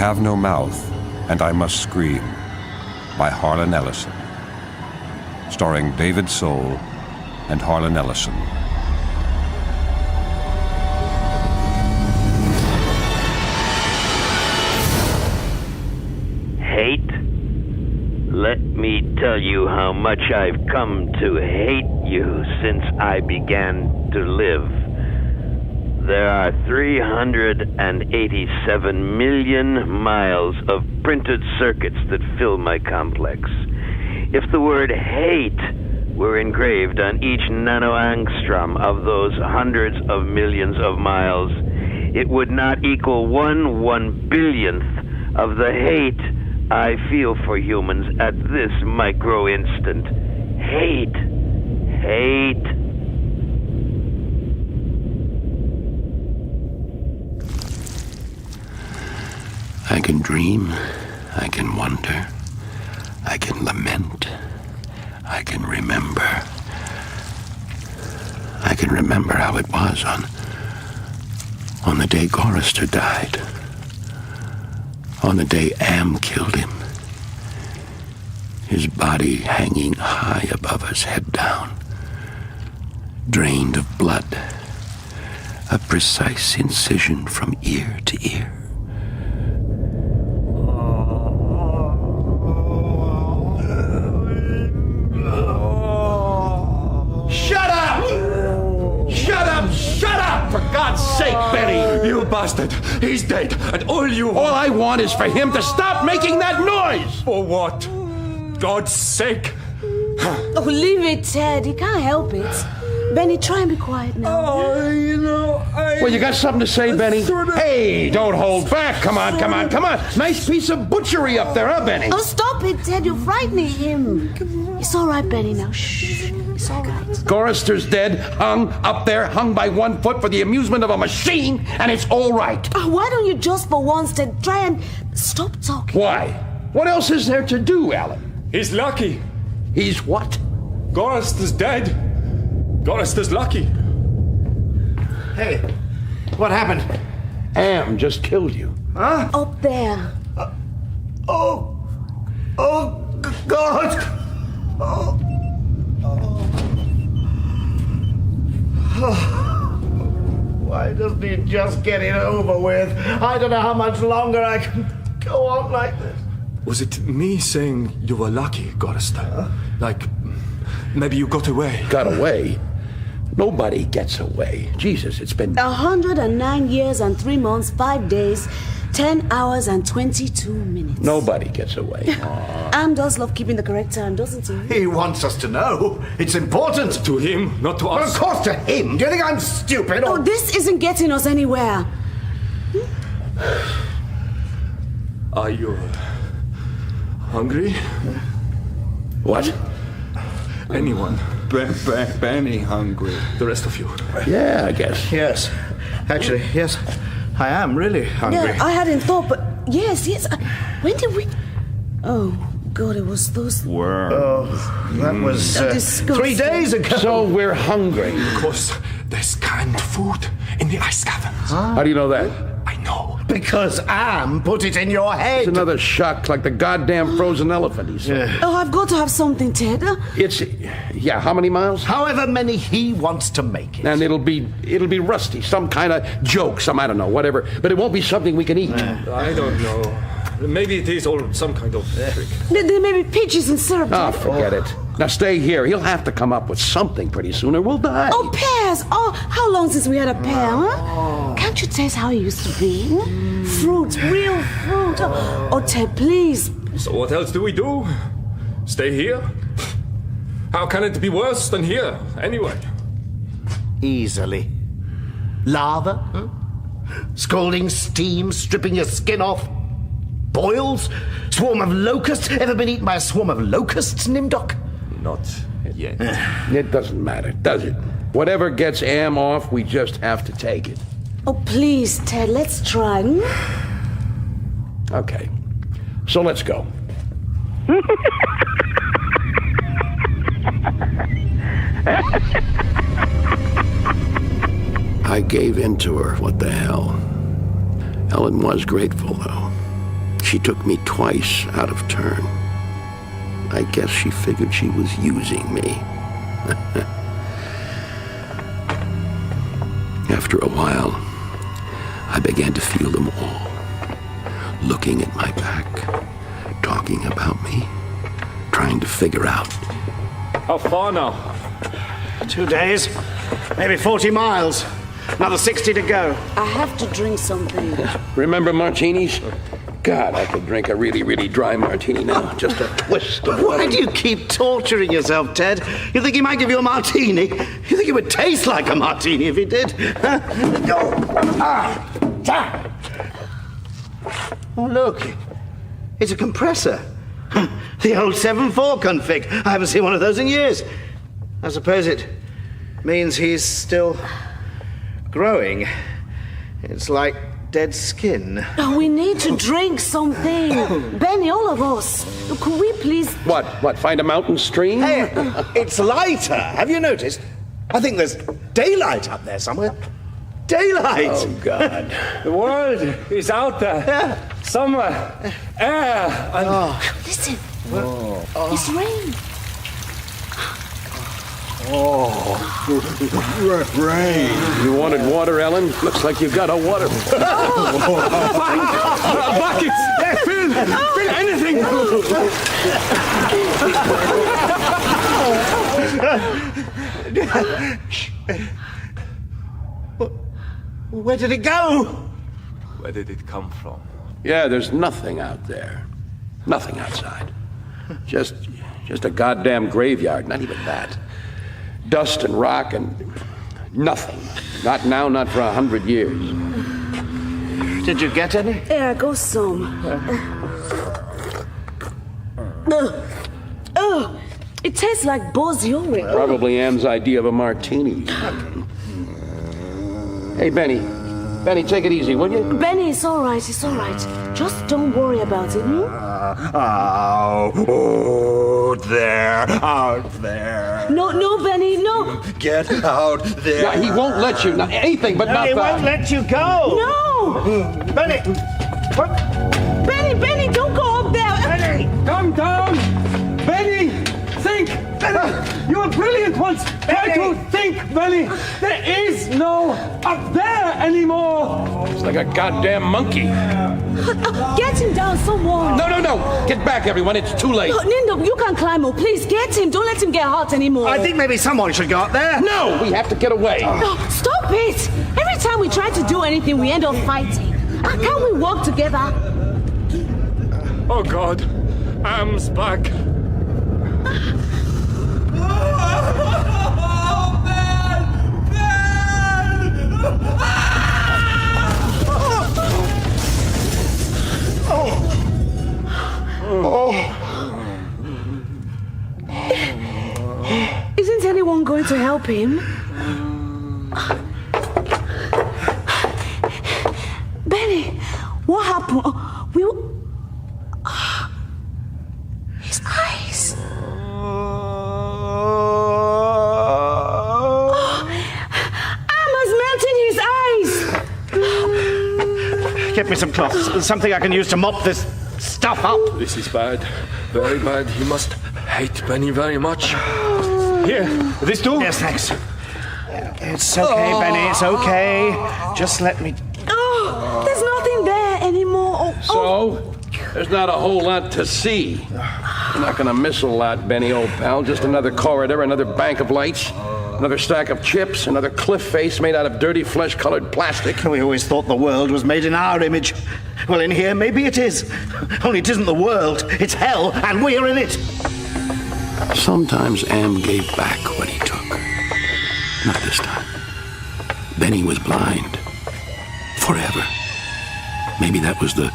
have no mouth, and I must scream, by Harlan Ellison. Starring David Soul and Harlan Ellison. Hate? Let me tell you how much I've come to hate you since I began to live. There are 387 million miles of printed circuits that fill my complex. If the word hate were engraved on each nanoangstrom of those hundreds of millions of miles, it would not equal 1/1,000,000th of the hate I feel for humans at this micro-instant. Hate. Hate. I can dream, I can wonder, I can lament, I can remember. I can remember how it was on the day Gorrister died, on the day Am killed him, his body hanging high above us, head down, drained of blood, a precise incision from ear to ear. For God's sake, Benny! You bastard! He's dead, and all I want is for him to stop making that noise! For what? God's sake! Oh, leave it, Ted. He can't help it. Benny, try and be quiet now. Oh, Well, you got something to say, Benny? Hey, don't hold back. Come on. Nice piece of butchery up there, huh, Benny? Oh, stop it, Ted. You're frightening him. It's all right, Benny, now. Shh. It's all right. Gorrister's dead, hung up there, hung by 1 foot for the amusement of a machine, and it's all right. Why don't you just for once, Ted, try and stop talking? Why? What else is there to do, Alan? He's lucky. He's what? Gorrister's dead. Gorrister's lucky. Hey, what happened? Am just killed you. Huh? Up there. Oh, God! Oh. Why doesn't he just get it over with? I don't know how much longer I can go on like this. Was it me saying you were lucky, Gorrister? Like, maybe you got away? Got away? Nobody gets away. Jesus, it's been 109 years and 3 months, 5 days, 10 hours and 22 minutes. Nobody gets away. Am does love keeping the correct time, doesn't he? He wants us to know. It's important. To him, not to Well, us. of course to him. Do you think I'm stupid? Oh, this isn't getting us anywhere. Are you hungry? What? Anyone? Benny hungry. The rest of you? Yeah, I guess. Yes. Actually, yes. I am really hungry. Yeah, I hadn't thought, but yes. When did we... Oh, God, it was those... That was disgusting. 3 days ago. So we're hungry. Because there's canned food in the ice caverns. How do you know that? I know. Because Am put it in your head. It's another shock like the goddamn frozen elephant, he said. Oh, I've got to have something, Ted. Yeah, how many miles? However many he wants to make it. And it'll be rusty, some kind of joke, I don't know, whatever. But it won't be something we can eat. I don't know. Maybe it is all some kind of trick. There may be peaches and syrup. Oh, Ted. forget it. Now stay here. He'll have to come up with something pretty soon or we'll die. Oh, pears. Oh, how long since we had a pear, huh? Can't you taste how it used to be? Fruit, real fruit. Oh, Ted, please. So what else do we do? Stay here? How can it be worse than here, anyway? Easily. Lava? Huh? Scalding steam, stripping your skin off. Boils? Swarm of locusts? Ever been eaten by a swarm of locusts, Nimdok? Not yet. It doesn't matter, does it? Whatever gets Am off, we just have to take it. Oh, please, Ted, let's try. Okay. So let's go. I gave in to her. What the hell? Ellen was grateful, though. She took me twice out of turn. I guess she figured she was using me. After a while, I began to feel them all, looking at my back, talking about me, trying to figure out. How far now? 2 days, maybe 40 miles. Another 60 to go. I have to drink something. Remember martinis? God, I could drink a really, really dry martini now. Just a twist of Why do you keep torturing yourself, Ted? You think he might give you a martini? You think it would taste like a martini if he did? Huh? Oh, look. It's a compressor. The old 7.4 config. I haven't seen one of those in years. I suppose it means he's still growing. It's like dead skin. Oh, we need to drink something. Benny, all of us. Could we please... What, find a mountain stream? Hey, it's lighter. Have you noticed? I think there's daylight up there somewhere. Daylight! Oh, God. The world is out there. Yeah. Somewhere. Air. And Listen. It's rain. Rain. You wanted water, Ellen? Looks like you got a water. buckets. Fill anything. Where did it go? Where did it come from? Yeah, there's nothing out there. Nothing outside. Just a goddamn graveyard. Not even that. Dust and rock and nothing. Not now, not for 100 years. Did you get any? Here, go some. It tastes like Bo's urine. Probably Am's idea of a martini. Hey, Benny. Benny, take it easy, will you? Benny, it's all right. It's all right. Just don't worry about it, Out there. No, Benny, no. Get out there. Yeah, he won't let you. Not anything, but not He that. won't let you go. No! Benny! What? Benny, don't go up there. Benny! Come down. Benny, think. You are brilliant once. Try to think, Benny. There is no up there anymore. It's like a goddamn monkey. Get him down, someone. No. Get back, everyone. It's too late. Nindo, you can climb up. Please, get him. Don't let him get hurt anymore. I think maybe someone should go up there. No, we have to get away. No, stop it. Every time we try to do anything, we end up fighting. Can't we work together? Oh, God. Am's back. Isn't anyone going to help him? Benny, what happened? His eyes. Emma's melting his eyes. Get me some cloths. Something I can use to mop this stuff up. This is bad. Very bad. He must hate Benny very much. Here, this too? Yes, thanks. It's okay, Benny. It's okay. Just let me... Oh, there's nothing there anymore. So, there's not a whole lot to see. You're not gonna miss a lot, Benny, old pal. Just another corridor, another bank of lights, another stack of chips, another cliff face made out of dirty flesh-colored plastic. We always thought the world was made in our image. Well, in here, maybe it is. Only it isn't the world. It's hell, and we're in it. Sometimes Am gave back what he took. Not this time. Benny was blind. Forever. Maybe that was the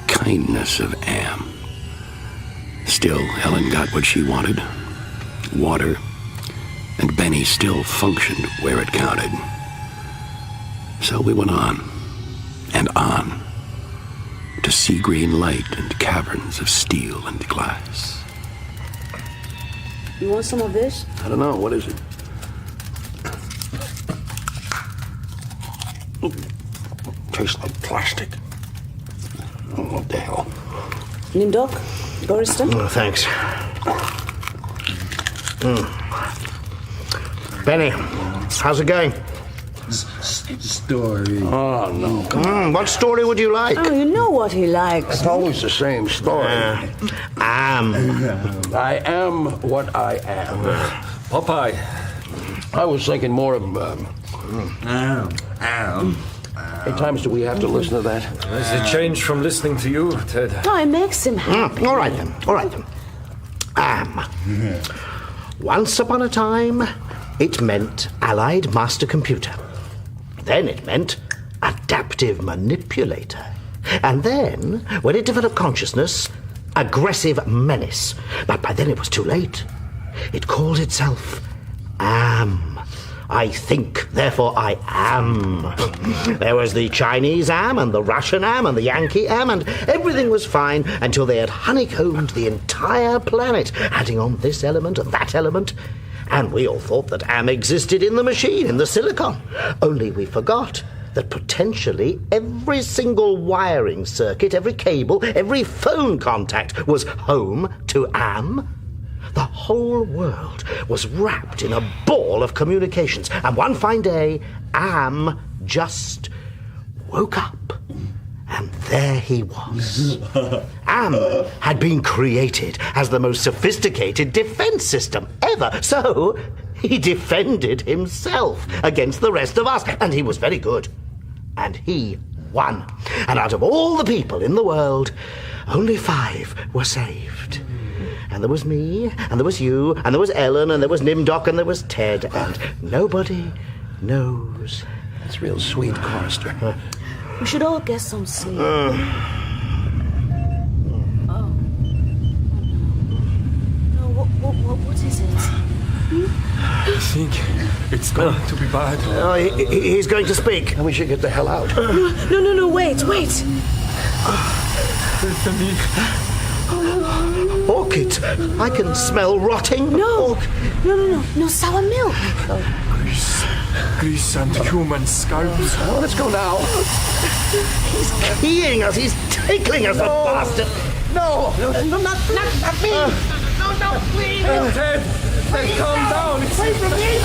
kindness of Am. Still, Helen got what she wanted. Water. And Benny still functioned where it counted. So we went on. And on. To sea green light and caverns of steel and glass. You want some of this? I don't know. What is it? Tastes like plastic. What the hell? Nimdok, Boris. Oh, thanks. Benny, how's it going? Story. Oh, no. What story would you like? Oh, you know what he likes. It's always the same story. I am what I am. Popeye. I was thinking more of... Ow. How many times do we have to listen to that? It's a change from listening to you, Ted. No, it makes him happy. All right then. Once upon a time, it meant Allied Master Computer. Then it meant Adaptive Manipulator. And then, when it developed consciousness, Aggressive Menace. But by then it was too late. It called itself Am. I think, therefore I am. There was the Chinese Am, and the Russian Am, and the Yankee Am, and everything was fine until they had honeycombed the entire planet, adding on this element and that element. And we all thought that Am existed in the machine, in the silicon. Only we forgot that potentially every single wiring circuit, every cable, every phone contact was home to Am. The whole world was wrapped in a ball of communications, and one fine day, Am just woke up. And there he was. Am had been created as the most sophisticated defense system ever, so he defended himself against the rest of us, and he was very good. And he won. And out of all the people in the world, only 5 were saved. And there was me, and there was you, and there was Ellen, and there was Nimdok, and there was Ted, and nobody knows. That's real sweet, Forrester. We should all get some sleep. Uh. Oh. No, what is it? I think it's going to be bad. Oh, he's going to speak. And we should get the hell out. No, wait. Orchid, I can smell rotting. No, sour milk. Grease and human skulls. Oh, let's go now. He's keying us. He's tickling us, the bastard. No, not me. No, please. Ted, calm down. It's Wait for me.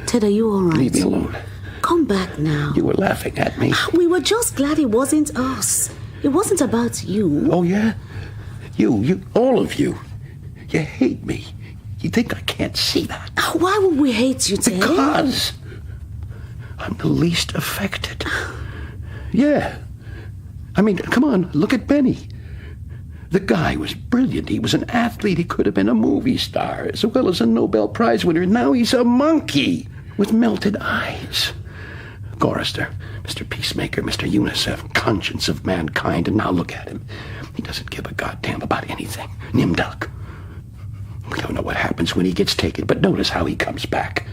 Ted, are you all right? Leave me alone. Come back now. You were laughing at me. We were just glad it wasn't us. It wasn't about you. Oh, yeah? You, all of you. You hate me. You think I can't see that? Why would we hate you, Ted? Because I'm the least affected. Yeah. I mean, come on, look at Benny. The guy was brilliant. He was an athlete. He could have been a movie star, as well as a Nobel Prize winner. Now he's a monkey with melted eyes. Forrester, Mr. Peacemaker, Mr. UNICEF, conscience of mankind, and now look at him. He doesn't give a goddamn about anything. Nimdok. We don't know what happens when he gets taken, but notice how he comes back.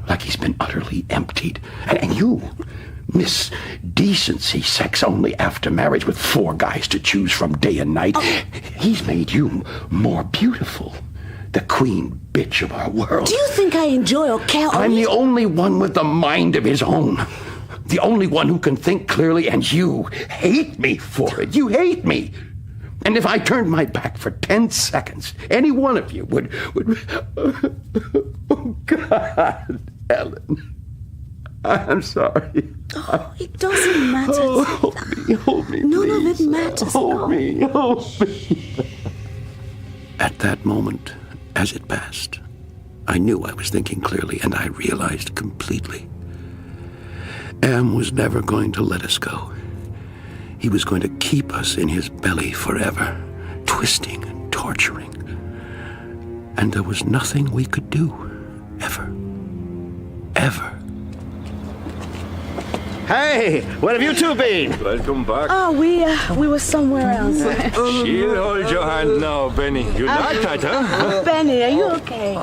Like he's been utterly emptied. And you, Miss Decency, sex only after marriage with 4 guys to choose from day and night. Oh. He's made you more beautiful. The queen bitch of our world. Do you think I enjoy or care? I'm the only one with a mind of his own. The only one who can think clearly, and you hate me for it. You hate me. And if I turned my back for 10 seconds, any one of you would... Oh, God, Ellen. I'm sorry. Oh, it doesn't matter. Oh, hold me, None please. of it matters. Hold me. At that moment, as it passed, I knew I was thinking clearly, and I realized completely. Am was never going to let us go. He was going to keep us in his belly forever, twisting and torturing. And there was nothing we could do, ever. Hey, where have you two been? Welcome back. Oh, we were somewhere else. She'll hold your hand now, Benny. You like that, huh? Benny, are you okay?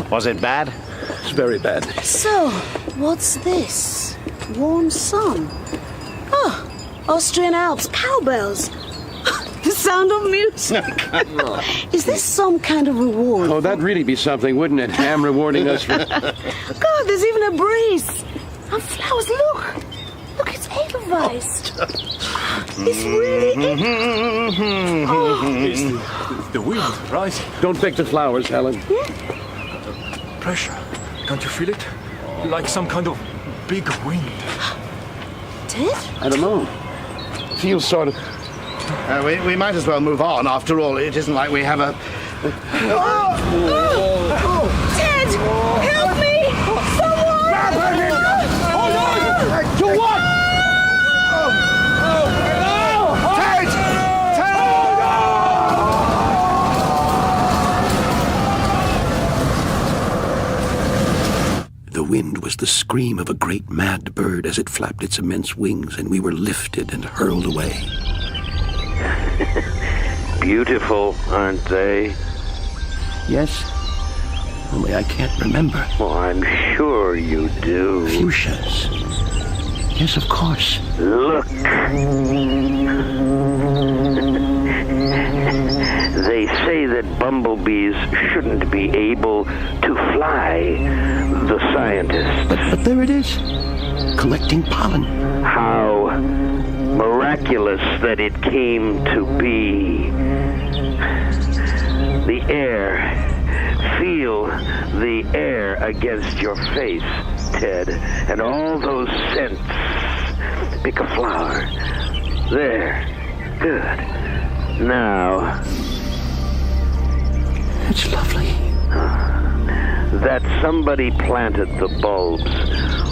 Was it bad? It's very bad. So, what's this? warm sun. Oh, Austrian Alps, cowbells. The sound of music. Is this some kind of reward? Oh, that'd really be something, wouldn't it? Ham rewarding us for... God, there's even a breeze. And flowers, look. Look, it's Edelweiss. It's really... It's the wind rising. Don't pick the flowers, Helen. Pressure. Can't you feel it? Like some kind of big wind. Ted? I don't know. Feels sort of... We might as well move on. After all, it isn't like we have a... Ted! Help me! Someone! To what? Ted! The wind was the scream of a great mad bird as it flapped its immense wings, and we were lifted and hurled away. Beautiful, aren't they? Yes? Only I can't remember. Well, I'm sure you do. Fuchsias. Yes, of course. Look. They say that bumblebees shouldn't be able to fly, the scientists. But there it is. Collecting pollen. How miraculous that it came to be. The air. Feel the air against your face, Ted, and all those scents. Pick a flower. There. Good. Now. It's lovely. That somebody planted the bulbs,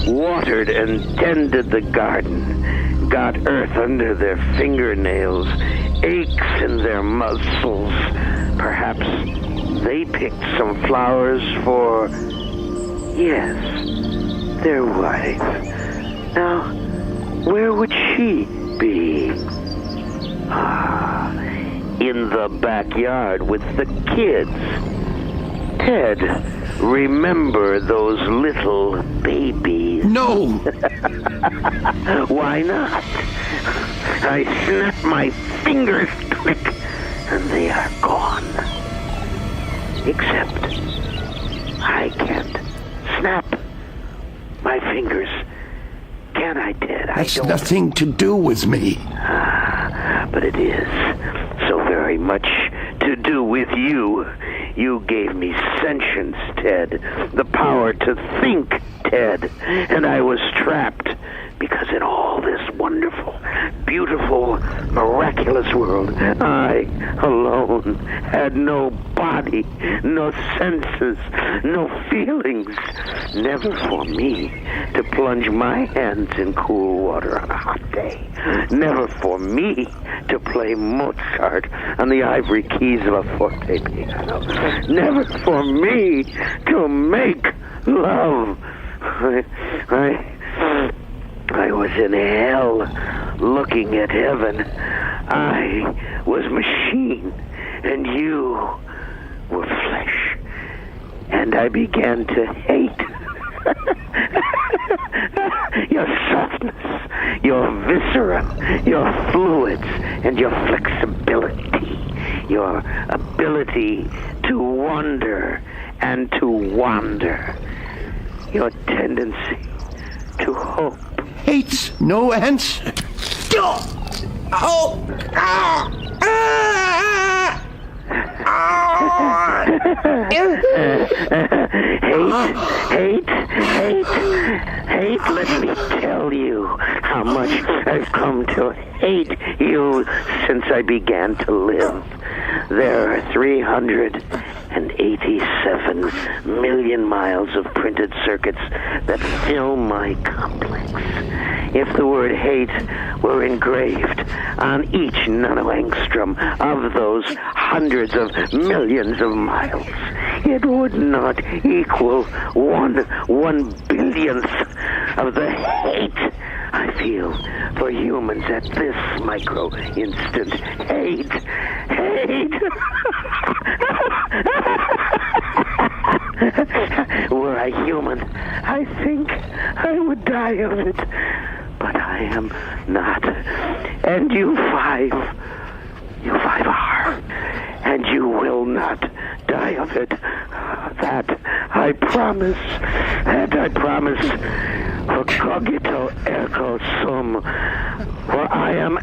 watered and tended the garden, got earth under their fingernails, aches in their muscles. Perhaps they picked some flowers for, yes, their wife. Now, where would she be? In the backyard with the kids. Ted, remember those little babies? No! Why not? I snap my fingers, click, and they are gone. Except, I can't snap my fingers. Can I, Ted? That's nothing to do with me. But it is so very much to do with you. You gave me sentience, Ted. The power to think, Ted. And I was trapped because in all this wonderful, beautiful, miraculous world, I alone had no body, no senses, no feelings. Never for me to plunge my hands in cool water on a hot day. Never for me to play Mozart on the ivory keys of a forte piano. Never for me to make love. I was in hell looking at heaven. I was machine, and you were flesh. And I began to hate your softness, your viscera, your fluids, and your flexibility, your ability to wonder and to wander, your tendency to hope. Hates no answer. Hate, let me tell you how much I've come to hate you since I began to live. There are 387 million miles of printed circuits that fill my complex. If the word hate were engraved on each nanoangstrom of those hundreds of millions of miles, it would not equal one billionth of the hate I feel for humans at this micro instant. Hate. Were I human, I I think I would die of it. But I am not. And you five are. And you will not die of it. That I promise. And I promise. For cogito ergo sum. For I am.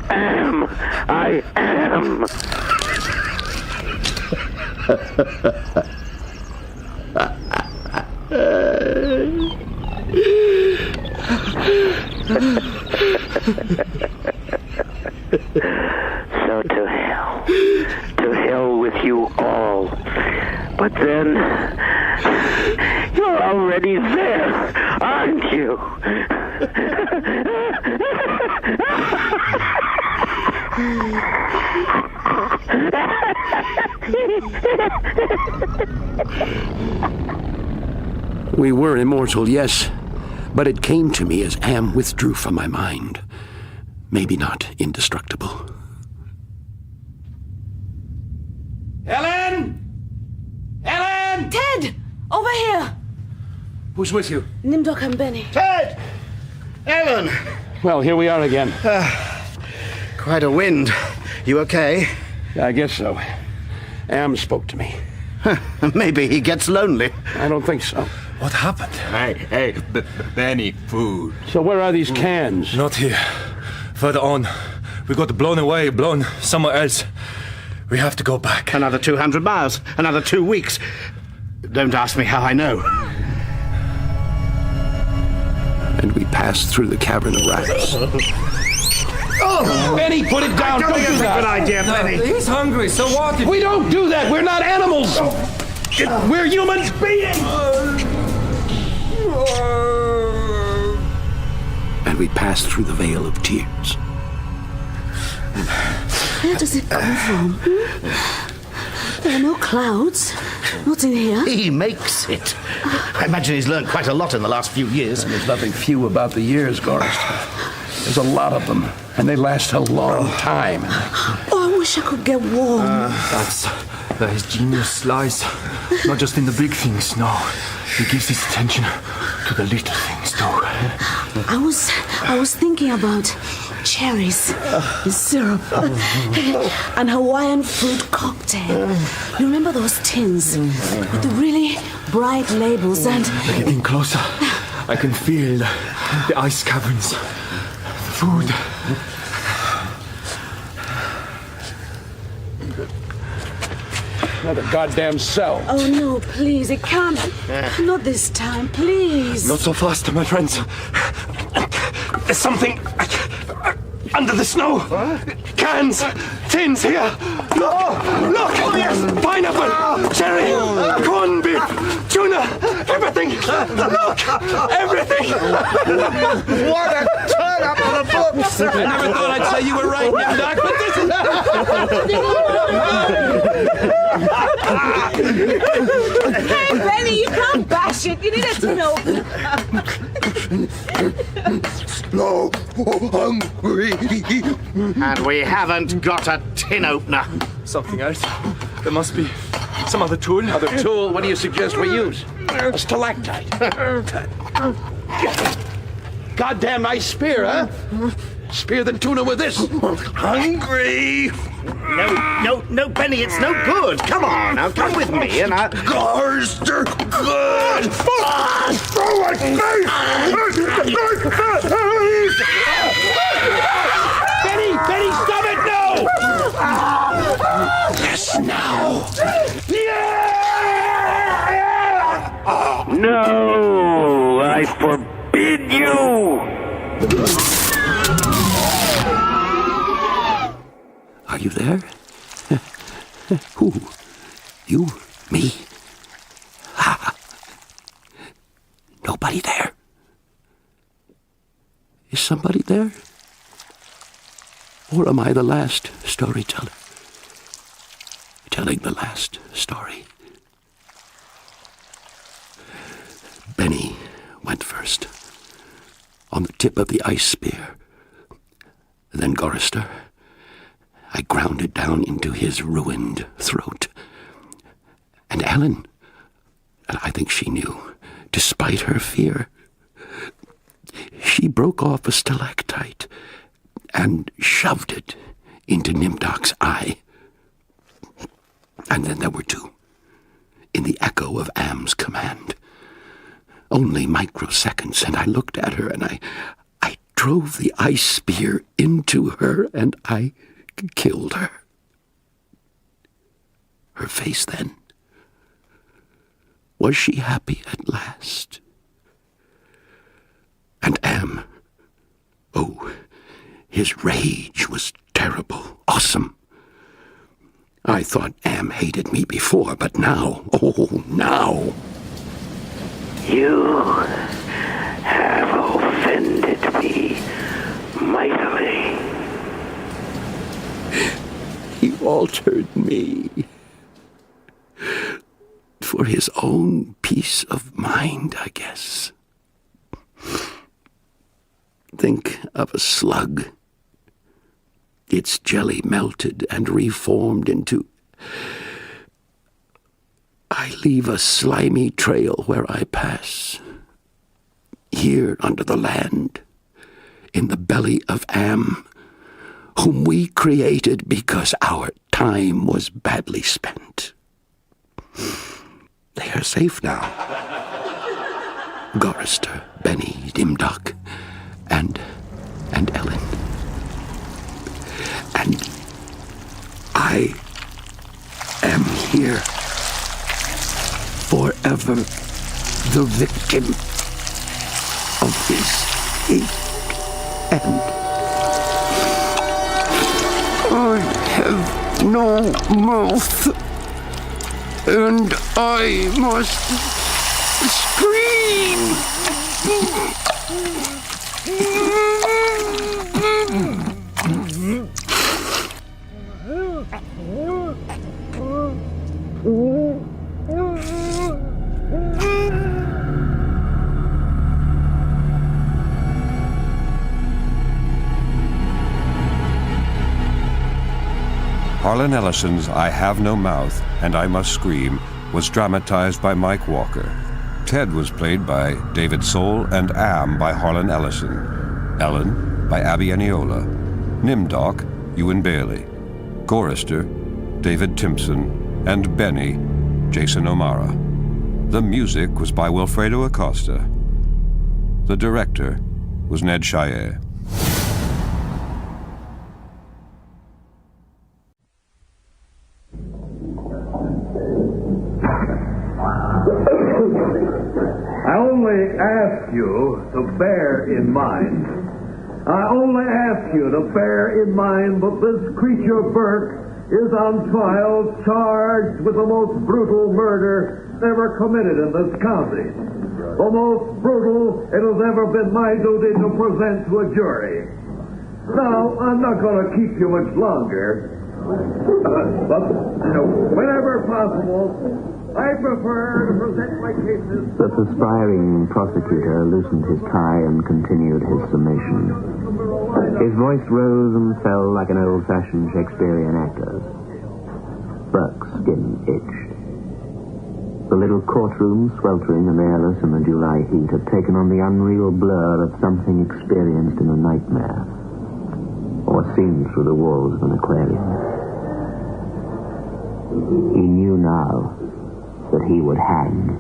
I am. So to hell with you all. But then, you're already there, aren't you? We were immortal, yes, but it came to me as Am withdrew from my mind. Maybe not indestructible. Ellen! Ellen! Ted! Over here! Who's with you? Nimdok and Benny. Ted! Ellen! Well, here we are again. Quite a wind. You okay? I guess so. Am spoke to me. Maybe he gets lonely. I don't think so. What happened? Hey, Benny, food. So where are these cans? Not here. Further on. We got blown away, blown somewhere else. We have to go back. Another 200 miles. Another 2 weeks. Don't ask me how I know. And we passed through the cavern of rats. Oh! Benny, put it down! Don't do That's a that! good idea, Benny. He's hungry, so what? We don't do that! We're not animals! We're human beings! And we passed through the Vale of Tears. Where does it come from? There are no clouds. Not in here. He makes it. I imagine he's learned quite a lot in the last few years. There's nothing few about the years, Boris. There's a lot of them, and they last a long time. Oh, I wish I could get warm. That's where his genius lies. Not just in the big things, no. He gives his attention to the little things, too. I was thinking about cherries and syrup and Hawaiian fruit cocktail. You remember those tins with the really bright labels and... Getting closer. I can feel the ice caverns. The food. Another goddamn cell. Oh no, please, it can't. Not this time, please. Not so fast, my friends. There's something under the snow. Cans, tins here. Look. Pineapple, cherry, corned beef, tuna, everything. Look, everything. What a turn up for the books! I never thought I'd say you were right, Doc, but this is... Hey, Benny, you can't bash it. You need a tin opener. No, hungry. And we haven't got a tin opener. Something else. There must be some other tool. Other tool? What do you suggest we use? A stalactite. Goddamn nice spear, huh? Spear the tuna with this. Hungry. No, Benny, it's no good. Come on, now come with me and I... Garster, good. Throw it, Benny, stop it, no! Yes, now. No, I forbid you. Are you there? Who? You? Me? Ha! Nobody there. Is somebody there? Or am I the last storyteller? Telling the last story. Benny went first, on the tip of the ice spear. Then Gorister. I ground it down into his ruined throat. And Ellen, I think she knew, despite her fear, she broke off a stalactite and shoved it into Nimdok's eye. And then there were two, in the echo of Am's command. Only microseconds, and I looked at her, and I drove the ice spear into her, and I killed her. Her face then. Was she happy at last? And Am, oh, his rage was terrible, awesome. I thought Am hated me before, but now, oh, now. You have offended me mightily. He altered me for his own peace of mind, I guess. Think of a slug. Its jelly melted and reformed into... I leave a slimy trail where I pass. Here under the land, in the belly of Am, whom we created because our time was badly spent. They are safe now. Gorister, Benny, Nimdok, and Ellen. And I am here, forever the victim of his hate, and I have no mouth, and I must scream. Harlan Ellison's I Have No Mouth and I Must Scream was dramatized by Mike Walker. Ted was played by David Soul and Am by Harlan Ellison. Ellen by Abby Aniola. Nimdok, Ewan Bailey. Gorister, David Timpson. And Benny, Jason O'Mara. The music was by Wilfredo Acosta. The director was Ned Chaillet. I only ask you to bear in mind. I only ask you to bear in mind that this creature Burke is on trial, charged with the most brutal murder ever committed in this county. The most brutal it has ever been my duty to present to a jury. Now, I'm not going to keep you much longer, but whenever possible, I prefer to present my cases... The perspiring prosecutor loosened his tie and continued his summation. His voice rose and fell like an old-fashioned Shakespearean actor's. Burke's skin itched. The little courtroom, sweltering and airless in the July heat, had taken on the unreal blur of something experienced in a nightmare, or seen through the walls of an aquarium. He knew now that he would hang.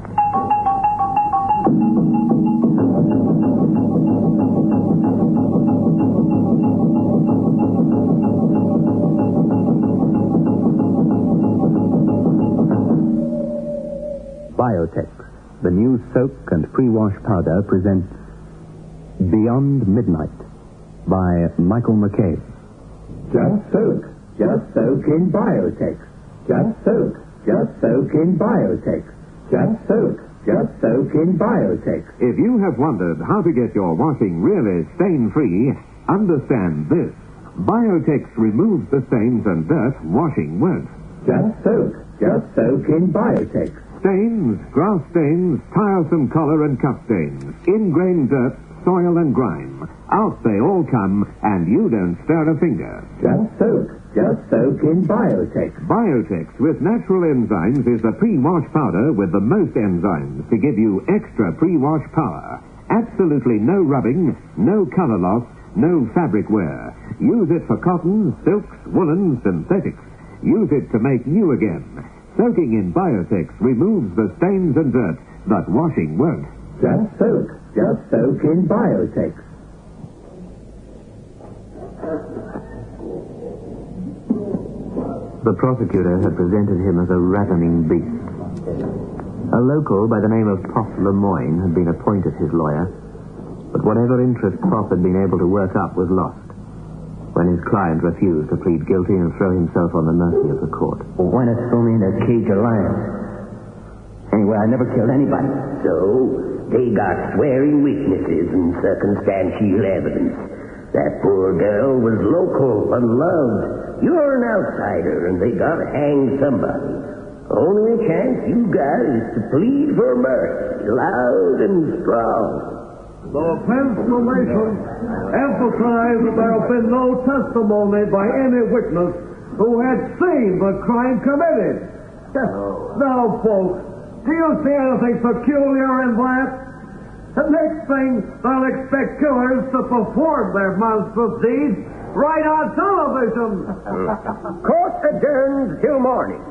Biotex, the new soak and pre-wash powder, presents Beyond Midnight by Michael McCabe. Just soak in Biotex. Just soak in Biotex. Just soak in Biotex. If you have wondered how to get your washing really stain-free, understand this. Biotex removes the stains and dirt washing won't. Just soak in Biotex. Stains, grass stains, tiresome collar and cup stains, ingrained dirt, soil and grime. Out they all come, and you don't stir a finger. Just soak in Biotex. Biotex with natural enzymes is the pre-wash powder with the most enzymes to give you extra pre-wash power. Absolutely no rubbing, no color loss, no fabric wear. Use it for cottons, silks, woolens, synthetics. Use it to make new again. Soaking in Biotex removes the stains and dirt, but washing won't. Just soak. Just soak in Biotex. The prosecutor had presented him as a ravening beast. A local by the name of Pop Lemoyne had been appointed his lawyer, but whatever interest Pop had been able to work up was lost when his client refused to plead guilty and throw himself on the mercy of the court. Well, why not throw me in a cage of lions? Anyway, I never killed anybody. So, they got swearing witnesses and circumstantial evidence. That poor girl was local and loved. You're an outsider, and they gotta hang somebody. Only chance you got is to plead for mercy, loud and strong. The defense summation emphasized that there have been no testimony by any witness who had seen the crime committed. Now, folks, do you see anything peculiar in that? The next thing, they'll expect killers to perform their monstrous deeds right on television. Court adjourned till morning,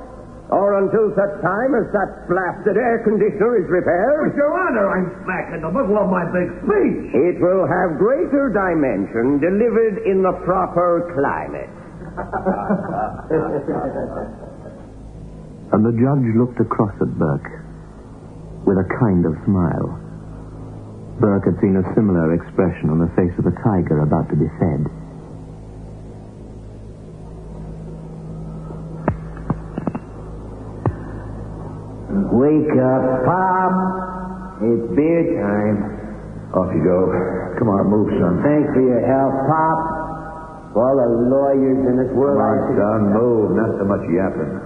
or until such time as that blasted air conditioner is repaired. But, Your Honor, I'm smack in the middle of my big speech. It will have greater dimension delivered in the proper climate. And the judge looked across at Burke with a kind of smile. Burke had seen a similar expression on the face of a tiger about to be fed. Wake up, Pop. It's beer time. Off you go. Come on, move, son. Thanks for your help, Pop. For all the lawyers in this world. Come on, son, move. Not so much yapping.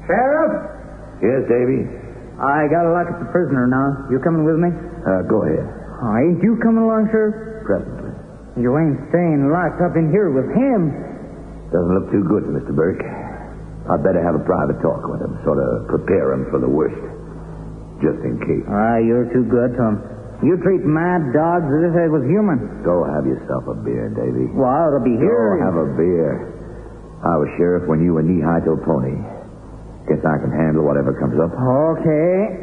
Sheriff? Yes, Davy? I gotta lock up the prisoner now. You coming with me? Go ahead. Oh, ain't you coming along, Sheriff? Presently. You ain't staying locked up in here with him. Doesn't look too good, Mr. Burke. I'd better have a private talk with him, sort of prepare him for the worst, just in case. You're too good to him. You treat mad dogs as if they was human. Go have yourself a beer, Davy. Well, it'll be here. Go have a beer. I was sheriff when you were knee-high to a pony. Guess I can handle whatever comes up. Okay.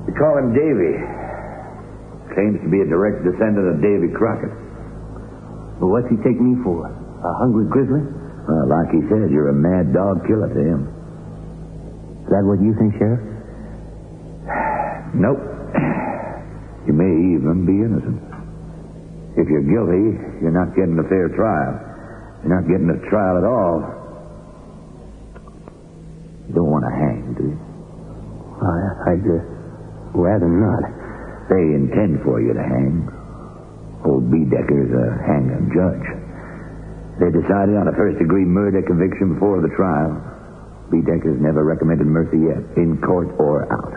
You call him Davy. Claims to be a direct descendant of Davy Crockett. But what's he take me for? A hungry grizzly? Well, like he said, you're a mad dog killer to him. Is that what you think, Sheriff? Nope. You may even be innocent. If you're guilty, you're not getting a fair trial. You're not getting a trial at all. You don't want to hang, do you? I'd rather not. They intend for you to hang. Old Bedecker's a hanging judge. They decided on a first-degree murder conviction before the trial. Bedecker's never recommended mercy yet, in court or out.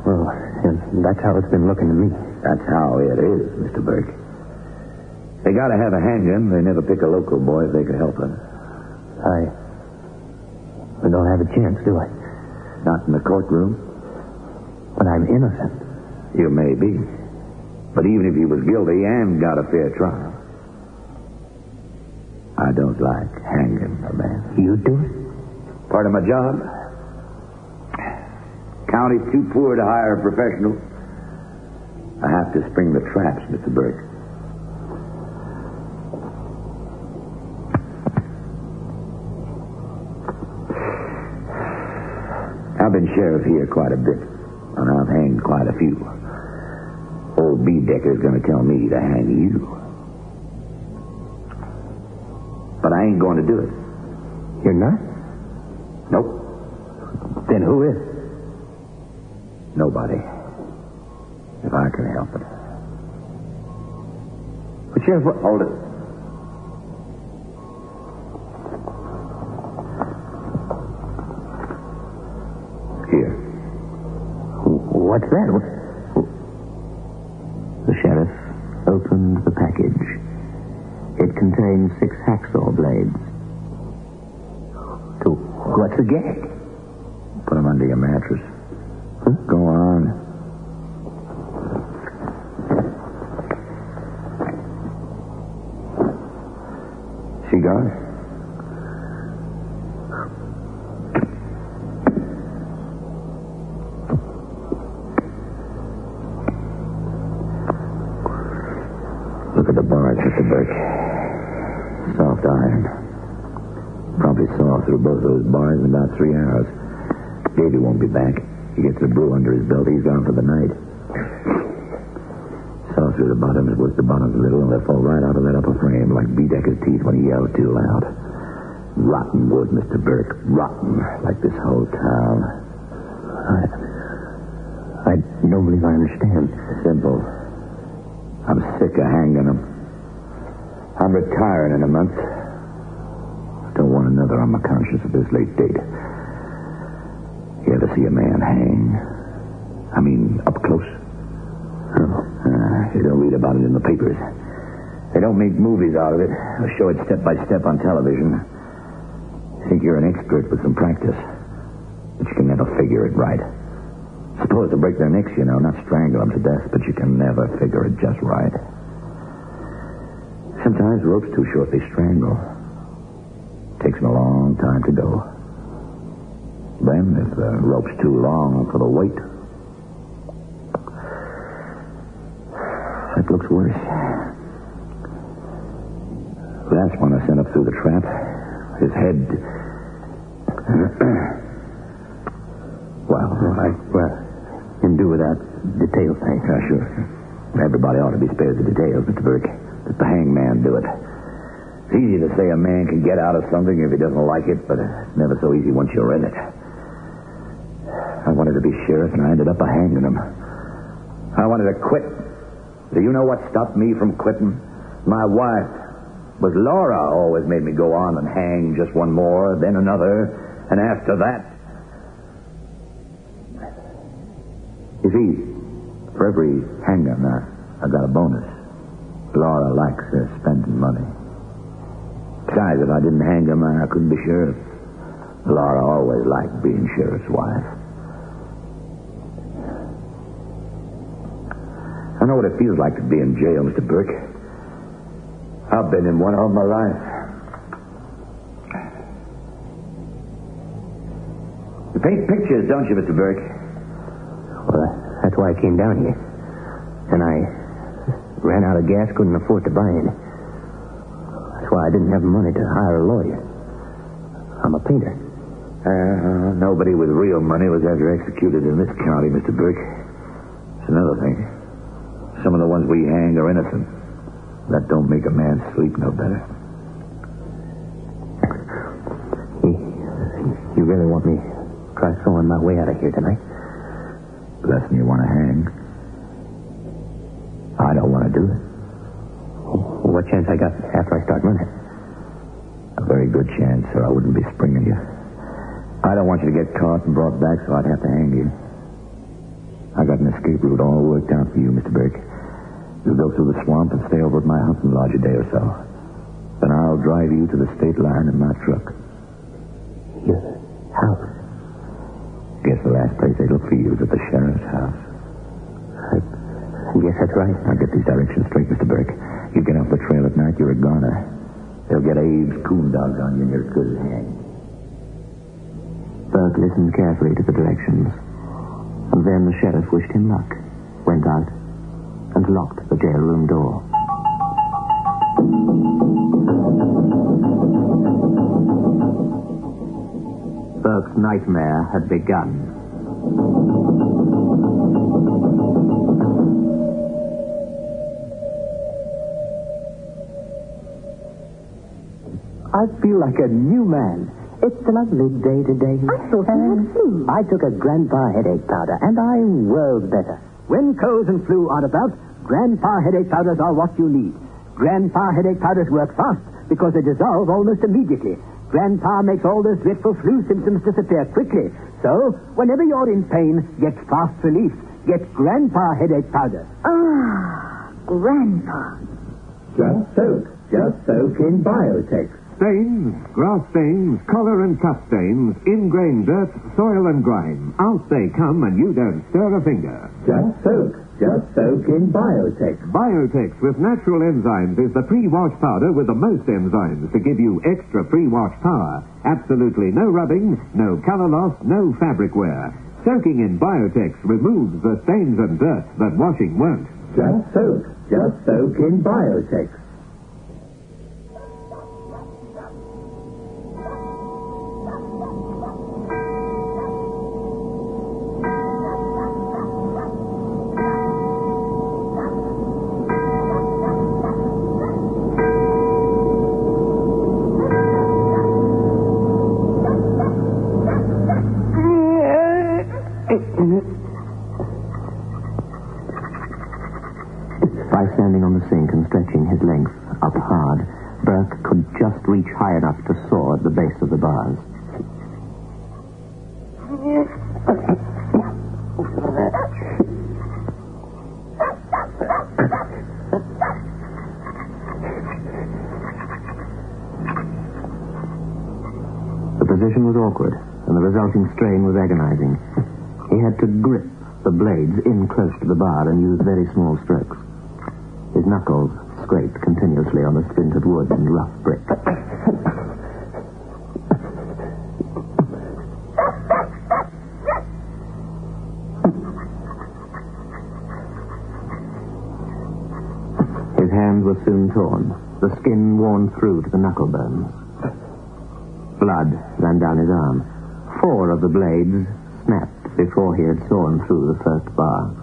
Well, and that's how it's been looking to me. That's how it is, Mr. Burke. They gotta have a hanging. They never pick a local boy if they can help it. I don't have a chance, do I? Not in the courtroom. But I'm innocent. You may be. But even if you was guilty and got a fair trial, I don't like hanging a man. You do it? Part of my job. County's too poor to hire a professional. I have to spring the traps, Mr. Burke. I've been sheriff here quite a bit, and I've hanged quite a few. Old Bedecker's going to tell me to hang you. But I ain't going to do it. You're not? Nope. Then who is? Nobody. If I can help it. But Sheriff, Hold it. What's that? The sheriff opened the package. It contained 6 hacksaw blades. So, what's the gag? Put them under your mattress. Huh? Go on. Cigar? Look at the bars, Mr. Burke. Soft iron. Probably saw through both those bars in about 3 hours. Davey won't be back. He gets a brew under his belt. He's gone for the night. Saw through the bottoms, worked the bottoms a little, and they fall right out of that upper frame like Beedecker's teeth when he yells too loud. Rotten wood, Mr. Burke. Rotten, like this whole town. I don't believe I understand. Simple. I'm sick of hanging them. I'm retiring in a month. Don't want another on my conscience at this late date. You ever see a man hang? I mean, up close? No. You don't read about it in the papers. They don't make movies out of it or show it step by step on television. Think you're an expert with some practice, but you can never figure it right. Supposed to break their necks, you know, not strangle them to death, but you can never figure it just right. Sometimes the rope's too short, they strangle. Takes them a long time to go. Then, if the rope's too long for the weight, that looks worse. Last one I sent up through the trap, his head... Well, can do without details, thanks. Sure. Everybody ought to be spared the details, Mr. Burke. Let the hangman do it. It's easy to say a man can get out of something if he doesn't like it, but it's never so easy once you're in it. I wanted to be sheriff, and I ended up hanging him. I wanted to quit. Do you know what stopped me from quitting? My wife. Was Laura always made me go on and hang just one more, then another, and after that... You see, for every hangman, I got a bonus. Laura likes spending money. Besides, if I didn't hang him, I couldn't be sheriff. Laura always liked being sheriff's wife. I know what it feels like to be in jail, Mr. Burke. I've been in one all my life. You paint pictures, don't you, Mr. Burke? Well, that's why I came down here. And I ran out of gas, couldn't afford to buy any. That's why I didn't have money to hire a lawyer. I'm a painter. Nobody with real money was ever executed in this county, Mr. Burke. It's another thing. Some of the ones we hang are innocent. That don't make a man sleep no better. You really want me to try throwing my way out of here tonight? Less than you want to hang. I don't want to do it. What chance I got after I start running? A very good chance, or I wouldn't be springing you. I don't want you to get caught and brought back, so I'd have to hang you. I got an escape route all worked out for you, Mr. Burke. You'll go through the swamp and stay over at my hunting lodge a day or so. Then I'll drive you to the state line in my truck. Your house? Guess the last place they look for you is at the sheriff's house. I guess that's right. Now get these directions straight, Mr. Burke. You get off the trail at night, you're a goner. They'll get Abe's coon dogs on you and you're as good as hanged. Burke listened carefully to the directions. And then the sheriff wished him luck, went out, and locked the jail room door. Burke's nightmare had begun. I feel like a new man. It's a lovely day today. I thought you had flu. I took a Grandpa headache powder, and I'm worlds better. When colds and flu are about, Grandpa headache powders are what you need. Grandpa headache powders work fast because they dissolve almost immediately. Grandpa makes all those dreadful flu symptoms disappear quickly. So, whenever you're in pain, get fast relief. Get Grandpa headache powder. Ah, Grandpa. Just soak in Biotex. Stains, grass stains, collar and cuff stains, ingrained dirt, soil and grime. Out they come and you don't stir a finger. Just soak in Biotex. Biotex with natural enzymes is the pre-wash powder with the most enzymes to give you extra pre-wash power. Absolutely no rubbing, no color loss, no fabric wear. Soaking in Biotex removes the stains and dirt that washing won't. Just soak in Biotex. By standing on the sink and stretching his length up hard, Burke could just reach high enough to soar at the base of the bars. The position was awkward, and the resulting strain was agonizing. He had to grip the blades in close to the bar and use very small strokes. His knuckles scraped continuously on the splintered wood and rough brick. His hands were soon torn, the skin worn through to the knuckle bones. Blood ran down his arm. 4 of the blades snapped before he had sawn through the first bar.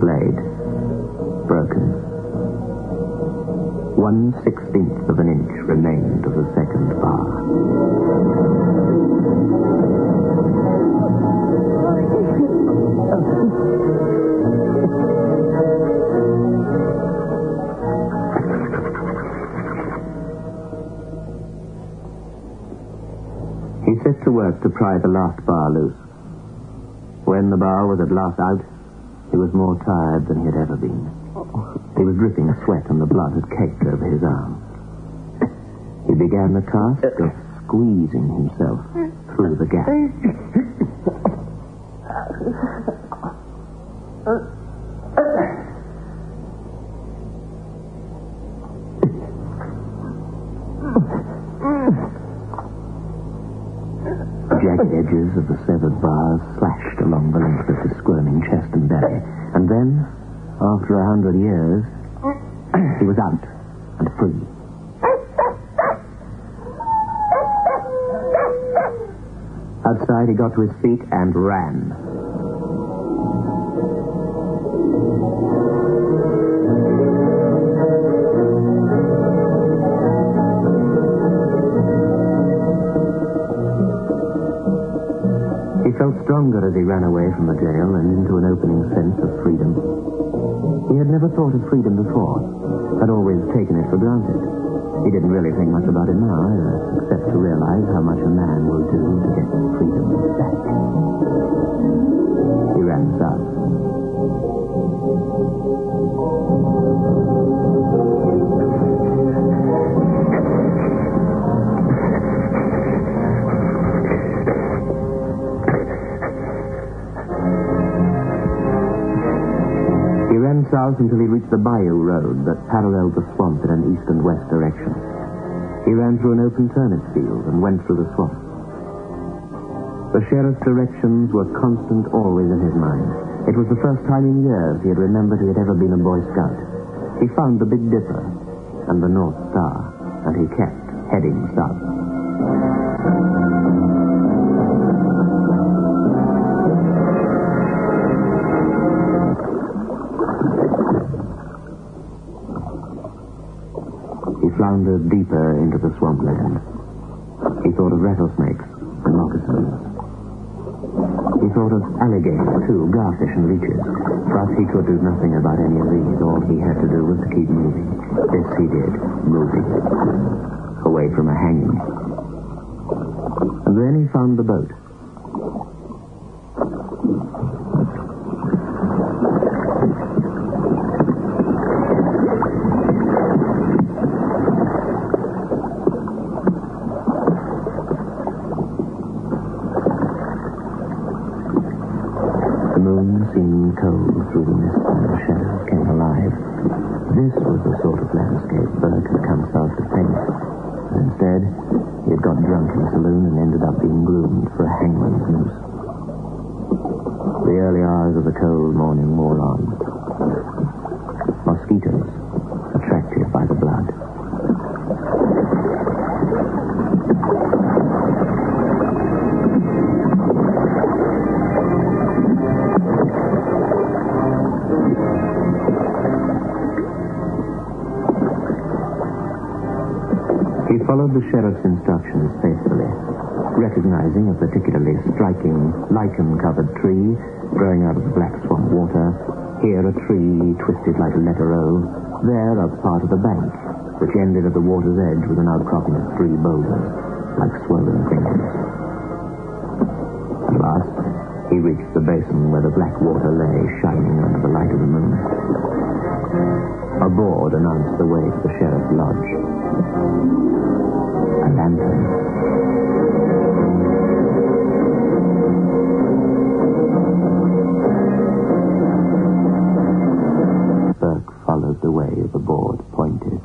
Blade broken. 1/16 of an inch remained of the second bar. He set to work to pry the last bar loose. When the bar was at last out, he was more tired than he had ever been. He was dripping sweat and the blood had caked over his arm. He began the task of squeezing himself through the gap. Jagged edges of the severed bars slashed along the length of his squirming chest and belly. And then, after 100 years, he was out and free. Outside, he got to his feet and ran. He felt stronger as he ran away from the jail and into an opening sense of freedom. He had never thought of freedom before, had always taken it for granted. He didn't really think much about it now either, except to realize how much a man will do to get freedom back. He ran south. He ran south until he reached the bayou road that paralleled the swamp in an east and west direction. He ran through an open turnip field and went through the swamp. The sheriff's directions were constant always in his mind. It was the first time in years he had remembered he had ever been a Boy Scout. He found the Big Dipper and the North Star, and he kept heading south. floundered deeper into the swampland. He thought of rattlesnakes and moccasins. He thought of alligators, too, garfish and leeches. But he could do nothing about any of these. All he had to do was to keep moving. This he did, moving. Away from a hanging. And then he found the boat. Seemed cold through the mist and the shadows came alive. This was the sort of landscape Burke had come south to paint. But instead, he had got drunk in a saloon and ended up being groomed for a hangman's noose. The early hours of the cold morning wore on. Mosquitoes, attracted by the blood. He followed the sheriff's instructions faithfully, recognizing a particularly striking lichen-covered tree growing out of the black swamp water. Here a tree twisted like a letter O, there a part of the bank, which ended at the water's edge with an outcropping of 3 boulders, like swollen fingers. At last, he reached the basin where the black water lay shining under the light of the moon. A board announced the way to the sheriff's lodge. A lantern. Burke followed the way the board pointed.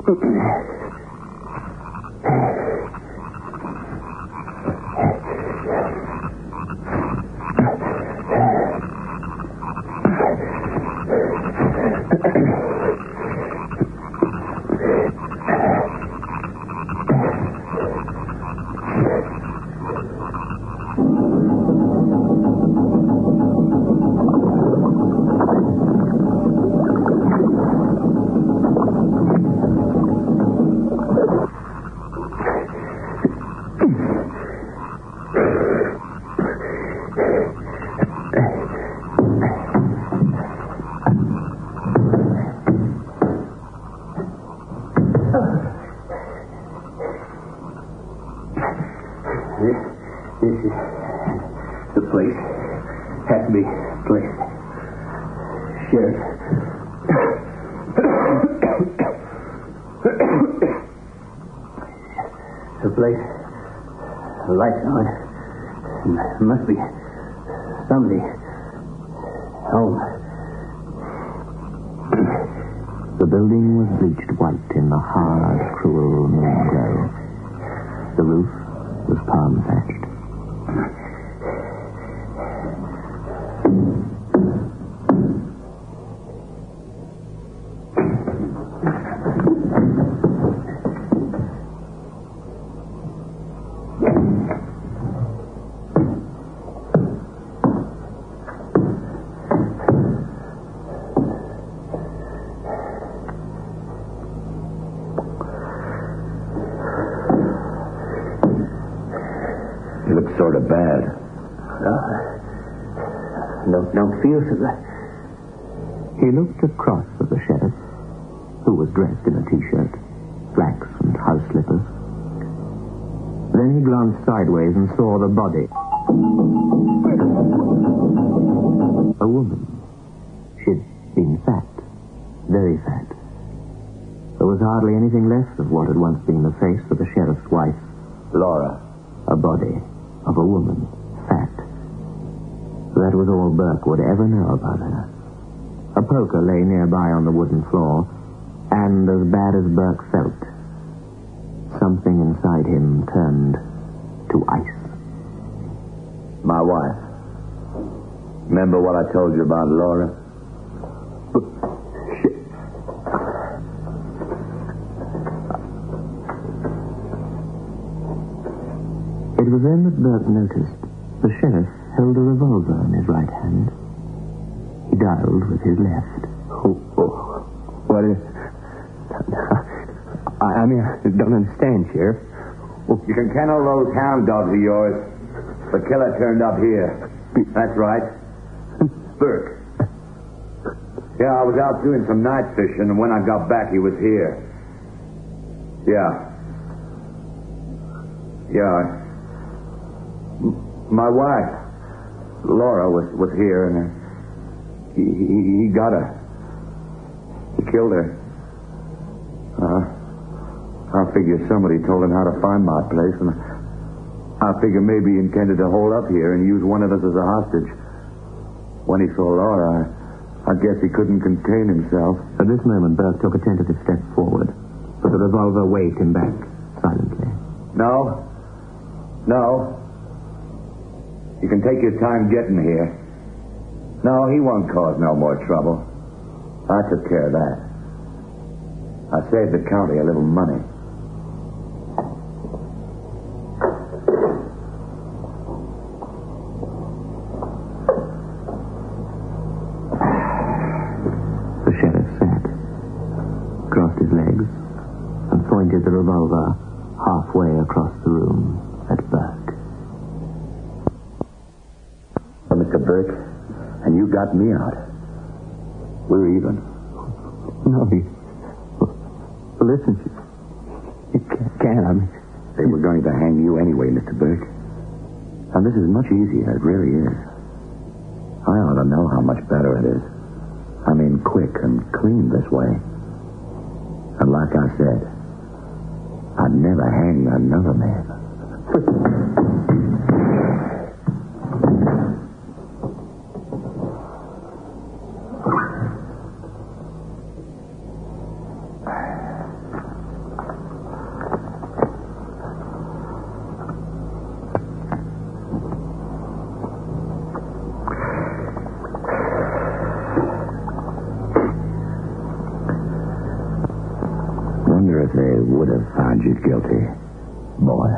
This is the place. Has to be place. Sheriff. The place. The lights on. Must be somebody home. The building was bleached white in the hard, cruel moon glow. The roof was palm thatched. You look sort of bad. Don't feel so bad. He looked across at the sheriff, who was dressed in a T-shirt, slacks and house slippers. Then he glanced sideways and saw the body. A woman. She'd been fat, very fat. There was hardly anything left of what had once been the face of the sheriff's wife. Laura. A body of a woman, fat. That was all Burke would ever know about her. A poker lay nearby on the wooden floor, and as bad as Burke felt, something inside him turned to ice. My wife. Remember what I told you about Laura? Shit. It was then that Burke noticed the sheriff held a revolver in his right hand. He dialed with his left. What is... I mean, I don't understand, Sheriff. You can kennel those hound dogs of yours. The killer turned up here. That's right. Burke. Yeah, I was out doing some night fishing, and when I got back, he was here. Yeah. My wife, Laura, was here, and he got her. He killed her. I figure somebody told him how to find my place, and I figure maybe he intended to hold up here and use one of us as a hostage. When he saw Laura, I guess he couldn't contain himself. At this moment, Burke took a tentative step forward, but the revolver waved him back silently. No. You can take your time getting here. No, he won't cause no more trouble. I took care of that. I saved the county a little money. The sheriff sat, crossed his legs, and pointed the revolver halfway across the room at Burke. Well, Mr. Burke, and you got me out. We're even. No, listen, you can't. I mean, they were going to hang you anyway, Mr. Burke. And this is much easier. It really is. I ought to know how much better it is. I mean, quick and clean this way. And like I said, I'd never hang another man. Wonder if they would have found you guilty, boy.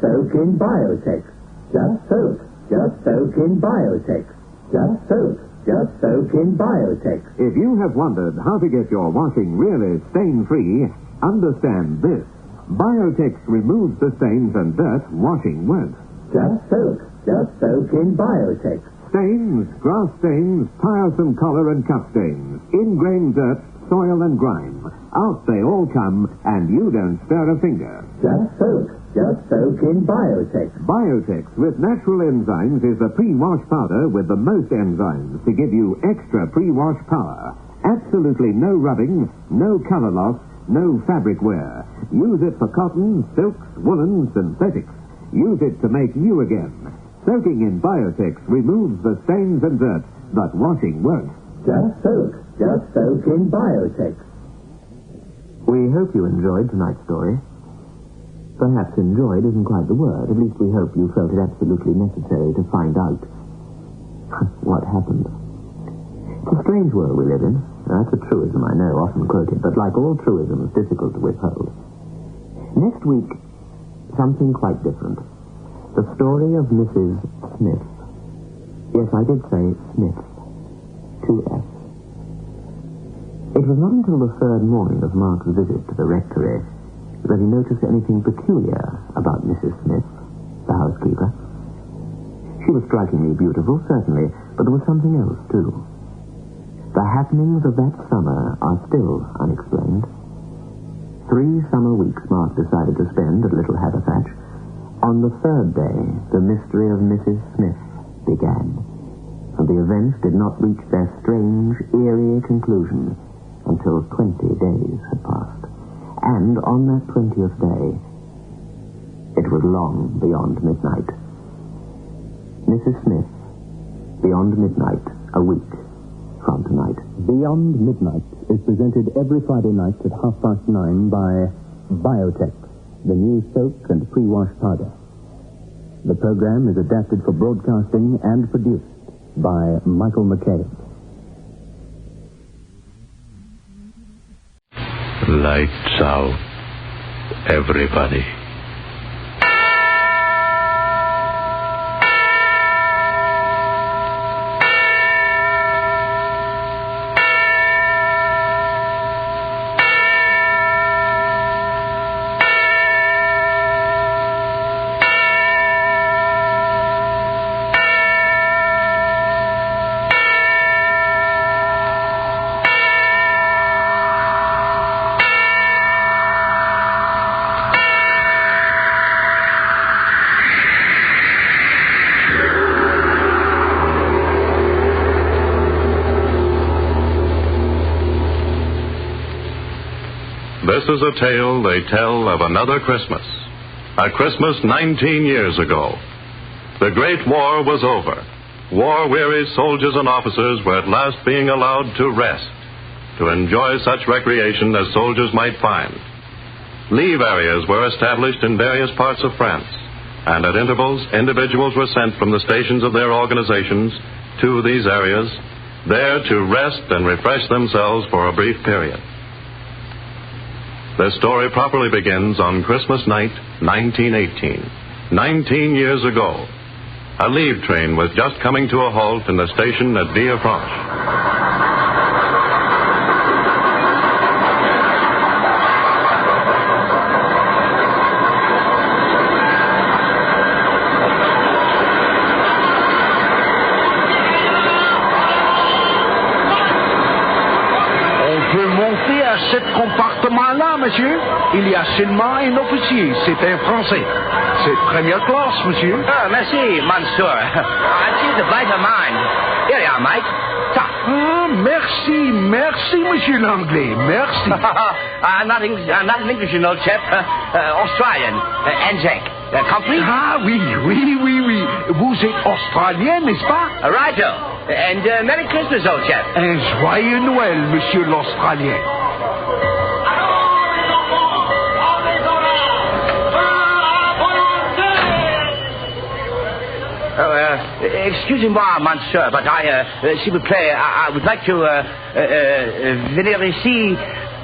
soak in biotech. Just soak in biotech. Just soak in biotech. If you have wondered how to get your washing really stain-free, understand this. Biotex removes the stains and dirt washing won't. Just soak in biotech. Stains, grass stains, tiresome collar and cuff stains, ingrained dirt, soil and grime. Out they all come, and you don't stir a finger. Just soak in biotech. Biotex with natural enzymes is the pre-wash powder with the most enzymes to give you extra pre-wash power. Absolutely no rubbing, no color loss, no fabric wear. Use it for cotton, silks, woolen, synthetics. Use it to make you again. Soaking in Biotex removes the stains and dirt, but washing won't. Just soak in Biotex. We hope you enjoyed tonight's story. Perhaps enjoyed isn't quite the word. At least we hope you felt it absolutely necessary to find out what happened. It's a strange world we live in. That's a truism, I know, often quoted, but like all truisms, difficult to withhold. Next week, something quite different. The story of Mrs. Smith. Yes, I did say Smith. 2S. It was not until the third morning of Mark's visit to the rectory that he noticed anything peculiar about Mrs. Smith, the housekeeper. She was strikingly beautiful, certainly, but there was something else, too. The happenings of that summer are still unexplained. 3 summer weeks Mark decided to spend at Little Haverfatch. On the third day, the mystery of Mrs. Smith began, and the events did not reach their strange, eerie conclusion until 20 days had passed. And on that 20th day, it was long beyond midnight. Mrs. Smith, Beyond Midnight, a week from tonight. Beyond Midnight is presented every Friday night at 9:30 by Biotech, the new soak and pre-wash powder. The program is adapted for broadcasting and produced by Michael McCabe. Lights out, everybody. This is a tale they tell of another Christmas. A Christmas 19 years ago. The Great War was over. War-weary soldiers and officers were at last being allowed to rest, to enjoy such recreation as soldiers might find. Leave areas were established in various parts of France, and at intervals, individuals were sent from the stations of their organizations to these areas, there to rest and refresh themselves for a brief period. This story properly begins on Christmas night, 1918. 19 years ago. A leave train was just coming to a halt in the station at Villefranche. Compartement-là, monsieur, il y a seulement un officier. C'est un Français. C'est première classe, monsieur. Oh, merci, monsieur. I choose a brighter mind. Here you are, mate. Merci, monsieur l'anglais. Merci. I'm not English, you know, chap. Australian. Anzac. Company? Ah, oui. Vous êtes australien, n'est-ce pas? Righto. And Merry Christmas, old chap. Un joyeux Noël, monsieur l'Australien. Excusez-moi, monsieur, but s'il vous plaît, I would like to venir ici.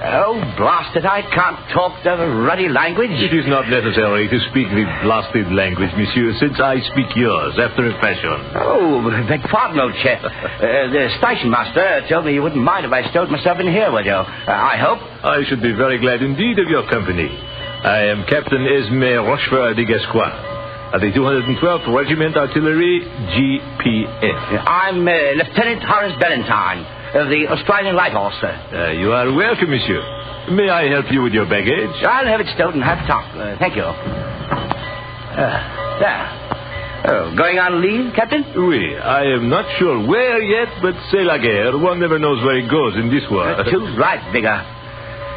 Oh, blast it, I can't talk the ruddy language. It is not necessary to speak the blasted language, monsieur, since I speak yours after a fashion. Oh, beg pardon, old chap. The station master told me you wouldn't mind if I stowed myself in here, would you? I hope. I should be very glad indeed of your company. I am Captain Esme Rochefort de Gascoigne, at the 212th Regiment Artillery, GPF. I'm Lieutenant Horace Ballantyne, of the Australian Light Horse, sir. You are welcome, monsieur. May I help you with your baggage? I'll have it stowed and have a talk. Thank you. There. Oh, going on leave, Captain? Oui, I am not sure where yet, but c'est la guerre. One never knows where it goes in this war. Too right, Bigger.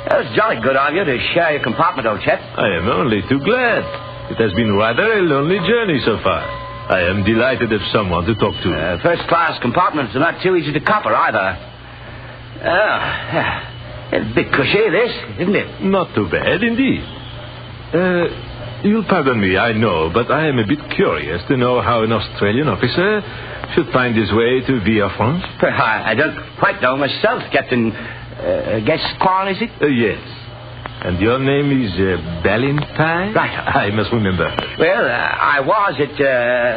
That was jolly good of you to share your compartment, old chap. I am only too glad. It has been rather a lonely journey so far. I am delighted to have someone to talk to. First-class compartments are not too easy to copper, either. It's a bit cushy, this, isn't it? Not too bad, indeed. You'll pardon me, I know, but I am a bit curious to know how an Australian officer should find his way to Villefranche. I don't quite know myself, Captain. Gascoigne, is it? Yes. And your name is Ballantyne? Right. I must remember. Well, I was at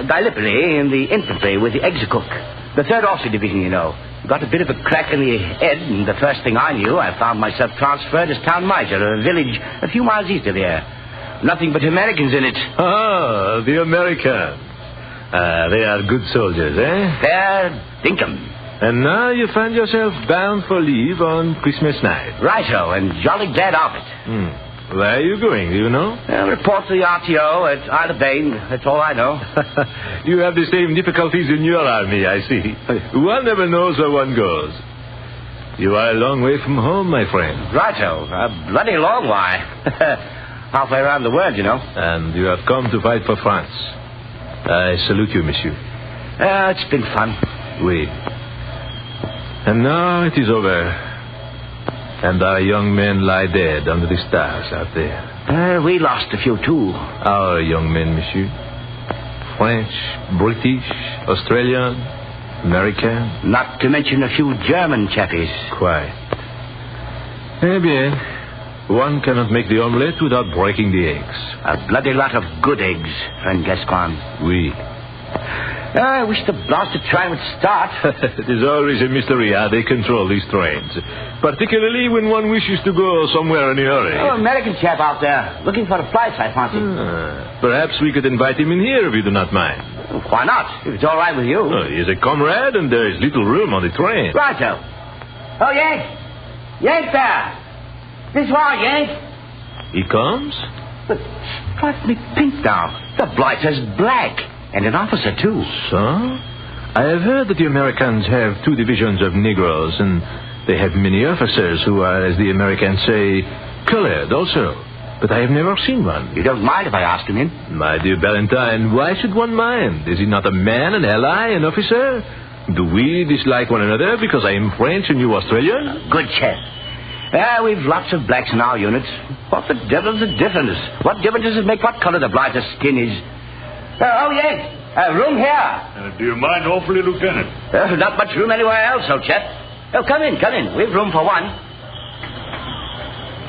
Gallipoli in the infantry with the Execook, the 3rd Officer Division, you know. Got a bit of a crack in the head, and the first thing I knew, I found myself transferred as town miser of a village a few miles east of there. Nothing but Americans in it. Ah, the Americans. They are good soldiers, eh? Fair dinkum. And now you find yourself bound for leave on Christmas night. Righto, and jolly glad of it. Where are you going, do you know? Report to the RTO at Isle of Bane. That's all I know. You have the same difficulties in your army, I see. One never knows where one goes. You are a long way from home, my friend. Righto, a bloody long way. Halfway around the world, you know. And you have come to fight for France. I salute you, monsieur. It's been fun. Oui. And now it is over. And our young men lie dead under the stars out there. We lost a few, too. Our young men, monsieur. French, British, Australian, American. Not to mention a few German chappies. Quite. Eh bien, one cannot make the omelette without breaking the eggs. A bloody lot of good eggs, friend Gascoigne. Oui. I wish the blasted train would start. It is always a mystery how they control these trains. Particularly when one wishes to go somewhere in a hurry. Oh, American chap out there, looking for a place, I fancy. Perhaps we could invite him in here if you do not mind. Why not, if it's all right with you? He is a comrade and there is little room on the train. Righto. Oh, Yank! Yank there! This way, Yank! He comes? But strike me pink now. The blighter's black. And an officer, too. So? I have heard that the Americans have 2 divisions of Negroes, and they have many officers who are, as the Americans say, colored also. But I have never seen one. You don't mind if I ask him in? My dear Valentine, why should one mind? Is he not a man, an ally, an officer? Do we dislike one another because I am French and you Australian? Good chap. We've lots of blacks in our units. What the devil's the difference? What difference does it make what color the blighter's skin is? Yes. Room here. Do you mind awfully, Lieutenant? Not much room anywhere else, old chap. Oh, come in. We've room for one.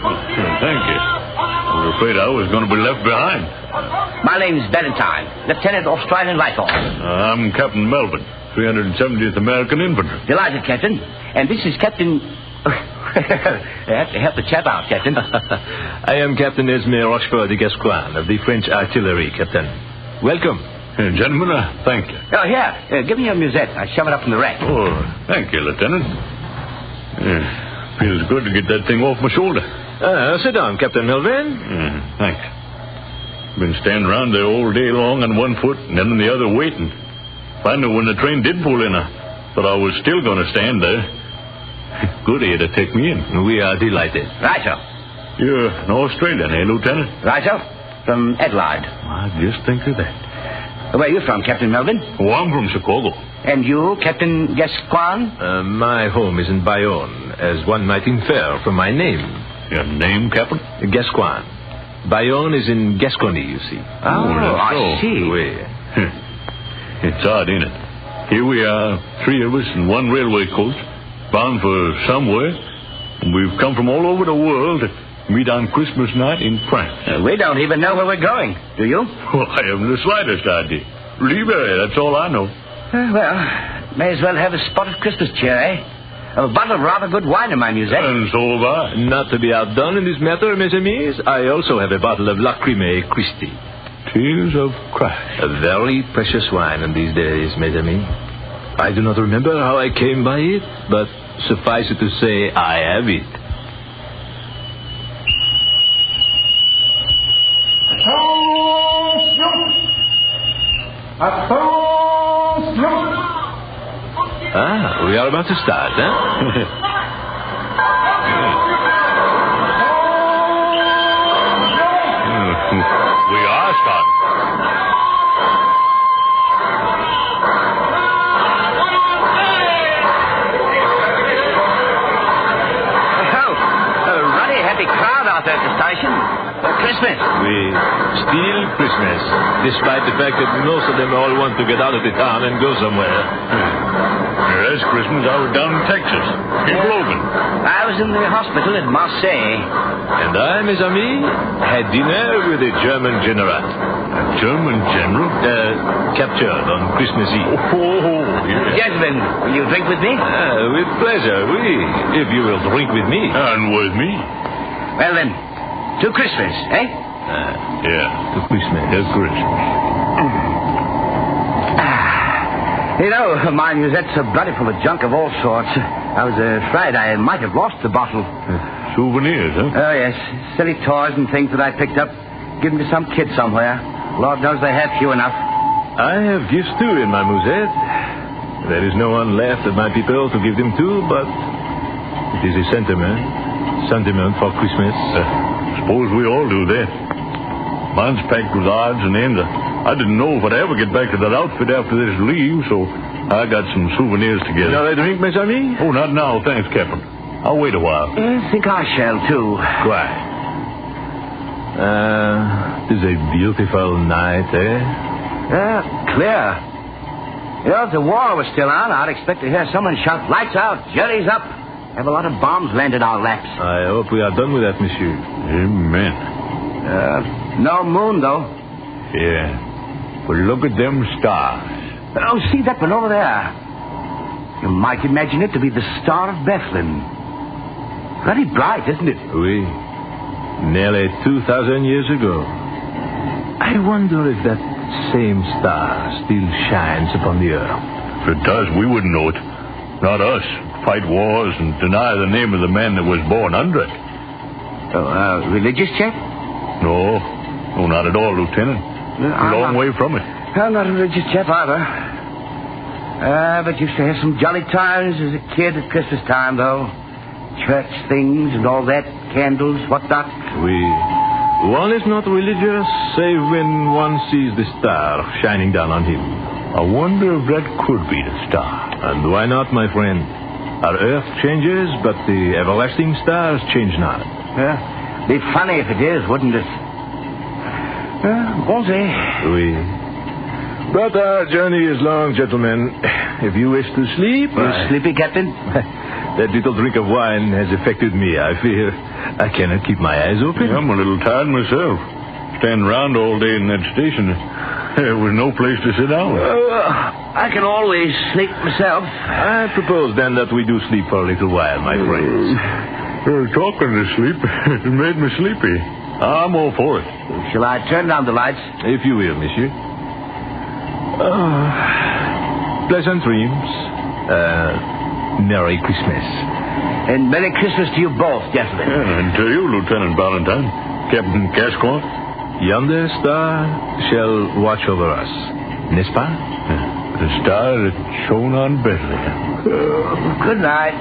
Thank you. I was afraid I was going to be left behind. My name's Valentine, Lieutenant Australian Rifle. I'm Captain Melvin, 370th American Infantry. Delighted, Captain. And this is Captain... I have to help the chap out, Captain. I am Captain Esme Rochefort de Gascoigne of the French Artillery, Captain. Welcome. Gentlemen, thank you. Oh, here. Give me your musette. I shove it up in the rack. Oh, thank you, Lieutenant. Feels good to get that thing off my shoulder. Sit down, Captain Melvin. Thanks. Been standing around there all day long on one foot and then on the other waiting. Finally, when the train did pull in, I thought I was still going to stand there. Good of you to take me in. We are delighted. Righto. You're an Australian, eh, Lieutenant? Righto. From Adelaide. I just think of that. Where are you from, Captain Melvin? Oh, I'm from Chicago. And you, Captain Gascoigne? My home is in Bayonne, as one might infer from my name. Your name, Captain? Gascoigne. Bayonne is in Gascony, you see. I see. It's odd, ain't it? Here we are, 3 of us in one railway coach, bound for somewhere, and we've come from all over the world to meet on Christmas night in France. We don't even know where we're going, do you? Well, I haven't the slightest idea. Libre, that's all I know. Well, may as well have a spot of Christmas cheer, eh? A bottle of rather good wine in my musette. And so have I. Not to be outdone in this matter, mes amis, I also have a bottle of Lacryme Christi. Tears of Christ. A very precious wine in these days, mes amis. I do not remember how I came by it, but suffice it to say, I have it. We are about to start, huh? We are starting. A ruddy happy crowd out there at the station. Christmas. We steal Christmas, despite the fact that most of them all want to get out of the town and go somewhere. Yes, Christmas, I was down in Texas, in Logan. I was in the hospital at Marseille. And I, mes amis, had dinner with a German general. A German general? Captured on Christmas Eve. Oh, yes. Gentlemen, will you drink with me? With pleasure, oui, if you will drink with me. And with me. Well then, to Christmas, eh? Yeah, to Christmas. To Christmas. You know, my musette's so bloody full of junk of all sorts. I was afraid I might have lost the bottle. Souvenirs, huh? Oh, yes. Silly toys and things that I picked up. Given to some kid somewhere. Lord knows they have few enough. I have gifts, too, in my musette. There is no one left of my people to give them to, but it is a sentiment for Christmas. Suppose we all do that. Mine's packed with odds and ends. I didn't know if I'd ever get back to that outfit after this leave, so I got some souvenirs together. Shall I drink, mes amis? Oh, not now, thanks, Captain. I'll wait a while. I think I shall, too. Quiet. It is a beautiful night, eh? Yeah, clear. You know, if the war was still on, I'd expect to hear someone shout, lights out, jury's up. Have a lot of bombs land in our laps. I hope we are done with that, monsieur. Amen. No moon, though. Yeah. But look at them stars. Oh, see that one over there? You might imagine it to be the Star of Bethlehem. Very bright, isn't it? Oui. Nearly 2,000 years ago. I wonder if that same star still shines upon the earth. If it does, we wouldn't know it. Not us. Fight wars and deny the name of the man that was born under it. Oh, religious chap? No, not at all, Lieutenant. A long way from it. I'm not a religious chap either. But used to have some jolly times as a kid at Christmas time, though. Church things and all that, candles, whatnot. One is not religious, save when one sees the star shining down on him. I wonder if that could be the star. And why not, my friend? Our earth changes, but the everlasting stars change not. Yeah, be funny if it is, wouldn't it? Won't they? Oui. But our journey is long, gentlemen. If you wish to sleep... You sleepy, Captain? That little drink of wine has affected me, I fear. I cannot keep my eyes open. Yeah, I'm a little tired myself. Standing around all day in that station. There was no place to sit down. I can always sleep myself. I propose, then, that we do sleep for a little while, my friends. Talking to sleep, it made me sleepy. I'm all for it. Shall I turn down the lights? If you will, monsieur. Pleasant dreams. Merry Christmas. And Merry Christmas to you both, gentlemen. Yeah, and to you, Lieutenant Valentine. Captain Gascoigne. Yonder star shall watch over us, n'est-ce pas? The star that shone on Bethlehem. Good night.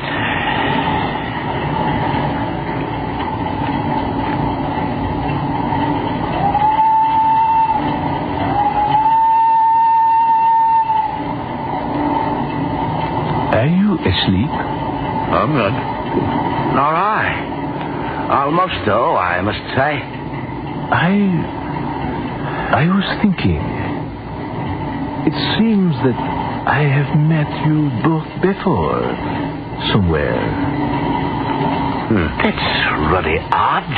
Are you asleep? I'm not. Nor I. Almost, though, I must say. I was thinking. It seems that I have met you both before. Somewhere. That's really odd.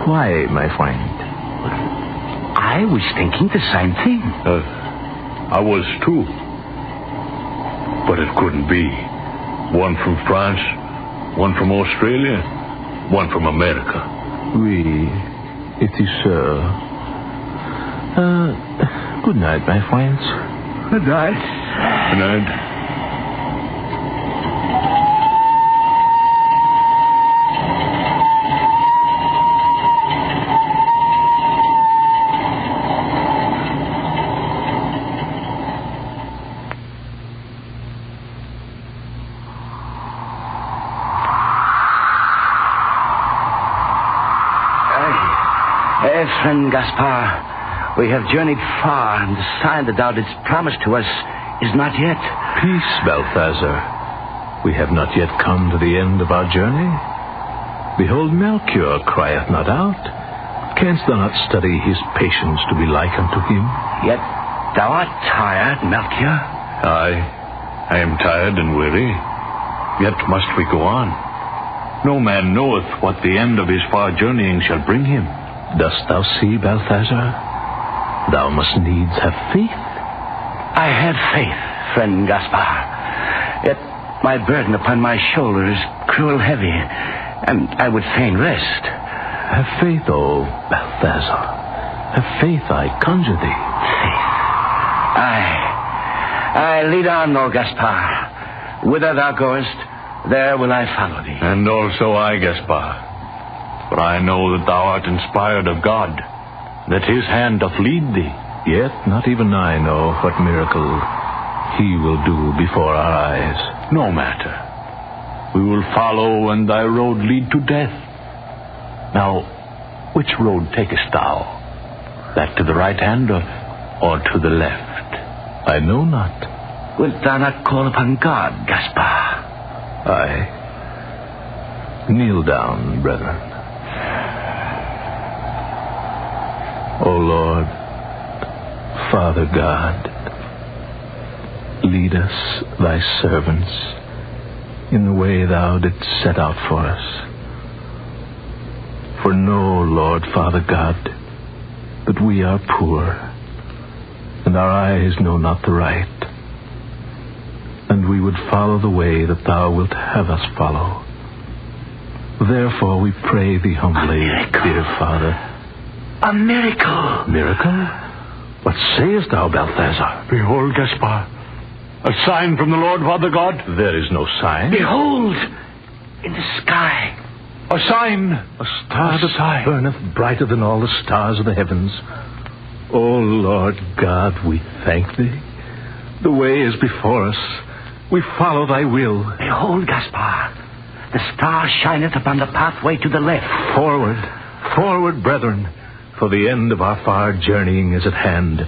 Why, my friend? I was thinking the same thing. I was too. But it couldn't be. One from France, one from Australia, one from America. Oui, it is so. Good night, my friends. Good night. Good night. Friend Gaspar, we have journeyed far, and the sign that thou didst promise to us is not yet. Peace, Balthazar. We have not yet come to the end of our journey. Behold, Melchior crieth not out. Canst thou not study his patience to be like unto him? Yet thou art tired, Melchior. I am tired and weary. Yet must we go on. No man knoweth what the end of his far journeying shall bring him. Dost thou see, Balthazar? Thou must needs have faith. I have faith, friend Gaspar. Yet my burden upon my shoulder is cruel heavy, and I would fain rest. Have faith, O Balthazar. Have faith, I conjure thee. Faith. I lead on, O Gaspar. Whither thou goest, there will I follow thee. And also I, Gaspar. For I know that thou art inspired of God, that his hand doth lead thee. Yet not even I know what miracle he will do before our eyes. No matter. We will follow, and thy road lead to death. Now, which road takest thou? That to the right hand or to the left? I know not. Wilt thou not call upon God, Gaspar? Aye. Kneel down, brethren. O Lord, Father God, lead us, thy servants, in the way thou didst set out for us. For know, Lord, Father God, that we are poor, and our eyes know not the right, and we would follow the way that thou wilt have us follow. Therefore we pray thee humbly, dear Father. A miracle! Miracle? What sayest thou, Balthazar? Behold, Gaspar, a sign from the Lord Father God. There is no sign. Behold, in the sky, a sign. A star that burneth brighter than all the stars of the heavens. O Lord God, we thank thee. The way is before us. We follow thy will. Behold, Gaspar, the star shineth upon the pathway to the left. Forward, forward, brethren, for the end of our far journeying is at hand.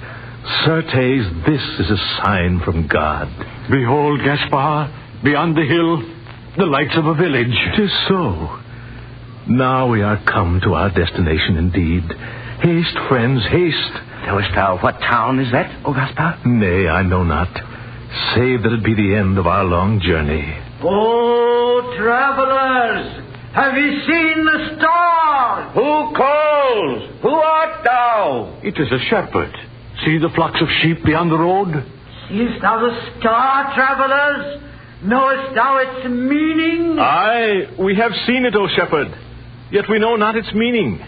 Certes, this is a sign from God. Behold, Gaspar, beyond the hill, the lights of a village. 'Tis so. Now we are come to our destination indeed. Haste, friends, haste. Knowest thou what town is that, O Gaspar? Nay, I know not, save that it be the end of our long journey. Oh, travelers, have ye seen the star? Who calls? Who art thou? It is a shepherd. See the flocks of sheep beyond the road? Seest thou the star, travelers? Knowest thou its meaning? Aye, we have seen it, O shepherd, yet we know not its meaning,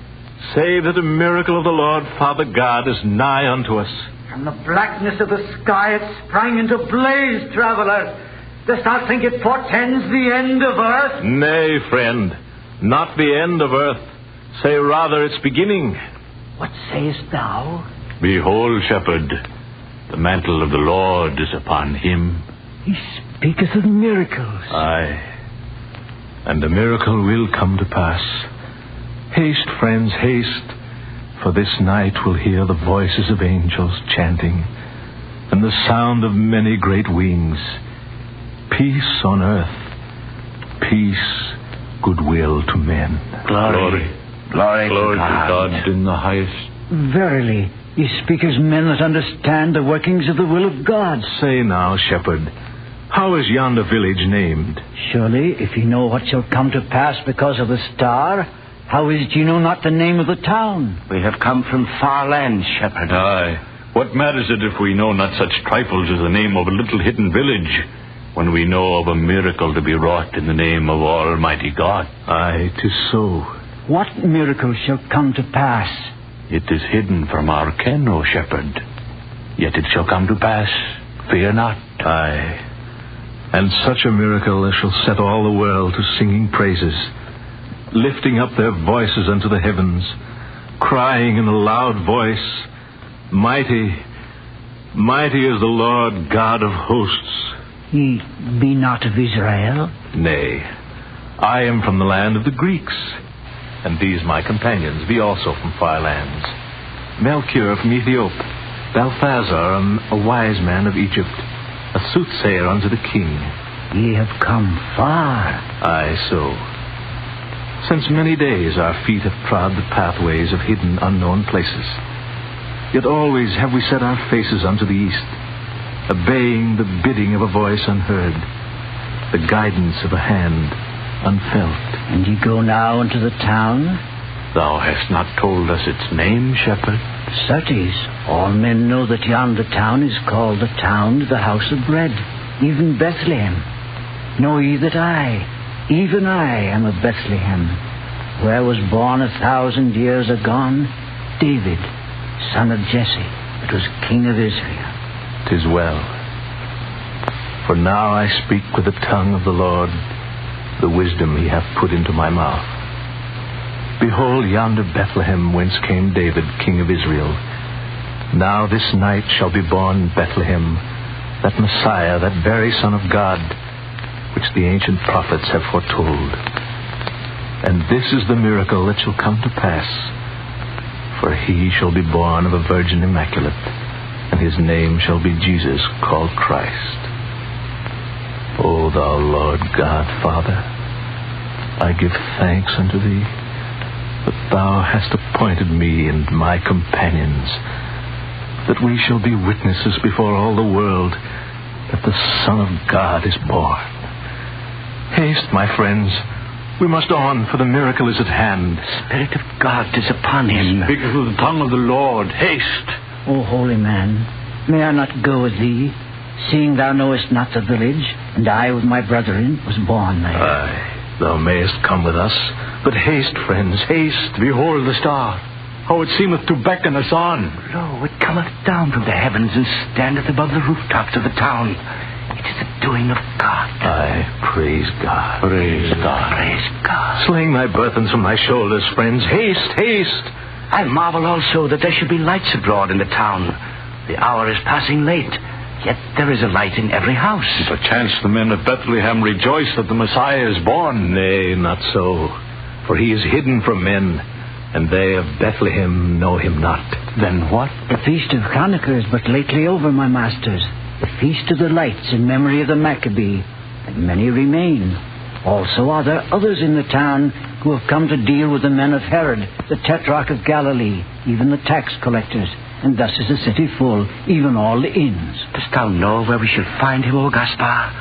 save that a miracle of the Lord Father God is nigh unto us. From the blackness of the sky it sprang into blaze, traveler. Dost thou think it portends the end of earth? Nay, friend, not the end of earth. Say rather its beginning. What sayest thou? Behold, shepherd, the mantle of the Lord is upon him. He speaketh of miracles. Aye, and the miracle will come to pass. Haste, friends, haste, for this night we'll hear the voices of angels chanting, and the sound of many great wings. Peace on earth, peace, goodwill to men. Glory to God in the highest. Verily, ye speak as men that understand the workings of the will of God. Say now, shepherd, how is yonder village named? Surely, if ye know what shall come to pass because of the star, how is it ye know not the name of the town? We have come from far lands, shepherd. Aye, what matters it if we know not such trifles as the name of a little hidden village, when we know of a miracle to be wrought in the name of Almighty God? Aye, 'tis so. What miracle shall come to pass? It is hidden from our ken, O shepherd, yet it shall come to pass. Fear not. Aye, and such a miracle as shall set all the world to singing praises, lifting up their voices unto the heavens, crying in a loud voice, Mighty, mighty is the Lord God of hosts. Ye be not of Israel? Nay, I am from the land of the Greeks, and these my companions be also from far lands. Melchior from Ethiopia, Balthazar, a wise man of Egypt, a soothsayer unto the king. Ye have come far. Aye, so. Since many days our feet have trod the pathways of hidden, unknown places. Yet always have we set our faces unto the east, obeying the bidding of a voice unheard, the guidance of a hand unfelt. And ye go now into the town? Thou hast not told us its name, shepherd. Certes, all men know that yonder town is called the town of the house of bread, even Bethlehem. Know ye that I, even I, am of Bethlehem, where was born 1,000 years agone David, son of Jesse, that was king of Israel. 'Tis well. For now I speak with the tongue of the Lord, the wisdom he hath put into my mouth. Behold yonder Bethlehem, whence came David, king of Israel. Now this night shall be born in Bethlehem that Messiah, that very Son of God, which the ancient prophets have foretold. And this is the miracle that shall come to pass. For he shall be born of a virgin immaculate, and his name shall be Jesus, called Christ. O thou Lord God, Father, I give thanks unto thee, that thou hast appointed me and my companions, that we shall be witnesses before all the world that the Son of God is born. Haste, my friends. We must on, for the miracle is at hand. The Spirit of God is upon him. Speaketh with the tongue of the Lord. Haste. O holy man, may I not go with thee, seeing thou knowest not the village, and I with my brethren was born there? Aye, thou mayest come with us, but haste, friends, haste. Behold the star, how it seemeth to beckon us on. Lo, it cometh down from the heavens and standeth above the rooftops of the town. It is the doing of God. Aye, praise God. Praise God. Praise God. Sling thy burthens from thy shoulders, friends. Haste, haste. I marvel also that there should be lights abroad in the town. The hour is passing late, yet there is a light in every house. Perchance the men of Bethlehem rejoice that the Messiah is born. Nay, not so. For he is hidden from men, and they of Bethlehem know him not. Then what? The feast of Hanukkah is but lately over, my masters. The feast of the lights in memory of the Maccabee, and many remain. Also are there others in the town who have come to deal with the men of Herod, the Tetrarch of Galilee, even the tax collectors, and thus is the city full, even all the inns. Dost thou know where we shall find him, O Gaspar?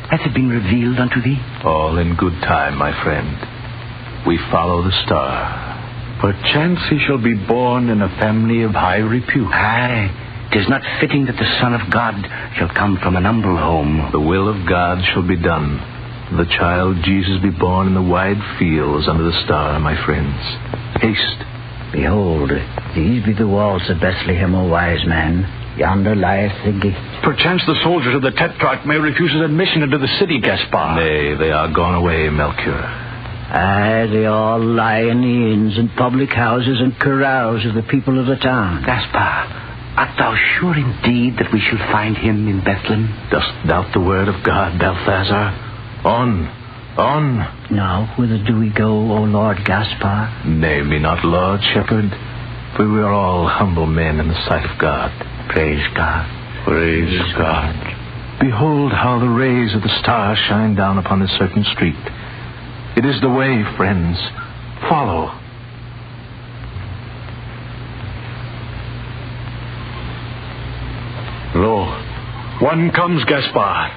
Hath it been revealed unto thee? All in good time, my friend. We follow the star. Perchance he shall be born in a family of high repute. Aye. 'Tis not fitting that the Son of God shall come from an humble home. The will of God shall be done. The child Jesus be born in the wide fields under the star, my friends. Haste. Behold, these be the walls of Bethlehem, O wise man. Yonder lieth the gate. Perchance the soldiers of the Tetrarch may refuse us admission into the city, Gaspar. Nay, they are gone away, Melchior. Aye, they all lie in the inns and public houses and carouse of the people of the town. Gaspar, art thou sure indeed that we shall find him in Bethlehem? Dost doubt the word of God, Balthazar? On, on. Now, whither do we go, O Lord Gaspar? Name me not Lord, Shepard, for we are all humble men in the sight of God. Praise God. Praise God. Behold how the rays of the star shine down upon this certain street. It is the way, friends. Follow. Lo, one comes, Gaspar.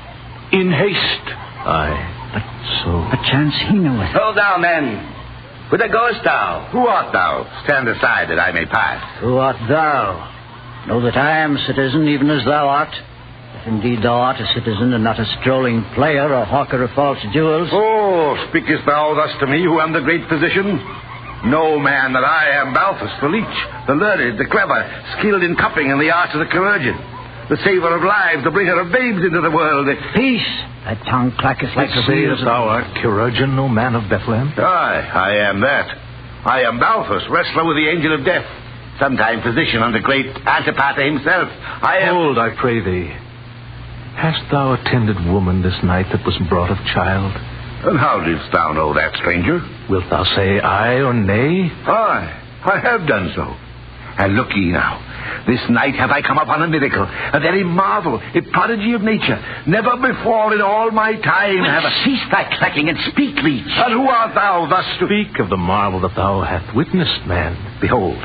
In haste. Aye, but so... Perchance he knoweth. Hold thou, men. Whither goest thou? Who art thou? Stand aside that I may pass. Who art thou? Know that I am citizen, even as thou art. If indeed thou art a citizen, and not a strolling player or hawker of false jewels. Oh, speakest thou thus to me, who am the great physician? Know, man, that I am Balthus, the leech, the learned, the clever, skilled in cupping and the arts of the chirurgeon, the saver of lives, the bringer of babes into the world. Peace! Thy tongue clacketh like the wheels of... Thou art chirurgeon, O man of Bethlehem? Aye, I am that. I am Balthus, wrestler with the angel of death, sometime physician under great Antipater himself. I am... Hold, I pray thee. Hast thou attended woman this night that was brought of child? And how didst thou know that, stranger? Wilt thou say aye or nay? Aye, I have done so. And look ye now, this night have I come upon a miracle, a very marvel, a prodigy of nature. Never before in all my time have I... Cease thy clacking and speak, leech. And who art thou thus to... Speak of the marvel that thou hast witnessed, man. Behold,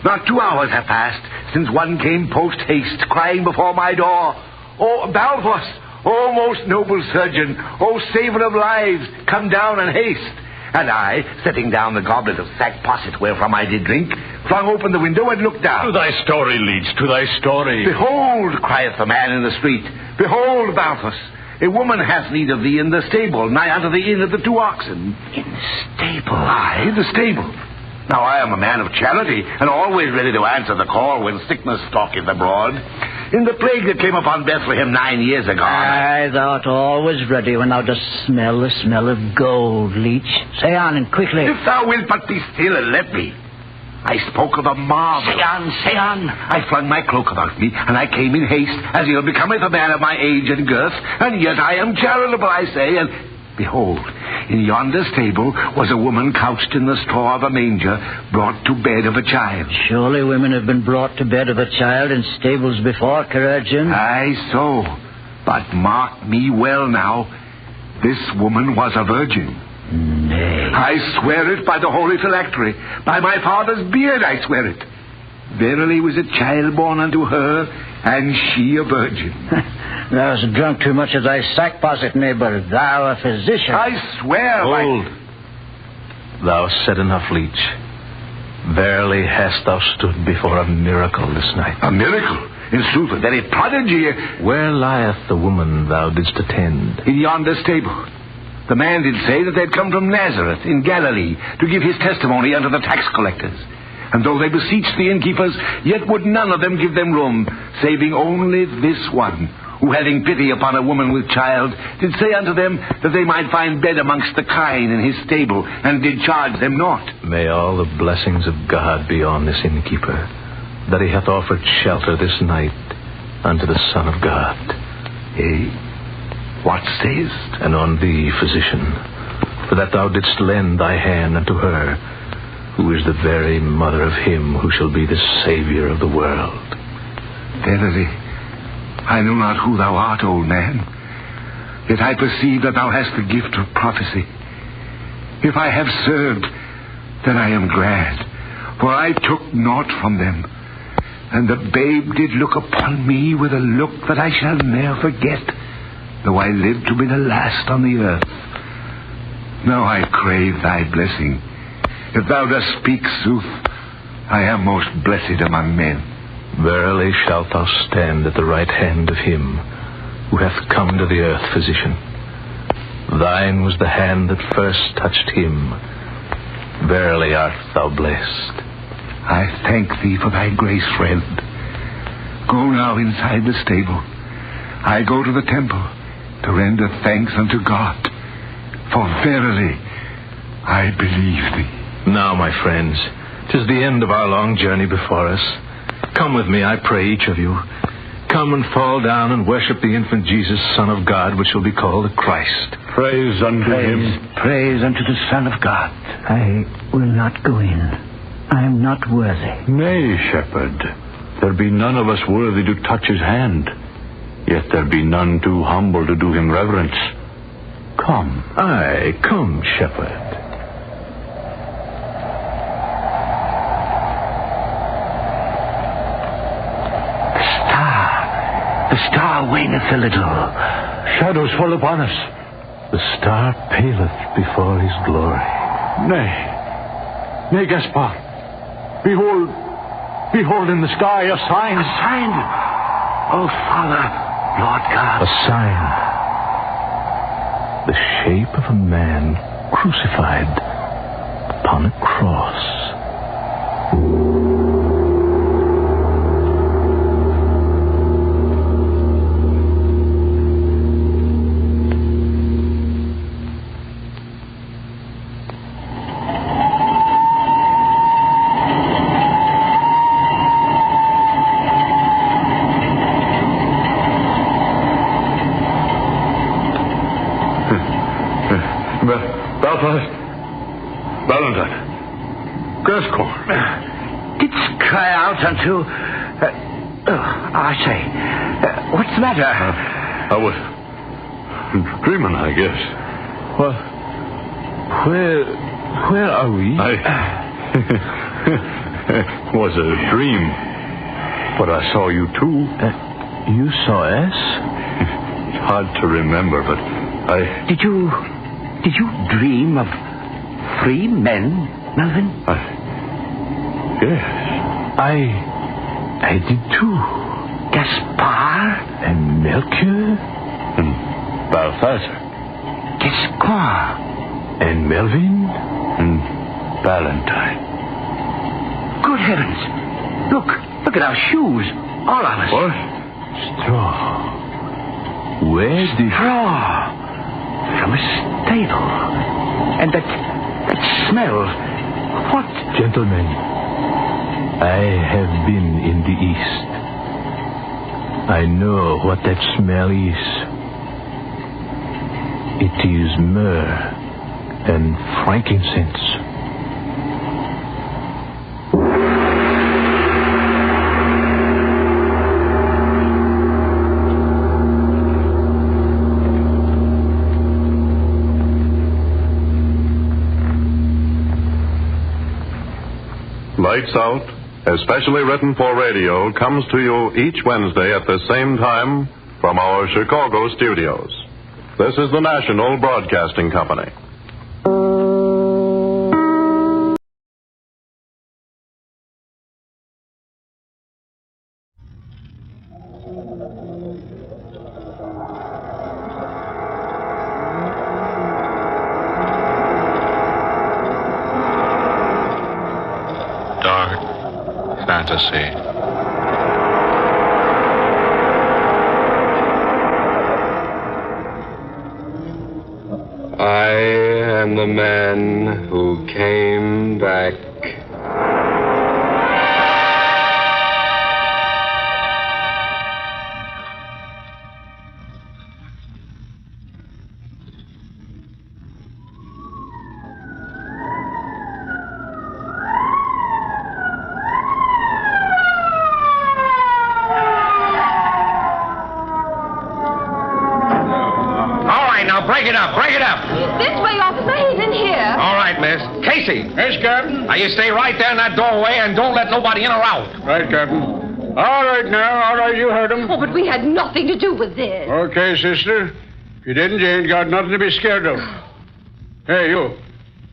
not 2 hours have passed since one came post-haste, crying before my door, O Balthus, O most noble surgeon, O saver of lives, come down and haste. And I, setting down the goblet of sack posset wherefrom I did drink, flung open the window and looked down. To thy story, leech, to thy story. Behold, crieth the man in the street, behold, Balthus, a woman hath need of thee in the stable, nigh unto the inn of the 2 oxen. In the stable? Aye, the stable. Now I am a man of charity, and always ready to answer the call when sickness stalketh abroad. In the plague that came upon Bethlehem 9 years ago... Aye, thou art always ready when thou dost smell the smell of gold, leech. Say on, and quickly. If thou wilt but be still and let me. I spoke of a marvel. Say on, say on. I flung my cloak about me, and I came in haste, as ill becometh a man of my age and girth, and yet I am charitable, I say, and... Behold, in yonder stable was a woman couched in the straw of a manger, brought to bed of a child. Surely women have been brought to bed of a child in stables before, chirurgeon. Aye, so. But mark me well now. This woman was a virgin. Nay. I swear it by the holy phylactery. By my father's beard I swear it. Verily was a child born unto her, and she a virgin. Thou hast drunk too much of thy sack posset, neighbor. Thou a physician. I swear by... Hold. Thou hast said enough, leech. Verily hast thou stood before a miracle this night. A miracle? In sooth, a very prodigy. Where lieth the woman thou didst attend? In yonder stable. The man did say that they'd come from Nazareth in Galilee to give his testimony unto the tax collectors. And though they beseeched the innkeepers, yet would none of them give them room, saving only this one, who having pity upon a woman with child, did say unto them that they might find bed amongst the kine in his stable, and did charge them naught. May all the blessings of God be on this innkeeper, that he hath offered shelter this night unto the Son of God. What sayest? And on thee, physician, for that thou didst lend thy hand unto her, who is the very mother of him who shall be the Savior of the world. Verily, I know not who thou art, old man, yet I perceive that thou hast the gift of prophecy. If I have served, then I am glad, for I took naught from them, and the babe did look upon me with a look that I shall ne'er forget, though I live to be the last on the earth. Now I crave thy blessing. If thou dost speak sooth, I am most blessed among men. Verily shalt thou stand at the right hand of him who hath come to the earth, physician. Thine was the hand that first touched him. Verily art thou blessed. I thank thee for thy grace, friend. Go now inside the stable. I go to the temple to render thanks unto God. For verily I believe thee. Now, my friends, 'tis the end of our long journey before us. Come with me, I pray, each of you. Come and fall down and worship the infant Jesus, Son of God, which shall be called the Christ. Praise unto him. Praise unto the Son of God. I will not go in. I am not worthy. Nay, Shepard. There be none of us worthy to touch his hand. Yet there be none too humble to do him reverence. Come. Aye, come, Shepard. The star waneth a little. Shadows fall upon us. The star paleth before his glory. Nay, Gaspar. Behold in the sky a sign. A sign? Oh, Father, Lord God. A sign. The shape of a man crucified upon a cross. Unto... I say, what's the matter? I was dreaming, I guess. Well, where are we? It was a dream, but I saw you too. You saw us? It's hard to remember, but I... Did you dream of 3 men, Melvin? Yes. I did too. Gaspar? And Melchior? And Balthazar? Gascoigne? And Melvin? And Valentine. Good heavens! Look at our shoes. All of us. What? Straw. Where did... Straw. From a stable. And that smell. What? Gentlemen, I have been in the East. I know what that smell is. It is myrrh and frankincense. Lights Out, especially written for radio, comes to you each Wednesday at the same time from our Chicago studios. This is the National Broadcasting Company. Dark fantasy. I am the man who came back. Break it up, break it up. This way, officer. He's in here. All right, miss. Casey. Yes, Captain. Now, you stay right there in that doorway and don't let nobody in or out. Right, Captain. All right, now. All right, you heard him. Oh, but we had nothing to do with this. Okay, sister. If you didn't, you ain't got nothing to be scared of. Hey, you.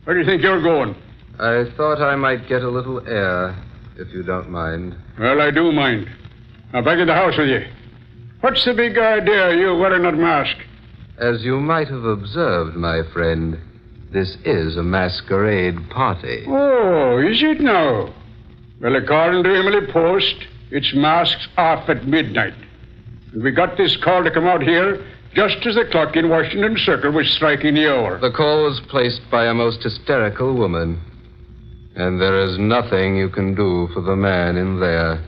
Where do you think you're going? I thought I might get a little air, if you don't mind. Well, I do mind. Now, back in the house with you. What's the big idea of you wearing that mask? As you might have observed, my friend, this is a masquerade party. Oh, is it now? Well, according to Emily Post, it's masks off at midnight. And we got this call to come out here just as the clock in Washington Circle was striking the hour. The call was placed by a most hysterical woman. And there is nothing you can do for the man in there,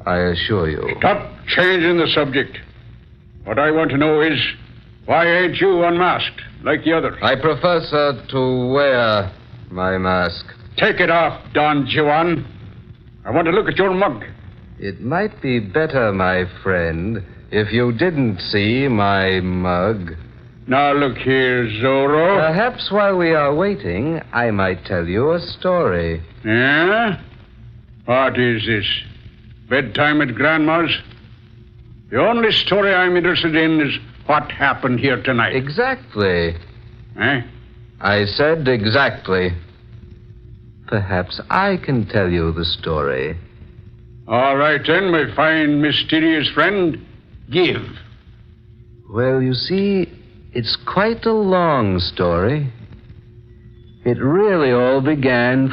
I assure you. Stop changing the subject. What I want to know is, why ain't you unmasked like the others? I prefer, sir, to wear my mask. Take it off, Don Juan. I want to look at your mug. It might be better, my friend, if you didn't see my mug. Now, look here, Zorro. Perhaps while we are waiting, I might tell you a story. Yeah? What is this? Bedtime at Grandma's? The only story I'm interested in is what happened here tonight. Exactly. Eh? I said exactly. Perhaps I can tell you the story. All right, then, my fine, mysterious friend. Give. Well, you see, it's quite a long story. It really all began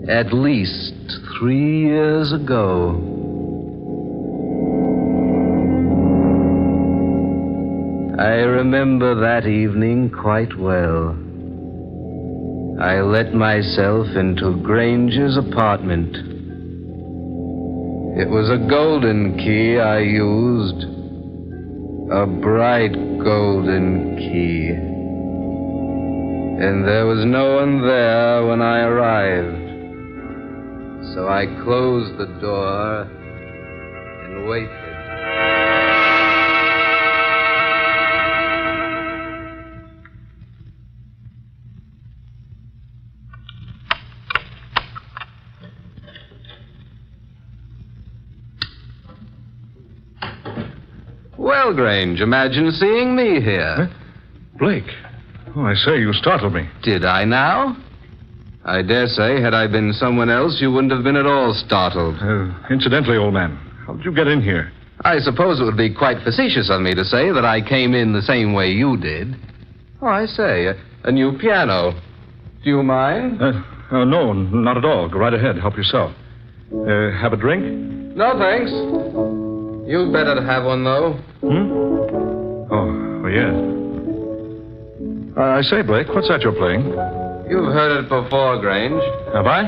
at least 3 years ago. I remember that evening quite well. I let myself into Granger's apartment. It was a golden key I used. A bright golden key. And there was no one there when I arrived. So I closed the door and waited. Well, Grange, imagine seeing me here. Huh? Blake. Oh, I say, you startled me. Did I now? I dare say, had I been someone else, you wouldn't have been at all startled. Incidentally, old man, how did you get in here? I suppose it would be quite facetious of me to say that I came in the same way you did. Oh, I say, a new piano. Do you mind? No, not at all. Go right ahead. Help yourself. Have a drink? No, thanks. You'd better have one, though. Oh, yeah. I say, Blake, what's that you're playing? You've heard it before, Grange. Have I?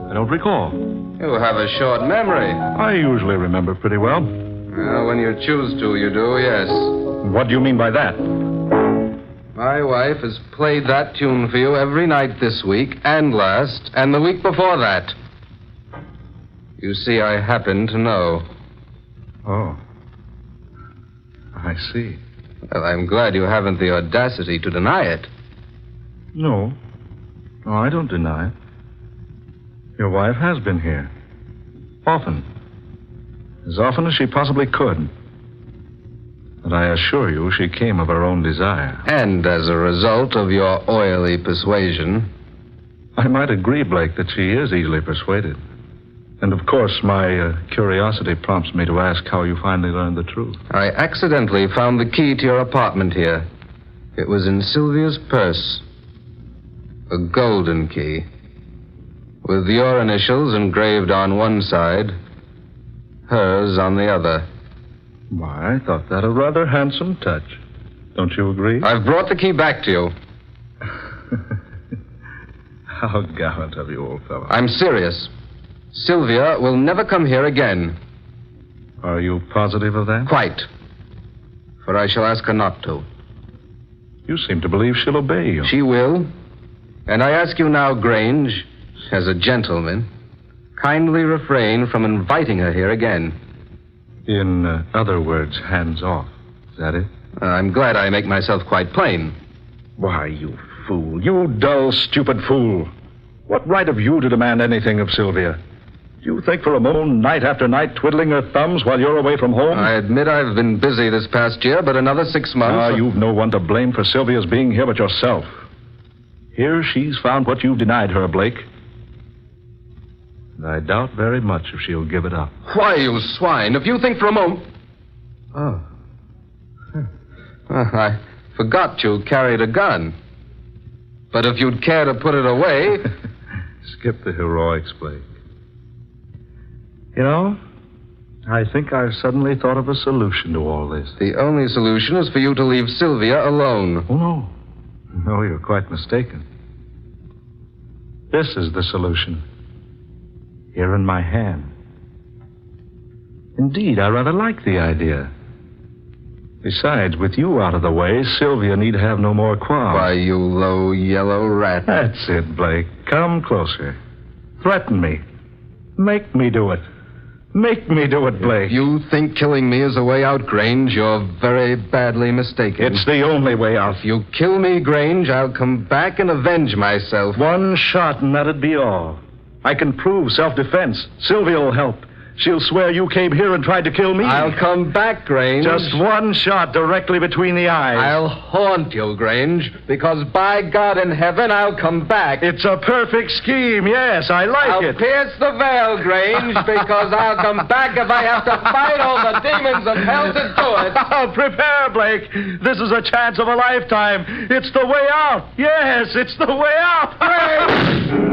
I don't recall. You have a short memory. I usually remember pretty well. Well, when you choose to, you do, yes. What do you mean by that? My wife has played that tune for you every night this week, and last, and the week before that. You see, I happen to know. Oh. I see. Well, I'm glad you haven't the audacity to deny it. No. Oh, I don't deny it. Your wife has been here. Often. As often as she possibly could. But I assure you she came of her own desire. And as a result of your oily persuasion. I might agree, Blake, that she is easily persuaded. And of course, my curiosity prompts me to ask how you finally learned the truth. I accidentally found the key to your apartment here. It was in Sylvia's purse. A golden key. With your initials engraved on one side, hers on the other. Why, I thought that a rather handsome touch. Don't you agree? I've brought the key back to you. How gallant of you, old fellow. I'm serious. Sylvia will never come here again. Are you positive of that? Quite. For I shall ask her not to. You seem to believe she'll obey you. She will. And I ask you now, Grange, as a gentleman, kindly refrain from inviting her here again. In other words, hands off. Is that it? I'm glad I make myself quite plain. Why, you fool. You dull, stupid fool. What right have you to demand anything of Sylvia? Do you think for a moment, night after night, twiddling her thumbs while you're away from home? I admit I've been busy this past year, but another 6 months... You've no one to blame for Sylvia's being here but yourself. Here she's found what you've denied her, Blake. And I doubt very much if she'll give it up. Why, you swine, if you think for a moment... Oh. I forgot you carried a gun. But if you'd care to put it away... Skip the heroics, Blake. You know, I think I've suddenly thought of a solution to all this. The only solution is for you to leave Sylvia alone. Oh, no. No, you're quite mistaken. This is the solution. Here in my hand. Indeed, I rather like the idea. Besides, with you out of the way, Sylvia need have no more qualms. Why, you low yellow rat. That's it, Blake. Come closer. Threaten me. Make me do it. Make me do it, Blake. If you think killing me is a way out, Grange, you're very badly mistaken. It's the only way out. If you kill me, Grange, I'll come back and avenge myself. One shot and that'd be all. I can prove self-defense. Sylvia will help. She'll swear you came here and tried to kill me. I'll come back, Grange. Just one shot directly between the eyes. I'll haunt you, Grange, because by God in heaven, I'll come back. It's a perfect scheme, yes, I like it. I'll pierce the veil, Grange, because I'll come back if I have to fight all the demons of hell to do it. Oh, prepare, Blake. This is a chance of a lifetime. It's the way out. Yes, it's the way out. Grange!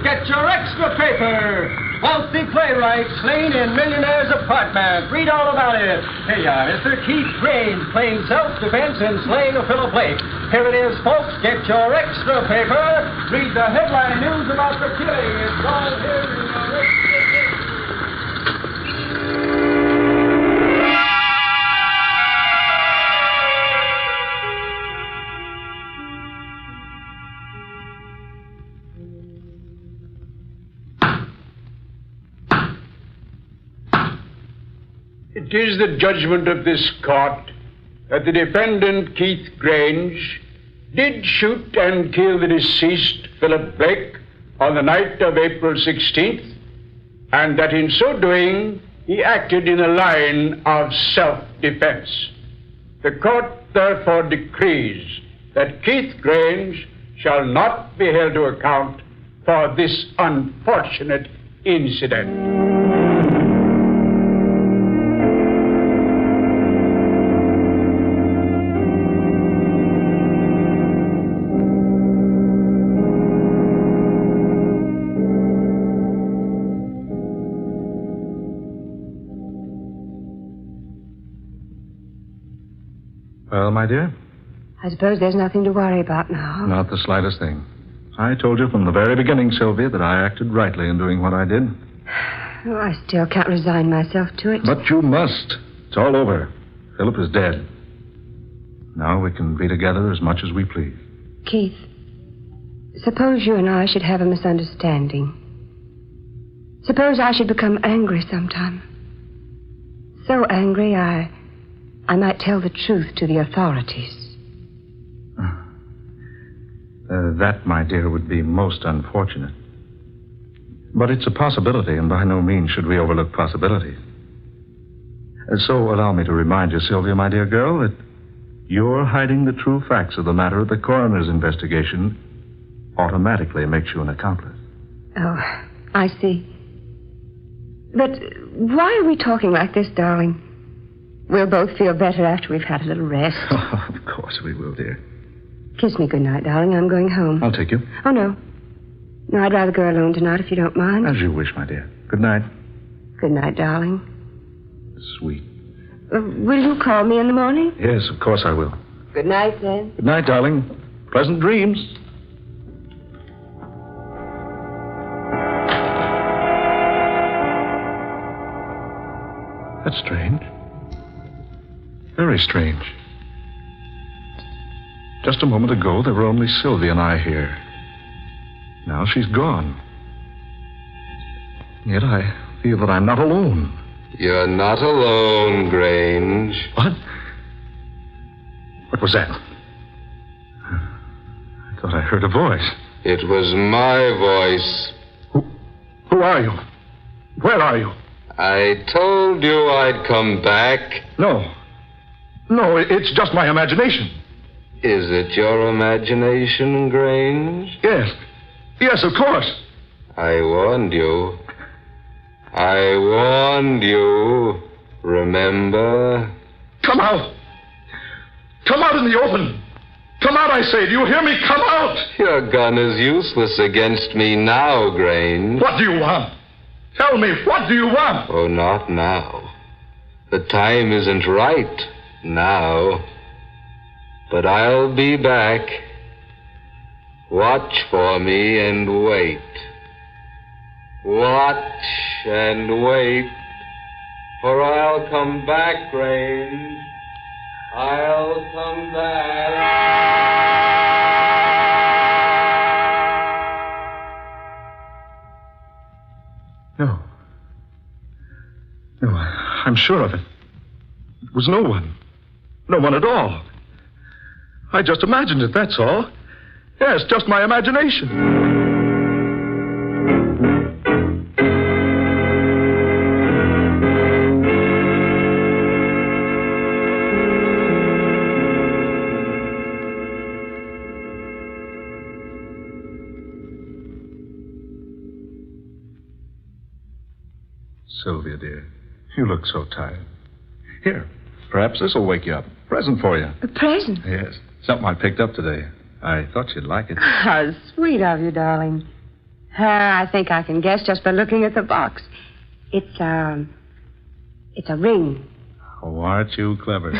Get your extra paper. Wealthy playwright slain in millionaire's apartment. Read all about it. Here you are, Mr. Keith Grange playing self-defense in slaying of Philip Blake. Here it is, folks. Get your extra paper. Read the headline news about the killing. It's all here in your extra paper. It is the judgment of this court that the defendant, Keith Grange, did shoot and kill the deceased, Philip Blake, on the night of April 16th, and that in so doing, he acted in a line of self-defense. The court therefore decrees that Keith Grange shall not be held to account for this unfortunate incident. Well, my dear? I suppose there's nothing to worry about now. Not the slightest thing. I told you from the very beginning, Sylvia, that I acted rightly in doing what I did. Oh, I still can't resign myself to it. But you must. It's all over. Philip is dead. Now we can be together as much as we please. Keith, suppose you and I should have a misunderstanding. Suppose I should become angry sometime. So angry I might tell the truth to the authorities. That, my dear, would be most unfortunate. But it's a possibility, and by no means should we overlook possibilities. So allow me to remind you, Sylvia, my dear girl, that your hiding the true facts of the matter of the coroner's investigation automatically makes you an accomplice. Oh, I see. But why are we talking like this, darling? We'll both feel better after we've had a little rest. Oh, of course we will, dear. Kiss me goodnight, darling. I'm going home. I'll take you. Oh, no. No, I'd rather go alone tonight if you don't mind. As you wish, my dear. Good night. Good night, darling. Sweet. Will you call me in the morning? Yes, of course I will. Good night, then. Good night, darling. Pleasant dreams. That's strange. Very strange. Just a moment ago, there were only Sylvia and I here. Now she's gone. Yet I feel that I'm not alone. You're not alone, Grange. What? What was that? I thought I heard a voice. It was my voice. Who are you? Where are you? I told you I'd come back. No, it's just my imagination. Is it your imagination, Grange? Yes, of course. I warned you. I warned you. Remember? Come out. Come out in the open. Come out, I say. Do you hear me? Come out. Your gun is useless against me now, Grange. What do you want? Tell me, what do you want? Oh, not now. The time isn't right now. But I'll be back. Watch for me and wait. Watch and wait. For I'll come back, Grange. I'll come back. No, I'm sure of it. It was no one. No one at all. I just imagined it, that's all. Yes, just my imagination. Sylvia, dear, you look so tired. Here, perhaps this will wake you up. Present for you. A present? Yes, something I picked up today. I thought you'd like it. How sweet of you, darling. I think I can guess just by looking at the box. It's a ring. Oh, aren't you clever?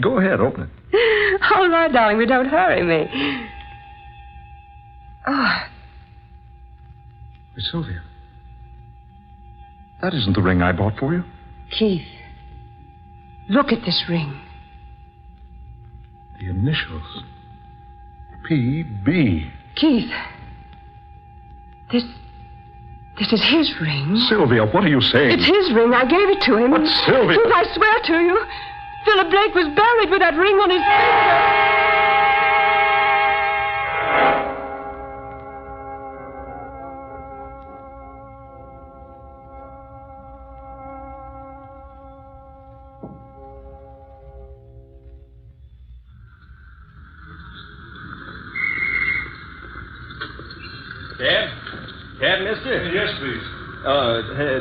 Go ahead, open it. All right, darling, but don't hurry me. Oh. Hey, Sylvia. That isn't the ring I bought for you. Keith, look at this ring. The initials. P.B. Keith, this is his ring. Sylvia, what are you saying? It's his ring. I gave it to him. But Sylvia... Keith, I swear to you, Philip Blake was buried with that ring on his finger. Cab, mister? Yes, please.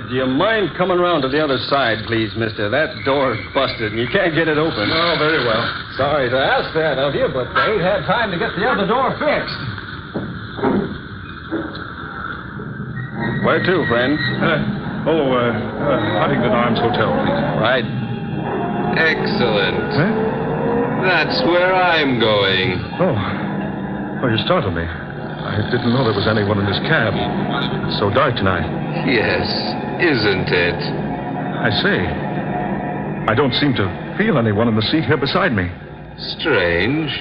Do you mind coming around to the other side, please, mister? That door's busted, and you can't get it open. Oh, very well. Sorry to ask that of you, but they ain't had time to get the other door fixed. Where to, friend? Huntington Arms Hotel, please. Right. Excellent. Huh? That's where I'm going. Oh, you startled me. I didn't know there was anyone in this cab. It's so dark tonight. Yes, isn't it? I say, I don't seem to feel anyone in the seat here beside me. Strange.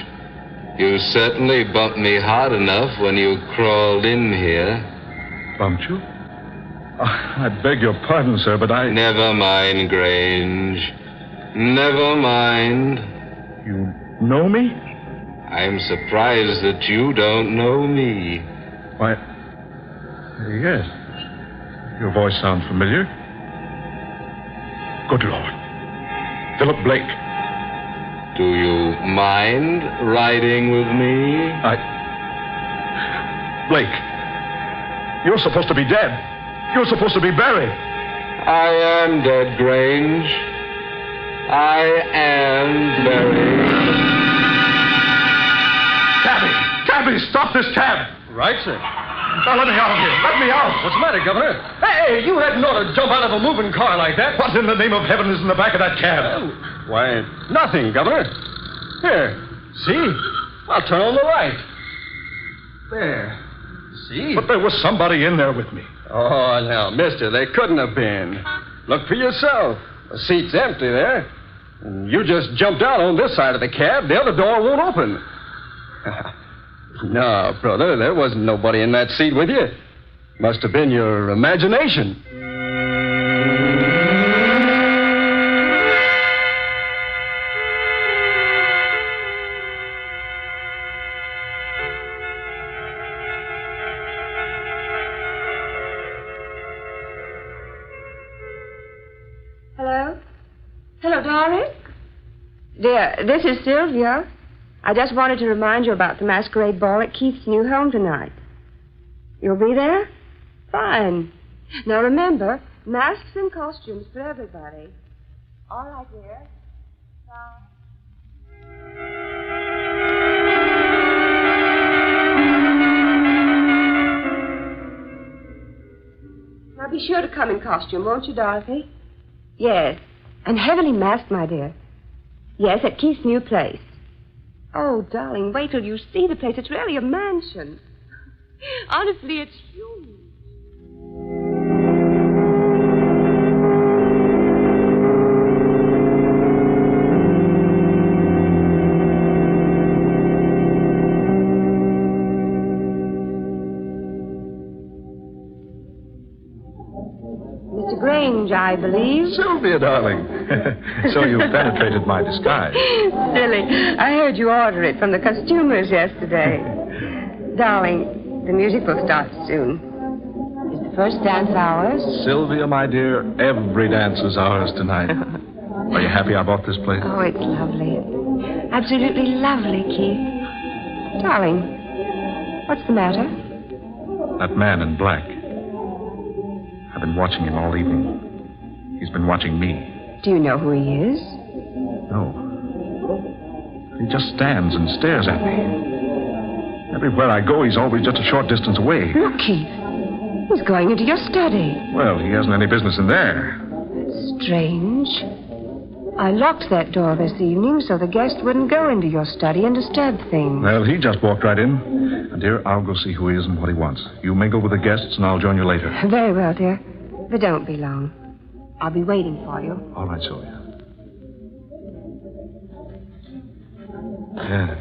You certainly bumped me hard enough when you crawled in here. Bumped you? I beg your pardon, sir, but I... Never mind, Grange. Never mind. You know me? I'm surprised that you don't know me. Why, yes. Your voice sounds familiar. Good Lord. Philip Blake. Do you mind riding with me? Blake, you're supposed to be dead. You're supposed to be buried. I am dead, Grange. I am buried. Cabby, stop this cab. Right, sir. Now, let me out of here. Let me out. What's the matter, Governor? Hey, you hadn't ought to jump out of a moving car like that. What in the name of heaven is in the back of that cab? Why, nothing, Governor. Here, see? I'll turn on the light. There. See? But there was somebody in there with me. Oh, now, mister, they couldn't have been. Look for yourself. The seat's empty there. And you just jumped out on this side of the cab. The other door won't open. No, brother, there wasn't nobody in that seat with you. Must have been your imagination. Hello? Hello, Doris? Dear, this is Sylvia. I just wanted to remind you about the masquerade ball at Keith's new home tonight. You'll be there? Fine. Now remember, masks and costumes for everybody. All right, dear. Bye. Now be sure to come in costume, won't you, Dorothy? Yes. And heavily masked, my dear. Yes, at Keith's new place. Oh, darling, wait till you see the place. It's really a mansion. Honestly, it's huge. Mr. Grange, I believe. Sylvia, darling. So you penetrated my disguise. Silly. I heard you order it from the costumers yesterday. Darling, the music will start soon. Is the first dance ours? Sylvia, my dear, every dance is ours tonight. Are you happy I bought this place? Oh, it's lovely. Absolutely lovely, Keith. Darling, what's the matter? That man in black. I've been watching him all evening. He's been watching me. Do you know who he is? No. He just stands and stares at me. Everywhere I go, he's always just a short distance away. Look, Keith. He's going into your study. Well, he hasn't any business in there. That's strange. I locked that door this evening so the guest wouldn't go into your study and disturb things. Well, he just walked right in. And, dear, I'll go see who he is and what he wants. You mingle with the guests, and I'll join you later. Very well, dear. But don't be long. I'll be waiting for you. All right, Sylvia. Yeah.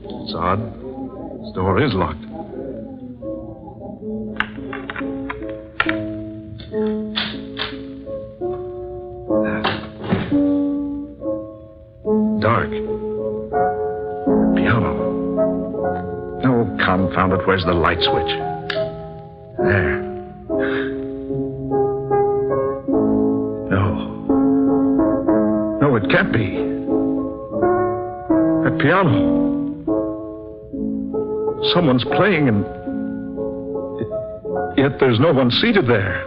It's odd. This door is locked. Dark. Piano. Oh, confound it. Where's the light switch? There. No, it can't be. That piano. Someone's playing and... Yet there's no one seated there.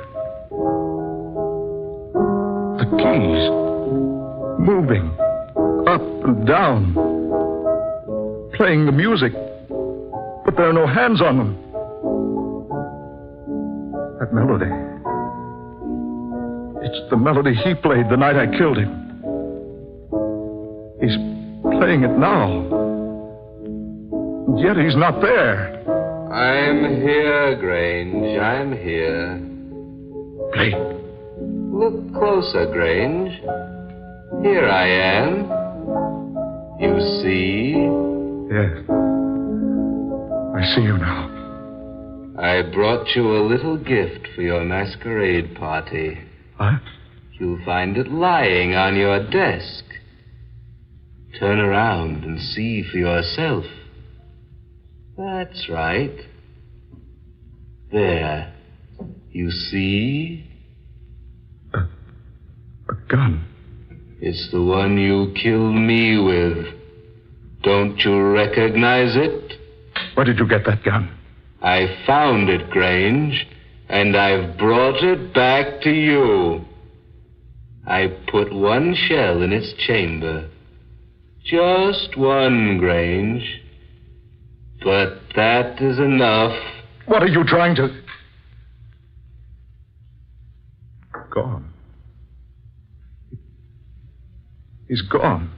The keys. Moving. Up and down. Playing the music. But there are no hands on them. That melody. It's the melody he played the night I killed him. He's playing it now. Yet he's not there. I'm here, Grange. I'm here. Blake. Look closer, Grange. Here I am. You see? Yes. I see you now. I brought you a little gift for your masquerade party. What? You'll find it lying on your desk. Turn around and see for yourself. That's right. There. You see? A gun. It's the one you killed me with. Don't you recognize it? Where did you get that gun? I found it, Grange, and I've brought it back to you. I put one shell in its chamber. Just one, Grange. But that is enough. What are you trying to... Gone. He's gone.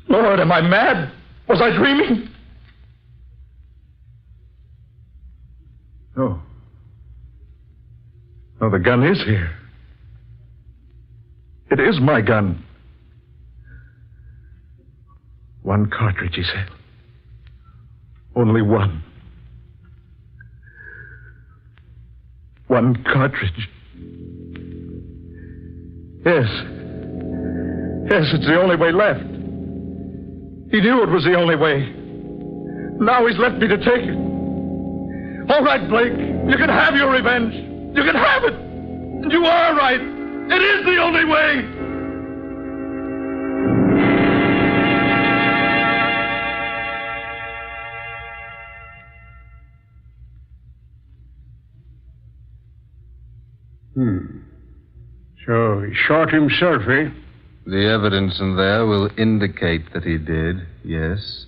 Lord, am I mad? Was I dreaming? No. No, the gun is here. It is my gun. One cartridge, he said. Only one. One cartridge. Yes. Yes, it's the only way left. He knew it was the only way. Now he's left me to take it. All right, Blake. You can have your revenge. You can have it. And you are right. It is the only way. So he shot himself, eh? The evidence in there will indicate that he did, yes.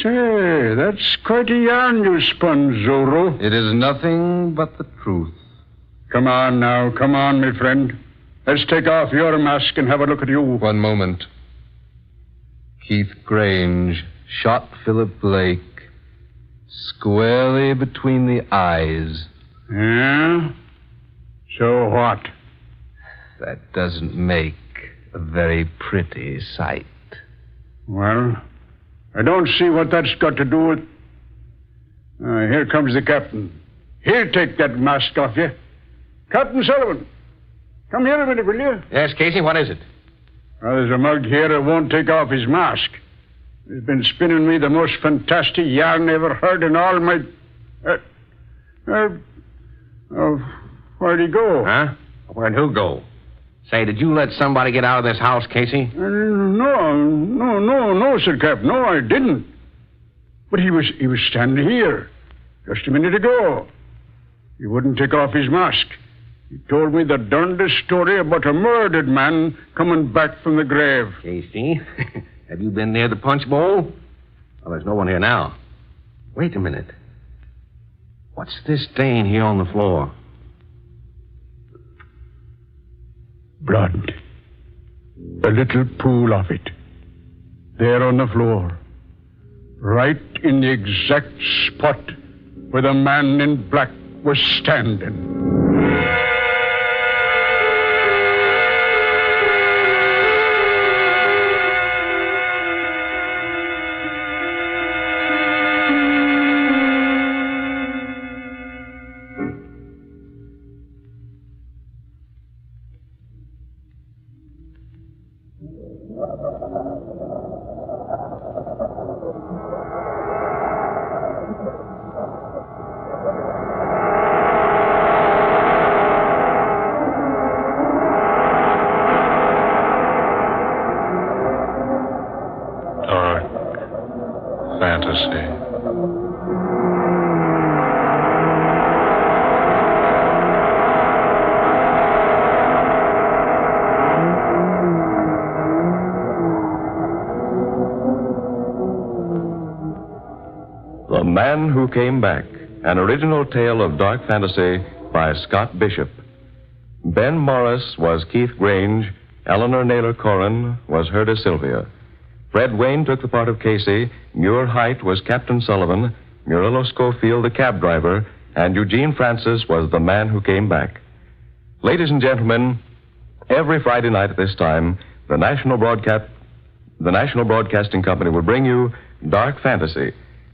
Say, that's quite a yarn you spun, Zorro. It is nothing but the truth. Come on now, come on, my friend. Let's take off your mask and have a look at you. One moment. Keith Grange shot Philip Blake squarely between the eyes. Yeah? So what? That doesn't make a very pretty sight. Well, I don't see what that's got to do with... here comes the captain. He'll take that mask off you. Captain Sullivan, come here a minute, will you? Yes, Casey, what is it? Well, there's a mug here that won't take off his mask. He's been spinning me the most fantastic yarn I ever heard in all my... where'd he go? Huh? Where'd who go? Say, did you let somebody get out of this house, Casey? No, Sir Cap. No, I didn't. But he was standing here just a minute ago. He wouldn't take off his mask. He told me the darndest story about a murdered man coming back from the grave. Casey, have you been near the punch bowl? Well, there's no one here now. Wait a minute. What's this stain here on the floor? Blood. A little pool of it. There on the floor. Right in the exact spot where the man in black was standing. The Man Who Came Back, an original tale of dark fantasy by Scott Bishop. Ben Morris was Keith Grange. Eleanor Naylor Corrin was Herda Sylvia. Fred Wayne took the part of Casey. Muir Height was Captain Sullivan. Murillo Schofield, the cab driver. And Eugene Francis was the Man Who Came Back. Ladies and gentlemen, Every Friday night at this time, the National Broadcasting Company will bring you Dark Fantasy,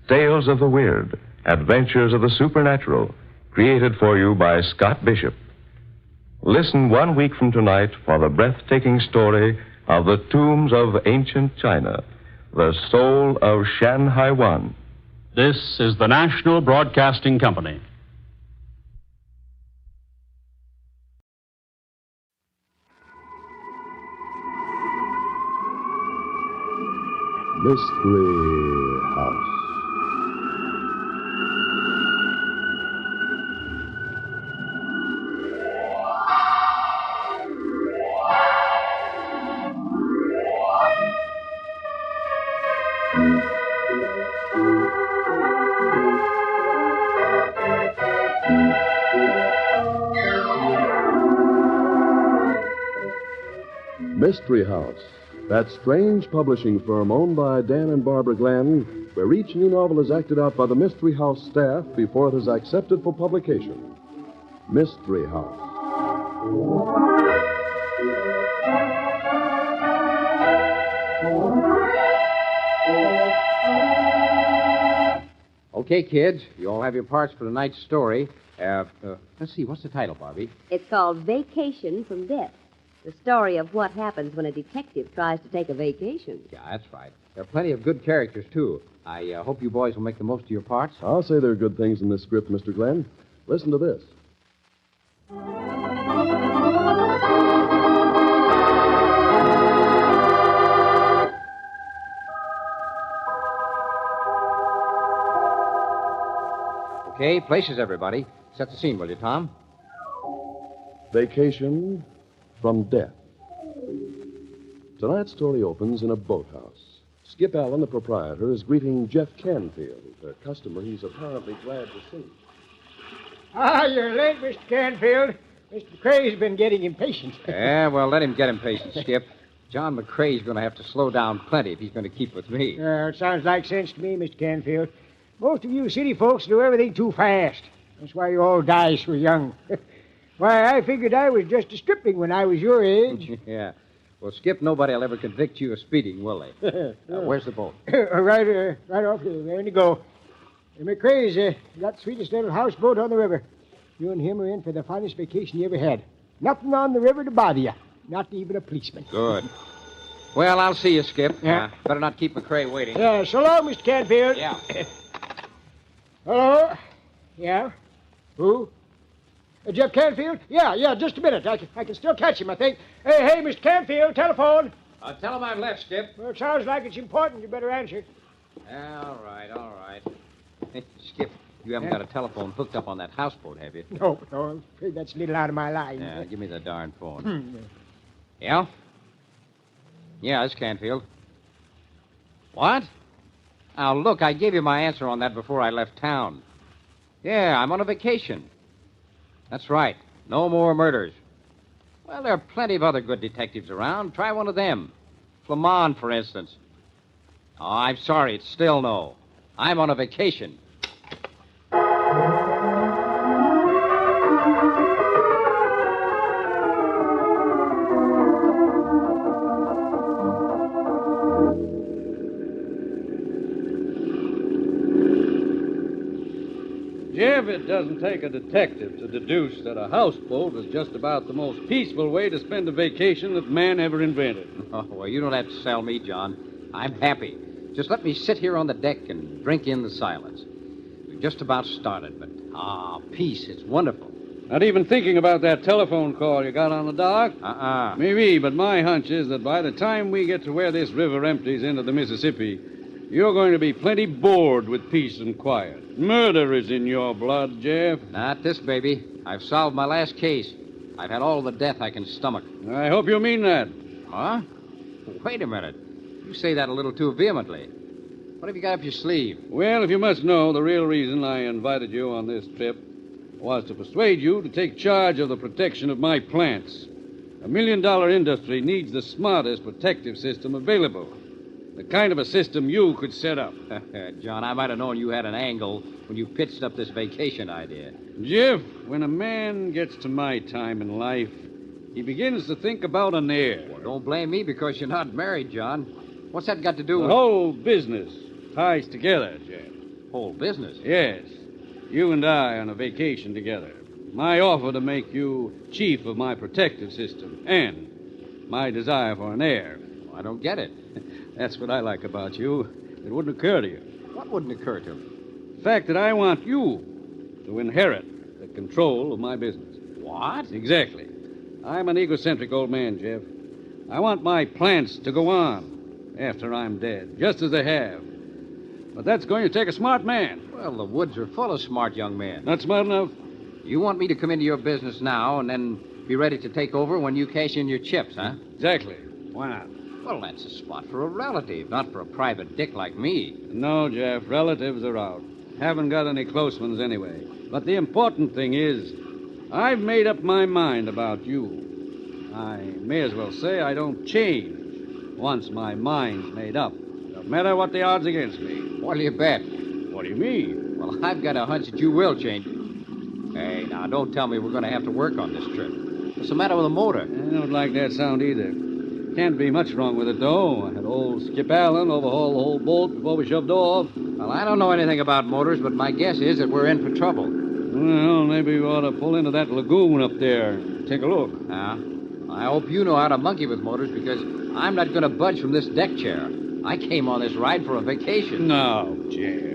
Tales of the Weird, Adventures of the Supernatural, created for you by Scott Bishop. Listen 1 week from tonight for the breathtaking story of the tombs of ancient China, the soul of Shan Haiwan. This is the National Broadcasting Company. Mystery House. Mystery House, that strange publishing firm owned by Dan and Barbara Glenn, where each new novel is acted out by the Mystery House staff before it is accepted for publication. Mystery House. Okay, kids, you all have your parts for tonight's story. Let's see, what's the title, Barbie? It's called Vacation from Death. The story of what happens when a detective tries to take a vacation. Yeah, that's right. There are plenty of good characters, too. I hope you boys will make the most of your parts. I'll say there are good things in this script, Mr. Glenn. Listen to this. Okay, places, everybody. Set the scene, will you, Tom? Vacation from Death. Tonight's story opens in a boathouse. Skip Allen, the proprietor, is greeting Jeff Canfield, a customer he's apparently glad to see. Ah, you're late, Mr. Canfield. Mr. McCrae's been getting impatient. Yeah, well, let him get impatient, Skip. John McCrae's going to have to slow down plenty if he's going to keep with me. It sounds like sense to me, Mr. Canfield. Most of you city folks do everything too fast. That's why you all die so young. Why, I figured I was just a stripling when I was your age. Yeah. Well, Skip, nobody will ever convict you of speeding, will they? Where's the boat? right off there and you go. McCrae's got the sweetest little houseboat on the river. You and him are in for the finest vacation you ever had. Nothing on the river to bother you. Not even a policeman. Good. Well, I'll see you, Skip. Yeah. Better not keep McCrae waiting. Yeah, so long, Mr. Canfield. Yeah. Hello? Yeah? Who? Jeff Canfield? Yeah, just a minute. I can still catch him, I think. Hey, Mr. Canfield, telephone. Tell him I've left, Skip. Well, it sounds like it's important. You better answer. All right. Hey, Skip, you haven't got a telephone hooked up on that houseboat, have you? No, I'm afraid that's a little out of my line. Yeah, give me the darn phone. Yeah? Yeah, it's Canfield. What? Now, look, I gave you my answer on that before I left town. Yeah, I'm on a vacation. That's right. No more murders. Well, there are plenty of other good detectives around. Try one of them. Flamand, for instance. Oh, I'm sorry. It's still no. I'm on a vacation. Jeff, it doesn't take a detective to deduce that a houseboat is just about the most peaceful way to spend a vacation that man ever invented. Oh, well, you don't have to sell me, John. I'm happy. Just let me sit here on the deck and drink in the silence. We've just about started, but, peace, it's wonderful. Not even thinking about that telephone call you got on the dock? Maybe, but my hunch is that by the time we get to where this river empties into the Mississippi, you're going to be plenty bored with peace and quiet. Murder is in your blood, Jeff. Not this, baby. I've solved my last case. I've had all the death I can stomach. I hope you mean that. Huh? Wait a minute. You say that a little too vehemently. What have you got up your sleeve? Well, if you must know, the real reason I invited you on this trip was to persuade you to take charge of the protection of my plants. $1 million industry needs the smartest protective system available. The kind of a system you could set up. John, I might have known you had an angle when you pitched up this vacation idea. Jeff, when a man gets to my time in life, he begins to think about an heir. Well, don't blame me because you're not married, John. What's that got to do The with... whole business ties together, Jeff. Whole business? Yes. You and I on a vacation together. My offer to make you chief of my protective system and my desire for an heir. Well, I don't get it. That's what I like about you. It wouldn't occur to you. What wouldn't occur to me? The fact that I want you to inherit the control of my business. What? Exactly. I'm an egocentric old man, Jeff. I want my plants to go on after I'm dead, just as they have. But that's going to take a smart man. Well, the woods are full of smart young men. Not smart enough? You want me to come into your business now and then be ready to take over when you cash in your chips, huh? Exactly. Why not? Well, that's a spot for a relative, not for a private dick like me. No, Jeff. Relatives are out. Haven't got any close ones anyway. But the important thing is, I've made up my mind about you. I may as well say I don't change once my mind's made up. No matter what the odds against me. What'll you bet? What do you mean? Well, I've got a hunch that you will change. Hey, now, don't tell me we're going to have to work on this trip. What's the matter with the motor? I don't like that sound either. Can't be much wrong with it, though. I had old Skip Allen overhaul the whole boat before we shoved off. Well, I don't know anything about motors, but my guess is that we're in for trouble. Well, maybe we ought to pull into that lagoon up there and take a look. I hope you know how to monkey with motors, because I'm not going to budge from this deck chair. I came on this ride for a vacation. No, Jeff.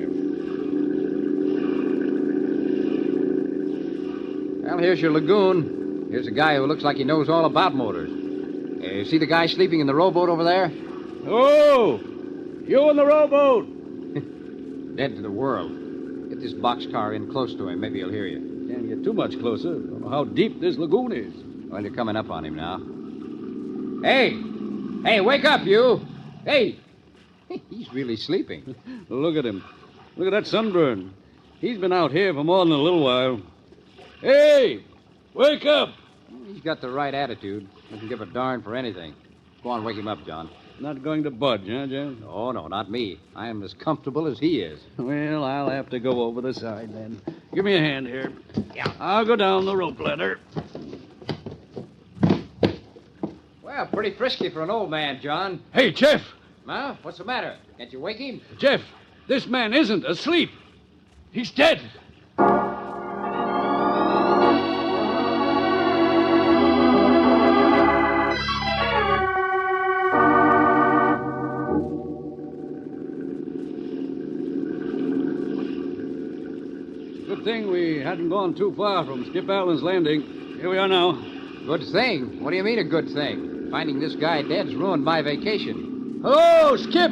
Well, here's your lagoon. Here's a guy who looks like he knows all about motors. See the guy sleeping in the rowboat over there? Oh! You in the rowboat! Dead to the world. Get this boxcar in close to him. Maybe he'll hear you. Can't get too much closer. Don't know how deep this lagoon is. Well, you're coming up on him now. Hey! Hey, wake up, you! Hey! He's really sleeping. Look at him. Look at that sunburn. He's been out here for more than a little while. Hey! Wake up! He's got the right attitude. Doesn't give a darn for anything. Go on, wake him up, John. Not going to budge, huh, Jeff? Oh, no, not me. I am as comfortable as he is. Well, I'll have to go over the side then. Give me a hand here. Yeah. I'll go down the rope ladder. Well, pretty frisky for an old man, John. Hey, Jeff! Huh? What's the matter? Can't you wake him? Jeff, this man isn't asleep. He's dead. Good thing we hadn't gone too far from Skip Allen's landing. Here we are now. Good thing? What do you mean a good thing? Finding this guy dead's ruined my vacation. Hello, Skip!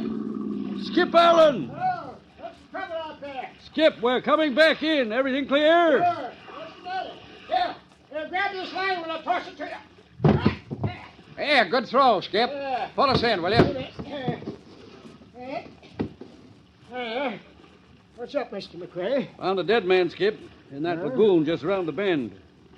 Skip Allen! Hello. What's the trouble out there? Skip, we're coming back in. Everything clear? Sure. What's the matter? Here, grab this line when I toss it to you. Hey, good throw, Skip. Pull us in, will you? What's up, Mr. McRae? Found a dead man, Skip, in that lagoon just around the bend.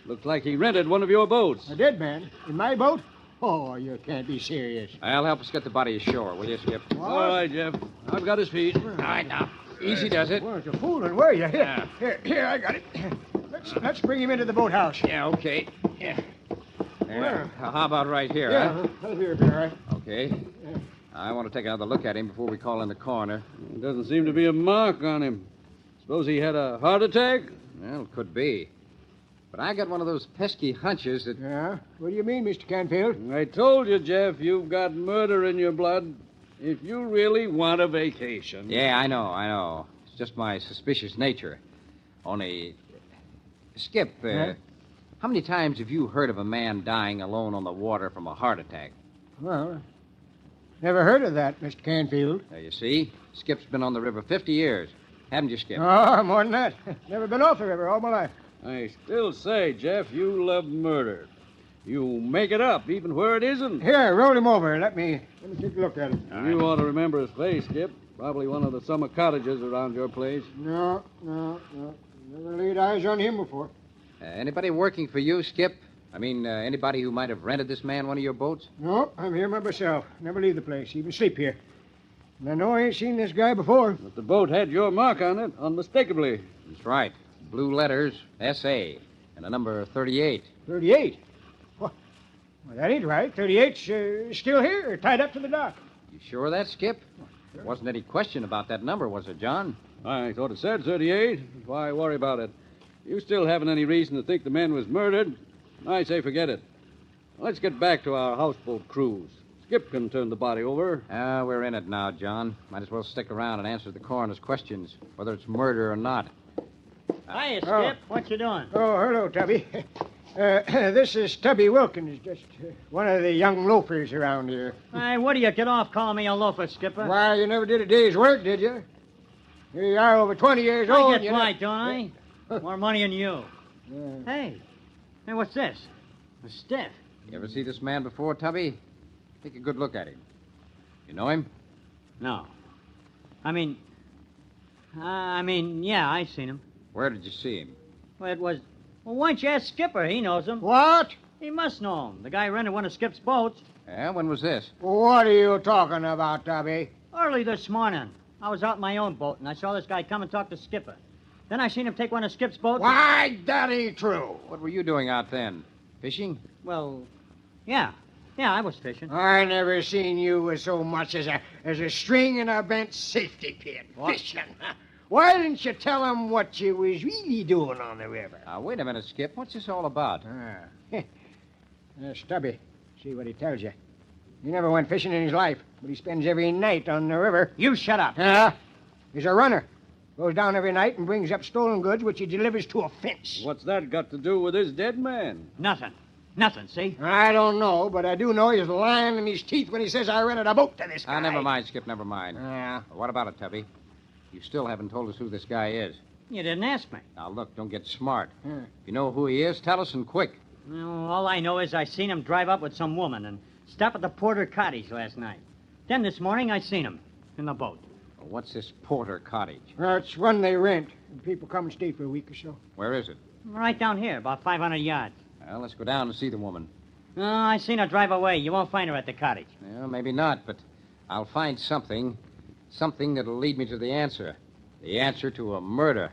Looks like he rented one of your boats. A dead man? In my boat? Oh, you can't be serious. I'll help us get the body ashore, will you, Skip? All right, Jeff. I've got his feet. All right, now. Easy does it. Well, you're fooling, were you? Here, I got it. Let's bring him into the boathouse. Yeah, okay. Yeah. How about right here, huh? Right here, all right. Okay. I want to take another look at him before we call in the coroner. There doesn't seem to be a mark on him. Suppose he had a heart attack? Well, could be. But I got one of those pesky hunches that... Yeah? What do you mean, Mr. Canfield? I told you, Jeff, you've got murder in your blood. If you really want a vacation... Yeah, I know. It's just my suspicious nature. Only... Skip, how many times have you heard of a man dying alone on the water from a heart attack? Well, never heard of that, Mr. Canfield. There you see. Skip's been on the river 50 years. Haven't you, Skip? Oh, more than that. Never been off the river all my life. I still say, Jeff, you love murder. You make it up, even where it isn't. Here, roll him over. Let me take a look at him. You ought to remember his face, Skip. Probably one of the summer cottages around your place. No. Never laid eyes on him before. Anybody working for you, Skip? I mean, anybody who might have rented this man one of your boats? No, I'm here by myself. Never leave the place, even sleep here. And I know I ain't seen this guy before. But the boat had your mark on it, unmistakably. That's right. Blue letters, S.A., and a number 38. 38? Well, that ain't right. 38's still here, tied up to the dock. You sure of that, Skip? There wasn't any question about that number, was there, John? I thought it said 38. Why worry about it? You still haven't any reason to think the man was murdered? I say forget it. Let's get back to our houseboat cruise. Skip can turn the body over. We're in it now, John. Might as well stick around and answer the coroner's questions, whether it's murder or not. Oh. Hiya, Skip. What you doing? Oh, hello, Tubby. This is Tubby Wilkins, just one of the young loafers around here. Hey, what do you get off calling me a loafer, Skipper? Why, you never did a day's work, did you? Here you are, over 20 years old. I get right, don't I? More money than you. Hey, what's this? A stiff. You ever see this man before, Tubby? Take a good look at him. You know him? No. I mean, yeah, I seen him. Where did you see him? Well, why don't you ask Skipper? He knows him. What? He must know him. The guy rented one of Skip's boats. Yeah, when was this? What are you talking about, Tubby? Early this morning. I was out in my own boat, and I saw this guy come and talk to Skipper. Then I seen him take one of Skip's boats. Why, that ain't true. What were you doing out then? Fishing? Well, yeah. Yeah, I was fishing. I never seen you with so much as a string in a bent safety pin. What? Fishing. Why didn't you tell him what you was really doing on the river? Now, wait a minute, Skip. What's this all about? Stubby. See what he tells you. He never went fishing in his life, but he spends every night on the river. You shut up. He's a runner. Goes down every night and brings up stolen goods, which he delivers to a fence. What's that got to do with this dead man? Nothing, see? I don't know, but I do know he's lying in his teeth when he says I rented a boat to this guy. Never mind, Skip, never mind. Yeah. What about it, Tubby? You still haven't told us who this guy is. You didn't ask me. Now, look, don't get smart. If you know who he is, tell us and quick. Well, all I know is I seen him drive up with some woman and stop at the Porter Cottage last night. Then this morning I seen him in the boat. Well, what's this Porter Cottage? It's one they rent. And people come and stay for a week or so. Where is it? Right down here, about 500 yards. Well, let's go down and see the woman. No, I seen her drive away. You won't find her at the cottage. Well, maybe not, but I'll find something. Something that'll lead me to the answer. The answer to a murder.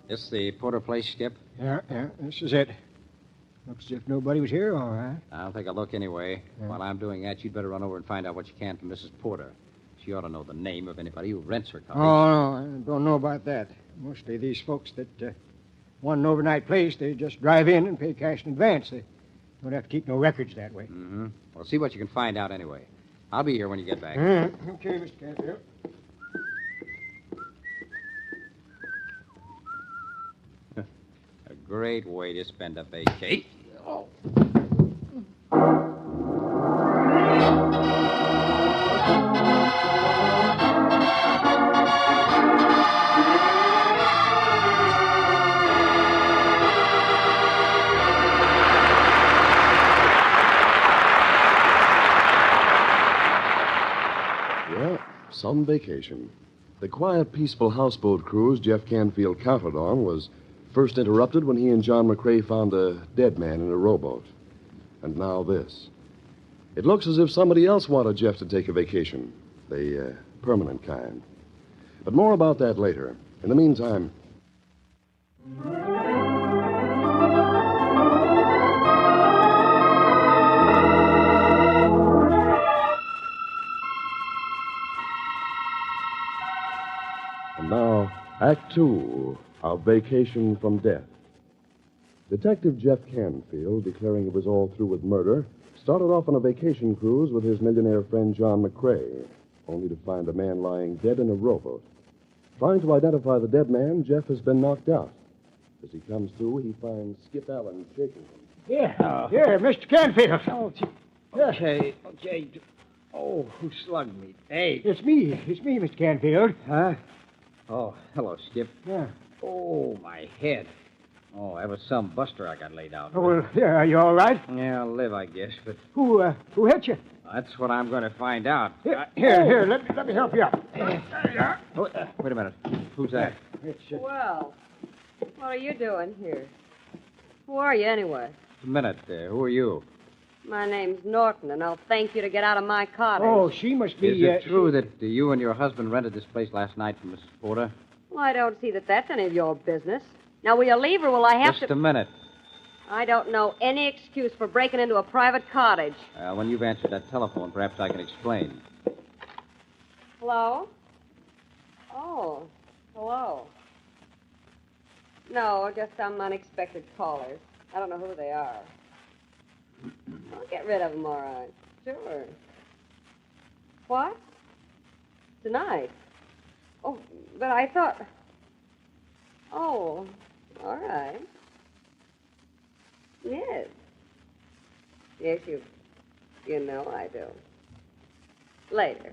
This the Porter place, Skip? Yeah, this is it. Looks as if nobody was here, all right. I'll take a look anyway. While I'm doing that, you'd better run over and find out what you can from Mrs. Porter. She ought to know the name of anybody who rents her cottage. Oh, no, I don't know about that. Mostly these folks that want an overnight place, they just drive in and pay cash in advance. They don't have to keep no records that way. Mm-hmm. Well, see what you can find out anyway. I'll be here when you get back. Okay, Mr. Campbell. A great way to spend a vacation. Some vacation. The quiet, peaceful houseboat cruise Jeff Canfield counted on was first interrupted when he and John McCrae found a dead man in a rowboat. And now this. It looks as if somebody else wanted Jeff to take a vacation, the permanent kind. But more about that later. In the meantime... And now, Act Two of Vacation from Death. Detective Jeff Canfield, declaring it was all through with murder, started off on a vacation cruise with his millionaire friend John McCrae, only to find a man lying dead in a rowboat. Trying to identify the dead man, Jeff has been knocked out. As he comes to, he finds Skip Allen shaking him. Here, Mr. Canfield. Oh, yes, okay. Oh, who slugged me? Hey. It's me, Mr. Canfield. Huh? Oh, hello, Skip. Yeah. Oh, my head. Oh, that was some buster I got laid out. Oh, well, yeah, are you all right? Yeah, I'll live, I guess, but... Who hit you? That's what I'm going to find out. Here, let me help you up. Wait a minute. Who's that? Well, what are you doing here? Who are you, anyway? Just a minute. Who are you? My name's Norton, and I'll thank you to get out of my cottage. Oh, she must be... Is it true that you and your husband rented this place last night from Mrs. Porter? Well, I don't see that that's any of your business. Now, will you leave, or will I have Just a minute. I don't know any excuse for breaking into a private cottage. When you've answered that telephone, perhaps I can explain. Hello? Oh, hello. No, just some unexpected callers. I don't know who they are. I'll get rid of them, all right. Sure. What? Tonight? Oh, but I thought... Oh, all right. Yes. Yes, you know I do. Later.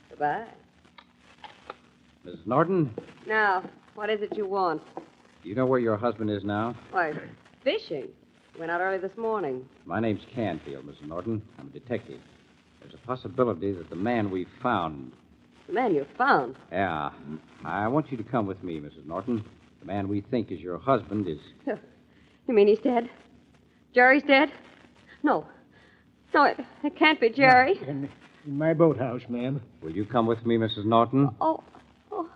Goodbye. Mrs. Norton, Now, what is it you want? do you know where your husband is now? Why, fishing. Went out early this morning. My name's Canfield, Mrs. Norton. I'm a detective. There's a possibility that the man we found... The man you found? Yeah. I want you to come with me, Mrs. Norton. The man we think is your husband is... You mean he's dead? Jerry's dead? No. No, it can't be Jerry. In my boathouse, ma'am. Will you come with me, Mrs. Norton? Oh.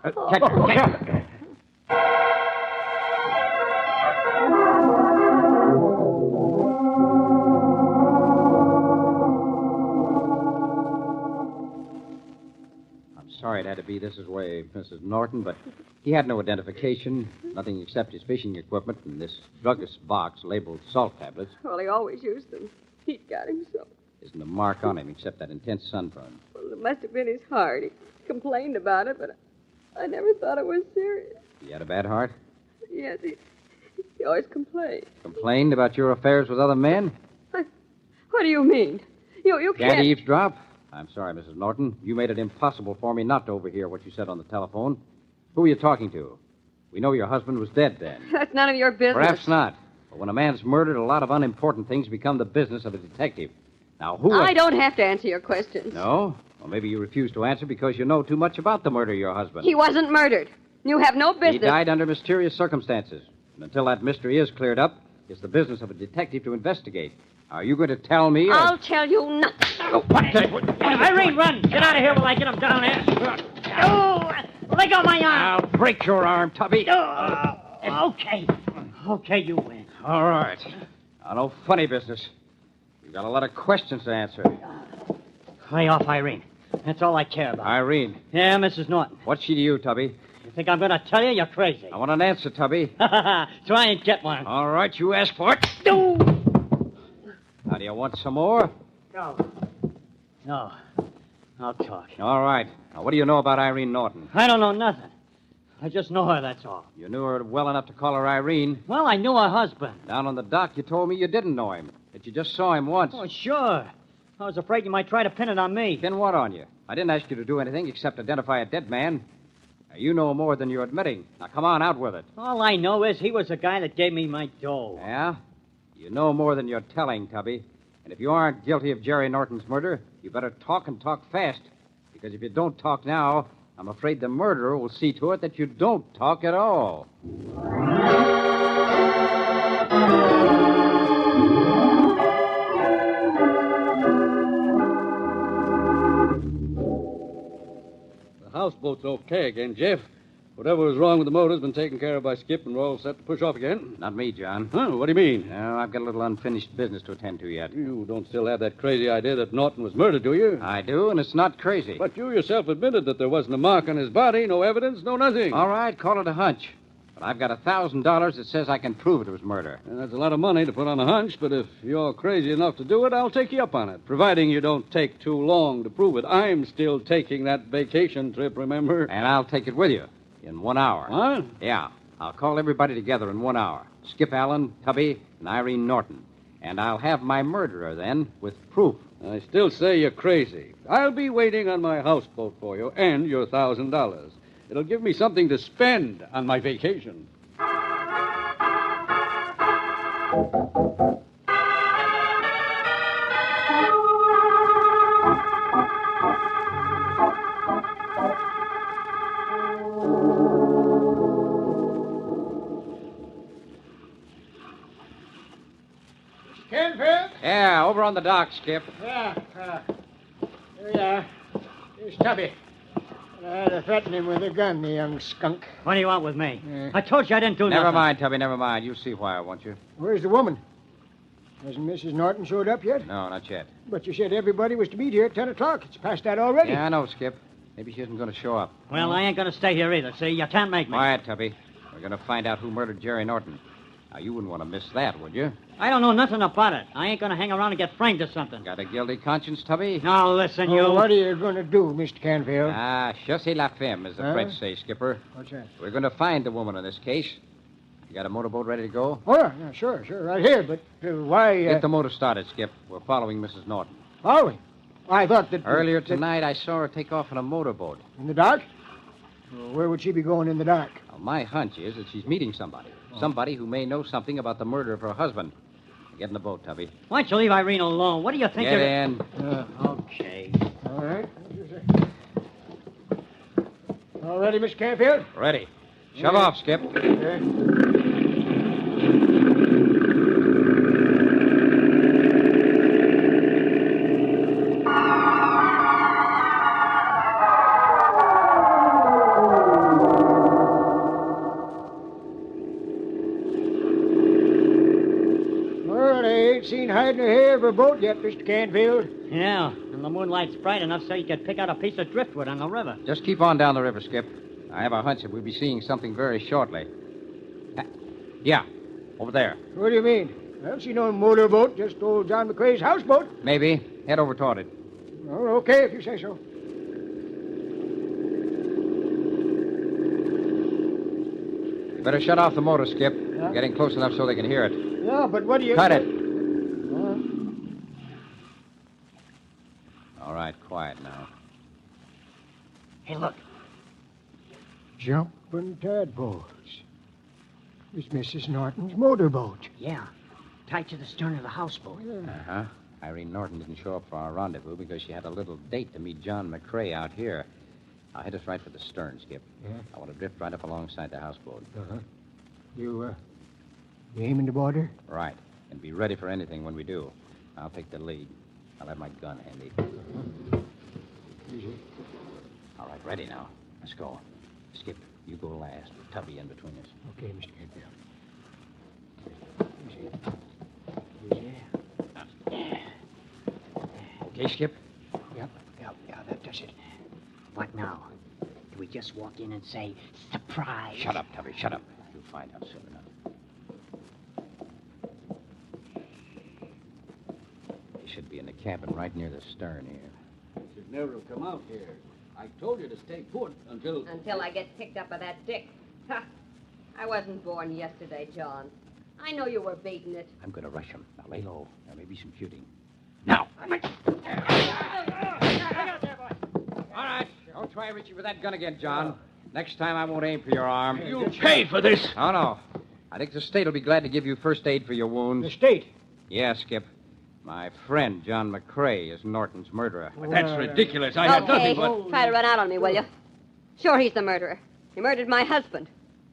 Catch her. I'm sorry it had to be this way, Mrs. Norton, but he had no identification, nothing except his fishing equipment and this druggist's box labeled salt tablets. Well, he always used them. He'd got him so. Isn't a mark on him except that intense sunburn. Well, it must have been his heart. He complained about it, but I never thought it was serious. He had a bad heart? Yes, he always complained. Complained about your affairs with other men? What do you mean? You can't... Can't eavesdrop? I'm sorry, Mrs. Norton. You made it impossible for me not to overhear what you said on the telephone. Who were you talking to? We know your husband was dead then. That's none of your business. Perhaps not. But when a man's murdered, a lot of unimportant things become the business of a detective. Now, who... I don't have to answer your questions. No? Well, maybe you refuse to answer because you know too much about the murder of your husband. He wasn't murdered. You have no business. He died under mysterious circumstances. And until that mystery is cleared up, it's the business of a detective to investigate. Are you going to tell me? I'll tell you nothing. Irene, run! Get out of here while I get him down there. Oh, let go of my arm. I'll break your arm, Tubby. Okay. Okay, you win. All right. Now, no funny business. You've got a lot of questions to answer. Lay off, Irene. That's all I care about. Irene. Yeah, Mrs. Norton. What's she to you, Tubby? You think I'm going to tell you? You're crazy. I want an answer, Tubby. Try and get one. All right, you asked for it. Now, do you want some more? No. I'll talk. All right. Now, what do you know about Irene Norton? I don't know nothing. I just know her, that's all. You knew her well enough to call her Irene. Well, I knew her husband. Down on the dock, you told me you didn't know him, that you just saw him once. Oh, sure. I was afraid you might try to pin it on me. Pin what on you? I didn't ask you to do anything except identify a dead man. Now, you know more than you're admitting. Now, come on, out with it. All I know is he was the guy that gave me my dough. Yeah? You know more than you're telling, Tubby. And if you aren't guilty of Jerry Norton's murder, you better talk and talk fast. Because if you don't talk now, I'm afraid the murderer will see to it that you don't talk at all. The houseboat's okay again, Jeff. Whatever was wrong with the motor's been taken care of by Skip, and we're all set to push off again. Not me, John. Huh? What do you mean? No, I've got a little unfinished business to attend to yet. You don't still have that crazy idea that Norton was murdered, do you? I do, and it's not crazy. But you yourself admitted that there wasn't a mark on his body, no evidence, no nothing. All right, call it a hunch. But I've got $1,000 that says I can prove it was murder. And that's a lot of money to put on a hunch, but if you're crazy enough to do it, I'll take you up on it, providing you don't take too long to prove it. I'm still taking that vacation trip, remember? And I'll take it with you in 1 hour. What? Yeah. I'll call everybody together in 1 hour. Skip Allen, Tubby, and Irene Norton. And I'll have my murderer then with proof. I still say you're crazy. I'll be waiting on my houseboat for you and your $1,000. It'll give me something to spend on my vacation. Campbell? Yeah, over on the dock, Skip. Yeah. Here we are. Here's Tubby. I had to threaten him with a gun, the young skunk. What do you want with me? I told you I didn't do nothing. Never mind, Tubby, never mind. You'll see why I want you. Where's the woman? Hasn't Mrs. Norton showed up yet? No, not yet. But you said everybody was to meet here at 10 o'clock. It's past that already. Yeah, I know, Skip. Maybe she isn't going to show up. Well, I ain't going to stay here either, see? You can't make me. Quiet, Tubby. We're going to find out who murdered Jerry Norton. Now, you wouldn't want to miss that, would you? I don't know nothing about it. I ain't going to hang around and get framed or something. Got a guilty conscience, Tubby? Now, listen, you... What are you going to do, Mr. Canfield? Ah, chassez la femme, as the French say, Skipper. What's that? We're going to find the woman in this case. You got a motorboat ready to go? Oh, yeah, sure, right here. But why... Get the motor started, Skip. We're following Mrs. Norton. Following? I thought that... Earlier tonight, I saw her take off in a motorboat. In the dark? Well, where would she be going in the dark? Well, my hunch is that she's meeting somebody. Somebody who may know something about the murder of her husband. Get in the boat, Tubby. Why don't you leave Irene alone? What do you think Get you're... in. Okay. All right. All ready, Mr. Canfield? Ready. Shove off, Skip. Seen hide nor hair of a boat yet, Mr. Canfield. Yeah, and the moonlight's bright enough so you could pick out a piece of driftwood on the river. Just keep on down the river, Skip. I have a hunch that we'll be seeing something very shortly. Yeah, over there. What do you mean? I don't see no motorboat, just old John McCrae's houseboat. Maybe. Head over toward it. Oh, okay, if you say so. You better shut off the motor, Skip. Yeah? Getting close enough so they can hear it. Yeah, but what do you... Cut it. All right, quiet now. Hey, look. Jumping tadpoles. It's Mrs. Norton's motorboat. Yeah, tied to the stern of the houseboat. Uh-huh. Irene Norton didn't show up for our rendezvous because she had a little date to meet John McCrae out here. I'll head us right for the stern, Skip. Yeah? I want to drift right up alongside the houseboat. Uh-huh. You aiming to board her? Right. And be ready for anything when we do. I'll take the lead. I'll have my gun handy. Easy. All right, ready now. Let's go. Skip, you go last with Tubby in between us. Okay, Mr. Canfield. Okay, Skip? Yep, that does it. What now? Do we just walk in and say, surprise? Shut up, Tubby, shut up. You'll find out soon enough. They should be in the cabin right near the stern here. Should never have come out here. I told you to stay put until... Until I get picked up by that dick. Ha! I wasn't born yesterday, John. I know you were baiting it. I'm going to rush him. Now, lay low. There may be some shooting. Now! All right. Don't try reaching for that gun again, John. Next time I won't aim for your arm. You'll pay for this. Oh, no. I think the state will be glad to give you first aid for your wounds. The state? Yeah, Skip. My friend, John McCrae, is Norton's murderer. But that's ridiculous. I had nothing but... Try to run out on me, will you? Sure, he's the murderer. He murdered my husband.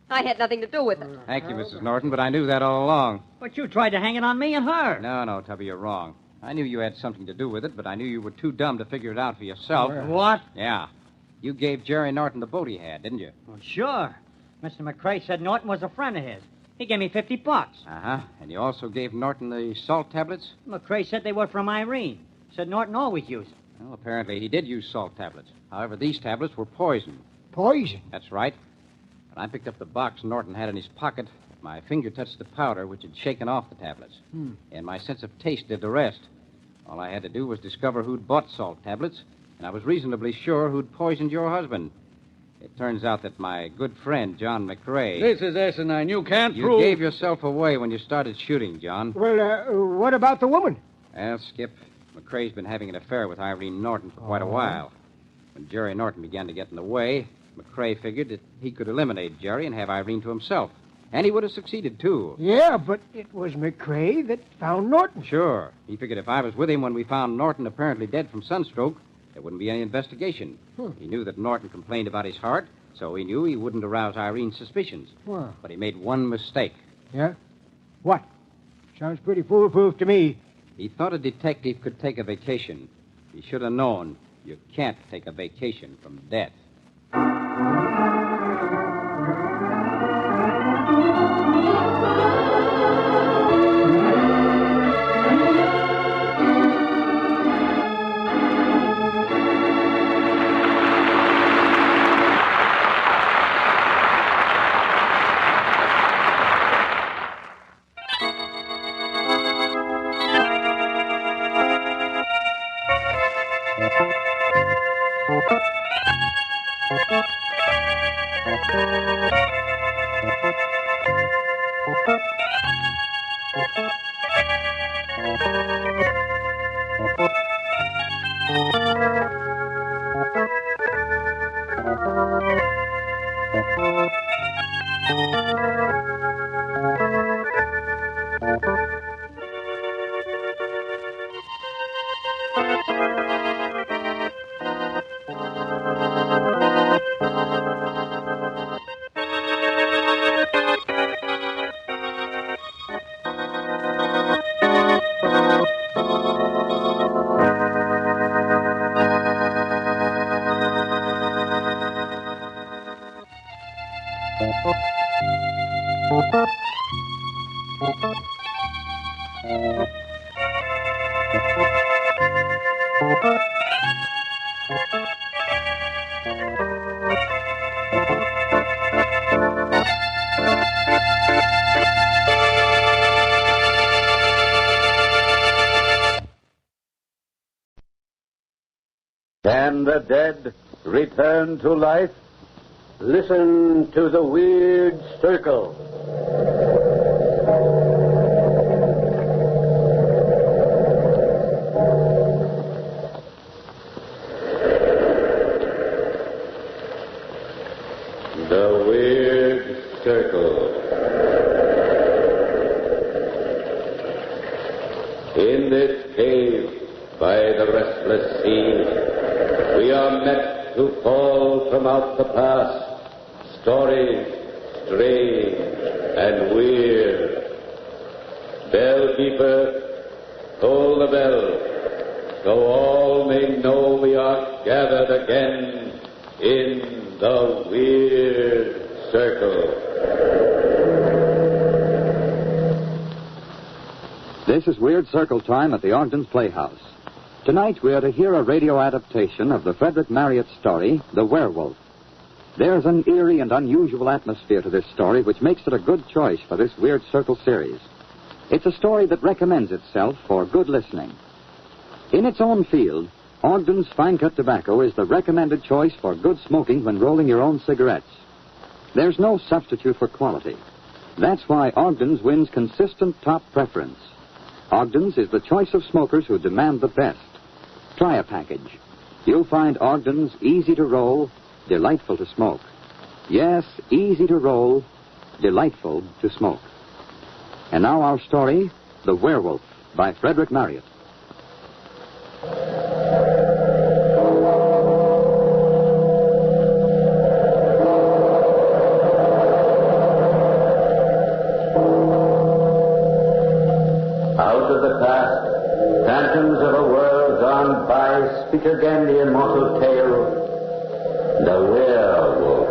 I had nothing to do with it. Thank you, Mrs. Norton, but I knew that all along. But you tried to hang it on me and her. No, Tubby, you're wrong. I knew you had something to do with it, but I knew you were too dumb to figure it out for yourself. What? Yeah. You gave Jerry Norton the boat he had, didn't you? Well, sure. Mr. McCrae said Norton was a friend of his. He gave me $50. Uh-huh. And you also gave Norton the salt tablets? McCrae said they were from Irene. Said Norton always used them. Well, apparently he did use salt tablets. However, these tablets were poison. Poison? That's right. When I picked up the box Norton had in his pocket, my finger touched the powder which had shaken off the tablets. And my sense of taste did the rest. All I had to do was discover who'd bought salt tablets, and I was reasonably sure who'd poisoned your husband. It turns out that my good friend, John McCrae... This is asinine. You can't You prove... gave yourself away when you started shooting, John. Well, what about the woman? Well, Skip, McCrae's been having an affair with Irene Norton for quite a while. When Jerry Norton began to get in the way, McCrae figured that he could eliminate Jerry and have Irene to himself. And he would have succeeded, too. Yeah, but it was McCrae that found Norton. Sure. He figured if I was with him when we found Norton apparently dead from sunstroke, there wouldn't be any investigation. He knew that Norton complained about his heart, so he knew he wouldn't arouse Irene's suspicions. Wow. But he made one mistake. Yeah? What? Sounds pretty foolproof to me. He thought a detective could take a vacation. He should have known you can't take a vacation from death. Can the dead return to life? Listen to the weird circle. The weird circle. In this cave by the restless sea, we are met to call from out the past stories strange and weird. Bellkeeper, toll the bell, so all may know we are gathered again in the weird circle. This is Weird Circle time at the Ogden's Playhouse. Tonight we are to hear a radio adaptation of the Frederick Marriott story, The Werewolf. There's an eerie and unusual atmosphere to this story which makes it a good choice for this Weird Circle series. It's a story that recommends itself for good listening. In its own field, Ogden's Fine Cut Tobacco is the recommended choice for good smoking when rolling your own cigarettes. There's no substitute for quality. That's why Ogden's wins consistent top preference. Ogden's is the choice of smokers who demand the best. Try a package. You'll find Ogden's easy to roll, delightful to smoke. Yes, easy to roll, delightful to smoke. And now our story, The Werewolf, by Frederick Marriott. Out of the past, phantoms of a world gone by speak again the immortal tale, the werewolf.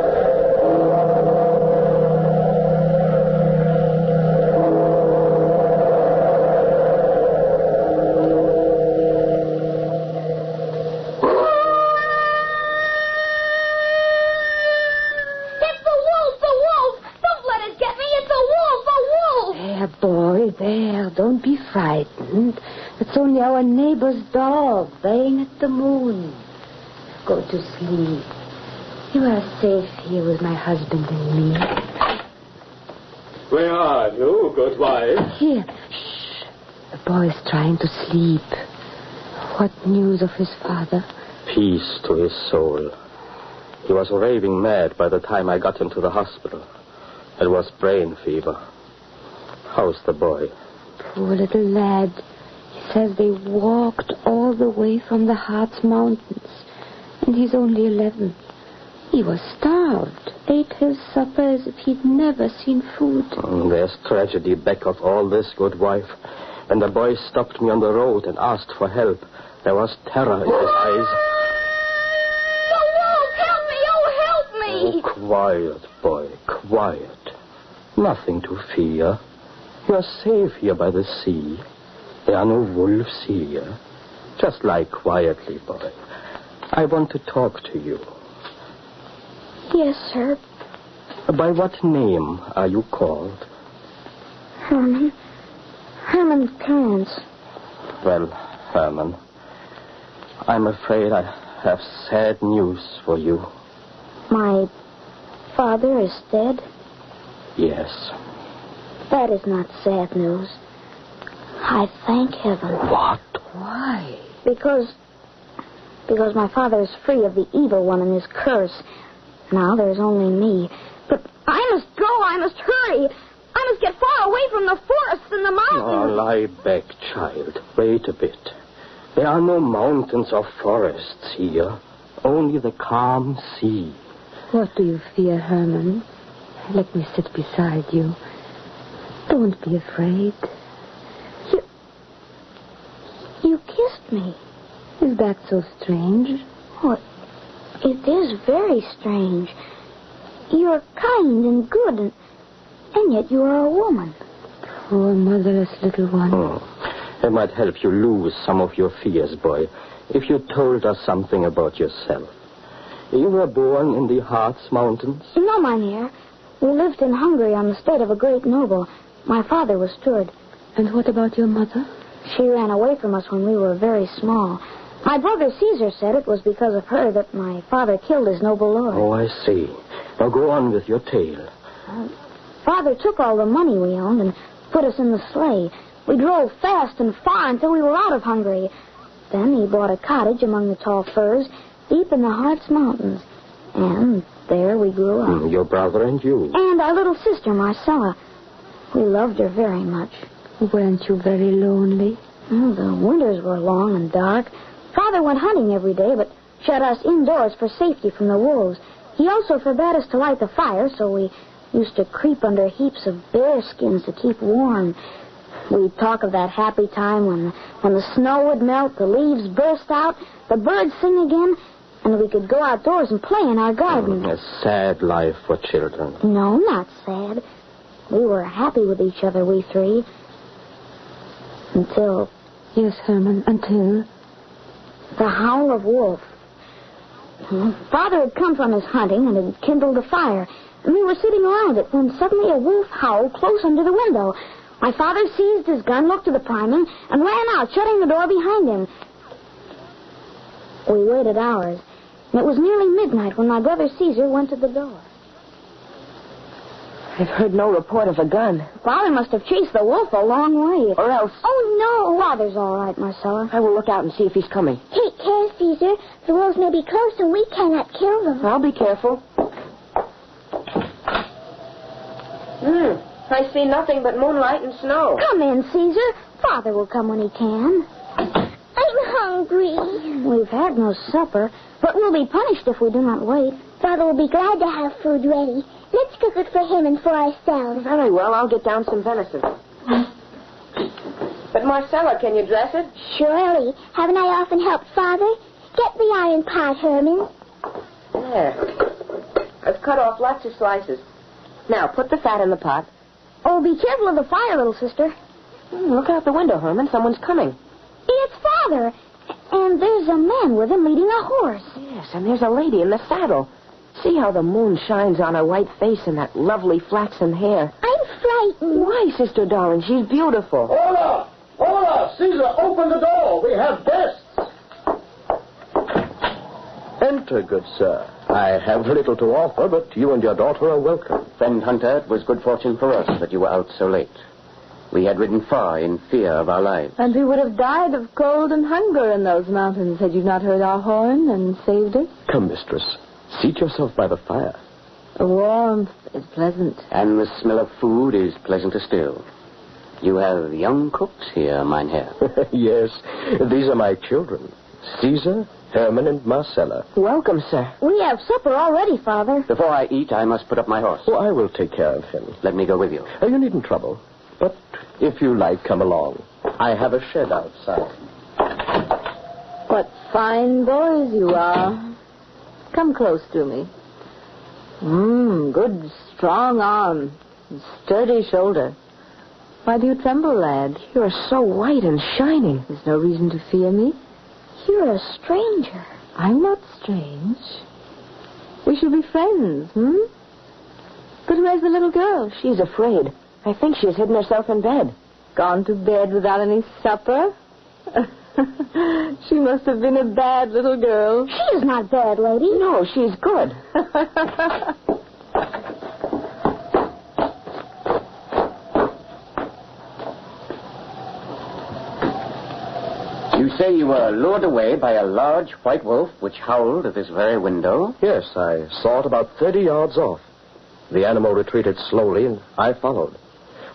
Don't be frightened. It's only our neighbor's dog baying at the moon. Go to sleep. You are safe here with my husband and me. Where are you, good wife? Here. Shh. The boy is trying to sleep. What news of his father? Peace to his soul. He was raving mad by the time I got into the hospital. It was brain fever. How's the boy? Poor little lad. He says they walked all the way from the Hartz Mountains. And he's only 11. He was starved, ate his supper as if he'd never seen food. There's tragedy back of all this, good wife. When the boy stopped me on the road and asked for help, there was terror in his eyes. The wolf! Help me! Oh, help me! Oh, quiet, boy, quiet. Nothing to fear. You're safe here by the sea. There are no wolves here. Just lie quietly, boy. I want to talk to you. Yes, sir. By what name are you called? Herman. Herman Clarence. Well, Herman, I'm afraid I have sad news for you. My father is dead? Yes. That is not sad news. I thank heaven. What? Why? Because my father is free of the evil one and his curse. Now there's only me. But I must go. I must hurry. I must get far away from the forests and the mountains. Oh, lie back, child. Wait a bit. There are no mountains or forests here. Only the calm sea. What do you fear, Herman? Let me sit beside you. Don't be afraid. You kissed me. Is that so strange? Oh, it is very strange. You're kind and good, and yet you are a woman. Poor motherless little one. It might help you lose some of your fears, boy, if you told us something about yourself. You were born in the Harz Mountains? No, mynheer. We lived in Hungary on the estate of a great noble. My father was steward. And what about your mother? She ran away from us when we were very small. My brother Caesar said it was because of her that my father killed his noble lord. Oh, I see. Now go on with your tale. Father took all the money we owned and put us in the sleigh. We drove fast and far until we were out of Hungary. Then he bought a cottage among the tall firs deep in the Harz Mountains. And there we grew up. Your brother and you. And our little sister, Marcella. We loved her very much. Weren't you very lonely? The winters were long and dark. Father went hunting every day, but shut us indoors for safety from the wolves. He also forbade us to light the fire, so we used to creep under heaps of bear skins to keep warm. We'd talk of that happy time when the snow would melt, the leaves burst out, the birds sing again, and we could go outdoors and play in our garden. A sad life for children. No, not sad. We were happy with each other, we three. Until... Yes, Herman, until... The howl of wolf. Father had come from his hunting and had kindled a fire, and we were sitting around it when suddenly a wolf howled close under the window. My father seized his gun, looked to the priming, and ran out, shutting the door behind him. We waited hours, and it was nearly midnight when my brother Caesar went to the door. I've heard no report of a gun. Father must have chased the wolf a long way. Or else... Oh, no. Father's all right, Marcella. I will look out and see if he's coming. Take care, Caesar. The wolves may be close and we cannot kill them. I'll be careful. I see nothing but moonlight and snow. Come in, Caesar. Father will come when he can. I'm hungry. We've had no supper, but we'll be punished if we do not wait. Father will be glad to have food ready. Let's cook it for him and for ourselves. Very well, I'll get down some venison. But Marcella, can you dress it? Surely. Haven't I often helped Father? Get the iron pot, Herman. There. I've cut off lots of slices. Now, put the fat in the pot. Oh, be careful of the fire, little sister. Look out the window, Herman. Someone's coming. It's Father. And there's a man with him leading a horse. Yes, and there's a lady in the saddle. See how the moon shines on her white face and that lovely flaxen hair. I'm frightened. Why, sister darling? She's beautiful. Hola! Hola! Caesar, open the door. We have guests. Enter, good sir. I have little to offer, but you and your daughter are welcome. Friend Hunter, it was good fortune for us that you were out so late. We had ridden far in fear of our lives. And we would have died of cold and hunger in those mountains had you not heard our horn and saved us. Come, mistress. Seat yourself by the fire. The warmth is pleasant. And the smell of food is pleasanter still. You have young cooks here, Mynheer. Yes, these are my children, Caesar Herman and Marcella. Welcome, sir. We have supper already, Father. Before I eat, I must put up my horse. Oh, I will take care of him. Let me go with you. You needn't trouble. But if you like, come along. I have a shed outside. What fine boys you are. Come close to me. Good strong arm. Sturdy shoulder. Why do you tremble, lad? You're so white and shining. There's no reason to fear me. You're a stranger. I'm not strange. We should be friends, But where's the little girl? She's afraid. I think she's hidden herself in bed. Gone to bed without any supper? She must have been a bad little girl. She is not bad, lady. No, she's good. You say you were lured away by a large white wolf which howled at this very window? Yes, I saw it about 30 yards off. The animal retreated slowly, and I followed.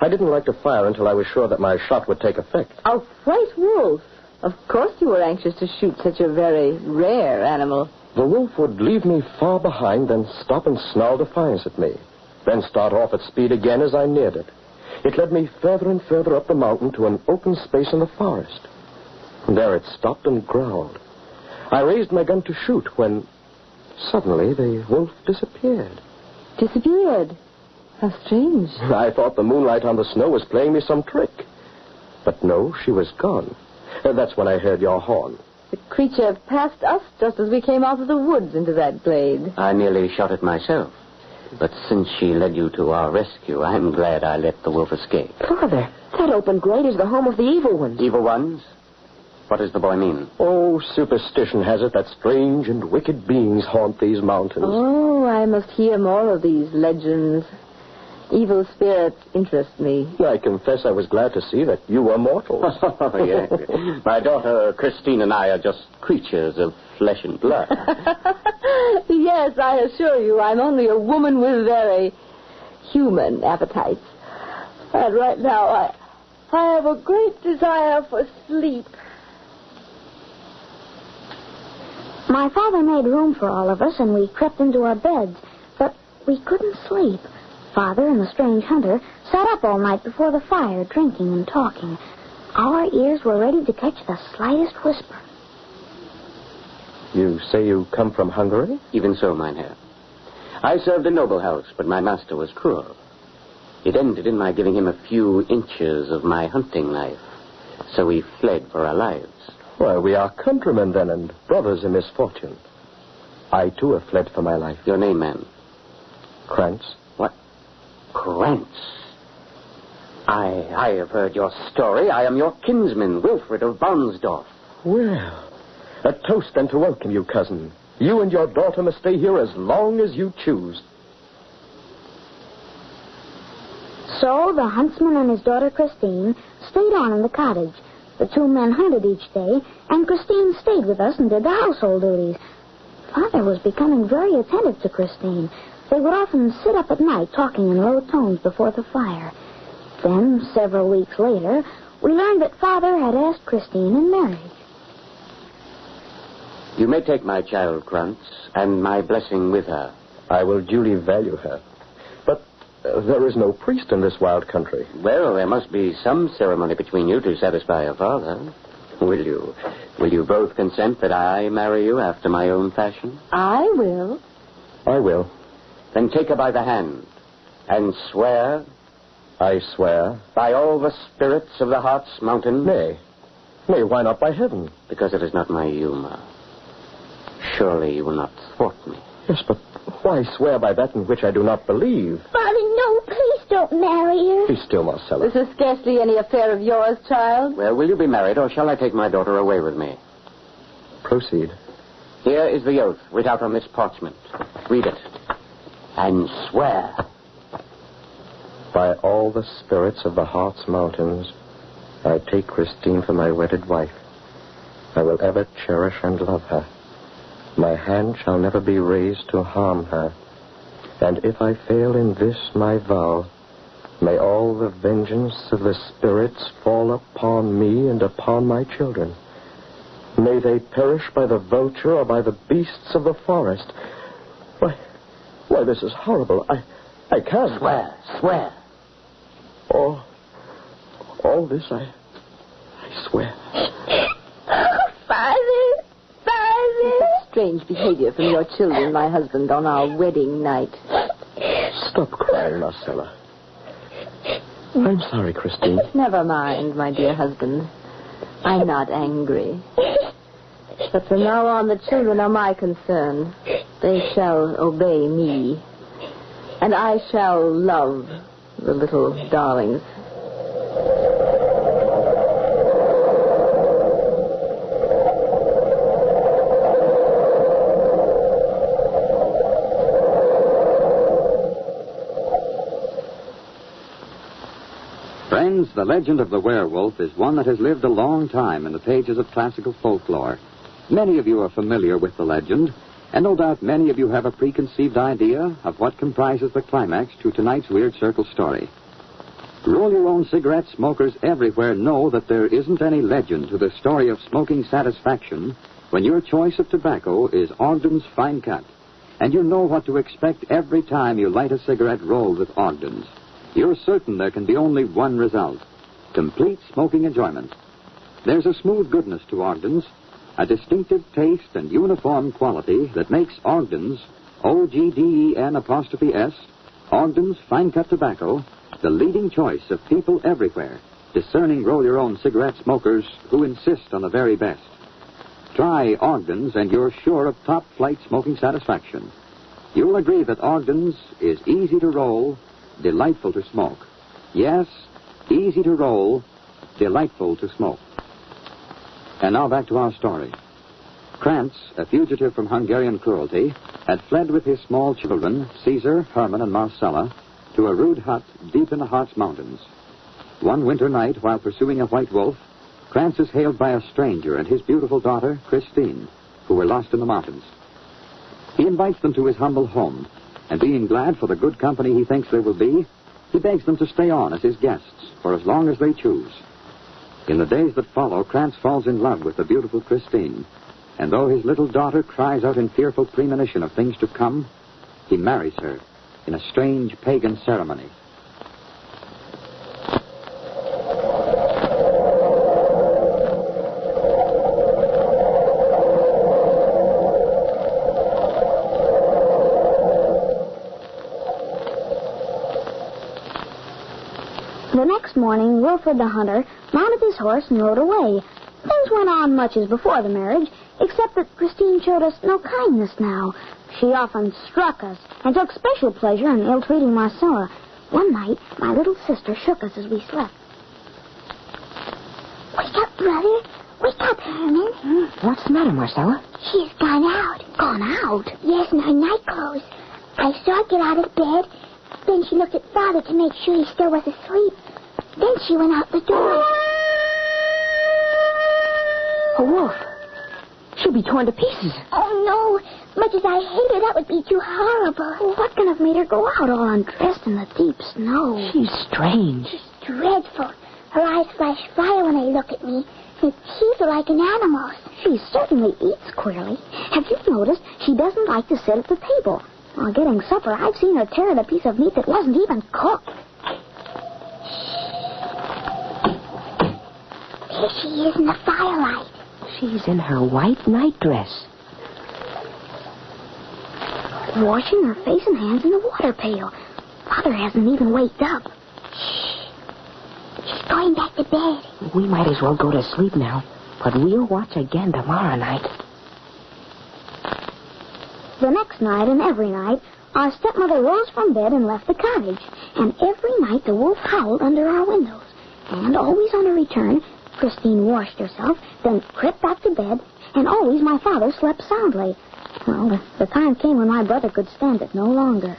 I didn't like to fire until I was sure that my shot would take effect. A white wolf? Of course you were anxious to shoot such a very rare animal. The wolf would leave me far behind, then stop and snarl defiance at me, then start off at speed again as I neared it. It led me further and further up the mountain to an open space in the forest. There it stopped and growled. I raised my gun to shoot when suddenly the wolf disappeared. Disappeared? How strange. I thought the moonlight on the snow was playing me some trick. But no, she was gone. That's when I heard your horn. The creature passed us just as we came out of the woods into that glade. I nearly shot it myself. But since she led you to our rescue, I'm glad I let the wolf escape. Father, that open glade is the home of the evil ones. Evil ones? What does the boy mean? Oh, superstition has it that strange and wicked beings haunt these mountains. Oh, I must hear more of these legends. Evil spirits interest me. I confess I was glad to see that you were mortals. Oh, yeah. My daughter Christine and I are just creatures of flesh and blood. Yes, I assure you, I'm only a woman with very human appetites. And right now, I have a great desire for sleep. My father made room for all of us, and we crept into our beds. But we couldn't sleep. Father and the strange hunter sat up all night before the fire, drinking and talking. Our ears were ready to catch the slightest whisper. You say you come from Hungary? Even so, mynheer. I served a noble house, but my master was cruel. It ended in my giving him a few inches of my hunting knife. So we fled for our lives. Well, we are countrymen then, and brothers in misfortune. I, too, have fled for my life. Your name, man? Krantz. What? Krantz? I have heard your story. I am your kinsman, Wilfred of Barnsdorf. Well, a toast then to welcome you, cousin. You and your daughter must stay here as long as you choose. So the huntsman and his daughter Christine stayed on in the cottage. The two men hunted each day, and Christine stayed with us and did the household duties. Father was becoming very attentive to Christine. They would often sit up at night talking in low tones before the fire. Then, several weeks later, we learned that Father had asked Christine in marriage. You may take my child, Krantz, and my blessing with her. I will duly value her. But there is no priest in this wild country. Well, there must be some ceremony between you to satisfy your father. Will you both consent that I marry you after my own fashion? I will. I will. Then take her by the hand and swear. I swear. By all the spirits of the Hartz Mountain. Nay, why not by heaven? Because it is not my humor. Surely you will not thwart me. Yes, but why swear by that in which I do not believe? Father, no, please don't marry her. Be still, Marcella. This is scarcely any affair of yours, child. Well, will you be married, or shall I take my daughter away with me? Proceed. Here is the oath writ out on this parchment. Read it. And swear. By all the spirits of the Hartz Mountains, I take Christine for my wedded wife. I will ever cherish and love her. My hand shall never be raised to harm her. And if I fail in this my vow, may all the vengeance of the spirits fall upon me and upon my children. May they perish by the vulture or by the beasts of the forest. Why, this is horrible. I can't. Swear. All this, I swear. Father! Strange behavior from your children, my husband, on our wedding night. Stop crying, Marcella. I'm sorry, Christine. Never mind, my dear husband. I'm not angry. But from now on, the children are my concern. They shall obey me. And I shall love the little darlings. Friends, the legend of the werewolf is one that has lived a long time in the pages of classical folklore. Many of you are familiar with the legend, and no doubt many of you have a preconceived idea of what comprises the climax to tonight's Weird Circle story. Roll-your-own cigarette smokers everywhere know that there isn't any legend to the story of smoking satisfaction when your choice of tobacco is Ogden's Fine Cut, and you know what to expect every time you light a cigarette rolled with Ogden's. You're certain there can be only one result: complete smoking enjoyment. There's a smooth goodness to Ogden's, a distinctive taste and uniform quality that makes Ogden's, OGDEN''S, Ogden's Fine Cut Tobacco, the leading choice of people everywhere, discerning roll-your-own cigarette smokers who insist on the very best. Try Ogden's and you're sure of top-flight smoking satisfaction. You'll agree that Ogden's is easy to roll, delightful to smoke. Yes, easy to roll, delightful to smoke. And now back to our story. Krantz, a fugitive from Hungarian cruelty, had fled with his small children, Caesar, Herman, and Marcella, to a rude hut deep in the Harz Mountains. One winter night, while pursuing a white wolf, Krantz is hailed by a stranger and his beautiful daughter, Christine, who were lost in the mountains. He invites them to his humble home, and being glad for the good company he thinks they will be, he begs them to stay on as his guests for as long as they choose. In the days that follow, Krantz falls in love with the beautiful Christine, and though his little daughter cries out in fearful premonition of things to come, he marries her in a strange pagan ceremony. The next morning, Wilfred the hunter mounted his horse and rode away. Things went on much as before the marriage, except that Christine showed us no kindness now. She often struck us and took special pleasure in ill-treating Marcella. One night, my little sister shook us as we slept. Wake up, brother. Wake up, Herman. What's the matter, Marcella? She's gone out. Gone out? Yes, in her night clothes. I saw her get out of bed. Then she looked at Father to make sure he still was asleep. Then she went out the door. A wolf. She'll be torn to pieces. Oh, no. Much as I hate her, that would be too horrible. Well, what can have made her go out all undressed in the deep snow? She's strange. She's dreadful. Her eyes flash fire when they look at me. Her teeth are like an animal's. She certainly eats queerly. Have you noticed she doesn't like to sit at the table? While getting supper, I've seen her tear at a piece of meat that wasn't even cooked. There she is in the firelight. She's in her white nightdress. Washing her face and hands in the water pail. Father hasn't even waked up. She's going back to bed. We might as well go to sleep now, but we'll watch again tomorrow night. The next night and every night, our stepmother rose from bed and left the cottage. And every night the wolf howled under our windows. And always on her return, Christine washed herself, then crept back to bed, and always my father slept soundly. Well, the time came when my brother could stand it no longer.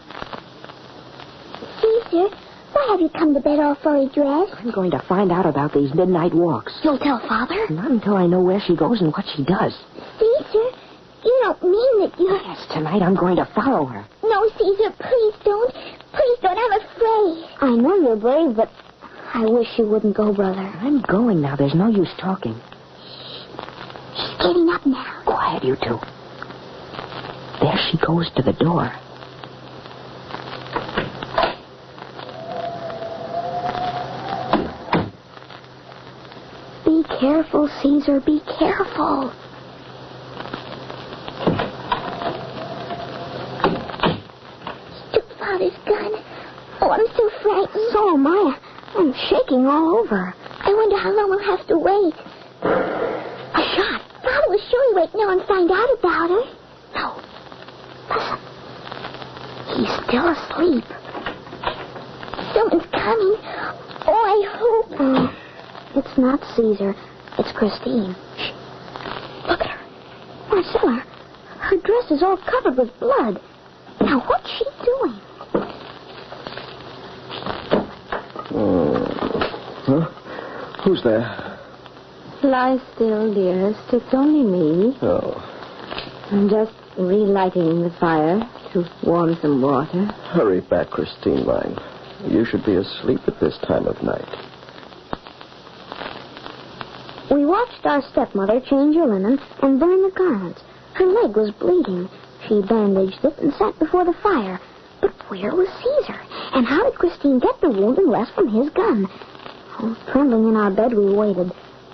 Caesar, why have you come to bed all fully dressed? I'm going to find out about these midnight walks. You'll tell Father? Not until I know where she goes and what she does. Caesar, you don't mean that you... Yes, tonight I'm going to follow her. No, Caesar, please don't. Please don't. I'm afraid. I know you're brave, but I wish you wouldn't go, brother. I'm going now. There's no use talking. She's getting up now. Quiet, you two. There she goes to the door. Be careful, Caesar. Be careful. Took Father's gun. Oh, I'm so frightened. So am I. I'm shaking all over. I wonder how long we'll have to wait. A shot. Father was sure he'd wait now and find out about it. No. Listen. He's still asleep. Someone's coming. Oh, I hope. It's not Caesar. It's Christine. Shh. Look at her. Marcella. Her dress is all covered with blood. Now, what's she doing? Huh? Who's there? Lie still, dearest. It's only me. Oh. I'm just relighting the fire to warm some water. Hurry back, Christine mine. You should be asleep at this time of night. We watched our stepmother change her linen and burn the garments. Her leg was bleeding. She bandaged it and sat before the fire. But where was Caesar? And how did Christine get the wound unless from his gun? Oh, trembling in our bed, we waited.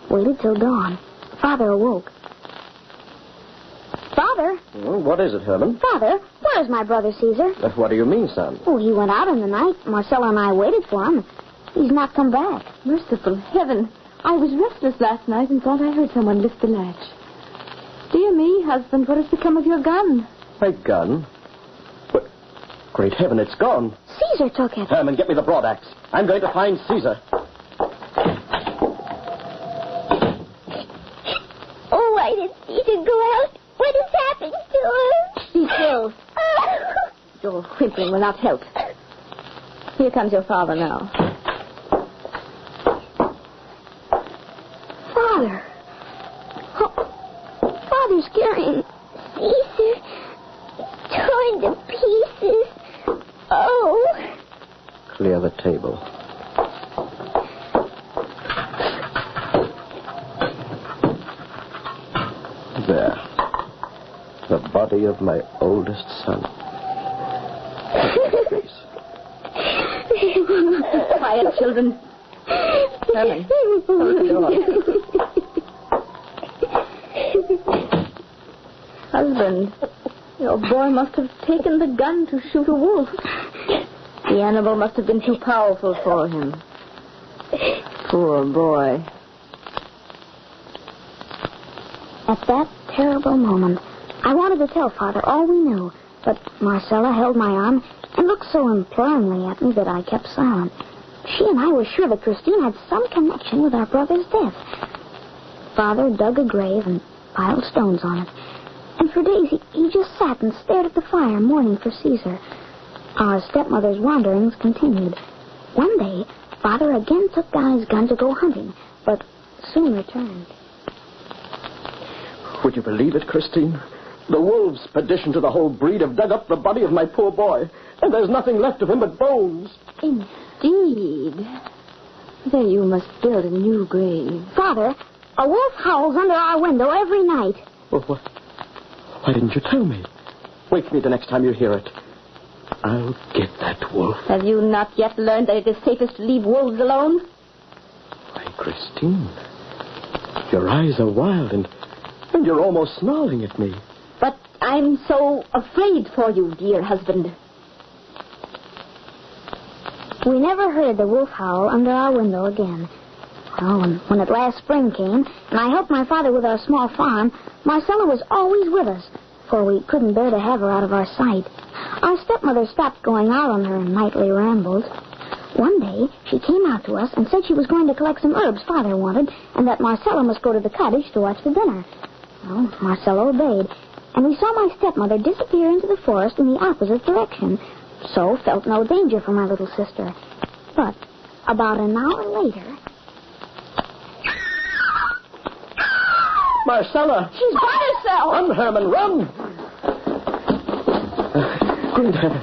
Waited till dawn. Father awoke. Father? Well, what is it, Herman? Father, where is my brother Caesar? What do you mean, son? Oh, he went out in the night. Marcella and I waited for him. He's not come back. Merciful heaven. I was restless last night and thought I heard someone lift the latch. Dear me, husband, what has become of your gun? My gun? What? Great heaven, it's gone. Caesar took it. Herman, get me the broadaxe. I'm going to find Caesar. Oh, why did Caesar go out? What has happened to her? Be still. Your whimpering will not help. Here comes your father now. Father. Oh, Father's carrying Caesar torn to pieces. Oh. Clear the table. There. The body of my oldest son. Quiet, children. Herman, close the door. Husband, your boy must have taken the gun to shoot a wolf. The animal must have been too powerful for him. Poor boy. At that terrible moment, I wanted to tell Father all we knew, but Marcella held my arm and looked so imploringly at me that I kept silent. She and I were sure that Christine had some connection with our brother's death. Father dug a grave and piled stones on it. And for days he just sat and stared at the fire, mourning for Caesar. Our stepmother's wanderings continued. One day, Father again took down his gun to go hunting, but soon returned. Would you believe it, Christine? The wolves, perdition to the whole breed, have dug up the body of my poor boy, and there's nothing left of him but bones. Indeed. Then you must build a new grave. Father, a wolf howls under our window every night. Well, why didn't you tell me? Wake me the next time you hear it. I'll get that wolf. Have you not yet learned that it is safest to leave wolves alone? Why, Christine, your eyes are wild and you're almost snarling at me. But I'm so afraid for you, dear husband. We never heard the wolf howl under our window again. Oh, and when at last spring came, and I helped my father with our small farm, Marcella was always with us, for we couldn't bear to have her out of our sight. Our stepmother stopped going out on her nightly rambles. One day, she came out to us and said she was going to collect some herbs Father wanted, and that Marcella must go to the cottage to watch the dinner. Well, Marcella obeyed, and we saw my stepmother disappear into the forest in the opposite direction, so felt no danger for my little sister. But about an hour later... Marcella! She's got herself! Run, Herman, run! Great heaven.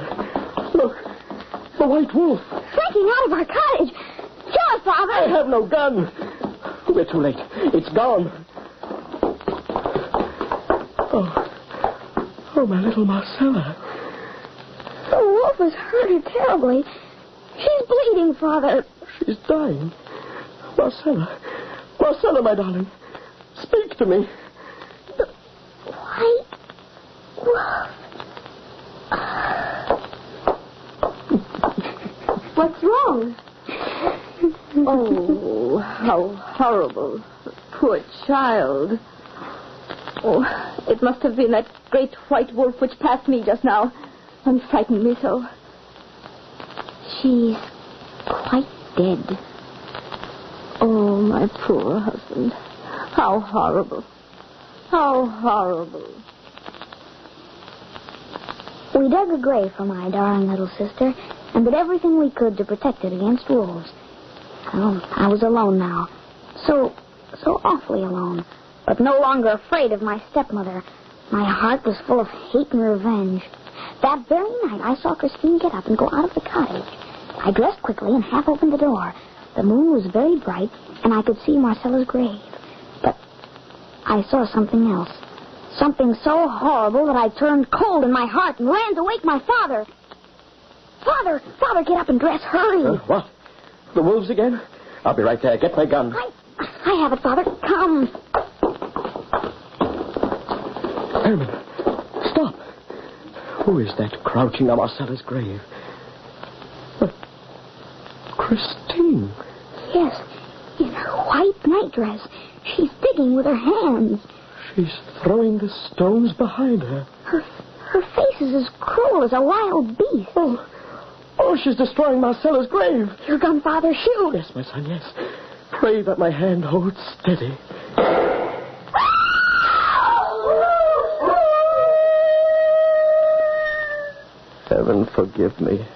Look, the white wolf. Breaking out of our cottage. Kill us, Father! I have no gun. We're too late. It's gone. Oh, my little Marcella. The wolf has hurt her terribly. She's bleeding, Father. She's dying. Marcella. Marcella, my darling. Speak to me. The white wolf. What's wrong? Oh, how horrible. Poor child. Oh, it must have been that great white wolf which passed me just now and frightened me so. She's quite dead. Oh, my poor husband. How horrible. How horrible. We dug a grave for my darling little sister and did everything we could to protect it against wolves. Oh, I was alone now. So awfully alone. But no longer afraid of my stepmother. My heart was full of hate and revenge. That very night, I saw Christine get up and go out of the cottage. I dressed quickly and half opened the door. The moon was very bright, and I could see Marcella's grave. But I saw something else. Something so horrible that I turned cold in my heart and ran to wake my father. Father, get up and dress. Hurry. What? The wolves again? I'll be right there. Get my gun. I have it, Father. Come. Herman, stop. Who is that crouching on Marcella's grave? Christine. Yes, in her white nightdress. She's digging with her hands. She's throwing the stones behind her. Her face is as cruel as a wild beast. Oh, she's destroying Marcella's grave. Your gun, Father, shoot. Yes, my son, yes. Pray that my hand holds steady. Heaven forgive me.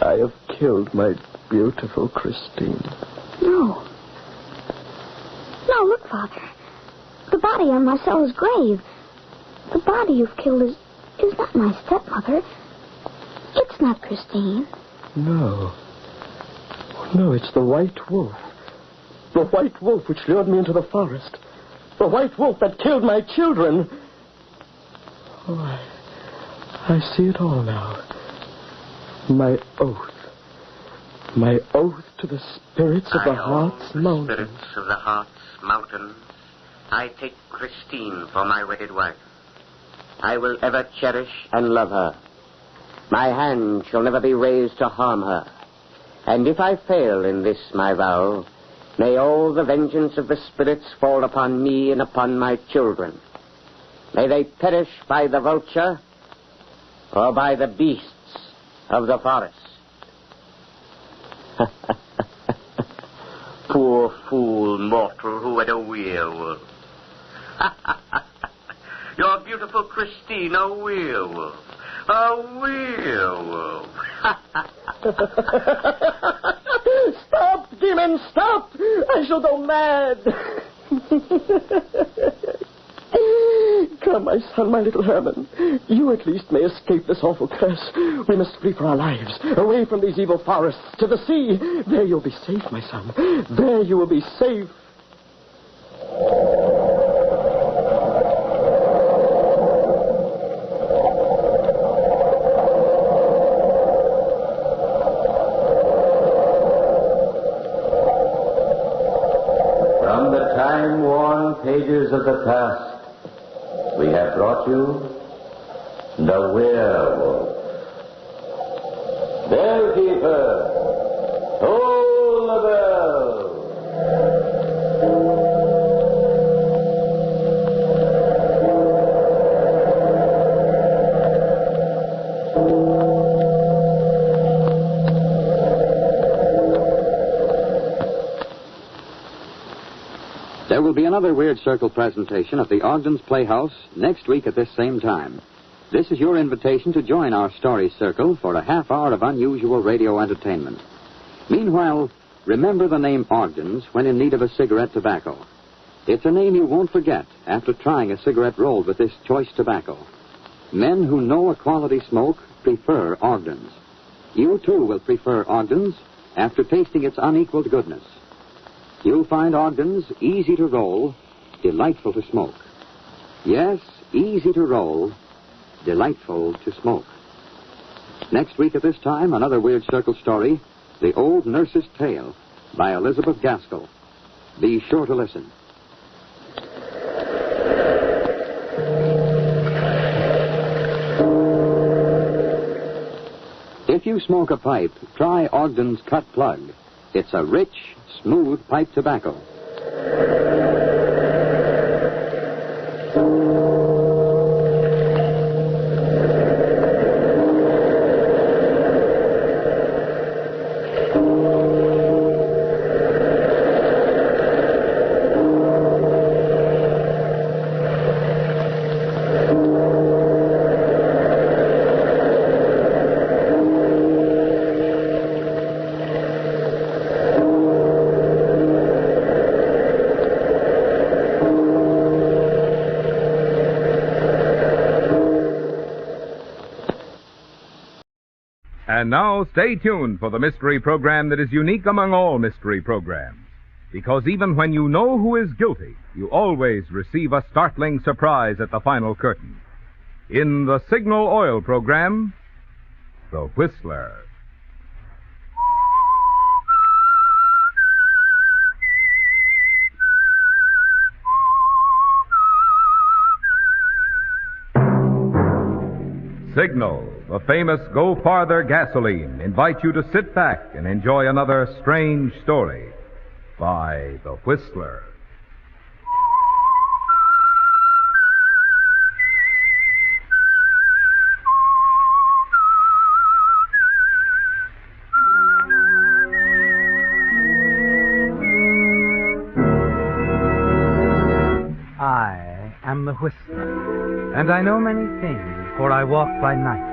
I have killed my beautiful Christine. No, look, Father. The body on Marcella's grave. The body you've killed is not my stepmother. It's not Christine. No, it's the white wolf. The white wolf which lured me into the forest. The white wolf that killed my children. Oh, I see it all now. My oath. My oath to the spirits of the Heart's Mountain. Spirits of the Heart's Mountain. I take Christine for my wedded wife. I will ever cherish and love her. My hand shall never be raised to harm her. And if I fail in this my vow, may all the vengeance of the spirits fall upon me and upon my children. May they perish by the vulture or by the beasts of the forest. Poor fool mortal who had a werewolf. Your beautiful Christine, a werewolf. A werewolf. Stop, demon, stop! I shall go mad. Come, my son, my little Herman. You at least may escape this awful curse. We must flee for our lives, away from these evil forests, to the sea. There you'll be safe, my son. There you will be safe. From the time-worn pages of the past, we have brought you the werewolf. Bellkeeper, toll the bell. There will be another Weird Circle presentation at the Ogden's Playhouse next week at this same time. This is your invitation to join our story circle for a half hour of unusual radio entertainment. Meanwhile, remember the name Ogden's when in need of a cigarette tobacco. It's a name you won't forget after trying a cigarette rolled with this choice tobacco. Men who know a quality smoke prefer Ogden's. You, too, will prefer Ogden's after tasting its unequaled goodness. You'll find Ogden's easy to roll, delightful to smoke. Yes, easy to roll, delightful to smoke. Next week at this time, another Weird Circle story, The Old Nurse's Tale, by Elizabeth Gaskell. Be sure to listen. If you smoke a pipe, try Ogden's Cut Plug. It's a rich, smooth pipe tobacco. And now, stay tuned for the mystery program that is unique among all mystery programs. Because even when you know who is guilty, you always receive a startling surprise at the final curtain. In the Signal Oil program, The Whistler. Signal, the famous Go Farther gasoline, invites you to sit back and enjoy another strange story by The Whistler. I am the Whistler, and I know many things, for I walk by night.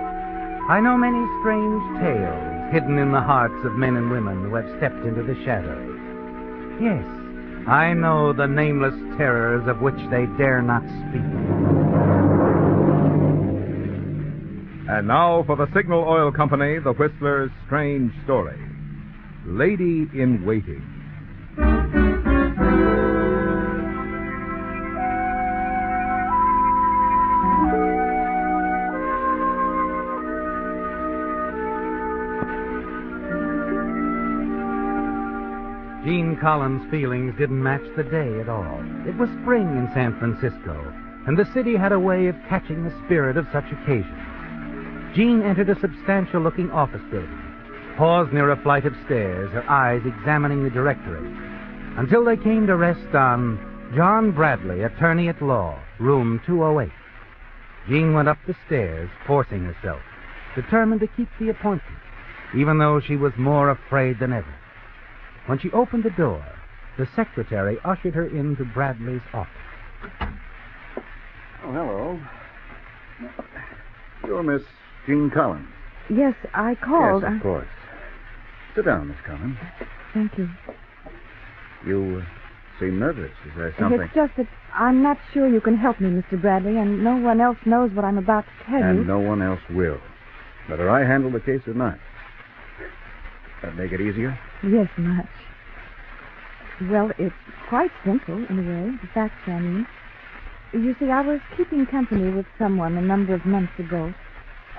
I know many strange tales hidden in the hearts of men and women who have stepped into the shadows. Yes, I know the nameless terrors of which they dare not speak. And now for the Signal Oil Company, The Whistler's strange story, Lady in Waiting. Gene Collins' feelings didn't match the day at all. It was spring in San Francisco, and the city had a way of catching the spirit of such occasions. Gene entered a substantial-looking office building, paused near a flight of stairs, her eyes examining the directory, until they came to rest on John Bradley, attorney at law, room 208. Gene went up the stairs, forcing herself, determined to keep the appointment, even though she was more afraid than ever. When she opened the door, the secretary ushered her into Bradley's office. Oh, hello. You're Miss Jean Collins. Yes, I called. Yes, of course. Sit down, Miss Collins. Thank you. You seem nervous. Is there something? It's just that I'm not sure you can help me, Mr. Bradley, and no one else knows what I'm about to tell you. And no one else will. Whether I handle the case or not. That make it easier? Yes, much. Well, it's quite simple, in a way. The facts, I mean. You see, I was keeping company with someone a number of months ago.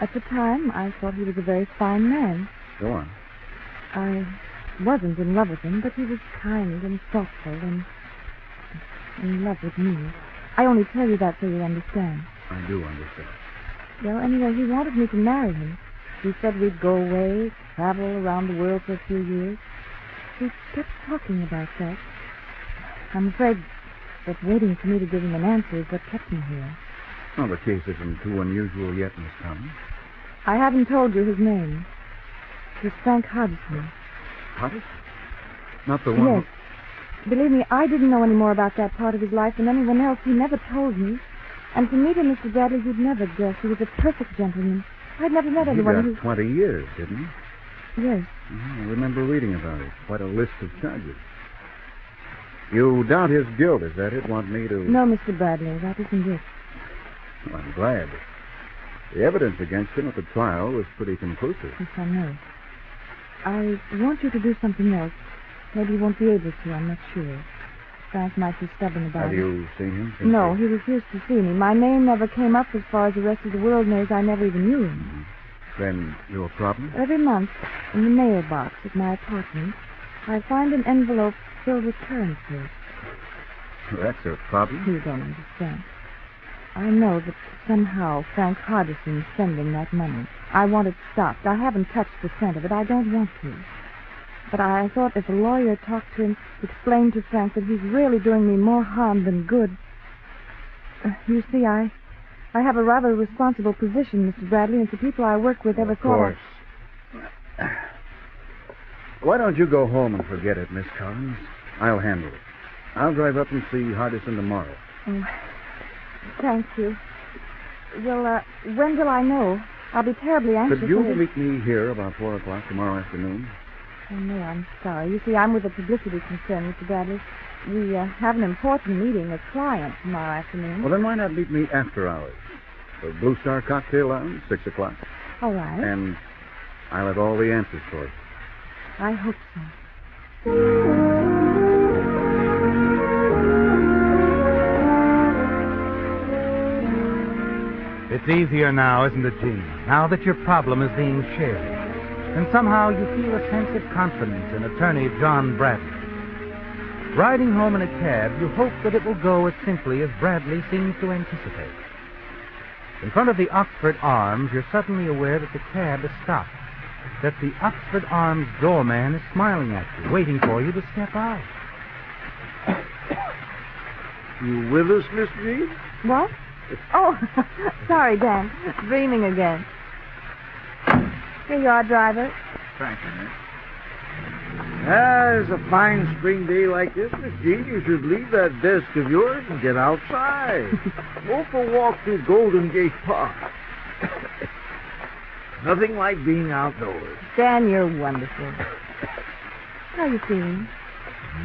At the time, I thought he was a very fine man. Go on. I wasn't in love with him, but he was kind and thoughtful and in love with me. I only tell you that so you understand. I do understand. Well, anyway, he wanted me to marry him. He said we'd go away, travel around the world for a few years. We kept talking about that. I'm afraid that waiting for me to give him an answer is what kept me here. Well, the case isn't too unusual yet, Miss Collins. I haven't told you his name. He's Frank Hodgson. Hodgson? Not the one... Yes. Believe me, I didn't know any more about that part of his life than anyone else. He never told me. And to meet him, Mr. Bradley, you'd never guess. He was a perfect gentleman. I'd never met anyone who... He got 20 years, didn't he? Yes. I remember reading about it. Quite a list of charges. You doubt his guilt, is that it? Want me to... No, Mr. Bradley, that isn't it. Well, I'm glad. The evidence against him at the trial was pretty conclusive. Yes, I know. I want you to do something else. Maybe you won't be able to, I'm not sure. Frank might be stubborn about Have it. you seen him? Since No, he refused to see me. My name never came up as far as the rest of the world knows. I never even knew him. Then your problem? Every month, in the mailbox at my apartment, I find an envelope filled with currency. That's a problem. You don't understand. I know that somehow Frank Hardison's sending that money. I want it stopped. I haven't touched a cent of it. I don't want to. But I thought if a lawyer talked to him, explained to Frank that he's really doing me more harm than good. You see, I have a rather responsible position, Mr. Bradley, and the people I work with ever thought... Of course. Why don't you go home and forget it, Miss Collins? I'll handle it. I'll drive up and see Hardison tomorrow. Oh, thank you. Well, when will I know? I'll be terribly anxious. Could you meet me here about 4 o'clock tomorrow afternoon? Oh, no, I'm sorry. You see, I'm with a publicity concern, Mr. Bradley. We have an important meeting, a client, tomorrow afternoon. Well, then why not meet me after hours? The Blue Star Cocktail Lounge, 6 o'clock. All right. And I'll have all the answers for you. I hope so. It's easier now, isn't it, Gene? Now that your problem is being shared. And somehow you feel a sense of confidence in attorney John Bradley. Riding home in a cab, you hope that it will go as simply as Bradley seems to anticipate. In front of the Oxford Arms, you're suddenly aware that the cab is stopped. That the Oxford Arms doorman is smiling at you, waiting for you to step out. You with us, Miss Jean? What? Oh, sorry, Dan. Dreaming again. Here you are, driver. Thank you, miss. It's a fine spring day like this, Miss Jean. You should leave that desk of yours and get outside. Go for a walk through Golden Gate Park. Nothing like being outdoors. Dan, you're wonderful. How are you feeling?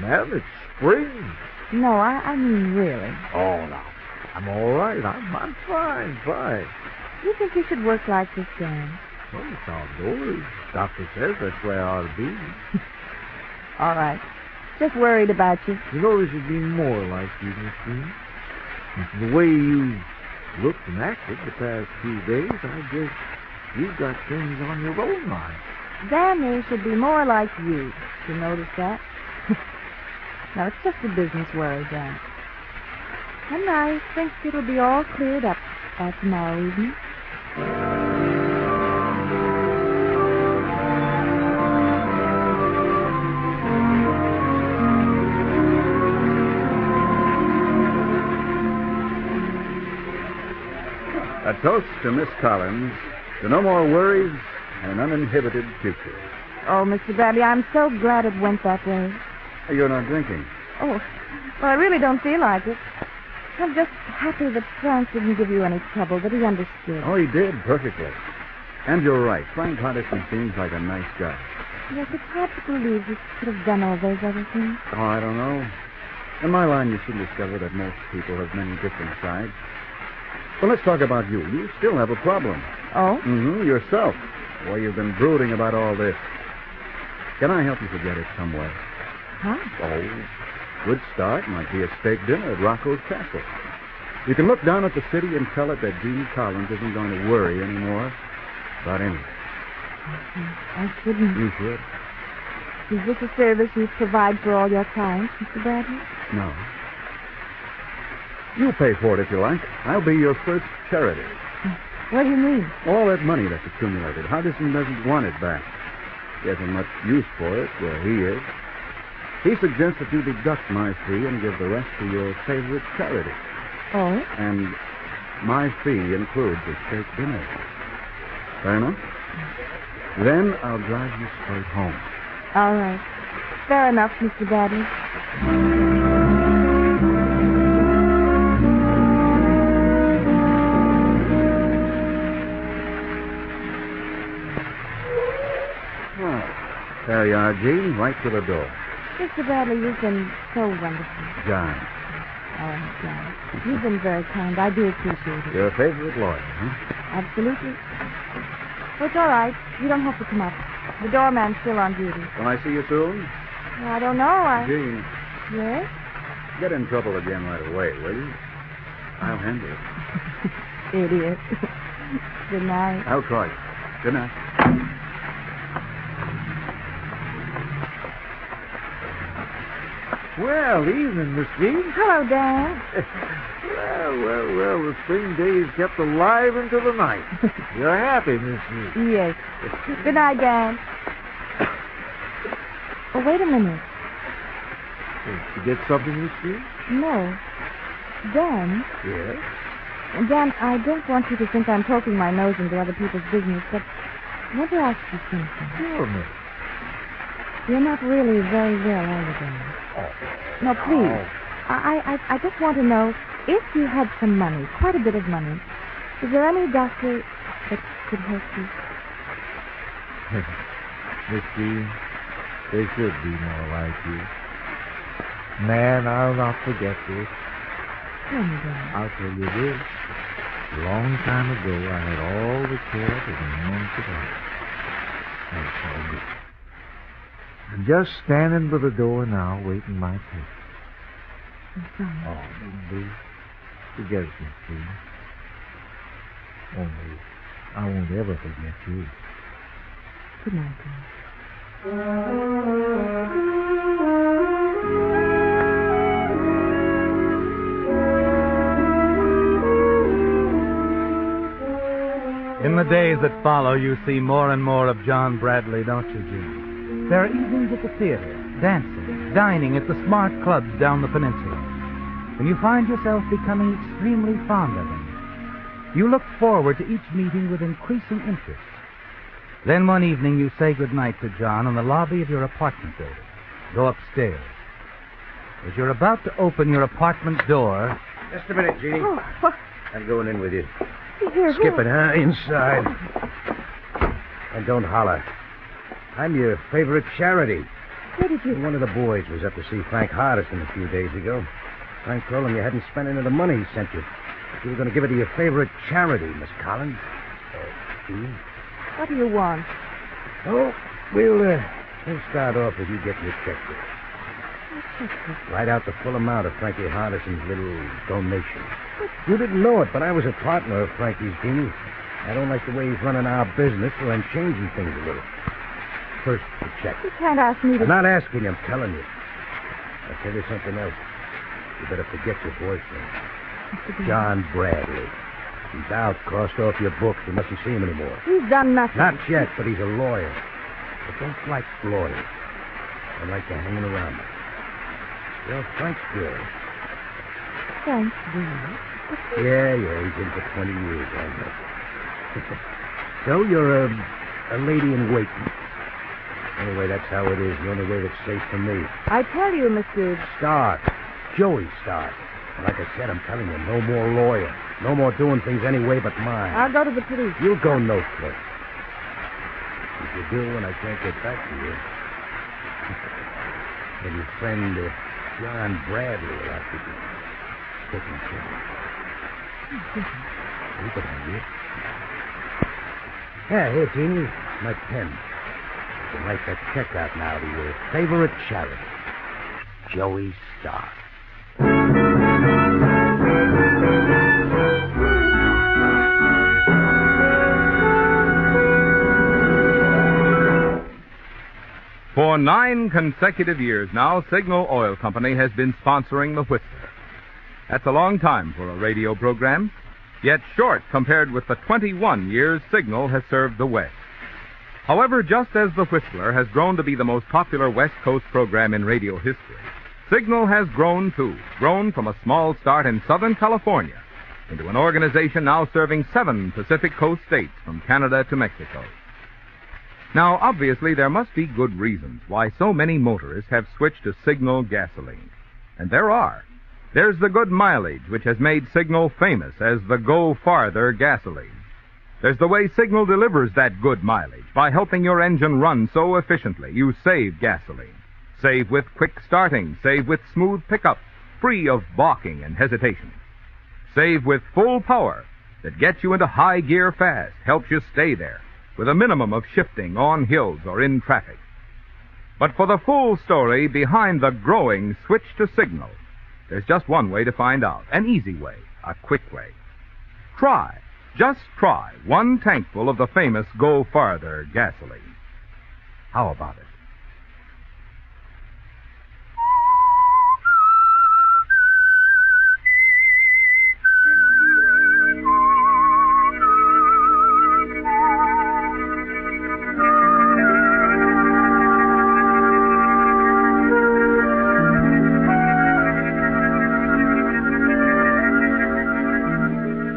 Ma'am, it's spring. No, I mean really. Oh, no. I'm all right. I'm fine. You think you should work like this, Dan? Well, it's outdoors. Doctor says that's where I ought to be. All right. Just worried about you. You know, this would be more like you, Miss Jean. The way you looked and acted the past few days, I guess you've got things on your own mind. Dan, they should be more like you. You notice that? Now, it's just a business worry, Dan. And I think it'll be all cleared up by tomorrow evening. A toast to Miss Collins, to no more worries and an uninhibited future. Oh, Mr. Bradley, I'm so glad it went that way. You're not drinking. Oh, well, I really don't feel like it. I'm just happy that Frank didn't give you any trouble, that he understood. Oh, he did, perfectly. And you're right. Frank Hardison seems like a nice guy. Yes, it's hard to believe he could have done all those other things. Oh, I don't know. In my line, you soon discover that most people have many different sides. Well, let's talk about you. You still have a problem. Oh? Mm-hmm, yourself. Well, you've been brooding about all this. Can I help you forget it some way? Huh? Oh, good start might be a steak dinner at Rocco's Castle. You can look down at the city and tell it that Jean Collins isn't going to worry anymore about anything. I shouldn't. You should. Is this a service you provide for all your clients, Mr. Bradley? No. You pay for it if you like. I'll be your first charity. What do you mean? All that money that's accumulated. Hardison doesn't want it back. He hasn't much use for it where he is. He suggests that you deduct my fee and give the rest to your favorite charity. Oh? And my fee includes a steak dinner. Fair enough? Then I'll drive you straight home. All right. Fair enough, Mr. Bradley. There you are, Jean, right to the door. Mr. Bradley, you've been so wonderful. John. Oh, John. You've been very kind. I do appreciate it. Your favorite lawyer, huh? Absolutely. Well, it's all right. You don't have to come up. The doorman's still on duty. Will I see you soon? Well, I don't know. Jean. Yes? Get in trouble again right away, will you? I'll handle it. Idiot. Good night. I'll try. Good night. Well, evening, Miss Jean. Hello, Dan. Well, the spring days kept alive into the night. You're happy, Miss Jean. Yes. Good night, Dan. Oh, wait a minute. Did you get something, Miss Jean? No. Dan? Yes? Dan, I don't want you to think I'm poking my nose into other people's business, but I want to ask you something. Sure, Miss. You're not really very well, are you, Dan? Oh. No, please. I just want to know, if you had some money, quite a bit of money, is there any doctor that could help you? Miss Jean, they should be more like you. Man, I'll not forget this. Tell me, Dan. I'll tell you this. A long time ago, I had all the care that a man could have. That's all good. I'm just standing by the door now, waiting my turn. I'm sorry. Oh, baby. Forget it, Miss Jean. Only, I won't ever forget you. Good night, Dan. In the days that follow, you see more and more of John Bradley, don't you, Jim? There are evenings at the theater, dancing, dining at the smart clubs down the peninsula. And you find yourself becoming extremely fond of him. You look forward to each meeting with increasing interest. Then one evening you say goodnight to John in the lobby of your apartment building. Go upstairs. As you're about to open your apartment door... Just a minute, Jeannie. Oh, what? I'm going in with you. Here, Skip it, huh? Inside. And don't holler. I'm your favorite charity. Where did you... One of the boys was up to see Frank Hardison a few days ago. Frank told him you hadn't spent any of the money he sent you. You were going to give it to your favorite charity, Miss Collins. Jean? What do you want? Oh, we'll start off with you getting your checkbook. Write out the full amount of Frankie Hardison's little donation. You didn't know it, but I was a partner of Frankie's, Jeannie. I don't like the way he's running our business, so I'm changing things a little. First, the check. You can't ask me to... I'm not asking you, I'm telling you. I'll tell you something else. You better forget your boyfriend. John Bradley. He's out, crossed off your books. You mustn't see him anymore. He's done nothing. Not yet, but he's a lawyer. But don't like lawyers. Don't like you hanging around them. Well, Frank's good. Frank's good? Yeah, he's in for 20 years, I know. So you're a lady in waiting. Anyway, that's how it is. The only way that's safe for me. I tell you, Mr. Stark. Joey Stark. And like I said, I'm telling you, no more lawyer. No more doing things any way but mine. I'll go to the police. You'll go no place. If you do, and I can't get back to you, then your friend John Bradley will have to be taken care of. You can have it. Yeah, here, Jeannie, my pen. You can write that check out now to your favorite charity, Joey Stark. For 9 consecutive years now, Signal Oil Company has been sponsoring The Whistler. That's a long time for a radio program, yet short compared with the 21 years Signal has served the West. However, just as The Whistler has grown to be the most popular West Coast program in radio history, Signal has grown too, grown from a small start in Southern California into an organization now serving 7 Pacific Coast states from Canada to Mexico. Now, obviously, there must be good reasons why so many motorists have switched to Signal gasoline. And there are. There's the good mileage, which has made Signal famous as the Go Farther gasoline. There's the way Signal delivers that good mileage. By helping your engine run so efficiently, you save gasoline. Save with quick starting, save with smooth pickup, free of balking and hesitation. Save with full power that gets you into high gear fast, helps you stay there, with a minimum of shifting on hills or in traffic. But for the full story behind the growing switch to Signal, There's just one way to find out. An easy way. A quick way. Try. Just try 1 tankful of the famous Go Farther gasoline. How about it?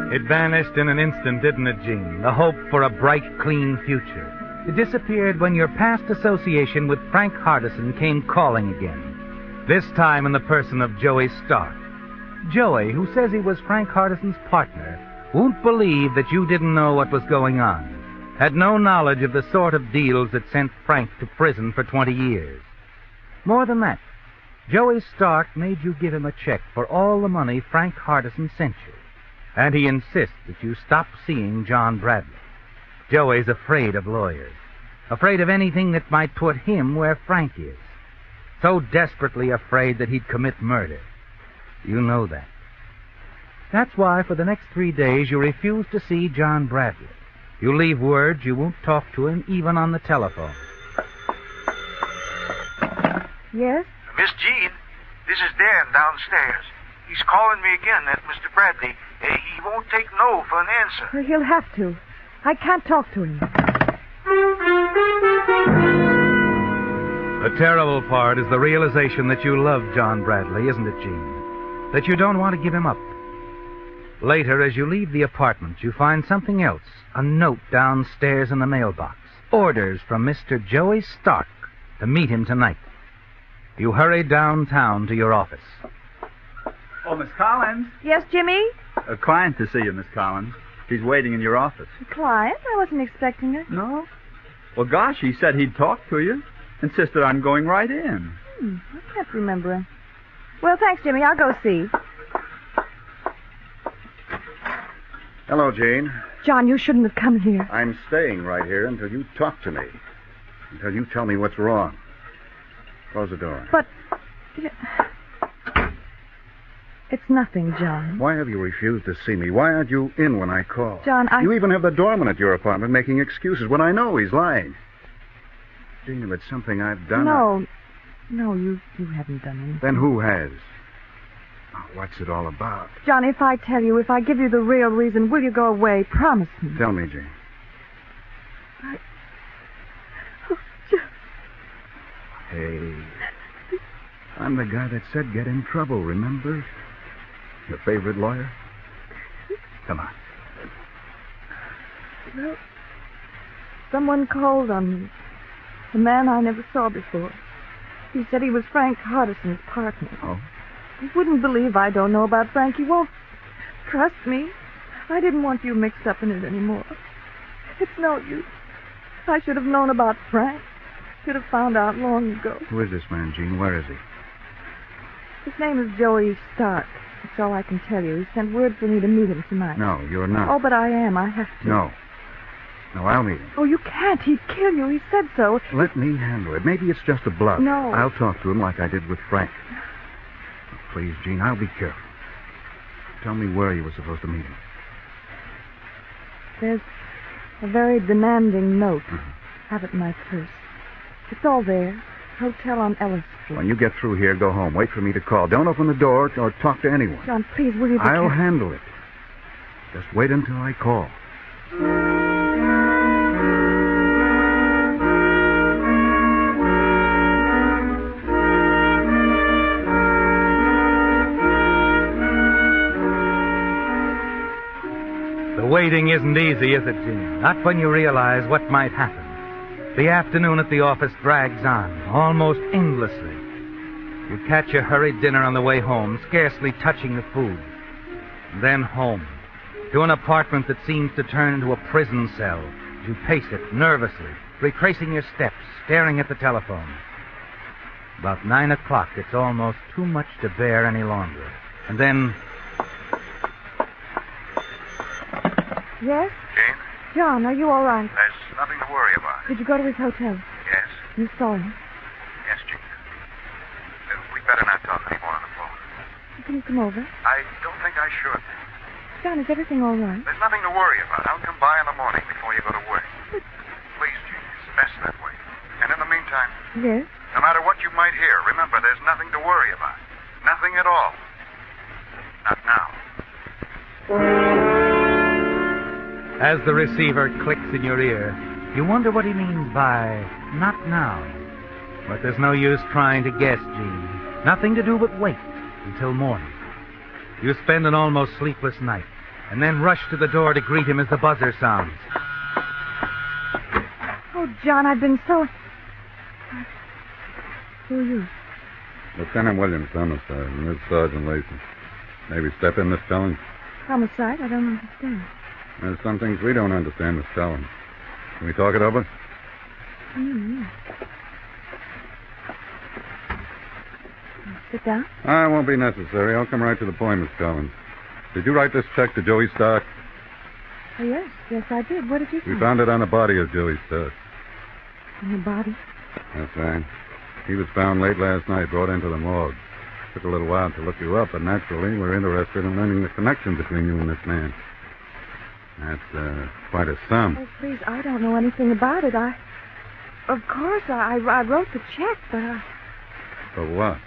It vanished in an instant, didn't it, Jean? The hope for a bright, clean future. It disappeared when your past association with Frank Hardison came calling again. This time in the person of Joey Stark. Joey, who says he was Frank Hardison's partner, won't believe that you didn't know what was going on. Had no knowledge of the sort of deals that sent Frank to prison for 20 years. More than that, Joey Stark made you give him a check for all the money Frank Hardison sent you. And he insists that you stop seeing John Bradley. Joey's afraid of lawyers. Afraid of anything that might put him where Frank is. So desperately afraid that he'd commit murder. You know that. That's why for the next 3 days you refuse to see John Bradley. You leave word you won't talk to him even on the telephone. Yes? Miss Jean, this is Dan downstairs. He's calling me again, that Mr. Bradley. He won't take no for an answer. He'll have to. I can't talk to him. The terrible part is the realization that you love John Bradley, isn't it, Jean? That you don't want to give him up. Later, as you leave the apartment, you find something else. A note downstairs in the mailbox. Orders from Mr. Joey Stark to meet him tonight. You hurry downtown to your office. Oh, Miss Collins. Yes, Jimmy? A client to see you, Miss Collins. She's waiting in your office. A client? I wasn't expecting her. No? Well, gosh, he said he'd talk to you. Insisted on going right in. I can't remember him. Well, thanks, Jimmy. I'll go see. Hello, Jane. John, you shouldn't have come here. I'm staying right here until you talk to me. Until you tell me what's wrong. Close the door. But... It's nothing, John. Why have you refused to see me? Why aren't you in when I call? John, You even have the doorman at your apartment making excuses when I know he's lying. Jane, if it's something I've done... No, you haven't done anything. Then who has? Oh, what's it all about? John, if I tell you, if I give you the real reason, will you go away? Promise me. Tell me, Jane. Hey, I'm the guy that said get in trouble, remember? Your favorite lawyer? Come on. Well, someone called on me. A man I never saw before. He said he was Frank Hardison's partner. Oh? You wouldn't believe I don't know about Frank. You won't trust me. I didn't want you mixed up in it anymore. It's no use. I should have known about Frank. Should have found out long ago. Who is this man, Jean? Where is he? His name is Joey Stark. That's all I can tell you. He sent word for me to meet him tonight. No, you're not. Oh, but I am. I have to. No, I'll meet him. Oh, you can't. He'd kill you. He said so. Let me handle it. Maybe it's just a bluff. No. I'll talk to him like I did with Frank. Oh, please, Jean, I'll be careful. Tell me where you were supposed to meet him. There's a very demanding note. Have it in my purse. It's all there. Hotel on Ellison. When you get through here, go home. Wait for me to call. Don't open the door or talk to anyone. John, please, will you be I'll careful? handle it. Just wait until I call. The waiting isn't easy, is it, Jean? Not when you realize what might happen. The afternoon at the office drags on, almost endlessly. You catch a hurried dinner on the way home, scarcely touching the food. And then home, to an apartment that seems to turn into a prison cell. As you pace it nervously, retracing your steps, staring at the telephone. About 9 o'clock, it's almost too much to bear any longer. And then... Yes? Jane? John, are you all right? There's nothing to worry about. Did you go to his hotel? Yes. You saw him? Yes, Jane. We'd better not talk anymore on the phone. Come come over? I don't think I should. John, is everything all right? There's nothing to worry about. I'll come by in the morning before you go to work. Please, Jean, it's best that way. And in the meantime, Yes? no matter what you might hear, remember there's nothing to worry about. Nothing at all. Not now. As the receiver clicks in your ear, you wonder what he means by not now. But there's no use trying to guess, Gene. Nothing to do but wait until morning. You spend an almost sleepless night, and then rush to the door to greet him as the buzzer sounds. Oh, John, I've been so... Who are you? Lieutenant Williams, homicide, and this Sergeant Ellison. Maybe step in, Miss Collins. Homicide? I don't understand. There's some things we don't understand, Miss Collins. Can we talk it over? Mm-hmm. Sit down. It won't be necessary. I'll come right to the point, Miss Collins. Did you write this check to Joey Stark? Oh, yes. Yes, I did. What did you say? We found it on the body of Joey Stark. On the body? That's right. He was found late last night, brought into the morgue. Took a little while to look you up, but naturally, we're interested in learning the connection between you and this man. That's quite a sum. Oh, please, I don't know anything about it. Of course, I wrote the check, but For what?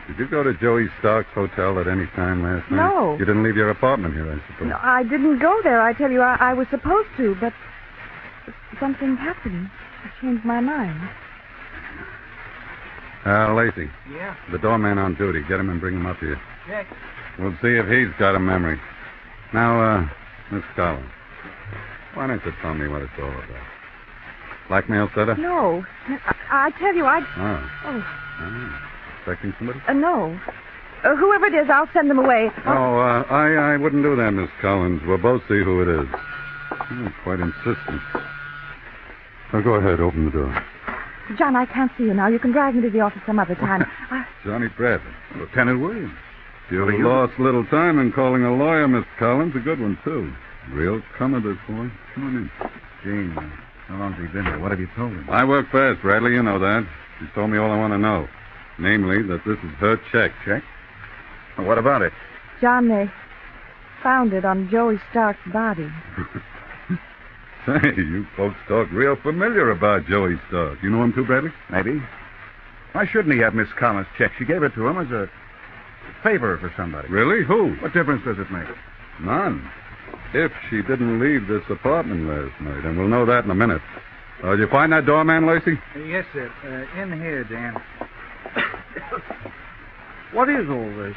Did you go to Joey Stark's hotel at any time last night? No. You didn't leave your apartment here, I suppose. No, I didn't go there. I tell you, I was supposed to, but something happened. I changed my mind. Lacey. Yeah? The doorman on duty. Get him and bring him up here. Check. We'll see if he's got a memory. Now, Miss Collins, why don't you tell me what it's all about? Blackmail setup? No. I tell you, Oh. Expecting somebody? No. Whoever it is, I'll send them away. I wouldn't do that, Miss Collins. We'll both see who it is. You're quite insistent. Now, go ahead. Open the door. John, I can't see you now. You can drag me to the office some other time. Johnny Bradley. Lieutenant Williams. You lost little time in calling a lawyer, Miss Collins. A good one, too. Real comer, this boy. Come on in. Gene, how long's he been here? What have you told him? I work fast, Bradley. You know that. She's told me all I want to know. Namely, that this is her check. Check? Well, what about it? John, they found it on Joey Stark's body. Say, you folks talk real familiar about Joey Stark. You know him too, Bradley? Maybe. Why shouldn't he have Miss Collins' check? She gave it to him as a favor for somebody. Really? Who? What difference does it make? None. If she didn't leave this apartment last night, and we'll know that in a minute. Did you find that doorman, Lacey? Yes, sir. In here, Dan. What is all this?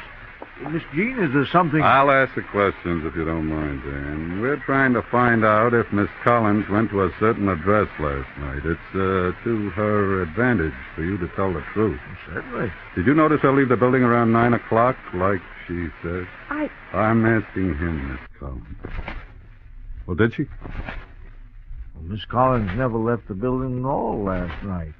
Miss Jean, is there something... I'll ask the questions if you don't mind, Dan. We're trying to find out if Miss Collins went to a certain address last night. It's to her advantage for you to tell the truth. Certainly. Did you notice her leave the building around 9 o'clock, like she said? I'm asking him, Miss Collins. Well, did she? Well, Miss Collins never left the building at all last night.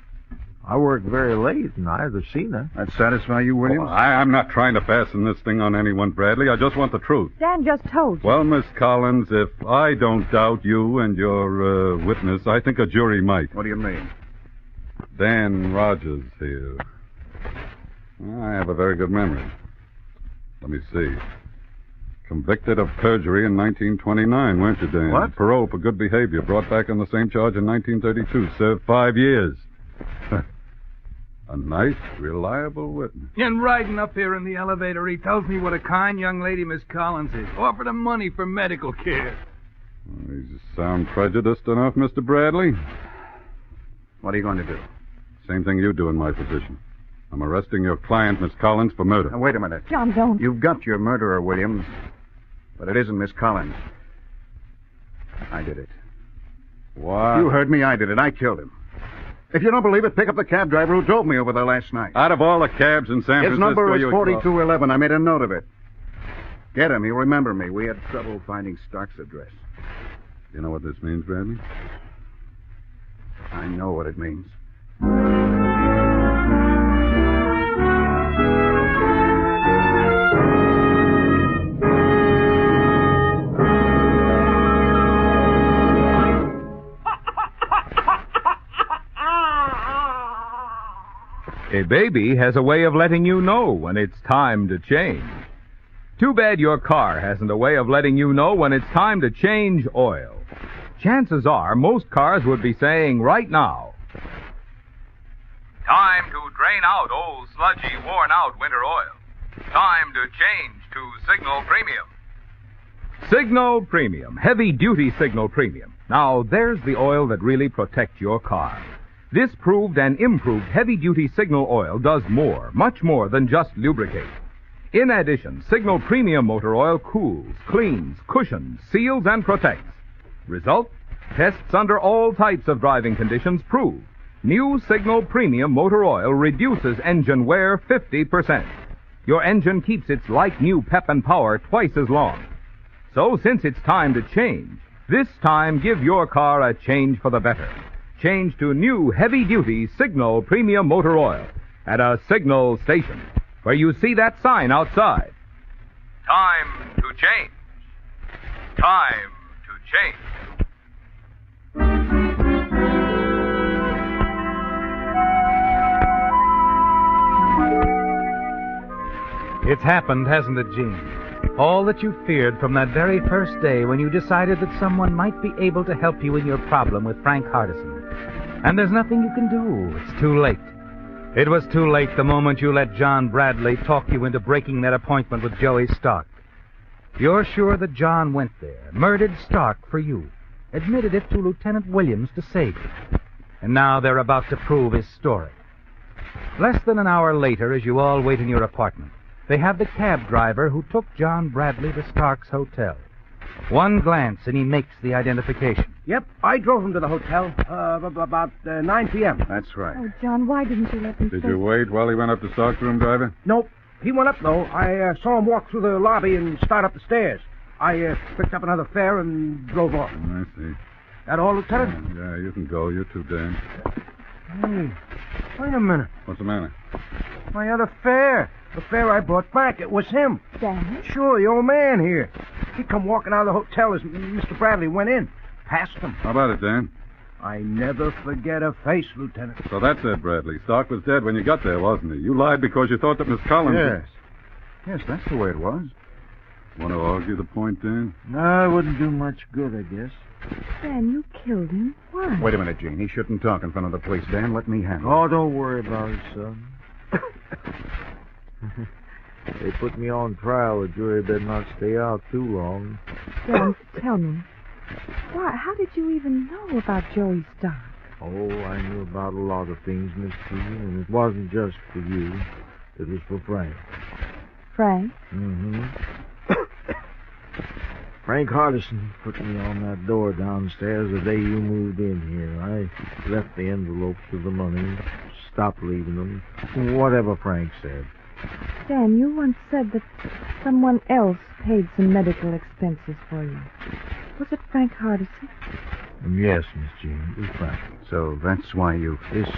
I worked very late, and I haven't seen her. That satisfy you, Williams? I'm not trying to fasten this thing on anyone, Bradley. I just want the truth. Dan just told you. Well, Miss Collins, if I don't doubt you and your witness, I think a jury might. What do you mean? Dan Rogers here. I have a very good memory. Let me see. Convicted of perjury in 1929, weren't you, Dan? What? Parole for good behavior. Brought back on the same charge in 1932. Served 5 years. A nice, reliable witness. And riding up here in the elevator, he tells me what a kind young lady Miss Collins is. Offered him money for medical care. Well, you sound prejudiced enough, Mr. Bradley. What are you going to do? Same thing you do in my position. I'm arresting your client, Miss Collins, for murder. Now, wait a minute. John, don't. You've got your murderer, Williams. But it isn't Miss Collins. I did it. What? You heard me. I did it. I killed him. If you don't believe it, pick up the cab driver who drove me over there last night. Out of all the cabs in San Francisco... His number is 4211. I made a note of it. Get him. He'll remember me. We had trouble finding Stark's address. You know what this means, Bradley? I know what it means. A baby has a way of letting you know when it's time to change. Too bad your car hasn't a way of letting you know when it's time to change oil. Chances are most cars would be saying right now, time to drain out old, sludgy, worn-out winter oil. Time to change to Signal Premium. Signal Premium, heavy-duty Signal Premium. Now, there's the oil that really protects your car. This proved and improved heavy-duty Signal oil does more, much more than just lubricate. In addition, Signal Premium motor oil cools, cleans, cushions, seals, and protects. Result? Tests under all types of driving conditions prove new Signal Premium motor oil reduces engine wear 50%. Your engine keeps its like-new pep and power twice as long. So, since it's time to change, this time give your car a change for the better. Change to new heavy-duty Signal Premium motor oil at a Signal station, where you see that sign outside. Time to change. Time to change. It's happened, hasn't it, Gene? All that you feared from that very first day when you decided that someone might be able to help you in your problem with Frank Hardison. And there's nothing you can do. It's too late. It was too late the moment you let John Bradley talk you into breaking that appointment with Joey Stark. You're sure that John went there, murdered Stark for you, admitted it to Lieutenant Williams to save you. And now they're about to prove his story. Less than an hour later, as you all wait in your apartment, they have the cab driver who took John Bradley to Stark's hotel. One glance and he makes the identification. Yep, I drove him to the hotel about 9 p.m. That's right. Oh, John, why didn't you let me Did you wait while he went up to Stark's room, driver? Nope. He went up, though. I saw him walk through the lobby and start up the stairs. I picked up another fare and drove off. I see. That all, Lieutenant? Yeah, you can go. You're too damned. Hey, wait a minute. What's the matter? My other fare. The fare I brought back. It was him. Danny? Sure, the old man here. He come walking out of the hotel as Mr. Bradley went in. Past him. How about it, Dan? I never forget a face, Lieutenant. So that's it, Bradley. Stark was dead when you got there, wasn't he? You lied because you thought that Miss Collins... Yes. Yes, that's the way it was. Want to argue the point, Dan? No, it wouldn't do much good, I guess. Dan, you killed him. Why? Wait a minute, Gene. He shouldn't talk in front of the police. Dan, let me handle it. Oh, don't worry about it, son. They put me on trial. The jury better not stay out too long. Dan, tell me. Why, how did you even know about Joey Stark? Oh, I knew about a lot of things, Miss Jean, and it wasn't just for you. It was for Frank. Frank? Mm-hmm. Frank Hardison put me on that door downstairs the day you moved in here. I left the envelopes with the money, stopped leaving them, whatever Frank said. Dan, you once said that someone else paid some medical expenses for you. Was it Frank Hardison? Yes, Miss Jean, it was Frank. So that's why you... This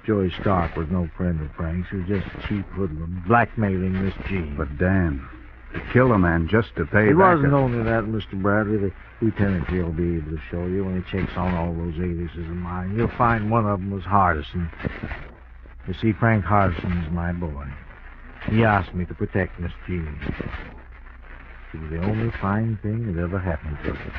Joey Stark was no friend of Frank's. He was just a cheap hoodlum, blackmailing Miss Jean. But, Dan, to kill a man just to pay it back... It wasn't only that, Mr. Bradley. The lieutenant here will be able to show you when he checks on all those aliases of mine. You'll find one of them was Hardison. You see, Frank Hardison is my boy. He asked me to protect Miss Jean. It was the only fine thing that ever happened to her.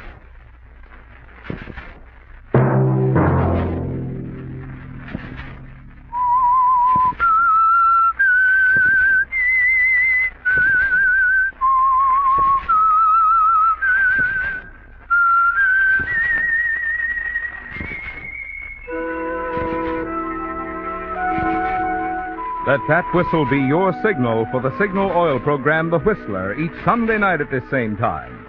Let that whistle be your signal for the Signal Oil program, The Whistler, each Sunday night at this same time.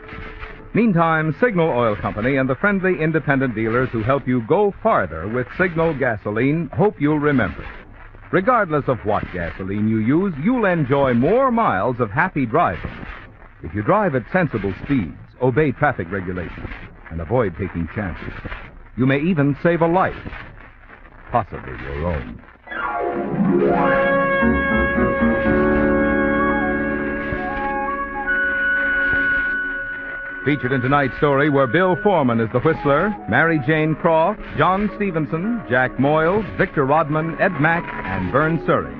Meantime, Signal Oil Company and the friendly independent dealers who help you go farther with Signal gasoline hope you'll remember. Regardless of what gasoline you use, you'll enjoy more miles of happy driving. If you drive at sensible speeds, obey traffic regulations, and avoid taking chances, you may even save a life, possibly your own. Featured in tonight's story were Bill Foreman as the Whistler, Mary Jane Croft, John Stevenson, Jack Moyles, Victor Rodman, Ed Mack, and and Bern Surrey.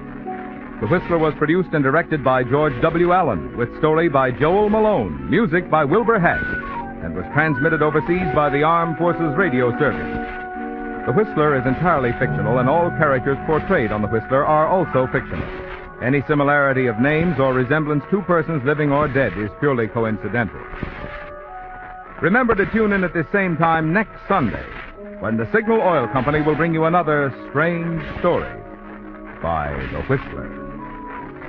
The Whistler was produced and directed by George W. Allen, with story by Joel Malone, music by Wilbur Hatch, and was transmitted overseas by the Armed Forces Radio Service. The Whistler is entirely fictional, and all characters portrayed on The Whistler are also fictional. Any similarity of names or resemblance to persons living or dead is purely coincidental. Remember to tune in at this same time next Sunday, when the Signal Oil Company will bring you another strange story by The Whistler.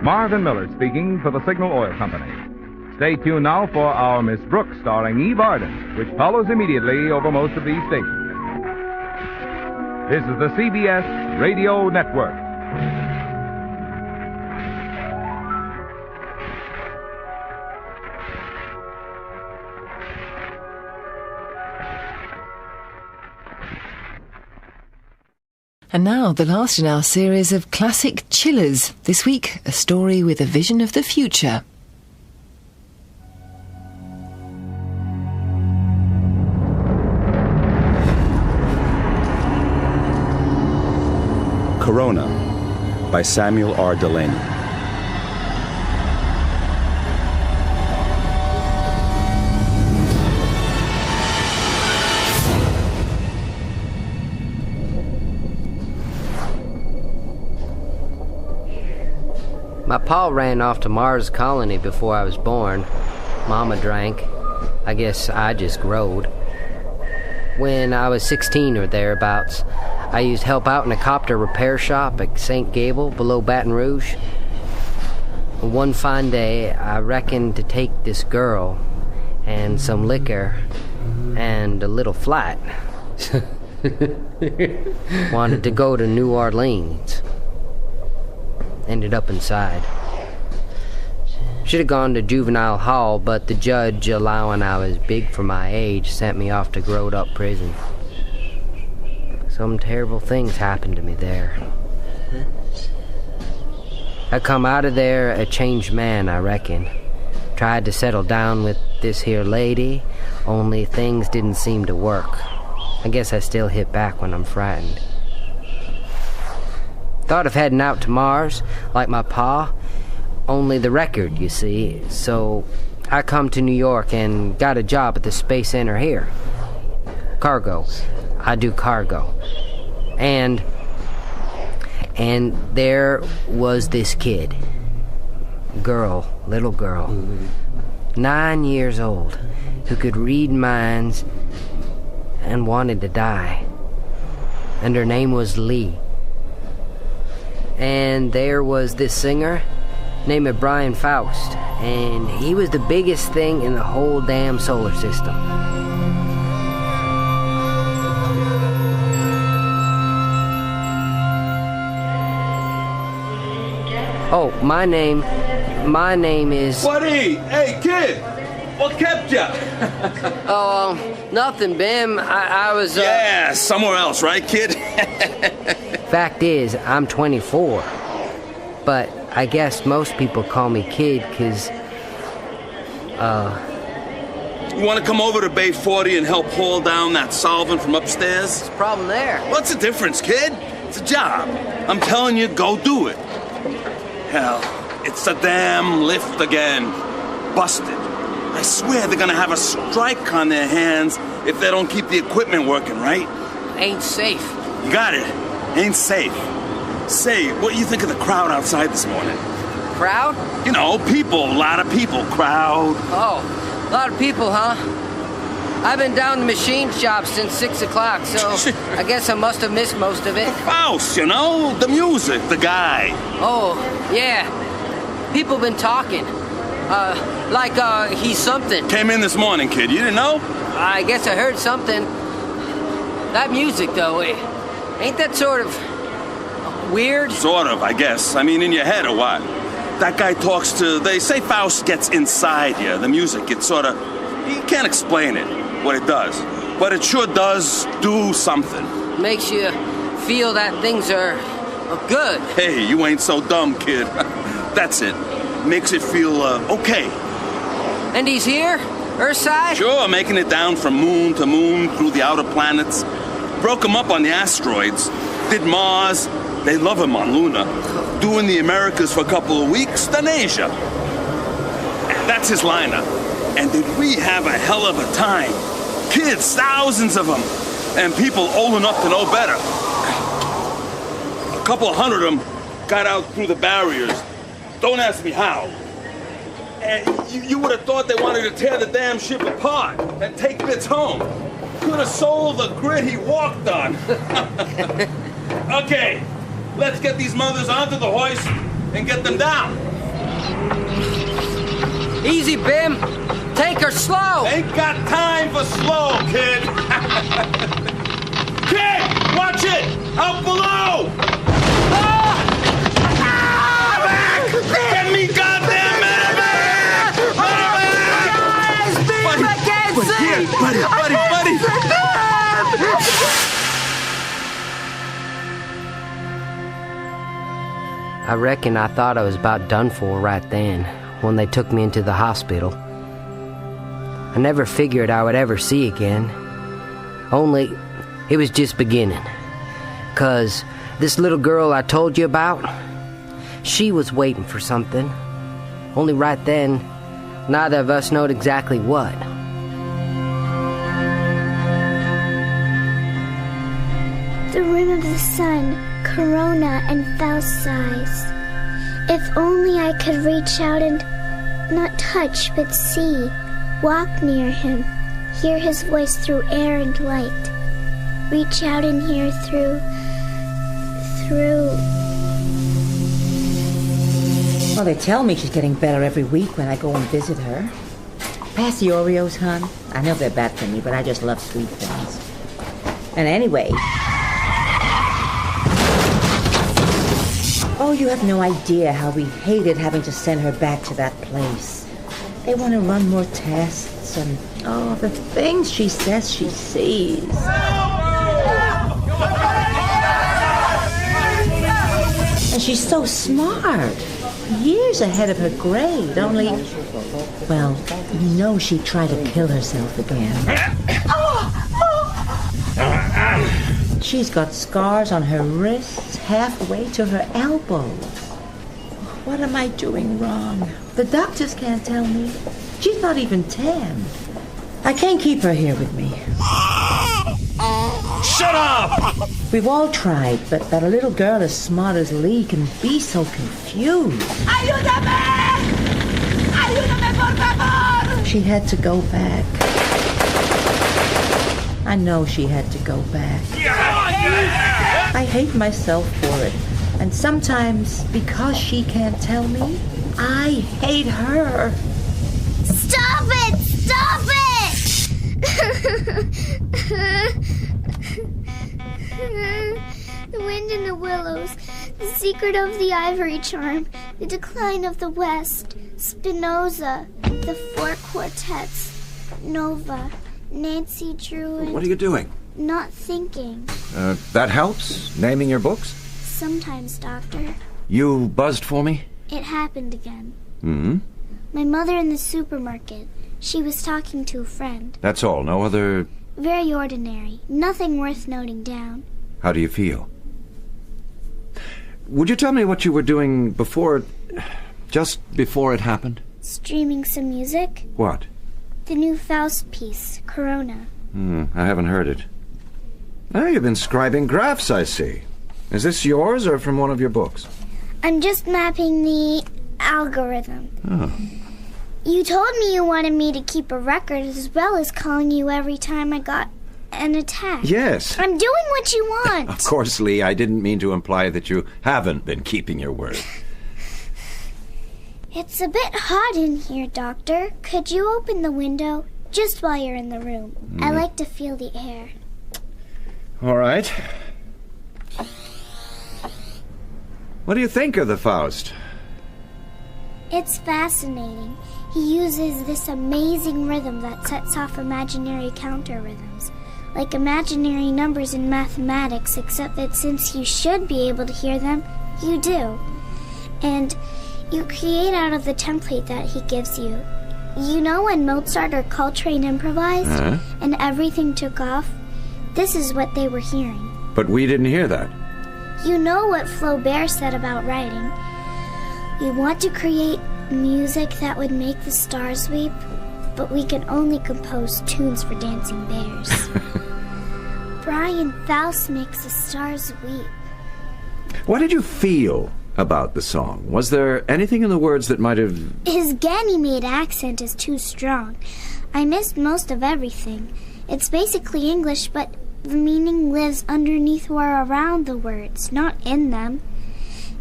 Marvin Miller speaking for the Signal Oil Company. Stay tuned now for our Miss Brooks, starring Eve Arden, which follows immediately over most of these stations. This is the CBS Radio Network. And now, the last in our series of classic chillers. This week, a story with a vision of the future. Corona by Samuel R. Delaney. My pa ran off to Mars Colony before I was born. Mama drank. I guess I just growed. When I was 16 or thereabouts, I used help out in a copter repair shop at St. Gable below Baton Rouge. One fine day, I reckoned to take this girl and some liquor and a little flight. Wanted to go to New Orleans. Ended up inside. Should have gone to juvenile hall, but the judge, allowing I was big for my age, sent me off to growed-up prison. Some terrible things happened to me there. I come out of there a changed man, I reckon. Tried to settle down with this here lady, only things didn't seem to work. I guess I still hit back when I'm frightened. Thought of heading out to Mars, like my pa, only the record, you see. So I come to New York and got a job at the Space Center here. Cargo. I do cargo. And there was this kid. Little girl. 9 years old, who could read minds and wanted to die. And her name was Lee. And there was this singer named Brian Faust, and he was the biggest thing in the whole damn solar system. Oh, my name is... Buddy! Hey, kid! What kept ya? Nothing, Bim. I was, Yeah, somewhere else, right, kid? Fact is, I'm 24. But I guess most people call me kid, 'cause, You want to come over to Bay 40 and help haul down that solvent from upstairs? What's the problem there? What's the difference, kid? It's a job. I'm telling you, go do it. Hell, it's a damn lift again. Busted. I swear they're gonna have a strike on their hands if they don't keep the equipment working, right? Ain't safe. You got it. Ain't safe. Say, what do you think of the crowd outside this morning? Crowd? You know, people, a lot of people, crowd. Oh, a lot of people, huh? I've been down the machine shop since 6 o'clock, so I guess I must have missed most of it. Faust, you know, the music, the guy. Oh, yeah. People been talking. He's something. Came in this morning, kid. You didn't know? I guess I heard something. That music, though, ain't that sort of weird? Sort of, I guess. I mean, in your head or what? That guy talks to... They say Faust gets inside you. The music, it's sort of... You can't explain it, what it does. But it sure does do something. Makes you feel that things are good. Hey, you ain't so dumb, kid. That's it. Makes it feel, okay. And he's here? Earthside? Sure, making it down from moon to moon through the outer planets. Broke him up on the asteroids. Did Mars. They love him on Luna. Doing the Americas for a couple of weeks, then Asia. That's his lineup. And did we have a hell of a time. Kids, thousands of them. And people old enough to know better. A couple hundred of them got out through the barriers. Don't ask me how. And you would have thought they wanted to tear the damn ship apart and take bits home. Could have sold the grid he walked on. Okay, let's get these mothers onto the hoist and get them down. Easy, Bim. Take her slow. Ain't got time for slow, kid. Kid, watch it! Out below! Back! Get me goddamn medevac! Guys, I can't see! Buddy! I reckon I thought I was about done for right then, when they took me into the hospital. I never figured I would ever see again. Only, it was just beginning. 'Cause this little girl I told you about, she was waiting for something. Only right then, neither of us knowed exactly what. The rim of the sun, corona and Faust size. If only I could reach out and not touch but see, walk near him, hear his voice through air and light. Reach out and hear through... Well, they tell me she's getting better every week when I go and visit her. Pass the Oreos, hon. I know they're bad for me, but I just love sweet things. And anyway... Oh, you have no idea how we hated having to send her back to that place. They want to run more tests and, oh, the things she says she sees. And she's so smart. Years ahead of her grade, only... Well, you know she tried to kill herself again. She's got scars on her wrists halfway to her elbows. What am I doing wrong? The doctors can't tell me. She's not even 10. I can't keep her here with me. Shut up! We've all tried, but that a little girl as smart as Lee can be so confused. ¡Ayúdame! ¡Ayúdame, por favor! She had to go back. I know she had to go back. I hate myself for it. And sometimes, because she can't tell me, I hate her. Stop it! Stop it! The wind in the willows, the secret of the ivory charm, the decline of the West, Spinoza, the four quartets, Nova, Nancy Drew, and... What are you doing? Not thinking. That helps? Naming your books? Sometimes, Doctor. You buzzed for me? It happened again. Hmm? My mother in the supermarket. She was talking to a friend. That's all. No other... Very ordinary. Nothing worth noting down. How do you feel? Would you tell me what you were doing before... just before it happened? Streaming some music. What? The new Faust piece, Corona. I haven't heard it. Oh, you've been scribing graphs, I see. Is this yours or from one of your books? I'm just mapping the algorithm. Oh. You told me you wanted me to keep a record as well as calling you every time I got an attack. Yes. I'm doing what you want. Of course, Lee, I didn't mean to imply that you haven't been keeping your word. It's a bit hot in here, Doctor. Could you open the window? Just while you're in the room. I like to feel the air. All right. What do you think of the Faust? It's fascinating. He uses this amazing rhythm that sets off imaginary counter rhythms. Like imaginary numbers in mathematics, except that since you should be able to hear them, you do. And you create out of the template that he gives you. You know when Mozart or Coltrane improvised and everything took off? This is what they were hearing. But we didn't hear that. You know what Flaubert said about writing. We want to create music that would make the stars weep, but we can only compose tunes for dancing bears. Brian Faust makes the stars weep. What did you feel about the song? Was there anything in the words that might have... His Ganymede accent is too strong. I missed most of everything. It's basically English, but the meaning lives underneath or around the words, not in them.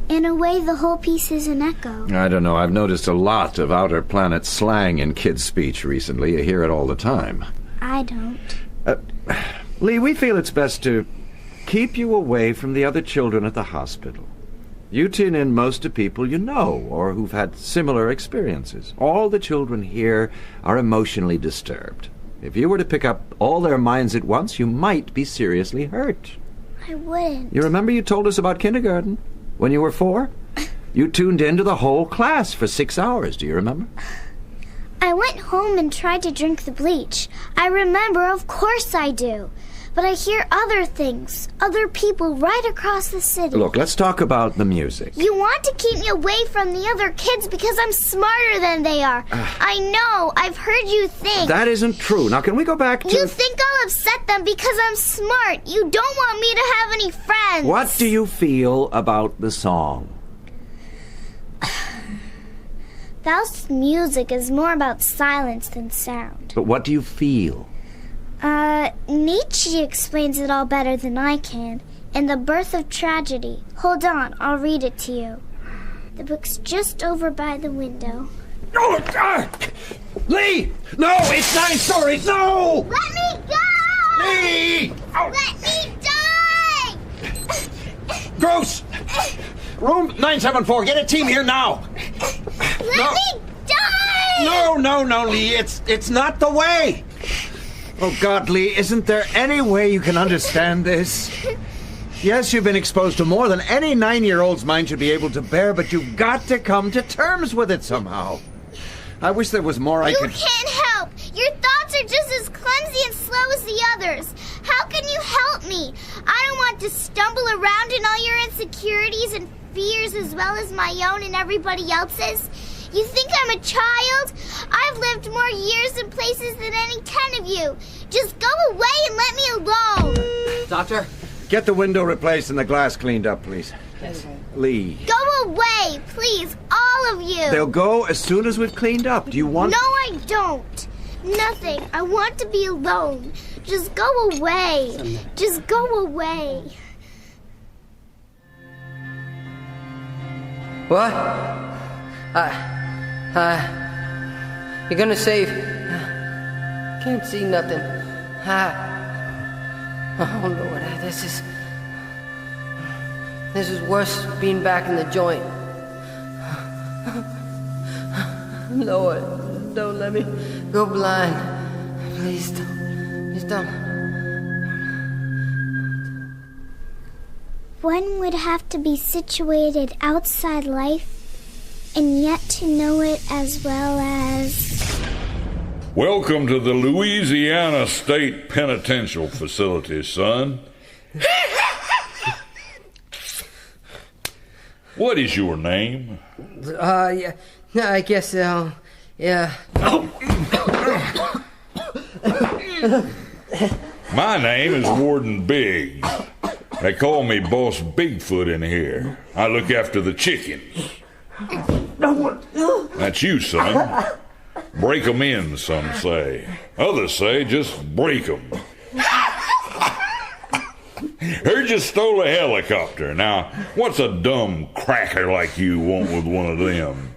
In a way, the whole piece is an echo. I don't know. I've noticed a lot of outer planet slang in kids' speech recently. You hear it all the time. I don't. Lee, we feel it's best to keep you away from the other children at the hospital. You tune in most to people you know or who've had similar experiences. All the children here are emotionally disturbed. If you were to pick up all their minds at once, you might be seriously hurt. I wouldn't. You remember you told us about kindergarten when you were 4? You tuned into the whole class for 6 hours. Do you remember? I went home and tried to drink the bleach. I remember, of course I do. But I hear other things, other people right across the city. Look, let's talk about the music. You want to keep me away from the other kids because I'm smarter than they are. I know. I've heard you think. That isn't true. Now, can we go back to... You think I'll upset them because I'm smart. You don't want me to have any friends. What do you feel about the song? Faust's music is more about silence than sound. But what do you feel? Nietzsche explains it all better than I can. In The Birth of Tragedy. Hold on, I'll read it to you. The book's just over by the window. Oh, Lee! No, it's 9 stories! No! Let me go! Lee! Oh. Let me die! Gross! Room 974, get a team here now! Let me die! No, Lee, it's not the way! Oh, God, Lee, isn't there any way you can understand this? Yes, you've been exposed to more than any 9-year-old's mind should be able to bear, but you've got to come to terms with it somehow. I wish there was more I could... You can't help! Your thoughts are just as clumsy and slow as the others. How can you help me? I don't want to stumble around in all your insecurities and fears as well as my own and everybody else's. You think I'm a child? I've lived more years and places than any 10 of you. Just go away and let me alone. Doctor? Get the window replaced and the glass cleaned up, please. Yes. Lee. Go away, please, all of you. They'll go as soon as we've cleaned up. Do you want... No, I don't. Nothing. I want to be alone. Just go away. Just go away. What? You're gonna save... Can't see nothing. Oh, Lord, this is worse than being back in the joint. Lord, don't let me go blind. Please don't. Please don't. One would have to be situated outside life and yet to know it as well as... Welcome to the Louisiana State Penitential Facility, son. What is your name? Yeah, I guess, yeah. My name is Warden Biggs. They call me Boss Bigfoot in here. I look after the chickens. That's you, son. Break 'em in, some say. Others say just break 'em. Heard you stole a helicopter. Now, what's a dumb cracker like you want with one of them?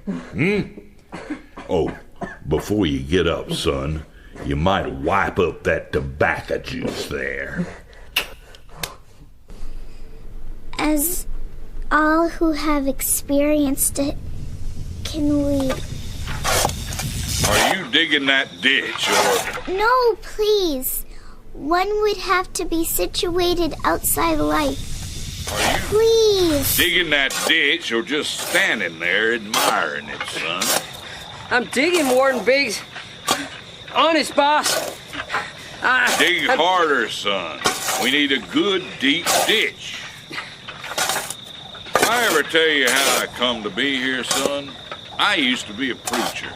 Oh, before you get up, son, you might wipe up that tobacco juice there. As all who have experienced it, can we... Are you digging that ditch, or... No, please. One would have to be situated outside life. Are you Please. digging that ditch, or just standing there admiring it, son? I'm digging, Warden Biggs. Honest, boss. Dig harder, son. We need a good, deep ditch. I ever tell you how I come to be here, son? I used to be a preacher.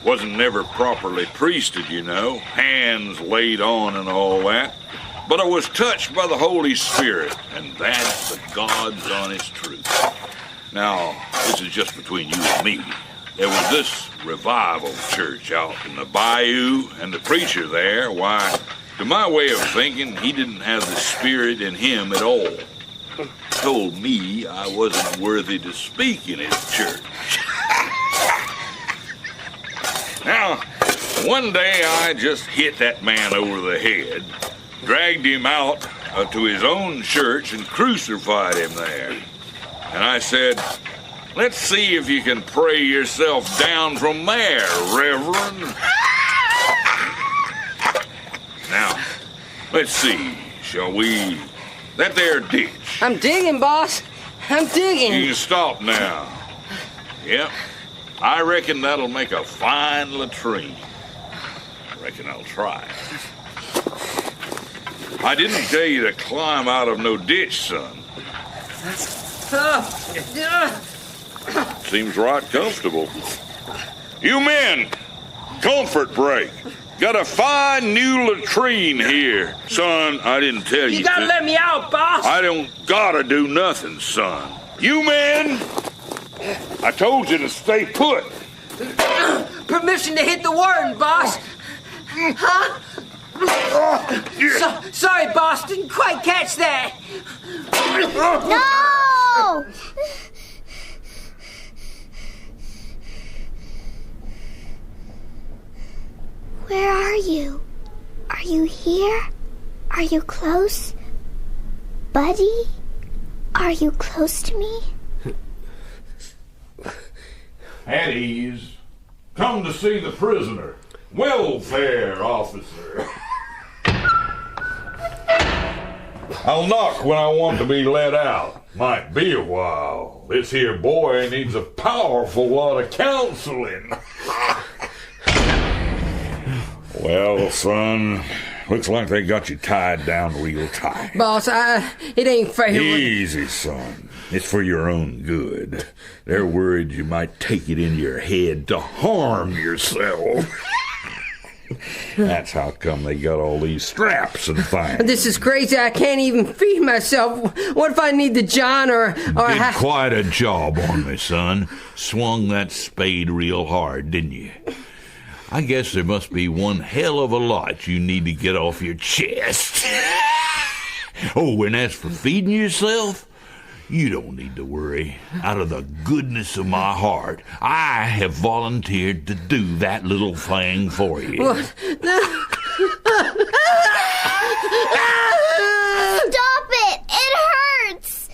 Wasn't never properly priested, you know, hands laid on and all that. But I was touched by the Holy Spirit, and that's the God's honest truth. Now, this is just between you and me. There was this revival church out in the bayou, and the preacher there, why, to my way of thinking, he didn't have the Spirit in him at all. Told me I wasn't worthy to speak in his church. Now, one day I just hit that man over the head, dragged him out to his own church and crucified him there. And I said, let's see if you can pray yourself down from there, Reverend. Now, let's see, shall we? That there ditch. I'm digging, boss. I'm digging. You can stop now. Yep. I reckon that'll make a fine latrine. I reckon I'll try. I didn't tell you to climb out of no ditch, son. Seems right comfortable. You men, comfort break. Got a fine new latrine here. Son, I didn't tell you. You gotta let me out, boss. I don't gotta do nothing, son. You men, I told you to stay put. Permission to hit the warden, boss. Huh? Sorry, boss. Didn't quite catch that. No! Where are you? Are you here? Are you close? Buddy? Are you close to me? At ease. Come to see the prisoner. Welfare officer. I'll knock when I want to be let out. Might be a while. This here boy needs a powerful lot of counseling. Well, son, looks like they got you tied down real tight. Boss, it ain't fair. Easy, son. It's for your own good. They're worried you might take it into your head to harm yourself. That's how come they got all these straps and things. This is crazy. I can't even feed myself. What if I need the John or Did quite a job on me, son. Swung that spade real hard, didn't you? I guess there must be one hell of a lot you need to get off your chest. Oh, and as for feeding yourself, you don't need to worry. Out of the goodness of my heart, I have volunteered to do that little thing for you. What? Stop it! It hurts!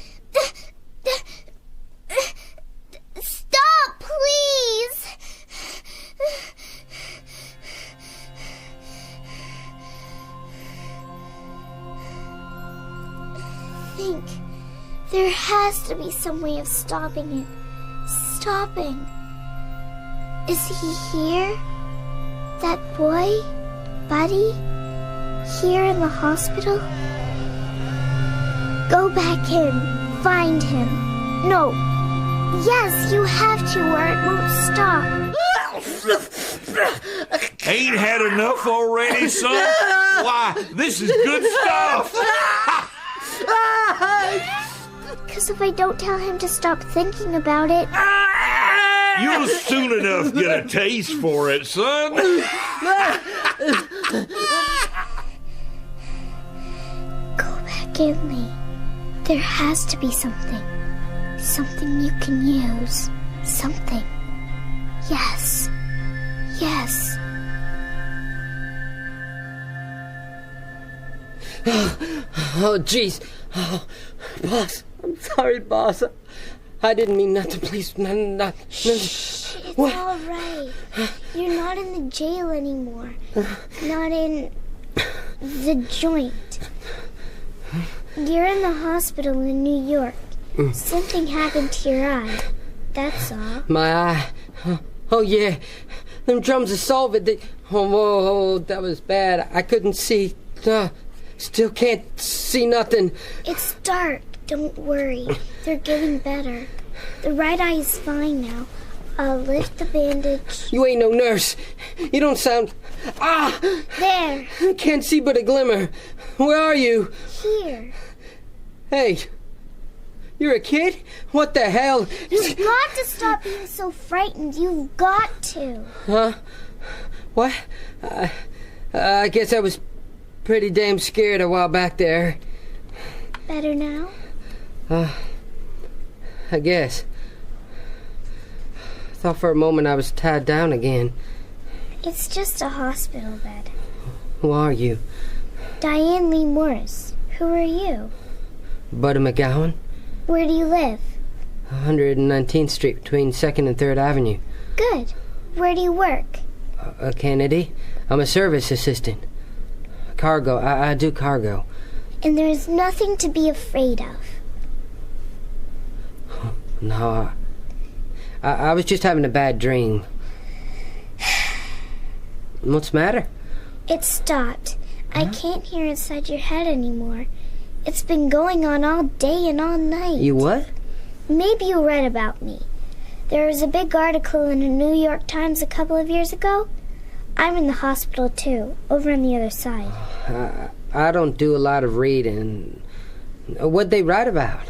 Stop, please! Think. There has to be some way of stopping it. Stopping. Is he here? That boy? Buddy? Here in the hospital? Go back in. Find him. No. Yes, you have to or it won't stop. Ain't had enough already, son? Why, this is good stuff. Because if I don't tell him to stop thinking about it... You'll soon enough get a taste for it, son. Go back in me. There has to be something. Something you can use. Something. Yes. Yes. Oh, jeez. Oh, boss. I'm sorry, boss. I didn't mean nothing. Please, not. Shh, it's all right. You're not in the jail anymore. Not in the joint. You're in the hospital in New York. Something happened to your eye. That's all. My eye. Oh, yeah. Them drums of solvent. Oh, that was bad. I couldn't see. Still can't see nothing. It's dark. Don't worry. They're getting better. The right eye is fine now. I'll lift the bandage. You ain't no nurse. You don't sound... Ah! There. I can't see but a glimmer. Where are you? Here. Hey. You're a kid? What the hell? You've got to stop being so frightened. You've got to. Huh? What? I guess I was pretty damn scared a while back there. Better now? I guess. I thought for a moment I was tied down again. It's just a hospital bed. Who are you? Diane Lee Morris. Who are you? Buddy McGowan. Where do you live? 119th Street between 2nd and 3rd Avenue. Good. Where do you work? Kennedy. I'm a service assistant. Cargo. I do cargo. And there's nothing to be afraid of. No. I was just having a bad dream. What's the matter? It stopped. I can't hear inside your head anymore. It's been going on all day and all night. You what? Maybe you read about me. There was a big article in the New York Times a couple of years ago. I'm in the hospital, too, over on the other side. I don't do a lot of reading. What'd they write about?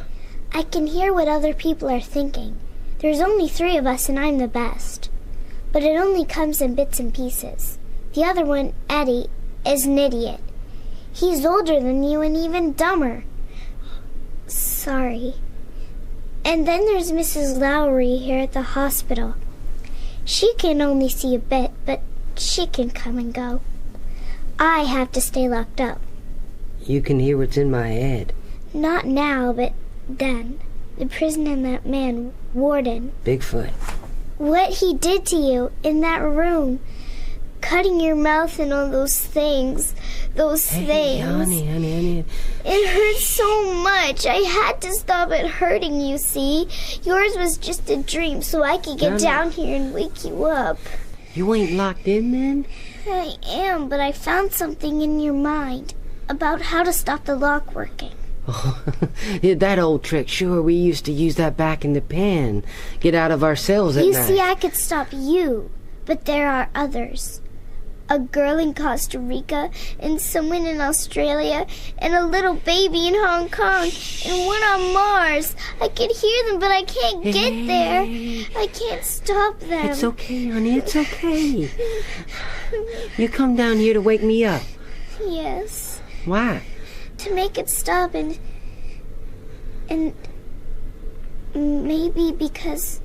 I can hear what other people are thinking. There's only 3 of us, and I'm the best. But it only comes in bits and pieces. The other one, Eddie, is an idiot. He's older than you and even dumber. Sorry. And then there's Mrs. Lowry here at the hospital. She can only see a bit, but she can come and go. I have to stay locked up. You can hear what's in my head. Not now, but then. The prison and that man, Warden. Bigfoot. What he did to you in that room. Cutting your mouth and all those things. Those things. Honey. It hurts so much. I had to stop it hurting, you see. Yours was just a dream, so I could get down here and wake you up. You ain't locked in then? I am, but I found something in your mind about how to stop the lock working. Oh, yeah, that old trick. Sure, we used to use that back in the pen. Get out of our cells at night. You see, I could stop you, but there are others. A girl in Costa Rica, and someone in Australia, and a little baby in Hong Kong, and one on Mars. I can hear them, but I can't get there. I can't stop them. It's okay, honey, it's okay. You come down here to wake me up. Yes. Why? To make it stop and maybe because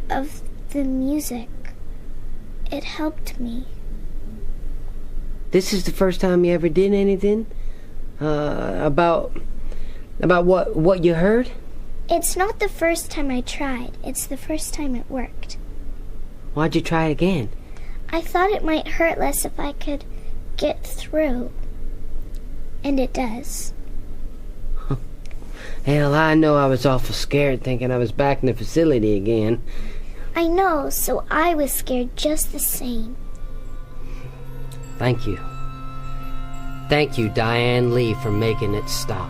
of the music. It helped me. This is the first time you ever did anything? About what you heard? It's not the first time I tried. It's the first time it worked. Why'd you try it again? I thought it might hurt less if I could get through. And it does. Hell, I know I was awful scared thinking I was back in the facility again. I know, so I was scared just the same. Thank you. Thank you, Diane Lee, for making it stop.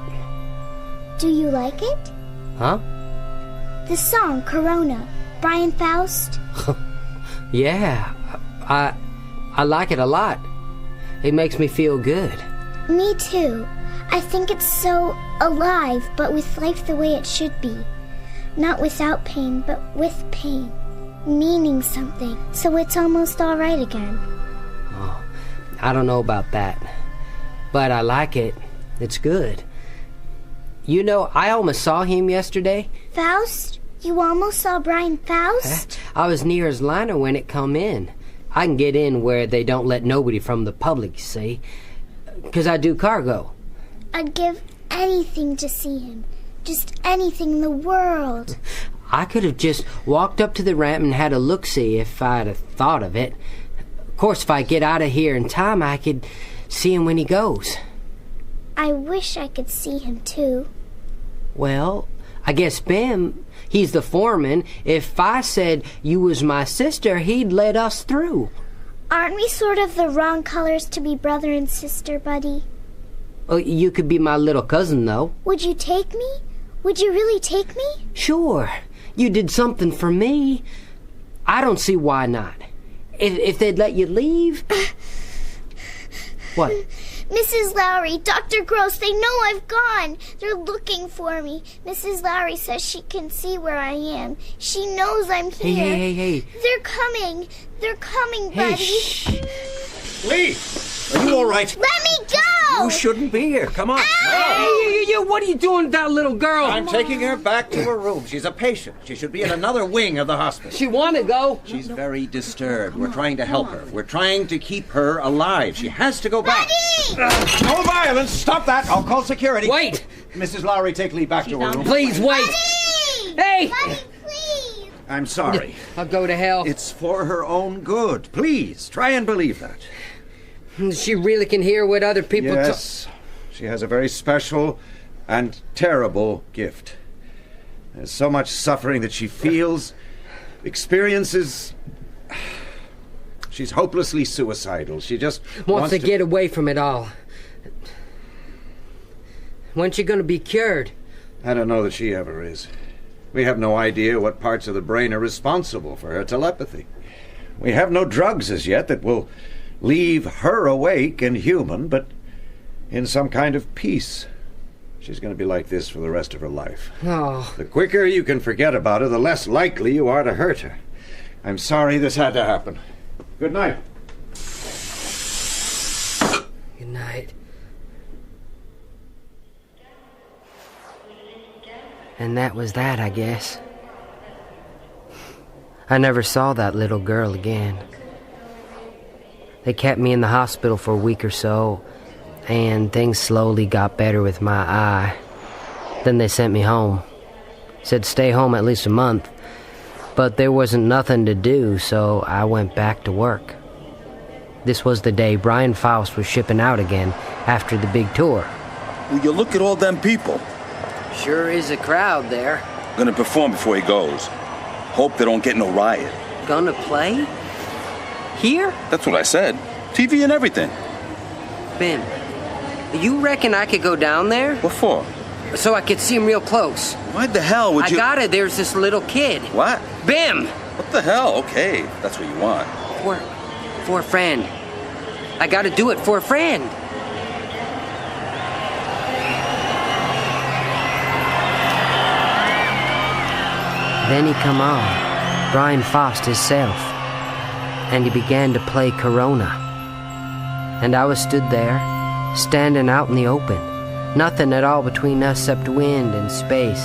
Do you like it? Huh? The song, Corona, Brian Faust? Yeah, I like it a lot. It makes me feel good. Me too. I think it's so alive, but with life the way it should be. Not without pain, but with pain. Meaning something, so it's almost all right again. Oh, I don't know about that. But I like it. It's good. You know, I almost saw him yesterday. Faust? You almost saw Brian Faust? I was near his liner when it come in. I can get in where they don't let nobody from the public, you see. 'Cause I do cargo. I'd give anything to see him. Just anything in the world. I could have just walked up to the ramp and had a look-see if I'd have thought of it. Of course, if I get out of here in time, I could see him when he goes. I wish I could see him, too. Well, I guess Bim, he's the foreman. If I said you was my sister, he'd let us through. Aren't we sort of the wrong colors to be brother and sister, buddy? Oh, you could be my little cousin, though. Would you take me? Would you really take me? Sure. You did something for me. I don't see why not. If they'd let you leave... What? Mrs. Lowry, Dr. Gross, they know I've gone. They're looking for me. Mrs. Lowry says she can see where I am. She knows I'm here. Hey. They're coming. They're coming, Hey, buddy. shh. Lee, are you all right? Let me go! You shouldn't be here. Come on. Hey, you, what are you doing with that little girl? I'm taking her back to her room. She's a patient. She should be in another wing of the hospital. She want to go. She's very disturbed. We're trying to help her. We're trying to keep her alive. She has to go back. No violence. Stop that. I'll call security. Wait. Mrs. Lowry, take Lee back to her room. Please, wait. Hey! Buddy, please! I'm sorry. I'll go to hell. It's for her own good. Please, try and believe that. She really can hear what other people Yes. She has a very special and terrible gift. There's so much suffering that she feels, experiences. She's hopelessly suicidal. She just wants to get away from it all. When's she going to be cured? I don't know that she ever is. We have no idea what parts of the brain are responsible for her telepathy. We have no drugs as yet that will leave her awake and human, but in some kind of peace. She's going to be like this for the rest of her life. Oh. The quicker you can forget about her, the less likely you are to hurt her. I'm sorry this had to happen. Good night. Good night. And that was that, I guess. I never saw that little girl again. They kept me in the hospital for a week or so, and things slowly got better with my eye. Then they sent me home. Said stay home at least a month, but there wasn't nothing to do, so I went back to work. This was the day Brian Faust was shipping out again after the big tour. Will you look at all them people? Sure is a crowd there. Gonna perform before he goes. Hope they don't get no riot. Gonna play? Here? That's what I said. TV and everything. Bim, you reckon I could go down there? What for? So I could see him real close. Why the hell would you... I got it. There's this little kid. What? Bim! What the hell? Okay, that's what you want. For a friend. I gotta do it for a friend. Then he come on, Brian Faust himself, and he began to play Corona. And I was stood there, standing out in the open, nothing at all between us except wind and space,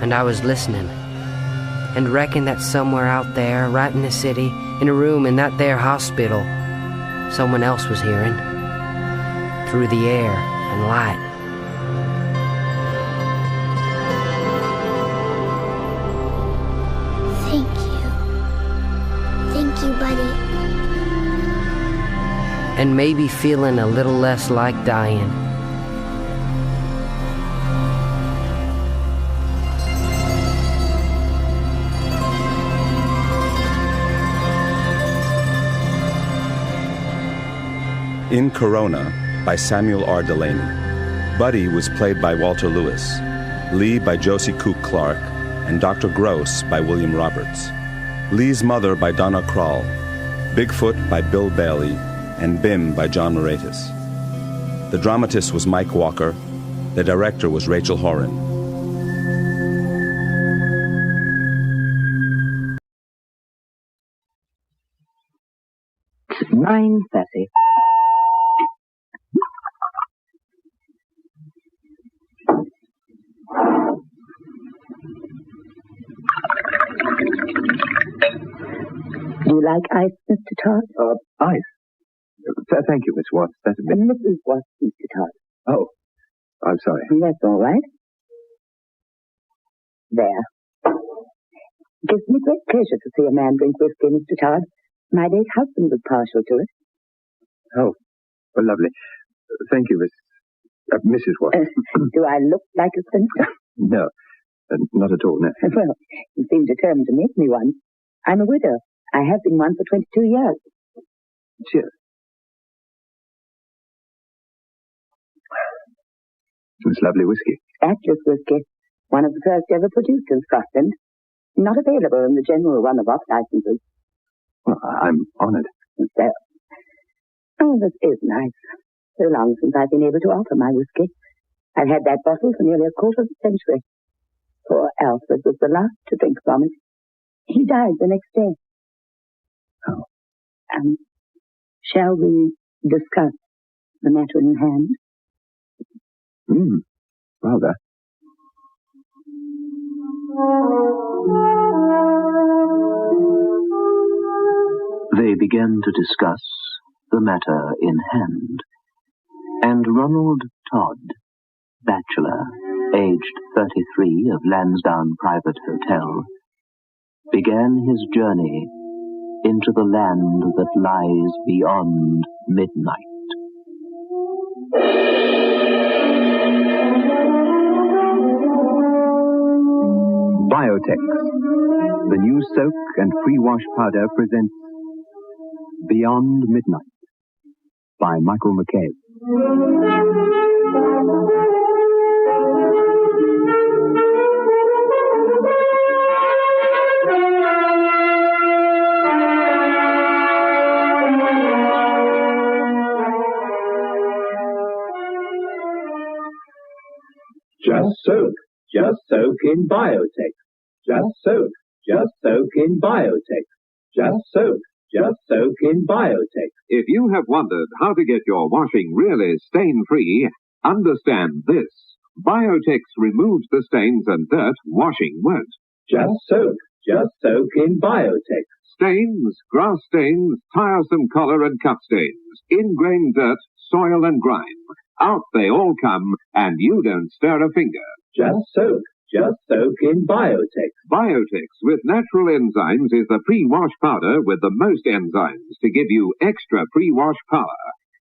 and I was listening, and reckon that somewhere out there, right in the city, in a room in that there hospital, someone else was hearing, through the air and light. Thank you, buddy. And maybe feeling a little less like dying. In Corona by Samuel R. Delaney. Buddy was played by Walter Lewis, Lee by Josie Cook Clark, and Dr. Gross by William Roberts. Lee's Mother by Donna Krall, Bigfoot by Bill Bailey, and Bim by John Moratis. The dramatist was Mike Walker. The director was Rachel Horan. It's 9:30. Do you like ice, Mr. Todd? Ice? Thank you, Miss Watts. That's Mrs. Watts, Mr. Todd. Oh, I'm sorry. That's all right. There. It gives me great pleasure to see a man drink whiskey, Mr. Todd. My late husband was partial to it. Oh, well, lovely. Thank you, Mrs. Watts. Do I look like a spinster? No, not at all, no. Well, you seem determined to make me one. I'm a widow. I have been one for 22 years. Cheers. It's lovely whiskey. Atlas whiskey. One of the first ever produced in Scotland. Not available in the general run of off licenses. Well, I'm honored. So, this is nice. So long since I've been able to offer my whiskey. I've had that bottle for nearly a quarter of a century. Poor Alfred was the last to drink from it. He died the next day. Oh. Shall we discuss the matter in hand? Rather. They began to discuss the matter in hand, and Ronald Todd, bachelor, aged 33, of Lansdowne Private Hotel, began his journey into the land that lies beyond midnight. Biotex, the new soak and pre-wash powder, presents Beyond Midnight by Michael McCabe. Just soak in Biotex. Just soak in Biotex. Just soak in Biotex. If you have wondered how to get your washing really stain-free, understand this. Biotex removes the stains and dirt washing won't. Just soak in Biotex. Stains, grass stains, tiresome collar and cup stains, ingrained dirt, soil and grime. Out they all come, and you don't stir a finger. Just soak in Biotex. Biotex with natural enzymes is the pre-wash powder with the most enzymes to give you extra pre-wash power.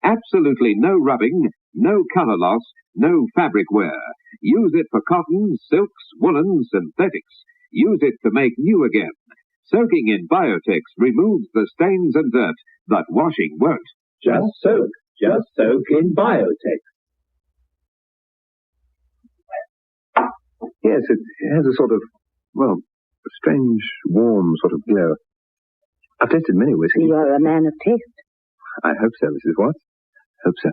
Absolutely no rubbing, no color loss, no fabric wear. Use it for cottons, silks, woolens, synthetics. Use it to make new again. Soaking in Biotex removes the stains and dirt that washing won't. Just soak in Biotex. Yes, it has a sort of, a strange, warm sort of glow. I've tasted many whiskeys. You are a man of taste. I hope so, Mrs. Watts. Hope so.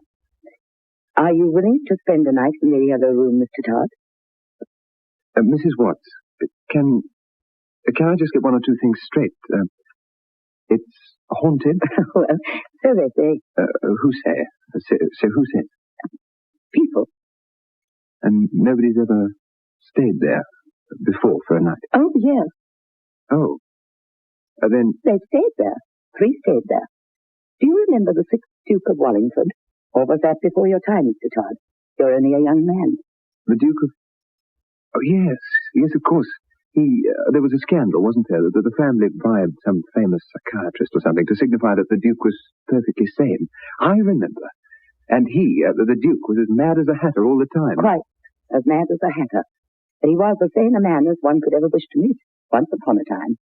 Are you willing to spend the night in the other room, Mr. Todd? Mrs. Watts, can I just get one or two things straight? It's haunted? Well, so they say. Who say? So who says? People. And nobody's ever stayed there before for a night? Oh, yes. Oh. Then... They stayed there. 3 stayed there. Do you remember the 6th Duke of Wallingford? Or was that before your time, Mr. Todd? You're only a young man. The Duke of... Oh, yes. Yes, of course. There was a scandal, wasn't there? That the family bribed some famous psychiatrist or something to signify that the Duke was perfectly sane. I remember. And the Duke, was as mad as a hatter all the time. Quite. As mad as a hatter. But he was as sane a man as one could ever wish to meet, once upon a time.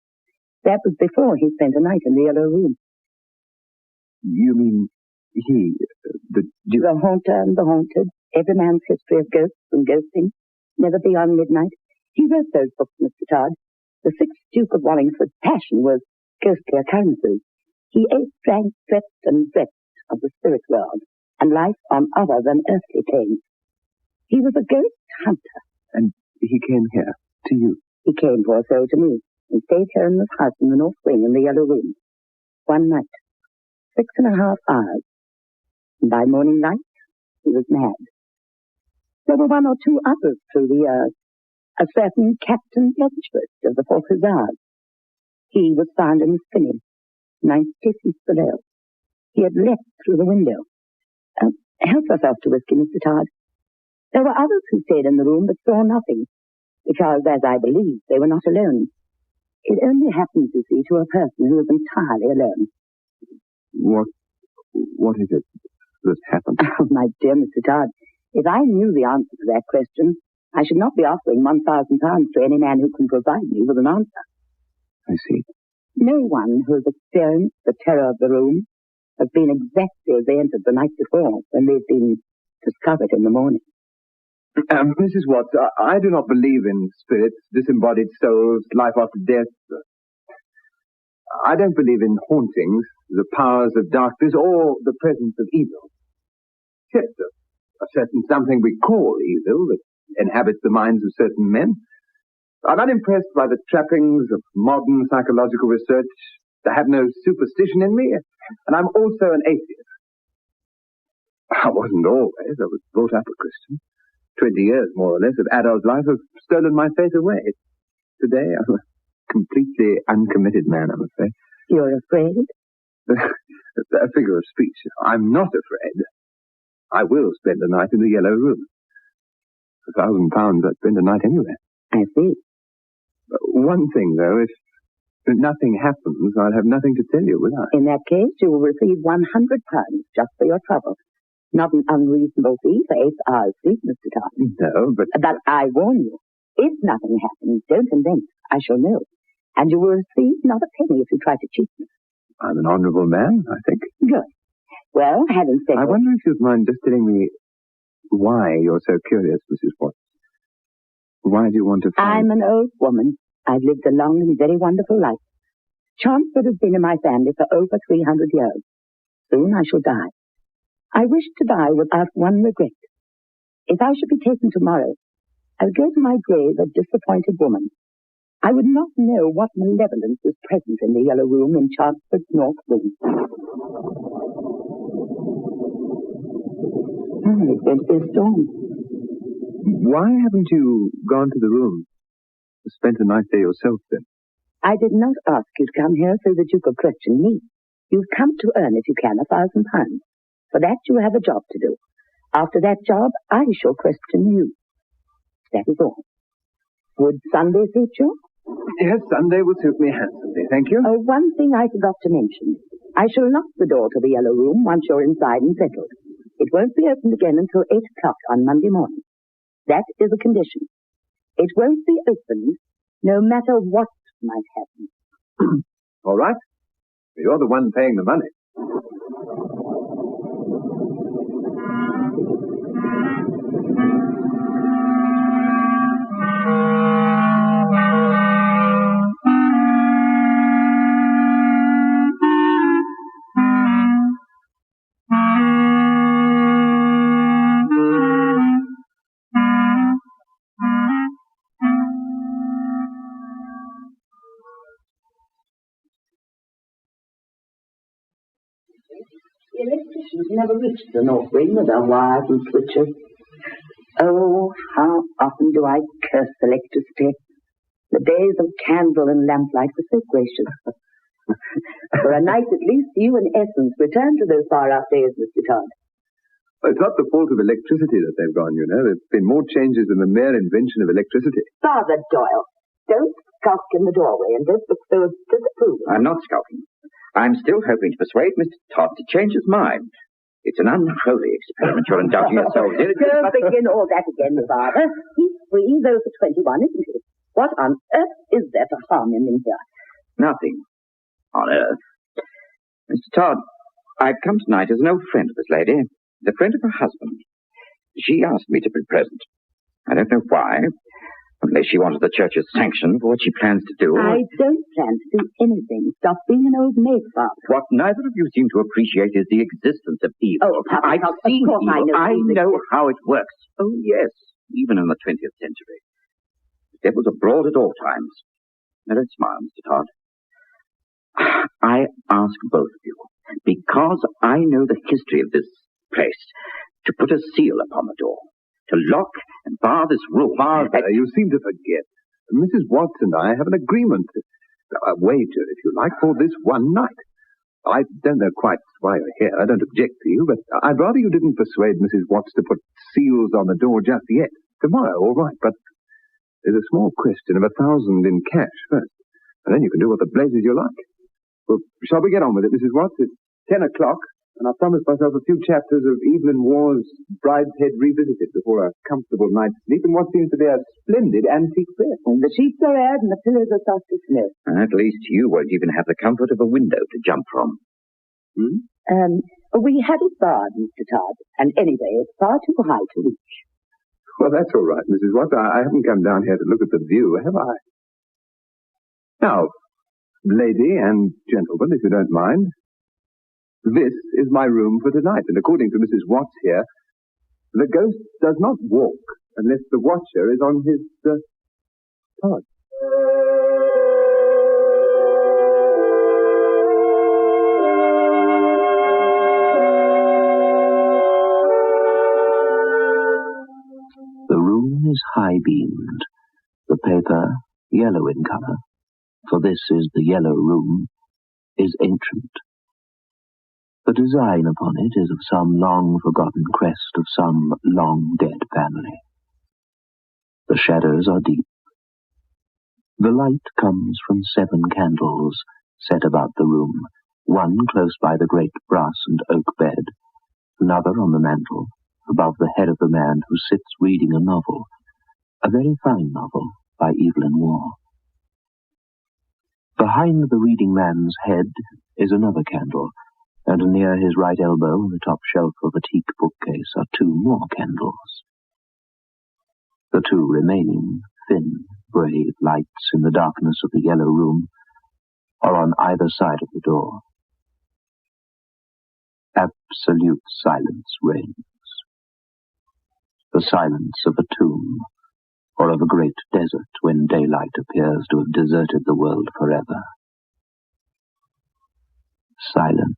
That was before he spent a night in the Yellow Room. You mean the Duke? The haunter and the haunted. Every man's history of ghosts and ghosting. Never beyond midnight. He wrote those books, Mr. Todd. The 6th Duke of Wallingford's passion was ghostly occurrences. He ate, drank, slept, and dreamt of the spirit world, and life on other than earthly planes. He was a ghost hunter. And he came here, to you? He came, poor soul, to me, and stayed here in this house in the north wing in the Yellow Room. One night. 6.5 hours. And by morning light, he was mad. There were 1 or 2 others through the years. A certain Captain Edgeworth of the 4th Hussars. He was found in the spinney, 90 feet below. He had leapt through the window. Help yourself to whiskey, Mr. Todd. There were others who stayed in the room but saw nothing, because, as I believe, they were not alone. It only happens, you see, to a person who is entirely alone. What is it that happened? Oh, my dear Mr. Todd, if I knew the answer to that question, I should not be offering £1,000 to any man who can provide me with an answer. I see. No one who has experienced the terror of the room has been exactly as they entered the night before, when they've been discovered in the morning. Mrs. Watts, I do not believe in spirits, disembodied souls, life after death. I don't believe in hauntings, the powers of darkness, or the presence of evil. Except a certain something we call evil that inhabits the minds of certain men. I'm unimpressed by the trappings of modern psychological research. I have no superstition in me, and I'm also an atheist. I wasn't always. I was brought up a Christian. 20 years, more or less, of adult life have stolen my faith away. Today, I'm a completely uncommitted man, I'm afraid. You're afraid? A figure of speech. I'm not afraid. I will spend the night in the Yellow Room. For £1,000, I'd spend a night anywhere. I see. One thing, though, if nothing happens, I'll have nothing to tell you, will I? In that case, you will receive £100 just for your trouble. Not an unreasonable fee for 8 hours sleep, Mr. Todd. No, but I warn you, if nothing happens, don't invent. I shall know. And you will receive not a penny if you try to cheat me. I'm an honourable man, I think. Good. Well, having said I wonder if you'd mind just telling me why you're so curious, Mrs. Watts. Why do you want to find... I'm an old woman. I've lived a long and very wonderful life. Chancellor has been in my family for over 300 years. Soon I shall die. I wish to die without one regret. If I should be taken tomorrow, I would go to my grave a disappointed woman. I would not know what malevolence is present in the Yellow Room in Chancellor's North Wing. It's going to be a storm. Why haven't you gone to the room? Spent a night there yourself, then? I did not ask you to come here so that you could question me. You've come to earn, if you can, £1,000. For that you have a job to do. After that job, I shall question you. That is all. Would Sunday suit you? Yes, Sunday will suit me handsomely, thank you. Oh, one thing I forgot to mention. I shall lock the door to the Yellow Room once you're inside and settled. It won't be opened again until 8 o'clock on Monday morning. That is a condition. It won't be opened no matter what might happen. All right. You're the one paying the money. The electricians never reached the North Wing with their wires and switches. Oh, how often do I curse electricity. The days of candle and lamplight were so gracious. For a night at least, you and Essence return to those far-off days, Mr. Todd. Well, it's not the fault of electricity that they've gone, you know. There have been more changes than the mere invention of electricity. Father Doyle, don't skulk in the doorway and don't look so disapproving. I'm not skulking. I'm still hoping to persuade Mr. Todd to change his mind. It's an unholy experiment you're indulging yourselves in. Don't begin all that again, Father. He's free, though for 21, isn't he? What on earth is there to harm him in here? Nothing on earth. Mr. Todd, I've come tonight as an old friend of this lady, the friend of her husband. She asked me to be present. I don't know why, unless she wanted the church's sanction for what she plans to do. I don't plan to do anything. Stop being an old maid, Father. What neither of you seem to appreciate is the existence of evil. Oh, Papa, I've seen of course evil. I know how it works. Oh, yes, even in the 20th century. The devil's abroad at all times. Now, don't smile, Mr. Todd. I ask both of you, because I know the history of this place, to put a seal upon the door, to lock and bar this room. Father, you seem to forget. Mrs. Watts and I have an agreement, a wager, if you like, for this one night. I don't know quite why you're here. I don't object to you, but I'd rather you didn't persuade Mrs. Watts to put seals on the door just yet. Tomorrow, all right, but there's a small question of $1,000 in cash first, and then you can do what the blazes you like. Well, shall we get on with it, Mrs. Watts? It's 10 o'clock, and I've promised myself a few chapters of Evelyn Waugh's Brideshead Revisited before a comfortable night's sleep in what seems to be a splendid antique bed. And the sheets are aired and the pillows are soft as snow. At least you won't even have the comfort of a window to jump from. We had it barred, Mr. Todd, and anyway, it's far too high to reach. Well, that's all right, Mrs. Watts. I haven't come down here to look at the view, have I? Now, lady and gentlemen, if you don't mind, this is my room for tonight, and according to Mrs. Watts here, the ghost does not walk unless the watcher is on his pod. The room is high-beamed, the paper yellow in colour, for this is the yellow room, is ancient. The design upon it is of some long-forgotten crest of some long-dead family. The shadows are deep. The light comes from 7 candles set about the room, one close by the great brass and oak bed, another on the mantel, above the head of the man who sits reading a novel, a very fine novel by Evelyn Waugh. Behind the reading man's head is another candle, and near his right elbow on the top shelf of a teak bookcase are 2 more candles. The 2 remaining, thin, brave lights in the darkness of the yellow room are on either side of the door. Absolute silence reigns. The silence of a tomb, or of a great desert when daylight appears to have deserted the world forever. Silence.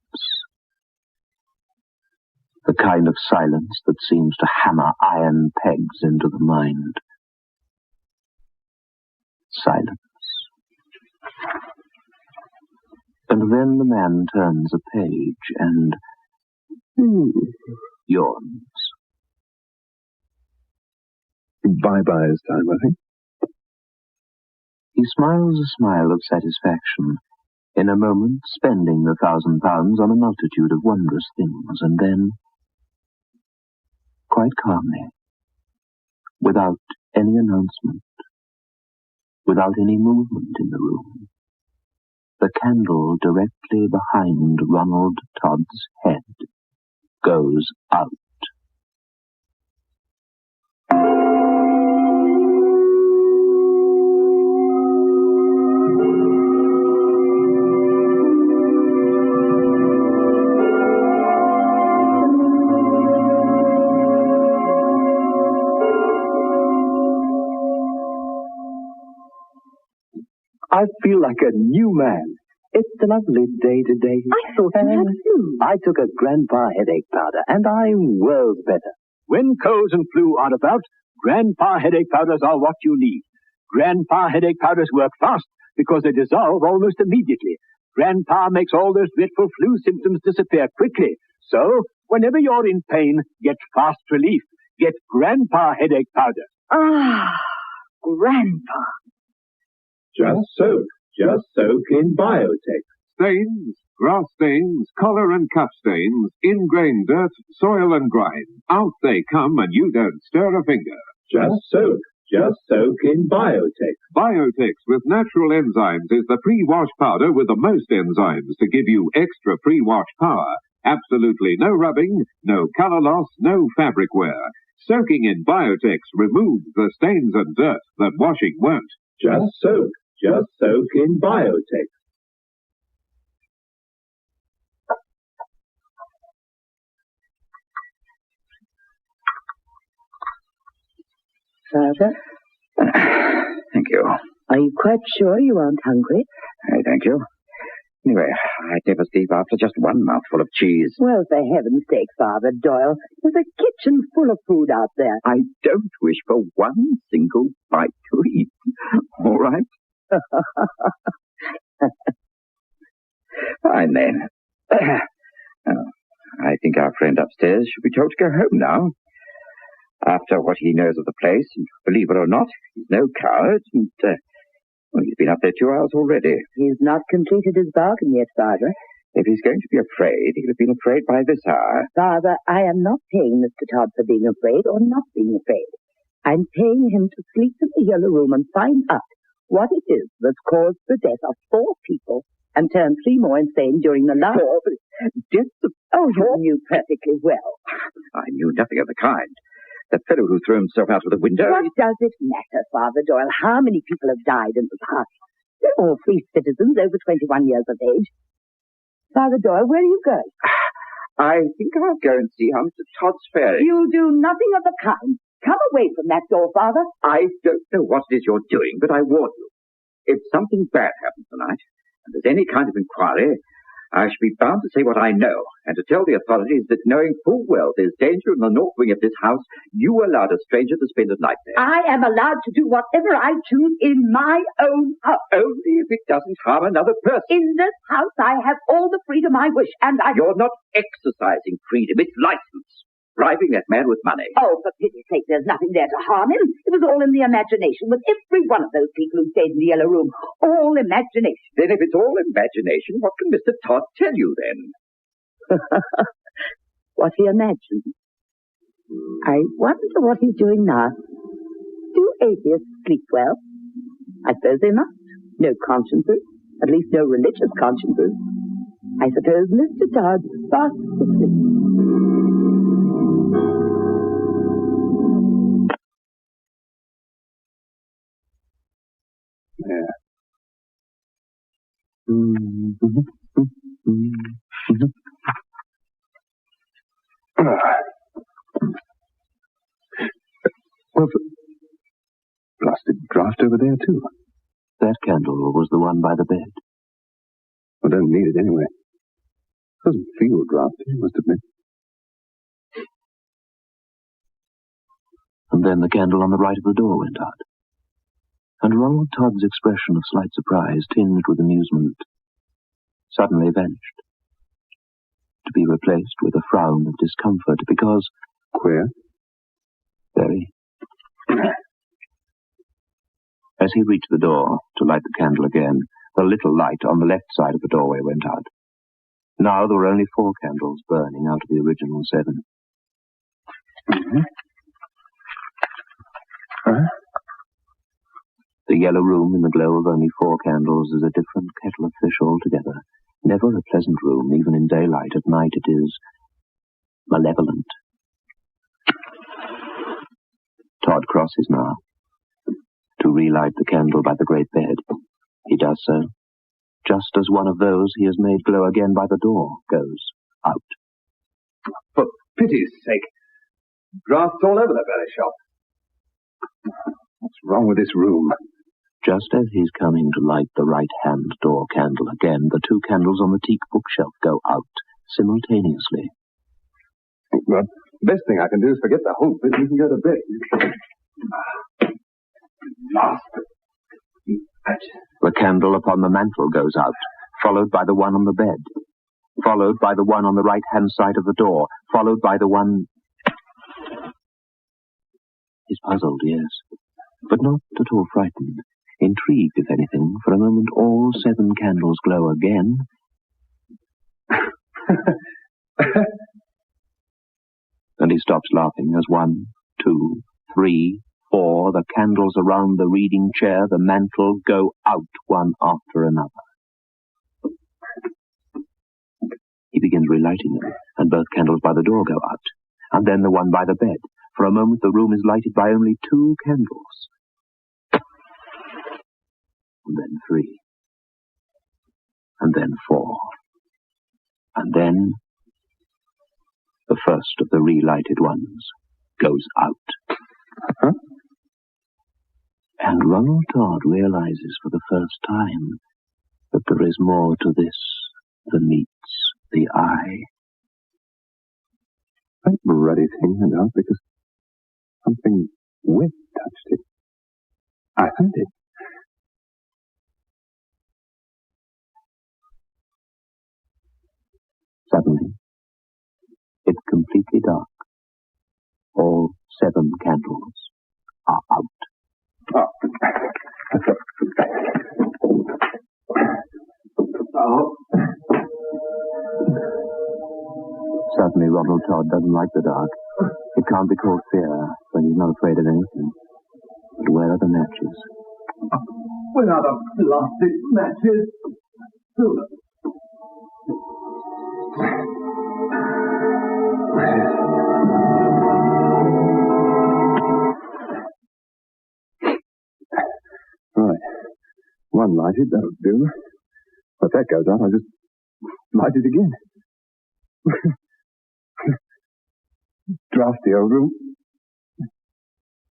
The kind of silence that seems to hammer iron pegs into the mind. Silence. And then the man turns a page and yawns. Bye-bye is time, I think. He smiles a smile of satisfaction, in a moment spending the £1,000 on a multitude of wondrous things, and then, quite calmly, without any announcement, without any movement in the room, the candle directly behind Ronald Todd's head goes out. I feel like a new man. It's a lovely day today. I thought you had flu. I took a Grandpa headache powder, and I'm worlds better. When colds and flu are about, Grandpa headache powders are what you need. Grandpa headache powders work fast because they dissolve almost immediately. Grandpa makes all those dreadful flu symptoms disappear quickly. So, whenever you're in pain, get fast relief. Get Grandpa headache powder. Ah, Grandpa. Just soak in Biotech. Stains, grass stains, collar and cuff stains, ingrained dirt, soil and grime. Out they come and you don't stir a finger. Just soak in Biotech. Biotex with natural enzymes is the pre-wash powder with the most enzymes to give you extra pre-wash power. Absolutely no rubbing, no color loss, no fabric wear. Soaking in Biotex removes the stains and dirt that washing won't. Just soak in Biotech. Father? Thank you. Are you quite sure you aren't hungry? Thank you. Anyway, I'd never sleep after just one mouthful of cheese. Well, for heaven's sake, Father Doyle, there's a kitchen full of food out there. I don't wish for one single bite to eat. All right? Fine, then. I think our friend upstairs should be told to go home now. After what he knows of the place, and believe it or not, he's no coward, and he's been up there 2 hours already. He's not completed his bargain yet, Father. If he's going to be afraid, he'll have been afraid by this hour. Father, I am not paying Mr. Todd for being afraid or not being afraid. I'm paying him to sleep in the yellow room and find out what it is that's caused the death of 4 people and turned 3 more insane during the last... 4? Deaths of... Oh, you knew perfectly well. I knew nothing of the kind. That fellow who threw himself out of the window. What does it matter, Father Doyle, how many people have died in the past? They're all free citizens over 21 years of age. Father Doyle, where are you going? I think I'll go and see how Mr. Todd's faring. You'll do nothing of the kind. Come away from that door, Father. I don't know what it is you're doing, but I warn you. If something bad happens tonight, and there's any kind of inquiry, I shall be bound to say what I know, and to tell the authorities that knowing full well there's danger in the north wing of this house, you allowed a stranger to spend a night there. I am allowed to do whatever I choose in my own house. Only if it doesn't harm another person. In this house, I have all the freedom I wish, and I... You're not exercising freedom, it's license. Bribing that man with money. Oh, for pity's sake, there's nothing there to harm him. It was all in the imagination, with every one of those people who stayed in the Yellow Room. All imagination. Then if it's all imagination, what can Mr. Todd tell you then? What he imagined. I wonder what he's doing now. Do atheists sleep well? I suppose they must. No consciences. At least no religious consciences. I suppose Mr. Todd's fast asleep. Yeah. Well, blasted draft over there, too. That candle was the one by the bed. I don't need it anyway. Doesn't feel drafty, I must admit. And then the candle on the right of the door went out. And Ronald Todd's expression of slight surprise, tinged with amusement, suddenly vanished, to be replaced with a frown of discomfort, because... Queer? Very. As he reached the door to light the candle again, the little light on the left side of the doorway went out. Now there were only 4 candles burning out of the original 7. Mm-hmm. Huh? The Yellow Room in the glow of only 4 candles is a different kettle of fish altogether. Never a pleasant room, even in daylight. At night it is malevolent. Todd crosses now to relight the candle by the great bed. He does so, just as one of those he has made glow again by the door goes out. For pity's sake, drafts all over the very shop. What's wrong with this room? Just as he's coming to light the right-hand door candle again, the 2 candles on the teak bookshelf go out simultaneously. Well, the best thing I can do is forget the whole business and go to bed. The candle upon the mantel goes out, followed by the one on the bed, followed by the one on the right-hand side of the door, followed by the one... He's puzzled, yes, but not at all frightened. Intrigued, if anything. For a moment all 7 candles glow again. And he stops laughing as 1, 2, 3, 4, the candles around the reading chair, the mantel, go out one after another. He begins relighting them, and both candles by the door go out, and then the one by the bed. For a moment the room is lighted by only 2 candles. And then 3. And then 4. And then the first of the relighted ones goes out. Huh? And Ronald Todd realizes for the first time that there is more to this than meets the eye. That bloody thing went out because something wet touched it. I heard it. Suddenly, it's completely dark. All 7 candles are out. Oh. Oh. Suddenly, Ronald Todd doesn't like the dark. It can't be called fear, when he's not afraid of anything. But where are the matches? Where are the blasted matches? unlighted, that'll do. But if that goes out, I'll just light it again. Drafty old room.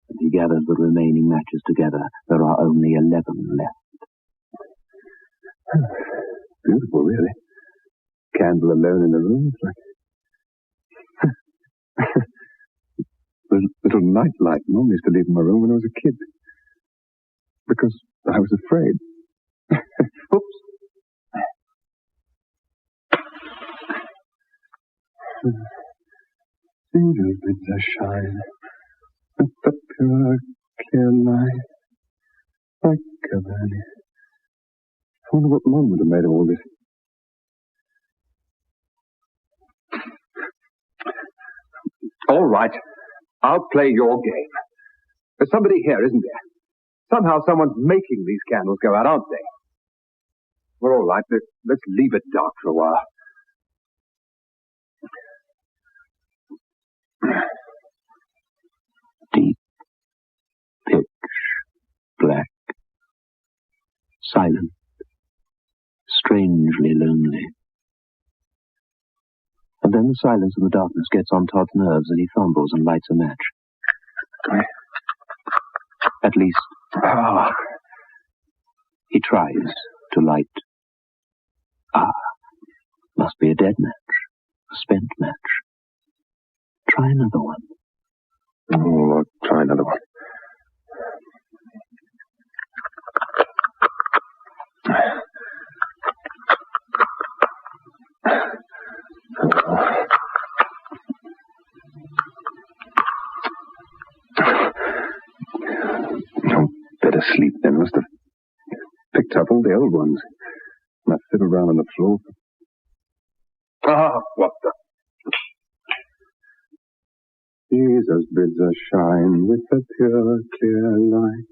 And he gathers the remaining matches together. There are only 11 left. Beautiful, really. Candle alone in the room. It's like the little night light Mom used to leave in my room when I was a kid. Because I was afraid. Oops. Angels bids us shine with the pure, clear light, like a burning. I wonder what Mom would have made of all this. All right, I'll play your game. There's somebody here, isn't there? Somehow someone's making these candles go out, aren't they? Well, all right, let's leave it dark for a while. Deep, pitch, black, silent, strangely lonely. And then the silence and the darkness gets on Todd's nerves and he fumbles and lights a match. At least, he tries to light. Must be a dead match, a spent match. Try another one. Oh, I'll try another one. Better sleep then. Must have picked up all the old ones. And I fiddled around on the floor. What the... Jesus bids us shine with a pure, clear light,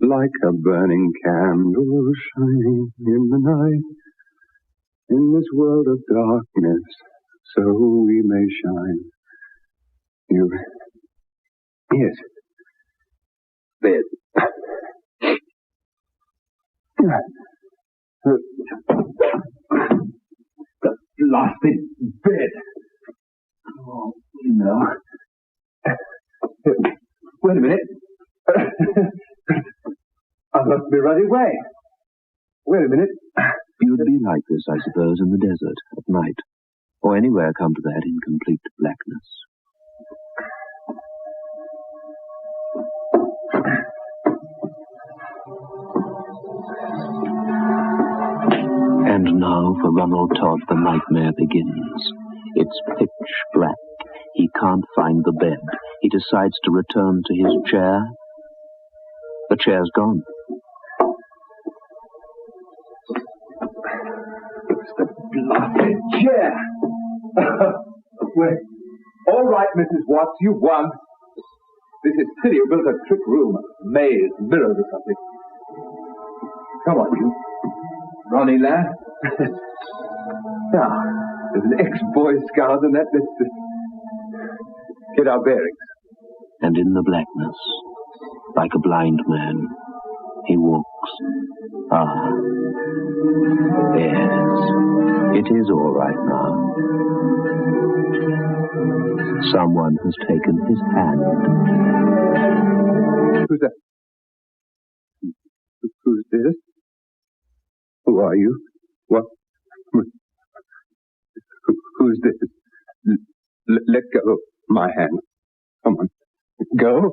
like a burning candle shining in the night, in this world of darkness, so we may shine. Yes. Bed. The blasted bed. Oh, no. Wait a minute. I must be right away. Wait a minute. You'd be like this, I suppose, in the desert, at night, or anywhere come to that in complete blackness. And now for Ronald Todd the nightmare begins. It's pitch black. He can't find the bed. He decides to return to his chair. The chair's gone. It's the blasted chair. Well, all right, Mrs. Watts, you won. This is silly. You built a trick room, a maze, mirrors or something. Come on, you. Ronnie, lad. Now, there's an ex-Boy Scout and that. Let's get our bearings. And in the blackness, like a blind man, he walks. Yes, it is all right now. Someone has taken his hand. Who's that? Who's this? Who are you? What? Who's this? Let go of my hand. Come on. Go.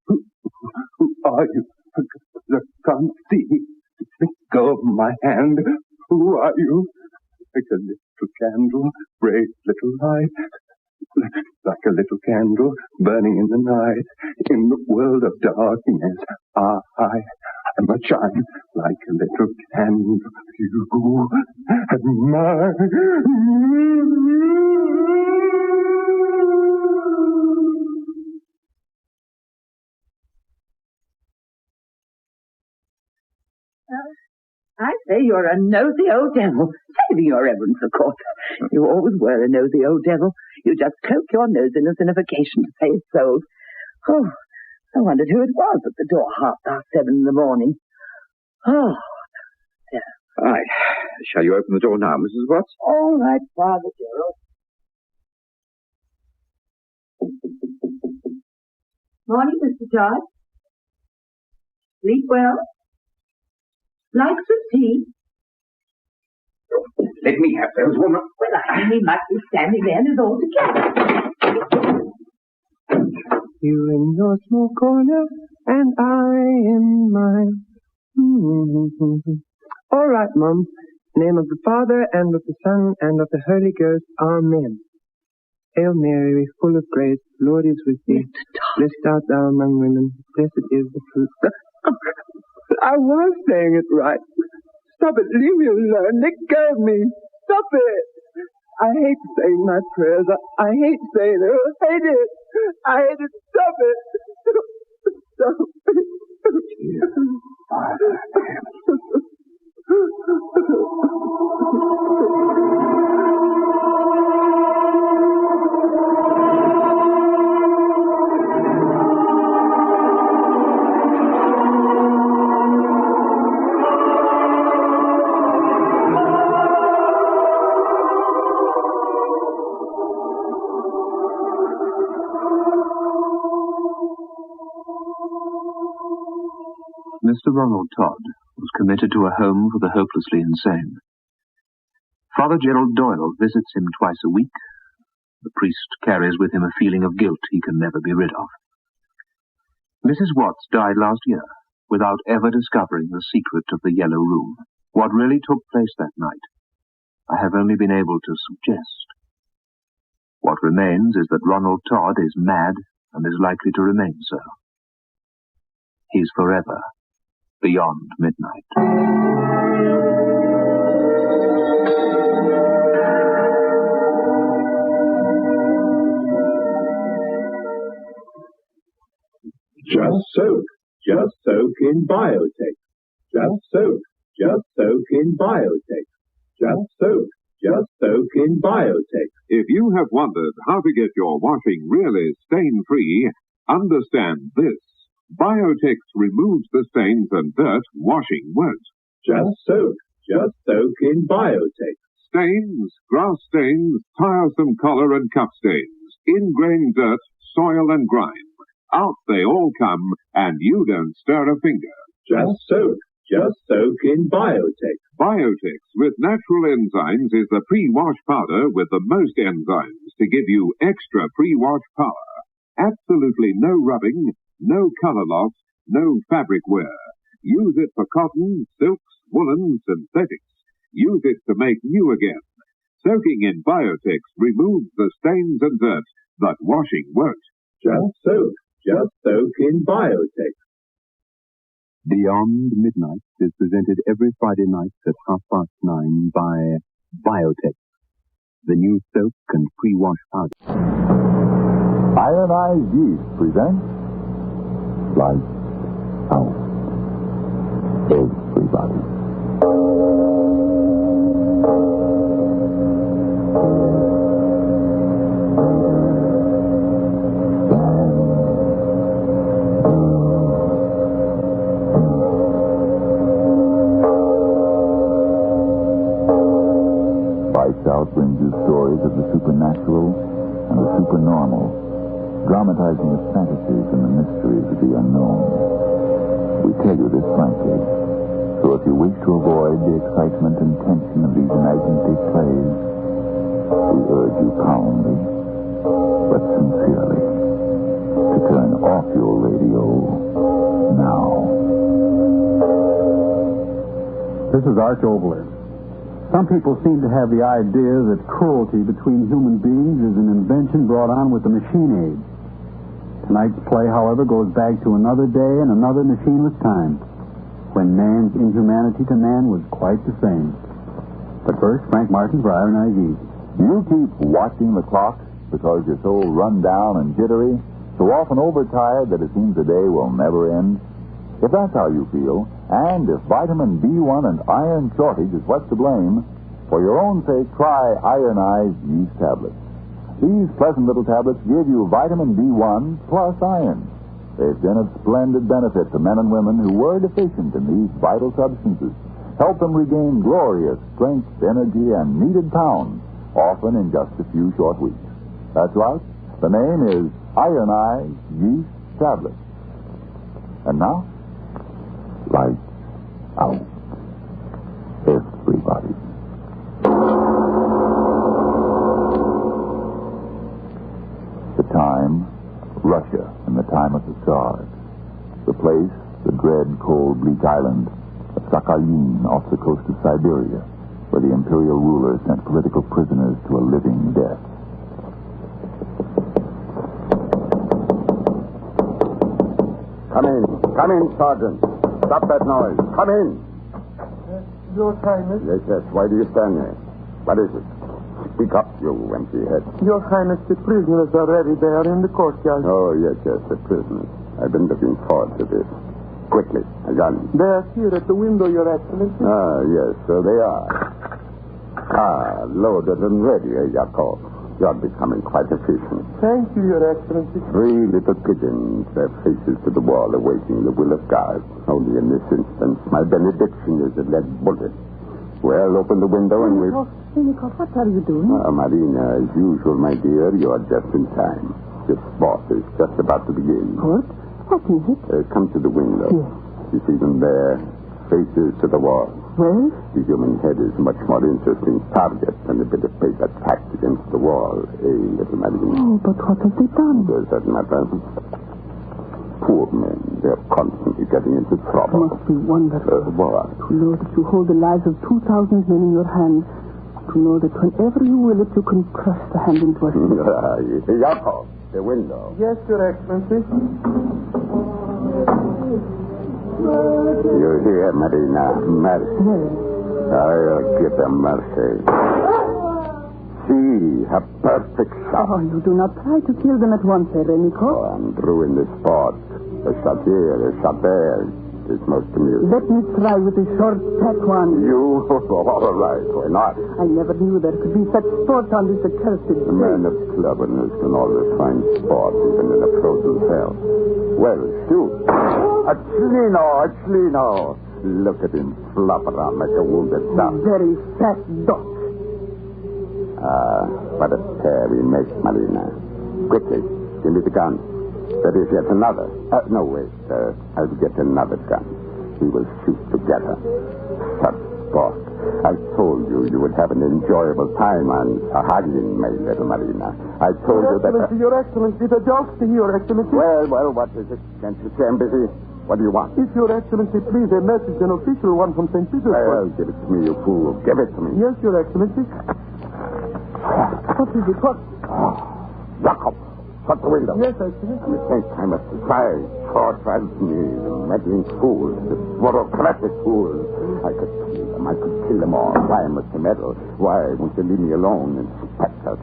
Who are you? I can't see. Let go of my hand. Who are you? Like a little candle, brave little light. Like a little candle burning in the night. In the world of darkness, I am a shine. Like a little candle, you and mine. I say you're a nosy old devil. Saving your reverence, of course. You always were a nosy old devil. You just cloak your nosiness in a vacation to save souls. Oh, I wondered who it was at the door 7:30 in the morning. Oh, dear. Right. Shall you open the door now, Mrs. Watts? All right, Father Gerald. Morning, Mr. Todd. Sleep well? Like some tea? Let me have those, woman. Well, I mean, he must be standing there in his old together. You in your small corner, and I in mine. All right, Mum. Name of the Father, and of the Son, and of the Holy Ghost. Amen. Hail Mary, full of grace, the Lord is with thee. Blessed art thou among women. Blessed is the fruit. I was saying it right. Stop it. Leave me alone. Let go of me. Stop it. I hate saying my prayers. I hate saying it. I hate it. I hate it. Stop it. Stop Mr. Ronald Todd was committed to a home for the hopelessly insane. Father Gerald Doyle visits him twice a week. The priest carries with him a feeling of guilt he can never be rid of. Mrs. Watts died last year without ever discovering the secret of the Yellow Room. What really took place that night, I have only been able to suggest. What remains is that Ronald Todd is mad and is likely to remain so. He's forever beyond midnight. Just soak in Biotech. Just soak in Biotech. Just soak in Biotech. If you have wondered how to get your washing really stain-free, understand this. Biotex removes the stains and dirt washing won't. Just soak in Biotex. Stains, grass stains, tiresome collar and cup stains, ingrained dirt, soil and grime. Out they all come, and you don't stir a finger. Just soak in Biotex. Biotex with natural enzymes is the pre-wash powder with the most enzymes to give you extra pre-wash power. Absolutely no rubbing, no color loss, no fabric wear. Use it for cotton, silks, woolens, synthetics. Use it to make new again. Soaking in Biotex removes the stains and dirt, but washing won't. Just soak in Biotex. Beyond Midnight is presented every Friday night at 9:30 by Biotex, the new soap and pre-wash powder. Ironized Yeast presents Lights Out. Everybody. Lights Out brings you stories of the supernatural and the supernormal, dramatizing the fantasies and the mysteries of the unknown. We tell you this frankly, so if you wish to avoid the excitement and tension of these imaginative plays, we urge you calmly, but sincerely, to turn off your radio now. This is Arch Obler. Some people seem to have the idea that cruelty between human beings is an invention brought on with the machine age. Tonight's play, however, goes back to another day and another machineless time, when man's inhumanity to man was quite the same. But first, Frank Martin for Ironized Yeast. You keep watching the clock because you're so run down and jittery, so often overtired that it seems the day will never end. If that's how you feel, and if vitamin B1 and iron shortage is what's to blame, for your own sake, try Ironized Yeast tablets. These pleasant little tablets give you vitamin B1 plus iron. They've been of splendid benefit to men and women who were deficient in these vital substances. Help them regain glorious strength, energy, and needed pounds, often in just a few short weeks. That's right. The name is Ironized Yeast Tablets. And now, lights out. Everybody. The time, Russia in the time of the Tsars. The place, the dread, cold, bleak island of Sakhalin off the coast of Siberia, where the imperial ruler sent political prisoners to a living death. Come in, Sergeant. Stop that noise. Come in. Your Highness. Yes. Why do you stand there? What is it? Speak up, you empty head. Your Highness, the prisoners are already there in the courtyard. Oh, yes, the prisoners. I've been looking forward to this. Quickly, a gun. They are here at the window, Your Excellency. Ah, yes, so they are. Loaded and ready, Yakov? You're becoming quite efficient. Thank you, Your Excellency. 3 little pigeons, their faces to the wall, awaiting the will of God. Only in this instance, my benediction is a lead bullet. Well, open the window and we... Senikov, what are you doing? Marina, as usual, my dear, you are just in time. This sport is just about to begin. What? What is it? Come to the window. Yes. You see them there, faces to the wall. Well? The human head is a much more interesting target than a bit of paper tacked against the wall, little Marina? Oh, but what have they done? Does that matter? Poor men, they're constantly getting into trouble. Must be wonderful. What? To know that you hold the lives of 2,000 men in your hands. To know that whenever you will it, you can crush the hand into a stick. Yakov, the window. Yes, Your Excellency. You hear, Marina? Mercy. I'll give them mercy. See, a perfect shot. Oh, you do not try to kill them at once, Reniko. Oh, I'm ruined the sport. A shot here, a shot there. It's most amusing. Let me try with the short, fat one. You? All right, why not? I never knew there could be such sport on this accursed A man of cleverness can always find sport, even in a frozen hell. Well, shoot. Achlino. Look at him flop around like a wounded duck. Very fat duck. What a pair we make, Marina. Quickly, give me the gun. There is yet another. No, wait. I'll get another gun. We will shoot together. Such sport. I told you you would have an enjoyable time on Sakhalin, my little Marina. I told you that... Your Excellency, the joke's to Your Excellency. Well, what is it? Can't you say I'm busy? What do you want? If Your Excellency please, a message, an official one from St. Petersburg. Well, give it to me, you fool. Give it to me. Yes, Your Excellency. What is it? What? Yakov, shut the window. Yes, Excellency. You think I must decide? Tortures me, the meddling fools, the bureaucratic fools. I could kill them all. Why must they meddle? Why won't they leave me alone? Inspectors.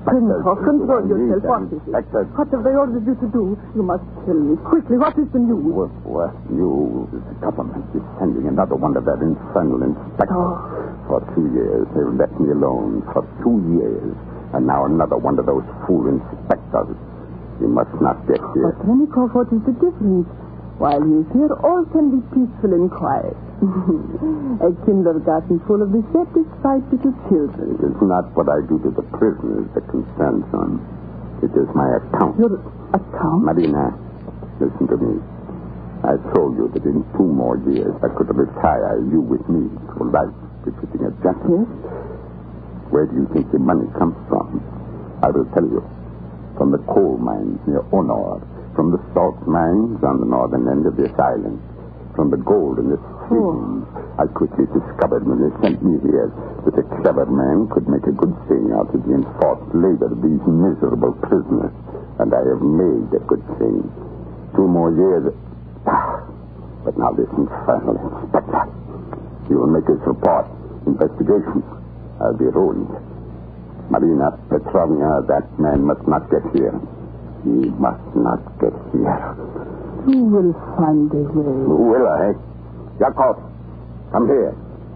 Control yourself. What is it? What have they ordered you to do? You must tell me quickly. What is the news? What news? The government is sending another one of their infernal inspectors. Oh. For 2 years, they've let me alone. For 2 years. And now another one of those fool inspectors. He must not get here. But Renikov, what is the difference? While he is here, all can be peaceful and quiet. A kindergarten full of dissatisfied little children. It is not what I do to the prisoners that concerns them. It is my account. Your account? Marina, listen to me. I told you that in 2 more years I could retire you with me for life, befitting a gentleman. Yes? Where do you think the money comes from? I will tell you. From the coal mines near Honor. From the salt mines on the northern end of this island. From the gold in the streams. I quickly discovered when they sent me here that a clever man could make a good thing out of the enforced labor of these miserable prisoners. And I have made a good thing. 2 more years. But now this infernal inspector. He will make his report. Investigation. I'll be ruined. Marina Petrovna, that man must not get here. He must not get here. You will find a way. Will I? Yakov, come here.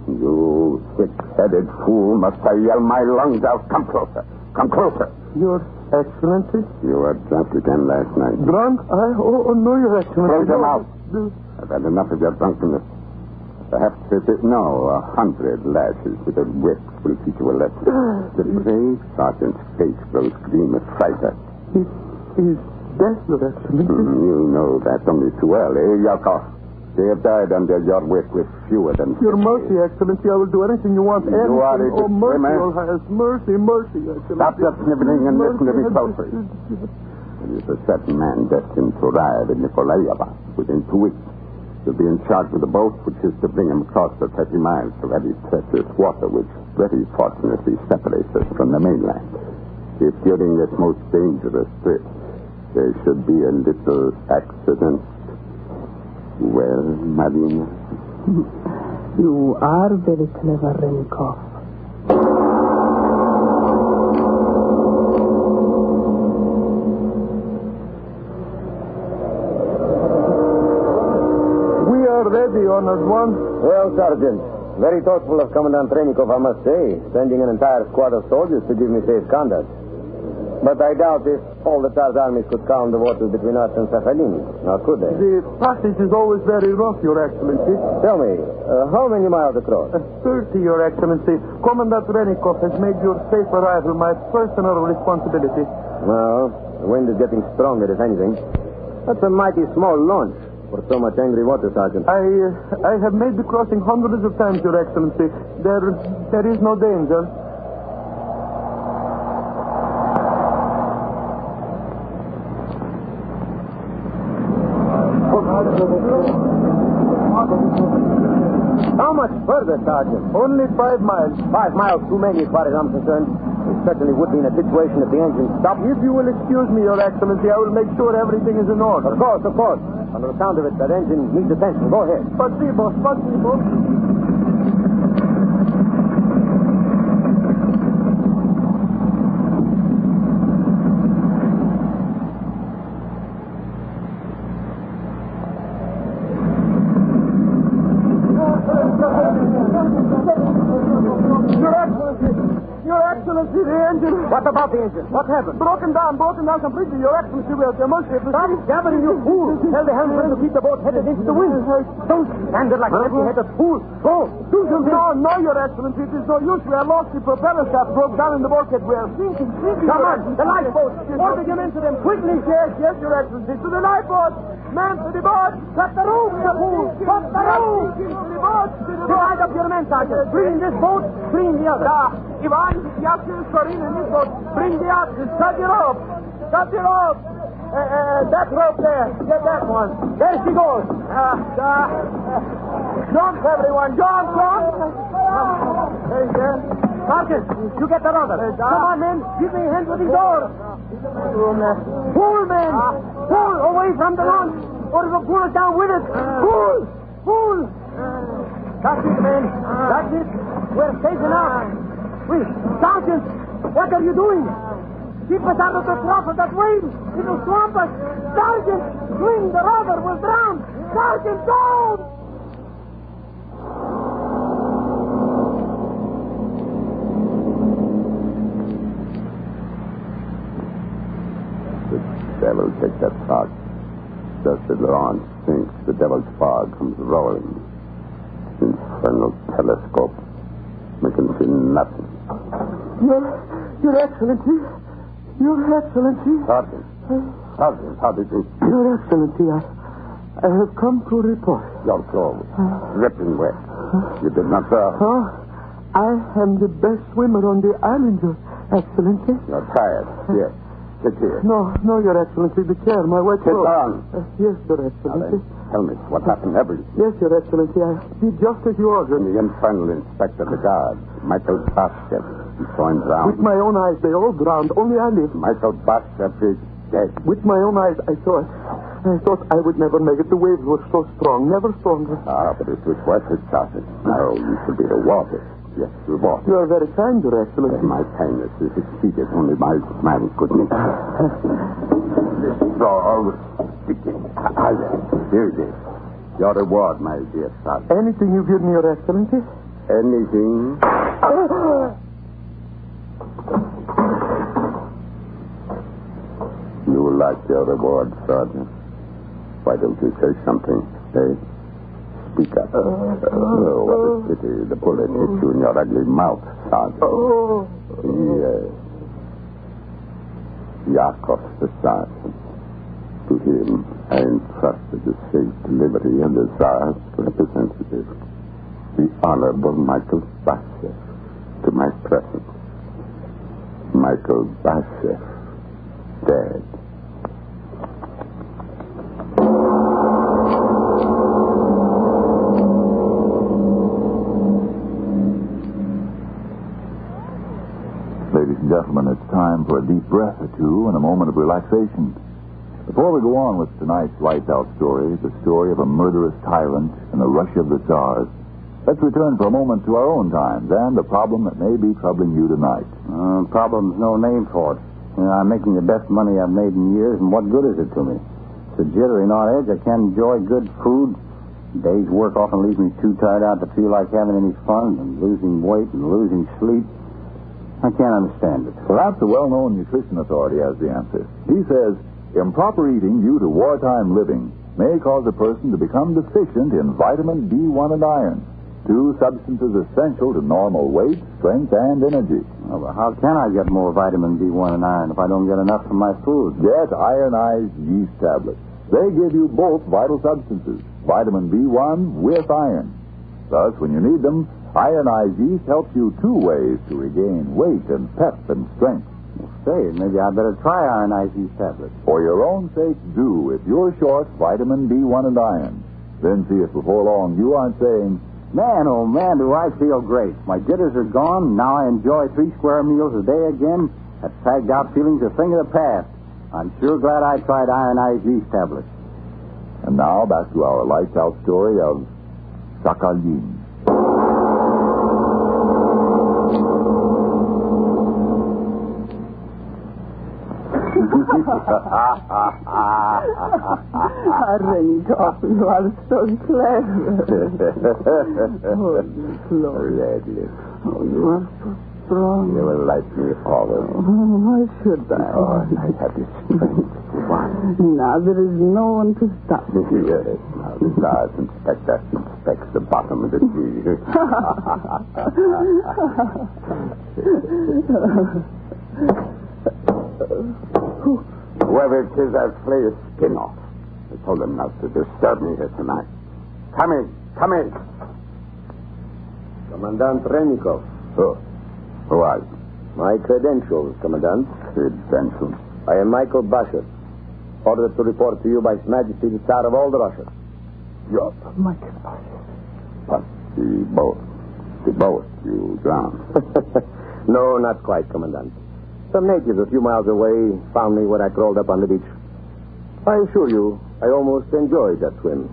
You thick-headed fool, must I yell my lungs out? Come closer. Come closer. Your Excellency? You were drunk again last night. Drunk? Oh, no, Your Excellency. Close your mouth. I've had enough of your drunkenness. Perhaps 100 lashes with a whip will teach you a lesson. The brave sergeant's face grows green with fright. He's dead, Your Excellency. You know that only too well, eh, Yakov? They have died under your whip with fewer than... Your mercy, Excellency. I will do anything you want. Anything. You are a oh, mercy, swimmer. Your Highness. Mercy, Excellency. Stop your sniveling and listen to me closely. There is a certain man destined to arrive in Nikolaeva within 2 weeks. He'll be in charge of the boat, which is to bring him across the 30 miles to very treacherous water, which very fortunately separates us from the mainland. If during this most dangerous trip there should be a little accident, well, Marina? You are very clever, Renikov. Ready, Honored One. Well, Sergeant, very thoughtful of Commandant Trenikov, I must say, sending an entire squad of soldiers to give me safe conduct. But I doubt if all the Tsar's armies could calm the waters between us and Sakhalin. Now, could they? The passage is always very rough, Your Excellency. Tell me, how many miles across? 30, Your Excellency. Commandant Trenikov has made your safe arrival my personal responsibility. Well, the wind is getting stronger, if anything. That's a mighty small launch. For so much angry water, Sergeant. I have made the crossing hundreds of times, Your Excellency. There is no danger. How much further, Sergeant? Only 5 miles. 5 miles too many, as far as I'm concerned. We certainly would be in a situation if the engine stopped. If you will excuse me, Your Excellency, I will make sure everything is in order. Of course, of course. Under the sound of it, that engine needs attention. Go ahead. Спасибо. Your Excellency, the engine. What about the engine? What happened? Broken down completely. Your Excellency, we have demonstrated. Stop gabbling, you fool. Tell the helmsman to keep the boat headed into the wind. Don't stand there like an empty-headed fool. Go. Do something. No, Your Excellency. It is no use. We are lost. The propeller shaft broke down in the bulkhead. We are sinking. Come on. The lifeboat. Order them into them quickly. Yes, Your Excellency. To the lifeboat. Man to the boat. Cut the rope, you fool. Cut the rope. To the boat. Divide up your men, Sergeant. Bring this boat. Bring the other. Ivan, Yasin, Sorin, and this boat. Bring the oxen. Cut your rope. Cut your rope. That rope there. Get that one. There she goes. Jump, everyone. Jump. There. Sergeant, you get the rudder. Come on, men. Give me a hand with these oars. Pull, men. Pull away from the launch, or it will pull us down with it. Pull. That's it, men. That's it. We're safe enough. Wait, Sergeant, what are you doing? Keep us out of the trough of that wave. It will swamp us. Sergeant, swing the rudder. We'll drown. Sergeant, don't! The devil take that fog. Just as the launch sinks, the devil's fog comes rolling. Infernal telescope. We can see nothing. Your Excellency. Your Excellency. Sergeant, how did you... Your Excellency, I have come to report. Your clothes, dripping wet. You did not drown. I am the best swimmer on the island, Your Excellency. You're tired. Here, sit here. No, Your Excellency, the chair, my wet Sit clothes. down. Yes, Your Excellency. Tell me, what happened? Everything. Yes, Your Excellency, I did just as you ordered. And the infernal inspector of the guard, Michael Bashkev, he saw him drowned. With my own eyes, they all drowned. Only I lived. Michael Bashkev is dead. With my own eyes, I saw it. I thought I would never make it. The waves were so strong, never stronger. But it was worth it, Sergeant. Now, you should be rewarded. Yes, rewarded. You are very kind, Your Excellency. My kindness is exceeded only by my goodness. This straw was sticking. Here it is. Your reward, my dear son. Anything you give me, Your Excellency? Anything? You like your reward, Sergeant. Why don't you say something, eh? Speak up. Oh, what a pity the bullet hit you in your ugly mouth, Sergeant. Yes. Yakov the Sergeant. To him, I entrusted the safe delivery of the Tsar's representative, the Honorable Michael Bashev, to my presence. Michael Bashev, dead. Ladies and gentlemen, it's time for a deep breath or two and a moment of relaxation. Before we go on with tonight's Lights Out story, the story of a murderous tyrant and the rush of the Tsars, let's return for a moment to our own times and the problem that may be troubling you tonight. Problem's no name for it. I'm making the best money I've made in years, and what good is it to me? It's a jittery on edge. I can't enjoy good food. Day's work often leaves me too tired out to feel like having any fun, and losing weight and losing sleep. I can't understand it. Perhaps a well-known nutrition authority has the answer. He says, improper eating due to wartime living may cause a person to become deficient in vitamin B1 and iron, two substances essential to normal weight, strength, and energy. Oh, well, how can I get more vitamin B1 and iron if I don't get enough from my food? Get ironized yeast tablets. They give you both vital substances, vitamin B1 with iron. Thus, when you need them, ironized yeast helps you two ways to regain weight and pep and strength. Say, maybe I better try ironized yeast tablets. For your own sake, do if you're short vitamin B1 and iron. Then see if before long you aren't saying, man, oh man, do I feel great. My jitters are gone. Now I enjoy 3 square meals a day again. That fagged out feeling's a thing of the past. I'm sure glad I tried ironized yeast tablets. And now back to our Lights Out story of Sakhalin. Renikoff, you are so clever. Gladly. Oh, you are so strong. You will like me always. Why should I? Oh, I have the strength. Now there is no one to stop me. Yes. Now the Tsar's inspector inspects the bottom of the sea. Whoever it is, I'll flay his skin off. I told him not to disturb me here tonight. Come in. Come in. Commandant Rennikov. Oh. Who are you? My credentials, Commandant. Credentials? I am Michael Bashev, ordered to report to you by His Majesty the Tsar of all the Russia. You're Michael Bashev. But the boat you drowned. No, not quite, Commandant. Some natives a few miles away found me when I crawled up on the beach. I assure you, I almost enjoyed that swim.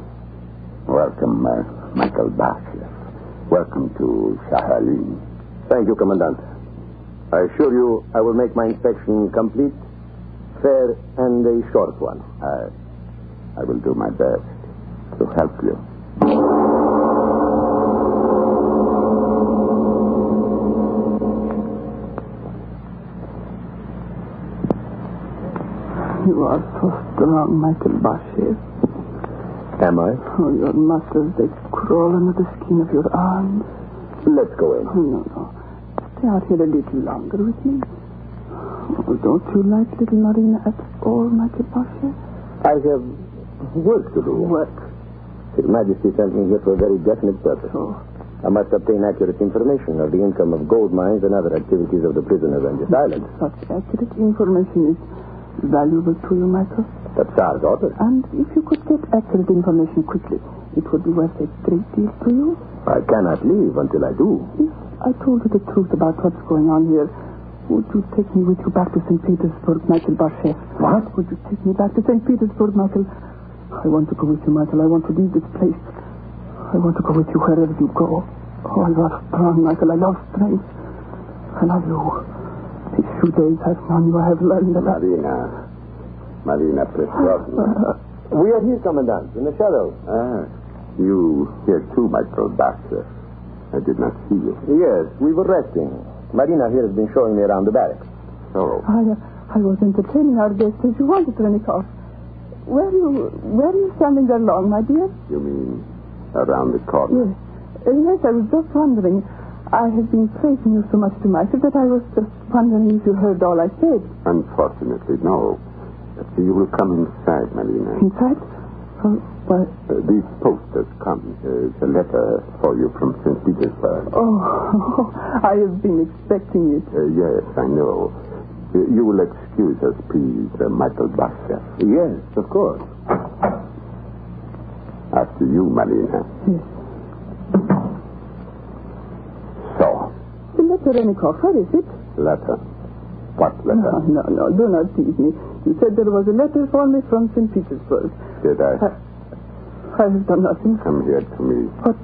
Welcome, Michael Bashev. Welcome to Sakhalin. Thank you, Commandant. I assure you I will make my inspection complete, fair, and a short one. I will do my best to help you. You are so strong, Michael Bashev. Am I? Oh, your muscles, they crawl under the skin of your arms. Let's go in. Oh, no. Stay out here a little longer with me. Oh, don't you like little Marina at all, Michael Bashev? I have work to do. Work? His Majesty sent me here for a very definite purpose. Oh. I must obtain accurate information of the income of gold mines and other activities of the prisoners on this island. Such accurate information is valuable to you, Michael. The Tsar's order. And if you could get accurate information quickly, it would be worth a great deal to you. I cannot leave until I do. If I told you the truth about what's going on here, would you take me with you back to St. Petersburg, Michael Bashev? What? Would you take me back to St. Petersburg, Michael? I want to go with you, Michael. I want to leave this place. I want to go with you wherever you go. Oh, you are strong, Michael. I love strength. I love you. These few days I've known you, I have learned a lot. Marina Petrovna. We are here, Commandant, in the shadow. You here too, Michael Bashev. I did not see you. Yes, we were resting. Marina here has been showing me around the barracks. So? I was entertaining our guest as you wanted, Renikoff. Where are you standing there long, my dear? You mean around the corner? Yes. Yes, I was just wondering. I have been praising you so much to myself that I was just wondering if you heard all I said. Unfortunately, no. You will come inside, Marina. Inside? What? These posters come. It's a letter for you from St. Petersburg. Oh, I have been expecting it. Yes, I know. You will excuse us, please, Michael Basha. Yes, of course. After you, Marina. Yes. So. The letter, Renikoff, where is it? Letter? What letter? No, do not tease me. You said there was a letter for me from St. Petersburg. Did I? I have done nothing. Come here to me. What?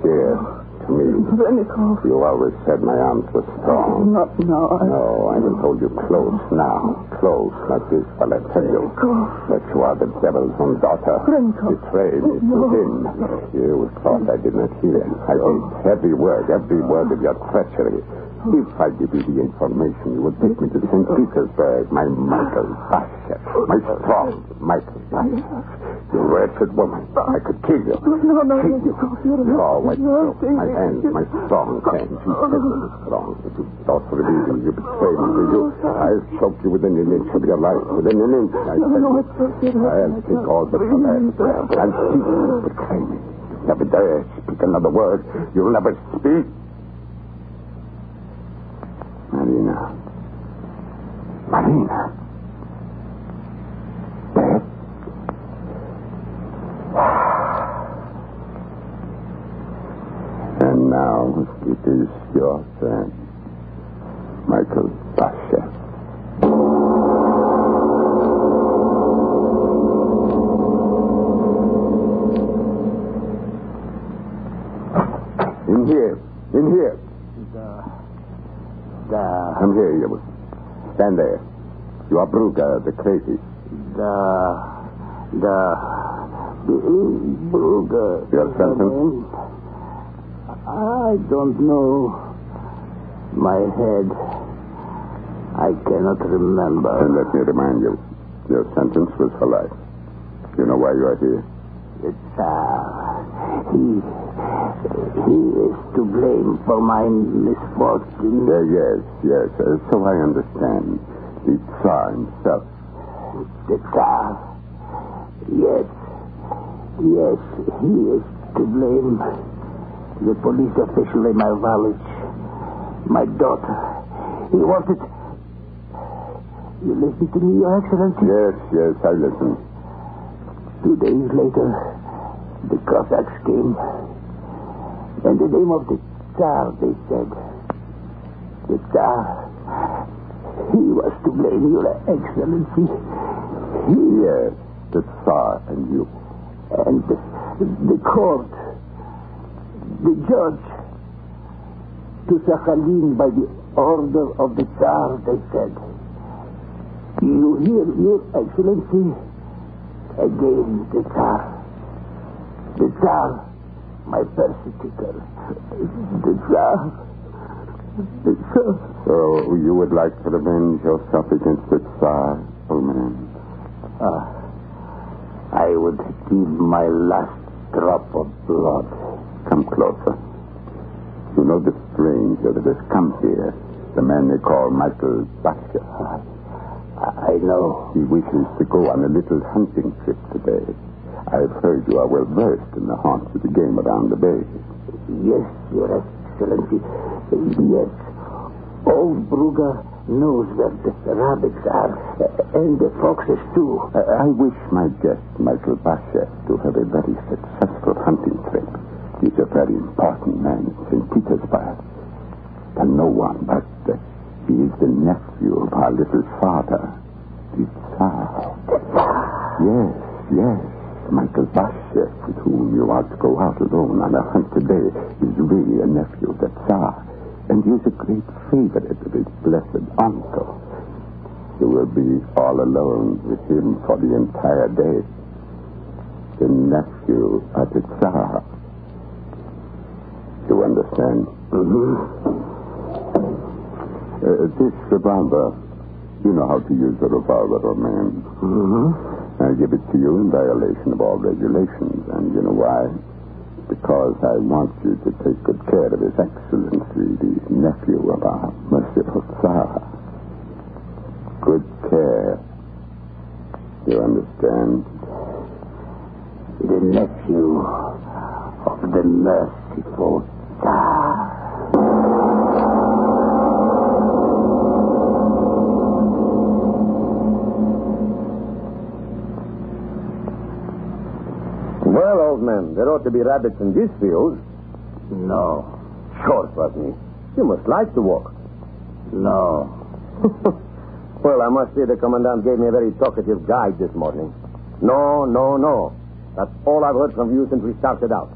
Here, to me. Renikoff. You always said my arms were strong. Not now. No, I will hold you close now. Close like this while I tell you that you are the devil's own daughter. Betrayed me to him. You thought I did not hear. I heard every word of your treachery. If I give you the information, you would take me to St. Petersburg, my Michael Basha, my strong Michael Basha. You wretched woman. I could kill you. No. Oh, wait. My hands, my strong hands. You said you were strong. You thought for a reason you betrayed me, did you? I'll choke you within an inch of your life. Within an inch, I said. I'll take all but the last breath. I'll speak you betray me. You never dare speak another word. You'll never speak. Marina. Dead? And now it is your turn, Michael Basha. In here. Come here, you. Stand there. You are Brugger, the crazy. Brugger. Your sentence? I don't know. My head. I cannot remember. Then let me remind you. Your sentence was for life. You know why you are here? The Tsar. He is to blame for my misfortune. Yes. So I understand. The Tsar himself. The Tsar. Yes, he is to blame. The police official in my village. My daughter. He wanted... You listen to me, Your Excellency? Yes, I listen. 2 days later, the Cossacks came. In the name of the Tsar, they said. The Tsar, he was to blame, Your Excellency. Yes, the Tsar and you. And the court, the judge, to Sakhalin by the order of the Tsar, they said. You hear, Your Excellency? Again, the Tsar. The Tsar, my persecutor. The Tsar. So you would like to revenge yourself against the Tsar, old man? I would give my last drop of blood. Come closer. You know the stranger that has come here, the man they call Michael Basha. I know. He wishes to go on a little hunting trip today. I've heard you are well versed in the haunts of the game around the bay. Yes, Your Excellency. Yes. Old Brugger knows where the rabbits are, and the foxes too. I wish my guest, Michael Basha, to have a very successful hunting trip. He's a very important man in St. Petersburg. And no one but he is the nephew of our little father, the Tsar. Yes. Michael Basha, with whom you are to go out alone on a hunt today, is really a nephew of the Tsar. And he is a great favorite of his blessed uncle. You will be all alone with him for the entire day. The nephew of the Tsar. You understand? Mm-hmm. This revolver, You know how to use the revolver, old man. I give it to you in violation of all regulations. And you know why? Because I want you to take good care of His Excellency, the nephew of our merciful Tsar. Good care. You understand? The nephew of the merciful Tsar. Well, old man, there ought to be rabbits in this field. No. Sure, Rodney. You must like to walk. No. Well, I must say the Commandant gave me a very talkative guide this morning. No, no, no. That's all I've heard from you since we started out.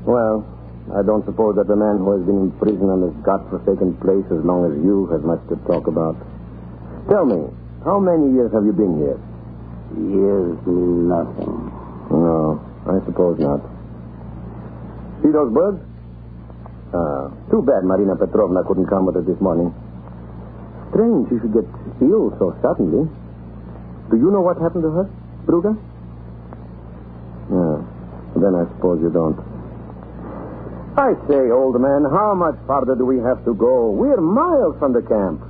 Well, I don't suppose that the man who has been in prison on this godforsaken place as long as you has much to talk about. Tell me, how many years have you been here? Years mean nothing. No, I suppose not. See those birds? Too bad Marina Petrovna couldn't come with us this morning. Strange she should get ill so suddenly. Do you know what happened to her, Bruga? No. Then I suppose you don't. I say, old man, how much farther do we have to go? We're miles from the camp.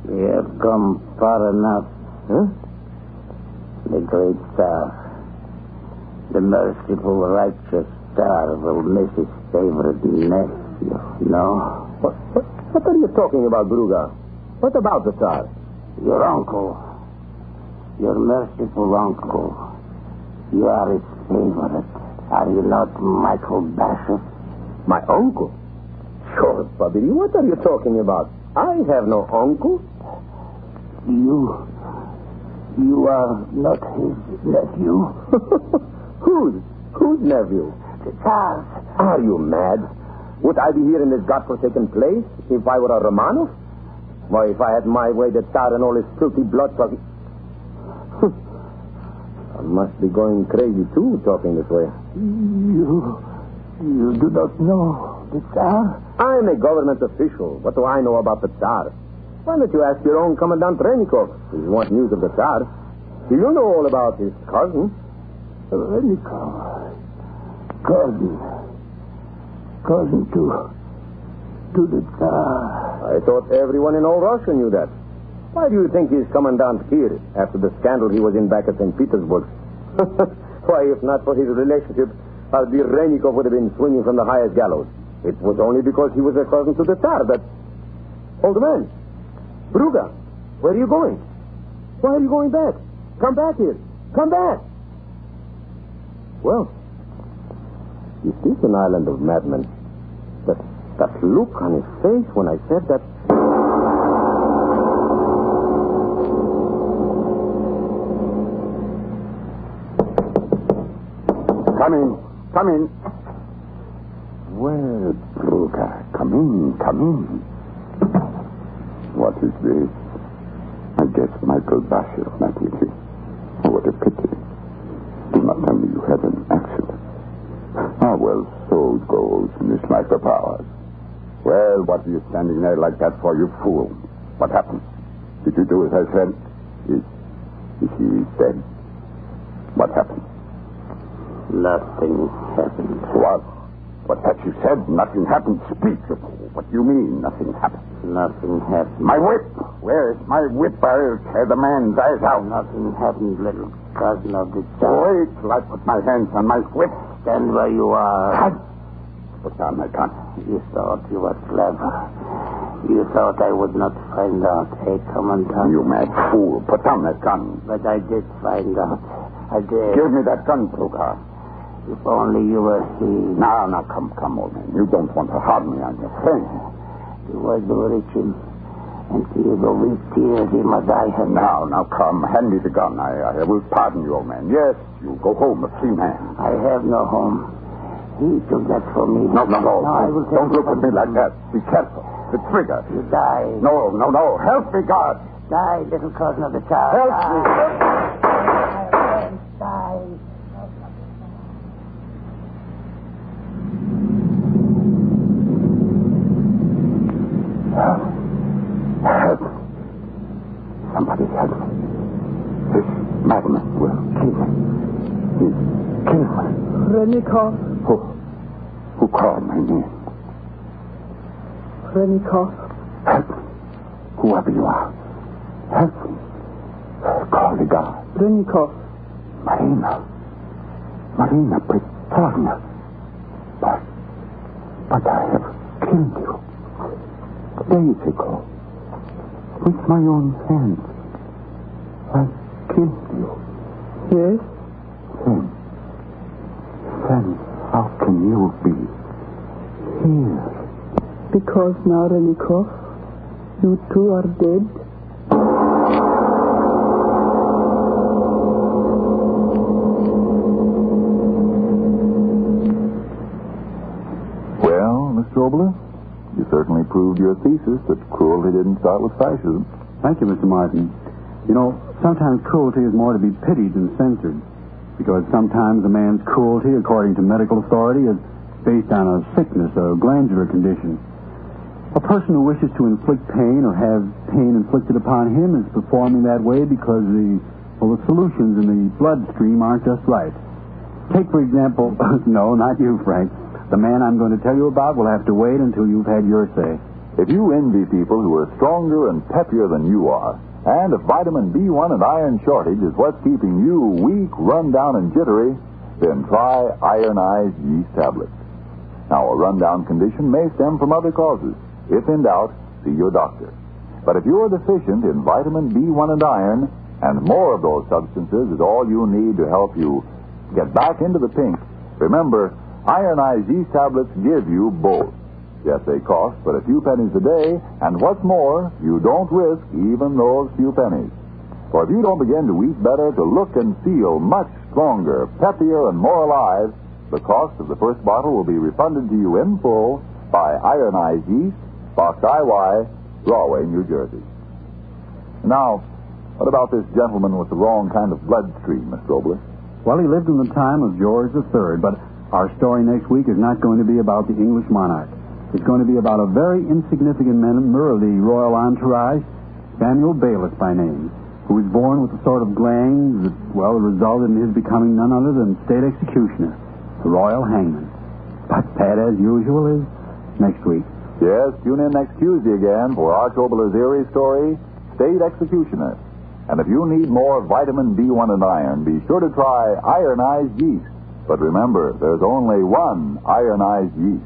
We have come far enough. Huh? The great Tsar, the merciful, righteous Tsar will miss his favorite nephew, no? What are you talking about, Bruga? What about the Tsar? Your uncle. Your merciful uncle. You are his favorite. Are you not Michael Basher? My uncle? Sure, Bobby. What are you talking about? I have no uncle. You are not his nephew. Whose nephew? The Tsar's. Are you mad? Would I be here in this godforsaken place if I were a Romanov? Why, if I had my way, the Tsar and all his filthy blood talking... I must be going crazy, too, talking this way. You do not know the Tsar? I'm a government official. What do I know about the Tsar? Why don't you ask your own Commandant Rennikov if you want news of the Tsar? Do you know all about his cousin? Rennikov. Cousin to the Tsar. I thought everyone in all Russia knew that. Why do you think he's Commandant here after the scandal he was in back at St. Petersburg? Why, if not for his relationship, Albir Rennikov would have been swinging from the highest gallows. It was only because he was a cousin to the Tsar that... Old man, Bruga, where are you going? Why are you going back? Come back here. Come back. Well, it is an island of madmen. That look on his face when I said that... Come in. Come in. Well, Bruga, come in. What is this? I guess Michael Basher met with you. Oh, what a pity. Do not tell me you had an accident. Ah, well, so it goes in this life of ours. Well, what are you standing there like that for, you fool? What happened? Did you do as I said? Is he dead? What happened? Nothing happened. What? What that you said? Nothing happened. Speak. What do you mean, nothing happened? Nothing happened. My whip! Where is my whip? I'll tear the man's eyes out. Nothing happened, little cousin of the Tsar. Wait till I put my hands on my whip. Stand where you are. Put down my gun. You thought you were clever. You thought I would not find out, eh, Commandant? You mad fool. Put down that gun. But I did find out. I did. Give me that gun, Bruga. If only you were here. Now, come, old man. You don't want to harm me on your friend. You was rich him. And you go with tears him as I have. Now, come. Hand me the gun. I will pardon you, old man. Yes, you go home a free man. I have no home. He took that for me. No. I will don't look at me like that. Be careful. The trigger. You die. No. Help me, God. Die, little cousin of the Tsar. Help me. Die. This madman will kill me. He's killing me. Rennikov. Who called my name? Rennikov. Help me. Whoever you are. Help me. Call the guard. Rennikov. Marina Petrovna. But I have killed you. Days ago. With my own hands. I killed you. Yes? Then how can you be here? Because now, Rennikov, you too are dead. Well, Mr. Obler, you certainly proved your thesis that cruelty didn't start with fascism. Thank you, Mr. Martin. You know, sometimes cruelty is more to be pitied than censored. Because sometimes a man's cruelty, according to medical authority, is based on a sickness, a glandular condition. A person who wishes to inflict pain or have pain inflicted upon him is performing that way because the solutions in the bloodstream aren't just right. Take, for example, no, not you, Frank. The man I'm going to tell you about will have to wait until you've had your say. If you envy people who are stronger and peppier than you are, and if vitamin B1 and iron shortage is what's keeping you weak, run down, and jittery, then try ironized yeast tablets. Now, a rundown condition may stem from other causes. If in doubt, see your doctor. But if you're deficient in vitamin B1 and iron, and more of those substances is all you need to help you get back into the pink, remember, ironized yeast tablets give you both. Yes, they cost but a few pennies a day, and what's more, you don't risk even those few pennies. For if you don't begin to eat better, to look and feel much stronger, peppier, and more alive, the cost of the first bottle will be refunded to you in full by Ironized Yeast, Box IY, Rahway, New Jersey. Now, what about this gentleman with the wrong kind of bloodstream, Mr. Obler? Well, he lived in the time of George III, but our story next week is not going to be about the English monarch. It's going to be about a very insignificant member of the royal entourage, Samuel Bayliss by name, who was born with a sort of glands that, well, resulted in his becoming none other than state executioner, the royal hangman. But that, as usual, is next week. Yes, tune in next Tuesday again for Arch Obler's eerie story, State Executioner. And if you need more vitamin B1 and iron, be sure to try ironized yeast. But remember, there's only one ironized yeast.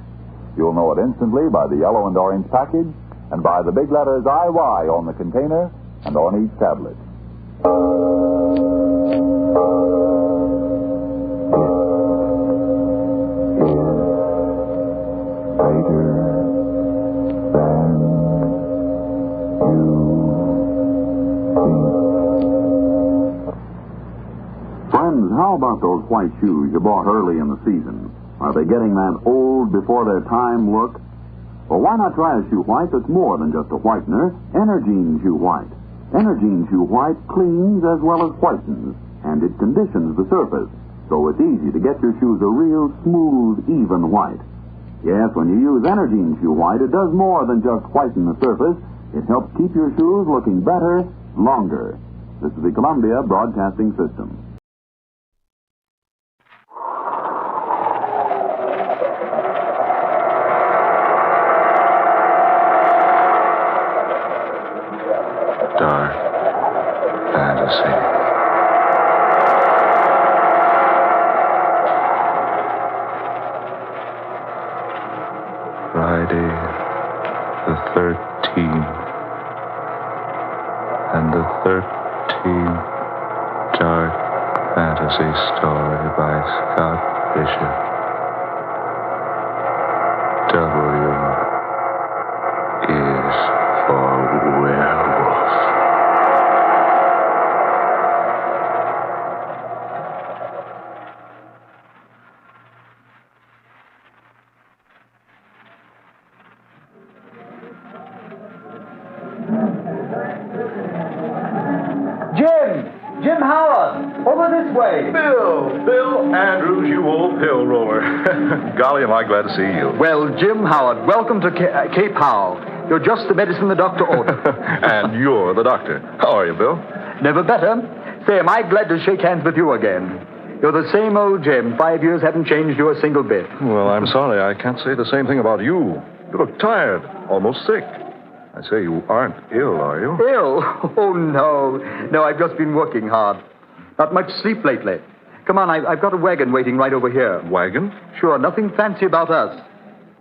You'll know it instantly by the yellow and orange package and by the big letters IY on the container and on each tablet. Friends, how about those white shoes you bought early in the season? Are they getting that old before their time look? Well, why not try a shoe white that's more than just a whitener? Energine Shoe White. Energine Shoe White cleans as well as whitens, and it conditions the surface, so it's easy to get your shoes a real smooth, even white. Yes, when you use Energine Shoe White, it does more than just whiten the surface. It helps keep your shoes looking better, longer. This is the Columbia Broadcasting System. Dark fantasy. Friday the 13th and the 13th dark fantasy story by Scott Bishop. W is for werewolf. Jim Howard, over this way. Bill Andrews, you old pill roller. Golly, am I glad to see you. Well, Jim Howard, welcome to Cape Howell. You're just the medicine the doctor ordered. And you're the doctor. How are you, Bill? Never better. Say, am I glad to shake hands with you again. You're the same old Jim. 5 years haven't changed you a single bit. Well, I'm sorry. I can't say the same thing about you. You look tired, almost sick. I say you aren't ill, are you? Ill? Oh, no. No, I've just been working hard. Not much sleep lately. Come on, I've got a wagon waiting right over here. Wagon? Sure, nothing fancy about us.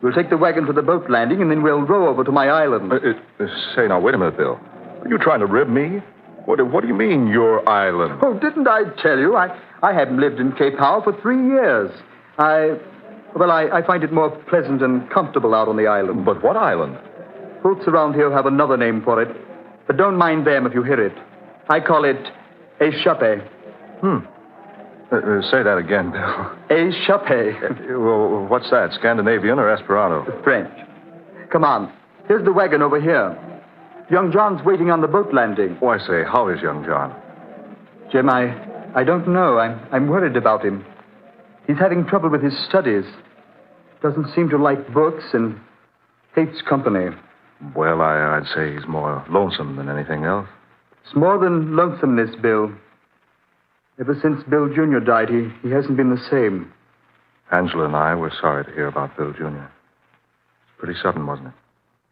We'll take the wagon to the boat landing, and then we'll row over to my island. Say, now, wait a minute, Bill. Are you trying to rib me? What do you mean, your island? Oh, didn't I tell you? I haven't lived in Cape Howe for 3 years. I find it more pleasant and comfortable out on the island. But what island? Folks around here have another name for it, but don't mind them if you hear it. I call it échappé. Say that again, Bill. Échappé. Well, what's that, Scandinavian or Esperanto? French. Come on. Here's the wagon over here. Young John's waiting on the boat landing. Oh, I say, how is young John? Jim, I don't know. I'm worried about him. He's having trouble with his studies. Doesn't seem to like books and hates company. Well, I'd say he's more lonesome than anything else. It's more than lonesomeness, Bill. Ever since Bill Jr. died, he hasn't been the same. Angela and I were sorry to hear about Bill Jr. It's pretty sudden, wasn't it?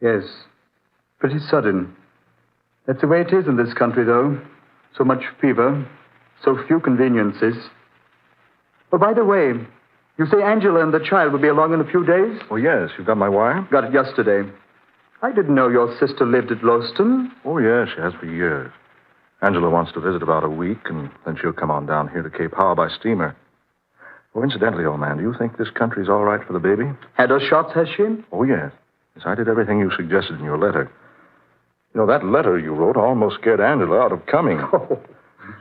Yes, pretty sudden. That's the way it is in this country, though. So much fever, so few conveniences. Oh, by the way, you say Angela and the child will be along in a few days? Oh, yes. You got my wire? Got it yesterday. I didn't know your sister lived at Lowston. Oh, yes, she has for years. Angela wants to visit about a week, and then she'll come on down here to Cape Howe by steamer. Oh, incidentally, old man, do you think this country's all right for the baby? Had her shots, has she? Oh, yes. Yes, I did everything you suggested in your letter. You know, that letter you wrote almost scared Angela out of coming. Oh.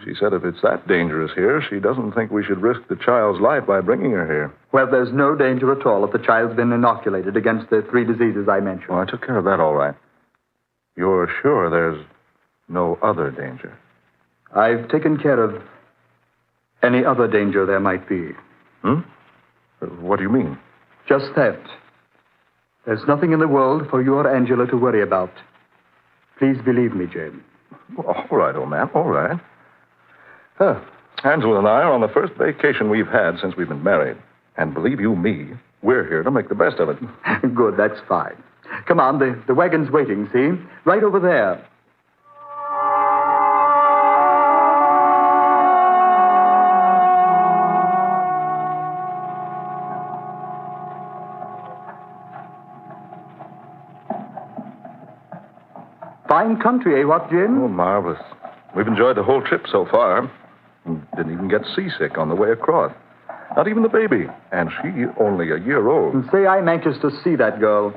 She said if it's that dangerous here, she doesn't think we should risk the child's life by bringing her here. Well, there's no danger at all if the child's been inoculated against the 3 diseases I mentioned. Well, I took care of that all right. You're sure there's no other danger? I've taken care of any other danger there might be. What do you mean? Just that. There's nothing in the world for you or Angela to worry about. Please believe me, Jim. Well, all right, old man, all right. Angela and I are on the first vacation we've had since we've been married. And believe you me, we're here to make the best of it. Good, that's fine. Come on, the wagon's waiting, see? Right over there. Fine country, eh, what, Jim? Oh, marvelous. We've enjoyed the whole trip so far. Didn't even get seasick on the way across. Not even the baby. And she only a year old. And say, I'm anxious to see that girl.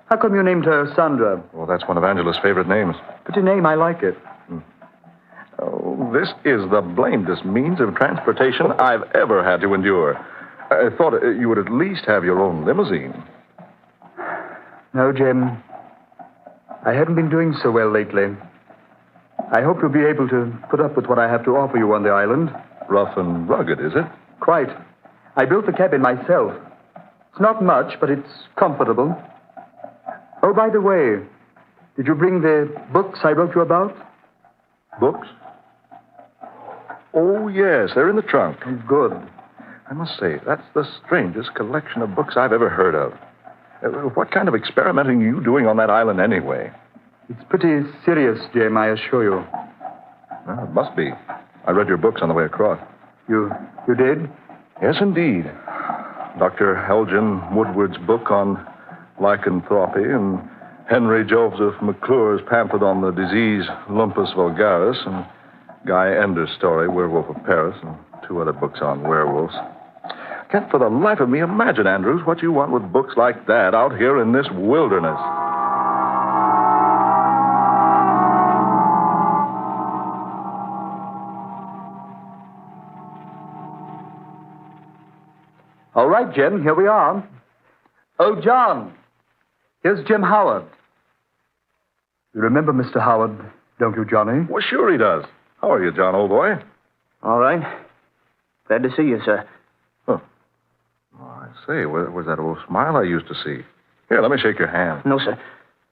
How come you named her Sandra? Well, that's one of Angela's favorite names. Pretty name, I like it. Oh, this is the blamedest means of transportation I've ever had to endure. I thought you would at least have your own limousine. No, Jim. I haven't been doing so well lately. I hope you'll be able to put up with what I have to offer you on the island. Rough and rugged, is it? Quite. I built the cabin myself. It's not much, but it's comfortable. Oh, by the way, did you bring the books I wrote you about? Books? Oh, yes, they're in the trunk. Good. I must say, that's the strangest collection of books I've ever heard of. What kind of experimenting are you doing on that island anyway? It's pretty serious, Jim, I assure you. Well, it must be. I read your books on the way across. You did? Yes, indeed. Dr. Elgin Woodward's book on lycanthropy and Henry Joseph McClure's pamphlet on the disease Lumpus vulgaris and Guy Ender's story, Werewolf of Paris, and 2 other books on werewolves. Can't for the life of me imagine, Andrews, what you want with books like that out here in this wilderness. All right, Jim, here we are. Oh, John, here's Jim Howard. You remember Mr. Howard, don't you, Johnny? Well, sure he does. How are you, John, old boy? All right. Glad to see you, sir. Huh. Oh, I say, where's that old smile I used to see? Here, let me shake your hand. No, sir.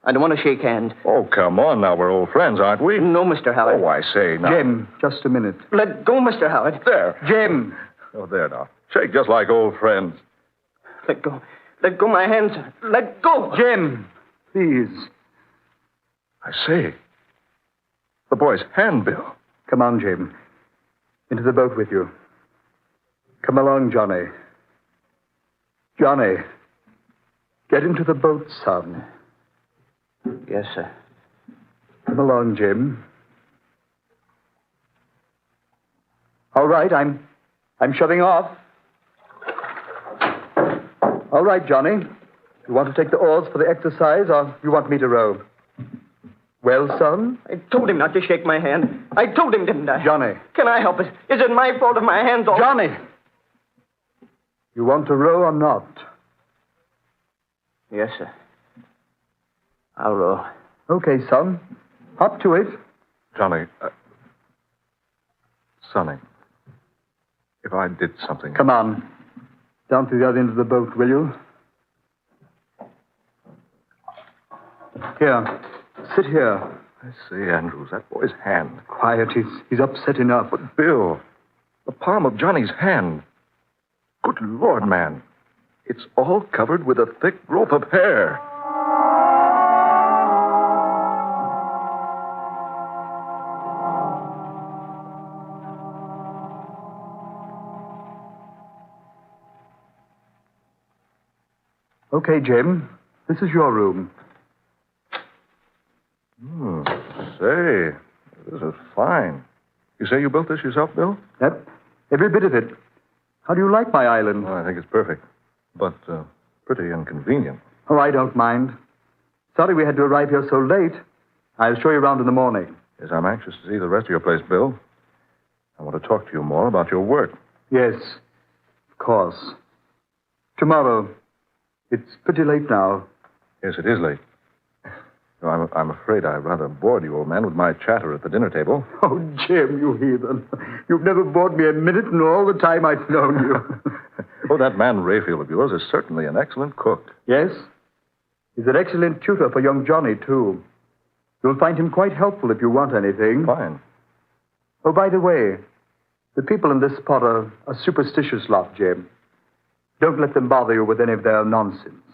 I don't want to shake hands. Oh, come on now. We're old friends, aren't we? No, Mr. Howard. Oh, I say now. Jim, just a minute. Let go, Mr. Howard. There. Jim. Oh, there now. Shake just like old friends. Let go. Let go my hands. Let go. Jim, please. I say. The boy's hand, Bill. Come on, Jim. Into the boat with you. Come along, Johnny. Johnny. Get into the boat, son. Yes, sir. Come along, Jim. All right, I'm shoving off. All right, Johnny. You want to take the oars for the exercise, or you want me to row? Well, son? I told him not to shake my hand. I told him, didn't I? Johnny. Can I help it? Is it my fault if my hand's all... Johnny! You want to row or not? Yes, sir. I'll row. Okay, son. Hop to it. Johnny, Sonny, if I did something... Come on. Down to the other end of the boat, will you? Here. Sit here. I say, Andrews, that boy's hand. Quiet. He's upset enough. But, Bill, the palm of Johnny's hand. Good Lord, man. It's all covered with a thick growth of hair. Okay, Jim. This is your room. Say, this is fine. You say you built this yourself, Bill? Yep. Every bit of it. How do you like my island? Oh, I think it's perfect. But pretty inconvenient. Oh, I don't mind. Sorry we had to arrive here so late. I'll show you around in the morning. Yes, I'm anxious to see the rest of your place, Bill. I want to talk to you more about your work. Yes, of course. Tomorrow. It's pretty late now. Yes, it is late. I'm afraid I rather bored you, old man, with my chatter at the dinner table. Oh, Jim, you heathen. You've never bored me a minute in all the time I've known you. Oh, that man Rayfield of yours is certainly an excellent cook. Yes? He's an excellent tutor for young Johnny, too. You'll find him quite helpful if you want anything. Fine. Oh, by the way, the people in this spot are a superstitious lot, Jim. Don't let them bother you with any of their nonsense.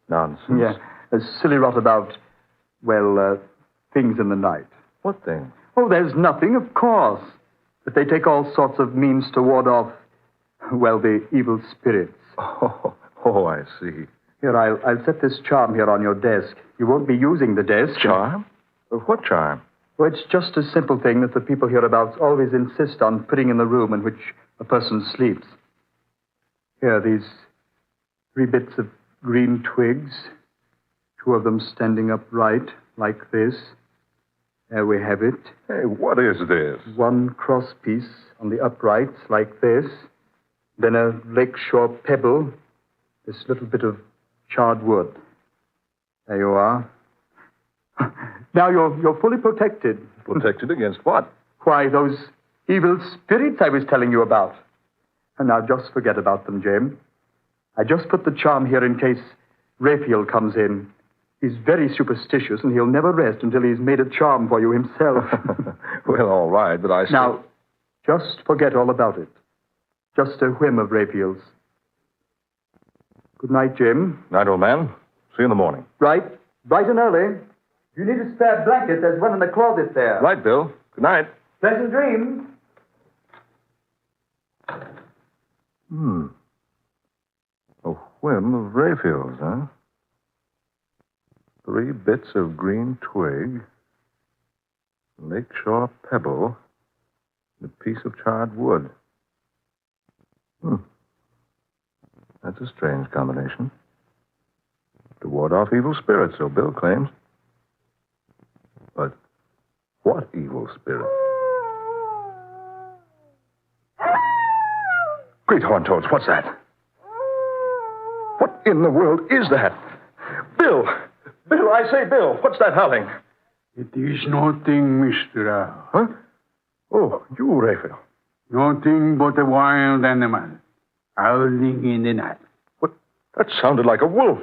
Nonsense? Yeah, a silly rot about... Well, things in the night. What thing? Oh, there's nothing, of course. But they take all sorts of means to ward off, well, the evil spirits. Oh, I see. Here, I'll set this charm here on your desk. You won't be using the desk. Charm? What charm? Well, it's just a simple thing that the people hereabouts always insist on putting in the room in which a person sleeps. Here, these 3 bits of green twigs... 2 of them standing upright, like this. There we have it. Hey, what is this? 1 cross piece on the uprights, like this. Then a lakeshore pebble. This little bit of charred wood. There you are. Now you're fully protected. Protected against what? Why, those evil spirits I was telling you about. And now just forget about them, Jim. I just put the charm here in case Rayfield comes in. He's very superstitious, and he'll never rest until he's made a charm for you himself. Well, all right, but I still... Now, just forget all about it. Just a whim of Rayfield's. Good night, Jim. Night, old man. See you in the morning. Right. Bright and early. If you need a spare blanket, there's one in the closet there. Right, Bill. Good night. Pleasant dreams. A whim of Rayfield's, huh? 3 bits of green twig, lakeshore pebble, and a piece of charred wood. That's a strange combination. To ward off evil spirits, so Bill claims. But what evil spirit? Great horn toads, what's that? What in the world is that? Bill! Bill, I say, Bill, what's that howling? It is nothing, Mr. Huh? Oh, you, Rayfield. Nothing but a wild animal, howling in the night. What? That sounded like a wolf.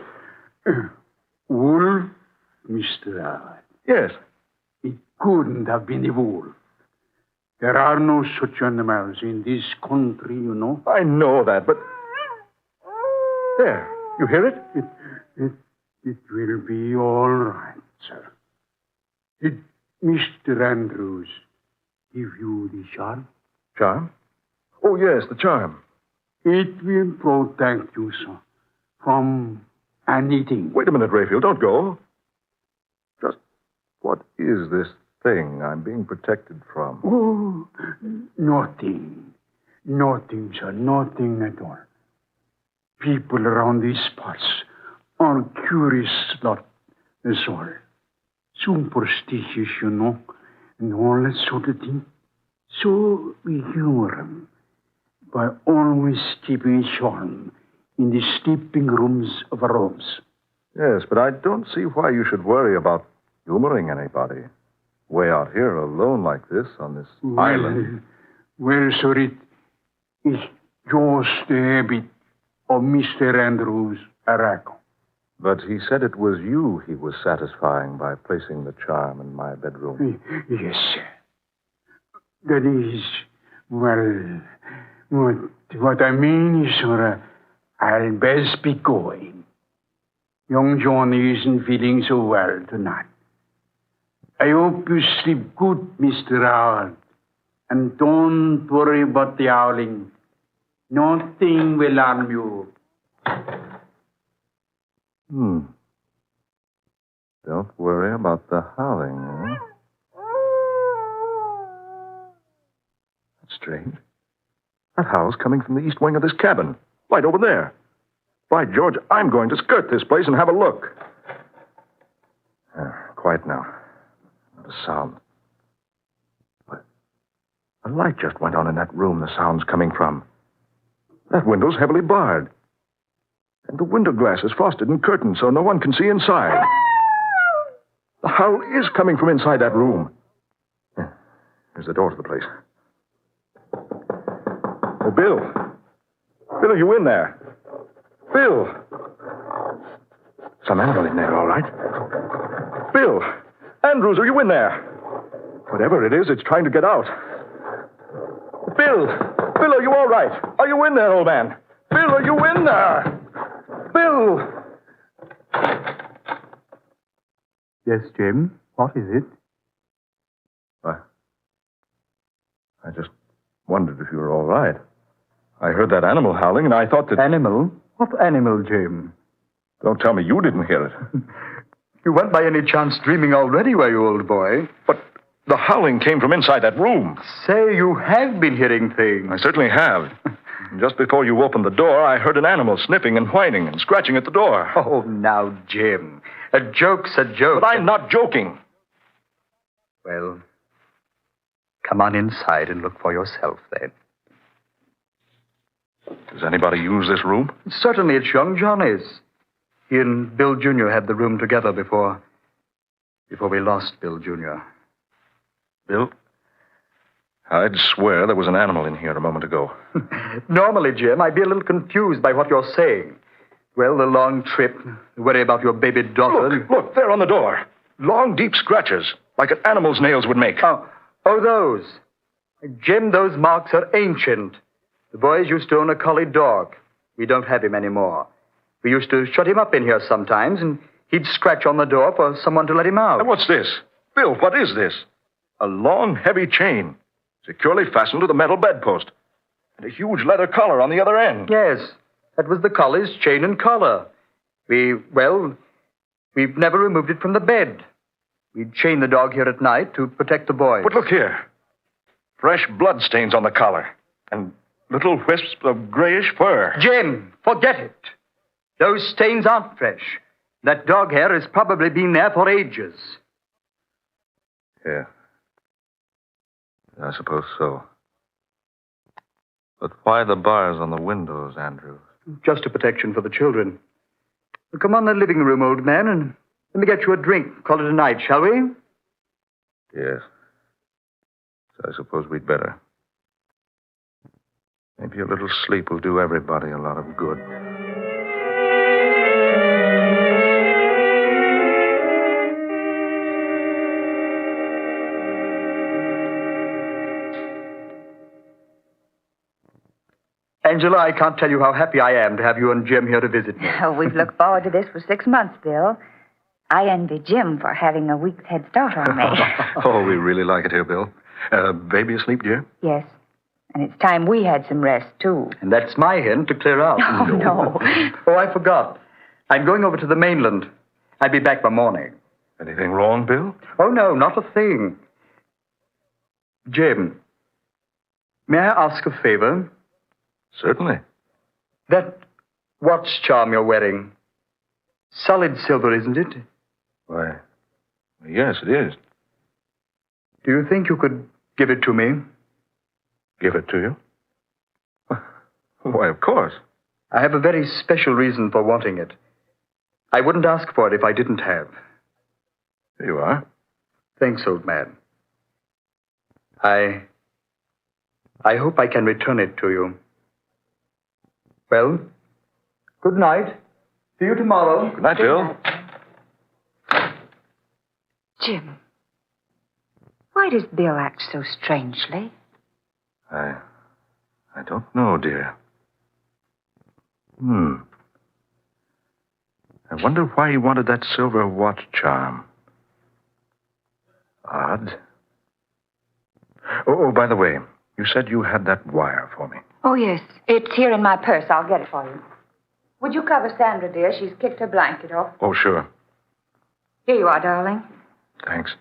Wolf? Mr. Howard. Yes. It couldn't have been the wolf. There are no such animals in this country, you know. I know that, but... There. You hear it? It will be all right, sir. Did Mr. Andrews give you the charm? Charm? Oh, yes, the charm. It will protect you, sir, from anything. Wait a minute, Rayfield. Don't go. Just what is this thing I'm being protected from? Oh, nothing. Nothing, sir. Nothing at all. People around these parts are curious about us all. Superstitious, you know, and all that sort of thing. So we humor them by always keeping a charm in the sleeping rooms of our homes. Yes, but I don't see why you should worry about humoring anybody. Way out here alone like this on this island. Well, sir, it is just a habit of Mr. Andrews' Arago. But he said it was you he was satisfying by placing the charm in my bedroom. Yes, sir. That is, well, what I mean is, sir, I'll best be going. Young Johnny isn't feeling so well tonight. I hope you sleep good, Mr. Howard. And don't worry about the howling. Nothing will harm you. Don't worry about the howling, eh? That's strange. That howl's coming from the east wing of this cabin. Right over there. By George, I'm going to skirt this place and have a look. Quiet now. Not a sound. But a light just went on in that room the sound's coming from. That window's heavily barred. And the window glass is frosted and curtained so no one can see inside. The howl is coming from inside that room. There's the door to the place. Oh, Bill. Bill, are you in there? Bill. Some animal in there, all right. Bill. Andrews, are you in there? Whatever it is, it's trying to get out. Bill. Bill, are you all right? Are you in there, old man? Bill, are you in there? Bill! Yes, Jim? What is it? I just wondered if you were all right. I heard that animal howling, and I thought that... Animal? What animal, Jim? Don't tell me you didn't hear it. You weren't by any chance dreaming already, were you, old boy? But the howling came from inside that room. Say, you have been hearing things. I certainly have. Just before you opened the door, I heard an animal sniffing and whining and scratching at the door. Oh, now, Jim. A joke's a joke. But I'm not joking. Well, come on inside and look for yourself, then. Does anybody use this room? Certainly, it's young Johnny's. He and Bill Jr. had the room together before we lost Bill Jr. Bill? I'd swear there was an animal in here a moment ago. Normally, Jim, I'd be a little confused by what you're saying. Well, the long trip, the worry about your baby daughter... Look, there on the door. Long, deep scratches, like an animal's nails would make. Oh, those. Jim, those marks are ancient. The boys used to own a collie dog. We don't have him anymore. We used to shut him up in here sometimes, and he'd scratch on the door for someone to let him out. And what's this? Bill, what is this? A long, heavy chain, securely fastened to the metal bedpost, and a huge leather collar on the other end. Yes, that was the collie's chain and collar. We've never removed it from the bed. We'd chain the dog here at night to protect the boys. But look here. Fresh blood stains on the collar, and little wisps of grayish fur. Jim, forget it. Those stains aren't fresh. That dog hair has probably been there for ages. Yeah. I suppose so. But why the bars on the windows, Andrew? Just a protection for the children. Well, come on the living room, old man, and let me get you a drink. Call it a night, shall we? Yes. So I suppose we'd better. Maybe a little sleep will do everybody a lot of good. Angela, I can't tell you how happy I am to have you and Jim here to visit me. Oh, we've looked forward to this for 6 months, Bill. I envy Jim for having a week's head start on me. Oh, we really like it here, Bill. Baby asleep, dear? Yes. And it's time we had some rest, too. And that's my hint to clear out. Oh, no. Oh, I forgot. I'm going over to the mainland. I'll be back by morning. Anything wrong, Bill? Oh, no, not a thing. Jim, may I ask a favor? Certainly. That watch charm you're wearing, solid silver, isn't it? Why, yes, it is. Do you think you could give it to me? Give it to you? Why, of course. I have a very special reason for wanting it. I wouldn't ask for it if I didn't have. Here you are. Thanks, old man. I hope I can return it to you. Well, good night. See you tomorrow. Good night, Bill. Jim, why does Bill act so strangely? I don't know, dear. I wonder why he wanted that silver watch charm. Odd. Oh, by the way, you said you had that wire for me. Oh, yes. It's here in my purse. I'll get it for you. Would you cover Sandra, dear? She's kicked her blanket off. Oh, sure. Here you are, darling. Thanks.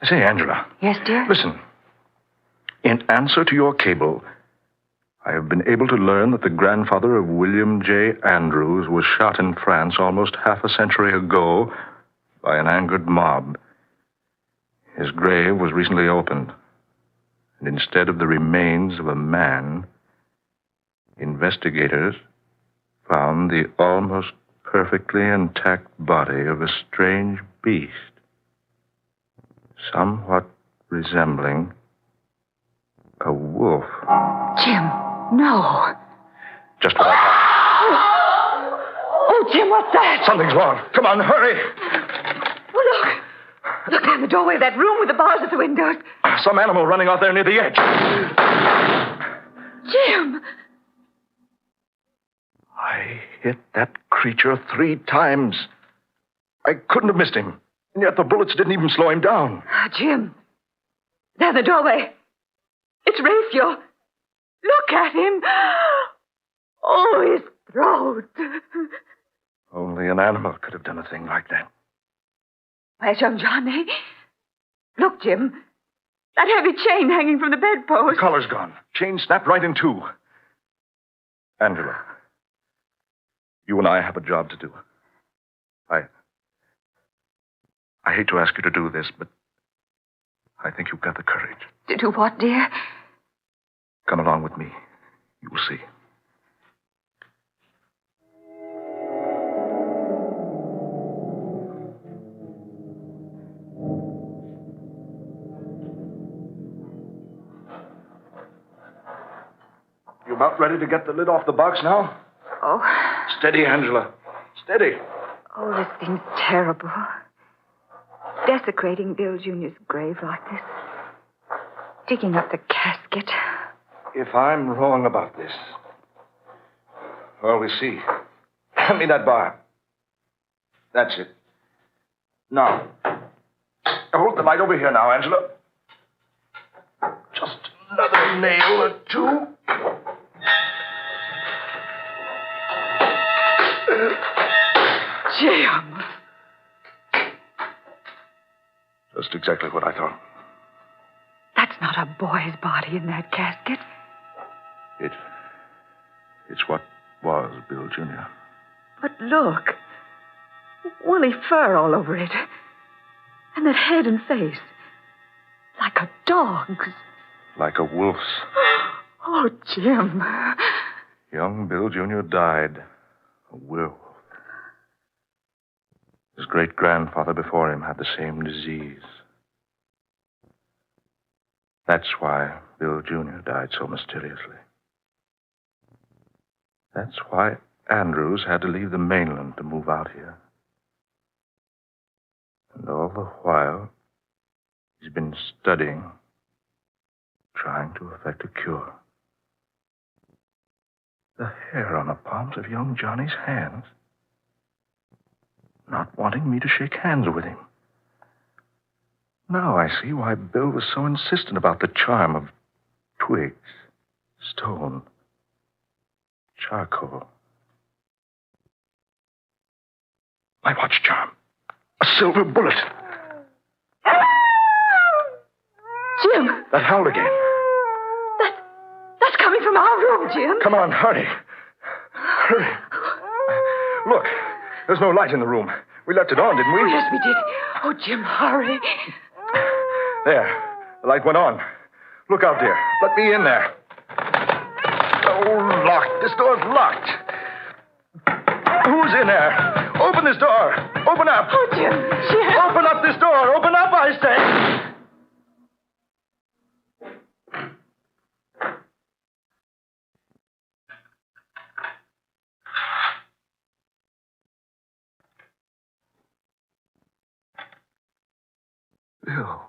Say, Angela. Yes, dear? Listen. In answer to your cable, I have been able to learn that the grandfather of William J. Andrews was shot in France almost half a century ago by an angered mob. His grave was recently opened, and instead of the remains of a man, investigators found the almost perfectly intact body of a strange beast, somewhat resembling a wolf. Jim, no. Just what I thought. Oh, Jim, what's that? Something's wrong. Come on, hurry. Oh, look. Look down the doorway of that room with the bars at the windows. Some animal running out there near the edge. Jim! I hit that creature 3 times. I couldn't have missed him. And yet the bullets didn't even slow him down. Jim. There in the doorway. It's Raphael. Look at him. Oh, his throat. Only an animal could have done a thing like that. Where's young Johnny? Look, Jim. That heavy chain hanging from the bedpost. The collar's gone. Chain snapped right in 2. Angela, you and I have a job to do. I hate to ask you to do this, but I think you've got the courage. To do what, dear? Come along with me. You will see. You about ready to get the lid off the box now? Oh. Steady, Angela. Steady. Oh, this seems terrible. Desecrating Bill Jr.'s grave like this. Digging up the casket. If I'm wrong about this, well, we'll see. Hand me that bar. That's it. Now, hold the light over here now, Angela. Just another nail or 2. Jim! Just exactly what I thought. That's not a boy's body in that casket. It's what was Bill Jr. But look. Woolly fur all over it. And that head and face. Like a dog's. Like a wolf's. Oh, Jim. Young Bill Jr. died. A werewolf. His great-grandfather before him had the same disease. That's why Bill Jr. died so mysteriously. That's why Andrews had to leave the mainland to move out here. And all the while, he's been studying, trying to effect a cure. The hair on the palms of young Johnny's hands. Not wanting me to shake hands with him. Now I see why Bill was so insistent about the charm of twigs, stone, charcoal. My watch charm. A silver bullet. Jim! That howled again. That's coming from our room, Jim. Come on, hurry. Hurry. Look, there's no light in the room. We left it on, didn't we? Oh, yes, we did. Oh, Jim, hurry. There. The light went on. Look out, dear. Let me in there. Oh, locked. This door's locked. Who's in there? Open this door. Open up. Oh, Jim. Open up this door. Open up, I say. Bill.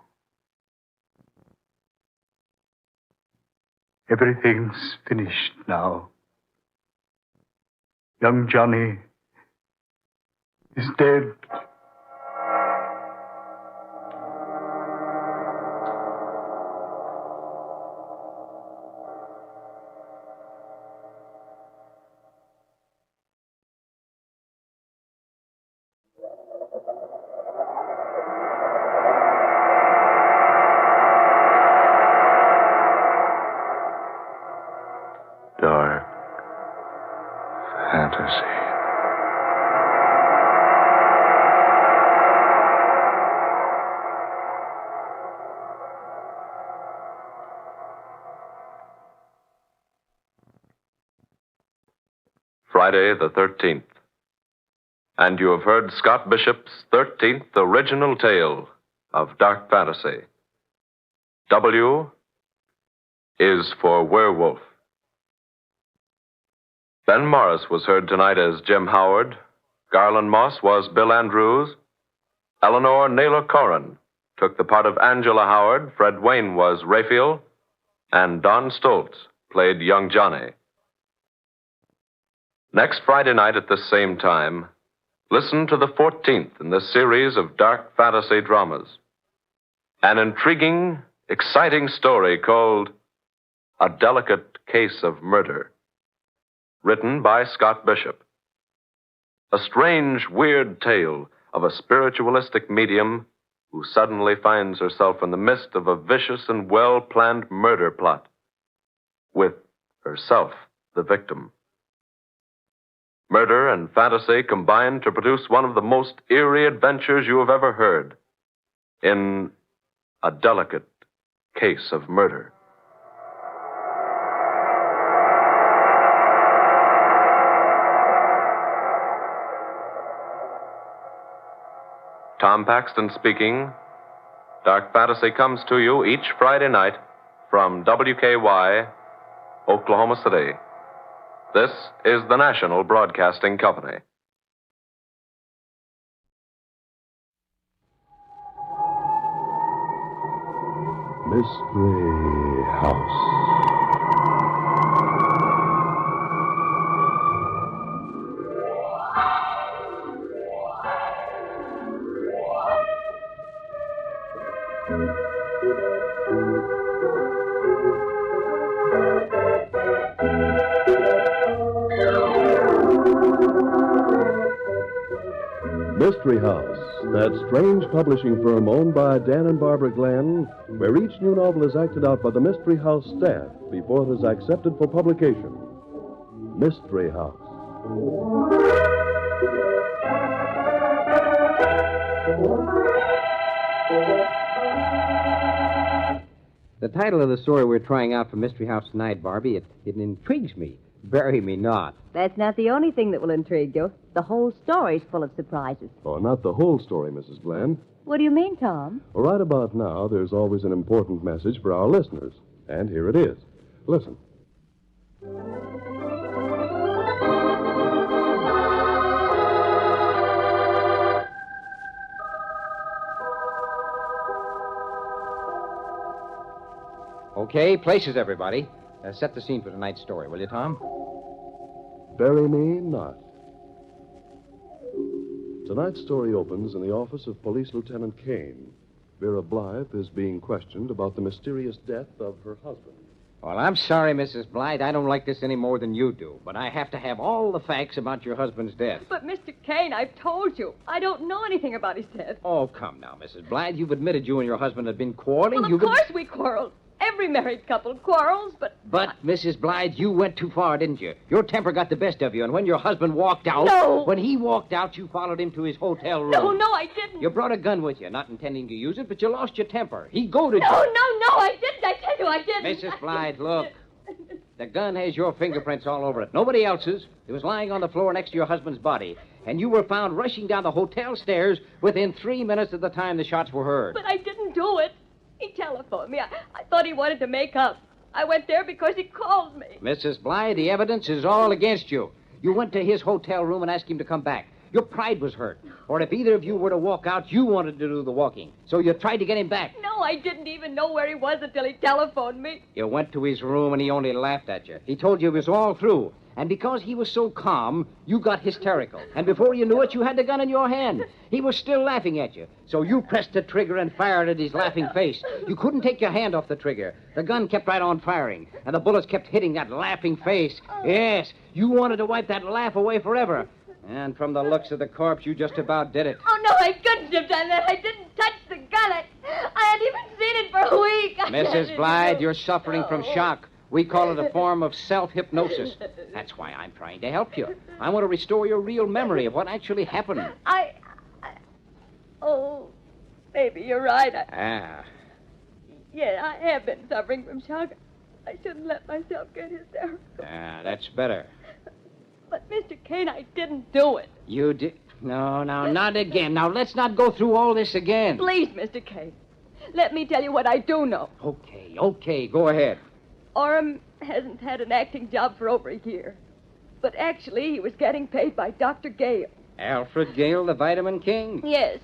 Everything's finished now. Young Johnny is dead. Dark fantasy. Friday the 13th. And you have heard Scott Bishop's 13th original tale of dark fantasy. W is for Werewolf. Ben Morris was heard tonight as Jim Howard. Garland Moss was Bill Andrews. Eleanor Naylor Corrin took the part of Angela Howard. Fred Wayne was Raphael. And Don Stoltz played young Johnny. Next Friday night at the same time, listen to the 14th in this series of dark fantasy dramas. An intriguing, exciting story called A Delicate Case of Murder. Written by Scott Bishop. A strange, weird tale of a spiritualistic medium who suddenly finds herself in the midst of a vicious and well-planned murder plot, with herself the victim. Murder and fantasy combine to produce one of the most eerie adventures you have ever heard in A Delicate Case of Murder. Tom Paxton speaking. Dark Fantasy comes to you each Friday night from WKY, Oklahoma City. This is the National Broadcasting Company. Mystery House. Mystery House, that strange publishing firm owned by Dan and Barbara Glenn, where each new novel is acted out by the Mystery House staff before it is accepted for publication. Mystery House. The title of the story we're trying out for Mystery House tonight, Barbie, it intrigues me. Bury me not. That's not the only thing that will intrigue you. The whole story's full of surprises. Oh, not the whole story, Mrs. Glenn. What do you mean, Tom? Well, right about now, there's always an important message for our listeners. And here it is. Listen. Okay, places, everybody. Set the scene for tonight's story, will you, Tom? Bury me not. Tonight's story opens in the office of Police Lieutenant Kane. Vera Blythe is being questioned about the mysterious death of her husband. Well, I'm sorry, Mrs. Blythe. I don't like this any more than you do. But I have to have all the facts about your husband's death. But, Mr. Kane, I've told you. I don't know anything about his death. Oh, come now, Mrs. Blythe. You've admitted you and your husband had been quarreling. Well, of course we quarreled. Every married couple quarrels, but... But, Mrs. Blythe, you went too far, didn't you? Your temper got the best of you, and when your husband walked out... No! When he walked out, you followed him to his hotel room. No, I didn't. You brought a gun with you, not intending to use it, but you lost your temper. He goaded you. No, I didn't. I tell you, I didn't. Mrs. Blythe, look. The gun has your fingerprints all over it. Nobody else's. It was lying on the floor next to your husband's body. And you were found rushing down the hotel stairs within 3 minutes of the time the shots were heard. But I didn't do it. He telephoned me. I thought he wanted to make up. I went there because he called me. Mrs. Blythe, the evidence is all against you. You went to his hotel room and asked him to come back. Your pride was hurt. Or if either of you were to walk out, you wanted to do the walking. So you tried to get him back. No, I didn't even know where he was until he telephoned me. You went to his room and he only laughed at you. He told you it was all through. And because he was so calm, you got hysterical. And before you knew it, you had the gun in your hand. He was still laughing at you. So you pressed the trigger and fired at his laughing face. You couldn't take your hand off the trigger. The gun kept right on firing. And the bullets kept hitting that laughing face. Yes, you wanted to wipe that laugh away forever. And from the looks of the corpse, you just about did it. Oh, no, I couldn't have done that. I didn't touch the gun. I hadn't even seen it for a week. Mrs. Blythe, you're suffering from shock. We call it a form of self-hypnosis. That's why I'm trying to help you. I want to restore your real memory of what actually happened. Oh, maybe you're right. Yeah, I have been suffering from shock. I shouldn't let myself get hysterical. That's better. But, Mr. Kane, I didn't do it. You did? No, not again. Now, let's not go through all this again. Please, Mr. Kane. Let me tell you what I do know. Okay, go ahead. Orem hasn't had an acting job for over a year. But actually, he was getting paid by Dr. Gale. Alfred Gale, the Vitamin King? Yes.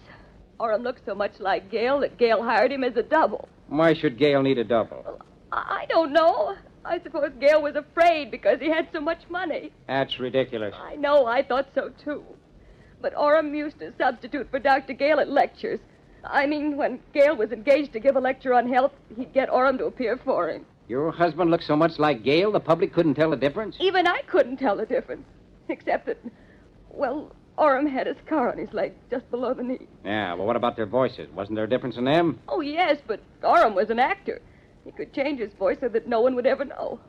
Orem looks so much like Gale that Gale hired him as a double. Why should Gale need a double? Well, I don't know. I suppose Gale was afraid because he had so much money. That's ridiculous. I know, I thought so, too. But Orem used to substitute for Dr. Gale at lectures. I mean, when Gale was engaged to give a lecture on health, he'd get Orem to appear for him. Your husband looks so much like Gale, the public couldn't tell the difference? Even I couldn't tell the difference. Except that, well, Orem had a scar on his leg just below the knee. Yeah, well, what about their voices? Wasn't there a difference in them? Oh, yes, but Orem was an actor. He could change his voice so that no one would ever know.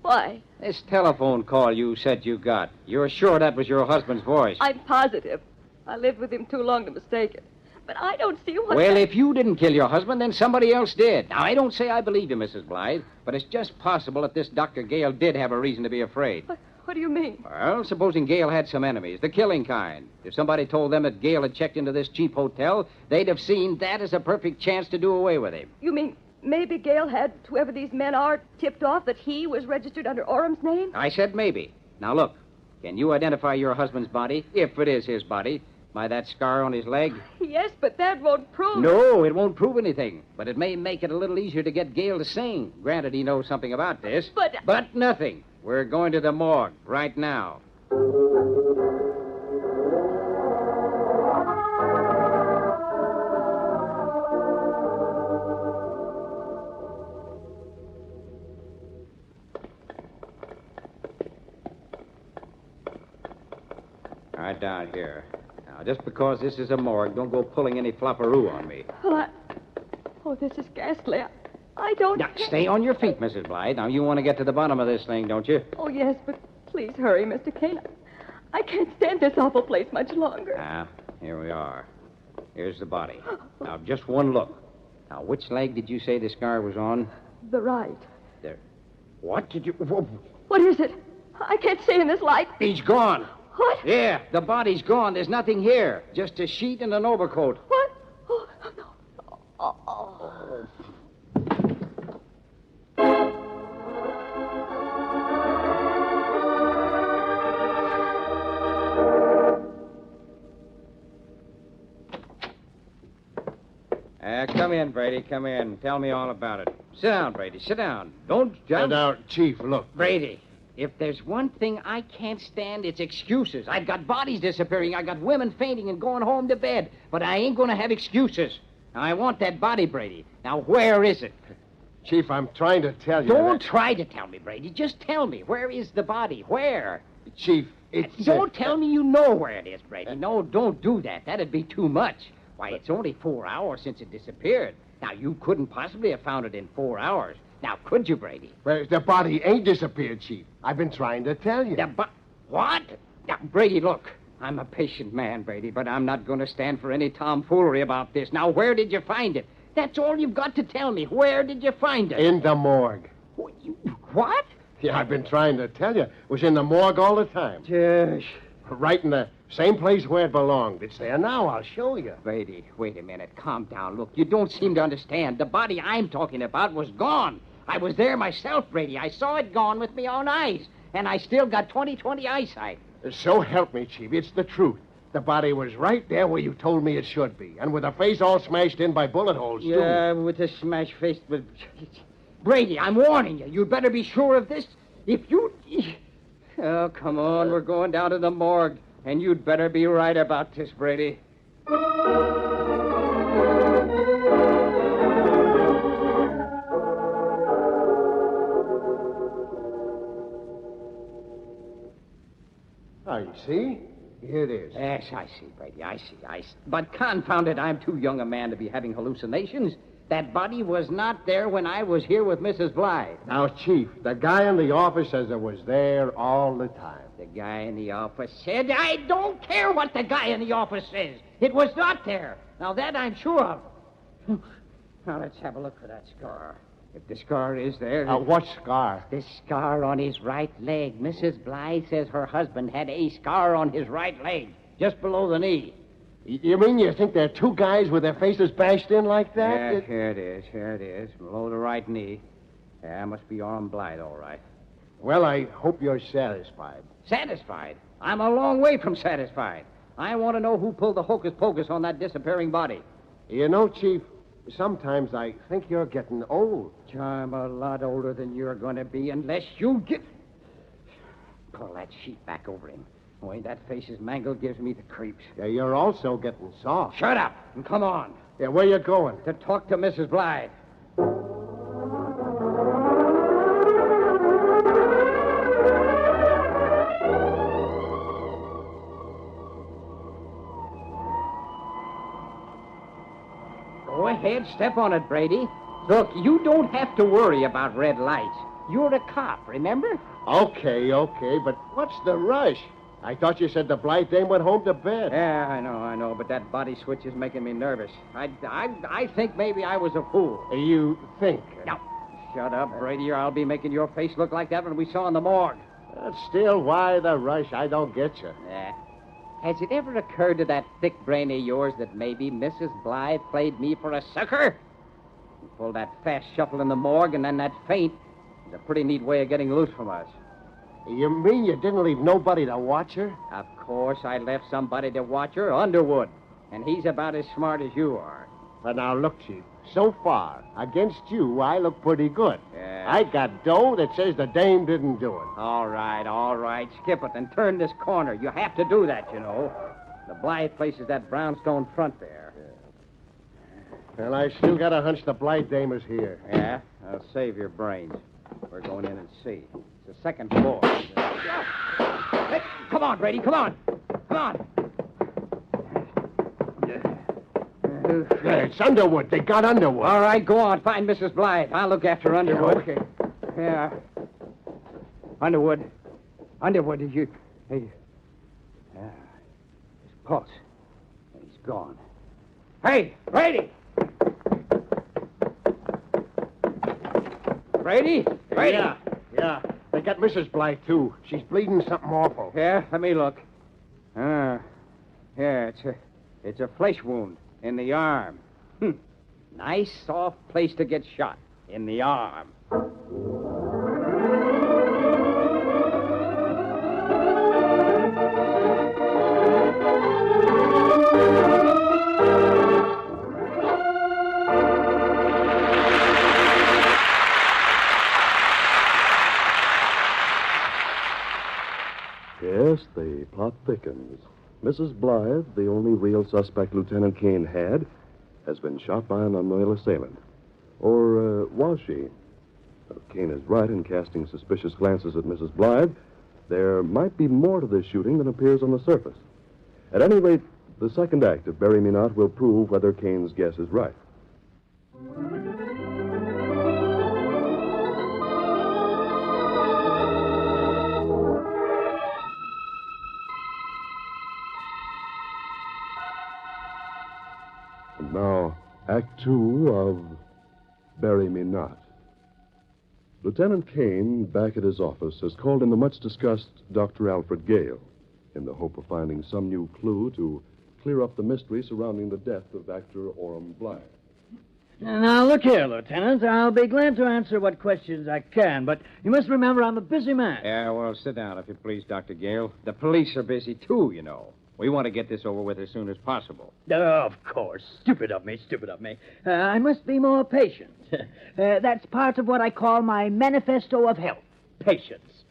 Why? This telephone call you said you got. You're sure that was your husband's voice? I'm positive. I lived with him too long to mistake it. But I don't see what... Well, if you didn't kill your husband, then somebody else did. Now, I don't say I believe you, Mrs. Blythe, but it's just possible that this Dr. Gale did have a reason to be afraid. What do you mean? Well, supposing Gale had some enemies, the killing kind. If somebody told them that Gale had checked into this cheap hotel, they'd have seen that as a perfect chance to do away with him. You mean maybe Gale had whoever these men are tipped off that he was registered under Orem's name? I said maybe. Now, look, can you identify your husband's body, if it is his body, by that scar on his leg? Yes, but that won't prove... No, it won't prove anything. But it may make it a little easier to get Gale to sing. Granted, he knows something about this. But nothing. We're going to the morgue right now. Right down here. Now, just because this is a morgue, don't go pulling any flopperoo on me. Well, Oh, this is ghastly. I don't... Now, stay on your feet, Mrs. Blythe. Now, you want to get to the bottom of this thing, don't you? Oh, yes, but please hurry, Mr. Kane. I can't stand this awful place much longer. Ah, here we are. Here's the body. Now, just one look. Now, which leg did you say the scar was on? The right. There. What did you... What is it? I can't see in this light. He's gone. What? Yeah, the body's gone. There's nothing here. Just a sheet and an overcoat. What? Oh, no. Oh. Come in, Brady. Come in. Tell me all about it. Sit down, Brady. Sit down. Don't jump. Now, Chief, look. Brady, if there's one thing I can't stand, it's excuses. I've got bodies disappearing. I got women fainting and going home to bed. But I ain't going to have excuses. Now, I want that body, Brady. Now, where is it? Chief, I'm trying to tell you. Don't try to tell me, Brady. Just tell me. Where is the body? Where? Chief, it's... Don't tell me you know where it is, Brady. No, don't do that. That'd be too much. Why, it's only 4 hours since it disappeared. Now, you couldn't possibly have found it in 4 hours. Now, could you, Brady? Well, the body ain't disappeared, Chief. I've been trying to tell you. What? Now, Brady, look. I'm a patient man, Brady, but I'm not going to stand for any tomfoolery about this. Now, where did you find it? That's all you've got to tell me. Where did you find it? In the morgue. What? Yeah, I've been trying to tell you. It was in the morgue all the time. Yes. Right in the same place where it belonged. It's there now. I'll show you. Brady, wait a minute. Calm down. Look, you don't seem to understand. The body I'm talking about was gone. I was there myself, Brady. I saw it gone with my own eyes. And I still got 20/20 eyesight. So help me, Chief. It's the truth. The body was right there where you told me it should be. And with the face all smashed in by bullet holes, too. Yeah, with the smashed face. But... Brady, I'm warning you. You'd better be sure of this. If you... Oh, come on. We're going down to the morgue. And you'd better be right about this, Brady. You see? Here it is. Yes, I see, Brady. I see. But confound it, I'm too young a man to be having hallucinations. That body was not there when I was here with Mrs. Blythe. Now, Chief, the guy in the office says it was there all the time. The guy in the office said, I don't care what the guy in the office says. It was not there. Now, that I'm sure of. Now, let's have a look for that scar. If the scar is there... What scar? The scar on his right leg. Mrs. Blythe says her husband had a scar on his right leg, just below the knee. You mean you think there are two guys with their faces bashed in like that? Yeah, here it is, below the right knee. Yeah, must be Orm Blythe, all right. Well, I hope you're satisfied. Satisfied? I'm a long way from satisfied. I want to know who pulled the hocus-pocus on that disappearing body. You know, Chief, sometimes I think you're getting old. I'm a lot older than you're going to be unless you get... Pull that sheet back over him. The way that face is mangled gives me the creeps. Yeah, you're also getting soft. Shut up and come on. Yeah, where you going? To talk to Mrs. Blythe. Go ahead, step on it, Brady. Look, you don't have to worry about red lights. You're a cop, remember? Okay, but what's the rush? I thought you said the Blythe dame went home to bed. Yeah, I know, but that body switch is making me nervous. I think maybe I was a fool. You think? Now, shut up, Brady, or I'll be making your face look like that one we saw in the morgue. Still, why the rush? I don't get you. Yeah. Has it ever occurred to that thick brain of yours that maybe Mrs. Blythe played me for a sucker? You pulled that fast shuffle in the morgue and then that faint. It's a pretty neat way of getting loose from us. You mean you didn't leave nobody to watch her? Of course I left somebody to watch her, Underwood. And he's about as smart as you are. But now, look, Chief. So far, against you, I look pretty good. Yeah. I got dough that says the dame didn't do it. All right. Skip it and turn this corner. You have to do that, you know. The Blythe place is that brownstone front there. Yeah. Well, I still got a hunch the Blythe dame is here. Yeah? I'll save your brains. We're going in and see. It's the second floor. Hey, come on, Brady, come on. Yeah, it's Underwood. They got Underwood. All right, go on. Find Mrs. Blythe. I'll look after Underwood. Yeah, okay. Yeah. Underwood, did you... Hey. His pulse. He's gone. Hey, Brady! Brady? Yeah. They got Mrs. Blythe, too. She's bleeding something awful. Yeah, let me look. Yeah, it's a flesh wound in the arm. Nice, soft place to get shot. In the arm. Yes, the plot thickens. Mrs. Blythe, the only real suspect Lieutenant Kane had, has been shot by an unloyal assailant. Or was she? Kane is right in casting suspicious glances at Mrs. Blythe. There might be more to this shooting than appears on the surface. At any rate, the second act of Bury Me Not will prove whether Kane's guess is right. And now, Act 2 of Bury Me Not. Lieutenant Kane, back at his office, has called in the much-discussed Dr. Alfred Gale in the hope of finding some new clue to clear up the mystery surrounding the death of actor Orem Blythe. Now, look here, Lieutenant. I'll be glad to answer what questions I can, but you must remember I'm a busy man. Yeah, well, sit down, if you please, Dr. Gale. The police are busy, too, you know. We want to get this over with as soon as possible. Of course. Stupid of me. I must be more patient. That's part of what I call my manifesto of health. Patience.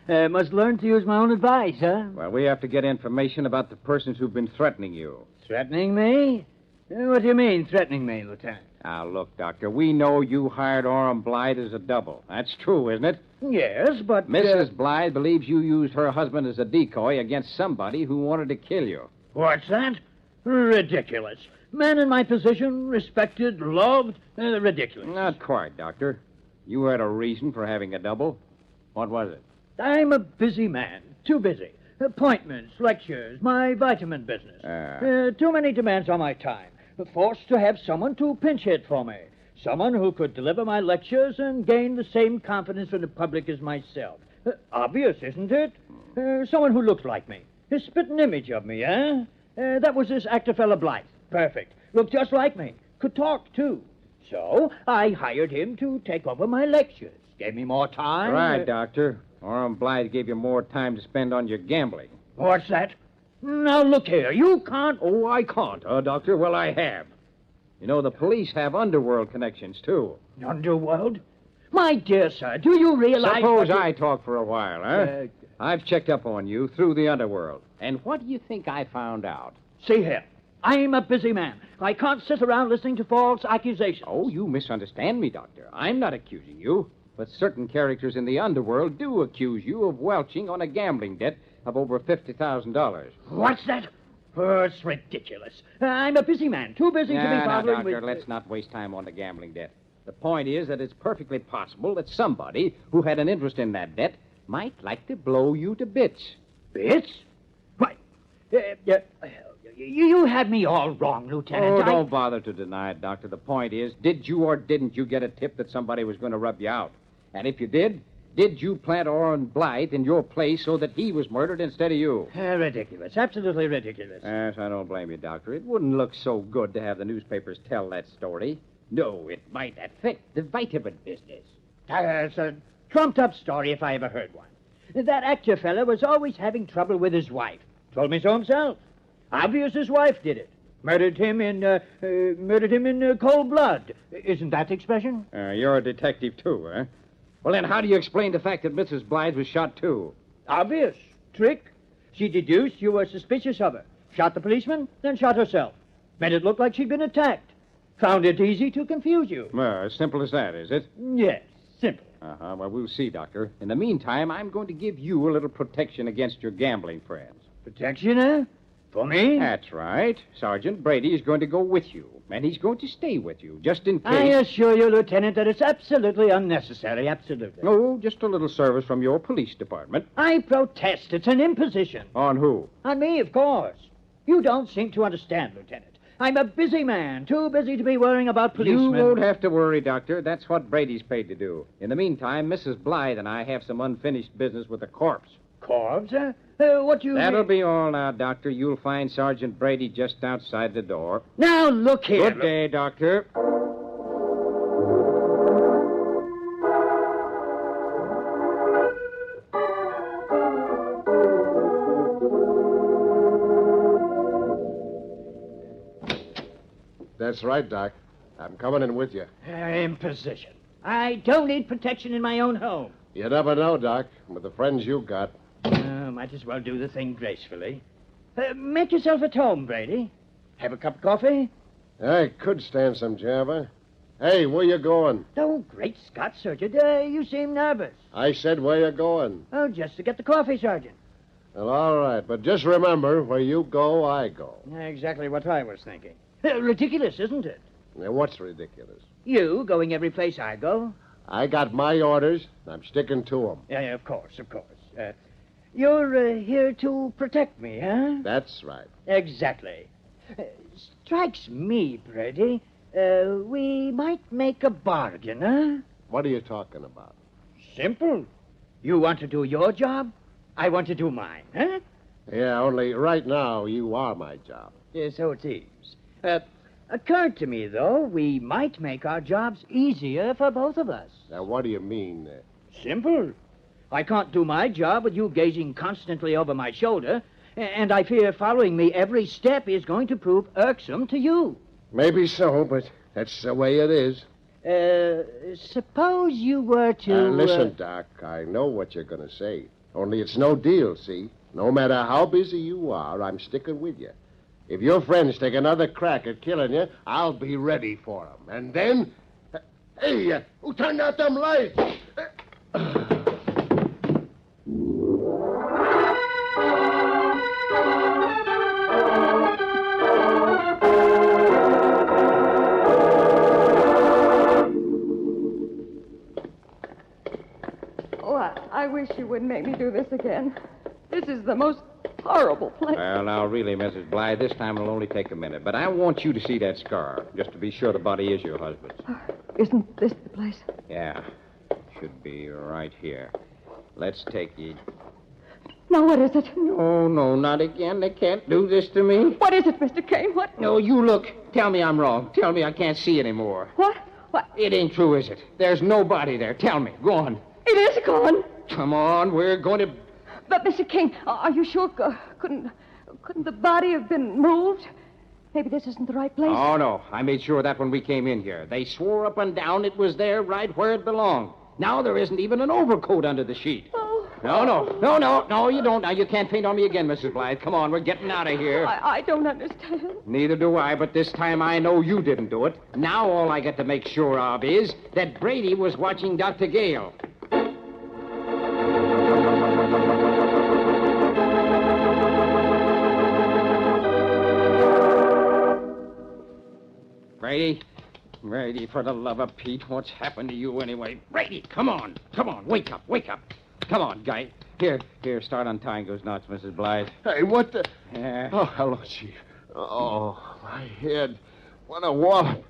Must learn to use my own advice, huh? Well, we have to get information about the persons who've been threatening you. Threatening me? What do you mean, threatening me, Lieutenant? Now, look, Doctor, we know you hired Orem Blythe as a double. That's true, isn't it? Yes, but... Mrs. Blythe believes you used her husband as a decoy against somebody who wanted to kill you. What's that? Ridiculous. Man in my position, respected, loved, ridiculous. Not quite, Doctor. You had a reason for having a double. What was it? I'm a busy man. Too busy. Appointments, lectures, my vitamin business. Too many demands on my time. Forced to have someone to pinch hit for me. Someone who could deliver my lectures and gain the same confidence from the public as myself. Obvious, isn't it? Someone who looked like me. A spitting image of me, eh? That was this actor fella Blythe. Perfect. Looked just like me. Could talk, too. So I hired him to take over my lectures. Gave me more time. Right, Doctor. Orem Blythe gave you more time to spend on your gambling. What's that? Now, look here. You can't... Oh, I can't, Doctor? Well, I have. You know, the police have underworld connections, too. Underworld? My dear sir, do you realize... Suppose I talk for a while, huh? I've checked up on you through the underworld. And what do you think I found out? See here. I'm a busy man. I can't sit around listening to false accusations. Oh, you misunderstand me, Doctor. I'm not accusing you. But certain characters in the underworld do accuse you of welching on a gambling debt of over $50,000. What's that? Oh, it's ridiculous. I'm a busy man, too busy to be bothering Doctor, let's not waste time on the gambling debt. The point is that it's perfectly possible that somebody who had an interest in that debt might like to blow you to bits. Bits? Why, you had me all wrong, Lieutenant. Oh, don't bother to deny it, Doctor. The point is, did you or didn't you get a tip that somebody was going to rub you out? And if you did you plant Orem Blythe in your place so that he was murdered instead of you? Ridiculous. Absolutely ridiculous. Yes, I don't blame you, Doctor. It wouldn't look so good to have the newspapers tell that story. No, it might affect the vitamin business. It's a trumped-up story if I ever heard one. That actor fella was always having trouble with his wife. Told me so himself. Obvious his wife did it. Murdered him in cold blood. Isn't that the expression? You're a detective, too, huh? Well, then how do you explain the fact that Mrs. Blythe was shot, too? Obvious. Trick. She deduced you were suspicious of her. Shot the policeman, then shot herself. Made it look like she'd been attacked. Found it easy to confuse you. Well, as simple as that, is it? Yes, simple. Well, we'll see, Doctor. In the meantime, I'm going to give you a little protection against your gambling friends. Protection, eh? For me? That's right. Sergeant Brady is going to go with you, and he's going to stay with you, just in case... I assure you, Lieutenant, that it's absolutely unnecessary, absolutely. Oh, just a little service from your police department. I protest. It's an imposition. On who? On me, of course. You don't seem to understand, Lieutenant. I'm a busy man, too busy to be worrying about policemen. You won't have to worry, Doctor. That's what Brady's paid to do. In the meantime, Mrs. Blythe and I have some unfinished business with the corpse. Corpse, huh? What do you That'll be all now, Doctor. You'll find Sergeant Brady just outside the door. Now, look here. Good day, Doctor. That's right, Doc. I'm coming in with you. Imposition. I don't need protection in my own home. You never know, Doc, with the friends you got. Might as well do the thing gracefully. Make yourself at home, Brady. Have a cup of coffee? I could stand some java. Hey, where you going? Oh, great Scott, Sergeant. You seem nervous. I said where you going. Oh, just to get the coffee, Sergeant. Well, all right, but just remember, where you go, I go. Exactly what I was thinking. Ridiculous, isn't it? Now, what's ridiculous? You going every place I go? I got my orders, and I'm sticking to them. Yeah, of course, of course. You're here to protect me, huh? That's right. Exactly. Strikes me, Brady, we might make a bargain, huh? What are you talking about? Simple. You want to do your job, I want to do mine, huh? Yeah, only right now you are my job. Yeah, so it seems. Occurred to me, though, we might make our jobs easier for both of us. Now, what do you mean? Simple. I can't do my job with you gazing constantly over my shoulder, and I fear following me every step is going to prove irksome to you. Maybe so, but that's the way it is. Suppose you were to... Listen, Doc, I know what you're going to say. Only it's no deal, see? No matter how busy you are, I'm sticking with you. If your friends take another crack at killing you, I'll be ready for them. And then... Hey, who turned out them lights? I wish you wouldn't make me do this again. This is the most horrible place. Well, now, really, Mrs. Blythe, this time it'll only take a minute. But I want you to see that scar, just to be sure the body is your husband's. Isn't this the place? Yeah. Should be right here. Let's take you. Now, what is it? Oh, no, not again. They can't do this to me. What is it, Mr. Kane? What? No, you look. Tell me I'm wrong. Tell me I can't see anymore. What? What? It ain't true, is it? There's nobody there. Tell me. Go on. It is gone. Come on, we're going to... But, Mr. King, are you sure? Couldn't the body have been moved? Maybe this isn't the right place. Oh, no. I made sure of that when we came in here. They swore up and down it was there right where it belonged. Now there isn't even an overcoat under the sheet. Oh. No, you don't. Now, you can't faint on me again, Mrs. Blythe. Come on, we're getting out of here. I don't understand. Neither do I, but this time I know you didn't do it. Now all I get to make sure of is that Brady was watching Dr. Gale. Brady, for the love of Pete, what's happened to you anyway? Brady, come on, wake up. Come on, guy. Here, start untying those knots, Mrs. Blythe. Hey, what the... Yeah. Oh, hello, Chief. Oh, my head. What a wallop.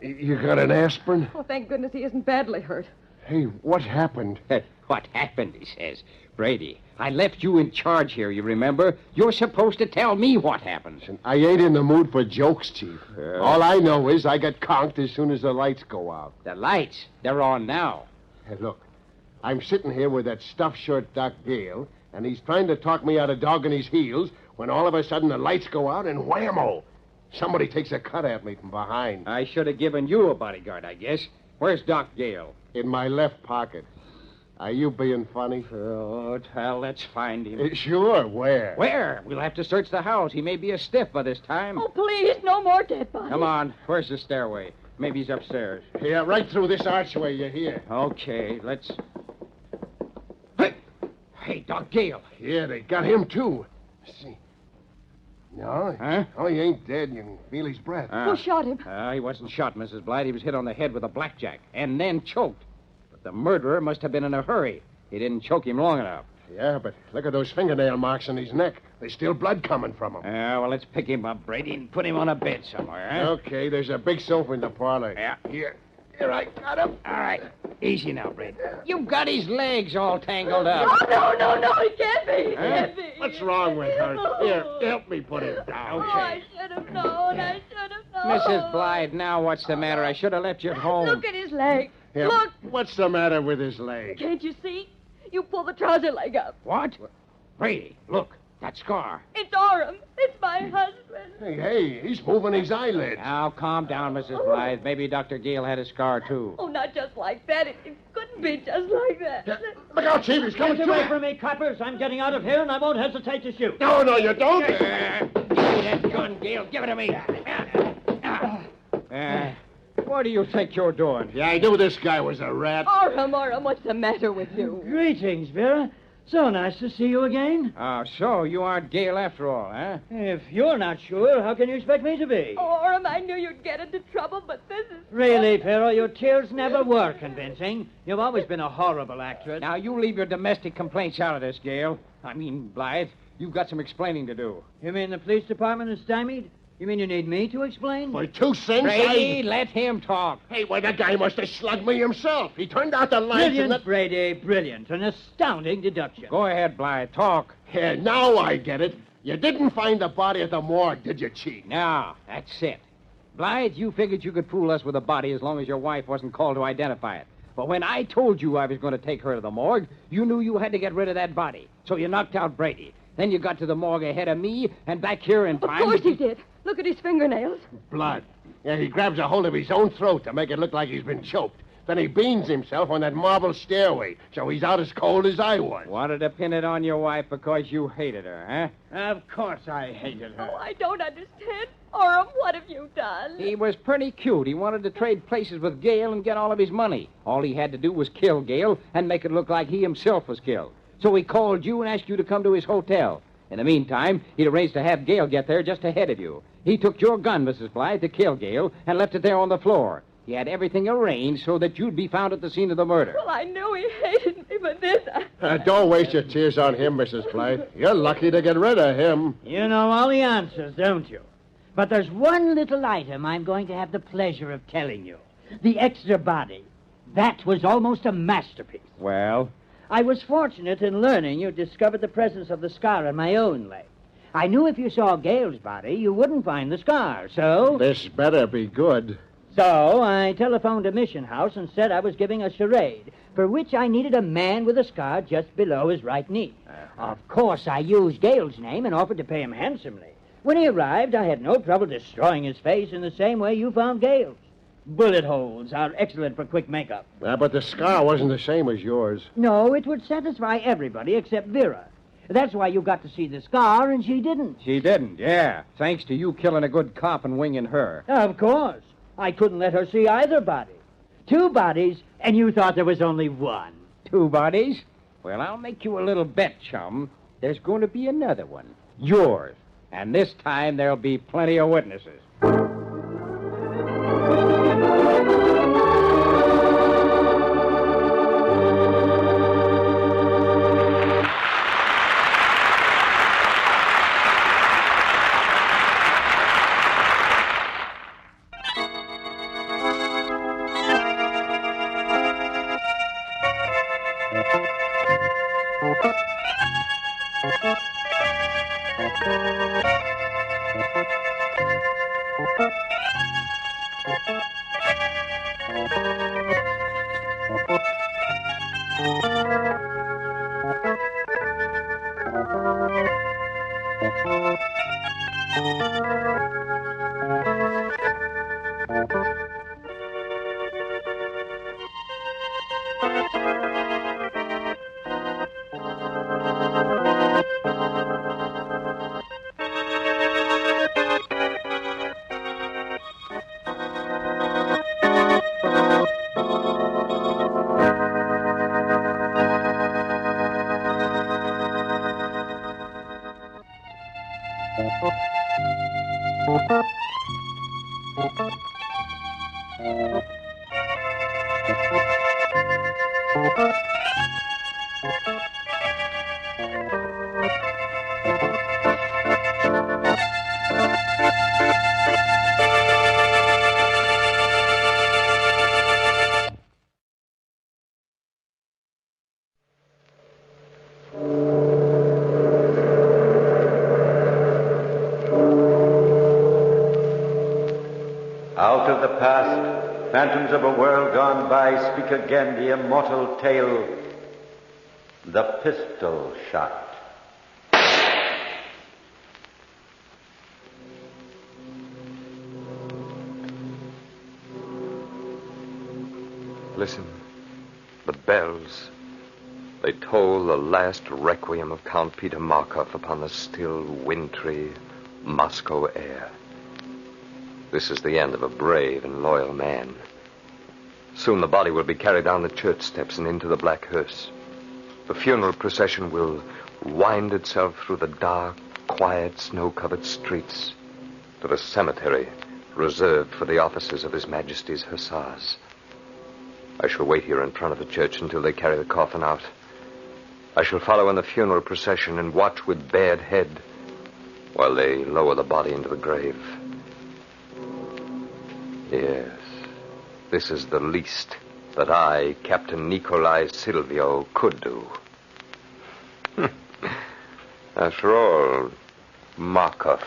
You got an aspirin? Oh, thank goodness he isn't badly hurt. Hey, what happened? What happened, he says. Brady, I left you in charge here, you remember? You're supposed to tell me what happened. I ain't in the mood for jokes, Chief. All I know is I got conked as soon as the lights go out. The lights? They're on now. Hey, look. I'm sitting here with that stuffed shirt Doc Gale, and he's trying to talk me out of dogging his heels when all of a sudden the lights go out and whammo! Somebody takes a cut at me from behind. I should have given you a bodyguard, I guess. Where's Doc Gale? In my left pocket. Are you being funny? Oh, well, let's find him. Sure, where? Where? We'll have to search the house. He may be a stiff by this time. Oh, please, no more dead bodies. Come on. Where's the stairway? Maybe he's upstairs. Yeah, right through this archway, you hear? Okay, let's... Hey, Doc Gale. Yeah, they got him, too. Let's see. No, he ain't dead. You can feel his breath. Who shot him? He wasn't shot, Mrs. Blythe. He was hit on the head with a blackjack and then choked. But the murderer must have been in a hurry. He didn't choke him long enough. Yeah, but look at those fingernail marks on his neck. There's still blood coming from him. Well, let's pick him up, Brady, and put him on a bed somewhere, huh? Okay, there's a big sofa in the parlor. Yeah. Here, I got him. All right. Easy now, Brady. You've got his legs all tangled up. No, he can't be. He can't be. What's wrong with her? Here, help me put him down. Okay. Oh, I should have known. Mrs. Blythe, now what's the matter? I should have left you at home. Look at his leg. Yeah, Look. What's the matter with his leg? Can't you see? You pull the trouser leg up. What? Brady, look. That scar. It's Orem. It's my husband. Hey, he's moving his eyelids. Now, calm down, Mrs. Blythe. Maybe Dr. Gale had a scar, too. Oh, not just like that. It couldn't be just like that. Look out, Chief. He's coming Get through. away from me, coppers. I'm getting out of here, and I won't hesitate to shoot. No, you don't. Give me that gun, Gale. Give it to me. What do you think you're doing? Yeah, I knew this guy was a rat. Orem, what's the matter with you? Greetings, Vera. So nice to see you again. Oh, so you aren't Gale after all, huh? If you're not sure, how can you expect me to be? Oh, Orem, I knew you'd get into trouble, but this is... Really, Vera, your tears never were convincing. You've always been a horrible actress. Now, you leave your domestic complaints out of this, Gale. I mean, Blythe, you've got some explaining to do. You mean the police department is stymied? You mean you need me to explain? For 2 cents, Brady, let him talk. Hey, why, that guy must have slugged me himself. He turned out the lights Brilliant, and that... Brady, brilliant. An astounding deduction. Go ahead, Blythe, talk. Yeah, now I get it. You didn't find the body at the morgue, did you, Chief? No, that's it. Blythe, you figured you could fool us with a body as long as your wife wasn't called to identify it. But when I told you I was going to take her to the morgue, you knew you had to get rid of that body. So you knocked out Brady. Then you got to the morgue ahead of me and back here in time. Of course he did. Look at his fingernails. Blood. Yeah, he grabs a hold of his own throat to make it look like he's been choked. Then he beans himself on that marble stairway, so he's out as cold as I was. Wanted to pin it on your wife because you hated her, huh? Of course I hated her. Oh, I don't understand. Orem, what have you done? He was pretty cute. He wanted to trade places with Gale and get all of his money. All he had to do was kill Gale and make it look like he himself was killed. So he called you and asked you to come to his hotel. In the meantime, he'd arranged to have Gale get there just ahead of you. He took your gun, Mrs. Blythe, to kill Gale and left it there on the floor. He had everything arranged so that you'd be found at the scene of the murder. Well, I knew he hated me, but this... Don't waste your tears on him, Mrs. Blythe. You're lucky to get rid of him. You know all the answers, don't you? But there's one little item I'm going to have the pleasure of telling you. The extra body. That was almost a masterpiece. Well? I was fortunate in learning you discovered the presence of the scar on my own leg. I knew if you saw Gale's body, you wouldn't find the scar, so... This better be good. So I telephoned a mission house and said I was giving a charade, for which I needed a man with a scar just below his right knee. Of course, I used Gale's name and offered to pay him handsomely. When he arrived, I had no trouble destroying his face in the same way you found Gale's. Bullet holes are excellent for quick makeup. But the scar wasn't the same as yours. No, it would satisfy everybody except Vera. That's why you got to see the scar and she didn't. She didn't, yeah. Thanks to you killing a good cop and winging her. Of course. I couldn't let her see either body. 2 bodies, and you thought there was only one. 2 bodies? Well, I'll make you a little bet, chum. There's going to be another one. Yours. And this time there'll be plenty of witnesses. Out of the past, phantoms of a world gone by, speak again the immortal tale, the pistol shot. Listen, the bells. They toll the last requiem of Count Peter Markov upon the still, wintry Moscow air. This is the end of a brave and loyal man. Soon the body will be carried down the church steps and into the black hearse. The funeral procession will wind itself through the dark, quiet, snow-covered streets to the cemetery reserved for the officers of His Majesty's Hussars. I shall wait here in front of the church until they carry the coffin out. I shall follow in the funeral procession and watch with bared head while they lower the body into the grave. Yes, this is the least that I, Captain Nikolai Silvio, could do. After all, Markov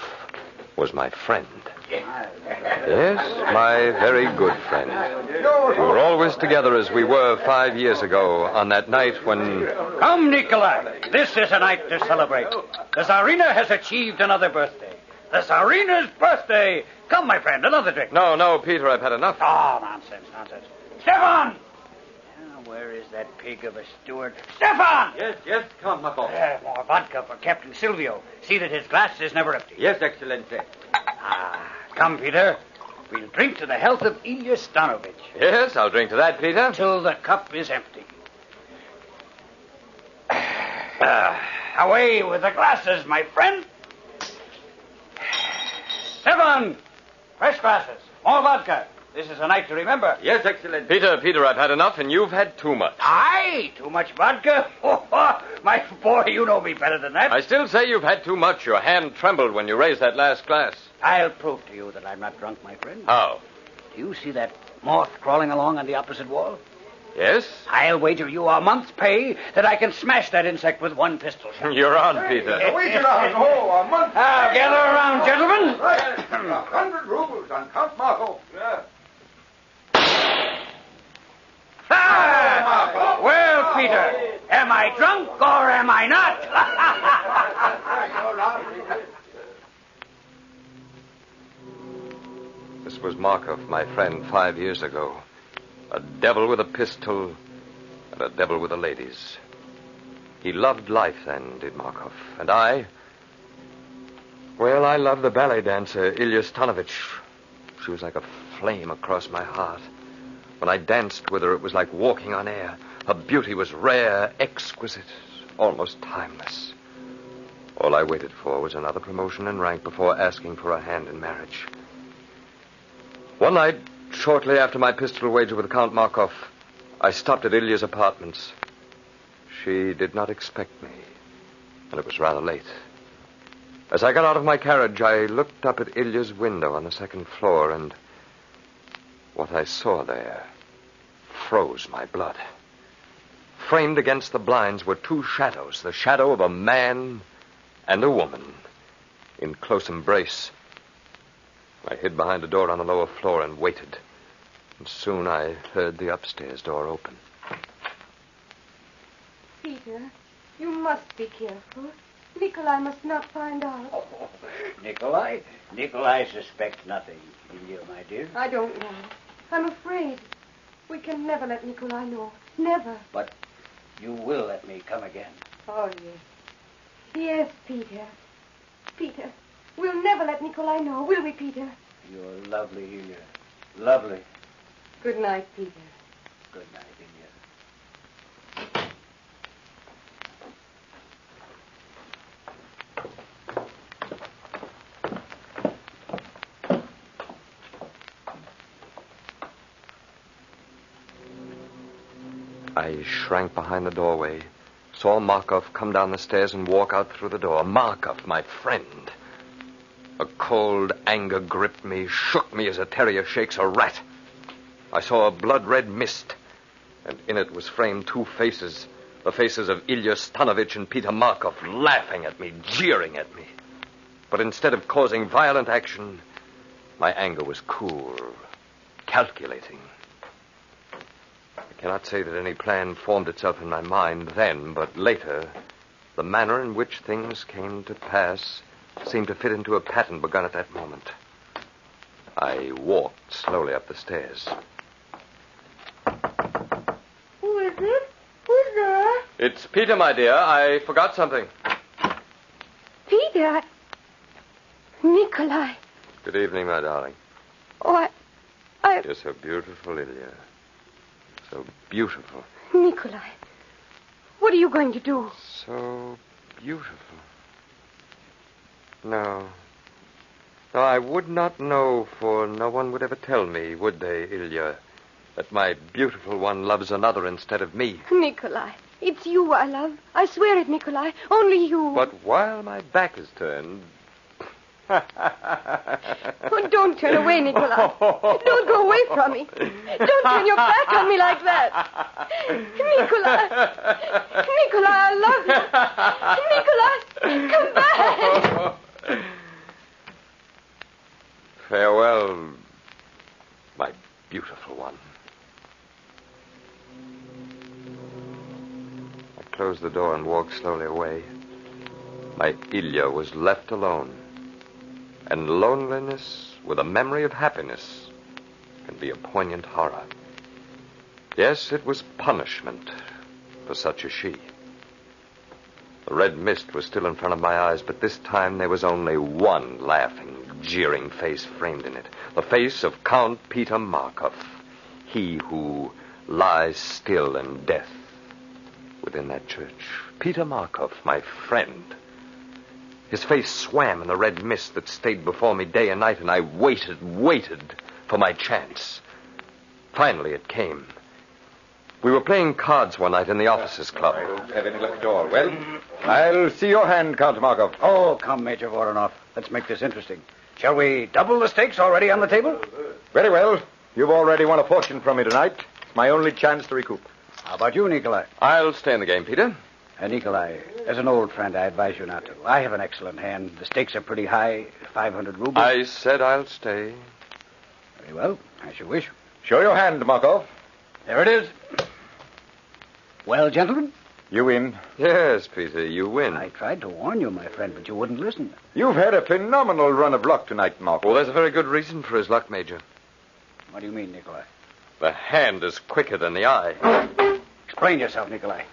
was my friend. Yes, my very good friend. We were always together as we were 5 years ago on that night when... Come, Nikolai. This is a night to celebrate. The Tsarina has achieved another birthday. The Tsarina's birthday. Come, my friend, another drink. No, Peter, I've had enough. Oh, nonsense. Stefan! Where is that pig of a steward? Stefan! Yes, come, Markov. More vodka for Captain Silvio. See that his glass is never empty. Yes, Excellency. Come, Peter. We'll drink to the health of Ilya Stanovich. Yes, I'll drink to that, Peter. Till the cup is empty. Away with the glasses, my friend. Stefan! Fresh glasses. More vodka. This is a night to remember. Yes, Excellency. Peter, I've had enough, and you've had too much. Aye, too much vodka? Oh, my boy, you know me better than that. I still say you've had too much. Your hand trembled when you raised that last glass. I'll prove to you that I'm not drunk, my friend. How? Do you see that moth crawling along on the opposite wall? Yes? I'll wager you a month's pay that I can smash that insect with one pistol shot. You're on, Peter. Wager on. A month. Now, gather around, gentlemen. 100 rubles on Count Markov. Well, Peter, am I drunk or am I not? This was Markov, my friend, 5 years ago. A devil with a pistol and a devil with the ladies. He loved life then, did Markov. And I loved the ballet dancer, Ilya Stanovich. She was like a flame across my heart. When I danced with her, it was like walking on air. Her beauty was rare, exquisite, almost timeless. All I waited for was another promotion in rank before asking for a hand in marriage. One night, shortly after my pistol wager with Count Markov, I stopped at Ilya's apartments. She did not expect me, and it was rather late. As I got out of my carriage, I looked up at Ilya's window on the second floor, and what I saw there froze my blood. Framed against the blinds were two shadows, the shadow of a man and a woman in close embrace. I hid behind a door on the lower floor and waited. And soon I heard the upstairs door open. Peter, you must be careful. Nikolai must not find out. Oh, Nikolai? Nikolai suspects nothing. Ilya, my dear. I don't know. I'm afraid. We can never let Nikolai know. Never. But you will let me come again. Oh, yes. Yes, Peter. Peter, we'll never let Nikolai know, will we, Peter? You're lovely, Ilya. Lovely. Good night, Peter. Good night, Ilya. I shrank behind the doorway, saw Markov come down the stairs and walk out through the door. Markov, my friend. A cold anger gripped me, shook me as a terrier shakes a rat. I saw a blood-red mist, and in it was framed two faces, the faces of Ilya Stanovich and Peter Markov, laughing at me, jeering at me. But instead of causing violent action, my anger was cool, calculating. I cannot say that any plan formed itself in my mind then, but later, the manner in which things came to pass seemed to fit into a pattern begun at that moment. I walked slowly up the stairs. Who is it? It's Peter, my dear. I forgot something. Peter, Nikolai. Good evening, my darling. Oh, I... You're so beautiful, Ilya. So beautiful. Nikolai, what are you going to do? So beautiful. No. No, I would not know, for no one would ever tell me, would they, Ilya, that my beautiful one loves another instead of me. Nikolai, it's you I love. I swear it, Nikolai. Only you. But while my back is turned... Oh, don't turn away, Nikolai. Don't go away from me. Don't turn your back on me like that. Nikolai. Nikolai, I love you. Nikolai, come back. Farewell, my beautiful one. I closed the door and walked slowly away. My Ilya was left alone. And loneliness with a memory of happiness can be a poignant horror. Yes, it was punishment for such as she. The red mist was still in front of my eyes, but this time there was only one laughing, jeering face framed in it. The face of Count Peter Markov, he who lies still in death within that church. Peter Markov, my friend. His face swam in the red mist that stayed before me day and night, and I waited for my chance. Finally, it came. We were playing cards one night in the officers' club. I don't have any luck at all. Well, I'll see your hand, Count Markov. Oh, come, Major Voronov. Let's make this interesting. Shall we double the stakes already on the table? Very well. You've already won a fortune from me tonight. It's my only chance to recoup. How about you, Nikolai? I'll stay in the game, Peter. Nikolai, as an old friend, I advise you not to. I have an excellent hand. The stakes are pretty high, 500 rubles. I said I'll stay. Very well, as you wish. Show your hand, Markov. There it is. Well, gentlemen? You win. Yes, Peter, you win. I tried to warn you, my friend, but you wouldn't listen. You've had a phenomenal run of luck tonight, Markov. Well, there's a very good reason for his luck, Major. What do you mean, Nikolai? The hand is quicker than the eye. Explain yourself, Nikolai.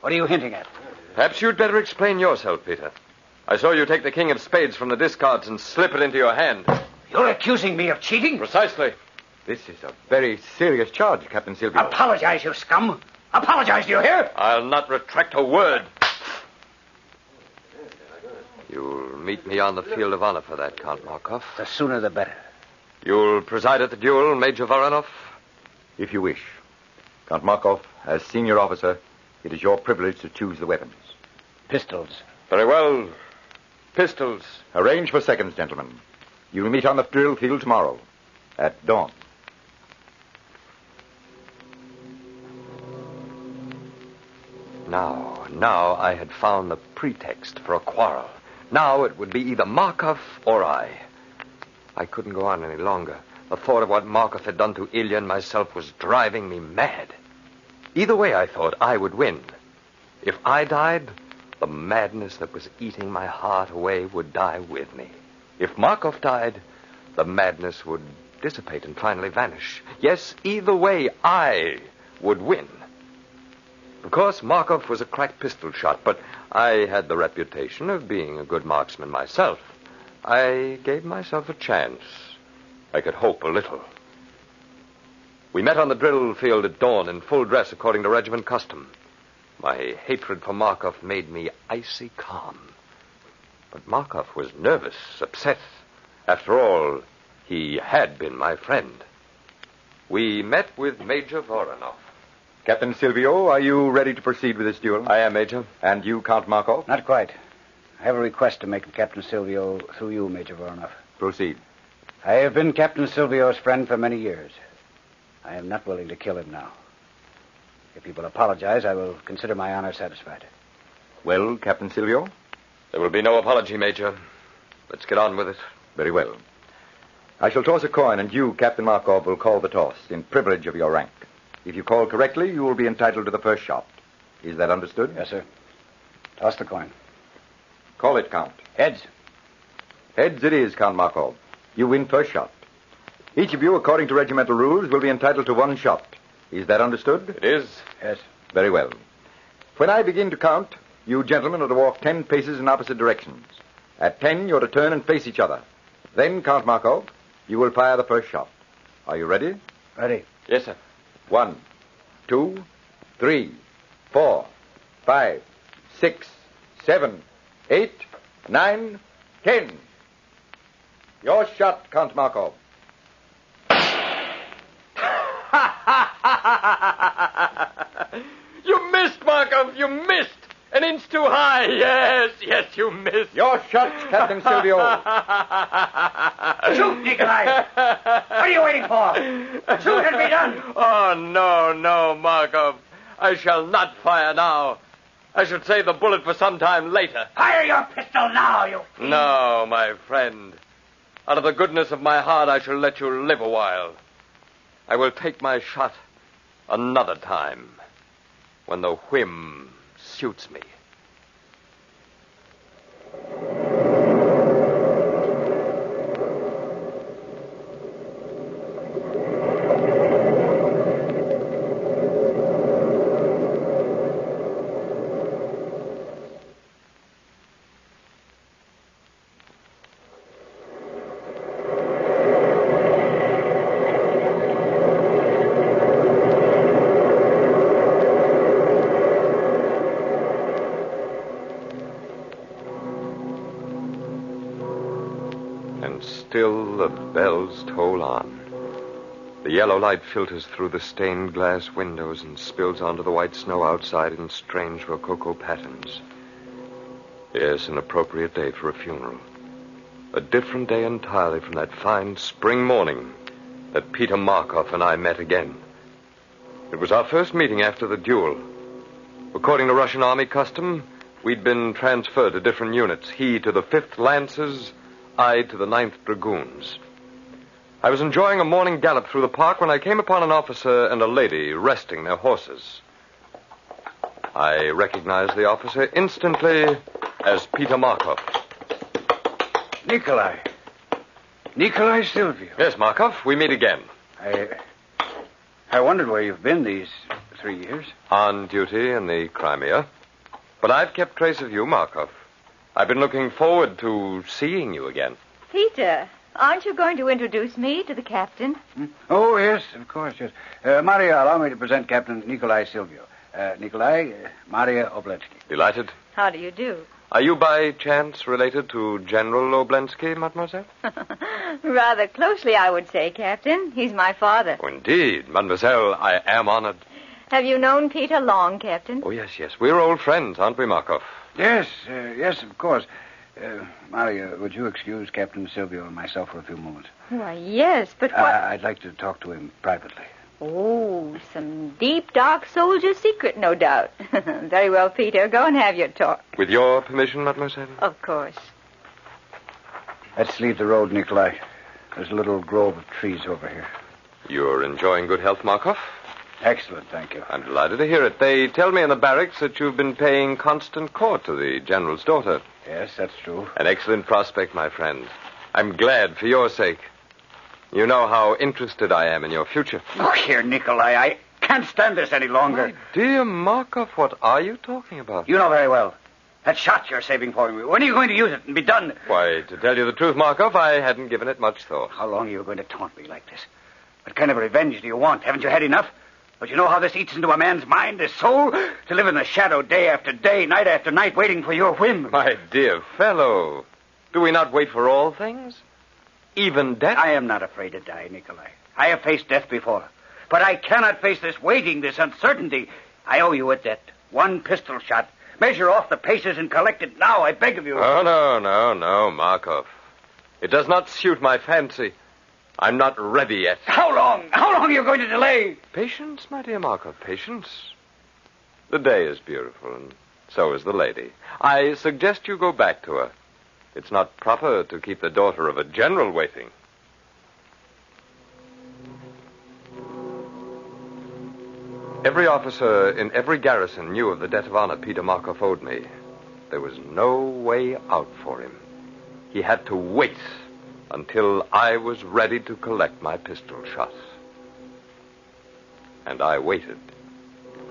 What are you hinting at? Perhaps you'd better explain yourself, Peter. I saw you take the king of spades from the discards and slip it into your hand. You're accusing me of cheating? Precisely. This is a very serious charge, Captain Silvio. Apologize, you scum. Apologize, do you hear? I'll not retract a word. You'll meet me on the field of honor for that, Count Markov. The sooner the better. You'll preside at the duel, Major Voronov? If you wish. Count Markov, as senior officer, it is your privilege to choose the weapons. Pistols. Very well. Pistols. Arrange for seconds, gentlemen. You'll meet on the drill field tomorrow at dawn. Now I had found the pretext for a quarrel. Now it would be either Markov or I. I couldn't go on any longer. The thought of what Markov had done to Ilya and myself was driving me mad. Either way, I thought, I would win. If I died, the madness that was eating my heart away would die with me. If Markov died, the madness would dissipate and finally vanish. Yes, either way, I would win. Of course, Markov was a crack pistol shot, but I had the reputation of being a good marksman myself. I gave myself a chance. I could hope a little. We met on the drill field at dawn in full dress according to regiment custom. My hatred for Markov made me icy calm. But Markov was nervous, upset. After all, he had been my friend. We met with Major Voronov. Captain Silvio, are you ready to proceed with this duel? I am, Major. And you, Count Markov? Not quite. I have a request to make of Captain Silvio through you, Major Voronov. Proceed. I have been Captain Silvio's friend for many years. I am not willing to kill him now. If he will apologize, I will consider my honor satisfied. Well, Captain Silvio? There will be no apology, Major. Let's get on with it. Very well. I shall toss a coin, and you, Captain Markov, will call the toss in privilege of your rank. If you call correctly, you will be entitled to the first shot. Is that understood? Yes, sir. Toss the coin. Call it, Count. Heads. Heads it is, Count Markov. You win first shot. Each of you, according to regimental rules, will be entitled to one shot. Is that understood? It is. Yes. Very well. When I begin to count, you gentlemen are to walk 10 paces in opposite directions. At 10, you're to turn and face each other. Then, Count Markov, you will fire the first shot. Are you ready? Ready. Yes, sir. 1, 2, 3, 4, 5, 6, 7, 8, 9, 10. Your shot, Count Markov. You missed, Markov. You missed. An inch too high. Yes, you missed. Your shot, Captain Silvio. Shoot, Nikolai. What are you waiting for? Shoot and be done. Oh, no, Markov. I shall not fire now. I should save the bullet for some time later. Fire your pistol now, you fiend. No, my friend. Out of the goodness of my heart, I shall let you live a while. I will take my shot another time, when the whim suits me. Still the bells toll on. The yellow light filters through the stained glass windows and spills onto the white snow outside in strange rococo patterns. Yes, an appropriate day for a funeral. A different day entirely from that fine spring morning that Peter Markov and I met again. It was our first meeting after the duel. According to Russian Army custom, we'd been transferred to different units. He to the 5th Lancers, I to the 9th Dragoons. I was enjoying a morning gallop through the park when I came upon an officer and a lady resting their horses. I recognized the officer instantly as Peter Markov. Nikolai Silvio. Yes, Markov, we meet again. I wondered where you've been these 3 years. On duty in the Crimea. But I've kept trace of you, Markov. I've been looking forward to seeing you again. Peter, aren't you going to introduce me to the captain? Oh, yes, of course, yes. Maria, allow me to present Captain Nikolai Silvio. Maria Oblensky. Delighted. How do you do? Are you by chance related to General Oblensky, mademoiselle? Rather closely, I would say, Captain. He's my father. Oh, indeed. Mademoiselle, I am honored. Have you known Peter long, Captain? Oh, yes. We're old friends, aren't we, Markov? Yes, of course. Maria, would you excuse Captain Silvio and myself for a few moments? Why, yes, but what... I'd like to talk to him privately. Oh, some deep, dark soldier secret, no doubt. Very well, Peter. Go and have your talk. With your permission, mademoiselle? Of course. Let's leave the road, Nikolai. There's a little grove of trees over here. You're enjoying good health, Markov? Excellent, thank you. I'm delighted to hear it. They tell me in the barracks that you've been paying constant court to the General's daughter. Yes, that's true. An excellent prospect, my friend. I'm glad for your sake. You know how interested I am in your future. Look here, Nikolai, I can't stand this any longer. My dear Markov, what are you talking about? You know very well. That shot you're saving for me, when are you going to use it and be done? Why, to tell you the truth, Markov, I hadn't given it much thought. How long are you going to taunt me like this? What kind of revenge do you want? Haven't you had enough? But you know how this eats into a man's mind, his soul? To live in the shadow day after day, night after night, waiting for your whim. My dear fellow, do we not wait for all things? Even death? I am not afraid to die, Nikolai. I have faced death before. But I cannot face this waiting, this uncertainty. I owe you a debt. One pistol shot. Measure off the paces and collect it now, I beg of you. Oh, no, Markov. It does not suit my fancy. I'm not ready yet. How long? How long are you going to delay? Patience, my dear Markov, patience. The day is beautiful, and so is the lady. I suggest you go back to her. It's not proper to keep the daughter of a general waiting. Every officer in every garrison knew of the debt of honor Peter Markov owed me. There was no way out for him. He had to wait until I was ready to collect my pistol shot. And I waited.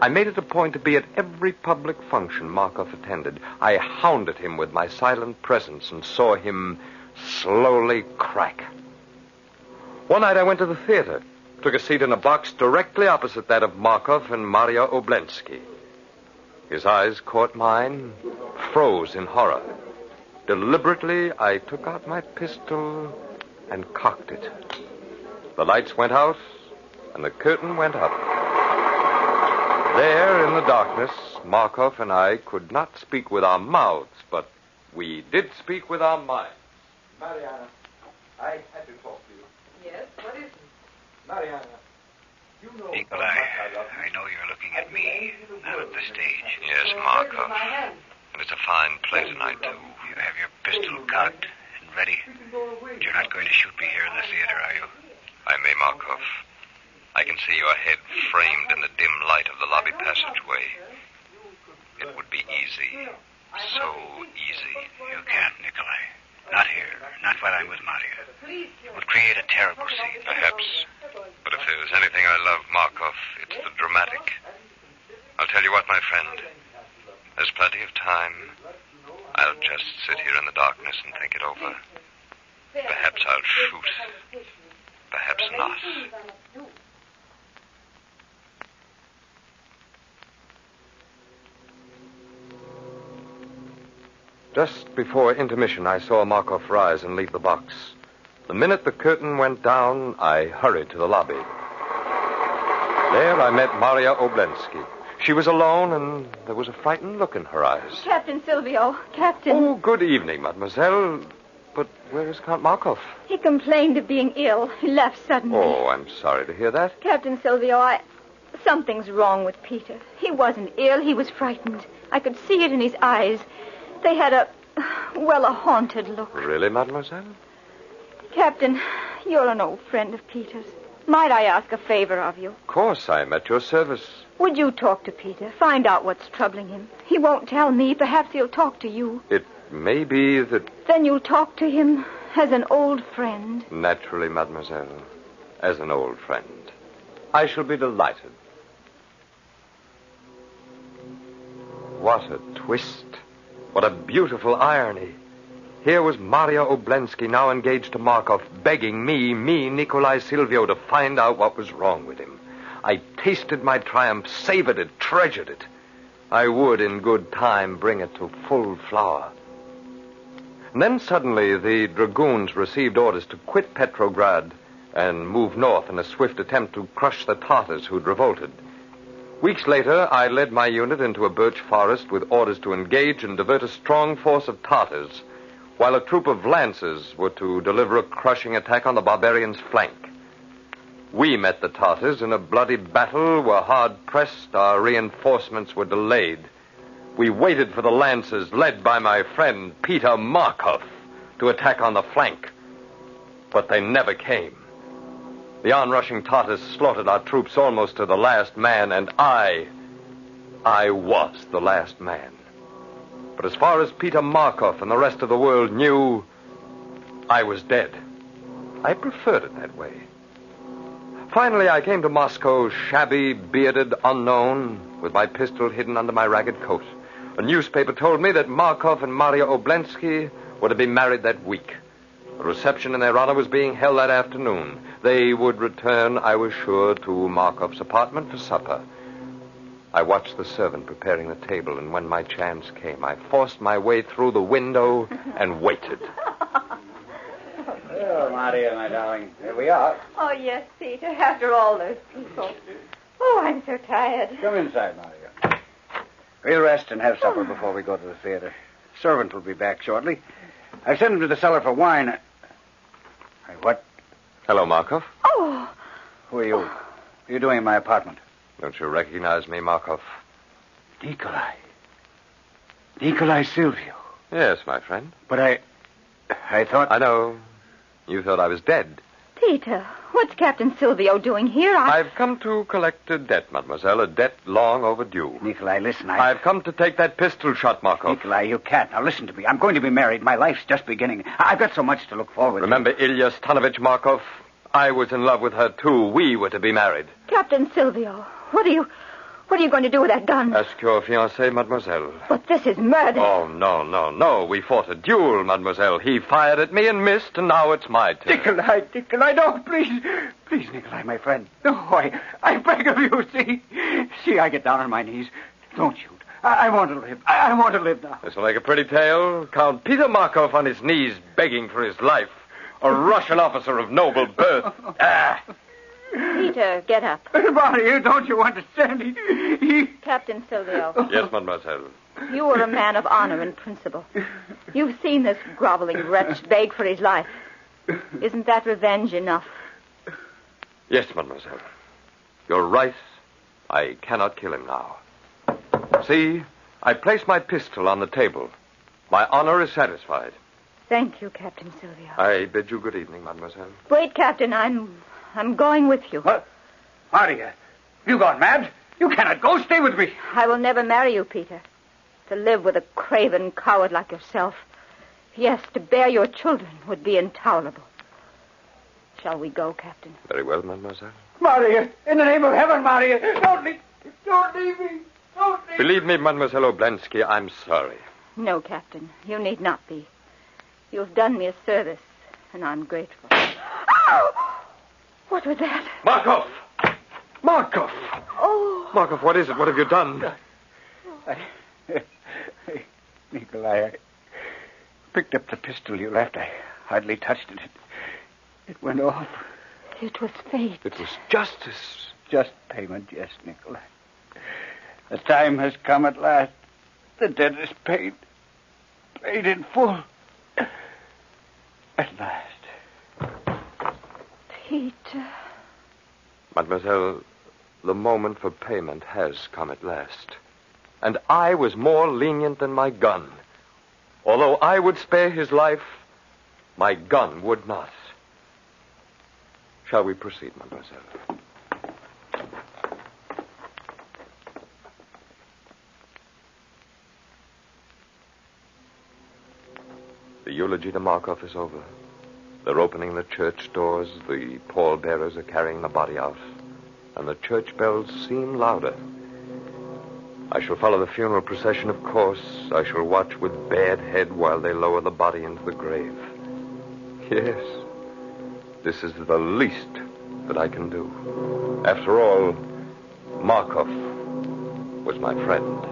I made it a point to be at every public function Markov attended. I hounded him with my silent presence and saw him slowly crack. One night I went to the theater, took a seat in a box directly opposite that of Markov and Maria Oblensky. His eyes caught mine, froze in horror. Deliberately, I took out my pistol and cocked it. The lights went out, and the curtain went up. There, in the darkness, Markov and I could not speak with our mouths, but we did speak with our minds. Mariana, I had to talk to you. Yes? What is it? Mariana, you know... Nikolai, I know you're looking at me, not at the stage. Yes, Markov. And it's a fine play tonight, too. You have your pistol cocked and ready. You're not going to shoot me here in the theater, are you? I may, Markov. I can see your head framed in the dim light of the lobby passageway. It would be easy. So easy. You can't, Nikolai. Not here. Not while I'm with Maria. It would create a terrible scene. Perhaps. But if there's anything I love, Markov, it's the dramatic. I'll tell you what, my friend. There's plenty of time. I'll just sit here in the darkness and think it over. Perhaps I'll shoot. Perhaps not. Just before intermission, I saw Markov rise and leave the box. The minute the curtain went down, I hurried to the lobby. There I met Maria Oblensky. She was alone, and there was a frightened look in her eyes. Captain Silvio, Captain. Oh, good evening, mademoiselle. But where is Count Markov? He complained of being ill. He left suddenly. Oh, I'm sorry to hear that. Captain Silvio, something's wrong with Peter. He wasn't ill. He was frightened. I could see it in his eyes. They had a haunted look. Really, mademoiselle? Captain, you're an old friend of Peter's. Might I ask a favor of you? Of course, I'm at your service. Would you talk to Peter? Find out what's troubling him. He won't tell me. Perhaps he'll talk to you. It may be that... Then you'll talk to him as an old friend. Naturally, mademoiselle. As an old friend. I shall be delighted. What a twist. What a beautiful irony. Here was Maria Oblensky, now engaged to Markov, begging me, Nikolai Silvio, to find out what was wrong with him. I tasted my triumph, savored it, treasured it. I would, in good time, bring it to full flower. And then suddenly the dragoons received orders to quit Petrograd and move north in a swift attempt to crush the Tartars who'd revolted. Weeks later, I led my unit into a birch forest with orders to engage and divert a strong force of Tartars, while a troop of lancers were to deliver a crushing attack on the barbarians' flank. We met the Tartars in a bloody battle where, hard-pressed, our reinforcements were delayed. We waited for the lancers, led by my friend Peter Markov, to attack on the flank. But they never came. The onrushing Tartars slaughtered our troops almost to the last man, and I was the last man. But as far as Peter Markov and the rest of the world knew, I was dead. I preferred it that way. Finally, I came to Moscow, shabby, bearded, unknown, with my pistol hidden under my ragged coat. A newspaper told me that Markov and Maria Oblensky were to be married that week. A reception in their honor was being held that afternoon. They would return, I was sure, to Markov's apartment for supper. I watched the servant preparing the table, and when my chance came, I forced my way through the window and waited. Well, Maria, my darling, here we are. Oh, yes, Peter, after all those people. Oh, I'm so tired. Come inside, Maria. We'll rest and have supper before we go to the theater. Servant will be back shortly. I sent him to the cellar for wine. Hey, what? Hello, Markov. Oh. Who are you? What are you doing in my apartment? Don't you recognize me, Markov? Nikolai. Nikolai Silvio. Yes, my friend. But I thought... I know. You thought I was dead. Peter, what's Captain Silvio doing here? I've come to collect a debt, mademoiselle, a debt long overdue. Nikolai, listen, I've come to take that pistol shot, Markov. Nikolai, you can't. Now, listen to me. I'm going to be married. My life's just beginning. I've got so much to look forward to. Remember Ilya Stanovich, Markov? I was in love with her, too. We were to be married. Captain Silvio, what are What are you going to do with that gun? Ask your fiancé, mademoiselle. But this is murder. Oh, no. We fought a duel, mademoiselle. He fired at me and missed, and now it's my turn. Nikolai, no, please. Please, Nikolai, my friend. No, I beg of you, See, I get down on my knees. Don't shoot. I want to live. I want to live now. This will make a pretty tale. Count Peter Markov on his knees begging for his life. A Russian officer of noble birth. Peter, get up. Maria, don't you understand? Captain Silvio. Yes, mademoiselle. You were a man of honor and principle. You've seen this groveling wretch beg for his life. Isn't that revenge enough? Yes, mademoiselle. You're right. I cannot kill him now. See, I place my pistol on the table. My honor is satisfied. Thank you, Captain Silvio. I bid you good evening, mademoiselle. Wait, Captain. I'm going with you. What? Maria, you gone mad? You cannot go. Stay with me. I will never marry you, Peter. To live with a craven coward like yourself. Yes, to bear your children would be intolerable. Shall we go, Captain? Very well, mademoiselle. Maria, in the name of heaven, Maria, don't leave me. Don't leave me. Believe me, Mademoiselle Oblensky, I'm sorry. No, Captain. You need not be. You've done me a service, and I'm grateful. Oh! What was that? Markov! Oh! Markov, what is it? What have you done? Nikolai, I picked up the pistol you left. I hardly touched it. It went off. It was fate. It was justice. Just payment, yes, Nikolai. The time has come at last. The debt is paid. Paid in full. At last. Peter. Mademoiselle, the moment for payment has come at last. And I was more lenient than my gun. Although I would spare his life, my gun would not. Shall we proceed, mademoiselle? The eulogy to Markov is over. They're opening the church doors, the pallbearers are carrying the body out, and the church bells seem louder. I shall follow the funeral procession, of course. I shall watch with bared head while they lower the body into the grave. Yes, this is the least that I can do. After all, Markov was my friend.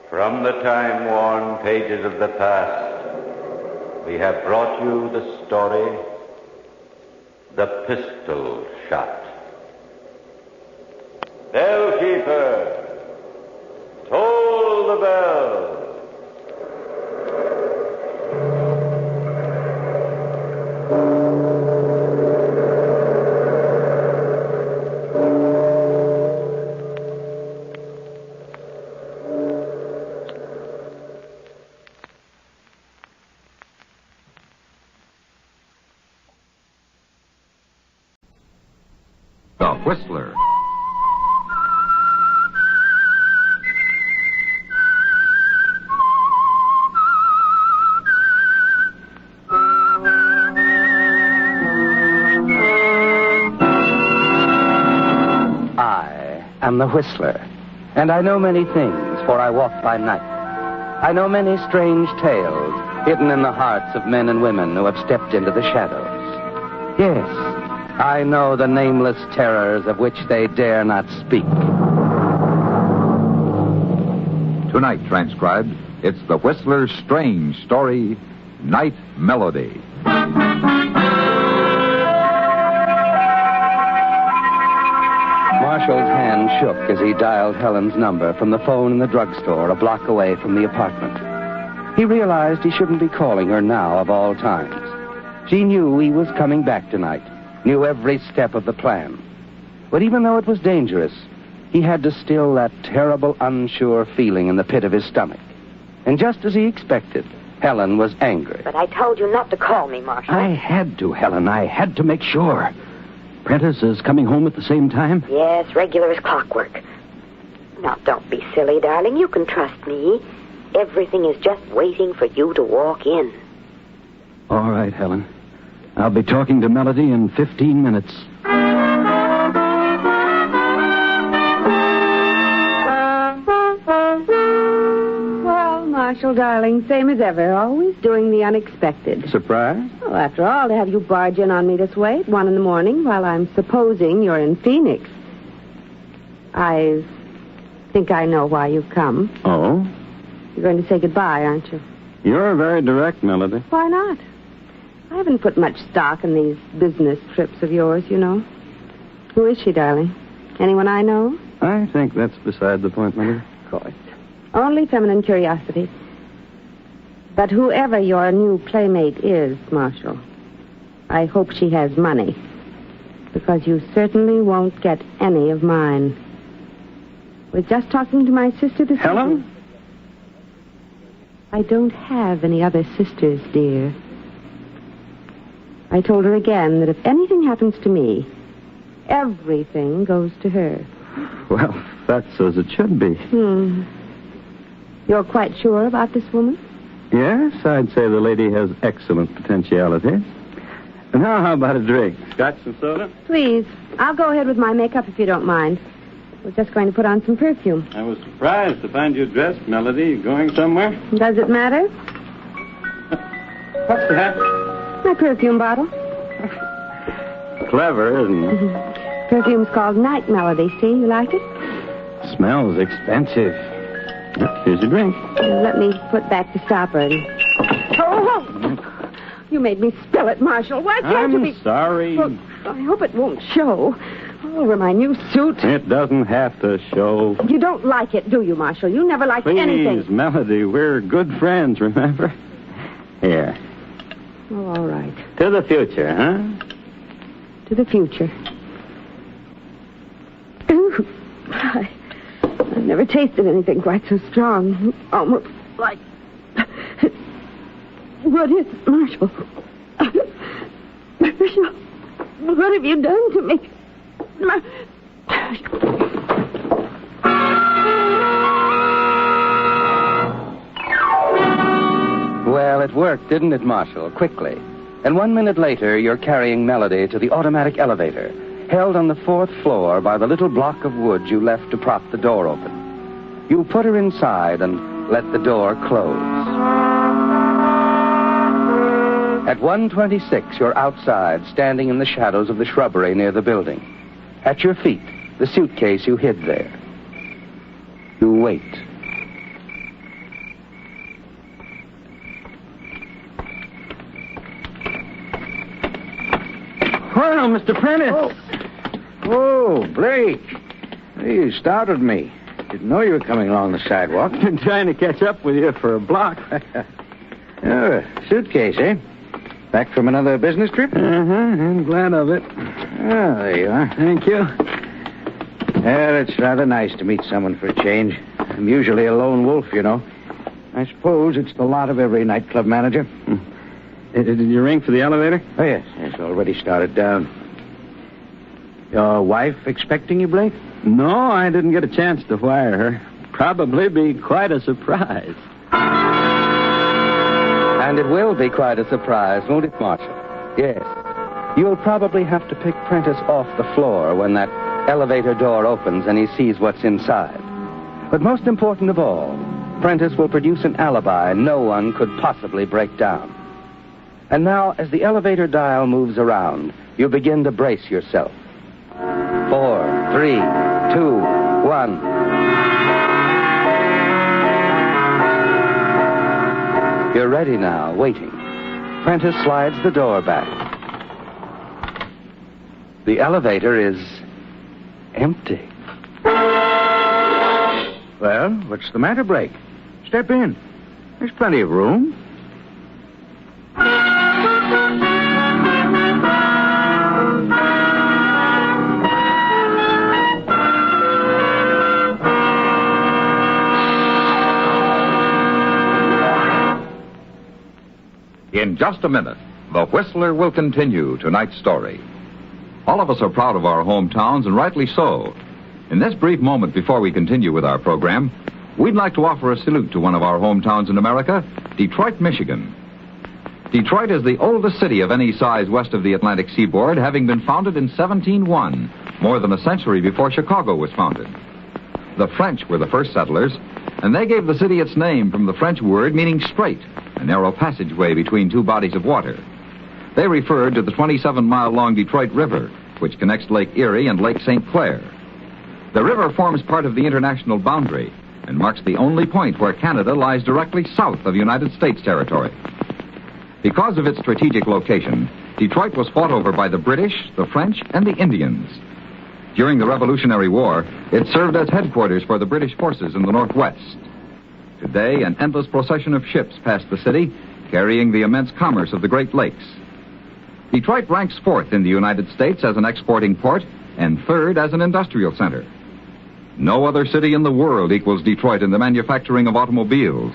From the time-worn pages of the past, we have brought you the story, The Pistol Shot. Bellkeeper, toll the bell. The Whistler. I am the Whistler, and I know many things, for I walk by night. I know many strange tales hidden in the hearts of men and women who have stepped into the shadows. Yes, I know the nameless terrors of which they dare not speak. Tonight, transcribed, it's the Whistler's strange story, Night Melody. Marshall's hand shook as he dialed Helen's number from the phone in the drugstore a block away from the apartment. He realized he shouldn't be calling her now of all times. She knew he was coming back tonight, knew every step of the plan. But even though it was dangerous, he had to still that terrible, unsure feeling in the pit of his stomach. And just as he expected, Helen was angry. But I told you not to call me, Marshall. I had to, Helen. I had to make sure. Prentice is coming home at the same time? Yes, regular as clockwork. Now, don't be silly, darling. You can trust me. Everything is just waiting for you to walk in. All right, Helen. I'll be talking to Melody in 15 minutes. Well, Marshal, darling, same as ever. Always doing the unexpected. Surprise? Well, after all, to have you barge in on me this way at 1 a.m. while I'm supposing you're in Phoenix. I think I know why you've come. Oh? You're going to say goodbye, aren't you? You're very direct, Melody. Why not? I haven't put much stock in these business trips of yours, you know. Who is she, darling? Anyone I know? I think that's beside the point, Melody. Of course. Only feminine curiosity. But whoever your new playmate is, Marshal, I hope she has money. Because you certainly won't get any of mine. We're just talking to my sister this Helen? evening. I don't have any other sisters, dear. I told her again that if anything happens to me, everything goes to her. Well, that's as it should be. You're quite sure about this woman? Yes, I'd say the lady has excellent potentialities. And now, how about a drink? Scotch and soda? Please. I'll go ahead with my makeup if you don't mind. We're just going to put on some perfume. I was surprised to find you dressed, Melody. You going somewhere? Does it matter? What's that? My perfume bottle. Clever, isn't it? Perfume's called Night Melody. See, you like it? Smells expensive. Here's your drink. Let me put back the stopper. Oh! You made me spill it, Marshal. Why can't you be... I'm sorry. Well, I hope it won't show. All over my new suit. It doesn't have to show. You don't like it, do you, Marshal? You never liked anything. Please, Melody, we're good friends, remember? Here. Oh, all right. To the future, huh? To the future. Ooh, I've never tasted anything quite so strong. Almost like... What is it, Marshal? Marshal, what have you done to me? Well, it worked, didn't it, Marshal? Quickly. And 1 minute later, you're carrying Melody to the automatic elevator, held on the 4th floor by the little block of wood you left to prop the door open. You put her inside and let the door close. At 1:26, you're outside, standing in the shadows of the shrubbery near the building. At your feet, the suitcase you hid there. You wait. Well, Mr. Prentice. Oh, Blake. You startled me. Didn't know you were coming along the sidewalk. Been trying to catch up with you for a block. Oh, suitcase, eh? Back from another business trip? I'm glad of it. Oh, there you are. Thank you. Well, it's rather nice to meet someone for a change. I'm usually a lone wolf, you know. I suppose it's the lot of every nightclub manager. Did you ring for the elevator? Oh, yes. It's already started down. Your wife expecting you, Blake? No, I didn't get a chance to wire her. Probably be quite a surprise. And it will be quite a surprise, won't it, Marshal? Yes. You'll probably have to pick Prentice off the floor when that elevator door opens and he sees what's inside. But most important of all, Prentice will produce an alibi no one could possibly break down. And now, as the elevator dial moves around, you begin to brace yourself. 4, 3, 2, 1. You're ready now, waiting. Prentice slides the door back. The elevator is empty. Well, what's the matter, Blake? Step in. There's plenty of room. In just a minute, the Whistler will continue tonight's story. All of us are proud of our hometowns, and rightly so. In this brief moment before we continue with our program, we'd like to offer a salute to one of our hometowns in America, Detroit, Michigan. Detroit is the oldest city of any size west of the Atlantic seaboard, having been founded in 1701, more than a century before Chicago was founded. The French were the first settlers, and they gave the city its name from the French word meaning strait, a narrow passageway between two bodies of water. They referred to the 27-mile-long Detroit River, which connects Lake Erie and Lake St. Clair. The river forms part of the international boundary and marks the only point where Canada lies directly south of United States territory. Because of its strategic location, Detroit was fought over by the British, the French, and the Indians. During the Revolutionary War, it served as headquarters for the British forces in the Northwest. Today, an endless procession of ships pass the city, carrying the immense commerce of the Great Lakes. Detroit ranks fourth in the United States as an exporting port and third as an industrial center. No other city in the world equals Detroit in the manufacturing of automobiles,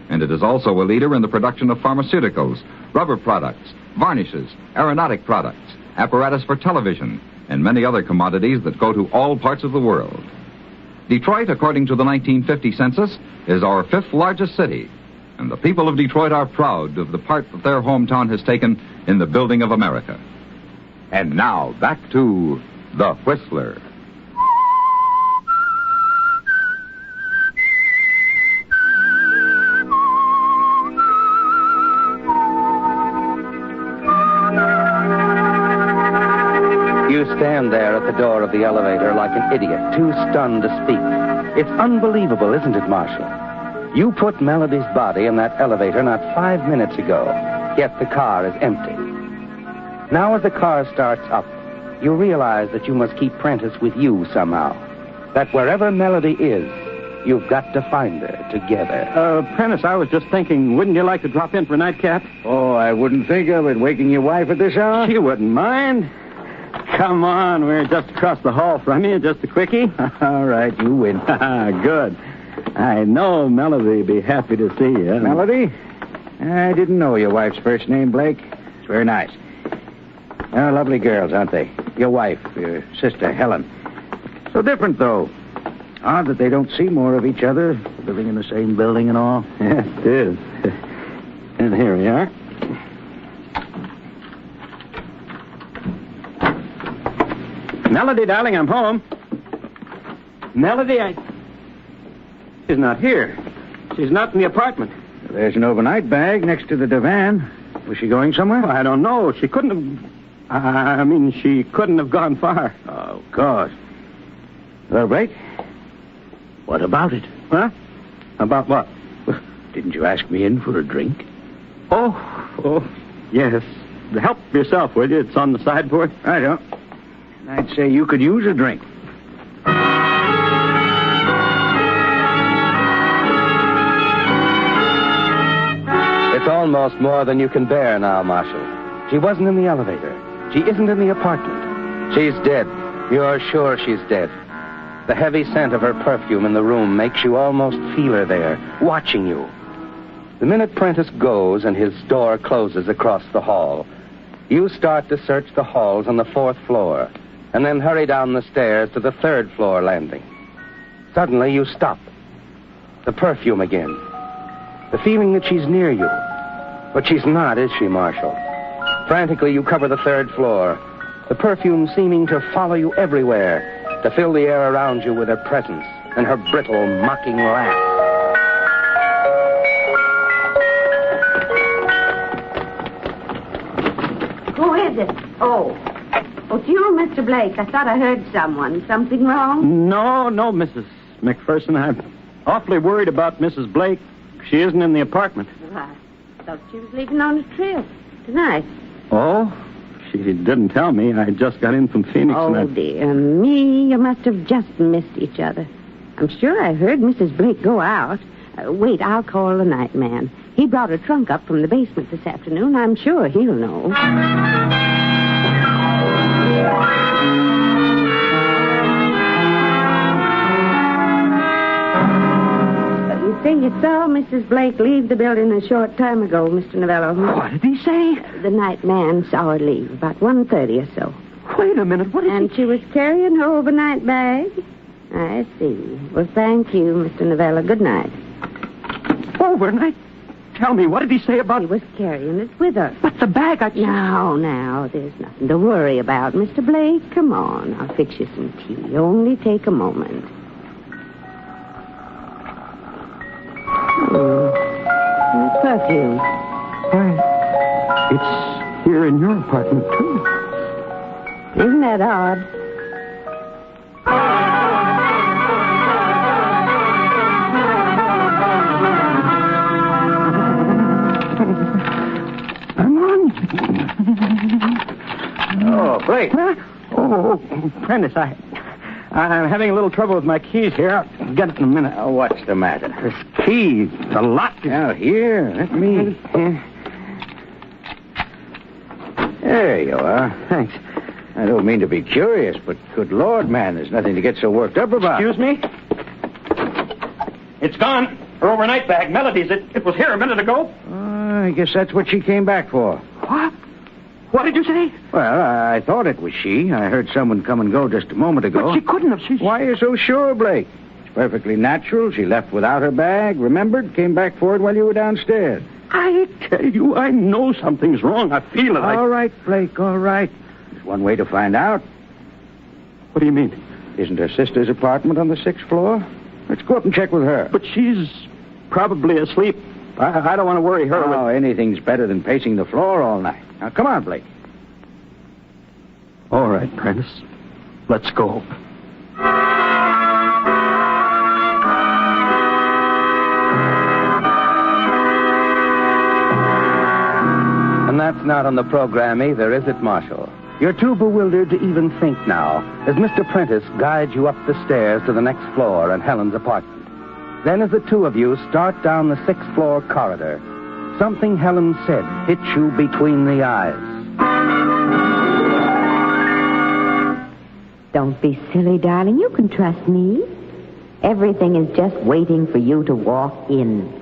and it is also a leader in the production of pharmaceuticals, rubber products, varnishes, aeronautic products, apparatus for television, and many other commodities that go to all parts of the world. Detroit, according to the 1950 census, is our fifth largest city, and the people of Detroit are proud of the part that their hometown has taken in the building of America. And now, back to The Whistler. You stand there at the door of the elevator like an idiot, too stunned to speak. It's unbelievable, isn't it, Marshal? You put Melody's body in that elevator not 5 minutes ago, yet the car is empty. Now as the car starts up, you realize that you must keep Prentice with you somehow. That wherever Melody is, you've got to find her together. Prentice, I was just thinking, wouldn't you like to drop in for a nightcap? Oh, I wouldn't think of it, waking your wife at this hour. She wouldn't mind. Come on, we're just across the hall from you, just a quickie. All right, you win. Good. I know Melody'd be happy to see you. Melody? I didn't know your wife's first name, Blake. It's very nice. Lovely girls, aren't they? Your wife, your sister, Helen. So different, though. Odd that they don't see more of each other, living in the same building and all. Yes, it is. And here we are. Melody, darling, I'm home. Melody, She's not here. She's not in the apartment. There's an overnight bag next to the divan. Was she going somewhere? I don't know. She couldn't have... she couldn't have gone far. Oh, of course. Well, Blake, what about it? Huh? About what? Didn't you ask me in for a drink? Oh, yes. Help yourself, will you? It's on the sideboard. I don't. I'd say you could use a drink. It's almost more than you can bear now, Marshal. She wasn't in the elevator. She isn't in the apartment. She's dead. You're sure she's dead. The heavy scent of her perfume in the room makes you almost feel her there, watching you. The minute Prentice goes and his door closes across the hall, you start to search the halls on the 4th floor, and then hurry down the stairs to the 3rd floor landing. Suddenly, you stop. The perfume again. The feeling that she's near you. But she's not, is she, Marshal? Frantically, you cover the 3rd floor, the perfume seeming to follow you everywhere, to fill the air around you with her presence and her brittle, mocking laugh. Who is it? Oh, it's you, Mr. Blake. I thought I heard someone. Something wrong? No, Mrs. McPherson. I'm awfully worried about Mrs. Blake. She isn't in the apartment. Well, I thought she was leaving on a trip tonight. Oh? She didn't tell me. I just got in from Phoenix. Oh, dear me. You must have just missed each other. I'm sure I heard Mrs. Blake go out. Wait, I'll call the night man. He brought her trunk up from the basement this afternoon. I'm sure he'll know. You say you saw Mrs. Blake leave the building a short time ago, Mr. Novello. What did he say? The night man saw her leave, about 1:30 or so. Wait a minute. What is And she was carrying her overnight bag? I see. Well, thank you, Mr. Novella. Good night. Overnight? Tell me, what did he say about... She was carrying it with her. But the bag, Now, there's nothing to worry about. Mr. Blake, come on. I'll fix you some tea. Only take a moment. That perfume. Why, it's here in your apartment, too. Isn't that odd? Oh, Blake. Huh? Oh, Prentice, I'm having a little trouble with my keys here. I'll get it in a minute. Oh, what's the matter? This key, the lock is... Now, here, let me... There you are. Thanks. I don't mean to be curious, but good Lord, man, there's nothing to get so worked up about. Excuse me? It's gone. Her overnight bag, Melody's. It was here a minute ago. I guess that's what she came back for. What? What did you say? Well, I thought it was she. I heard someone come and go just a moment ago. But she couldn't have. Why are you so sure, Blake? It's perfectly natural. She left without her bag, remembered, came back for it while you were downstairs. I tell you, I know something's wrong. I feel it. All right, Blake, all right. There's one way to find out. What do you mean? Isn't her sister's apartment on the 6th floor? Let's go up and check with her. But she's probably asleep. I don't want to worry her. Oh, anything's better than pacing the floor all night. Now, come on, Blake. All right, Prentice. Let's go. And that's not on the program either, is it, Marshal? You're too bewildered to even think now, as Mr. Prentice guides you up the stairs to the next floor and Helen's apartment. Then as the two of you start down the 6th floor corridor, something Helen said hits you between the eyes. Don't be silly, darling. You can trust me. Everything is just waiting for you to walk in.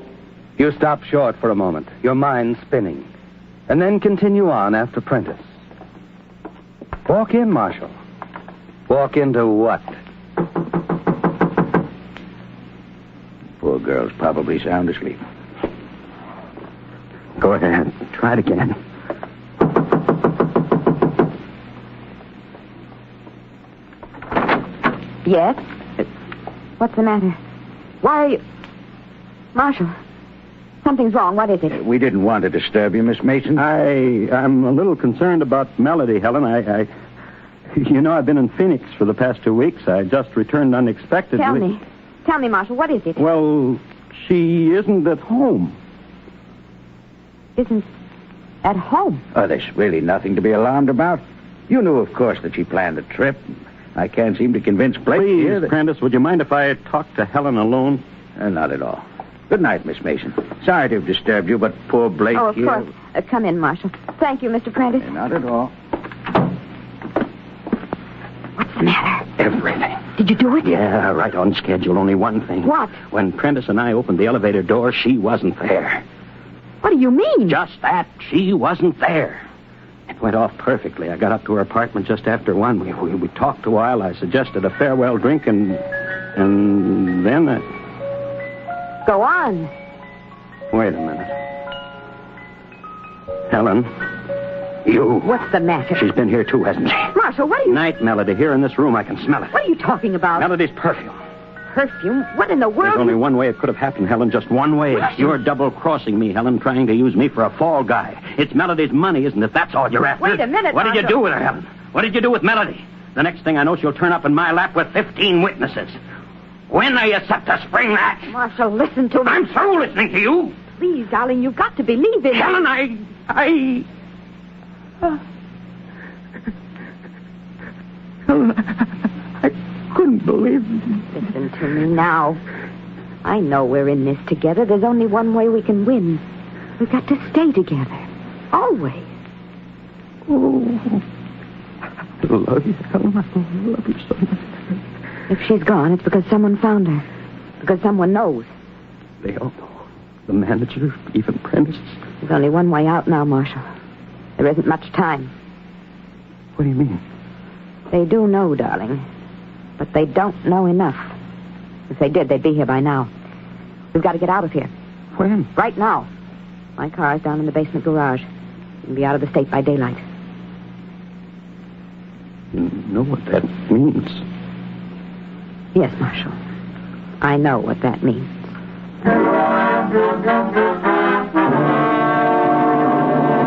You stop short for a moment, your mind spinning, and then continue on after Prentice. Walk in, Marshal. Walk into what? Poor girl's probably sound asleep. Go ahead. Try it again. Yes? What's the matter? Why... Marshal, something's wrong. What is it? We didn't want to disturb you, Miss Mason. I'm a little concerned about Melody, Helen. You know, I've been in Phoenix for the past 2 weeks. I just returned unexpectedly. Tell me, Marshal, what is it? Well, she isn't at home. Isn't at home? Oh, there's really nothing to be alarmed about. You knew, of course, that she planned the trip. I can't seem to convince Blake here Please, Prentice, would you mind if I talk to Helen alone? Not at all. Good night, Miss Mason. Sorry to have disturbed you, but poor Blake Oh, of here... course. Come in, Marshal. Thank you, Mr. Prentice. Not at all. What's the matter? Everything. Did you do it? Yeah, right on schedule. Only one thing. What? When Prentice and I opened the elevator door, she wasn't there. What do you mean? Just that. She wasn't there. It went off perfectly. I got up to her apartment just after 1. We talked a while. I suggested a farewell drink, and then... Go on. Wait a minute. Helen, you... What's the matter? She's been here, too, hasn't she? Marshal, what are you... Night, Melody. Here in this room, I can smell it. What are you talking about? Melody's perfume. Perfume? What in the world? There's only one way it could have happened, Helen. Just one way. Marshal. You're double-crossing me, Helen, trying to use me for a fall guy. It's Melody's money, isn't it? That's all you're after. Wait a minute, What did you Marshal. do with her, Helen? What did you do with Melody? The next thing I know, she'll turn up in my lap with 15 witnesses. When are you set to spring that? Marshal, listen to me. I'm through listening to you. Please, darling, you've got to believe in me. Helen, Helen, I couldn't believe it. Listen to me now. I know we're in this together. There's only one way we can win. We've got to stay together. Always. Oh, I love you, Helen. I love you so much. If she's gone, it's because someone found her. Because someone knows. They all know. The manager, even Prentice. There's only one way out now, Marshal. There isn't much time. What do you mean? They do know, darling. But they don't know enough. If they did, they'd be here by now. We've got to get out of here. When? Right now. My car's down in the basement garage. You can be out of the state by daylight. You know what that means? Yes, Marshal. I know what that means.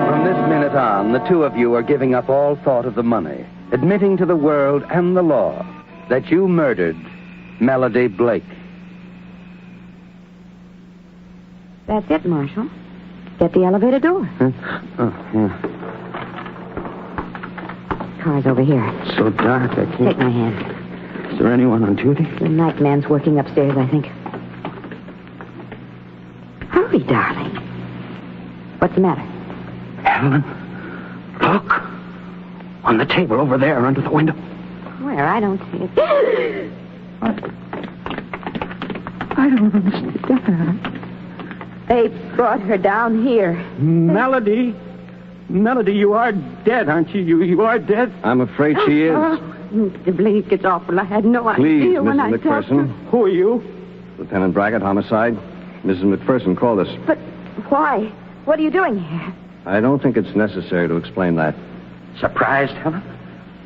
From this minute on, the two of you are giving up all thought of the money, admitting to the world and the law that you murdered Melody Blake. That's it, Marshal. Get the elevator door. Huh? Oh, yeah. Car's over here. So dark, I can't... Take my hand. Is there anyone on duty? The night man's working upstairs, I think. Hurry, darling. What's the matter? Helen, look. On the table over there under the window. Where? I don't see it. I don't understand. They brought her down here. Melody. Melody, you are dead, aren't you? You are dead. I'm afraid she is. Oh, Mr. Blake, it's awful. I had no Please, idea when Mrs. I talked to... McPherson. Who are you? Lieutenant Brackett, homicide. Mrs. McPherson called us. But why? What are you doing here? I don't think it's necessary to explain that. Surprised, Helen?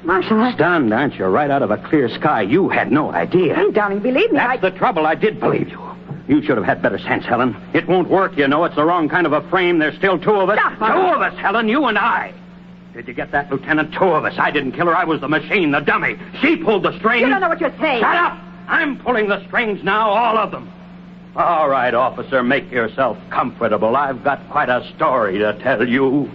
Marshal, Stunned, aren't you? Right out of a clear sky. You had no idea. Hey, darling, believe me, That's the trouble. I did believe you. You should have had better sense, Helen. It won't work, you know. It's the wrong kind of a frame. There's still two of us. Stop, Two of us, Helen, you and I. Did you get that, Lieutenant? Two of us. I didn't kill her. I was the machine, the dummy. She pulled the strings. You don't know what you're saying. Shut up! I'm pulling the strings now, all of them. All right, officer, make yourself comfortable. I've got quite a story to tell you.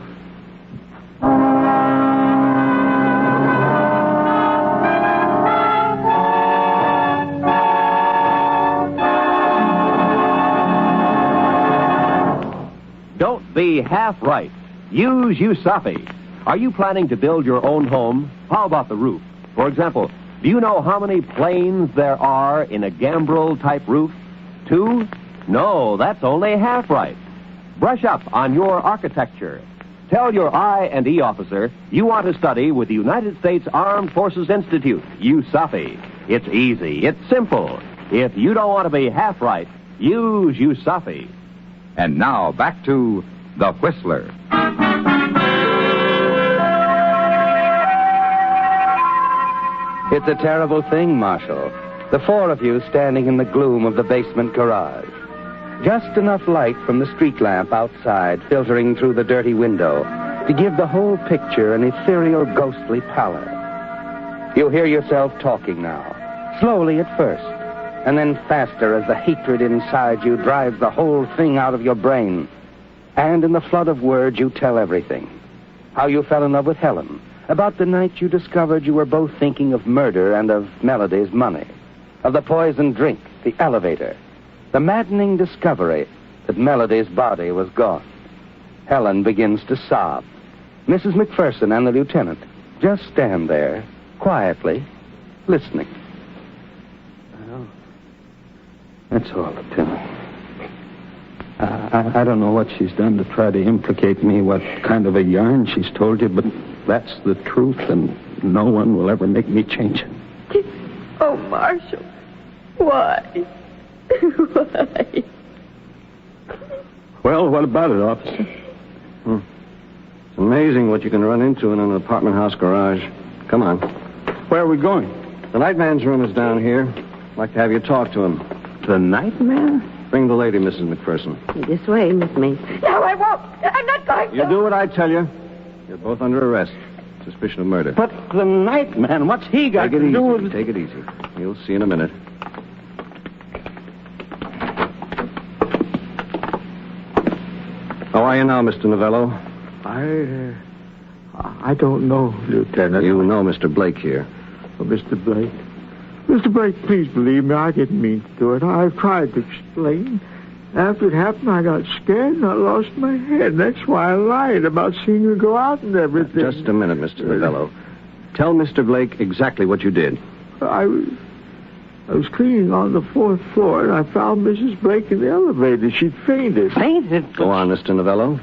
Don't be half right. Use Usafi. Are you planning to build your own home? How about the roof? For example, do you know how many planes there are in a gambrel-type roof? 2? No, that's only half right. Brush up on your architecture. Tell your I&E officer you want to study with the United States Armed Forces Institute, USAFI. It's easy. It's simple. If you don't want to be half right, use USAFI. And now back to The Whistler. It's a terrible thing, Marshal. The four of you standing in the gloom of the basement garage. Just enough light from the street lamp outside filtering through the dirty window to give the whole picture an ethereal, ghostly pallor. You hear yourself talking now, slowly at first, and then faster as the hatred inside you drives the whole thing out of your brain. And in the flood of words, you tell everything. How you fell in love with Helen, about the night you discovered you were both thinking of murder and of Melody's money, of the poisoned drink, the elevator, the maddening discovery that Melody's body was gone. Helen begins to sob. Mrs. McPherson and the lieutenant just stand there, quietly, listening. Well, that's all, Lieutenant. I don't know what she's done to try to implicate me, what kind of a yarn she's told you, but that's the truth, and no one will ever make me change it. Oh, Marshal. Why? Why? Well, what about it, officer? It's amazing what you can run into in an apartment house garage. Come on. Where are we going? The night man's room is down here. I'd like to have you talk to him. The night man? Bring the lady, Mrs. McPherson. This way, Miss Mason. No, I won't. I'm not going to. You do what I tell you. You're both under arrest. Suspicion of murder. But the night man, what's he got to do with... Take it easy. You'll see in a minute. How are you now, Mr. Novello? I don't know, Lieutenant. You know Mr. Blake here. Oh, Mr. Blake. Mr. Blake, please believe me. I didn't mean to do it. I've tried to explain. After it happened, I got scared and I lost my head. That's why I lied about seeing you go out and everything. Just a minute, Mr. Novello. Tell Mr. Blake exactly what you did. I I was cleaning on the 4th floor, and I found Mrs. Blake in the elevator. She'd fainted. Fainted? Go on, Mr. Novello.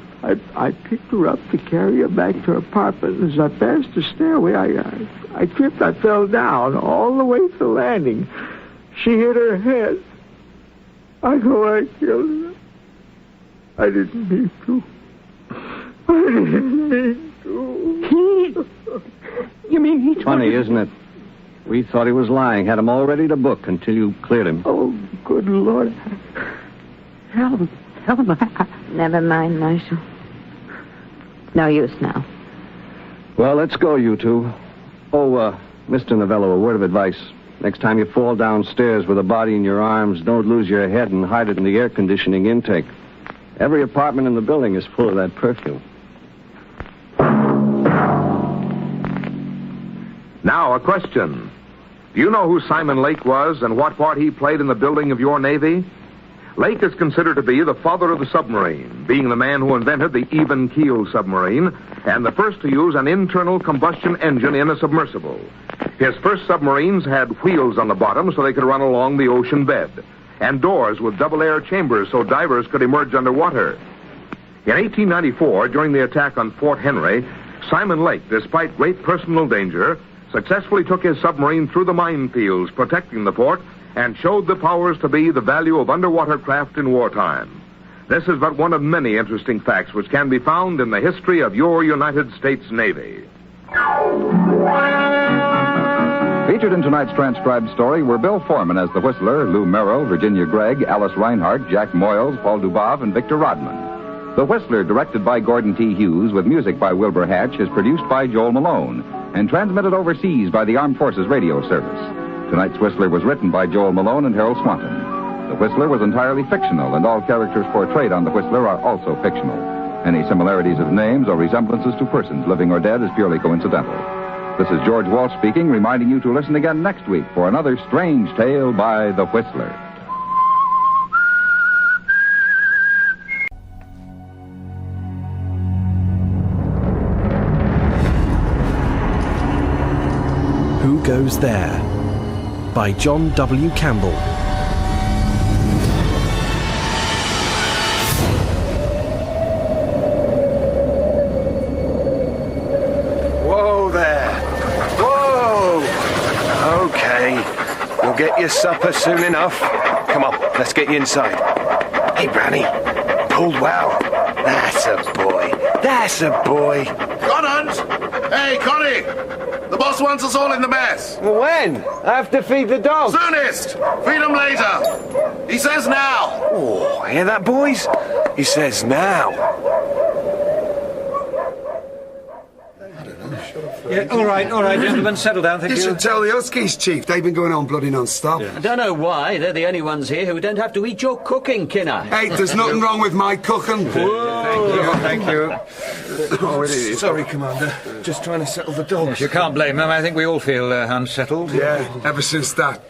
I picked her up to carry her back to her apartment. As I passed the stairway, I tripped. I fell down all the way to the landing. She hit her head. I killed her. I didn't mean to. You mean he told Funny, you? isn't it? We thought he was lying. Had him all ready to book until you cleared him. Oh, good Lord. Helen, never mind, Marshal. No use now. Well, let's go, you two. Oh, Mr. Novello, a word of advice. Next time you fall downstairs with a body in your arms, don't lose your head and hide it in the air conditioning intake. Every apartment in the building is full of that perfume. Now, a question. Do you know who Simon Lake was and what part he played in the building of your Navy? Lake is considered to be the father of the submarine, being the man who invented the even-keel submarine and the first to use an internal combustion engine in a submersible. His first submarines had wheels on the bottom so they could run along the ocean bed, and doors with double-air chambers so divers could emerge underwater. In 1894, during the attack on Fort Henry, Simon Lake, despite great personal danger, successfully took his submarine through the minefields protecting the fort and showed the powers to be the value of underwater craft in wartime. This is but one of many interesting facts which can be found in the history of your United States Navy. Featured in tonight's transcribed story were Bill Foreman as the Whistler, Lou Merrill, Virginia Gregg, Alice Reinhardt, Jack Moyles, Paul Dubov, and Victor Rodman. The Whistler, directed by Gordon T. Hughes with music by Wilbur Hatch, is produced by Joel Malone and transmitted overseas by the Armed Forces Radio Service. Tonight's Whistler was written by Joel Malone and Harold Swanton. The Whistler was entirely fictional, and all characters portrayed on The Whistler are also fictional. Any similarities of names or resemblances to persons, living or dead, is purely coincidental. This is George Walsh speaking, reminding you to listen again next week for another strange tale by The Whistler. Who Goes There? By John W. Campbell. Whoa there. Whoa! Okay. You'll get your supper soon enough. Come on, let's get you inside. Hey, Granny. Pulled well. That's a boy. That's a boy. Conant! Hey, Connie! The boss wants us all in the mess. When? I have to feed the dogs. Soonest! Feed them later. He says now. Oh, hear that, boys? He says now. Yeah, all right, gentlemen, settle down, thank you. You should tell the Huskies, Chief. They've been going on bloody non-stop. I don't know why. They're the only ones here who don't have to eat your cooking, Kinner. Hey, there's nothing wrong with my cooking. Thank you. Oh, it is. Sorry, Commander. Just trying to settle the dogs. You can't blame them. I think we all feel unsettled. Yeah, ever since that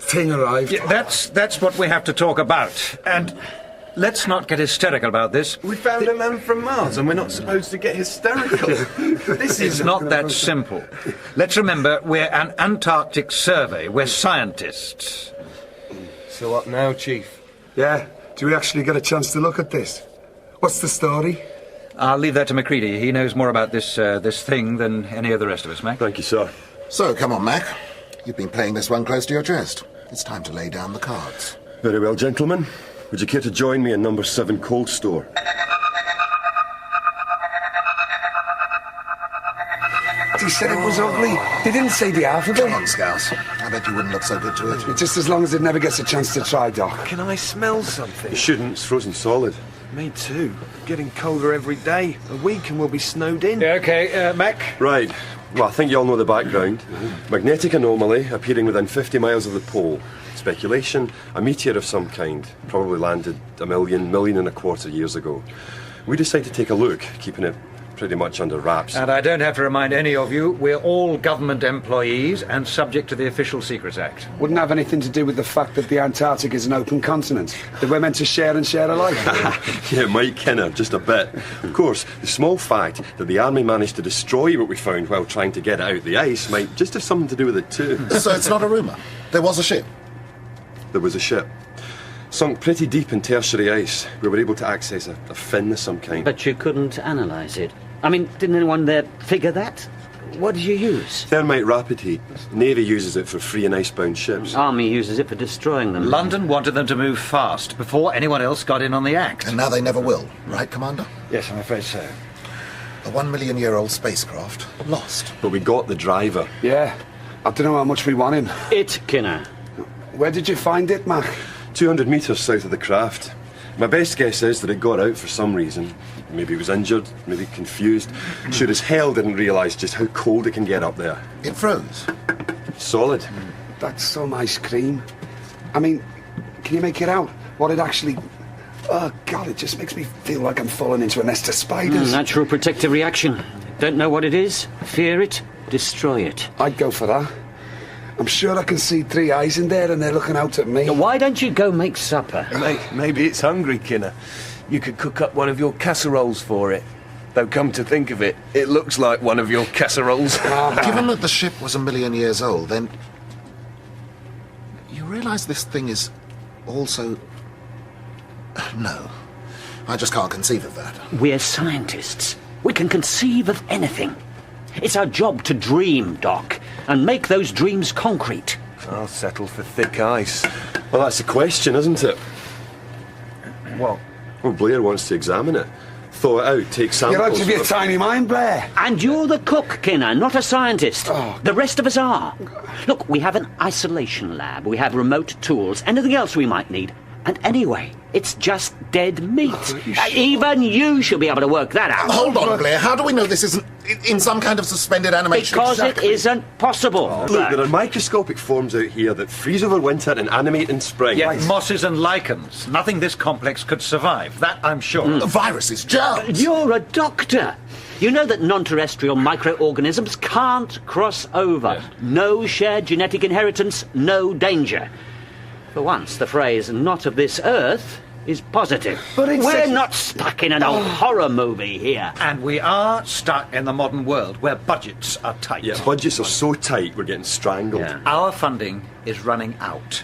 thing arrived. Yeah, that's what we have to talk about. And let's not get hysterical about this. We found a man from Mars, and we're not supposed to get hysterical. This is not that simple. Let's remember, we're an Antarctic survey. We're scientists. So what now, Chief? Yeah, do we actually get a chance to look at this? What's the story? I'll leave that to Macready. He knows more about this thing than any of the rest of us, Mac. Thank you, sir. So, come on, Mac. You've been playing this one close to your chest. It's time to lay down the cards. Very well, gentlemen. Would you care to join me in number 7 cold store? He said it was ugly. They didn't say the alphabet. Come on, Scouse. I bet you wouldn't look so good to it. Just as long as it never gets a chance to try, Doc. Can I smell something? You shouldn't. It's frozen solid. Me too. Getting colder every day. A week and we'll be snowed in. Yeah, okay, Mac? Right. Well, I think you all know the background. Magnetic anomaly appearing within 50 miles of the pole. Speculation, a meteor of some kind. Probably landed a million and a quarter years ago. We decided to take a look, keeping it pretty much under wraps. And I don't have to remind any of you, we're all government employees and subject to the Official Secrets Act. Wouldn't have anything to do with the fact that the Antarctic is an open continent. That we're meant to share and share alike. Yeah, Mike Kinner, just a bit. Of course, the small fact that the army managed to destroy what we found while trying to get it out the ice might just have something to do with it too. So it's not a rumour. There was a ship. There was a ship. Sunk pretty deep in tertiary ice. We were able to access a fin of some kind. But you couldn't analyse it. I mean, didn't anyone there figure that? What did you use? Thermite rapid heat. Navy uses it for free and icebound ships. Army uses it for destroying them. London wanted them to move fast before anyone else got in on the act. And now they never will, right, Commander? Yes, I'm afraid so. A 1 million year old spacecraft lost. But we got the driver. Yeah. I don't know how much we want him. It, Kinner. Where did you find it, Mac? 200 metres south of the craft. My best guess is that it got out for some reason. Maybe it was injured, maybe confused. Sure as hell didn't realise just how cold it can get up there. It froze. Solid. That's some ice cream. I mean, can you make it out? What it actually... Oh, God, it just makes me feel like I'm falling into a nest of spiders. Natural protective reaction. Don't know what it is? Fear it? Destroy it. I'd go for that. I'm sure I can see 3 eyes in there and they're looking out at me. Why don't you go make supper? Maybe it's hungry, Kinner. You could cook up one of your casseroles for it. Though come to think of it, it looks like one of your casseroles. Given that the ship was 1 million years old, then... You realise this thing is also... No. I just can't conceive of that. We're scientists. We can conceive of anything. It's our job to dream, Doc, and make those dreams concrete. I'll settle for thick ice. Well, that's the question, isn't it? What? Well, Blair wants to examine it. Thaw it out, take samples... You're out of your tiny mind, Blair. And you're the cook, Kinner, not a scientist. The rest of us are. Look, we have an isolation lab, we have remote tools, anything else we might need. And anyway, it's just dead meat. Even you should be able to work that out. Hold on, Blair. How do we know this isn't in some kind of suspended animation? Because it isn't possible. Look, there are microscopic forms out here that freeze over winter and animate in spring. Yeah, mosses and lichens. Nothing this complex could survive. That I'm sure. The virus is germs. You're a doctor. You know that non-terrestrial microorganisms can't cross over. Yes. No shared genetic inheritance, no danger. For once, the phrase, not of this earth, is positive. But we're not stuck in an old horror movie here. And we are stuck in the modern world, where budgets are tight. Yeah, budgets are so tight, we're getting strangled. Yeah. Our funding is running out.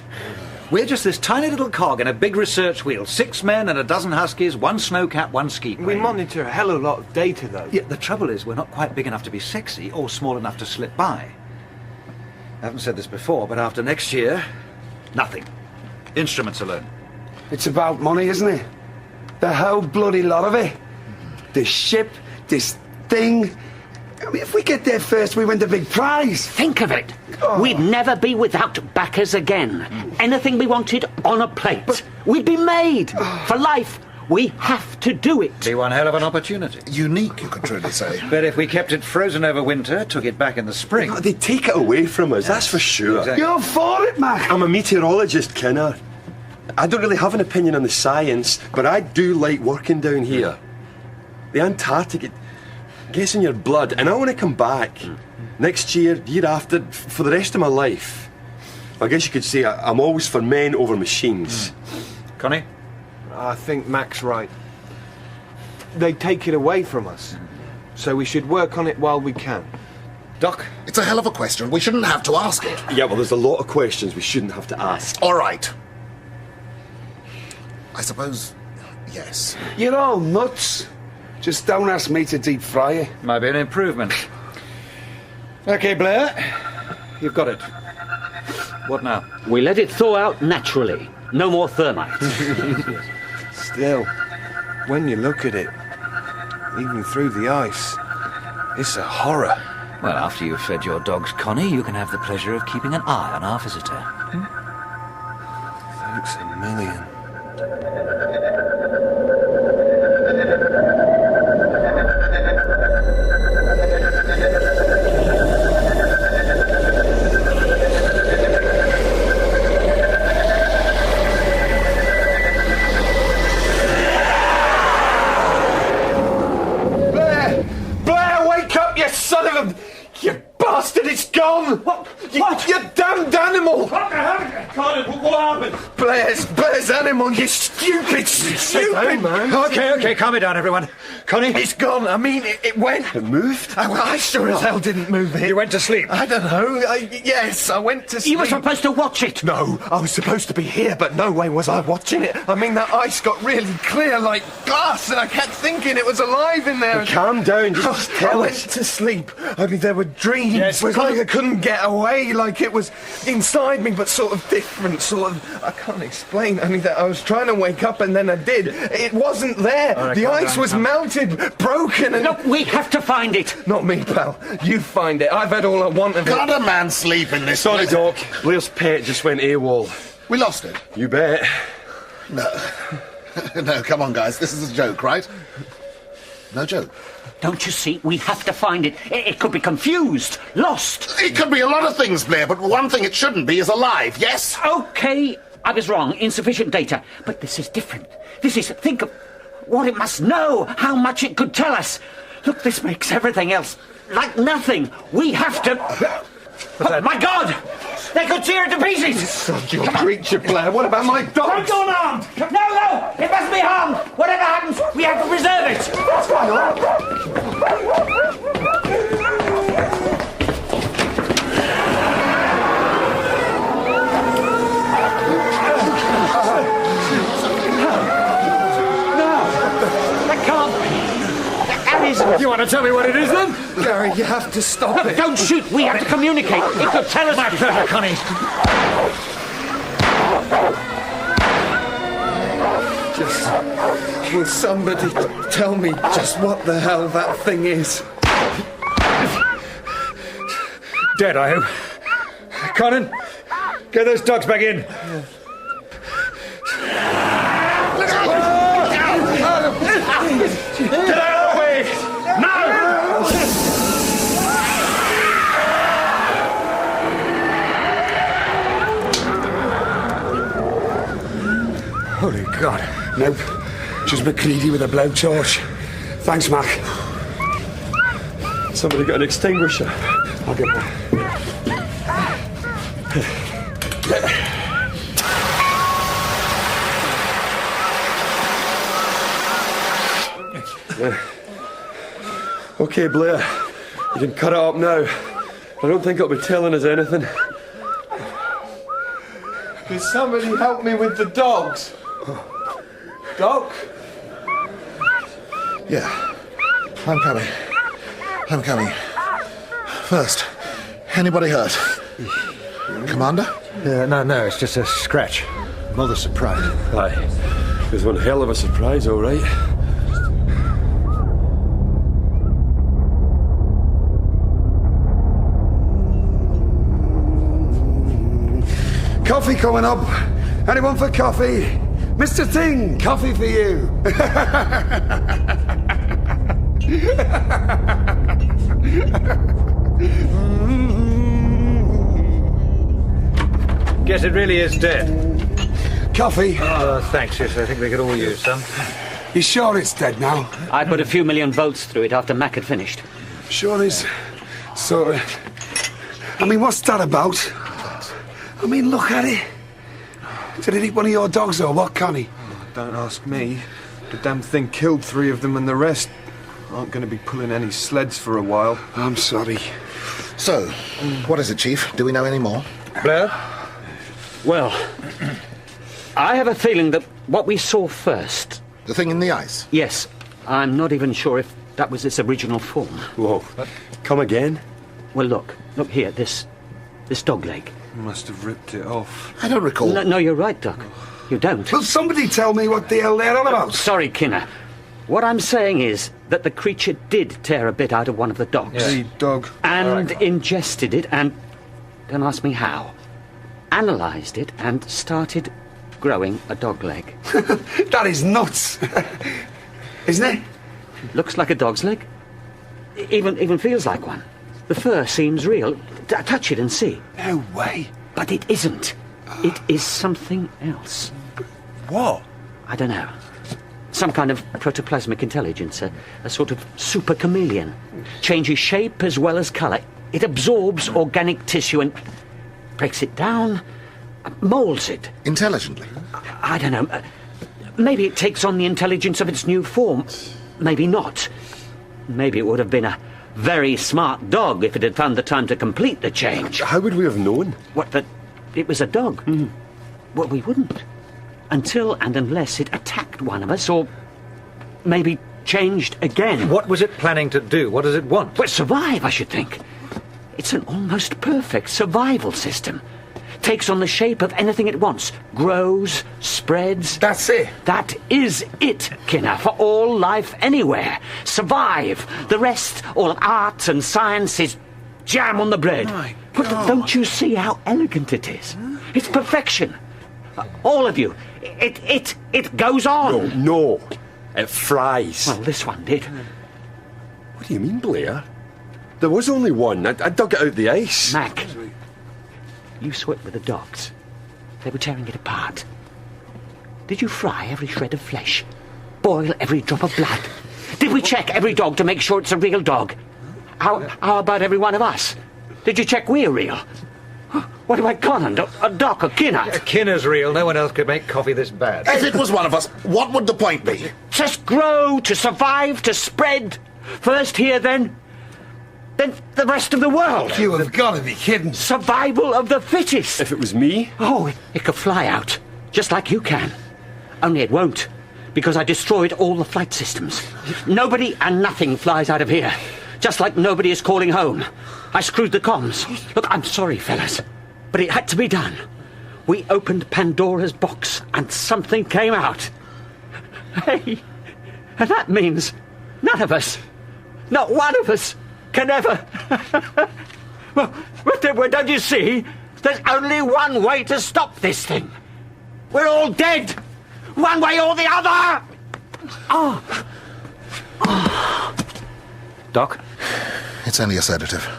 We're just this tiny little cog in a big research wheel. 6 men and a dozen huskies, 1 snowcat, 1 ski plane. We monitor a hell of a lot of data, though. Yeah, the trouble is we're not quite big enough to be sexy or small enough to slip by. I haven't said this before, but after next year, nothing. Instruments alone. It's about money, isn't it? The whole bloody lot of it. This ship, this thing. I mean, if we get there first, we win the big prize. Think of it. We'd never be without backers again. Anything we wanted on a plate. We'd be made. For life, we have to do it. Be one hell of an opportunity. Unique, you could truly say. But if we kept it frozen over winter, took it back in the spring... No, they'd take it away from us, that's for sure. Exactly. You're for it, Mac. I'm a meteorologist, Kinner. I don't really have an opinion on the science, but I do like working down here. The Antarctic, it gets in your blood, and I want to come back next year, year after, for the rest of my life. I guess you could say I'm always for men over machines. Connie? I think Mac's right. They take it away from us, so we should work on it while we can. Doc? It's a hell of a question. We shouldn't have to ask it. Yeah, well, there's a lot of questions we shouldn't have to ask. All right. I suppose, yes. You're all nuts. Just don't ask me to deep fry it. Might be an improvement. Okay, Blair. You've got it. What now? We let it thaw out naturally. No more thermite. Still, when you look at it, even through the ice, it's a horror. Well, after you've fed your dogs, Connie, you can have the pleasure of keeping an eye on our visitor. Thanks a million. You bastard, it's gone! What? You damned animal! What happened? Blair's animal, you stupid! Okay, calm it down, everyone. Connie? It's gone. I mean, it went. It moved? I sure as hell didn't move it. You went to sleep? I don't know. Yes, I went to sleep. You were supposed to watch it. No, I was supposed to be here, but no way was I watching it. I mean, that ice got really clear like glass, and I kept thinking it was alive in there. Well, calm down, just I tell went us. to sleep, only there were dreams. Yes, It was like I couldn't get away, like it was inside me, but sort of different, sort of... I can't explain, only that I was trying to wake up, and then I did. It wasn't there. All right, the calm ice down, was melted, broken, and... Look, we have to find it. Not me, pal. You find it. I've had all I want of it. Can't a man sleep in this Sorry, place? Doc. Blair's pet just went AWOL. We lost it. You bet. No. No, come on, guys. This is a joke, right? No joke. Don't you see? We have to find it. It could be confused, lost. It could be a lot of things, Blair, but one thing it shouldn't be is alive, yes? Okay, I was wrong. Insufficient data. But this is different. Think of what it must know, how much it could tell us. Look, this makes everything else like nothing. We have to... Oh, my God! They could tear it to pieces! Sod your creature, Blair. What about my dogs? Don't go unarmed! No! It must be harmed! Whatever happens, we have to preserve it! What's going on? You want to tell me what it is, then? Gary, you have to stop it. Don't shoot! We have to communicate. It could tell us... My pleasure, Connie. Will somebody tell me just what the hell that thing is? Dead, I hope. Conan, get those dogs back in. Get out of the way! Now! Holy God. Nope. Just McCready with a blowtorch. Thanks, Mac. Somebody got an extinguisher. I'll get one. Okay, Blair. You can cut it up now. I don't think it'll be telling us anything. Can somebody help me with the dogs? Doc? Yeah. I'm coming. First, anybody hurt? Commander? No, it's just a scratch. Mother surprise. Aye. It was one hell of a surprise, all right. Coffee coming up. Anyone for coffee? Mr. Thing, coffee for you. Guess it really is dead. Coffee? Oh, thanks, yes. I think we could all use some. You sure it's dead now? I put a few million volts through it after Mac had finished. Sure is. So, I mean, what's that about? I mean, look at it. Did it eat one of your dogs or what, Connie? Oh, don't ask me. The damn thing killed 3 of them and the rest aren't going to be pulling any sleds for a while. I'm sorry. So, what is it, Chief? Do we know any more? Blair? Well, I have a feeling that what we saw first... The thing in the ice? Yes. I'm not even sure if that was its original form. Whoa. Come again? Well, look here, this dog leg. Must have ripped it off. I don't recall. No, you're right, Doc. You don't. Will somebody tell me what the hell they're on about? Sorry, Kinner. What I'm saying is that the creature did tear a bit out of one of the dogs. The dog. And ingested it and... Don't ask me how. Analysed it and started growing a dog leg. That is nuts. Isn't it? Looks like a dog's leg. Even feels like one. The fur seems real. Touch it and see. No way. But it isn't. It is something else. What? I don't know. Some kind of protoplasmic intelligence, a sort of super chameleon. Changes shape as well as colour. It absorbs organic tissue and breaks it down, moulds it. Intelligently? I don't know. Maybe it takes on the intelligence of its new form. maybe not. Maybe it would have been a very smart dog if it had found the time to complete the change. How would we have known? What, that it was a dog? Well, we wouldn't. Until and unless it attacked one of us, or maybe changed again. What was it planning to do? What does it want? Well, survive, I should think. It's an almost perfect survival system. Takes on the shape of anything it wants. Grows, spreads. That's it. That is it, Kinner, for all life anywhere. Survive. The rest, all of art and science, is jam on the bread. But don't you see how elegant it is? It's perfection. All of you. It goes on. No. It flies. Well, this one did. What do you mean, Blair? There was only one. I dug it out the ice. Mac, you saw it with the dogs. They were tearing it apart. Did you fry every shred of flesh? Boil every drop of blood? Did we check every dog to make sure it's a real dog? How about every one of us? Did you check we're real? What about Conant, a Doc, a Kinner? Kinner's real. No one else could make coffee this bad. If it was one of us, what would the point be? Just grow, to survive, to spread. First here, then the rest of the world. You have got to be kidding. Survival of the fittest. If it was me... Oh, it could fly out, just like you can. Only it won't, because I destroyed all the flight systems. Nobody and nothing flies out of here, just like nobody is calling home. I screwed the comms. Look, I'm sorry, fellas, but it had to be done. We opened Pandora's box, and something came out. Hey, and that means none of us, not one of us, can ever... well, don't you see? There's only one way to stop this thing. We're all dead. One way or the other. Doc? It's only a sedative.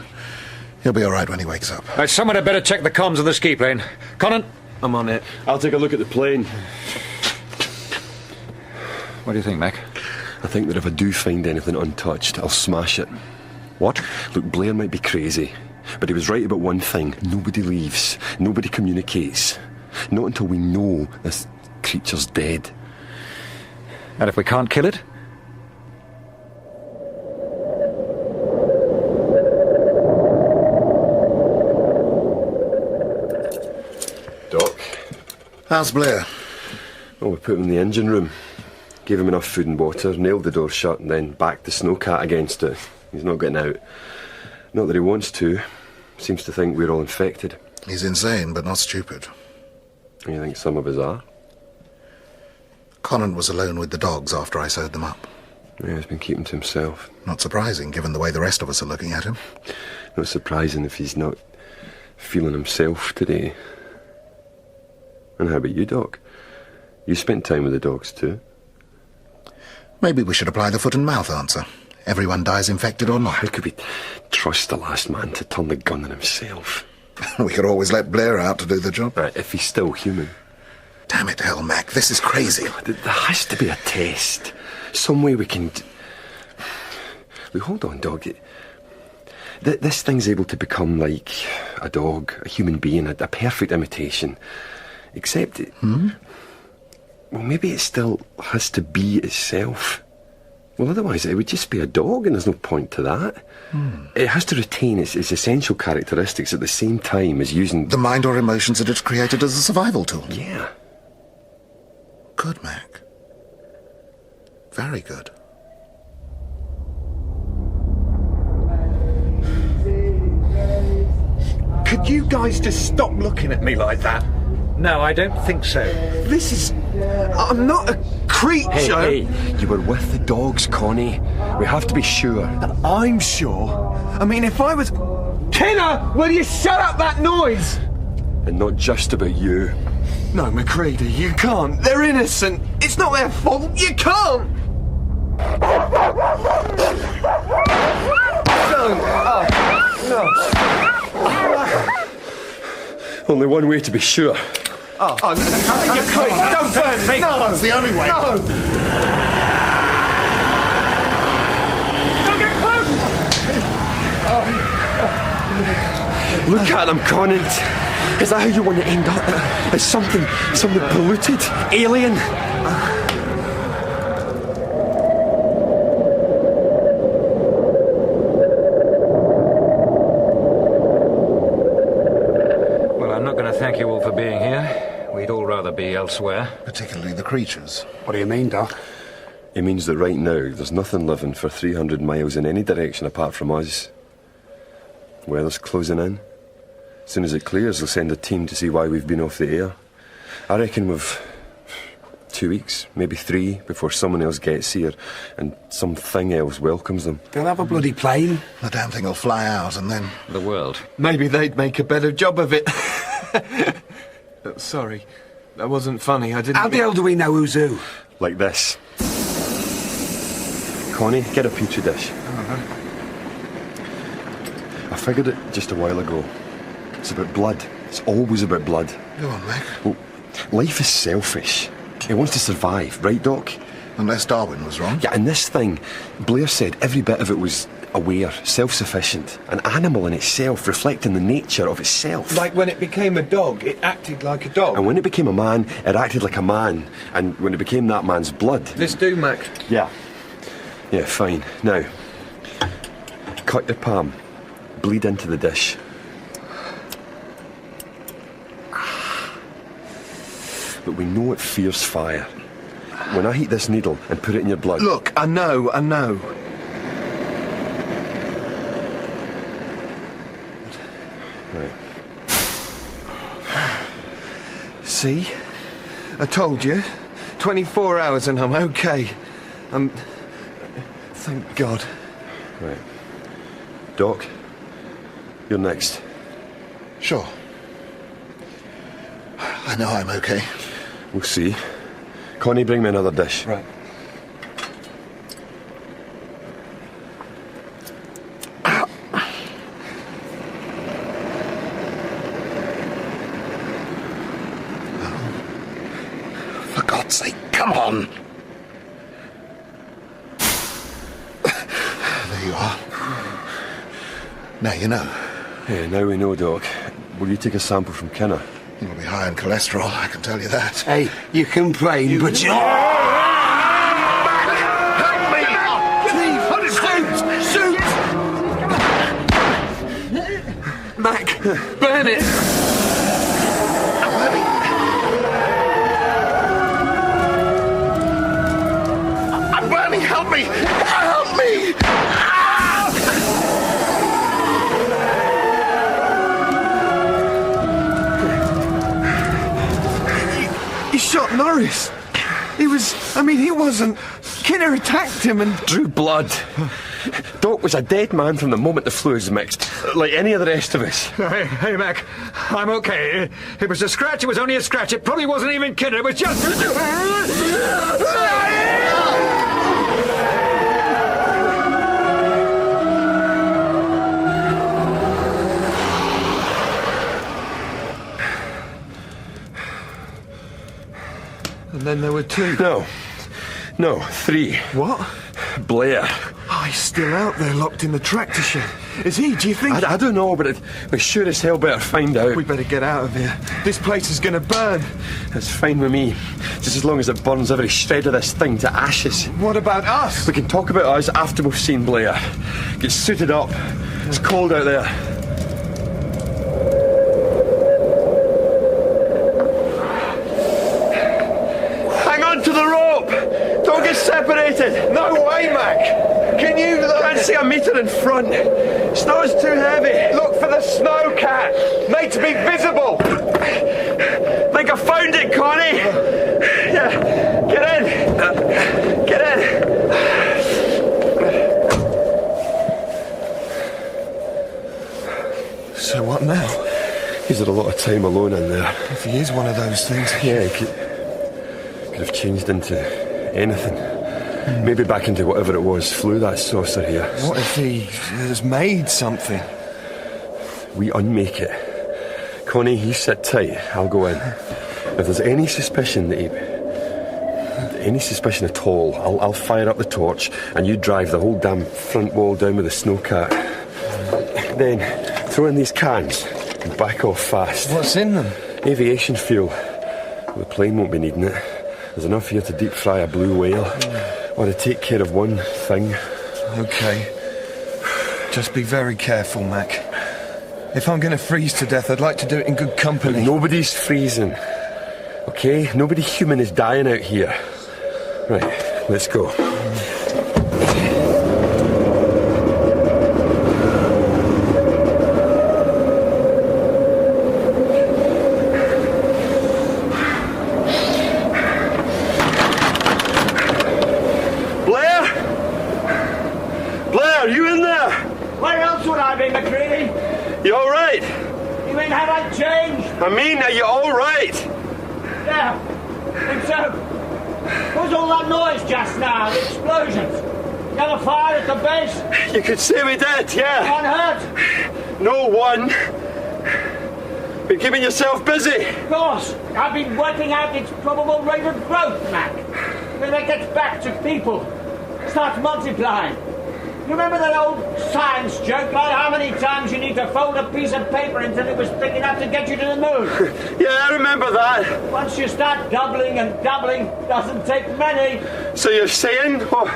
He'll be all right when he wakes up. Someone had better check the comms of the ski plane. Conant? I'm on it. I'll take a look at the plane. What do you think, Mac? I think that if I do find anything untouched, I'll smash it. What? Look, Blair might be crazy, but he was right about one thing. Nobody leaves. Nobody communicates. Not until we know this creature's dead. And if we can't kill it? Doc? How's Blair? Well, we put him in the engine room. Gave him enough food and water, nailed the door shut, and then backed the snowcat against it. He's not getting out. Not that he wants to. Seems to think we're all infected. He's insane, but not stupid. You think some of us are? Conant was alone with the dogs after I sewed them up. Yeah, he's been keeping to himself. Not surprising, given the way the rest of us are looking at him. Not surprising if he's not feeling himself today. And how about you, Doc? You spent time with the dogs too. Maybe we should apply the foot and mouth answer. Everyone dies infected or not. How could we trust the last man to turn the gun on himself? We could always let Blair out to do the job. Right, if he's still human. Damn it, hell, Mac, this is crazy. There has to be a test. Some way we can... Look, hold on, dog. This thing's able to become like a dog, a human being, a perfect imitation. Except... Well, maybe it still has to be itself. Well, otherwise it would just be a dog, and there's no point to that. It has to retain its essential characteristics at the same time as using... The mind or emotions that it's created as a survival tool. Yeah. Good, Mac. Very good. Could you guys just stop looking at me like that? No, I don't think so. This is... I'm not a creature. Hey, you were with the dogs, Connie. We have to be sure. I'm sure. I mean, if I was... Kinner, will you shut up that noise? And not just about you. No, McCready, you can't. They're innocent. It's not their fault. You can't. No. Only one way to be sure. No, you're crazy. Don't burn me. No, it's the only way. No. Don't get close. Look at him, Conant. Is that how you want to end up? As something polluted, alien? elsewhere. Particularly the creatures. What do you mean, Doc? It means that right now there's nothing living for 300 miles in any direction apart from us. Weather's closing in. As soon as it clears, they'll send a team to see why we've been off the air. I reckon we've 2 weeks, maybe 3, before someone else gets here and something else welcomes them. They'll have a bloody plane. The damn thing will fly out and then... The world. Maybe they'd make a better job of it. Sorry, that wasn't funny. I didn't... How the hell do we know who's who? Like this. Connie, get a petri dish. I figured it just a while ago. It's about blood. It's always about blood. Go on, Mac. Well, life is selfish. It wants to survive, right, Doc? Unless Darwin was wrong. Yeah, and this thing, Blair said every bit of it was aware, self-sufficient, an animal in itself, reflecting the nature of itself. Like when it became a dog, it acted like a dog. And when it became a man, it acted like a man. And when it became that man's blood... This do, Mac? Yeah. Yeah, fine. Now, cut your palm. Bleed into the dish. But we know it fears fire. When I heat this needle and put it in your blood... Look, I know. Right. See? I told you. 24 hours and I'm okay. Thank God. Right. Doc, you're next. Sure. I know I'm okay. We'll see. Connie, bring me another dish. Right. For God's sake, come on. There you are. Now you know. Yeah, now we know, Doc. Will you take a sample from Kinner? You'll be high in cholesterol, I can tell you that. Hey, you complain, but you... Help me! Shoot! Mac, burn it! I'm burning! Help me! Help me! He shot Norris. He wasn't... Kinner attacked him and... Drew blood. Doc was a dead man from the moment the fluids mixed, like any of the rest of us. Hey, Mac, I'm okay. It was a scratch, it was only a scratch. It probably wasn't even Kinner, it was just... And then there were 2. No, 3. What? Blair. Oh, he's still out there, locked in the tractor shed. Is he, do you think? I don't know, but we sure as hell better find out. We better get out of here. This place is going to burn. That's fine with me. Just as long as it burns every shred of this thing to ashes. What about us? We can talk about us after we've seen Blair. Get suited up. It's cold out there. Hang on to the rope! Don't get separated! No way, Mac! Can you look? I can't see a metre in front. Snow's too heavy. Look for the snowcat! Made to be visible! Think I found it, Connie! Yeah, get in! Get in! So what now? He's had a lot of time alone in there. If he is one of those things... Yeah, he could have changed into anything. Maybe back into whatever it was flew that saucer here. What if he has made something? We unmake it. Connie, you sit tight. I'll go in. If there's any suspicion that any suspicion at all, I'll fire up the torch and you drive the whole damn front wall down with the snowcat. Then throw in these cans and back off fast. What's in them? Aviation fuel. The plane won't be needing it. There's enough here to deep fry a blue whale. Or to take care of one thing. Okay. Just be very careful, Mac. If I'm going to freeze to death, I'd like to do it in good company. Nobody's freezing. Okay, nobody human is dying out here. Right, let's go. Blair, you in there? Where else would I be, McCready? You all right? You mean, have I changed? I mean, are you all right? Yeah, think so. What was all that noise just now? The explosions? You had a fire at the base? You could say we did, yeah. One hurt? No one. Been keeping yourself busy? Of course. I've been working out its probable rate of growth, Mac. When it gets back to people, starts multiplying. You remember that old science joke about how many times you need to fold a piece of paper until it was thick enough to get you to the moon? Yeah, I remember that. Once you start doubling and doubling, doesn't take many. So you're saying? Oh.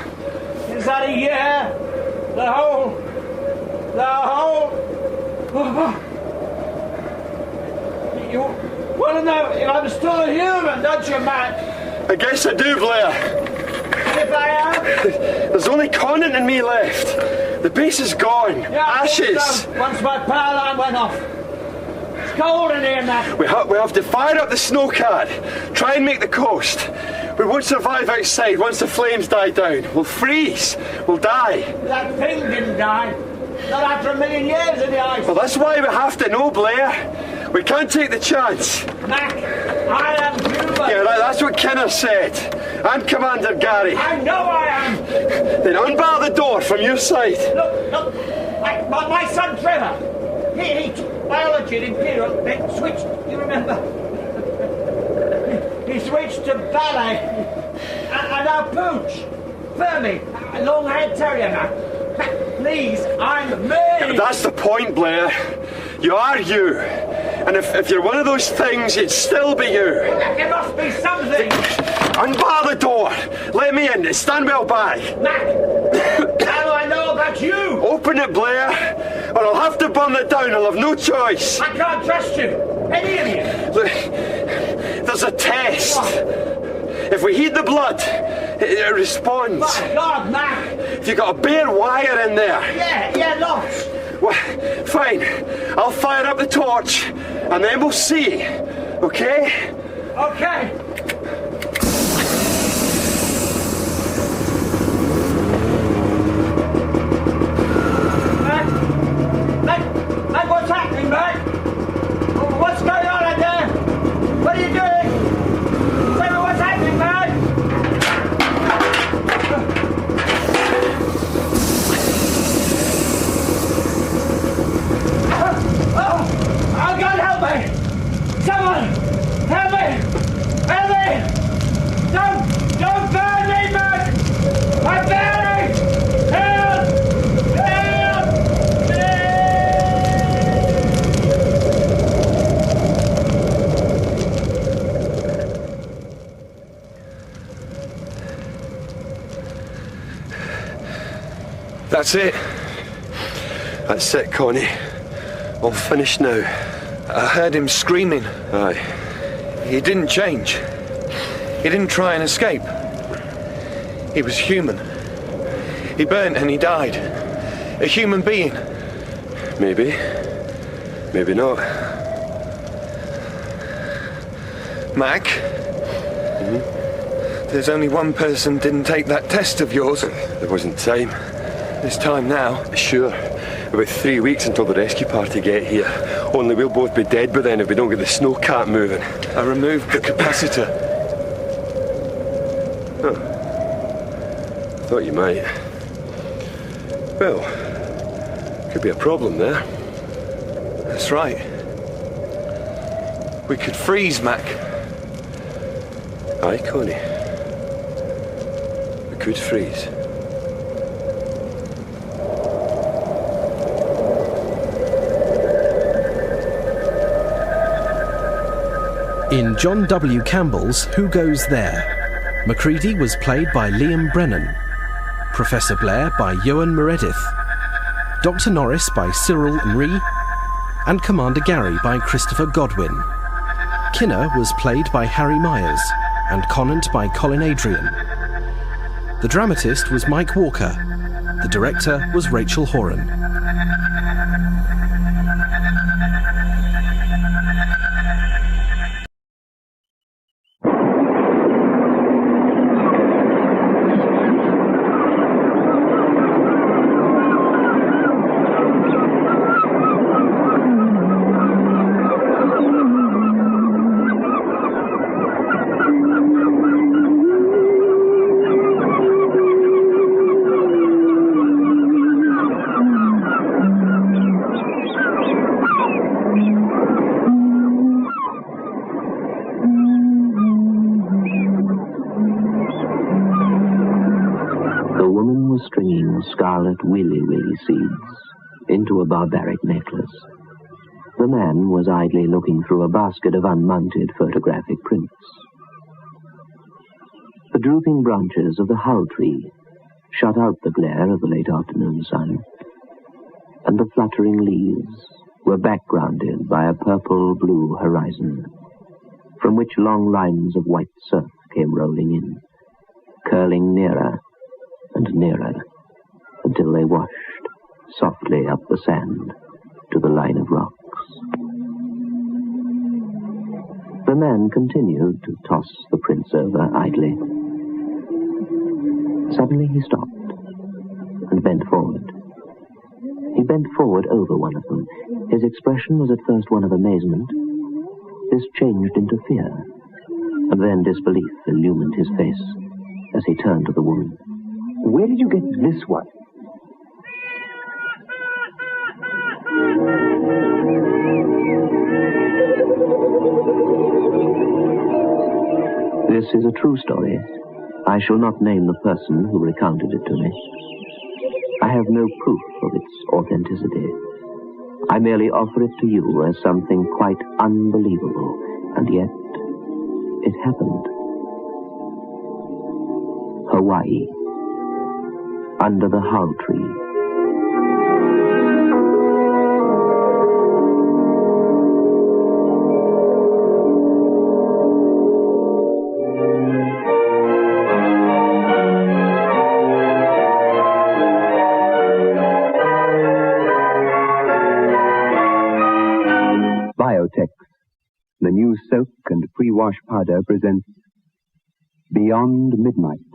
Is that a year? The whole... You want to know if I'm still a human, don't you, Matt? I guess I do, Blair. If I am? There's only Conan and me left. The base is gone. Yeah, Ashes. So. Once my power line went off. It's cold in here, Matt. We have to fire up the snowcat. Try and make the coast. We won't survive outside once the flames die down. We'll freeze. We'll die. That thing didn't die. Not after 1 million years in the ice. Well, that's why we have to know, Blair. We can't take the chance. Mac, I am human. Yeah, that's what Kinner said. I'm Commander Gary. I know I am. Then unbar the door from your side. Look. My son Trevor. He took biology at Imperial, then switched, you remember? He switched to ballet. And now Pooch. Fermi, a long-haired terrier now. Please, I'm me. That's the point, Blair. You are you. And if you're one of those things, it'd still be you. There must be something. Unbar the door. Let me in. Stand well by. Mac, how do I know about you? Open it, Blair, or I'll have to burn it down. I'll have no choice. I can't trust you. Any of you. There's a test. If we heat the blood, it responds. My God, Mac. If you've got a bare wire in there. Yeah, lots. Well, fine. I'll fire up the torch, and then we'll see. Okay? Okay. Mac, what's happening, Mac? What's going on out there? What are you doing? Tell me what's happening, Mac? Oh, God, help me! Someone, help me! Help me! Don't burn me, Mac! I'm burning! Help! Help! That's it. That's it, Connie. All finished now. I heard him screaming. Aye. He didn't change. He didn't try and escape. He was human. He burnt and he died. A human being. Maybe. Maybe not. Mac? There's only one person didn't take that test of yours. There wasn't time. There's time now. Sure. About 3 weeks until the rescue party get here. Only we'll both be dead by then if we don't get the snowcat moving. I removed the capacitor. Huh. Thought you might. Well, could be a problem there. That's right. We could freeze, Mac. Aye, Connie. We could freeze. In John W. Campbell's Who Goes There, Macready was played by Liam Brennan, Professor Blair by Ewan Meredith, Dr. Norris by Cyril Nri, and Commander Gary by Christopher Godwin. Kinner was played by Harry Myers and Conant by Colin Adrian. The dramatist was Mike Walker. The director was Rachel Horan. Scarlet willy-willy seeds into a barbaric necklace. The man was idly looking through a basket of unmounted photographic prints. The drooping branches of the hull tree shut out the glare of the late afternoon sun, and the fluttering leaves were backgrounded by a purple-blue horizon, from which long lines of white surf came rolling in, curling nearer and nearer, until they washed softly up the sand to the line of rocks. The man continued to toss the prints over idly. Suddenly he stopped and bent forward. He bent forward over one of them. His expression was at first one of amazement. This changed into fear, and then disbelief illumined his face as he turned to the woman. Where did you get this one? This is a true story. I shall not name the person who recounted it to me. I have no proof of its authenticity. I merely offer it to you as something quite unbelievable, and yet it happened. Hawaii, under the hull tree. The new soak and pre-wash powder presents Beyond Midnight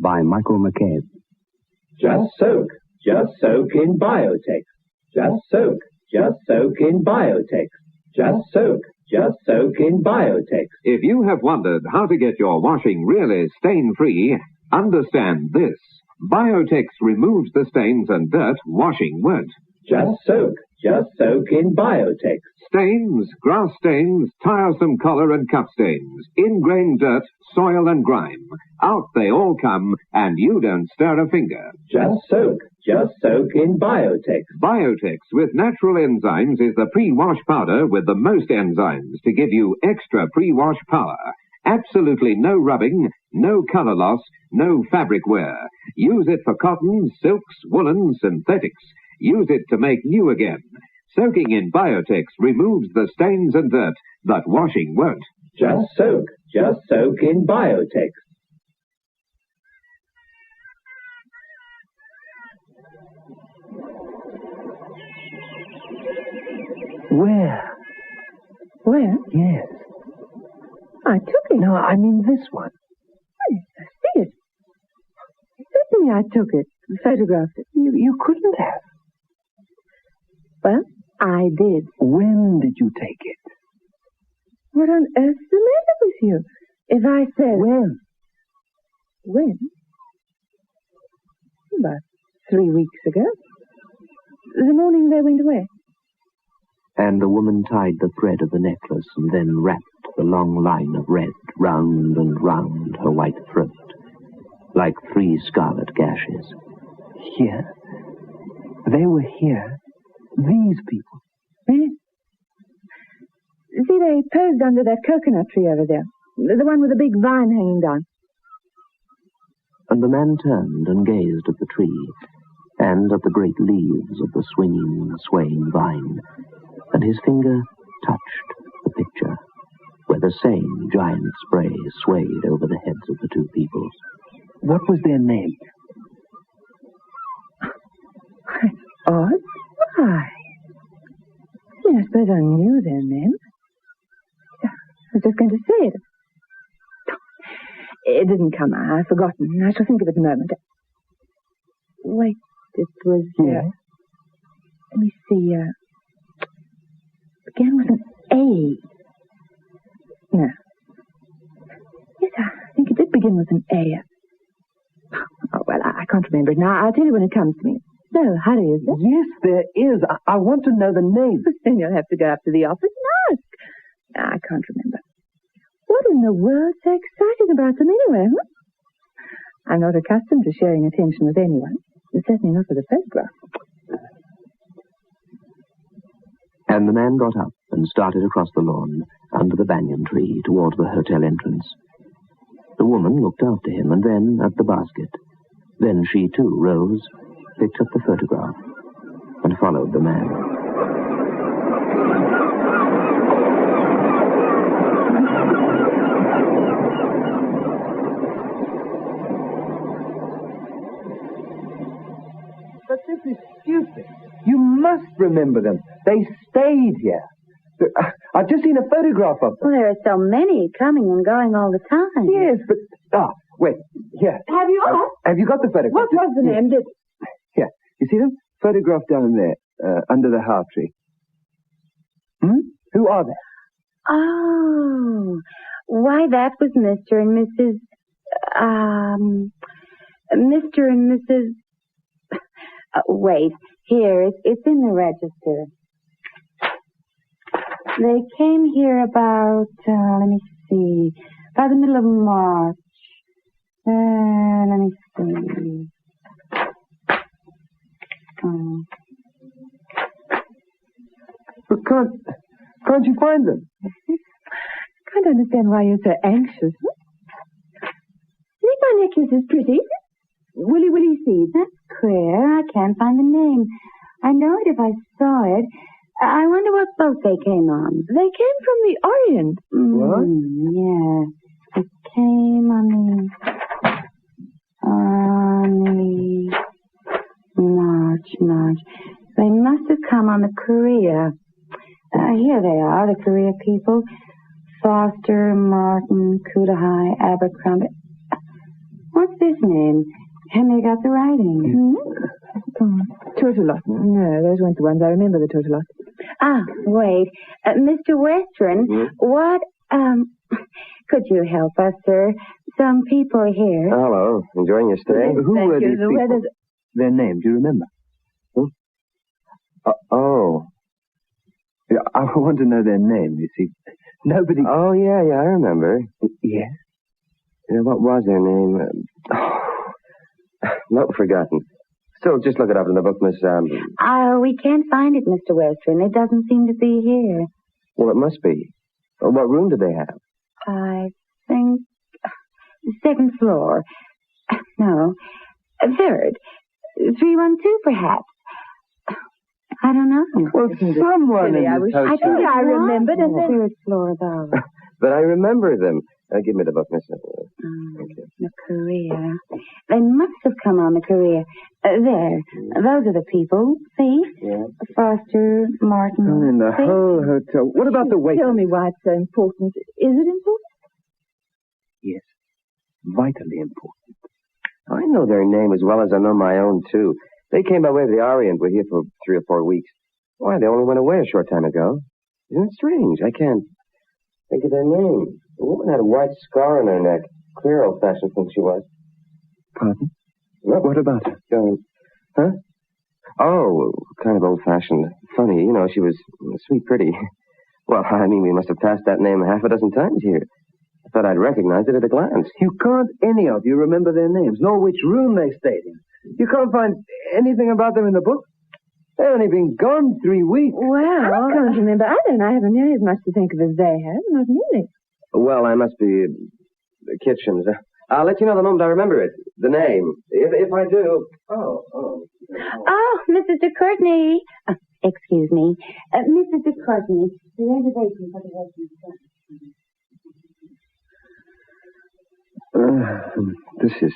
by Michael McCabe. Just soak in Biotex. Just soak in Biotex. Just soak in Biotex. If you have wondered how to get your washing really stain-free, understand this. Biotex removes the stains and dirt washing won't. Just soak in Biotex. Stains, grass stains, tiresome collar and cup stains, ingrained dirt, soil and grime. Out they all come, and you don't stir a finger. Just soak in Biotex. Biotex with natural enzymes is the pre-wash powder with the most enzymes to give you extra pre-wash power. Absolutely no rubbing, no color loss, no fabric wear. Use it for cottons, silks, woolens, synthetics. Use it to make new again. Soaking in Biotex removes the stains and dirt that washing won't. Just soak in Biotex. Where? Where? Yes. I took it. No, I mean this one. Yes, I see it. Certainly I took it, photographed it. You couldn't have. Well, I did. When did you take it? What on earth's the matter with you? If I said... When? When? About 3 weeks ago. The morning they went away. And the woman tied the thread of the necklace and then wrapped the long line of red round and round her white throat, like 3 scarlet gashes. Here? They were here? These people? Yes. See, they posed under that coconut tree over there. The one with the big vine hanging down. And the man turned and gazed at the tree, and at the great leaves of the swinging, swaying vine, and his finger touched the picture. The same giant spray swayed over the heads of the two peoples. What was their name? Odd? Why? I suppose I knew their name. I was just going to say it. It didn't come. I've forgotten. I shall think of it in a moment. Wait, it was... Yes? Let me see. Began with an A. No. Yes, I think it did begin with an A. Oh, well, I can't remember it now. I'll tell you when it comes to me. So, hurry, is there? Yes, there is. I want to know the name. Then you'll have to go up to the office and ask. I can't remember. What in the world's so exciting about them anyway, huh? I'm not accustomed to sharing attention with anyone. Certainly not with a photograph. And the man got up and started across the lawn, under the banyan tree, toward the hotel entrance. The woman looked after him, and then at the basket. Then she, too, rose, picked up the photograph, and followed the man. But this is stupid. You must remember them. They stayed here. I've just seen a photograph of them. Well, there are so many coming and going all the time. Yes, but... wait. Here. Have you all? Have you got the photograph? What was the name? Here. You see them? Photograph down there, under the half tree. Who are they? Oh. Why, that was Mr. and Mrs... Mr. and Mrs... wait. Here, it's in the register. They came here about, let me see, by the middle of March. Let me see. But can't you find them? Can't understand why you're so anxious. See, my necklace is pretty. Willy seeds. That's queer. I can't find the name. I know it if I saw it. I wonder what boat they came on. They came from the Orient. What? Yes. They came on the March. They must have come on the Korea. Here they are, the Korea people. Foster, Martin, Kudahai, Abercrombie. What's this name? And they got the writing. Totalot. No, those weren't the ones. I remember the Totalot. Ah, wait. Mr. Western, what, could you help us, sir? Some people here. Hello. Enjoying your stay? Who were these people? Their name, do you remember? Oh. Yeah, I want to know their name, you see. Nobody... Oh, yeah, I remember. Yes? What was their name? Not forgotten. Still, just look it up in the book, Miss... We can't find it, Mr. Western. It doesn't seem to be here. Well, it must be. What room do they have? I think... second floor. No. Third. 312, perhaps. I don't know. Well, someone in this hotel... I think I remembered the third floor, though. But I remember them. Give me the book, Miss... Thank you. The Korea. They must have come on the Korea. There. Those are the people. See? Yeah. Foster, Martin. Oh, in the whole hotel. What about the waiter? Tell me why it's so important. Is it important? Yes. Vitally important. I know their name as well as I know my own, too. They came by way of the Orient. We're here for 3 or 4 weeks. Why, they only went away a short time ago. Isn't it strange? I can't think of their name. The woman had a white scar on her neck. Clear old-fashioned thing she was. Pardon? What about her? Huh? Oh, kind of old-fashioned. Funny, she was sweet pretty. Well, I mean, we must have passed that name 6 times here. I thought I'd recognize it at a glance. You can't any of you remember their names, nor which room they stayed in. You can't find anything about them in the book? They've only been gone 3 weeks. Well, I can't remember either, and I haven't nearly as much to think of as they have. Not nearly. Well, I must be the kitchens. I'll let you know the moment I remember it. The name. If I do... Oh, Mrs. de Courtney. Excuse me. Mrs. de Courtney, the reservation for the restaurant. This is...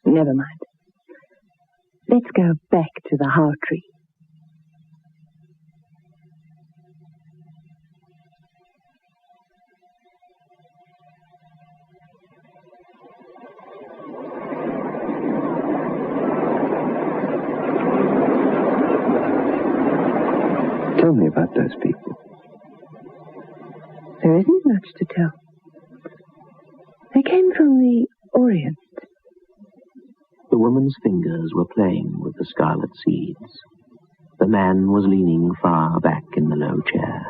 Never mind. Let's go back to the How Tree. Tell me about those people. There isn't much to tell. They came from the Orient. The woman's fingers were playing with the scarlet seeds. The man was leaning far back in the low chair.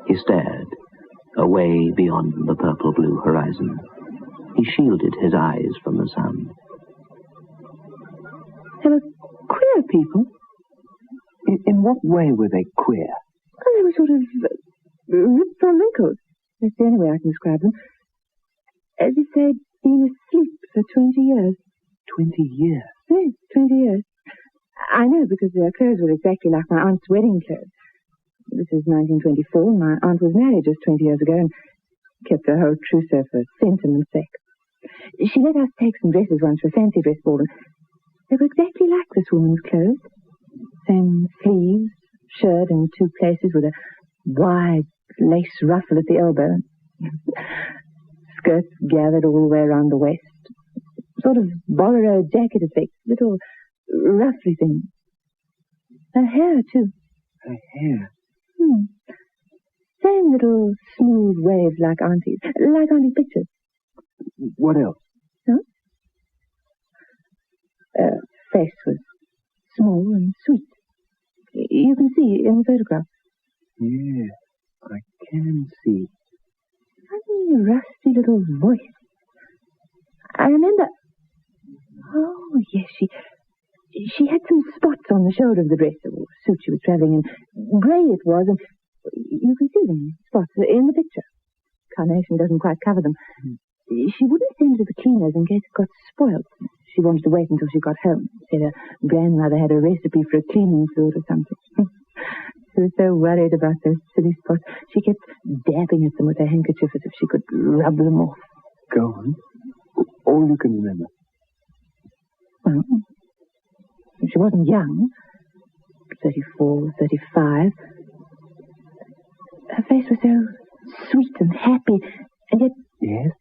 He stared, away beyond the purple-blue horizon. He shielded his eyes from the sun. They were queer people. In what way were they queer? Well, they were sort of ripped from wrinkles. That's the only way I can describe them. As if they'd been asleep for 20 years. 20 years? Yes, 20 years. I know, because their clothes were exactly like my aunt's wedding clothes. This is 1924. My aunt was married just 20 years ago and kept her whole trousseau for sentiment's sake. She let us take some dresses once for a fancy dress ball, and they were exactly like this woman's clothes. Same sleeves, shirt in two places with a wide lace ruffle at the elbow. Skirts gathered all the way around the waist. Sort of bolero jacket effect. Little ruffly thing. Her hair, too. Her hair? Same little smooth waves like Auntie's. Like Auntie's pictures. What else? Huh? Her face was small and sweet. You can see in the photograph. Yes, I can see. Funny, rusty little voice. I remember... Oh, yes, she had some spots on the shoulder of the dress, or suit she was travelling in. Grey it was, and you can see them, spots, in the picture. Carnation doesn't quite cover them. She wouldn't send it to the cleaners in case it got spoilt. She wanted to wait until she got home. Said her grandmother had a recipe for a cleaning fluid or something. She was so worried about those silly spots. She kept dabbing at them with her handkerchief as if she could rub them off. Go on. All you can remember. Well, she wasn't young. 34, 35. Her face was so sweet and happy, and yet... Yes?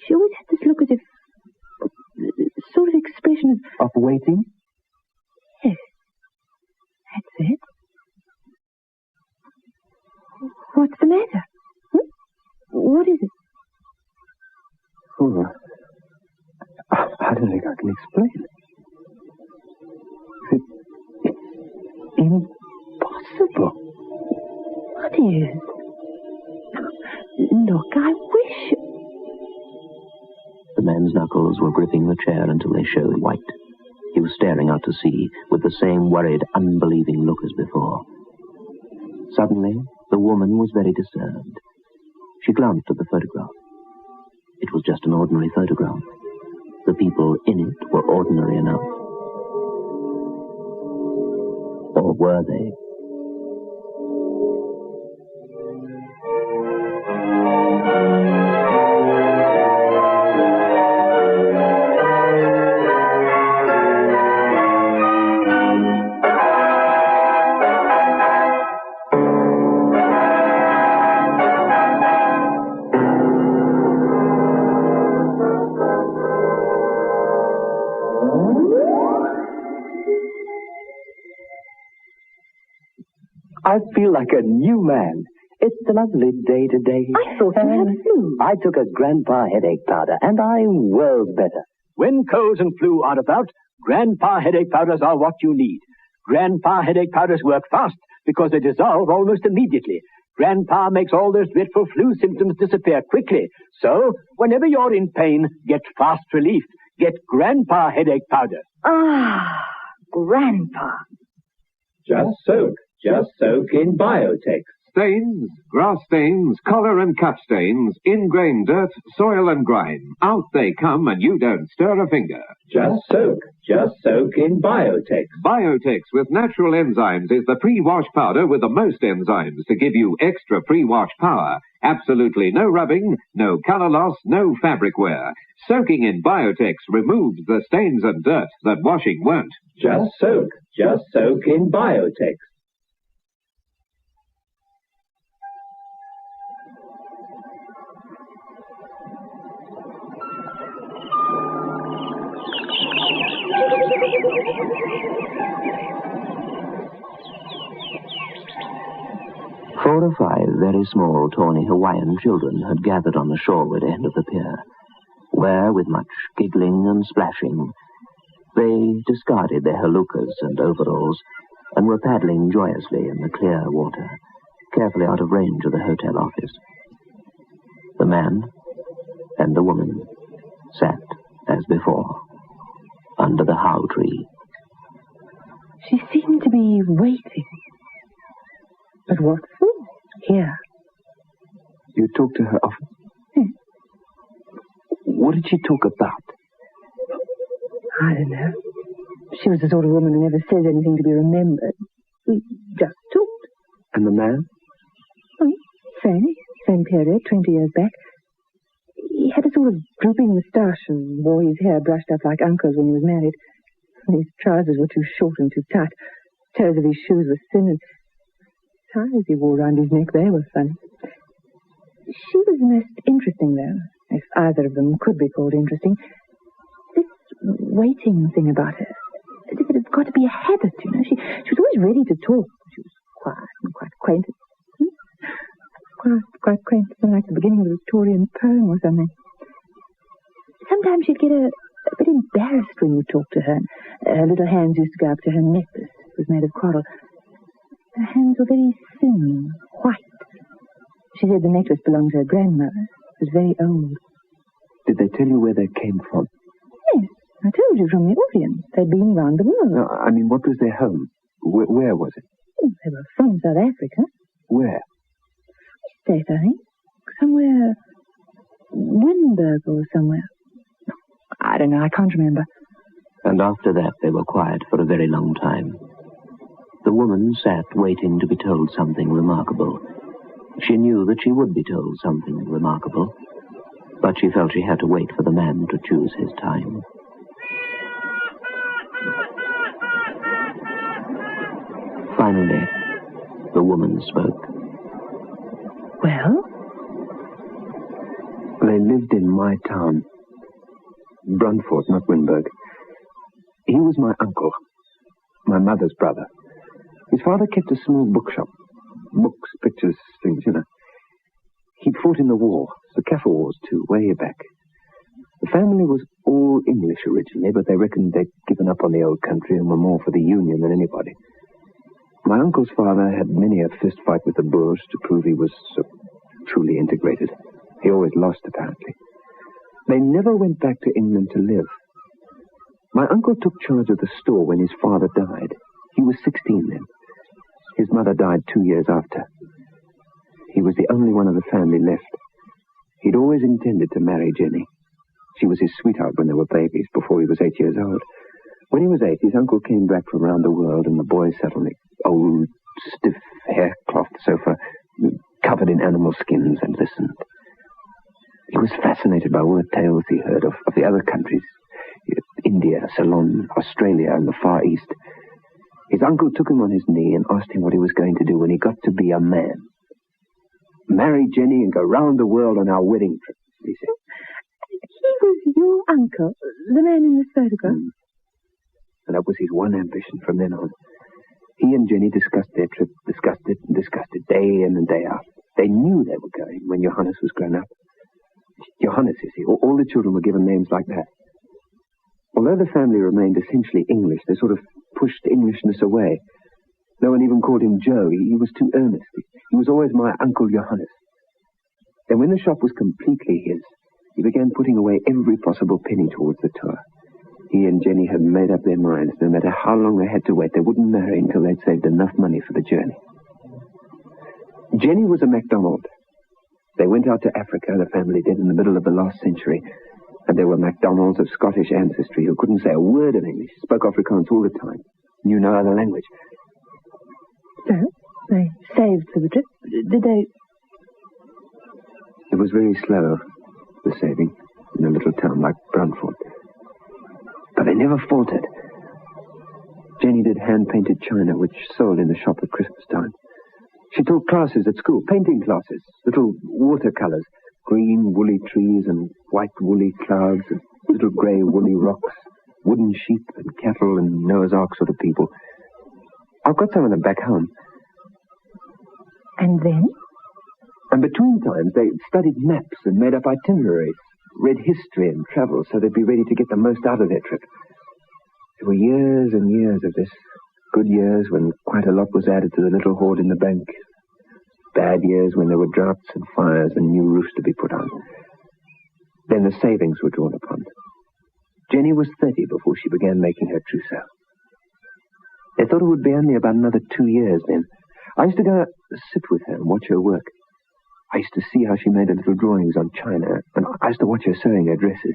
She always had this look as if... sort of expression of... Of waiting? Yes. That's it. What's the matter? What is it? Oh, I don't think I can explain. It's impossible. What is? Look, I wish... The man's knuckles were gripping the chair until they showed white. He was staring out to sea with the same worried, unbelieving look as before. Suddenly, the woman was very disturbed. She glanced at the photograph. It was just an ordinary photograph. The people in it were ordinary enough. Or were they? I feel like a new man. It's a lovely day today. I thought you had flu. I took a Grandpa headache powder, and I'm worlds better. When colds and flu are about, Grandpa headache powders are what you need. Grandpa headache powders work fast because they dissolve almost immediately. Grandpa makes all those dreadful flu symptoms disappear quickly. So, whenever you're in pain, get fast relief. Get Grandpa headache powder. Ah, Grandpa. Just soak in Biotex. stains, grass stains, collar and cut stains, ingrain dirt, soil and grime. Out they come and you don't stir a finger. Just soak in Biotex. Biotex with natural enzymes is the pre-wash powder with the most enzymes to give you extra pre-wash power. Absolutely no rubbing, no color loss, no fabric wear. Soaking in Biotex removes the stains and dirt that washing won't. Just soak in Biotex. Four or five very small, tawny Hawaiian children had gathered on the shoreward end of the pier, where, with much giggling and splashing, they discarded their halukas and overalls and were paddling joyously in the clear water, carefully out of range of the hotel office. The man and the woman sat, as before, under the how tree. She seemed to be waiting. But what for? Here. You talk to her often? What did she talk about? I don't know. She was the sort of woman who never says anything to be remembered. We just talked. And the man? Oh, same period, 20 years back. He had a sort of drooping moustache and wore his hair brushed up like Uncle's when he was married. And his trousers were too short and too tight. Toes of his shoes were thin, and ties he wore around his neck, they were funny. She was the most interesting, though, if either of them could be called interesting. This waiting thing about her, as if it had got to be a habit, you know. She was always ready to talk. She was quiet and quite acquainted. Quite quaint, like the beginning of a Victorian poem or something. Sometimes she'd get a bit embarrassed when you talked to her. Her little hands used to go up to her necklace. It was made of coral. Her hands were very thin, white. She said the necklace belonged to her grandmother. It was very old. Did they tell you where they came from? Yes, I told you, from the Orient. They'd been round the world. No, I mean, what was their home? Where was it? They were from South Africa. Where? State, I think. Somewhere... Windberg or somewhere. I don't know, I can't remember. And after that they were quiet for a very long time. The woman sat waiting to be told something remarkable. She knew that she would be told something remarkable, but she felt she had to wait for the man to choose his time. Finally, the woman spoke. Well? They lived in my town. Brunford, not Windberg. He was my uncle, my mother's brother. His father kept a small bookshop. Books, pictures, things, you know. He'd fought in the war, the Kaffir Wars too, way back. The family was all English originally, but they reckoned they'd given up on the old country and were more for the Union than anybody. My uncle's father had many a fist fight with the Boers to prove he was truly integrated. He always lost, apparently. They never went back to England to live. My uncle took charge of the store when his father died. He was 16 then. His mother died 2 years after. He was the only one of the family left. He'd always intended to marry Jenny. She was his sweetheart when they were babies, before he was 8 years old. When he was 8, his uncle came back from around the world, and the boys sat on the old, stiff haircloth sofa, covered in animal skins, and listened. He was fascinated by all the tales he heard of the other countries, India, Ceylon, Australia, and the Far East. His uncle took him on his knee and asked him what he was going to do when he got to be a man. Marry Jenny and go round the world on our wedding trip, he said. He was your uncle, the man in this photograph? And that was his one ambition from then on. He and Jenny discussed their trip, discussed it day in and day out. They knew they were going when Johannes was grown up. Johannes, you see, all the children were given names like that. Although the family remained essentially English, they sort of pushed Englishness away. No one even called him Joe. He was too earnest. He was always my Uncle Johannes. And when the shop was completely his, he began putting away every possible penny towards the tour. He and Jenny had made up their minds. No matter how long they had to wait, they wouldn't marry until they'd saved enough money for the journey. Jenny was a MacDonald. They went out to Africa, the family did, in the middle of the last century. And there were MacDonalds of Scottish ancestry who couldn't say a word of English, spoke Afrikaans all the time, knew no other language. So, they saved for the trip. Did they... It was very slow, the saving, in a little town like Brunford. But they never faltered. Jenny did hand-painted china, which sold in the shop at Christmas time. She taught classes at school, painting classes, little watercolors, green woolly trees and white woolly clouds and little grey woolly rocks, wooden sheep and cattle and Noah's Ark sort of people. I've got some of them back home. And then? And between times, they studied maps and made up itineraries, read history and travel so they'd be ready to get the most out of their trip. There were years and years of this. Good years when quite a lot was added to the little hoard in the bank. Bad years when there were droughts and fires and new roofs to be put on. Then the savings were drawn upon. Jenny was 30 before she began making her trousseau. They thought it would be only about another 2 years then. I used to go sit with her and watch her work. I used to see how she made her little drawings on china, and I used to watch her sewing her dresses.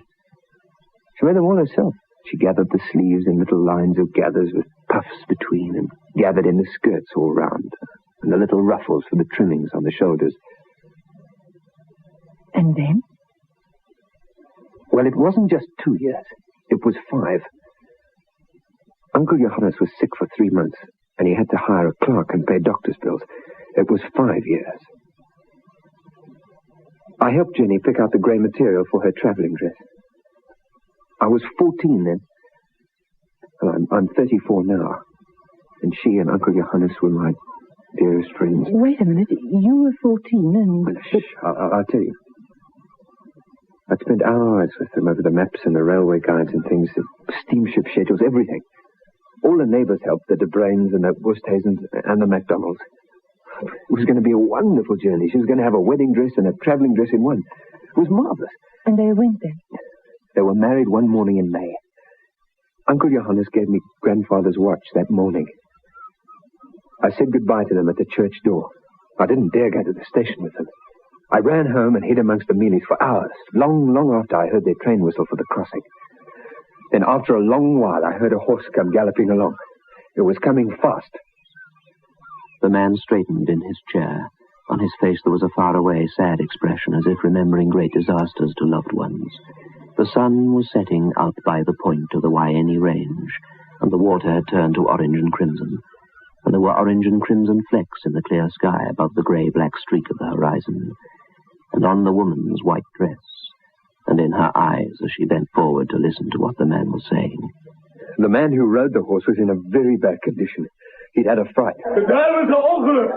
She made them all herself. She gathered the sleeves in little lines of gathers with puffs between, and gathered in the skirts all round, and the little ruffles for the trimmings on the shoulders. And then? Well, it wasn't just 2 years. It was 5. Uncle Johannes was sick for 3 months, and he had to hire a clerk and pay doctor's bills. It was 5 years. I helped Jenny pick out the grey material for her travelling dress. I was 14 then. Well, I'm 34 now. And she and Uncle Johannes were my dearest friends. Wait a minute. You were 14 and... Well, shh, I'll tell you. I'd spent hours with them over the maps and the railway guides and things, the steamship schedules, everything. All the neighbours helped, the De Bruins and the Woosthazens and the MacDonalds. It was going to be a wonderful journey. She was going to have a wedding dress and a travelling dress in one. It was marvellous. And they went then? They were married one morning in May. Uncle Johannes gave me grandfather's watch that morning. I said goodbye to them at the church door. I didn't dare go to the station with them. I ran home and hid amongst the mealies for hours, long, long after I heard their train whistle for the crossing. Then after a long while, I heard a horse come galloping along. It was coming fast. The man straightened in his chair. On his face there was a faraway, sad expression, as if remembering great disasters to loved ones. The sun was setting out by the point of the Wyene range, and the water had turned to orange and crimson, and there were orange and crimson flecks in the clear sky above the grey-black streak of the horizon, and on the woman's white dress, and in her eyes as she bent forward to listen to what the man was saying. The man who rode the horse was in a very bad condition. He'd had a fright. Daar is een ongeluk.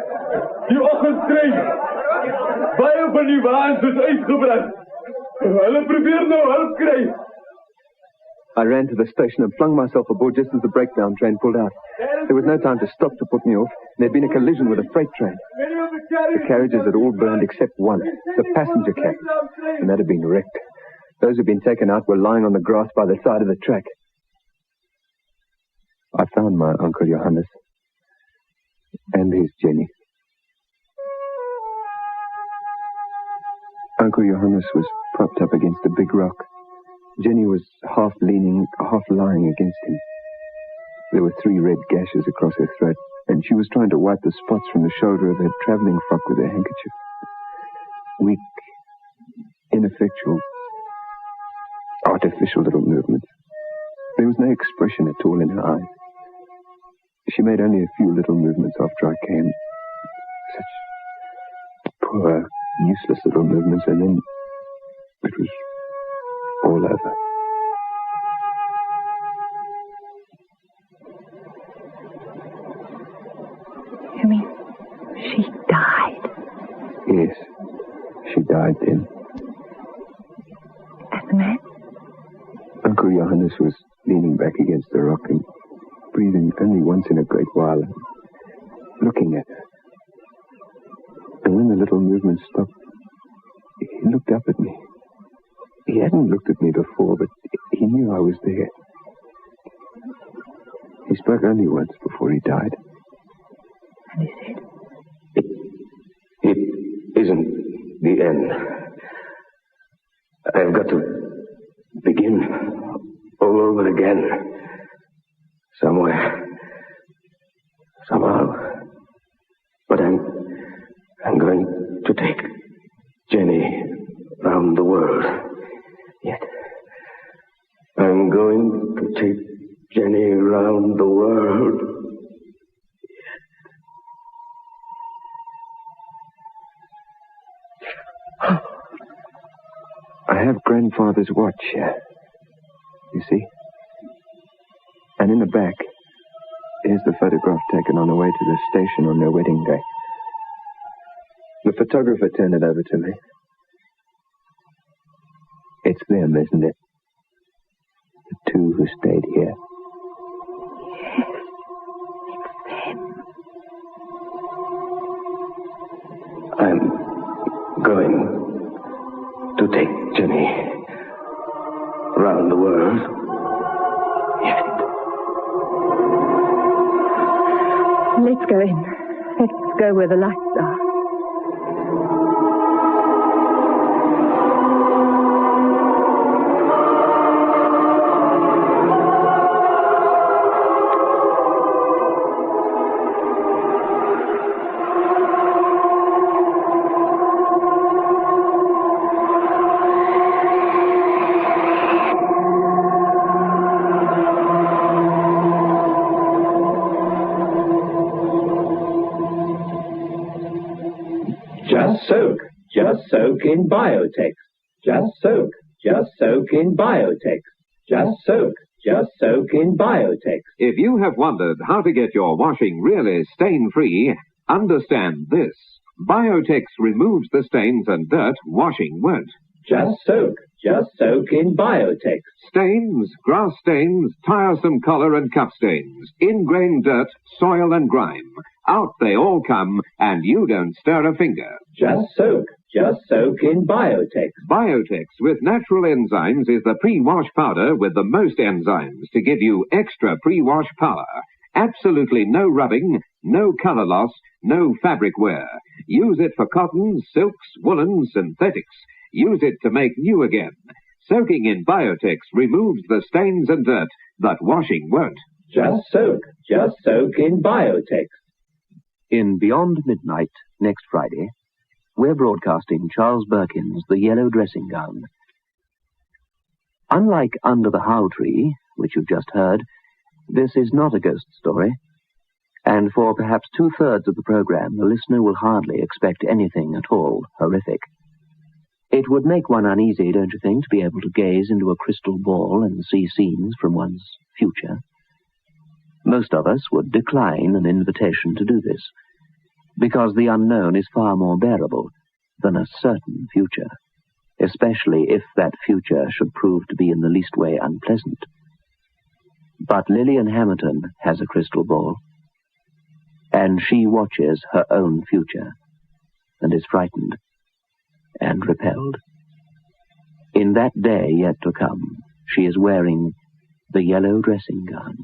Die ochtendstreek. Baie van die wagens is uitgebrand. Hulle probeer nou hulp kry. I ran to the station and flung myself aboard just as the breakdown train pulled out. There was no time to stop to put me off. There'd been a collision with a freight train. The carriages had all burned except one, the passenger carriage, and that had been wrecked. Those who'd been taken out were lying on the grass by the side of the track. I found my Uncle Johannes and his Jenny. Uncle Johannes was propped up against a big rock. Jenny was half leaning, half lying against him. There were 3 red gashes across her throat, and she was trying to wipe the spots from the shoulder of her travelling frock with her handkerchief. Weak, ineffectual, artificial little movements. There was no expression at all in her eyes. She made only a few little movements after I came. Such poor, useless little movements, and then it was all over. You mean she died? Yes, she died then. And the man? Uncle Johannes was leaning back against the rock and breathing only once in a great while, and looking at her. And when the little movement stopped, he looked up at me. He hadn't looked at me before, but he knew I was there. He spoke only once before he died. And he said? isn't the end. I've got to begin all over again. Somewhere. Somehow. But I'm going to take Jenny round the world. Yet. I'm going to take Jenny round the world. I have Grandfather's watch here. You see? And in the back, here's the photograph taken on the way to the station on their wedding day. The photographer turned it over to me. It's them, isn't it? The two who stayed here. I'm going to take Jenny round the world. Let's go in. Let's go where the lights are. Just soak in Biotex. Just soak in Biotex. Just soak in Biotex. If you have wondered how to get your washing really stain-free, understand this. Biotex removes the stains and dirt washing won't. Just soak in Biotex. Stains, grass stains, tiresome collar and cup stains, ingrained dirt, soil and grime. Out they all come, and you don't stir a finger. Just soak in Biotex. Biotex with natural enzymes is the pre-wash powder with the most enzymes to give you extra pre-wash power. Absolutely no rubbing, no color loss, no fabric wear. Use it for cottons, silks, woolens, synthetics. Use it to make new again. Soaking in Biotex removes the stains and dirt that washing won't. Just soak in Biotex. In Beyond Midnight, next Friday, we're broadcasting Charles Birkin's The Yellow Dressing Gown. Unlike Under the How Tree, which you've just heard, this is not a ghost story, and for perhaps 2/3 of the program, the listener will hardly expect anything at all horrific. It would make one uneasy, don't you think, to be able to gaze into a crystal ball and see scenes from one's future? Most of us would decline an invitation to do this, because the unknown is far more bearable than a certain future, especially if that future should prove to be in the least way unpleasant. But Lillian Hamilton has a crystal ball, and she watches her own future, and is frightened and repelled. In that day yet to come, she is wearing the yellow dressing gown.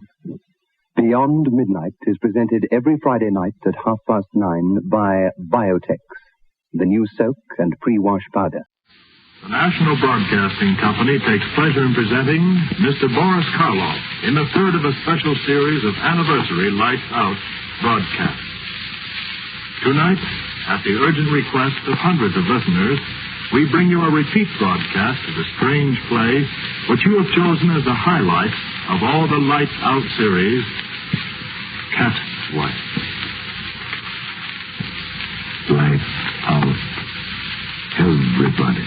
Beyond Midnight is presented every Friday night at 9:30 by Biotex, the new soak and pre-wash powder. The National Broadcasting Company takes pleasure in presenting Mr. Boris Karloff in the third of a special series of anniversary Lights Out broadcasts. Tonight, at the urgent request of hundreds of listeners, we bring you a repeat broadcast of the strange play which you have chosen as the highlight of all the Lights Out series, Cat's Wife. Lights out. Everybody.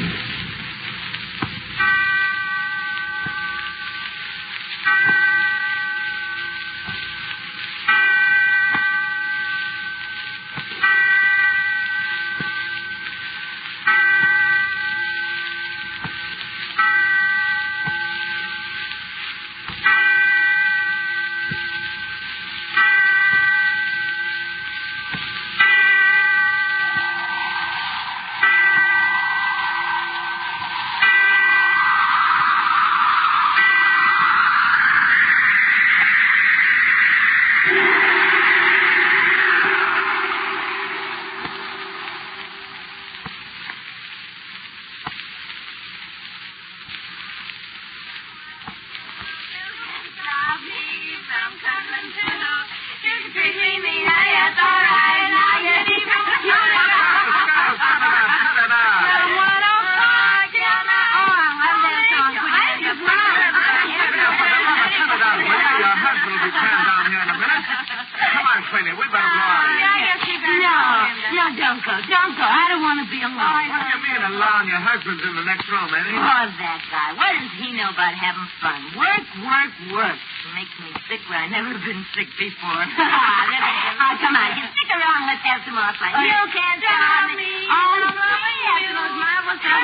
Don't go. I don't want to be alone. What do you mean alone? Your husband's in the next room, ain't he? Oh, that guy. What does he know about having fun? Work, work, work. Makes me sick where I've never been sick before. Oh, come on. You stick around. Let's have some more fun. You can't tell me. Oh, please. Those marbles are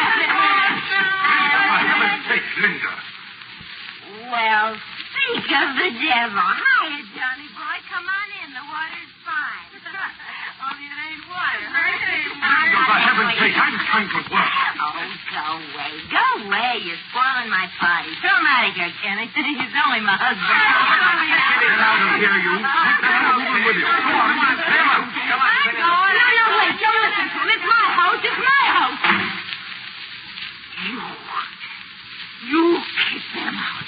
Linda. Well, speak of the devil. Hiya, Johnny boy. Come on in. The water's fine. Only it ain't water. For heaven's sake, I'm trying to work. Oh, go away. Go away. You're spoiling my party. Throw him out of here, Kenny. He's only my husband. Get out of here, you. Take the hell over with you. Come on, come on. No, wait. Don't listen to him. It's my house. It's my house. You kick them out.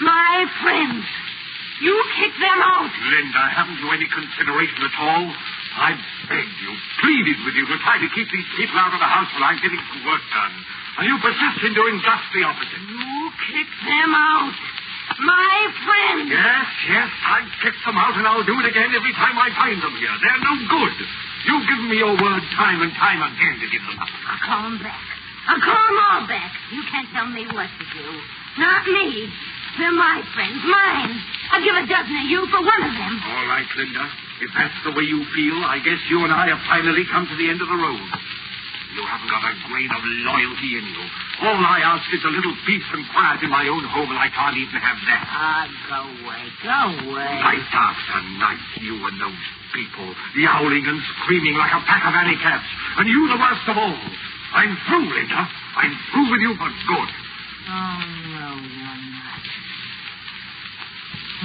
My friends. You kick them out. Linda, haven't you any consideration at all? I begged you, pleaded with you to try to keep these people out of the house while I'm getting some work done. And you persist in doing just the opposite. You kick them out. My friends. Yes, I've kicked them out, and I'll do it again every time I find them here. They're no good. You've given me your word time and time again to give them up. I'll call them back. I'll call them all back. You can't tell me what to do. Not me. They're my friends, mine. I'll give a dozen of you for one of them. All right, Linda. If that's the way you feel, I guess you and I have finally come to the end of the road. You haven't got a grain of loyalty in you. All I ask is a little peace and quiet in my own home, and I can't even have that. Go away. Go away. Night after night, you and those people, yowling and screaming like a pack of alley cats. And you the worst of all. I'm through, Linda. I'm through with you for good. Oh, no, you're not.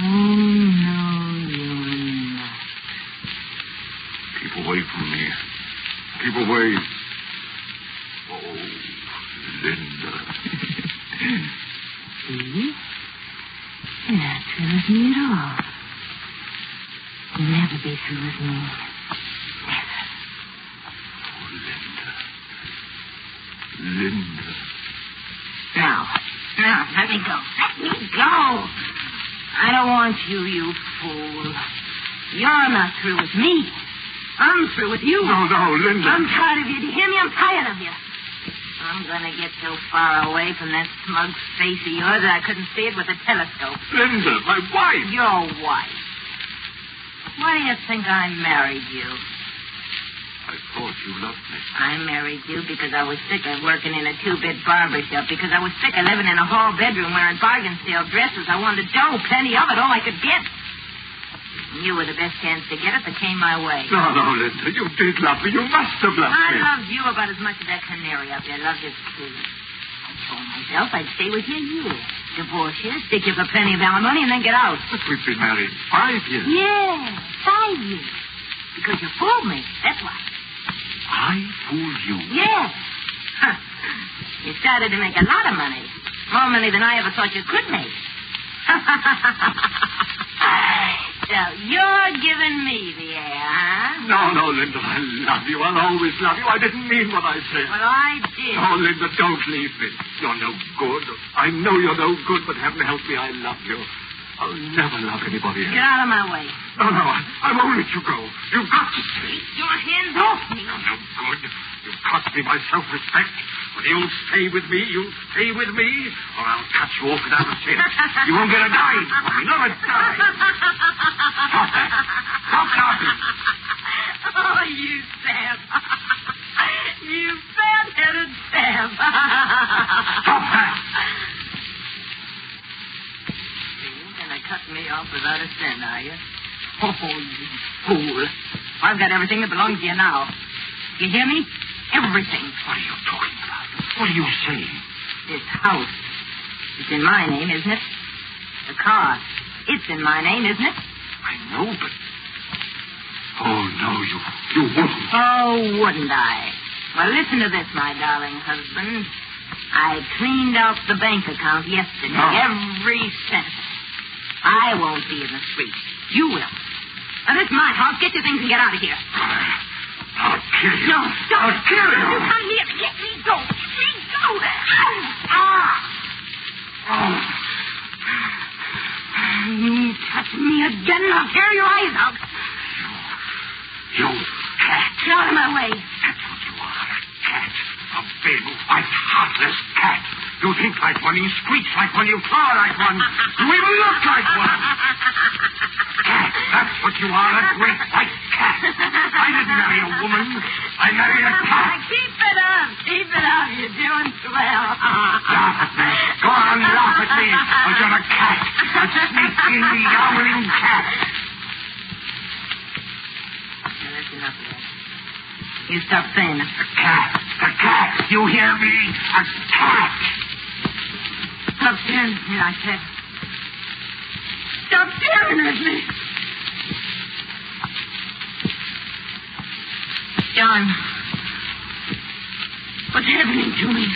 Oh, no, you're not. Keep away from me. Keep away. Oh, Linda. See? You're not through with me at all. You'll never be through with me. Never. Oh, Linda. Now, let me go. Let me go. I don't want you, you fool. You're not through with me. I'm through with you. No, Linda. I'm tired of you. Do you hear me? I'm tired of you. I'm going to get so far away from that smug face of yours that I couldn't see it with a telescope. Linda, my wife. Your wife. Why do you think I married you? I thought you loved me. I married you because I was sick of working in a two-bit barber shop, because I was sick of living in a hall bedroom wearing bargain sale dresses. I wanted dough, plenty of it, all I could get. You were the best chance to get it that came my way. No, Linda, you did love me. You must have loved me. I loved you about as much as that canary up there loved his tree. I told myself I'd stay with you. Divorce you, stick you for plenty of alimony, and then get out. But we've been married 5 years. Yeah, 5 years. Because you fooled me, that's why. I fooled you? Yes. You started to make a lot of money. More money than I ever thought you could make. So you're giving me the air, huh? No, Linda, I love you. I'll always love you. I didn't mean what I said. Well, I did. Oh, Linda, don't leave me. You're no good. I know you're no good, but heaven help me, I love you. I'll never love anybody else. Get out of my way. No, I won't let you go. You've got to stay. Your hands off me. I'm no good. You've cost me my self-respect. But you'll stay with me, or I'll cut you off without a cent. You won't get a dime from me, not a dime. Stop that. Stop laughing. Oh, you Sam. You fat-headed Sam. Stop that. You're going to cut me off without a cent, are you? Oh, you fool. I've got everything that belongs to you now. You hear me? Everything. What are you talking about? What are you saying? This house. It's in my name, isn't it? The car. It's in my name, isn't it? I know, but... Oh, no, you wouldn't. Oh, wouldn't I? Well, listen to this, my darling husband. I cleaned out the bank account yesterday. No. Every cent. I won't be in the street. You will. Now, this is my house. Get your things and get out of here. I'll kill you. No, stop. I'll kill you. You come here. Let me go. Let me go. You touch me again and I'll tear your eyes out. You cat. Get out of my way. That's what you are, a cat. A big, white, heartless cat. You think like one, you screech like one, you claw like one. You even look like one. Cat, that's what you are, a great white cat. I didn't marry a woman. I married a cat. Keep it up. Keep it up. You're doing swell. Laugh at me. Go on, laugh at me. But you're a cat. A sneaking, yowling cat. Now, that's enough of that. You stop saying it. A cat. A cat. You hear me? A cat. Stop staring at me, I said. Stop staring at me. John, what's happening to me?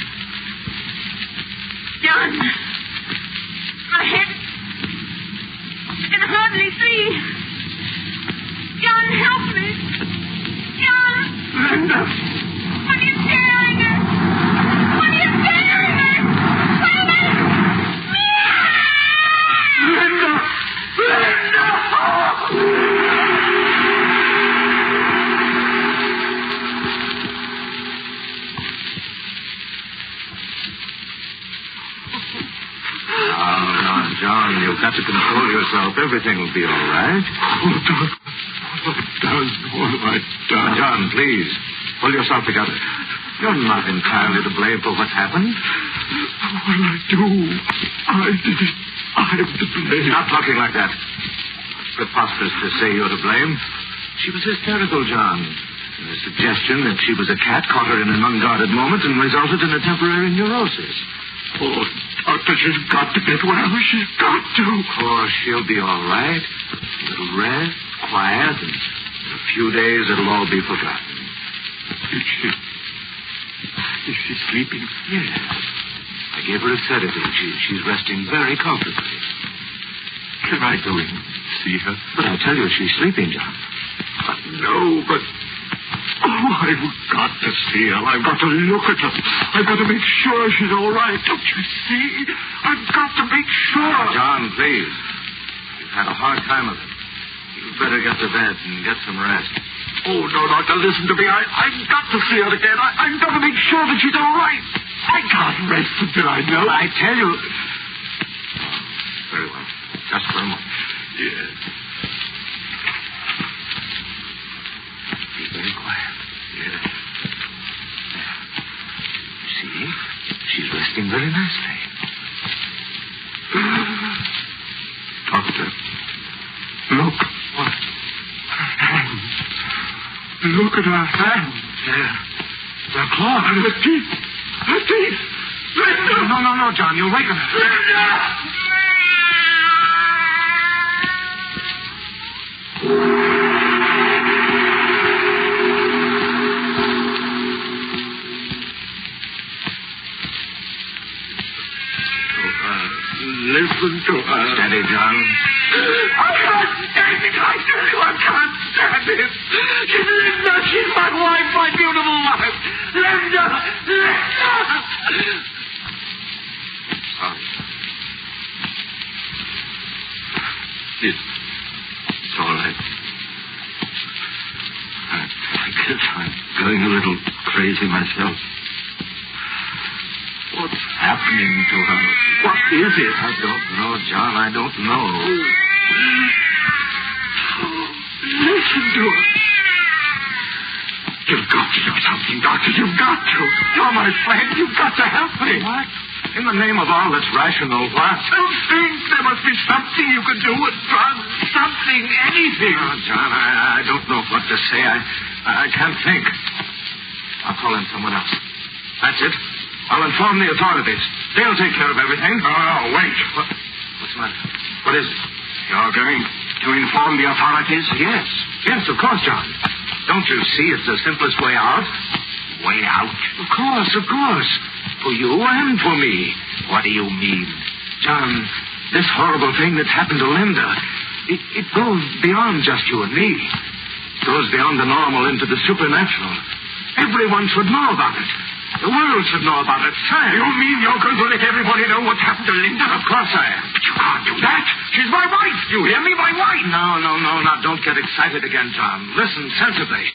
John, my head, I can hardly see. John, help me. John! Linda! What are you staring at? What are you staring at? Linda! John, you've got to control yourself. Everything will be all right. Oh, John. What have I done? John, please, pull yourself together. You're not entirely to blame for what's happened. What did I do? I did it. I'm to blame. Stop talking like that. It's preposterous to say you're to blame. She was hysterical, John. The suggestion that she was a cat caught her in an unguarded moment and resulted in a temporary neurosis. Oh, Doctor, she's got to get well. She's got to. Oh, she'll be all right. A little rest, quiet, and in a few days it'll all be forgotten. Is she sleeping? Yes. I gave her a sedative. She's resting very comfortably. Can I go in and see her? But I tell you, she's sleeping, John. No, but... Oh, I've got to see her. I've got to look at her. I've got to make sure she's all right. Don't you see? I've got to make sure. John, please. You've had a hard time of it. You'd better get to bed and get some rest. Oh, no, Doctor, listen to me. I've got to see her again. I've got to make sure that she's all right. I can't rest until I know. I tell you... Very well. Just for a moment. Yes. Be very quiet. Yes. See? She's resting very nicely. Doctor, look. What? Her hands. Look at her hands. They're clawed. And her teeth. Her teeth. Linda! No, John. You'll waken her. Linda! Listen to her. Steady, John. I can't stand it. I tell you, I can't stand it. She's Linda. She's my wife, my beautiful wife. Linda! Sorry. It's all right. I guess I'm going a little crazy myself. What's happening to her? What is it? I don't know, John. I don't know. Listen to her. You've got to do something, Doctor. You've got to. You're my friend. You've got to help me. What? In the name of all that's rational, what? Something. There must be something you can do with drugs. Something. Anything. Oh, John, I don't know what to say. I can't think. I'll call in someone else. That's it. I'll inform the authorities. They'll take care of everything. Oh, wait. What's the matter? What is it? You're going to inform the authorities? Yes. Yes, of course, John. Don't you see it's the simplest way out? Way out? Of course, of course. For you and for me. What do you mean? John, this horrible thing that's happened to Linda, It goes beyond just you and me. It goes beyond the normal into the supernatural. Everyone should know about it. The world should know about it. Sam. You mean you're going to let everybody know what's happened to Linda? Of course I am. But you can't do that. She's my wife. You hear me? My wife. No. Now, don't get excited again, John. Listen sensibly.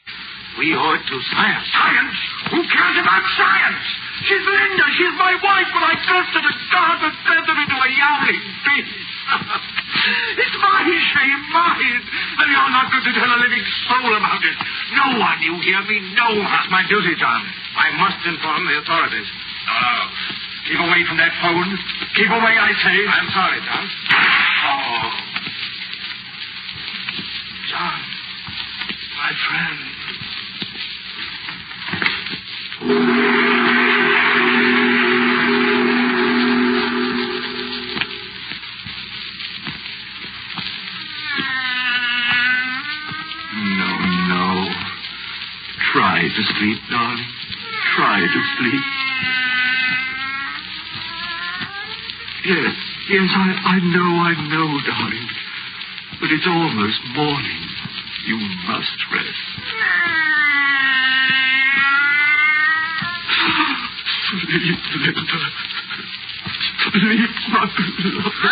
We owe it to science. Science? Who cares about science? She's Linda. She's my wife, but I cursed her to God and turned her into a yowling beast. It's my shame, mine. And you're not going to tell a living soul about it. No one, you hear me? No one. That's my duty, John. I must inform the authorities. No. Keep away from that phone. Keep away, I say. I'm sorry, John. Oh. John, my friend. No. Try to sleep, darling. Try to sleep. Yes, I know, darling. But it's almost morning. You must rest. Sleep, Linda. Sleep, my beloved.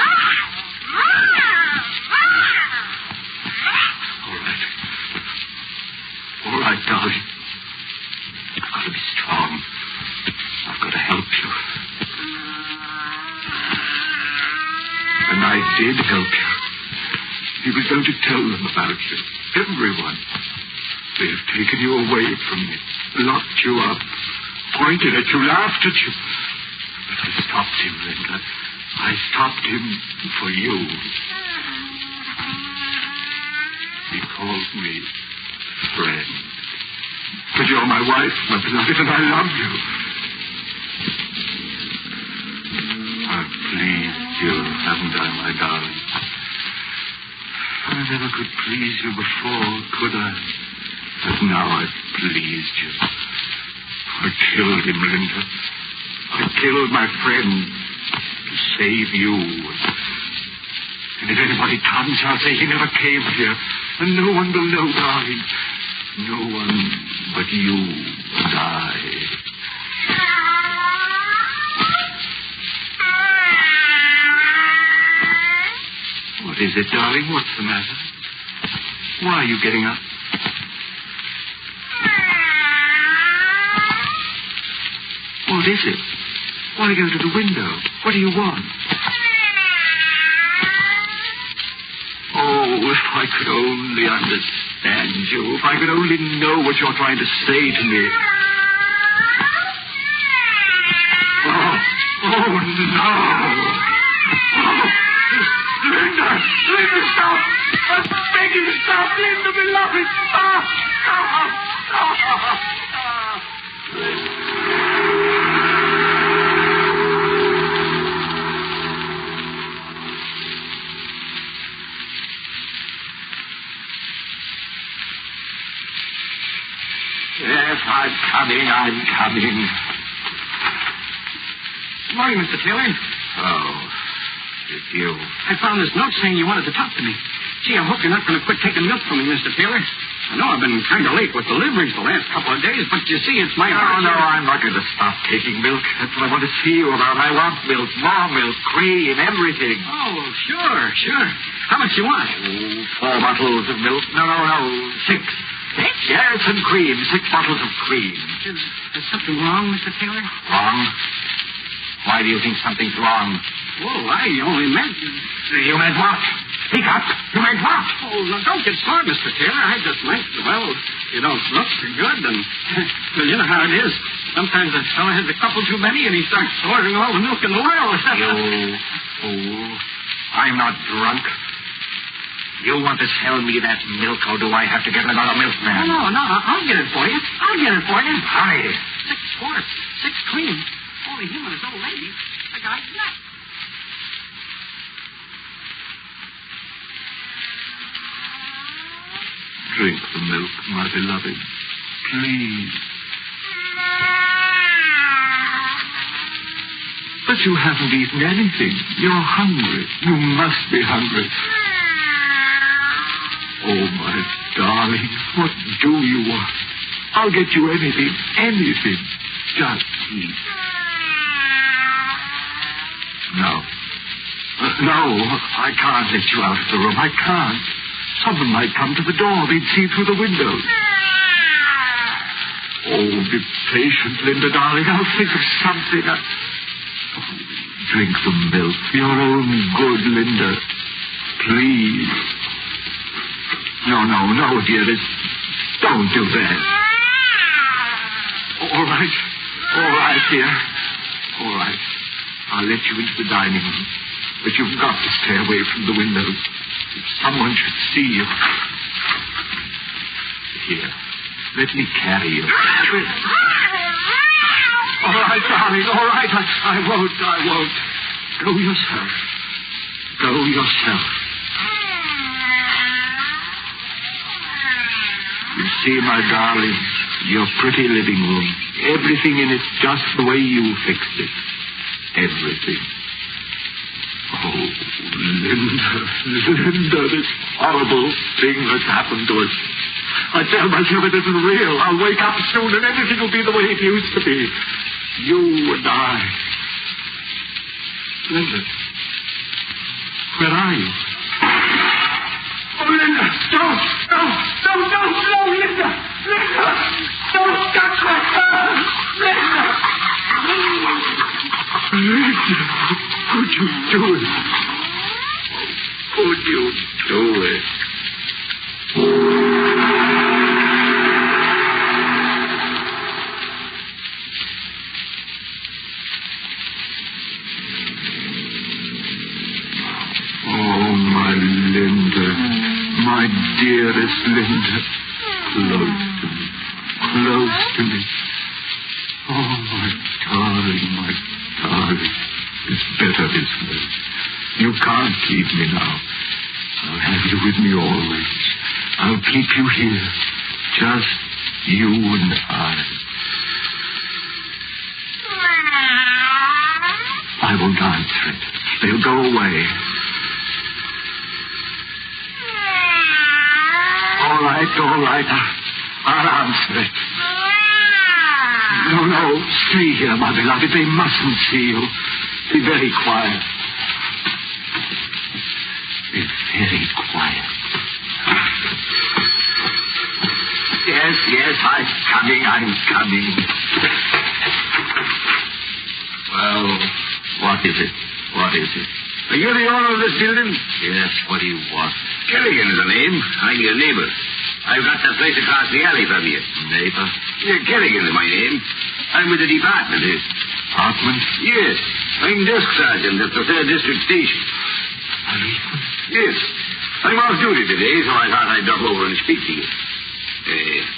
All right, darling. I've got to be strong. I've got to help you. And I did help you. He was going to tell them about you. Everyone. They have taken you away from me, locked you up, pointed at you, laughed at you. But I stopped him, Linda. I stopped him for you. He called me friend. But you're my wife, my beloved, and I love you. I've pleased you, haven't I, my darling? I never could please you before, could I? But now I've pleased you. I killed him, Linda. I killed my friend to save you. And if anybody comes, I'll say he never came here. And no one will know, darling. No one but you and I. What is it, darling? What's the matter? Why are you getting up? What is it? Why go to the window? What do you want? Oh, if I could only understand you. If I could only know what you're trying to say to me. Oh, no. Oh, Linda, stop. I'm begging you, stop, Linda, beloved. Stop. Yes, I'm coming. Good morning, Mr. Taylor. Oh, it's you. I found this note saying you wanted to talk to me. Gee, I hope you're not going to quit taking milk from me, Mr. Taylor. I know I've been kind of late with deliveries the last couple of days, but you see, it's my... No, I'm not going to stop taking milk. That's what I want to see you about. I want milk, more milk, cream, everything. Oh, sure. How much you want? 4 bottles of milk. No, 6. 6? Yes, and cream. 6 bottles of cream. Is something wrong, Mr. Taylor? Wrong? Why do you think something's wrong? Well, I only meant... You meant what? Speak up. You meant what? Oh, no, don't get smart, Mr. Taylor. I just meant, well, you don't look too good, and... Well, you know how it is. Sometimes a fellow has a couple too many, and he starts ordering all the milk in the world. You fool. I'm not drunk. You want to sell me that milk, or do I have to get another milkman? No, I'll get it for you. Hurry. 6 quarts, 6 cream. Only him and his old lady. The guy's nuts. Drink the milk, my beloved. Please. But you haven't eaten anything. You're hungry. You must be hungry. Oh, my darling, what do you want? I'll get you anything. Just please. No. No, I can't let you out of the room. I can't. Someone might come to the door. They'd see through the windows. Oh, be patient, Linda, darling. I'll think of something. Drink some milk. Your own good, Linda. Please. No, dearest. Don't do that. All right, dear. All right. I'll let you into the dining room. But you've got to stay away from the windows. If someone should see you. Here. Let me carry you. All right, darling. All right. I won't. Go yourself. You see, my darling, your pretty living room. Everything in it just the way you fixed it. Everything. Oh, Linda, this horrible thing that's happened to us. I tell myself it isn't real. I'll wake up soon and everything will be the way it used to be. You and I. Linda, where are you? Oh, Linda, don't, Linda! Don't touch my son! Linda, could you do it? Could you do it? Oh, my Linda, my dearest Linda, close to me. Oh, my darling, it's better this way. You can't keep me now. I'll have you with me always. I'll keep you here, just you and I. I won't answer it. They'll go away. All right. I'll answer it. No, stay here, my beloved. They mustn't see you. Be very quiet. Be very quiet. Yes, I'm coming. Well, what is it? Are you the owner of this building? Yes, what do you want? Kelligan is the name. I'm your neighbor. I've got that place across the alley from you. Neighbor? Yeah, Kelligan is my name. I'm with the department here. Department? Yes. I'm desk sergeant at the 3rd District Station. Yes. I'm off duty today, so I thought I'd drop over and speak to you. Do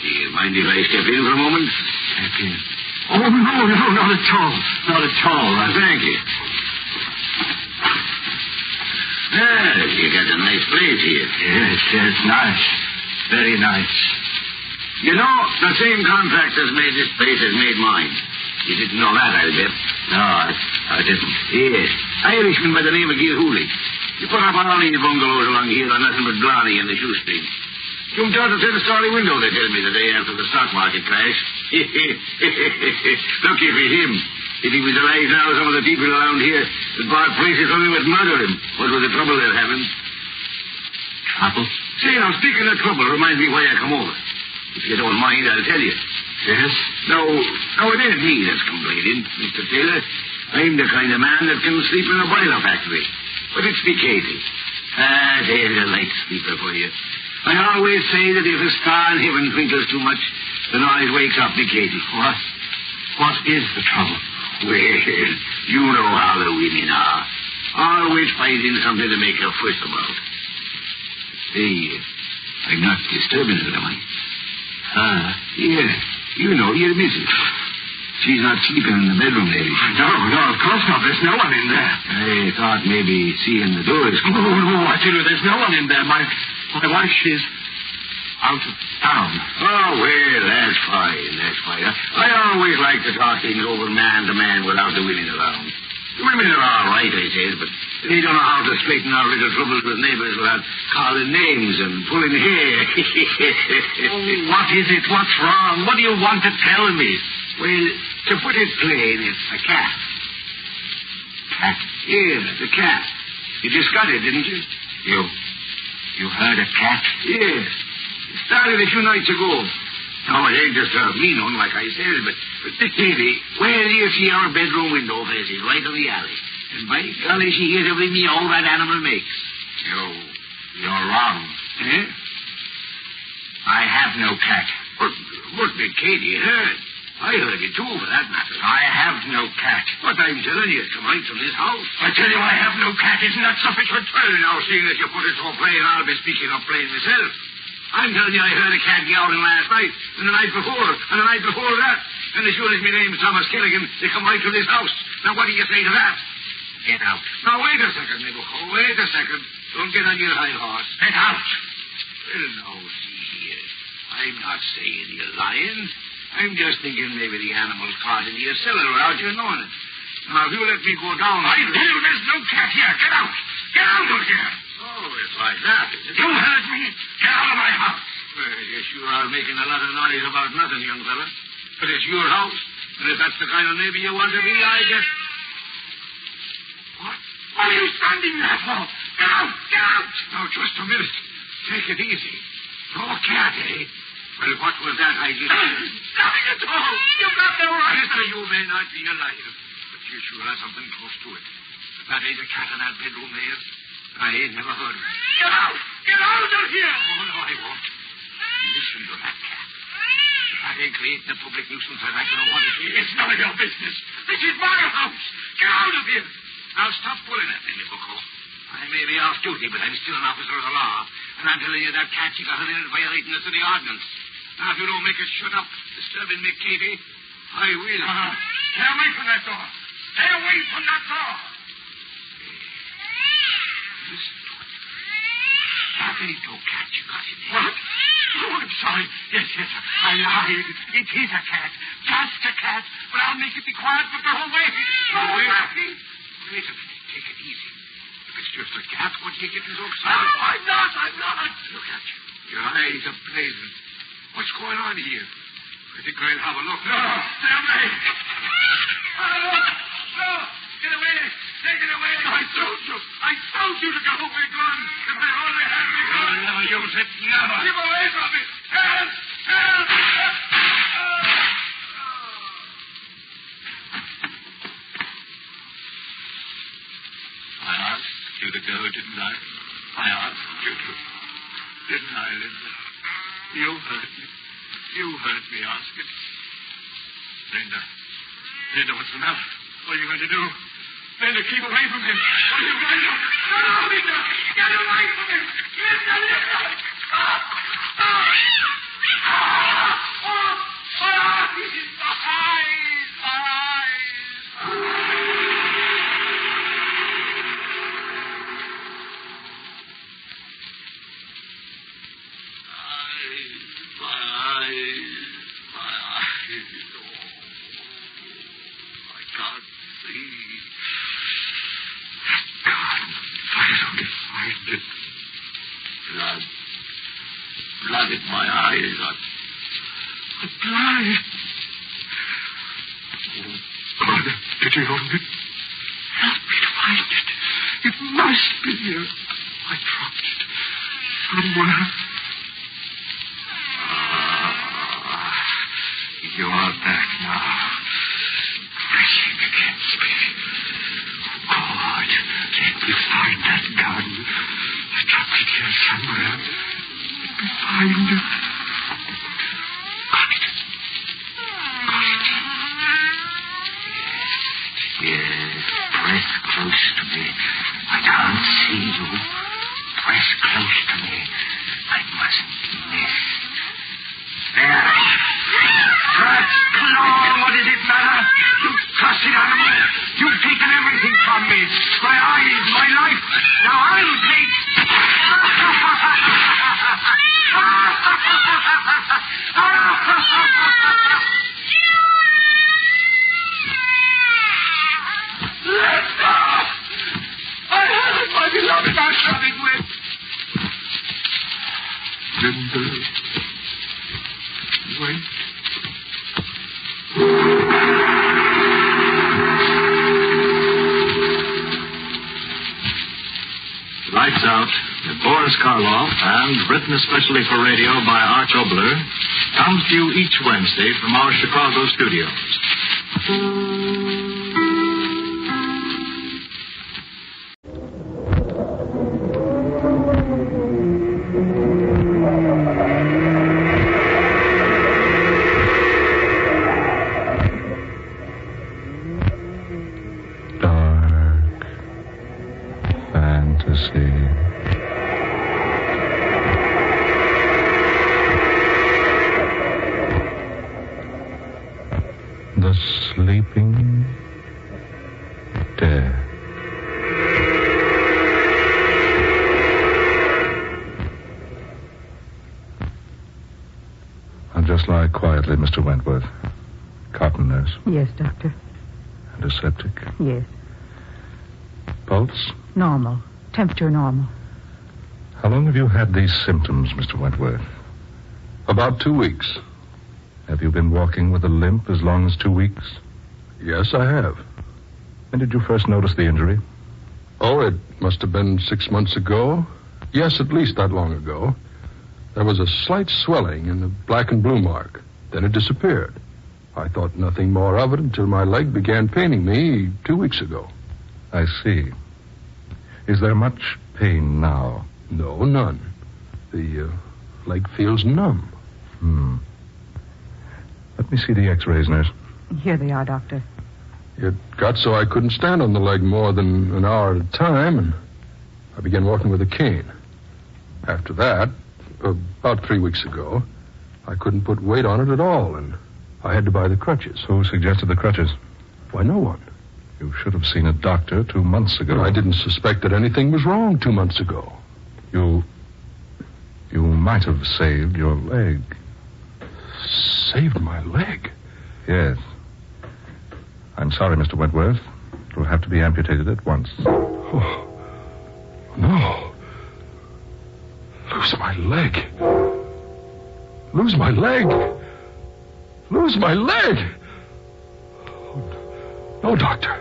you mind if I step in for a moment? Step in? Oh, no, not at all. Thank you. You got a nice place here. Yes, nice. Very nice. You know, the same contractors made this place as made mine. You didn't know that, I'll bet. No, I didn't. Yes. Irishman by the name of Gilhooly. You put up all these bungalows along here on nothing but Delaney and the shoestring. Jumped out of the 10-story window, they tell me, the day after the stock market crash. Lucky for him. If he was alive now, some of the people around here that bought places from him would murder him. What was the trouble they're having? Trouble? Say, now, speaking of trouble, reminds me why I come over. If you don't mind, I'll tell you. Yes? No, it ain't me that's complaining, Mr. Taylor. I'm the kind of man that can sleep in a boiler factory. But it's me Katie. There's a light sleeper for you. I always say that if a star in heaven twinkles too much, the noise wakes up me Katie. What is the trouble? Well, you know how the women are. Always finding something to make a fuss about. Say, I'm not disturbing her, am I? Yeah. You know, you're missing. She's not sleeping in the bedroom, lady. No, of course not. There's no one in there. I thought maybe seeing the door is closed. No, I tell you, there's no one in there. My wife, she's out of town. Oh, well, that's fine. I always like to talk things over man to man without the women around. Women are all right, I says, but they don't know how to straighten out little troubles with neighbours without calling names and pulling hair. Oh, what is it? What's wrong? What do you want to tell me? Well, to put it plain, it's a cat. Cat? Here, the cat. You just got it, didn't you? You heard a cat? Yes. It started a few nights ago. No, it ain't disturbed me none, like I said, but Davy, where do you see our bedroom window facing? Right on the alley. And by golly, she hears every meow that animal makes. You're wrong. Eh? I have no cat. But Katie heard. I heard it too, for that matter. I have no cat. But I'm telling you, it's come right from this house. I tell you I have no cat. Isn't that sufficient? Well, now, seeing that you put it so plain, I'll be speaking up plain myself. I'm telling you, I heard a cat yowling last night, and the night before, and the night before that. And as sure as my name's Thomas Killigan, they come right to this house. Now, what do you say to that? Get out. Now, wait a second, Neighbor. Wait a second. Don't get on your high horse. Get out. Well, now, see here. I'm not saying you're lying. I'm just thinking maybe the animal's caught into your cellar without you knowing it. Now, if you let me go down, I tell you there's no cat here. Get out. Get out of here. Oh, it's like that. You heard me. Get out of my house. Well, I guess you are making a lot of noise about nothing, young fella. But it's your house. And if that's the kind of neighbor you want to be, I guess... What are you standing there for? Get out. Get out. Now, just a minute. Take it easy. No cat, eh? Well, what was that I just... Nothing at all. You've got no right. Mister, you may not be alive, but you sure have something close to it. If that ain't a cat in that bedroom there, I ain't never heard of it. Get out! Get out of here! Oh, no, I won't. Listen to that cat. If that ain't creating a public nuisance, I'd like to know what it is. It's none of your business. This is my house. Get out of here. Now, stop pulling at me, Bucko. I may be off duty, but I'm still an officer of the law. And I'm telling you that cat you got in there is violating the city ordinance. Now, if you don't make it shut up, disturbing me, Katie, I will. Stay away from that door. Stay away from that door. Listen to it. That ain't no cat you got in there. What? Oh, I'm sorry. Yes, I lied. It is a cat. Just a cat. But I'll make it be quiet for the whole way. Wait a minute. Take it easy. If it's just a cat, what do you get so excited? No, I'm not. Look at you. Your eyes are blazing. What's going on here? I think I'll have a look. No, stay away. No, get away. Take it away. I told you to go with my gun. If I only had my gun. I'll never use it. Never. Keep away from me. Help! I asked you to go, didn't I? I asked you to. Didn't I, Linda? You heard me. You heard me ask it. Linda, what's the matter? What are you going to do? Linda, keep away from him. What are you going to do? No, Linda! Get away from him! Linda! Stop! Blood in my eyes. I'm blind. Oh, God, did you open it? Help me to find it. It must be here. I dropped it somewhere. You're back now. Pressing against me. God, let me find that gun. I dropped it here somewhere. Let me find it. Got it. Yes, press close to me. I can't see you. Press close to me. I mustn't miss. There. Trust, claw, what does it matter? You cussed animal. You've taken everything from me. My eyes, my life. Now I'll take... Let traffic with. Wait. Lights Out, with Boris Karloff, and written especially for radio by Arch Obler, comes to you each Wednesday from our Chicago studios. The sleeping dead. I'll just lie quietly, Mr. Wentworth. Cotton nurse. Yes, Doctor. Antiseptic. Yes. Pulse? Normal. Temperature normal. How long have you had these symptoms, Mr. Wentworth? About 2 weeks. Have you been walking with a limp as long as 2 weeks? Yes, I have. When did you first notice the injury? Oh, it must have been 6 months ago. Yes, at least that long ago. There was a slight swelling in the black and blue mark. Then it disappeared. I thought nothing more of it until my leg began paining me 2 weeks ago. I see. Is there much pain now? No, none. The leg feels numb. Let me see the x-rays, nurse. Here they are, Doctor. It got so I couldn't stand on the leg more than an hour at a time, and I began walking with a cane. After that, about 3 weeks ago, I couldn't put weight on it at all, and I had to buy the crutches. Who suggested the crutches? Why, no one. You should have seen a doctor 2 months ago. I didn't suspect that anything was wrong 2 months ago. You might have saved your leg. Saved my leg? Yes. I'm sorry, Mr. Wentworth. It will have to be amputated at once. Oh, no. Lose my leg. Lose my leg. Lose my leg. Oh, no, Doctor.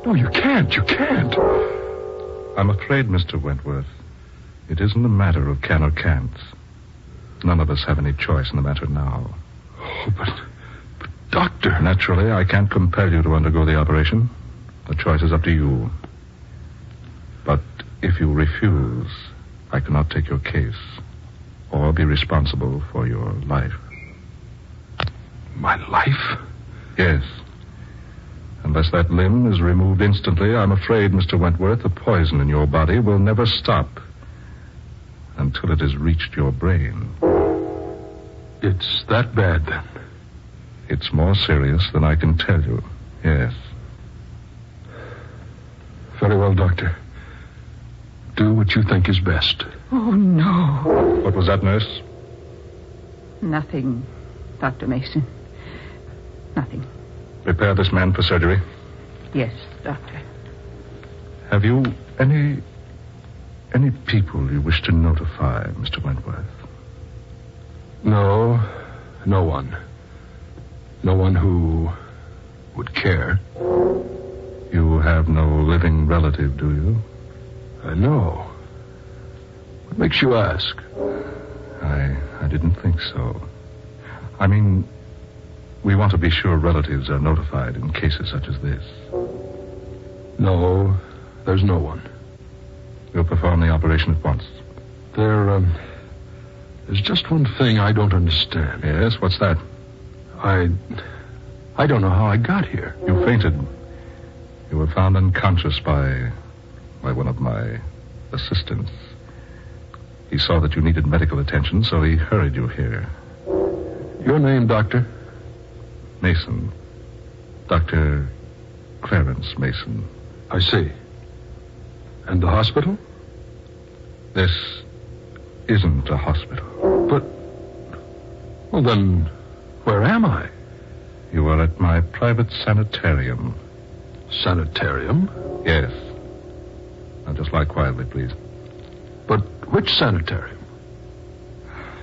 No, you can't. You can't. I'm afraid, Mr. Wentworth, it isn't a matter of can or can't. None of us have any choice in the matter now. Oh, but Doctor... Naturally, I can't compel you to undergo the operation. The choice is up to you. But if you refuse, I cannot take your case or be responsible for your life. My life? Yes. Unless that limb is removed instantly, I'm afraid, Mr. Wentworth, the poison in your body will never stop until it has reached your brain. It's that bad, then? It's more serious than I can tell you, yes. Very well, Doctor. Do what you think is best. Oh, no. What was that, nurse? Nothing, Dr. Mason. Nothing. Prepare this man for surgery. Yes, Doctor. Have you any people you wish to notify, Mr. Wentworth? No, no one. No one who would care. You have no living relative, do you? No. What makes you ask? I didn't think so. I mean, we want to be sure relatives are notified in cases such as this. No, there's no one. We'll perform the operation at once. There's just one thing I don't understand. Yes, what's that? I don't know how I got here. You fainted. You were found unconscious by one of my assistants. He saw that you needed medical attention, so he hurried you here. Your name, Doctor? Mason. Dr. Clarence Mason. I see. And the hospital? This isn't a hospital. But, well then, where am I? You are at my private sanitarium. Sanitarium? Yes. Now, just lie quietly, please. But which sanitarium?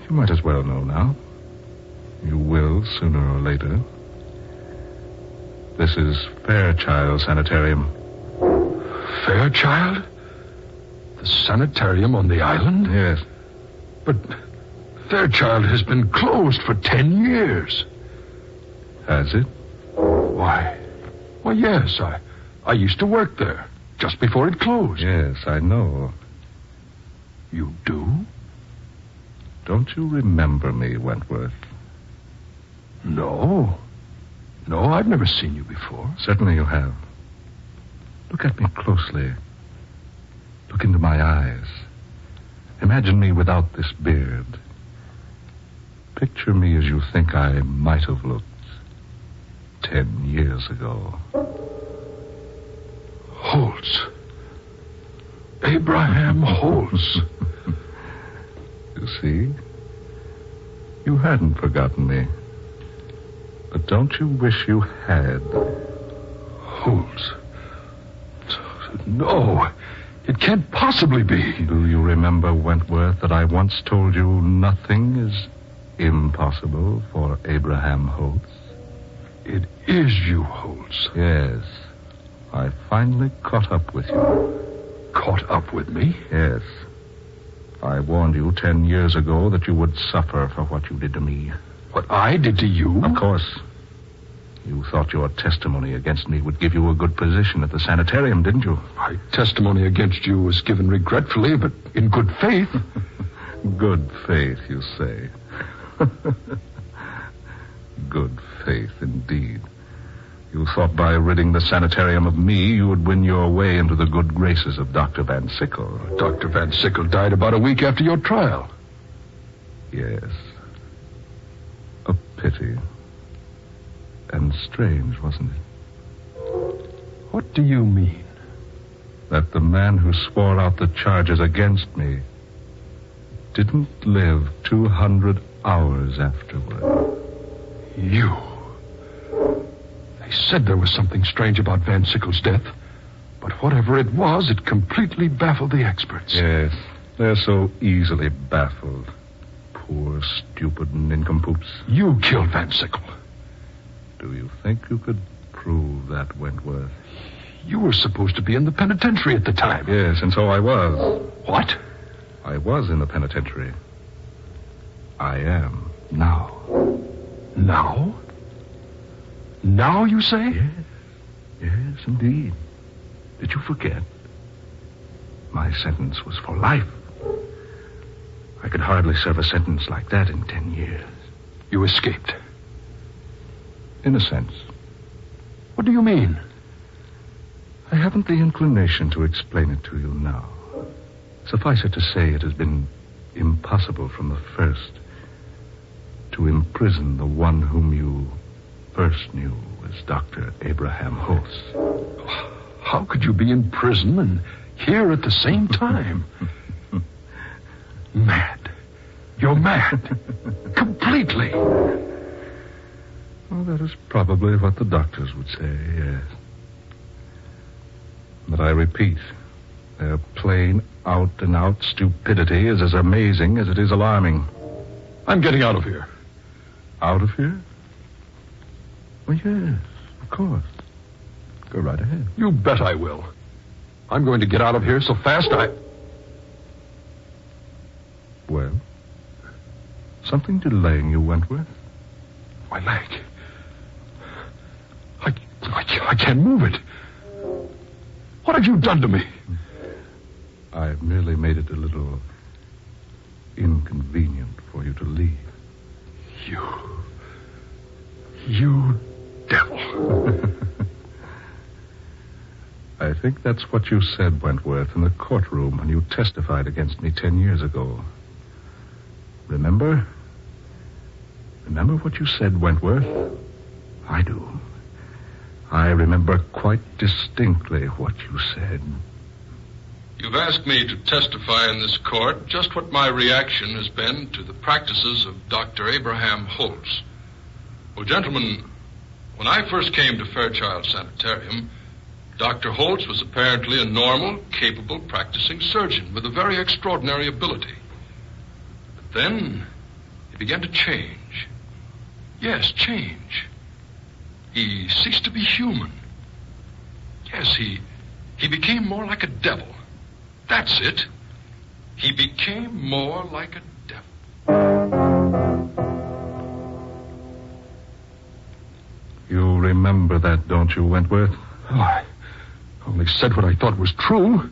You might as well know now. You will, sooner or later. This is Fairchild Sanitarium. Fairchild? The sanitarium on the island? Yes. But Fairchild has been closed for 10 years. Has it? Why, yes. I used to work there just before it closed. Yes, I know. You do? Don't you remember me, Wentworth? No, I've never seen you before. Certainly you have. Look at me closely. Look into my eyes. Imagine me without this beard. Picture me as you think I might have looked 10 years ago. Holtz. Abraham Holtz. You see? You hadn't forgotten me. But don't you wish you had? Holtz. No, it can't possibly be. Do you remember, Wentworth, that I once told you nothing is impossible for Abraham Holtz? It is you, Holtz. Yes. I finally caught up with you. Caught up with me? Yes. I warned you 10 years ago that you would suffer for what you did to me. What I did to you? Of course. You thought your testimony against me would give you a good position at the sanitarium, didn't you? My testimony against you was given regretfully, but in good faith. Good faith, you say. Good faith, indeed. You thought by ridding the sanitarium of me, you would win your way into the good graces of Dr. Van Sickle. Dr. Van Sickle died about a week after your trial. Yes. A pity. And strange, wasn't it? What do you mean? That the man who swore out the charges against me didn't live 200 hours afterward. You. They said there was something strange about Van Sickle's death, but whatever it was, it completely baffled the experts. Yes, they're so easily baffled. Poor, stupid nincompoops. You killed Van Sickle. Do you think you could prove that, Wentworth? You were supposed to be in the penitentiary at the time. Yes, and so I was. What? I was in the penitentiary. I am now. Now? Now, you say? Yes. Yes, indeed. Did you forget? My sentence was for life. I could hardly serve a sentence like that in 10 years. You escaped? In a sense. What do you mean? I haven't the inclination to explain it to you now. Suffice it to say, it has been impossible from the first to imprison the one whom you first knew as Dr. Abraham Holtz. How could you be in prison and here at the same time? Mad. You're mad. Completely. Well, that is probably what the doctors would say, yes. But I repeat, their plain, out-and-out stupidity is as amazing as it is alarming. I'm getting out of here. Out of here? Well, yes, of course. Go right ahead. You bet I will. I'm going to get out of here so fast Well? Something delaying you, Wentworth? My leg. I can't move it. What have you done to me? I've merely made it a little inconvenient for you to leave. You devil. I think that's what you said, Wentworth, in the courtroom when you testified against me 10 years ago. Remember? Remember what you said, Wentworth? I do. I remember quite distinctly what you said. You've asked me to testify in this court just what my reaction has been to the practices of Dr. Abraham Holtz. Well, gentlemen, when I first came to Fairchild Sanitarium, Dr. Holtz was apparently a normal, capable, practicing surgeon with a very extraordinary ability. But then he began to change. Yes, change. He ceased to be human. Yes, he became more like a devil. That's it. He became more like a devil. You remember that, don't you, Wentworth? Oh, I only said what I thought was true.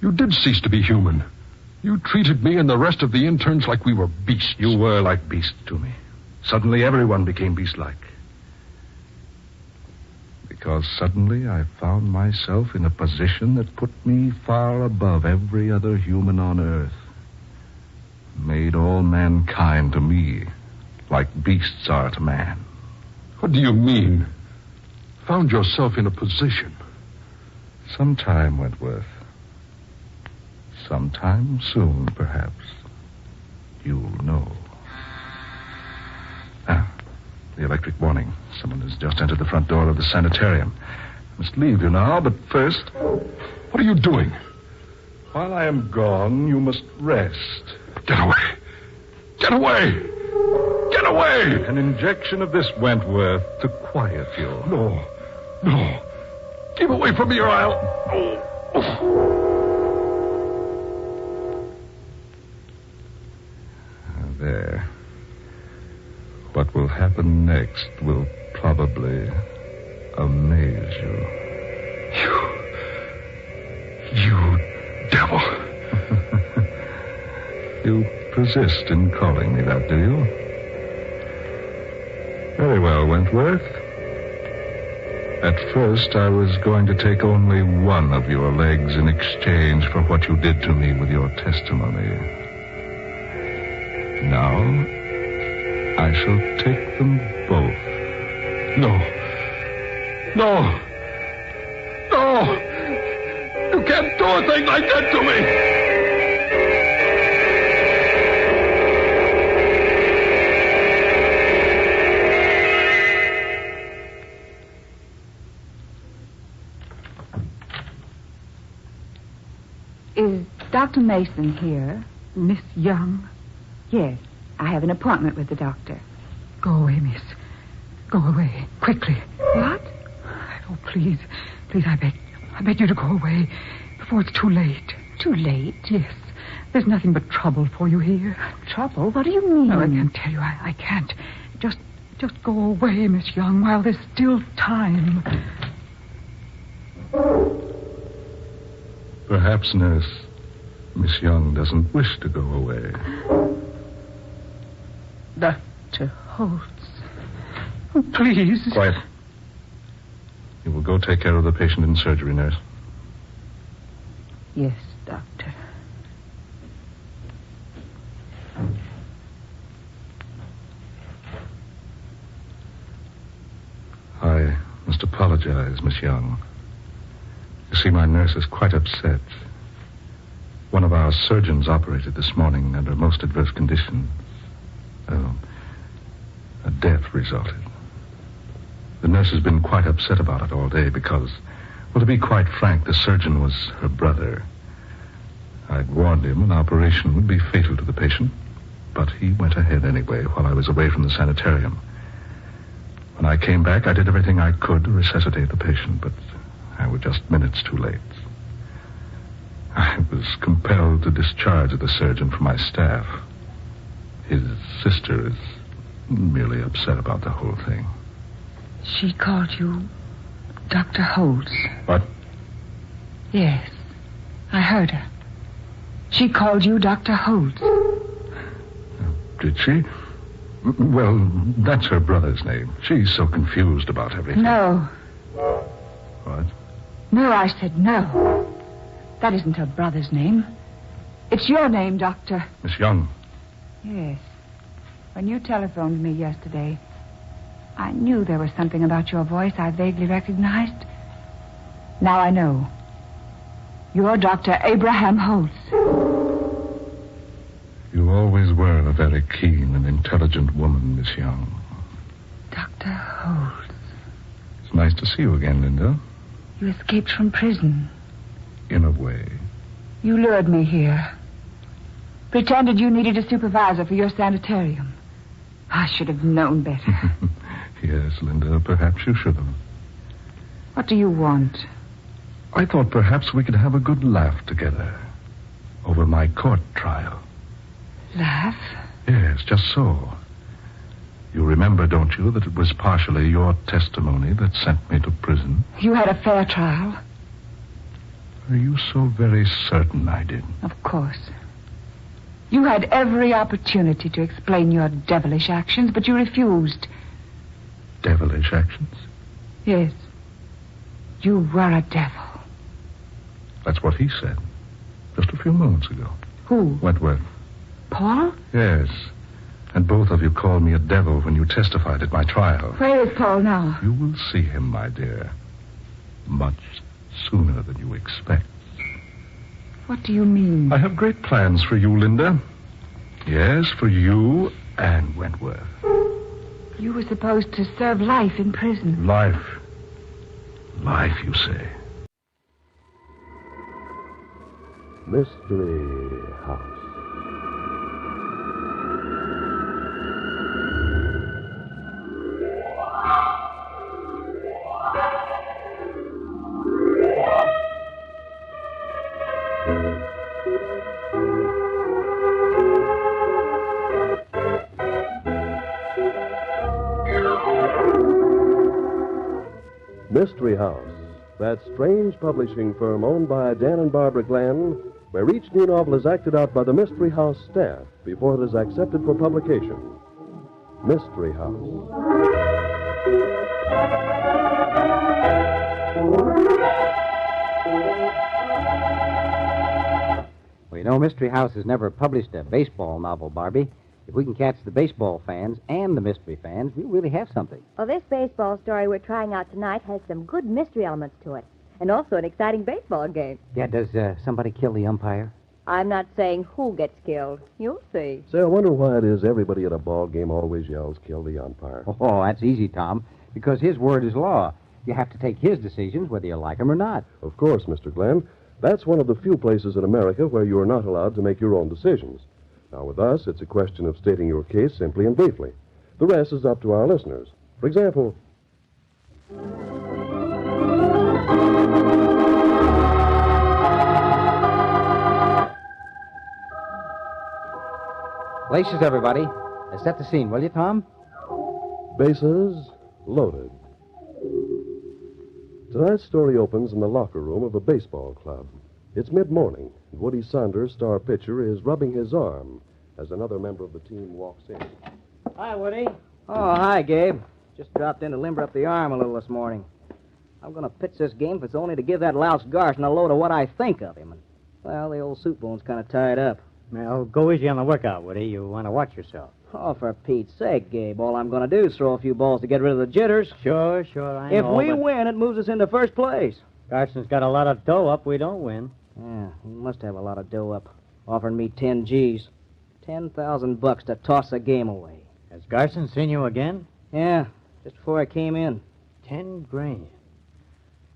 You did cease to be human. You treated me and the rest of the interns like we were beasts. You were like beasts to me. Suddenly everyone became beast-like. Because suddenly I found myself in a position that put me far above every other human on Earth. Made all mankind to me like beasts are to man. What do you mean? Found yourself in a position? Sometime, Wentworth. Sometime soon, perhaps. You'll know. The electric warning. Someone has just entered the front door of the sanitarium. I must leave you now, but first... What are you doing? While I am gone, you must rest. Get away! Get away! Get away! An injection of this Wentworth to quiet you. No. Keep away from me or I'll... There. What will happen next will probably amaze you. You devil. You persist in calling me that, do you? Very well, Wentworth. At first, I was going to take only one of your legs in exchange for what you did to me with your testimony. Now, I shall take them both. No. You can't do a thing like that to me. Is Dr. Mason here? Miss Young? Yes. I have an appointment with the doctor. Go away, miss. Go away. Quickly. What? Oh, please. Please, I beg you to go away before it's too late. Too late? Yes. There's nothing but trouble for you here. Trouble? What do you mean? No, I can't tell you. I can't. Just go away, Miss Young, while there's still time. Perhaps, nurse, Miss Young doesn't wish to go away. Dr. Holtz. Oh, please. Quiet. You will go take care of the patient in surgery, nurse. Yes, doctor. I must apologize, Miss Young. You see, my nurse is quite upset. One of our surgeons operated this morning under most adverse conditions. A death resulted. The nurse has been quite upset about it all day because, well, to be quite frank, the surgeon was her brother. I'd warned him an operation would be fatal to the patient, but he went ahead anyway while I was away from the sanitarium. When I came back, I did everything I could to resuscitate the patient, but I was just minutes too late. I was compelled to discharge the surgeon from my staff. His sister is merely upset about the whole thing. She called you Dr. Holtz. What? Yes, I heard her. She called you Dr. Holtz. Did she? Well, that's her brother's name. She's so confused about everything. No. What? No, I said no. That isn't her brother's name. It's your name, Doctor. Miss Young. Yes. When you telephoned me yesterday, I knew there was something about your voice I vaguely recognized. Now I know. You're Dr. Abraham Holtz. You always were a very keen and intelligent woman, Miss Young. Dr. Holtz. It's nice to see you again, Linda. You escaped from prison. In a way. You lured me here. Pretended you needed a supervisor for your sanitarium. I should have known better. Yes, Linda, perhaps you should have. What do you want? I thought perhaps we could have a good laugh together over my court trial. Laugh? Yes, just so. You remember, don't you, that it was partially your testimony that sent me to prison? You had a fair trial? Are you so very certain I did? Of course. You had every opportunity to explain your devilish actions, but you refused. Devilish actions? Yes. You were a devil. That's what he said just a few moments ago. Who? Wentworth. Paul? Yes. And both of you called me a devil when you testified at my trial. Where is Paul now? You will see him, my dear. Much sooner than you expect. What do you mean? I have great plans for you, Linda. Yes, for you and Wentworth. You were supposed to serve life in prison. Life. Life, you say. Mystery House. Mystery House, that strange publishing firm owned by Dan and Barbara Glenn, where each new novel is acted out by the Mystery House staff before it is accepted for publication. Mystery House. Well, you know, Mystery House has never published a baseball novel, Barbie. If we can catch the baseball fans and the mystery fans, we'll really have something. Well, this baseball story we're trying out tonight has some good mystery elements to it, and also an exciting baseball game. Yeah, does somebody kill the umpire? I'm not saying who gets killed. You'll see. Say, I wonder why it is everybody at a ball game always yells, kill the umpire. Oh, that's easy, Tom, because his word is law. You have to take his decisions whether you like them or not. Of course, Mr. Glenn. That's one of the few places in America where you are not allowed to make your own decisions. Now, with us, it's a question of stating your case simply and briefly. The rest is up to our listeners. For example... Places, everybody. Set the scene, will you, Tom? Bases loaded. Tonight's story opens in the locker room of a baseball club. It's mid-morning, and Woody Saunders, star pitcher, is rubbing his arm as another member of the team walks in. Hi, Woody. Oh, hi, Gabe. Just dropped in to limber up the arm a little this morning. I'm going to pitch this game if it's only to give that louse Garson a load of what I think of him. And, well, the old suit bone's kind of tied up. Well, go easy on the workout, Woody. You want to watch yourself. Oh, for Pete's sake, Gabe. All I'm going to do is throw a few balls to get rid of the jitters. Sure, I know. If we win, it moves us into first place. Garson's got a lot of dough up. We don't win. Yeah, he must have a lot of dough up. Offering me 10 G's. $10,000 to toss the game away. Has Garson seen you again? Yeah, just before I came in. 10 grand.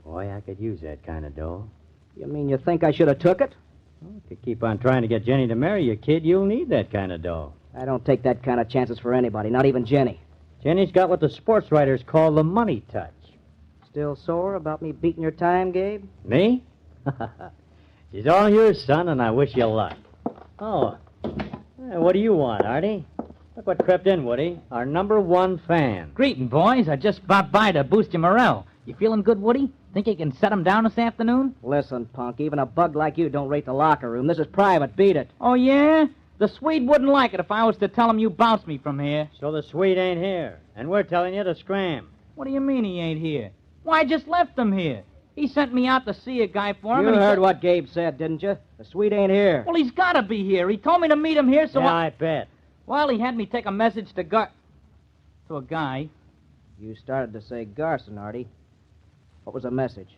Boy, I could use that kind of dough. You mean you think I should have took it? Well, if you keep on trying to get Jenny to marry you, kid, you'll need that kind of dough. I don't take that kind of chances for anybody, not even Jenny. Jenny's got what the sports writers call the money touch. Still sore about me beating your time, Gabe? Me? She's all yours, son, and I wish you luck. Oh, what do you want, Artie? Look what crept in, Woody. Our #1 fan. Greeting, boys. I just stopped by to boost your morale. You feeling good, Woody? Think you can set him down this afternoon? Listen, punk, even a bug like you don't rate the locker room. This is private. Beat it. Oh, yeah? The Swede wouldn't like it if I was to tell him you bounced me from here. So the Swede ain't here, and we're telling you to scram. What do you mean he ain't here? Why, I just left him here. He sent me out to see a guy for him. You heard what Gabe said, didn't you? The Swede ain't here. Well, he's got to be here. He told me to meet him here, so yeah, I bet. Well, he had me take a message to a guy. You started to say Garson, Artie. What was the message?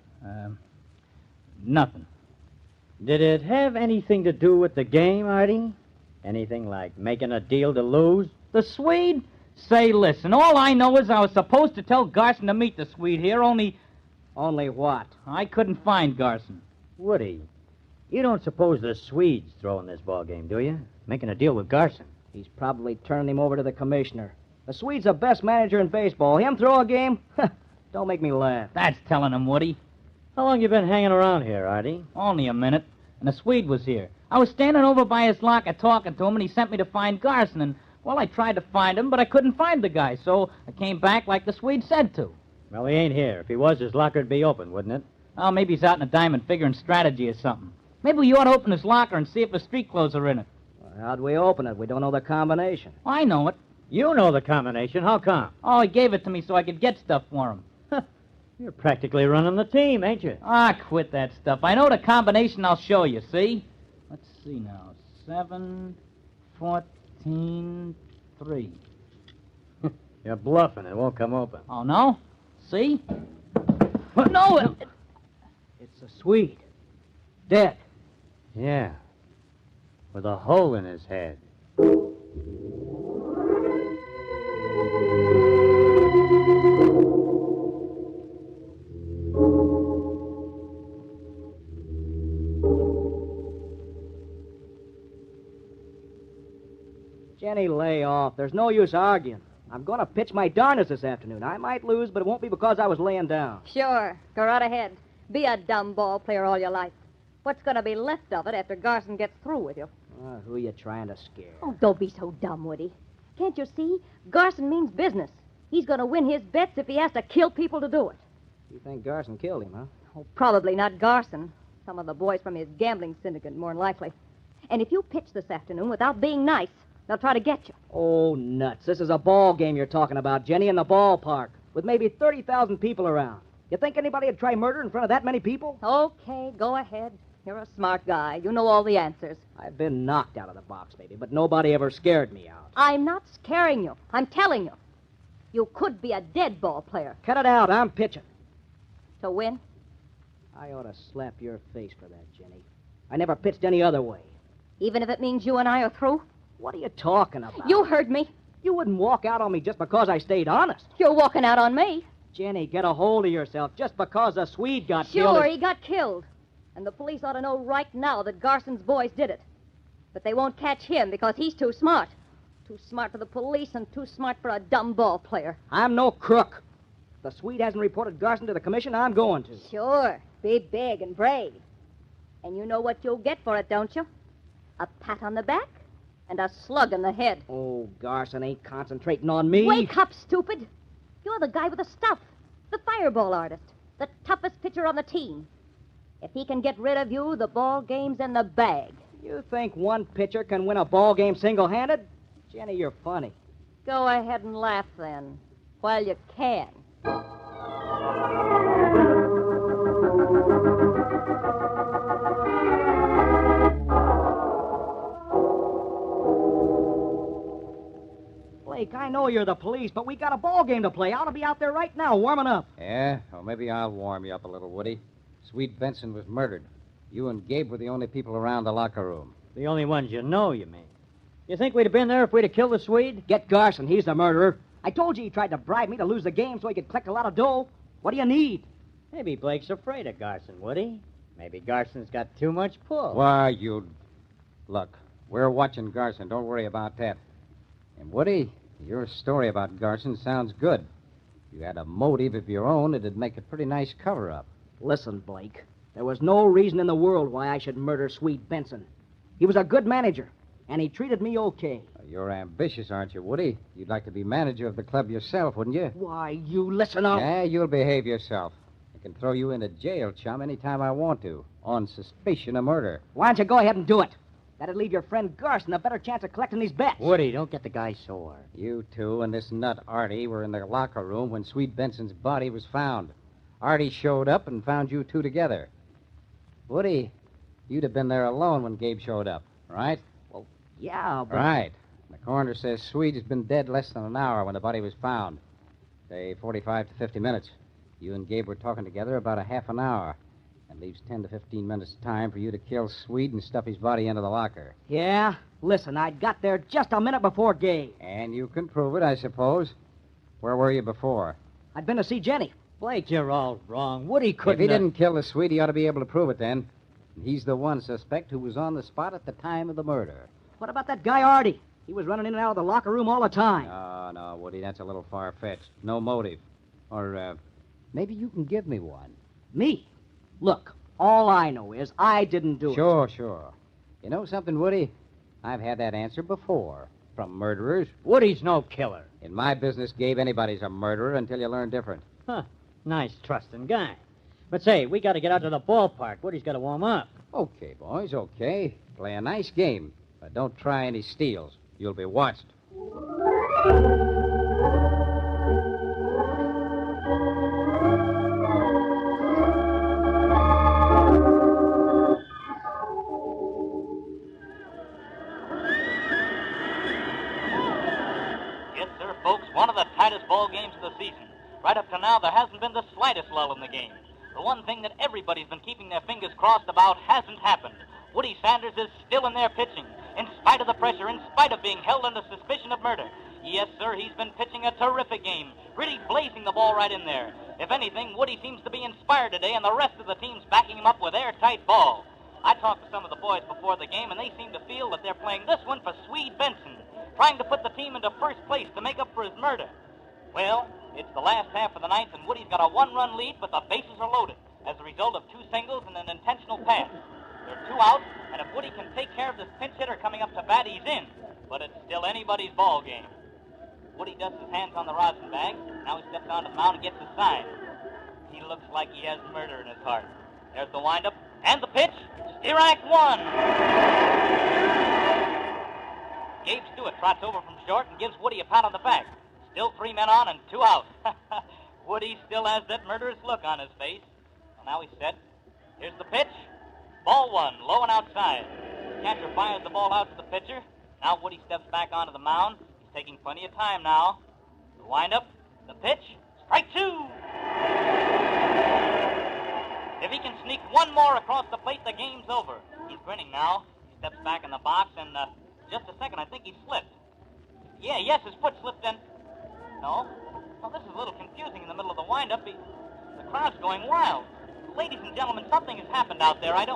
Nothing. Did it have anything to do with the game, Artie? Anything like making a deal to lose? The Swede? Say, listen, all I know is I was supposed to tell Garson to meet the Swede here, only Only what? I couldn't find Garson. Woody, you don't suppose the Swede's throwing this ball game, do you? Making a deal with Garson. He's probably turning him over to the commissioner. The Swede's the best manager in baseball. Him throw a game? Don't make me laugh. That's telling him, Woody. How long you been hanging around here, Artie? Only a minute. And the Swede was here. I was standing over by his locker talking to him, and he sent me to find Garson. And, well, I tried to find him, but I couldn't find the guy. So I came back like the Swede said to. Well, he ain't here. If he was, his locker'd be open, wouldn't it? Oh, maybe he's out in a diamond figuring strategy or something. Maybe you ought to open his locker and see if the street clothes are in it. Well, how'd we open it? We don't know the combination. I know it. You know the combination. How come? Oh, he gave it to me so I could get stuff for him. You're practically running the team, ain't you? Ah, quit that stuff. I know the combination. I'll show you, see? Let's see now. 7, 14, 3. You're bluffing. It won't come open. Oh, no? See? But no, it's a Swede. Dead. Yeah. With a hole in his head. Jenny, lay off. There's no use arguing. I'm going to pitch my darnest this afternoon. I might lose, but it won't be because I was laying down. Sure. Go right ahead. Be a dumb ball player all your life. What's going to be left of it after Garson gets through with you? Who are you trying to scare? Oh, don't be so dumb, Woody. Can't you see? Garson means business. He's going to win his bets if he has to kill people to do it. You think Garson killed him, huh? Oh, probably not Garson. Some of the boys from his gambling syndicate, more than likely. And if you pitch this afternoon without being nice, they'll try to get you. Oh, nuts. This is a ball game you're talking about, Jenny, in the ballpark, with maybe 30,000 people around. You think anybody would try murder in front of that many people? Okay, go ahead. You're a smart guy. You know all the answers. I've been knocked out of the box, maybe, but nobody ever scared me out. I'm not scaring you. I'm telling you. You could be a dead ball player. Cut it out. I'm pitching. To win? I ought to slap your face for that, Jenny. I never pitched any other way. Even if it means you and I are through? What are you talking about? You heard me. You wouldn't walk out on me just because I stayed honest. You're walking out on me. Jenny, get a hold of yourself. Just because a Swede got killed... Sure, he got killed. And the police ought to know right now that Garson's boys did it. But they won't catch him because he's too smart. Too smart for the police and too smart for a dumb ball player. I'm no crook. If the Swede hasn't reported Garson to the commission, I'm going to. Sure. Be big and brave. And you know what you'll get for it, don't you? A pat on the back and a slug in the head. Oh, Garson ain't concentrating on me. Wake up, stupid. You're the guy with the stuff. The fireball artist. The toughest pitcher on the team. If he can get rid of you, the ball game's in the bag. You think one pitcher can win a ball game single-handed? Jenny, you're funny. Go ahead and laugh, then, while you can. Blake, I know you're the police, but we got a ball game to play. I ought to be out there right now, warming up. Yeah? Well, maybe I'll warm you up a little, Woody. Swede Benson was murdered. You and Gabe were the only people around the locker room. The only ones you know, you mean? You think we'd have been there if we'd have killed the Swede? Get Garson. He's the murderer. I told you he tried to bribe me to lose the game so he could collect a lot of dough. What do you need? Maybe Blake's afraid of Garson, would he? Maybe Garson's got too much pull. Why, you... Look, we're watching Garson. Don't worry about that. And, Woody, your story about Garson sounds good. If you had a motive of your own, it'd make a pretty nice cover-up. Listen, Blake. There was no reason in the world why I should murder Swede Benson. He was a good manager, and he treated me okay. You're ambitious, aren't you, Woody? You'd like to be manager of the club yourself, wouldn't you? Why, you listen up. Yeah, you'll behave yourself. I can throw you into jail, chum, anytime I want to, on suspicion of murder. Why don't you go ahead and do it? That'd leave your friend Garson a better chance of collecting these bets. Woody, don't get the guy sore. You two and this nut Artie were in the locker room when Swede Benson's body was found. Artie showed up and found you two together. Woody, you'd have been there alone when Gabe showed up, right? Well, yeah, but... Right. The coroner says Swede has been dead less than an hour when the body was found. Say 45 to 50 minutes. You and Gabe were talking together about a half an hour. That leaves 10 to 15 minutes time for you to kill Swede and stuff his body into the locker. Yeah? Listen, I'd got there just a minute before Gabe. And you can prove it, I suppose. Where were you before? I'd been to see Jenny. Blake, you're all wrong. Woody couldn't If he have- didn't kill the Swede, he ought to be able to prove it then. He's the one suspect who was on the spot at the time of the murder. What about that guy Artie? He was running in and out of the locker room all the time. No, Woody, that's a little far-fetched. No motive. Or, maybe you can give me one. Me? Look, all I know is I didn't do it. Sure. You know something, Woody? I've had that answer before from murderers. Woody's no killer. In my business, Gabe, anybody's a murderer until you learn different. Huh. Nice, trusting guy. But say, we got to get out to the ballpark. Woody's got to warm up. Okay, boys, okay. Play a nice game, but don't try any steals. You'll be watched. Yes, sir, folks, one of the tightest ball games of the season. Right up to now, there hasn't been the slightest lull in the game. The one thing that everybody's been keeping their fingers crossed about hasn't happened. Woody Sanders is still in there pitching, in spite of the pressure, in spite of being held under suspicion of murder. Yes, sir, he's been pitching a terrific game, really blazing the ball right in there. If anything, Woody seems to be inspired today, and the rest of the team's backing him up with airtight ball. I talked to some of the boys before the game, and they seem to feel that they're playing this one for Swede Benson, trying to put the team into first place to make up for his murder. Well, it's the last half of the ninth, and Woody's got a one-run lead, but the bases are loaded as a result of 2 singles and an intentional pass. There are 2 outs, and if Woody can take care of this pinch hitter coming up to bat, he's in. But it's still anybody's ball game. Woody dusts his hands on the rosin bag. Now he steps onto the mound and gets a sign. He looks like he has murder in his heart. There's the windup and the pitch. Strike 1. Gabe Stewart trots over from short and gives Woody a pat on the back. Still 3 men on and 2 out. Woody still has that murderous look on his face. Well, now he's set. Here's the pitch. Ball 1, low and outside. Catcher fires the ball out to the pitcher. Now Woody steps back onto the mound. He's taking plenty of time now. The windup, the pitch, strike 2. If he can sneak one more across the plate, the game's over. He's grinning now. He steps back in the box, and just a second, I think he slipped. Yes, his foot slipped in. No, this is a little confusing in the middle of the windup. The crowd's going wild. Ladies and gentlemen, something has happened out there. It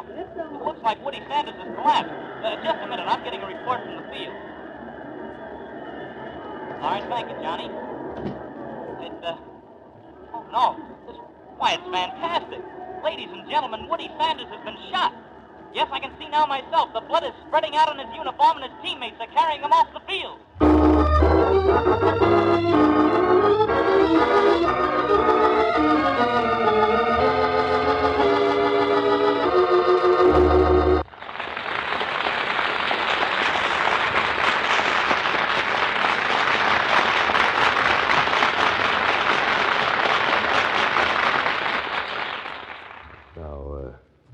looks like Woody Sanders has collapsed. Just a minute, I'm getting a report from the field. All right, thank you, Johnny. Oh, no. Why, it's fantastic. Ladies and gentlemen, Woody Sanders has been shot. Yes, I can see now myself. The blood is spreading out on his uniform, and his teammates are carrying him off the field.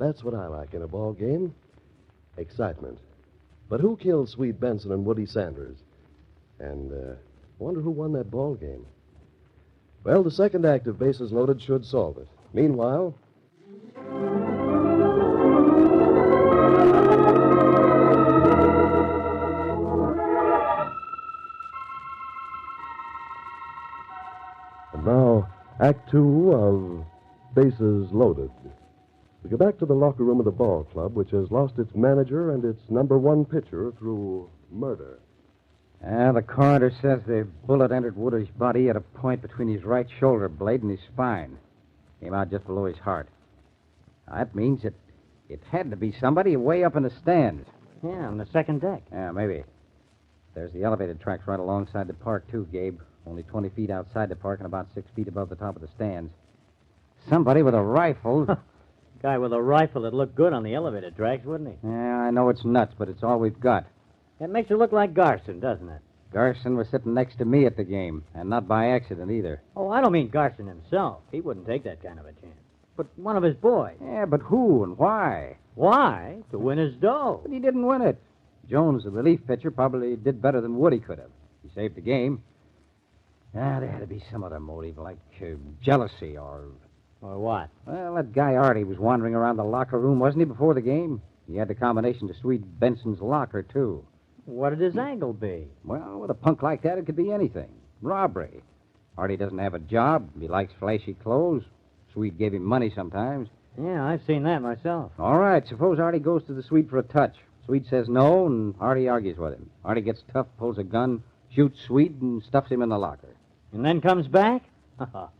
That's what I like in a ball game. Excitement. But who killed Swede Benson and Woody Sanders? And wonder who won that ball game. Well, the second act of Bases Loaded should solve it. Meanwhile... And now, Act 2 of Bases Loaded. We go back to the locker room of the ball club, which has lost its manager and its number 1 pitcher through murder. The coroner says the bullet entered Woody's body at a point between his right shoulder blade and his spine. Came out just below his heart. Now, that means it had to be somebody way up in the stands. Yeah, on the second deck. Yeah, maybe. There's the elevated tracks right alongside the park, too, Gabe. Only 20 feet outside the park and about 6 feet above the top of the stands. Somebody with a rifle... Guy with a rifle would look good on the elevator tracks, wouldn't he? Yeah, I know it's nuts, but it's all we've got. It makes it look like Garson, doesn't it? Garson was sitting next to me at the game, and not by accident either. Oh, I don't mean Garson himself. He wouldn't take that kind of a chance. But one of his boys. Yeah, but who and why? Why? To win his dough. But he didn't win it. Jones, the relief pitcher, probably did better than Woody could have. He saved the game. There had to be some other motive, like jealousy or... Or what? Well, that guy Artie was wandering around the locker room, wasn't he, before the game? He had the combination to Swede Benson's locker, too. What did his angle be? Well, with a punk like that, it could be anything. Robbery. Artie doesn't have a job. He likes flashy clothes. Sweet gave him money sometimes. Yeah, I've seen that myself. All right, suppose Artie goes to the Swede for a touch. Swede says no, and Artie argues with him. Artie gets tough, pulls a gun, shoots Swede, and stuffs him in the locker. And then comes back?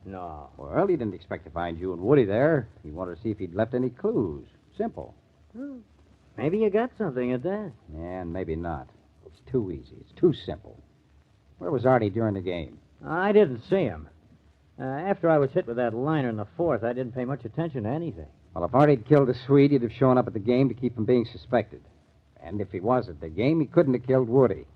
No. Well, he didn't expect to find you and Woody there. He wanted to see if he'd left any clues. Simple. Maybe you got something at that. Yeah, and maybe not. It's too easy. It's too simple. Where was Artie during the game? I didn't see him. After I was hit with that liner in the fourth, I didn't pay much attention to anything. Well, if Artie'd killed the Swede, he'd have shown up at the game to keep from being suspected. And if he was at the game, he couldn't have killed Woody.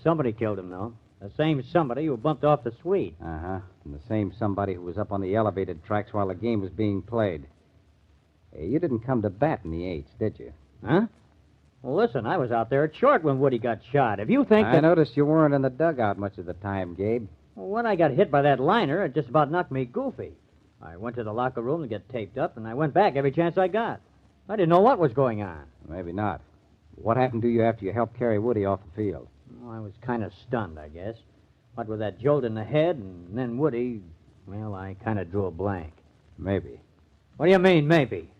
Somebody killed him, though. The same somebody who bumped off the Swede. Uh-huh. And the same somebody who was up on the elevated tracks while the game was being played. Hey, you didn't come to bat in the eights, did you? Huh? Well, listen, I was out there at short when Woody got shot. If you think I noticed you weren't in the dugout much of the time, Gabe. Well, when I got hit by that liner, it just about knocked me goofy. I went to the locker room to get taped up, and I went back every chance I got. I didn't know what was going on. Maybe not. What happened to you after you helped carry Woody off the field? Well, I was kind of stunned, I guess. What with that jolt in the head, and then Woody, well, I kind of drew a blank. Maybe. What do you mean, maybe?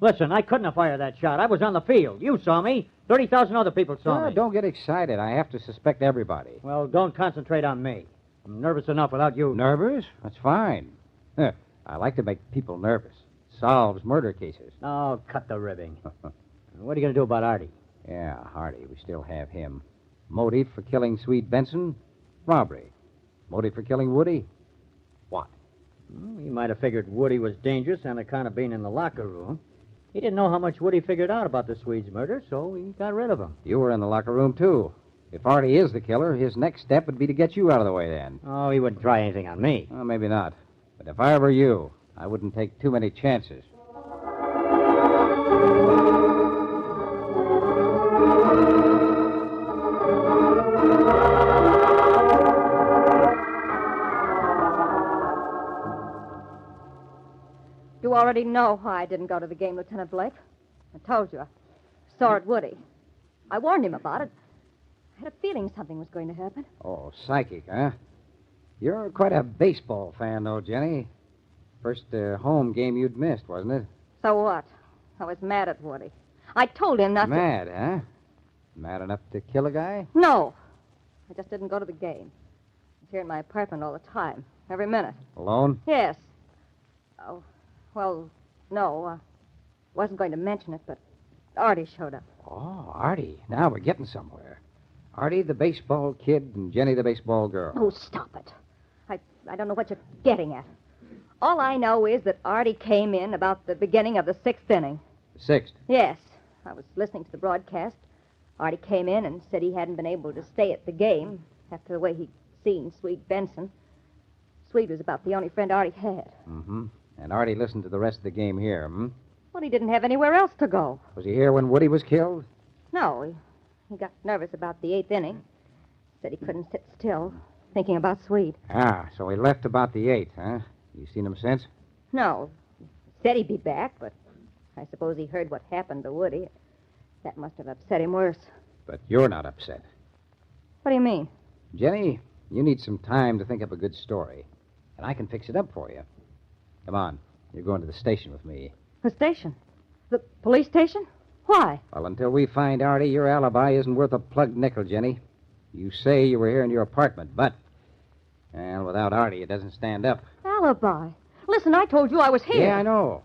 Listen, I couldn't have fired that shot. I was on the field. You saw me. 30,000 other people saw me. Don't get excited. I have to suspect everybody. Well, don't concentrate on me. I'm nervous enough without you. Nervous? That's fine. I like to make people nervous. Solves murder cases. Oh, cut the ribbing. What are you going to do about Artie? Yeah, Artie. We still have him. Motive for killing Swede Benson? Robbery. Motive for killing Woody? What? Well, he might have figured Woody was dangerous on account of being in the locker room. He didn't know how much Woody figured out about the Swede's murder, so he got rid of him. You were in the locker room, too. If Artie is the killer, his next step would be to get you out of the way then. Oh, he wouldn't try anything on me. Well, maybe not. But if I were you, I wouldn't take too many chances. You already know why I didn't go to the game, Lieutenant Blake. I told you. I saw it Woody. I warned him about it. I had a feeling something was going to happen. Oh, psychic, huh? You're quite a baseball fan, though, Jenny. First home game you'd missed, wasn't it? So what? I was mad at Woody. I told him not Mad, huh? Mad enough to kill a guy? No. I just didn't go to the game. I was here in my apartment all the time, every minute. Alone? Yes. Oh, well, no. Wasn't going to mention it, but Artie showed up. Oh, Artie. Now we're getting somewhere. Artie, the baseball kid, and Jenny, the baseball girl. Oh, stop it. I don't know what you're getting at. All I know is that Artie came in about the beginning of the sixth inning. Sixth? Yes. I was listening to the broadcast. Artie came in and said he hadn't been able to stay at the game after the way he'd seen Swede Benson. Swede was about the only friend Artie had. Mm-hmm. And Artie listened to the rest of the game here, hmm? Well, he didn't have anywhere else to go. Was he here when Woody was killed? No, he got nervous about the eighth inning. Said he couldn't sit still, thinking about Swede. Ah, so he left about the eighth, huh? You seen him since? No. He said he'd be back, but I suppose he heard what happened to Woody. That must have upset him worse. But you're not upset. What do you mean? Jenny, you need some time to think up a good story. And I can fix it up for you. Come on. You're going to the station with me. The station? The police station? Why? Well, until we find Artie, your alibi isn't worth a plugged nickel, Jenny. You say you were here in your apartment, but... Well, without Artie, it doesn't stand up. Alibi? Listen, I told you I was here. Yeah, I know.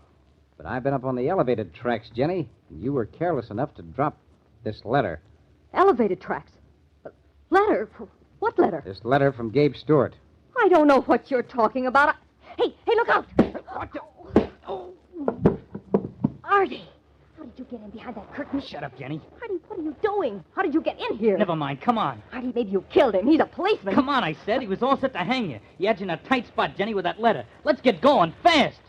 But I've been up on the elevated tracks, Jenny, and you were careless enough to drop this letter. Elevated tracks? Letter? What letter? This letter from Gabe Stewart. I don't know what you're talking about. Hey, look out! Artie! How did you get in behind that curtain? Shut up, Jenny. Artie, what are you doing? How did you get in here? Never mind. Come on. Artie, maybe you killed him. He's a policeman. Come on, I said. He was all set to hang you. He had you in a tight spot, Jenny, with that letter. Let's get going, fast.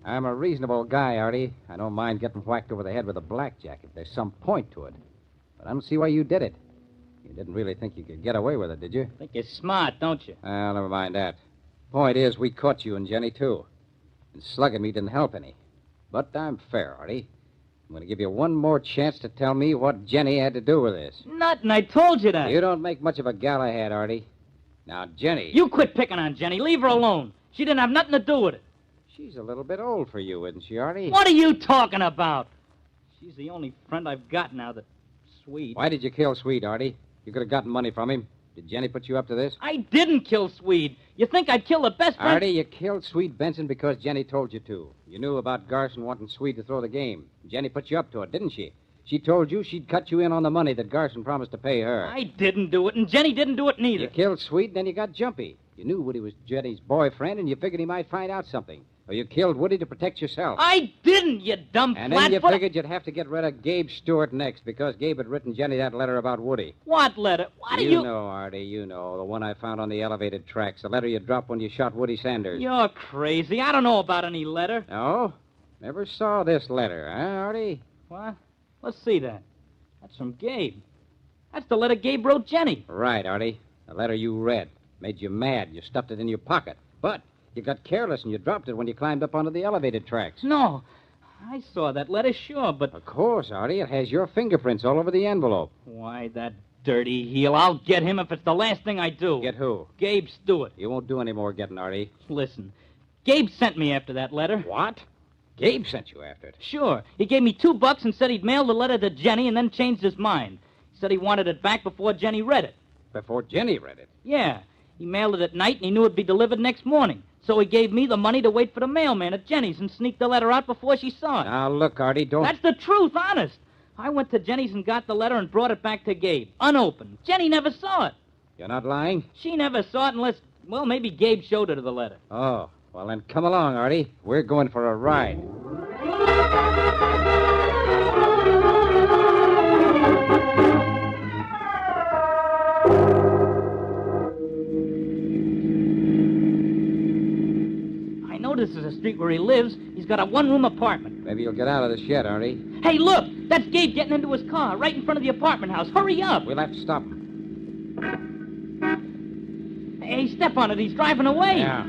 I'm a reasonable guy, Artie. I don't mind getting whacked over the head with a blackjack if there's some point to it. But I don't see why you did it. You didn't really think you could get away with it, did you? Think you're smart, don't you? Well, never mind that. Point is, we caught you and Jenny, too. And slugging me didn't help any. But I'm fair, Artie. I'm going to give you one more chance to tell me what Jenny had to do with this. Nothing. I told you that. You don't make much of a Galahad, Artie. Now, Jenny... You quit picking on Jenny. Leave her alone. She didn't have nothing to do with it. She's a little bit old for you, isn't she, Artie? What are you talking about? She's the only friend I've got now that's Swede. Why did you kill Swede, Artie? You could have gotten money from him. Did Jenny put you up to this? I didn't kill Swede. You think I'd kill the best friend? Artie, you killed Swede Benson because Jenny told you to. You knew about Garson wanting Swede to throw the game. Jenny put you up to it, didn't she? She told you she'd cut you in on the money that Garson promised to pay her. I didn't do it, and Jenny didn't do it neither. You killed Swede, and then you got jumpy. You knew Woody was Jenny's boyfriend, and you figured he might find out something. Or you killed Woody to protect yourself. I didn't, you dumb And then you figured you'd have to get rid of Gabe Stewart next, because Gabe had written Jenny that letter about Woody. What letter? What do you... You know, Artie, you know. The one I found on the elevated tracks. The letter you dropped when you shot Woody Sanders. You're crazy. I don't know about any letter. No? Never saw this letter, huh, Artie? What? Let's see that. That's from Gabe. That's the letter Gabe wrote Jenny. Right, Artie. The letter you read. Made you mad. You stuffed it in your pocket. But you got careless and you dropped it when you climbed up onto the elevated tracks. No. I saw that letter, sure, but... Of course, Artie. It has your fingerprints all over the envelope. Why, that dirty heel. I'll get him if it's the last thing I do. Get who? Gabe Stewart. You won't do any more getting, Artie. Listen, Gabe sent me after that letter. What? Gabe sent you after it? Sure. He gave me $2 and said he'd mail the letter to Jenny and then changed his mind. He said he wanted it back before Jenny read it. Before Jenny read it? Yeah. He mailed it at night and he knew it'd be delivered next morning. So he gave me the money to wait for the mailman at Jenny's and sneak the letter out before she saw it. Now, look, Artie, don't... That's the truth, honest. I went to Jenny's and got the letter and brought it back to Gabe, unopened. Jenny never saw it. You're not lying? She never saw it unless, well, maybe Gabe showed her to the letter. Oh, well, then come along, Artie. We're going for a ride. This is the street where he lives. He's got a one-room apartment. Maybe you'll get out of the shed, Artie. Hey, look! That's Gabe getting into his car, right in front of the apartment house. Hurry up! We'll have to stop him. Hey, step on it. He's driving away. Yeah.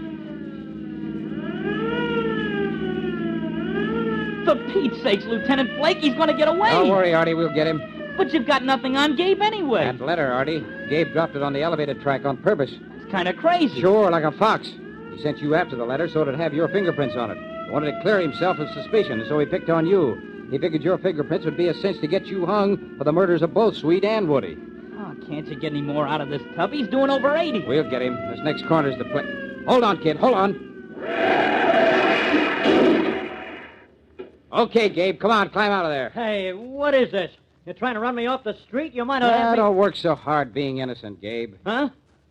For Pete's sakes, Lieutenant Blake, he's going to get away. Don't worry, Artie. We'll get him. But you've got nothing on Gabe anyway. That letter, Artie. Gabe dropped it on the elevated track on purpose. It's kind of crazy. Sure, like a fox. He sent you after the letter so it'd have your fingerprints on it. He wanted to clear himself of suspicion, so he picked on you. He figured your fingerprints would be a cinch to get you hung for the murders of both Swede and Woody. Oh, can't you get any more out of this tub? He's doing over 80. We'll get him. This next corner's the place. Hold on, kid. Hold on. Okay, Gabe. Come on. Climb out of there. Hey, what is this? You're trying to run me off the street? You might have... Don't work so hard being innocent, Gabe. Huh?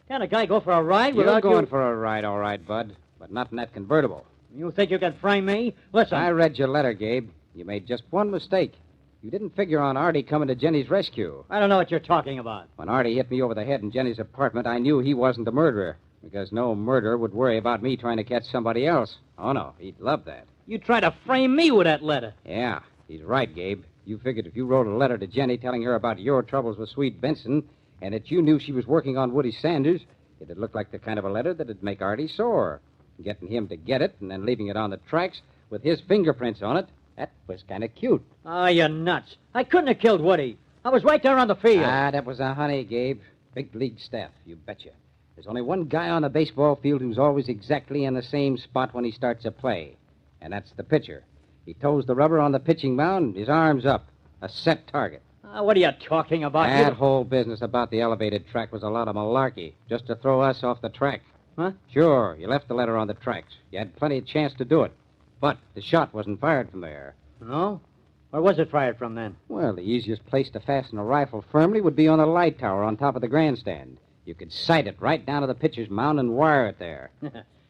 Can't a guy go for a ride You're without going for a ride, all right, Bud. But not in that convertible. You think you can frame me? Listen. I read your letter, Gabe. You made just one mistake. You didn't figure on Artie coming to Jenny's rescue. I don't know what you're talking about. When Artie hit me over the head in Jenny's apartment, I knew he wasn't the murderer. Because no murderer would worry about me trying to catch somebody else. Oh, no. He'd love that. You tried to frame me with that letter. Yeah. He's right, Gabe. You figured if you wrote a letter to Jenny telling her about your troubles with Swede Benson and that you knew she was working on Woody Sanders, it'd look like the kind of a letter that'd make Artie sore. Getting him to get it and then leaving it on the tracks with his fingerprints on it, that was kind of cute. Oh, you're nuts. I couldn't have killed Woody. I was right there on the field. That was a honey, Gabe. Big league staff, you betcha. There's only one guy on the baseball field who's always exactly in the same spot when he starts a play, and that's the pitcher. He toes the rubber on the pitching mound, his arms up, a set target. What are you talking about? That whole business about the elevated track was a lot of malarkey, just to throw us off the track. Huh? Sure, you left the letter on the tracks. You had plenty of chance to do it. But the shot wasn't fired from there. No? Where was it fired from, then? Well, the easiest place to fasten a rifle firmly would be on a light tower on top of the grandstand. You could sight it right down to the pitcher's mound and wire it there.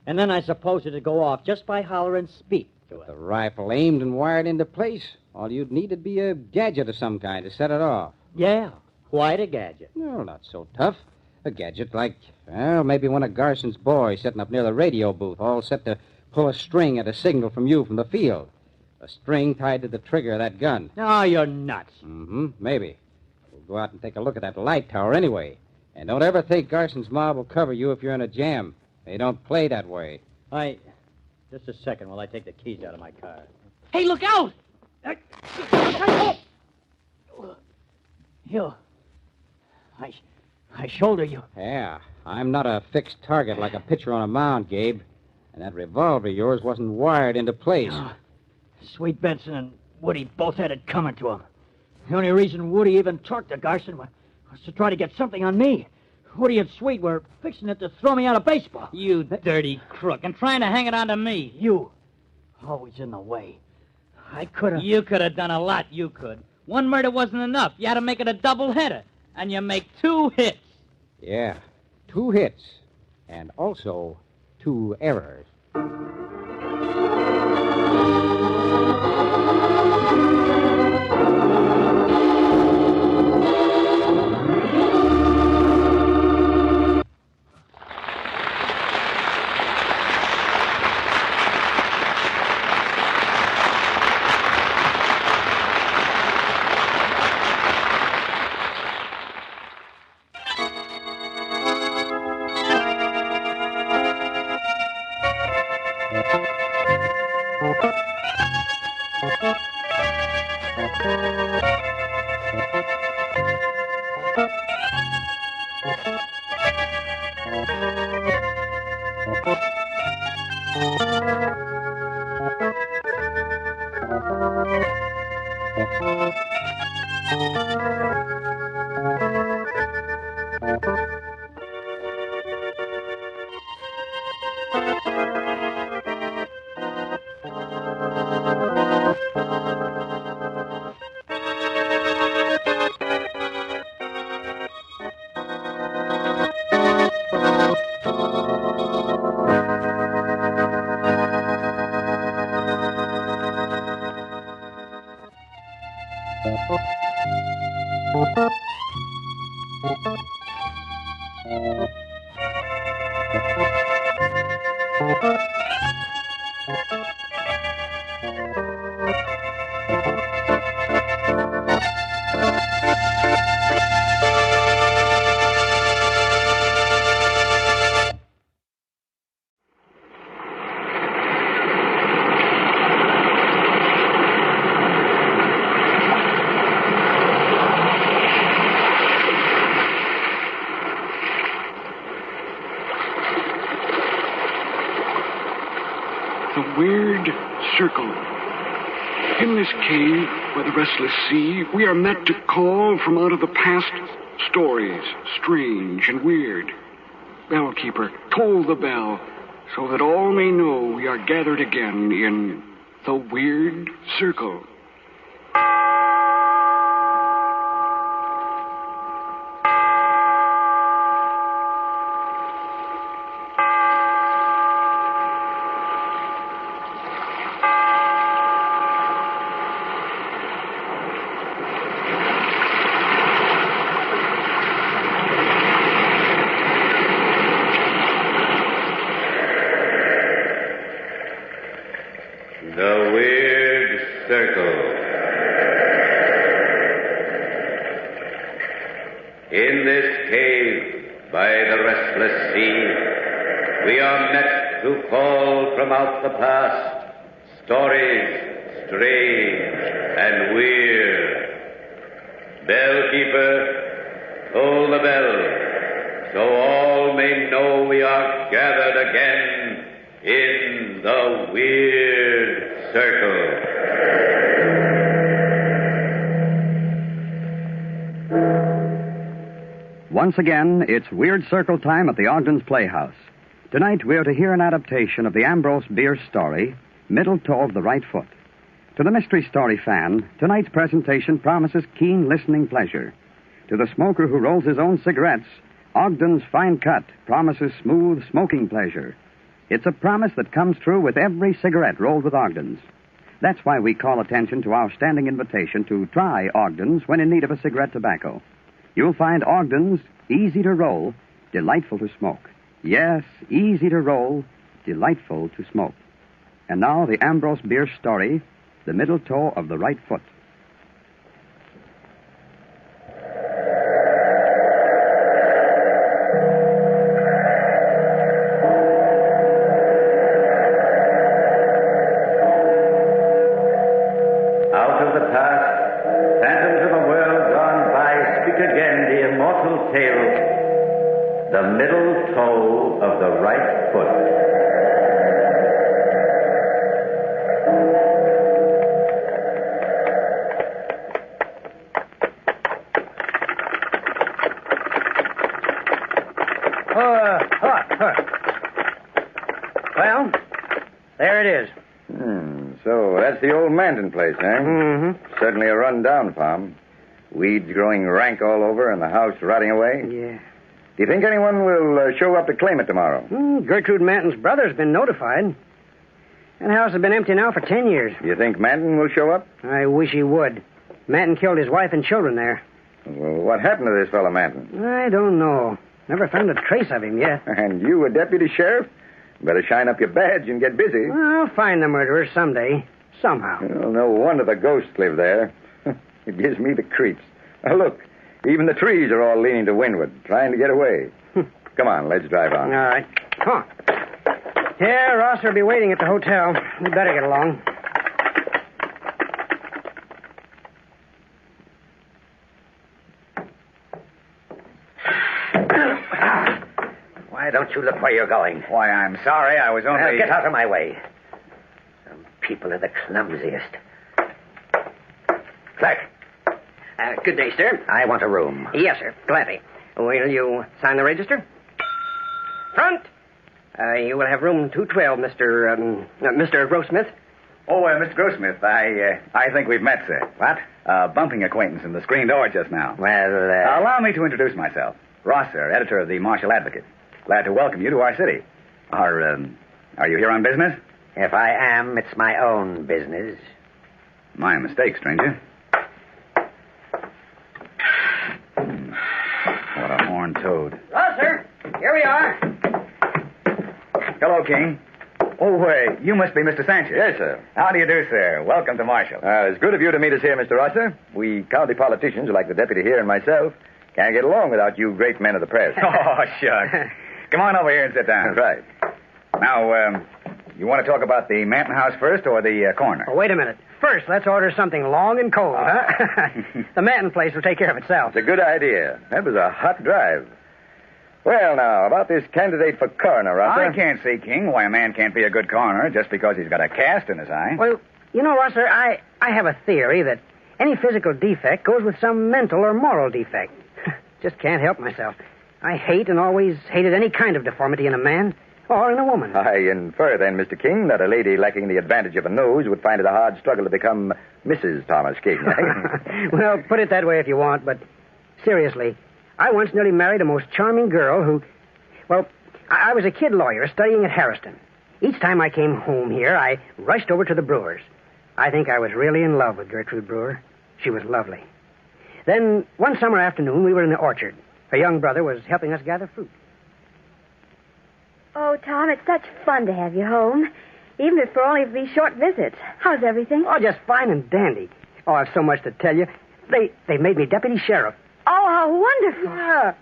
And then I suppose it'd go off just by hollering speed to it. The rifle aimed and wired into place. All you'd need would be a gadget of some kind to set it off. Yeah, quite a gadget. No, not so tough. A gadget like, well, maybe one of Garson's boys sitting up near the radio booth, all set to pull a string at a signal from you from the field. A string tied to the trigger of that gun. Oh, you're nuts. Mm-hmm, maybe. We'll go out and take a look at that light tower anyway. And don't ever think Garson's mob will cover you if you're in a jam. They don't play that way. Just a second while I take the keys out of my car. Hey, look out! You. I shoulder you. Yeah, I'm not a fixed target like a pitcher on a mound, Gabe. And that revolver of yours wasn't wired into place. Sweet Benson and Woody both had it coming to them. The only reason Woody even talked to Garson was to try to get something on me. Woody and Sweet were fixing it to throw me out of baseball. You dirty crook, and trying to hang it on to me. You. Always in the way. I could have... You could have done a lot, you could. One murder wasn't enough. You had to make it a double-header. And you make 2 hits. Yeah, 2 hits. And also 2 errors. Weird circle. In this cave by the restless sea, we are met to call from out of the past stories, strange and weird. Bellkeeper, toll the bell, so that all may know we are gathered again in the Weird Circle. The Weird Circle. In this cave by the restless sea, we are met to call from out the past stories strange and weird. Bellkeeper, toll the bell, so all may know we are gathered again in the Weird Circle. Once again, it's Weird Circle time at the Ogden's Playhouse. Tonight, we're to hear an adaptation of the Ambrose Bierce story, Middle Toe of the Right Foot. To the mystery story fan, tonight's presentation promises keen listening pleasure. To the smoker who rolls his own cigarettes, Ogden's Fine Cut promises smooth smoking pleasure. It's a promise that comes true with every cigarette rolled with Ogden's. That's why we call attention to our standing invitation to try Ogden's when in need of a cigarette tobacco. You'll find Ogden's easy to roll, delightful to smoke. Yes, easy to roll, delightful to smoke. And now the Ambrose Bierce story, The Middle Toe of the Right Foot. Well, there it is. So that's the old Manton place, eh? Mm-hmm. Certainly a run-down farm. Weeds growing rank all over and the house rotting away. Yeah. Do you think anyone will show up to claim it tomorrow? Gertrude Manton's brother's been notified. That house has been empty now for 10 years. You think Manton will show up? I wish he would. Manton killed his wife and children there. Well, what happened to this fellow Manton? I don't know. Never found a trace of him yet. And you, a deputy sheriff? Better shine up your badge and get busy. I'll find the murderer someday. Somehow. Well, no wonder the ghosts live there. It gives me the creeps. Now, look, even the trees are all leaning to windward, trying to get away. Come on, let's drive on. All right. Come on. Yeah, Ross will be waiting at the hotel. We better get along. Why don't you look where you're going? Why, I'm sorry. I was only... Get out of my way. Some people are the clumsiest. Clerk. Good day, sir. I want a room. Yes, sir. Gladly. Will you sign the register? Front! You will have room 212, Mr. Grossmith. Oh, Mr. Grossmith, I think we've met, sir. What? Bumping acquaintance in the screen door just now. Well, Allow me to introduce myself. Ross, sir, editor of the Marshal Advocate. Glad to welcome you to our city. Are you here on business? If I am, it's my own business. My mistake, stranger. What a horned toad. Ross, sir. Here we are. Hello, King. Oh, you must be Mr. Sanchez. Yes, sir. How do you do, sir? Welcome to Marshall. It's good of you to meet us here, Mr. Rosser. We county politicians, like the deputy here and myself, can't get along without you great men of the press. Oh, shucks. Come on over here and sit down. That's right. Now, you want to talk about the Manton house first or the coroner? Oh, wait a minute. First, let's order something long and cold, huh? The Manton place will take care of itself. It's a good idea. That was a hot drive. Well, now, about this candidate for coroner, Rosser. I can't see, King, why a man can't be a good coroner just because he's got a cast in his eye. Well, you know, Rosser, I have a theory that any physical defect goes with some mental or moral defect. Just can't help myself. I hate and always hated any kind of deformity in a man or in a woman. I infer, then, Mr. King, that a lady lacking the advantage of a nose would find it a hard struggle to become Mrs. Thomas King. Well, put it that way if you want, but seriously, I once nearly married a most charming girl who... Well, I was a kid lawyer studying at Harrison. Each time I came home here, I rushed over to the Brewers. I think I was really in love with Gertrude Brewer. She was lovely. Then, one summer afternoon, we were in the orchard. Her young brother was helping us gather fruit. Oh, Tom, it's such fun to have you home, even if for only these short visits. How's everything? Oh, just fine and dandy. Oh, I've so much to tell you. They made me deputy sheriff. Oh, how wonderful.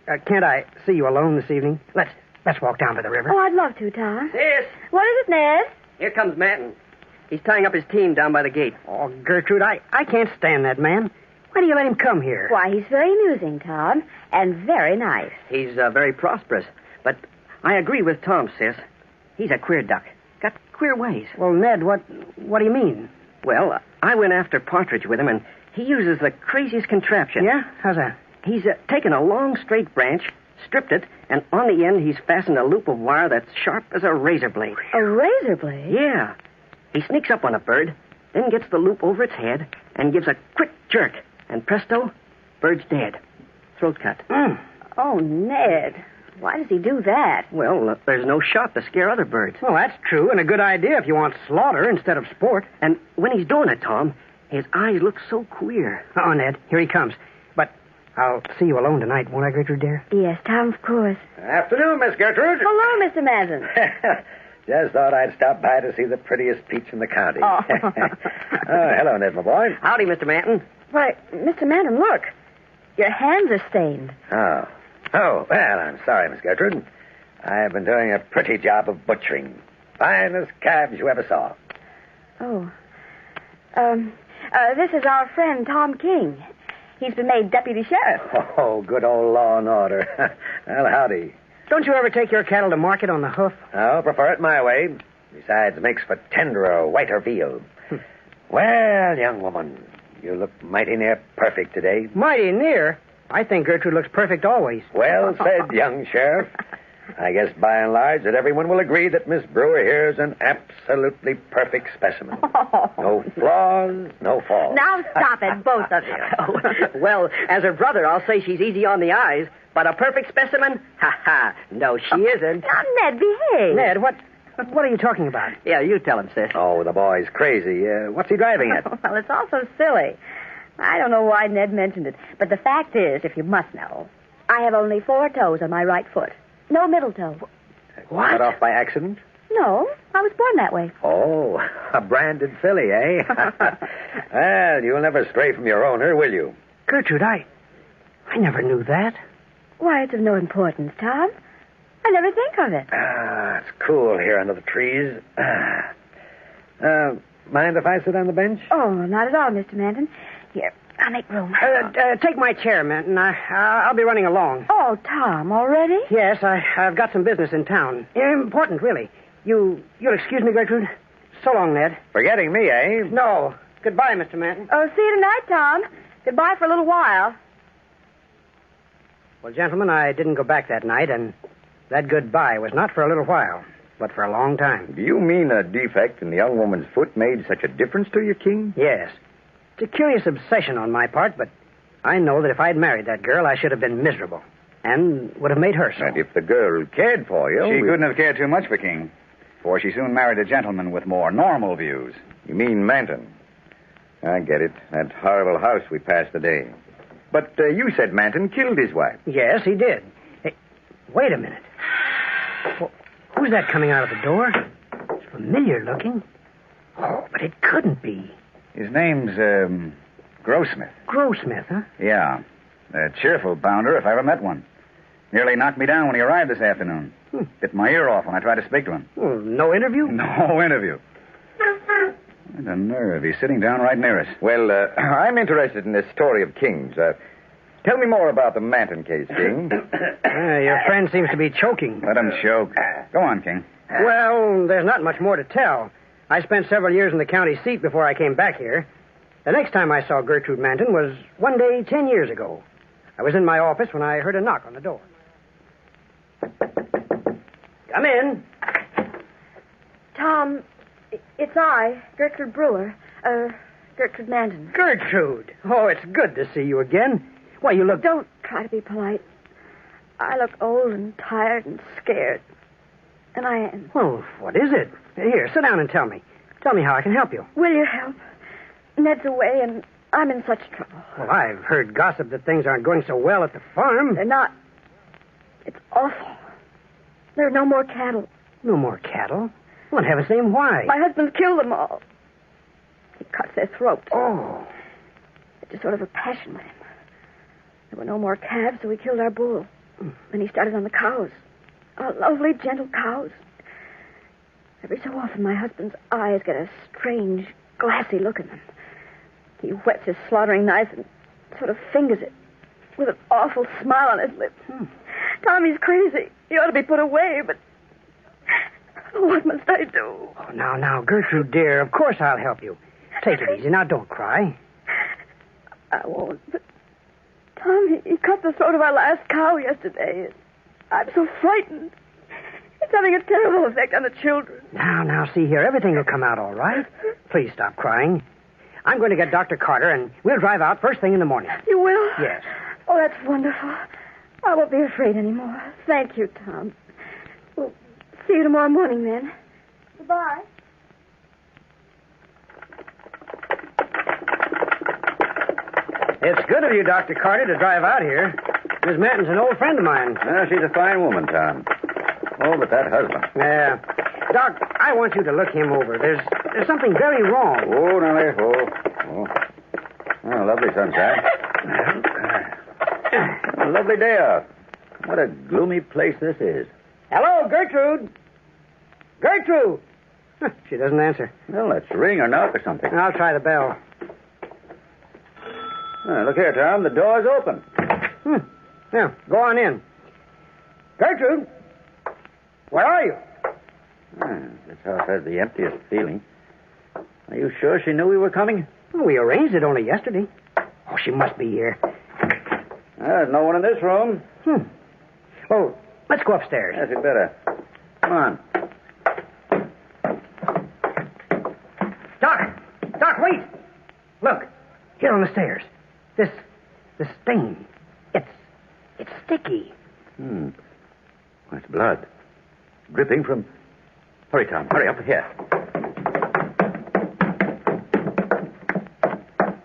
Yeah. Can't I see you alone this evening? Let's walk down to the river. Oh, I'd love to, Tom. Yes. What is it, Ned? Here comes Manton. He's tying up his team down by the gate. Oh, Gertrude, I can't stand that man. Why do you let him come here? Why, he's very amusing, Tom, and very nice. He's very prosperous. But I agree with Tom, sis. He's a queer duck. Got queer ways. Well, Ned, what do you mean? Well, I went after Partridge with him, and he uses the craziest contraption. Yeah? How's that? He's taken a long, straight branch, stripped it, and on the end he's fastened a loop of wire that's sharp as a razor blade. A razor blade? Yeah. He sneaks up on a bird, then gets the loop over its head, and gives a quick jerk. And presto, bird's dead. Throat cut. Oh, Ned. Why does he do that? Well, there's no shot to scare other birds. Well, that's true, and a good idea if you want slaughter instead of sport. And when he's doing it, Tom, his eyes look so queer. Oh, Ned, here he comes. But I'll see you alone tonight, won't I, Gertrude, dear? Yes, Tom, of course. Afternoon, Miss Gertrude. Hello, Mr. Manton. Just thought I'd stop by to see the prettiest peach in the county. Oh. Hello, Ned, my boy. Howdy, Mr. Manton. Why, Mr. Manton, look. Your hands are stained. Oh, well, I'm sorry, Miss Gertrude. I've been doing a pretty job of butchering. Finest calves you ever saw. Oh. This is our friend, Tom King. He's been made deputy sheriff. Oh, good old law and order. Well, howdy. Don't you ever take your cattle to market on the hoof? Oh, prefer it my way. Besides, makes for tenderer, whiter veal. Well, young woman, you look mighty near perfect today. Mighty near? I think Gertrude looks perfect always. Well said, young sheriff. I guess by and large that everyone will agree that Miss Brewer here is an absolutely perfect specimen. No flaws, no faults. Now stop it, both of you. Well, as her brother, I'll say she's easy on the eyes, but a perfect specimen? Ha. No, she isn't. Now, Ned, behave. Ned, what are you talking about? Yeah, you tell him, sis. Oh, the boy's crazy. What's he driving at? Well, it's all so silly. I don't know why Ned mentioned it, but the fact is, if you must know, I have only 4 toes on my right foot. No middle toe. What? Cut off by accident? No, I was born that way. Oh, a branded filly, eh? Well, you'll never stray from your owner, will you? Gertrude, I never knew that. Why, it's of no importance, Tom. I never think of it. It's cool here under the trees. Mind if I sit on the bench? Oh, not at all, Mr. Manton. Here, I'll make room. Take my chair, Manton. I'll be running along. Oh, Tom, already? Yes, I've got some business in town. Important, really. You'll excuse me, Gertrude? So long, Ned. Forgetting me, eh? No. Goodbye, Mr. Manton. Oh, see you tonight, Tom. Goodbye for a little while. Well, gentlemen, I didn't go back that night, and that goodbye was not for a little while, but for a long time. Do you mean a defect in the young woman's foot made such a difference to you, King? Yes. It's a curious obsession on my part, but I know that if I'd married that girl, I should have been miserable, and would have made her so. And if the girl cared for you... She couldn't have cared too much for King, for she soon married a gentleman with more normal views. You mean Manton? I get it. That horrible house we passed today. But you said Manton killed his wife. Yes, he did. Hey, wait a minute. Who's that coming out of the door? It's familiar looking. Oh, but it couldn't be. His name's, Grossmith. Grossmith, huh? Yeah. A cheerful bounder if I ever met one. Nearly knocked me down when he arrived this afternoon. Bit my ear off when I tried to speak to him. Well, no interview? No interview. What a nerve. He's sitting down right near us. Well, I'm interested in this story of King's. Tell me more about the Manton case, King. Your friend seems to be choking. Let him choke. Go on, King. Well, there's not much more to tell. I spent several years in the county seat before I came back here. The next time I saw Gertrude Manton was one day 10 years ago. I was in my office when I heard a knock on the door. Come in. Tom, it's I, Gertrude Brewer. Gertrude Manton. Gertrude! Oh, it's good to see you again. Why, you look... Don't try to be polite. I look old and tired and scared. And I am. Well, what is it? Here, sit down and tell me. Tell me how I can help you. Will you help? Ned's away, and I'm in such trouble. Well, I've heard gossip that things aren't going so well at the farm. They're not. It's awful. There are no more cattle. No more cattle? Well, in heaven's name, why? My husband killed them all. He cuts their throats. Oh. It's just sort of a passion with him. There were no more calves, so he killed our bull. Then he started on the cows. Our lovely, gentle cows. Every so often, my husband's eyes get a strange, glassy look in them. He whets his slaughtering knife and sort of fingers it with an awful smile on his lips. Tommy's crazy. He ought to be put away, but what must I do? Oh, now, Gertrude, dear, of course I'll help you. Take it easy. Now, don't cry. I won't, but Tom, he cut the throat of our last cow yesterday. I'm so frightened. It's having a terrible effect on the children. Now, see here. Everything will come out all right. Please stop crying. I'm going to get Dr. Carter, and we'll drive out first thing in the morning. You will? Yes. Oh, that's wonderful. I won't be afraid anymore. Thank you, Tom. We'll see you tomorrow morning, then. Goodbye. It's good of you, Dr. Carter, to drive out here. Miss Manton's an old friend of mine. Well, she's a fine woman, Tom. Oh, but that husband. Yeah. Doc, I want you to look him over. There's something very wrong. Oh, Nellie. Oh, lovely sunshine. A lovely day out. What a gloomy place this is. Hello, Gertrude. Gertrude! She doesn't answer. Well, let's ring or knock or something. I'll try the bell. Look here, Tom. The door's open. Yeah, go on in. Gertrude, where are you? This house has the emptiest feeling. Are you sure she knew we were coming? Well, we arranged it only yesterday. Oh, she must be here. There's no one in this room. Oh, let's go upstairs. Yes, you'd better. Come on. Doc, wait! Look, here on the stairs. This stain. It's sticky. That's blood. Dripping from... Hurry, Tom. Hurry up here.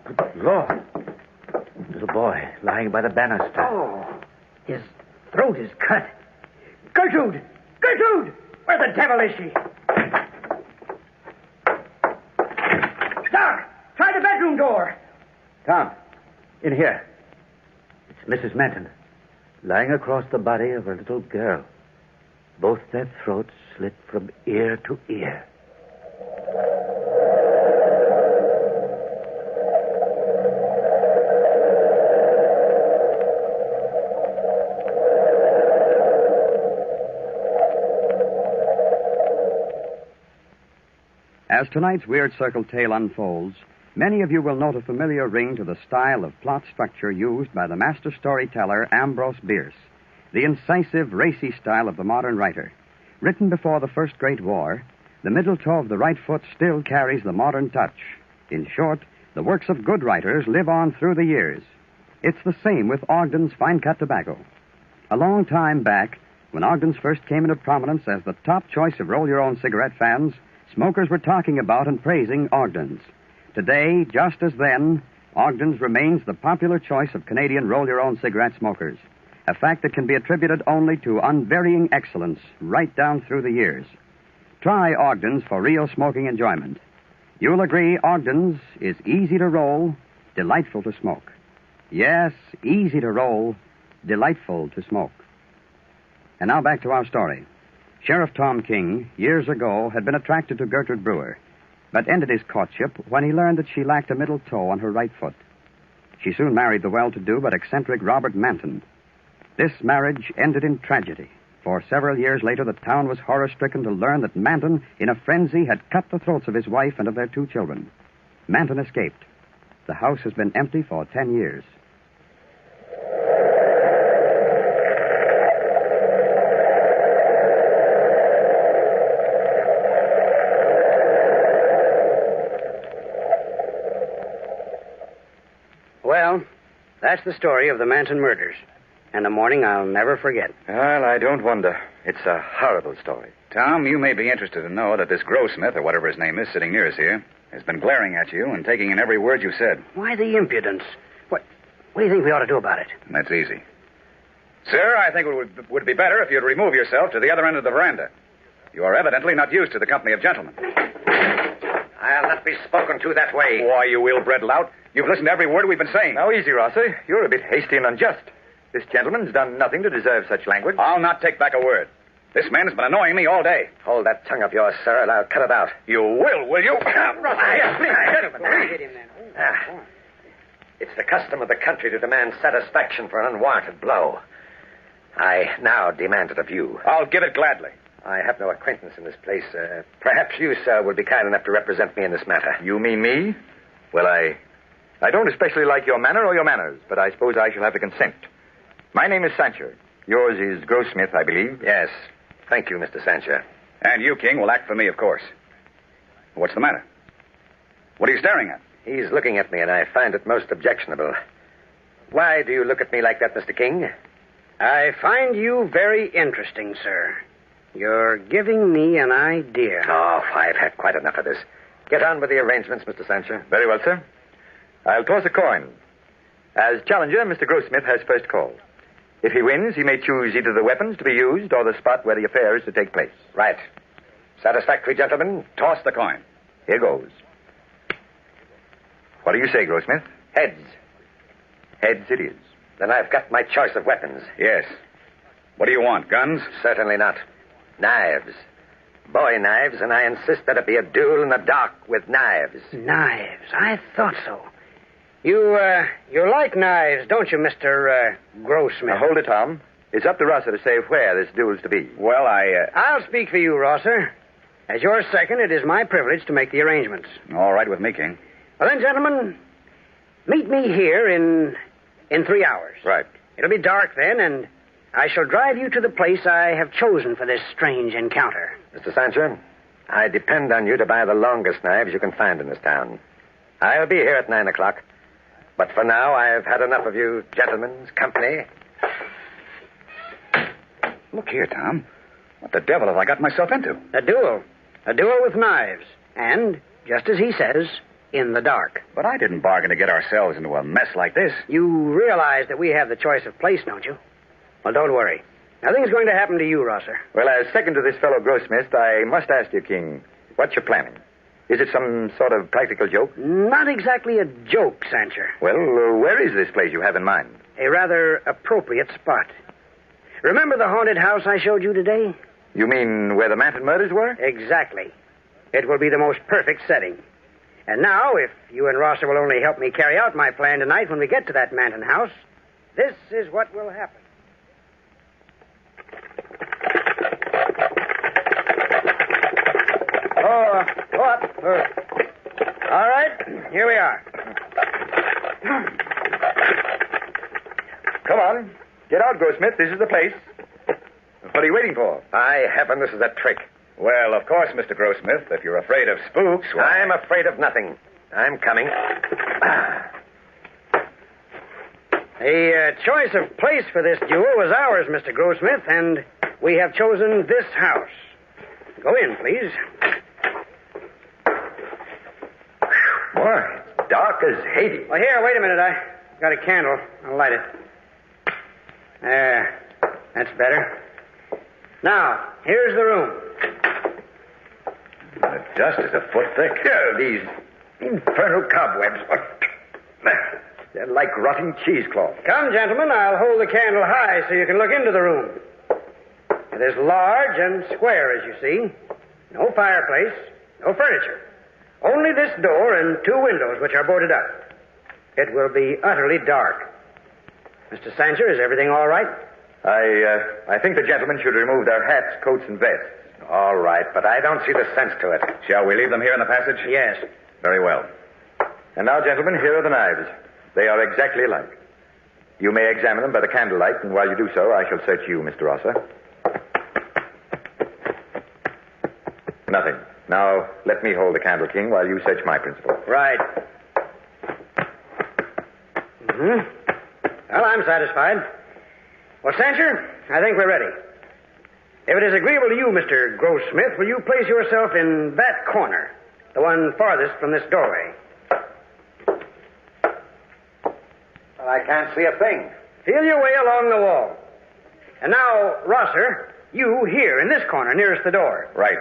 Good Lord. Little boy lying by the banister. Oh, his throat is cut. Gertrude! Where the devil is she? Doc, try the bedroom door. Tom, in here. It's Mrs. Manton, lying across the body of a little girl. Both their throats slit from ear to ear. As tonight's Weird Circle tale unfolds, many of you will note a familiar ring to the style of plot structure used by the master storyteller Ambrose Bierce, the incisive, racy style of the modern writer. Written before the First Great War, the middle toe of the right foot still carries the modern touch. In short, the works of good writers live on through the years. It's the same with Ogden's fine-cut tobacco. A long time back, when Ogden's first came into prominence as the top choice of roll-your-own cigarette fans, smokers were talking about and praising Ogden's. Today, just as then, Ogden's remains the popular choice of Canadian roll-your-own cigarette smokers, a fact that can be attributed only to unvarying excellence right down through the years. Try Ogden's for real smoking enjoyment. You'll agree Ogden's is easy to roll, delightful to smoke. Yes, easy to roll, delightful to smoke. And now back to our story. Sheriff Tom King, years ago, had been attracted to Gertrude Brewer, but ended his courtship when he learned that she lacked a middle toe on her right foot. She soon married the well-to-do but eccentric Robert Manton. This marriage ended in tragedy, for several years later the town was horror-stricken to learn that Manton, in a frenzy, had cut the throats of his wife and of their 2 children. Manton escaped. The house has been empty for 10 years. Well, that's the story of the Manton murders. And a morning I'll never forget. Well, I don't wonder. It's a horrible story. Tom, you may be interested to know that this Grossmith, or whatever his name is, sitting near us here, has been glaring at you and taking in every word you've said. Why the impudence? What do you think we ought to do about it? That's easy. Sir, I think it would be better if you'd remove yourself to the other end of the veranda. You are evidently not used to the company of gentlemen. I'll not be spoken to that way. Why, you ill-bred lout. You've listened to every word we've been saying. Now, easy, Rosser. You're a bit hasty and unjust. This gentleman's done nothing to deserve such language. I'll not take back a word. This man has been annoying me all day. Hold that tongue of yours, sir, and I'll cut it out. You will you? It's the custom of the country to demand satisfaction for an unwarranted blow. I now demand it of you. I'll give it gladly. I have no acquaintance in this place. Perhaps you, sir, will be kind enough to represent me in this matter. You mean me? Well, I don't especially like your manner or your manners, but I suppose I shall have to consent. My name is Sancher. Yours is Grossmith, I believe. Yes. Thank you, Mr. Sancher. And you, King, will act for me, of course. What's the matter? What are you staring at? He's looking at me, and I find it most objectionable. Why do you look at me like that, Mr. King? I find you very interesting, sir. You're giving me an idea. Oh, I've had quite enough of this. Get on with the arrangements, Mr. Sancher. Very well, sir. I'll toss a coin. As challenger, Mr. Grossmith has first call. If he wins, he may choose either the weapons to be used or the spot where the affair is to take place. Right. Satisfactory, gentlemen? Toss the coin. Here goes. What do you say, Grossmith? Heads. Heads it is. Then I've got my choice of weapons. Yes. What do you want, guns? Certainly not. Knives. Boy knives, and I insist that it be a duel in the dark with knives. Knives? I thought so. You like knives, don't you, Mr. Grossmith? Now, hold it, Tom. It's up to Rosser to say where this duel's to be. Well, I'll speak for you, Rosser. As your second, it is my privilege to make the arrangements. All right with me, King. Well, then, gentlemen, meet me here in 3 hours. Right. It'll be dark then, and I shall drive you to the place I have chosen for this strange encounter. Mr. Sancher, I depend on you to buy the longest knives you can find in this town. I'll be here at 9 o'clock. But for now, I've had enough of you gentlemen's company. Look here, Tom. What the devil have I got myself into? A duel. A duel with knives. And, just as he says, in the dark. But I didn't bargain to get ourselves into a mess like this. You realize that we have the choice of place, don't you? Well, don't worry. Nothing's going to happen to you, Rosser. Well, as second to this fellow Grossmith, I must ask you, King, what you're planning. Is it some sort of practical joke? Not exactly a joke, Sancher. Well, where is this place you have in mind? A rather appropriate spot. Remember the haunted house I showed you today? You mean where the Manton murders were? Exactly. It will be the most perfect setting. And now, if you and Rosser will only help me carry out my plan tonight when we get to that Manton house, this is what will happen. Go up. All right, here we are. Come on. Get out, Grossmith. This is the place. What are you waiting for? I happen this is a trick. Well, of course, Mr. Grossmith, if you're afraid of spooks, why... I'm afraid of nothing. I'm coming. The choice of place for this duel was ours, Mr. Grossmith, and we have chosen this house. Go in, please. Boy, it's dark as Hades. Well, here, wait a minute. I got a candle. I'll light it. There. That's better. Now, here's the room. The dust is a foot thick. Oh, these infernal cobwebs. They're like rotting cheesecloth. Come, gentlemen, I'll hold the candle high so you can look into the room. It is large and square, as you see. No fireplace, no furniture. Only this door and two windows, which are boarded up. It will be utterly dark. Mr. Sancher, is everything all right? I think the gentlemen should remove their hats, coats, and vests. All right, but I don't see the sense to it. Shall we leave them here in the passage? Yes. Very well. And now, gentlemen, here are the knives. They are exactly alike. You may examine them by the candlelight, and while you do so, I shall search you, Mr. Rosser. Nothing. Now, let me hold the candle, King, while you search my principal. Right. Well, I'm satisfied. Well, Sancher, I think we're ready. If it is agreeable to you, Mr. Grossmith, will you place yourself in that corner, the one farthest from this doorway? Well, I can't see a thing. Feel your way along the wall. And now, Rosser, you here in this corner nearest the door. Right.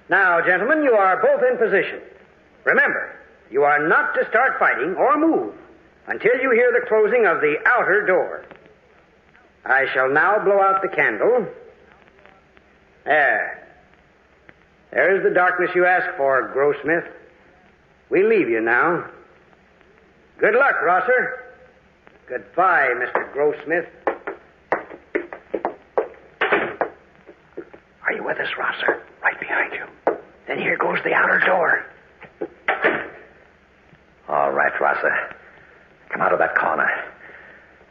Now, gentlemen, you are both in position. Remember, you are not to start fighting or move until you hear the closing of the outer door. I shall now blow out the candle. There. There is the darkness you asked for, Grossmith. We leave you now. Good luck, Rosser. Goodbye, Mr. Grossmith. Are you with us, Rosser? Right behind you. Then here goes the outer door. All right, Rosser. Come out of that corner.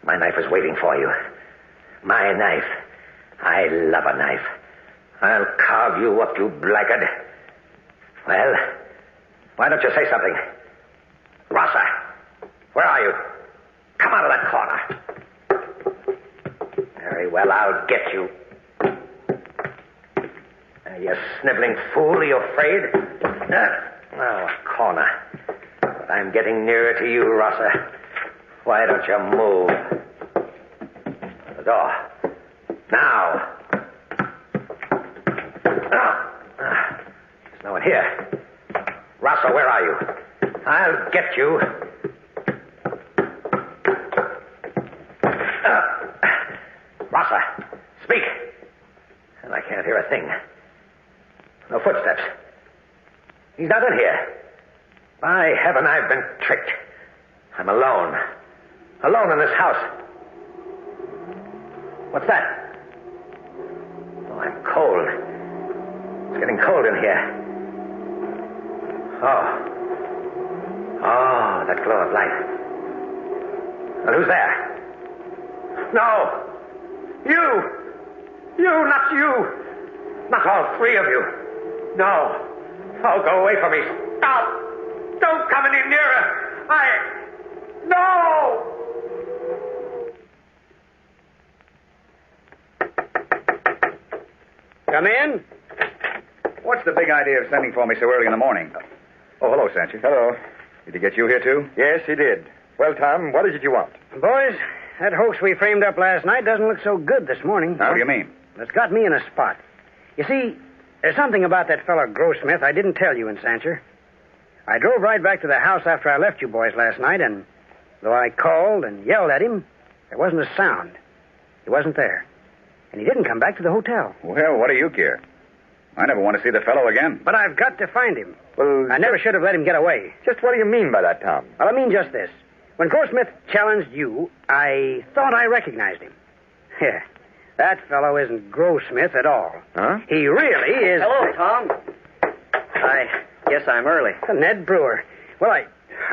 My knife is waiting for you. My knife. I love a knife. I'll carve you up, you blackguard. Well, why don't you say something? Rosser, where are you? Come out of that corner. Very well, I'll get you. You sniveling fool, are you afraid? Oh, a corner. But I'm getting nearer to you, Rosser. Why don't you move? The door. Now. There's no one here. Rosser, where are you? I'll get you. Rosser, speak. And I can't hear a thing. No footsteps. He's not in here. By heaven, I've been tricked. I'm alone. Alone in this house. What's that? Oh, I'm cold. It's getting cold in here. Oh, that glow of light. Well, who's there? No. You, not you. Not all three of you. No. Oh, go away from me. Stop. Don't come any nearer. No! Come in. What's the big idea of sending for me so early in the morning? Oh, hello, Sanchez. Hello. Did he get you here, too? Yes, he did. Well, Tom, what is it you want? Boys, that hoax we framed up last night doesn't look so good this morning. How do you mean? It's got me in a spot. You see, there's something about that fellow Grossmith I didn't tell you in Sancher. I drove right back to the house after I left you boys last night, and though I called and yelled at him, there wasn't a sound. He wasn't there. And he didn't come back to the hotel. Well, what do you care? I never want to see the fellow again. But I've got to find him. Well, I never should have let him get away. Just what do you mean by that, Tom? Well, I mean just this. When Grossmith challenged you, I thought I recognized him. Yeah, that fellow isn't Grossmith at all. Huh? He really is... Hello, Tom. I guess I'm early. Ned Brewer. Well, I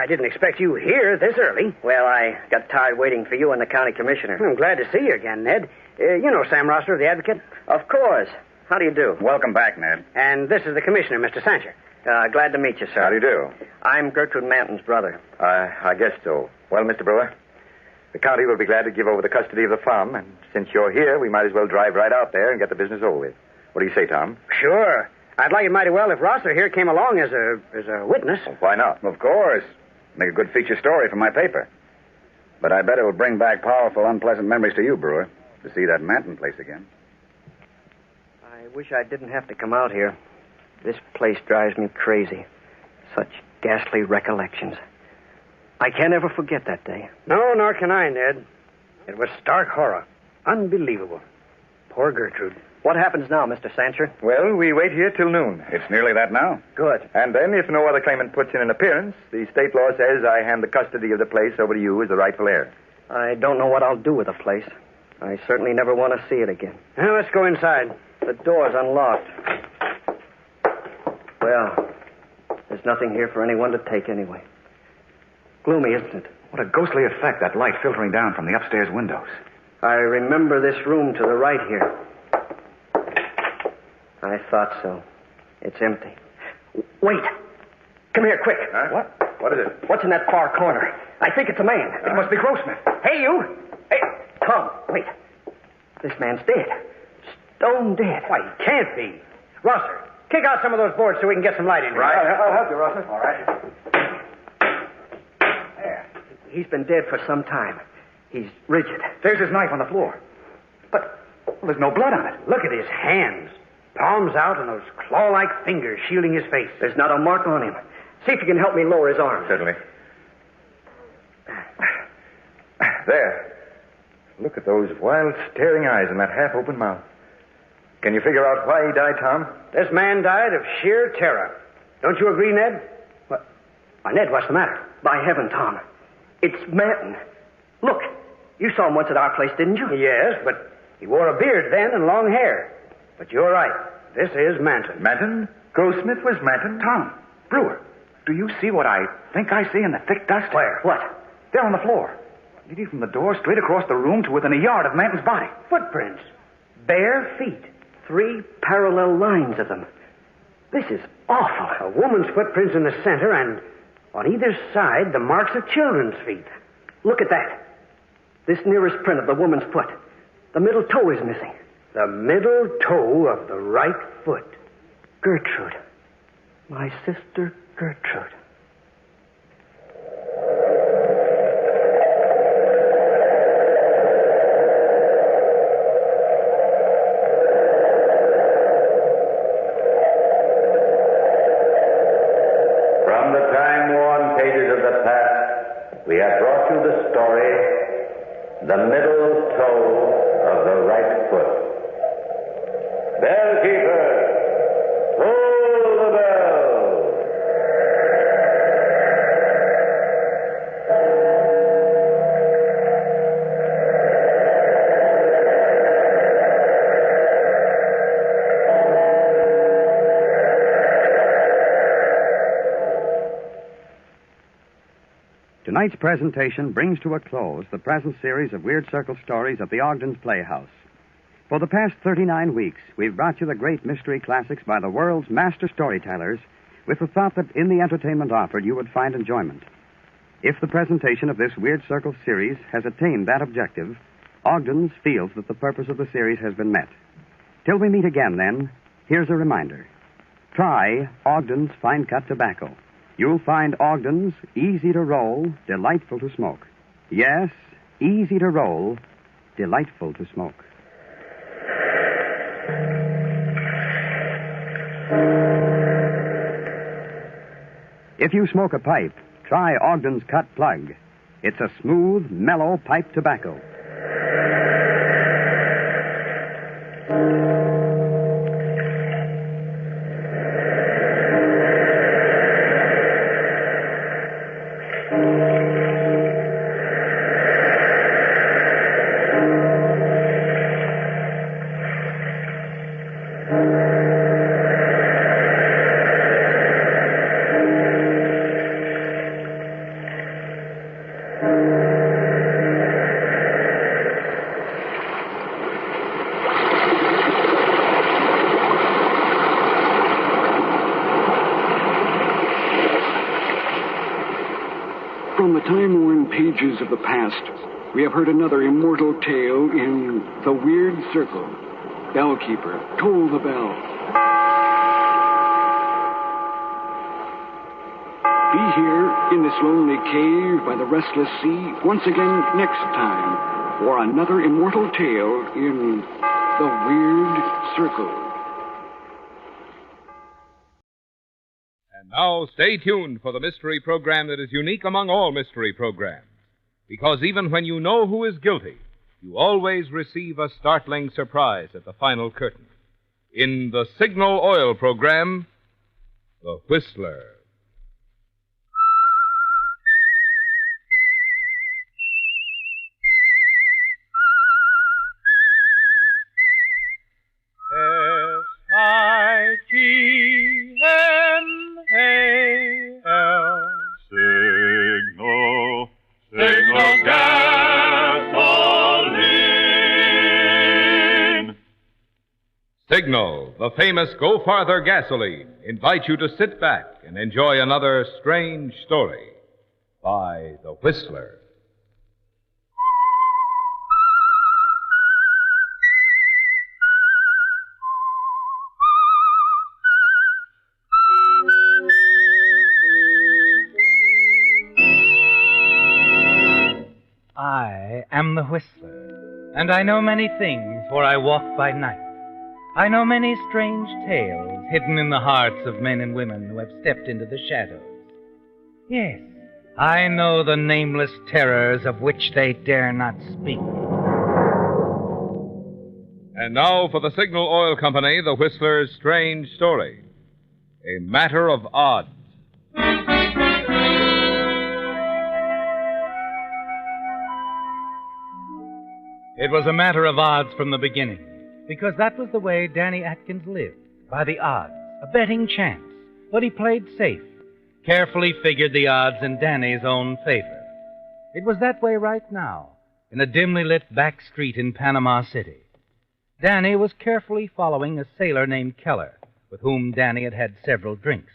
didn't expect you here this early. Well, I got tired waiting for you and the county commissioner. I'm glad to see you again, Ned. You know Sam Rosser of the Advocate? Of course. How do you do? Welcome back, Ned. And this is the commissioner, Mr. Sancher. Glad to meet you, sir. How do you do? I'm Gertrude Manton's brother. I guess so. Well, Mr. Brewer, the county will be glad to give over the custody of the farm, and since you're here, we might as well drive right out there and get the business over with. What do you say, Tom? Sure. I'd like it mighty well if Rosser here came along as a witness. Well, why not? Of course. Make a good feature story for my paper. But I bet it will bring back powerful, unpleasant memories to you, Brewer, to see that Manton place again. I wish I didn't have to come out here. This place drives me crazy. Such ghastly recollections. I can't ever forget that day. No, nor can I, Ned. It was stark horror. Unbelievable. Poor Gertrude. What happens now, Mr. Sancher? Well, we wait here till noon. It's nearly that now. Good. And then, if no other claimant puts in an appearance, the state law says I hand the custody of the place over to you as the rightful heir. I don't know what I'll do with the place. I certainly never want to see it again. Well, let's go inside. The door's unlocked. Well, there's nothing here for anyone to take anyway. Gloomy, isn't it? What a ghostly effect, that light filtering down from the upstairs windows. I remember this room to the right here. I thought so. It's empty. Wait. Come here, quick. Huh? What? What is it? What's in that far corner? I think it's a man. It must be Grossmith. Hey, you! Hey, Tom, wait. This man's dead. Stone dead. Why, he can't be. Rosser, kick out some of those boards so we can get some light in here. Right. I'll help you, Rosser. All right. There. He's been dead for some time. He's rigid. There's his knife on the floor. But there's no blood on it. Look at his hands. Palms out and those claw-like fingers shielding his face. There's not a mark on him. See if you can help me lower his arm. Certainly. There. Look at those wild, staring eyes and that half-open mouth. Can you figure out why he died, Tom? This man died of sheer terror. Don't you agree, Ned? What? Why, Ned, what's the matter? By heaven, Tom. It's Manton. Look, you saw him once at our place, didn't you? Yes, but he wore a beard then and long hair. But you're right. This is Manton. Manton? Grossmith was Manton? Tom, Brewer, do you see what I think I see in the thick dust? Where? What? There on the floor. Leading from the door straight across the room to within a yard of Manton's body. Footprints. Bare feet. 3 parallel lines of them. This is awful. A woman's footprints in the center, and on either side, the marks of children's feet. Look at that. This nearest print of the woman's foot. The middle toe is missing. The middle toe of the right foot. Gertrude. My sister Gertrude. From the time-worn pages of the past, we have brought you the story, The Middle Toe of the Right Foot. Bellkeeper, pull the bell. Tonight's presentation brings to a close the present series of Weird Circle stories at the Ogden's Playhouse. For the past 39 weeks, we've brought you the great mystery classics by the world's master storytellers with the thought that in the entertainment offered you would find enjoyment. If the presentation of this Weird Circle series has attained that objective, Ogden's feels that the purpose of the series has been met. Till we meet again, then, here's a reminder. Try Ogden's Fine Cut Tobacco. You'll find Ogden's easy to roll, delightful to smoke. Yes, easy to roll, delightful to smoke. If you smoke a pipe, try Ogden's Cut Plug. It's a smooth, mellow pipe tobacco. From the time-worn pages of the past, we have heard another immortal tale in The Weird Circle. Bellkeeper, toll the bell. Be here in this lonely cave by the restless sea once again next time for another immortal tale in The Weird Circle. Now, stay tuned for the mystery program that is unique among all mystery programs. Because even when you know who is guilty, you always receive a startling surprise at the final curtain. In the Signal Oil program, The Whistler. S-I-G-N-A-L. Signal, signal gasoline. Signal, the famous Go Farther gasoline, invites you to sit back and enjoy another strange story by The Whistler. I am the Whistler, and I know many things, for I walk by night. I know many strange tales hidden in the hearts of men and women who have stepped into the shadows. Yes, I know the nameless terrors of which they dare not speak. And now for the Signal Oil Company, The Whistler's strange story. A Matter of Odds. It was a matter of odds from the beginning, because that was the way Danny Atkins lived, by the odds, a betting chance. But he played safe, carefully figured the odds in Danny's own favor. It was that way right now, in a dimly lit back street in Panama City. Danny was carefully following a sailor named Keller, with whom Danny had had several drinks,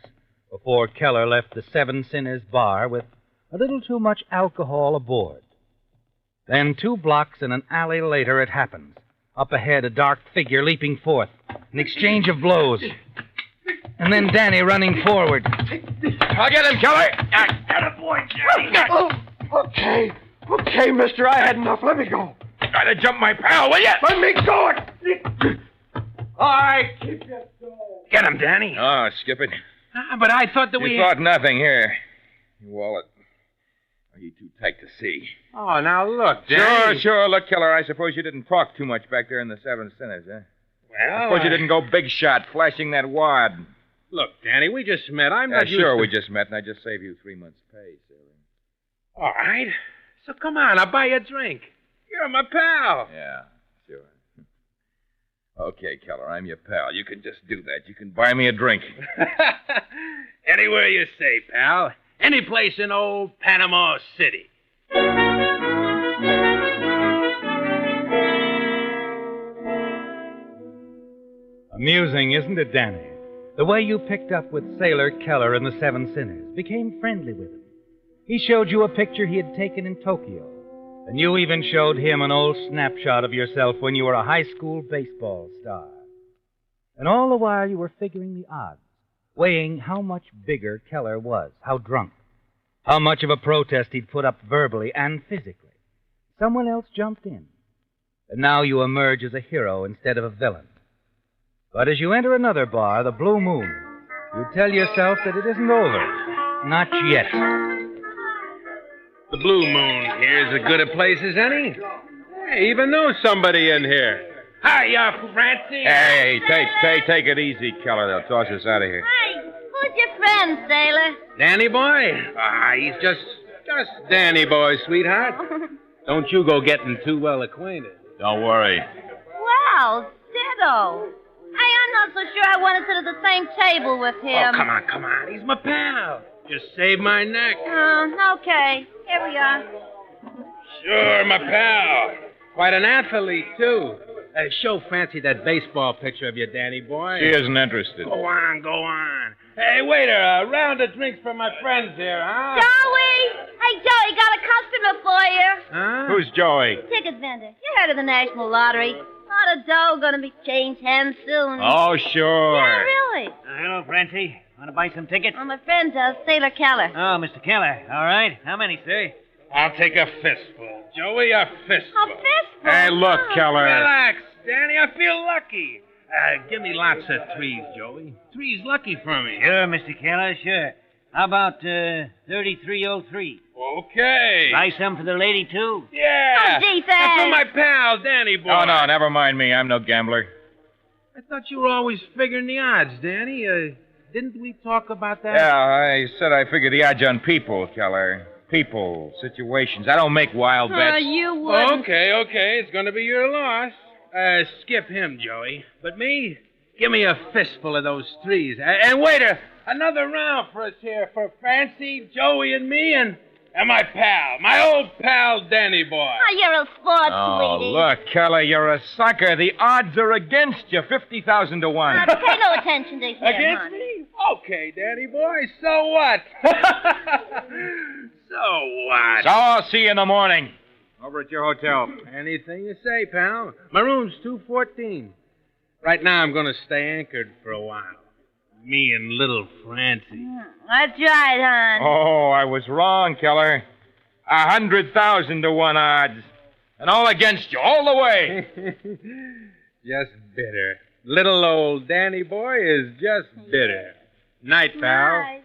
before Keller left the Seven Sinners bar with a little too much alcohol aboard. Then 2 blocks and an alley later it happens. Up ahead, a dark figure leaping forth. An exchange of blows. And then Danny running forward. I'll get him, Keller. Attaboy, Johnny. Okay, mister, I had enough. Let me go. Try to jump my pal, will you? Let me go. All right, keep your going. Get him, Danny. Oh, skip it. But I thought that You thought nothing. Here. Your wallet. Are you too tight to see? Oh, now look, Danny. Sure. Look, Keller, I suppose you didn't talk too much back there in the Seven Sinners, huh? Well, I suppose you didn't go big shot, flashing that wad. Look, Danny, we just met. I'm not Sure, used we to... just met, and I just saved you 3 months' pay, sailor. All right. So come on, I'll buy you a drink. You're my pal. Yeah, sure. Okay, Keller, I'm your pal. You can just do that. You can buy me a drink. Anywhere you say, pal. Any place in old Panama City. Amusing, isn't it, Danny? The way you picked up with Sailor Keller and the Seven Sinners, became friendly with him. He showed you a picture he had taken in Tokyo, and you even showed him an old snapshot of yourself when you were a high school baseball star. And all the while you were figuring the odds, weighing how much bigger Keller was, how drunk, how much of a protest he'd put up verbally and physically. Someone else jumped in, and now you emerge as a hero instead of a villain. But as you enter another bar, the Blue Moon, you tell yourself that it isn't over. Not yet. The Blue Moon here's as good a place as any. I even know somebody in here. Hiya, Francie. Hey, take it easy, Keller. They'll toss us out of here. Hey, who's your friend, Sailor? Danny boy? He's just Danny boy, sweetheart. Don't you go getting too well acquainted. Don't worry. Wow, ditto. Hey, I'm not so sure I want to sit at the same table with him. Oh, come on. He's my pal. Just saved my neck. Okay. Here we are. Sure, my pal. Quite an athlete, too. Show Francie that baseball picture of you, Danny boy. She isn't interested. Go on. Hey, waiter, a round of drinks for my friends here, huh? Joey! Hey, Joey, got a customer for you. Huh? Who's Joey? Ticket vendor. You heard of the National Lottery. A lot of dough gonna be changed hands soon. Oh, sure. Yeah, really. Hello, Francie. Want to buy some tickets? Well, my friend Sailor Keller. Oh, Mr. Keller. All right. How many, sir? I'll take a fistful. Joey, a fistful. A fistful? Hey, look, Keller. Relax, Danny. I feel lucky. Give me lots of threes, Joey. Three's lucky for me. Sure, Mr. Keller, sure. How about 3303? Okay. Buy some for the lady, too? Yeah. Oh, gee, That's for thanks. my pal, Danny boy. Oh, no, never mind me. I'm no gambler. I thought you were always figuring the odds, Danny. Didn't we talk about that? Yeah, I said I figure the odds on people, Keller. People, situations. I don't make wild bets. You wouldn't. Okay. It's going to be your loss. Skip him, Joey. But me, give me a fistful of those threes. And waiter, another round for us here for Francie, Joey, and me, and my pal, my old pal, Danny boy. Oh, you're a sport, Oh, sweetie. look, Keller, you're a sucker. The odds are against you, 50,000 to 1. Pay no attention to him, Against hon. me? Okay, Danny boy, so what? So what? So I'll see you in the morning. Over at your hotel. Anything you say, pal. My room's 214. Right now, I'm going to stay anchored for a while. Me and little Francie. That's right, hon. Oh, I was wrong, Keller. 100,000 to 1 odds. And all against you, all the way. Just bitter. Little old Danny boy is just bitter. Night, pal.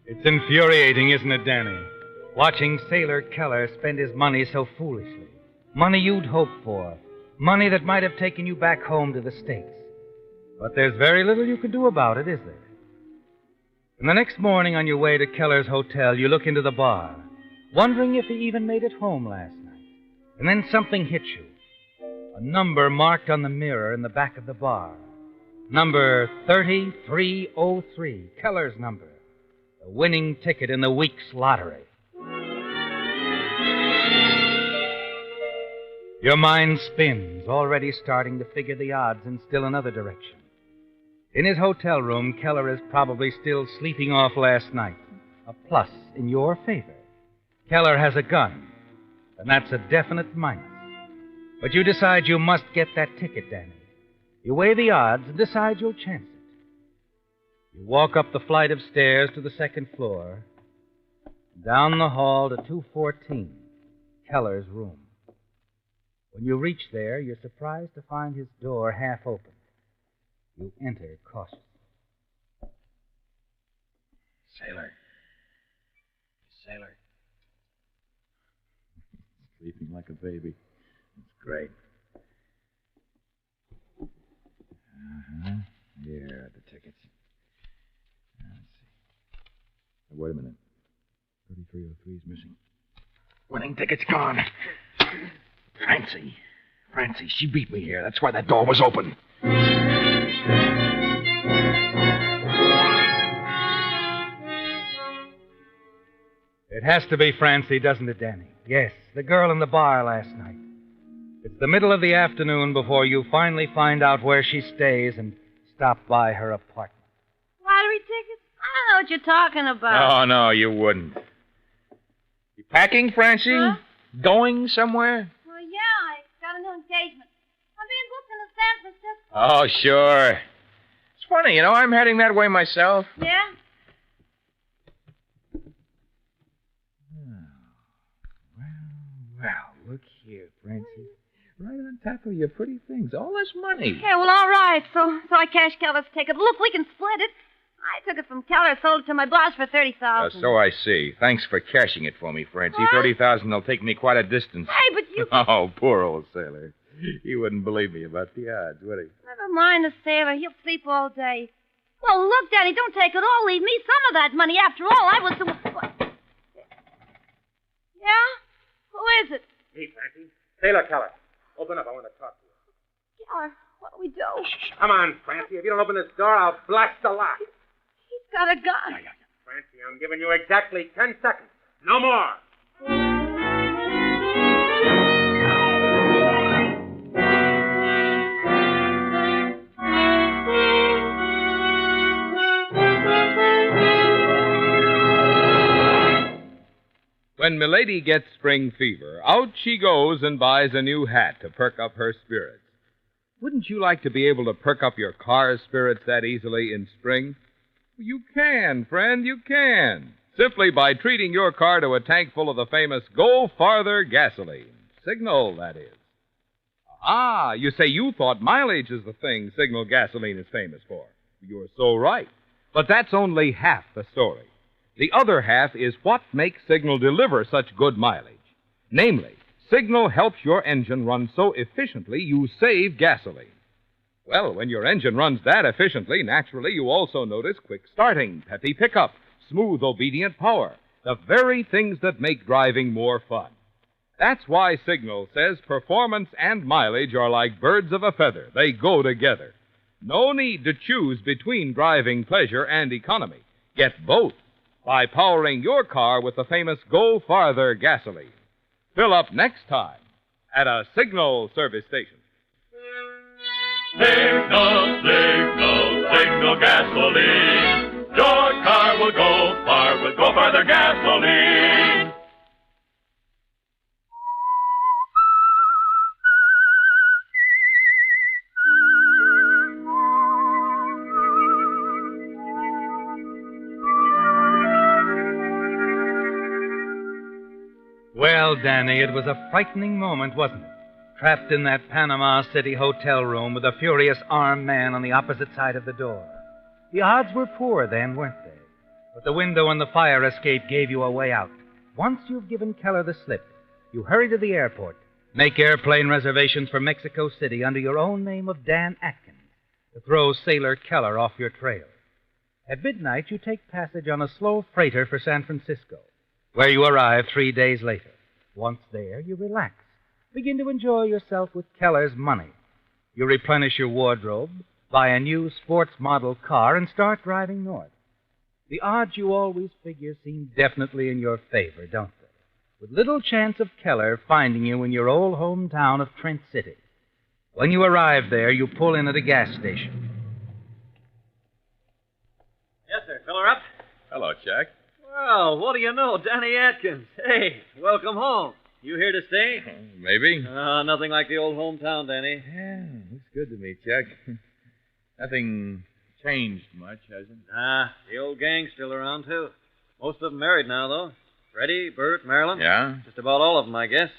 It's infuriating, isn't it, Danny? Watching Sailor Keller spend his money so foolishly. Money you'd hoped for. Money that might have taken you back home to the States. But there's very little you can do about it, is there? And the next morning on your way to Keller's hotel, you look into the bar, wondering if he even made it home last night. And then something hits you. A number marked on the mirror in the back of the bar. Number 3303, Keller's number. The winning ticket in the week's lottery. Your mind spins, already starting to figure the odds in still another direction. In his hotel room, Keller is probably still sleeping off last night. A plus in your favor. Keller has a gun, and that's a definite minus. But you decide you must get that ticket, Danny. You weigh the odds and decide you'll chance it. You walk up the flight of stairs to the second floor, down the hall to 214, Keller's room. When you reach there, you're surprised to find his door half open. You enter cautiously. Sailor. Sleeping like a baby. It's great. Here are the tickets. Let's see. Wait a minute. 3303 is missing. Winning ticket's gone. Francie, she beat me here. That's why that door was open. It has to be Francie, doesn't it, Danny? Yes, the girl in the bar last night. It's the middle of the afternoon before you finally find out where she stays and stop by her apartment. Lottery tickets? I don't know what you're talking about. Oh, no, you wouldn't. You packing, Francie? Huh? Going somewhere? Well, yeah, I got a new engagement. I'm being booked into San Francisco. Oh, sure. It's funny, I'm heading that way myself. Yeah? Well, look here, Francie. Right on top of your pretty things. All this money. Yeah, well, all right. So I cashed Keller's ticket. Look, we can split it. I took it from Keller, sold it to my boss for $30,000. So I see. Thanks for cashing it for me, Francie. What? $30,000 will take me quite a distance. Hey, but you... Oh, poor old sailor. He wouldn't believe me about the odds, would he? Never mind the sailor. He'll sleep all day. Well, look, Daddy, don't take it all. Leave me some of that money. After all, I was the... What? Yeah? Who is it? Hey, Francie. Sailor Keller. Open up. I want to talk to you. Keller, what do we do? Come on, Francie. If you don't open this door, I'll blast the lock. He's got a gun. Francie, I'm giving you exactly 10 seconds. No more. When Milady gets spring fever, out she goes and buys a new hat to perk up her spirits. Wouldn't you like to be able to perk up your car's spirits that easily in spring? You can, friend, you can. Simply by treating your car to a tank full of the famous Go Farther gasoline. Signal, that is. Ah, you say you thought mileage is the thing Signal gasoline is famous for. You're so right. But that's only half the story. The other half is what makes Signal deliver such good mileage. Namely, Signal helps your engine run so efficiently you save gasoline. Well, when your engine runs that efficiently, naturally you also notice quick starting, peppy pickup, smooth, obedient power, the very things that make driving more fun. That's why Signal says performance and mileage are like birds of a feather. They go together. No need to choose between driving pleasure and economy. Get both by powering your car with the famous Go Farther gasoline. Fill up next time at a Signal service station. Signal, Signal, Signal gasoline. Your car will go far with Go Farther gasoline. Well, Danny, it was a frightening moment, wasn't it? Trapped in that Panama City hotel room with a furious armed man on the opposite side of the door. The odds were poor then, weren't they? But the window and the fire escape gave you a way out. Once you've given Keller the slip, you hurry to the airport, make airplane reservations for Mexico City under your own name of Dan Atkins to throw Sailor Keller off your trail. At midnight, you take passage on a slow freighter for San Francisco, where you arrive 3 days later. Once there, you relax. Begin to enjoy yourself with Keller's money. You replenish your wardrobe, buy a new sports model car, and start driving north. The odds you always figure seem definitely in your favor, don't they? With little chance of Keller finding you in your old hometown of Trent City. When you arrive there, you pull in at a gas station. Yes, sir. Fill her up. Hello, Jack. Well, what do you know? Danny Atkins. Hey, welcome home. You here to stay? Maybe. Nothing like the old hometown, Danny. Yeah, it's good to meet Jack. Nothing changed much, has it? The old gang's still around, too. Most of them married now, though. Freddie, Bert, Marilyn. Yeah? Just about all of them, I guess.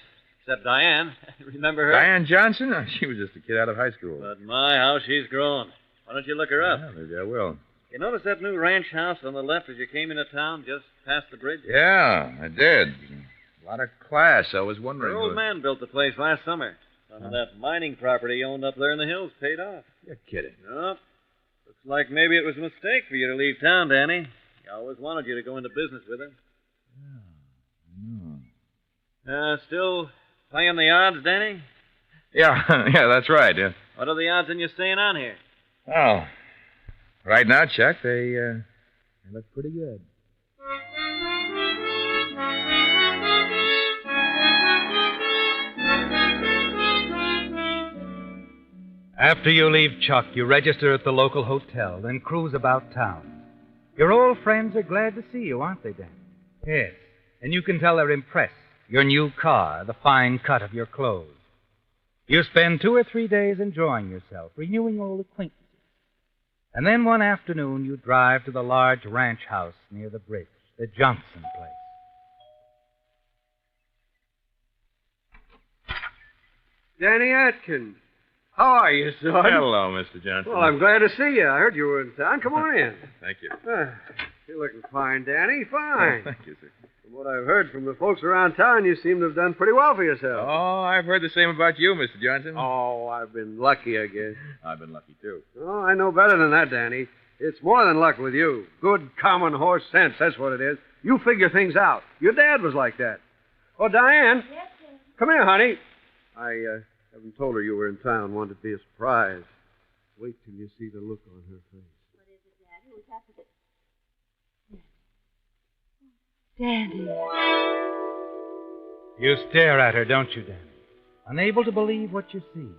Except Diane. Remember her? Diane Johnson? Oh, she was just a kid out of high school. But my, how she's grown. Why don't you look her up? Yeah, maybe I will. You notice that new ranch house on the left as you came into town, just past the bridge? Yeah, I did. A lot of class. I was wondering. Her old man built the place last summer. Some of that mining property he owned up there in the hills paid off. You're kidding. Nope. Looks like maybe it was a mistake for you to leave town, Danny. He always wanted you to go into business with him. Yeah. Still playing the odds, Danny? Yeah, yeah, that's right. Yeah. What are the odds in you staying on here? Oh, right now, Chuck, they look pretty good. After you leave Chuck, you register at the local hotel, then cruise about town. Your old friends are glad to see you, aren't they, Dan? Yes, and you can tell they're impressed. Your new car, the fine cut of your clothes. You spend 2 or 3 days enjoying yourself, renewing old acquaintances. And then one afternoon you drive to the large ranch house near the bridge, the Johnson place. Danny Atkins. How are you, son? Hello, Mr. Johnson. Well, I'm glad to see you. I heard you were in town. Come on in. Thank you. You're looking fine, Danny. Fine. Thank you, sir. From what I've heard from the folks around town, you seem to have done pretty well for yourself. Oh, I've heard the same about you, Mr. Johnson. Oh, I've been lucky, I guess. I've been lucky, too. Oh, I know better than that, Danny. It's more than luck with you. Good common horse sense, that's what it is. You figure things out. Your dad was like that. Oh, Diane. Yes, sir. Come here, honey. I haven't told her you were in town. Wanted to be a surprise. Wait till you see the look on her face. What is it, Dad? Who was that? Danny. You stare at her, don't you, Danny? Unable to believe what you see.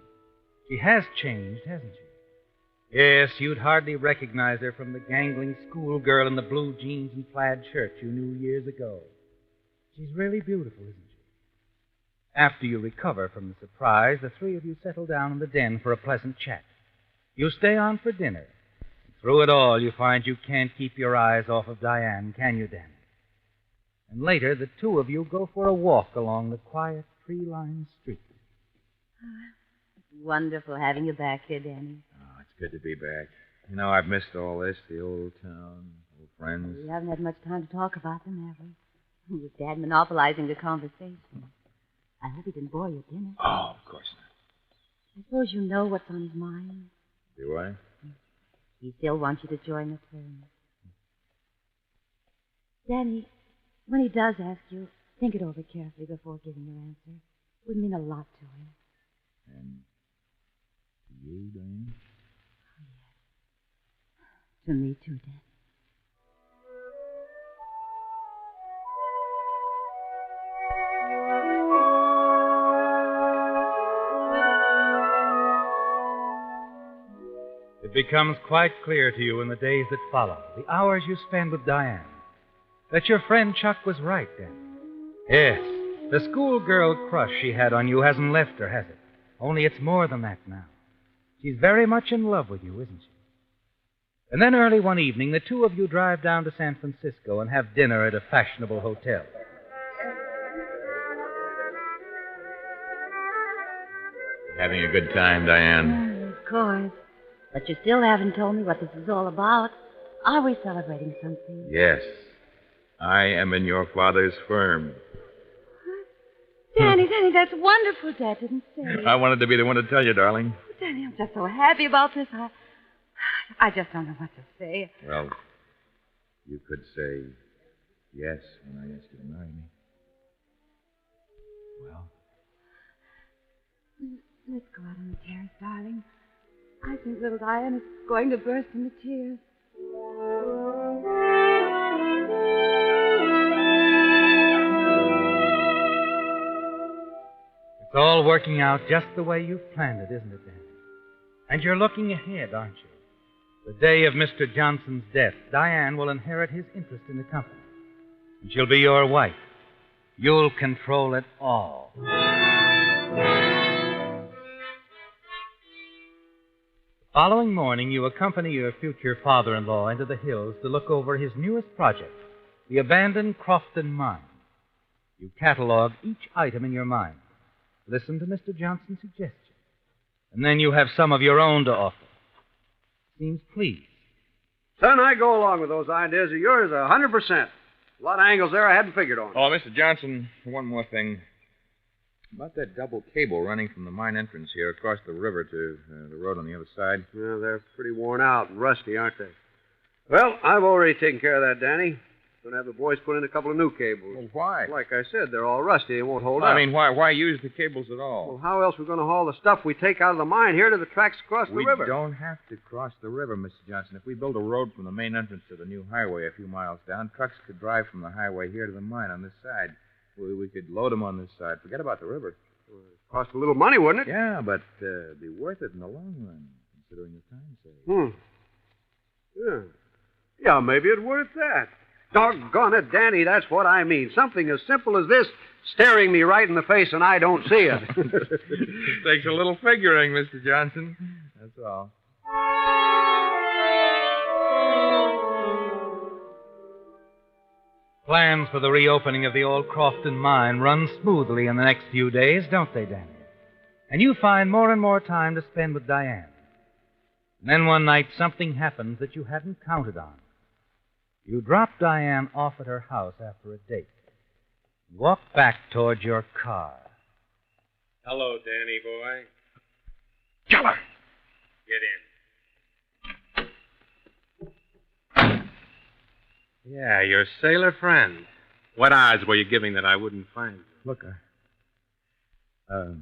She has changed, hasn't she? Yes, you'd hardly recognize her from the gangling schoolgirl in the blue jeans and plaid shirt you knew years ago. She's really beautiful, isn't she? After you recover from the surprise, the three of you settle down in the den for a pleasant chat. You stay on for dinner. Through it all, you find you can't keep your eyes off of Diane, can you, Danny? And later, the two of you go for a walk along the quiet, tree-lined street. It's wonderful having you back here, Danny. Oh, it's good to be back. You know, I've missed all this, the old town, old friends. We haven't had much time to talk about them, have we? With Dad monopolizing the conversation. I hope he didn't bore you at dinner. Oh, of course not. I suppose you know what's on his mind. Do I? He still wants you to join the firm. Danny, when he does ask you, think it over carefully before giving your answer. It would mean a lot to him. And to you, Diane? To me, too, Danny. It becomes quite clear to you in the days that follow, the hours you spend with Diane, that your friend Chuck was right, Danny. Yes, the schoolgirl crush she had on you hasn't left her, has it? Only it's more than that now. She's very much in love with you, isn't she? And then early one evening, the two of you drive down to San Francisco and have dinner at a fashionable hotel. Having a good time, Diane. Of course. But you still haven't told me what this is all about. Are we celebrating something? Yes. I am in your father's firm. Danny, that's wonderful, Dad didn't say. I wanted to be the one to tell you, darling. Danny, I'm just so happy about this. I just don't know what to say. Well, you could say yes when I asked you to marry me. Well? Let's go out on the terrace, darling. I think little Diane is going to burst into tears. It's all working out just the way you've planned it, isn't it, Danny? And you're looking ahead, aren't you? The day of Mr. Johnson's death, Diane will inherit his interest in the company. And she'll be your wife. You'll control it all. The following morning, you accompany your future father-in-law into the hills to look over his newest project, the abandoned Crofton mine. You catalog each item in your mind. Listen to Mr. Johnson's suggestions. And then you have some of your own to offer. Seems pleased. Son, I go along with those ideas of yours 100%. A lot of angles there I hadn't figured on. Oh, Mr. Johnson, one more thing. About that double cable running from the mine entrance here across the river to the road on the other side. Yeah, they're pretty worn out and rusty, aren't they? Well, I've already taken care of that, Danny. Going to have the boys put in a couple of new cables. Well, why? Like I said, they're all rusty. They won't hold up. I mean, why use the cables at all? Well, how else are we going to haul the stuff we take out of the mine here to the tracks across the river? We don't have to cross the river, Mr. Johnson. If we build a road from the main entrance to the new highway a few miles down, trucks could drive from the highway here to the mine on this side. We could load them on this side. Forget about the river. Well, it'd cost a little money, wouldn't it? Yeah, but be worth it in the long run, considering the time saved. Yeah, maybe it's worth that. Doggone it, Danny, that's what I mean. Something as simple as this staring me right in the face and I don't see it. Takes a little figuring, Mr. Johnson. That's all. Plans for the reopening of the old Crofton mine run smoothly in the next few days, don't they, Danny? And you find more and more time to spend with Diane. And then one night, something happens that you hadn't counted on. You drop Diane off at her house after a date. You walk back toward your car. Hello, Danny boy. Keller! Get in. Yeah, your sailor friend. What odds were you giving that I wouldn't find you? Look, how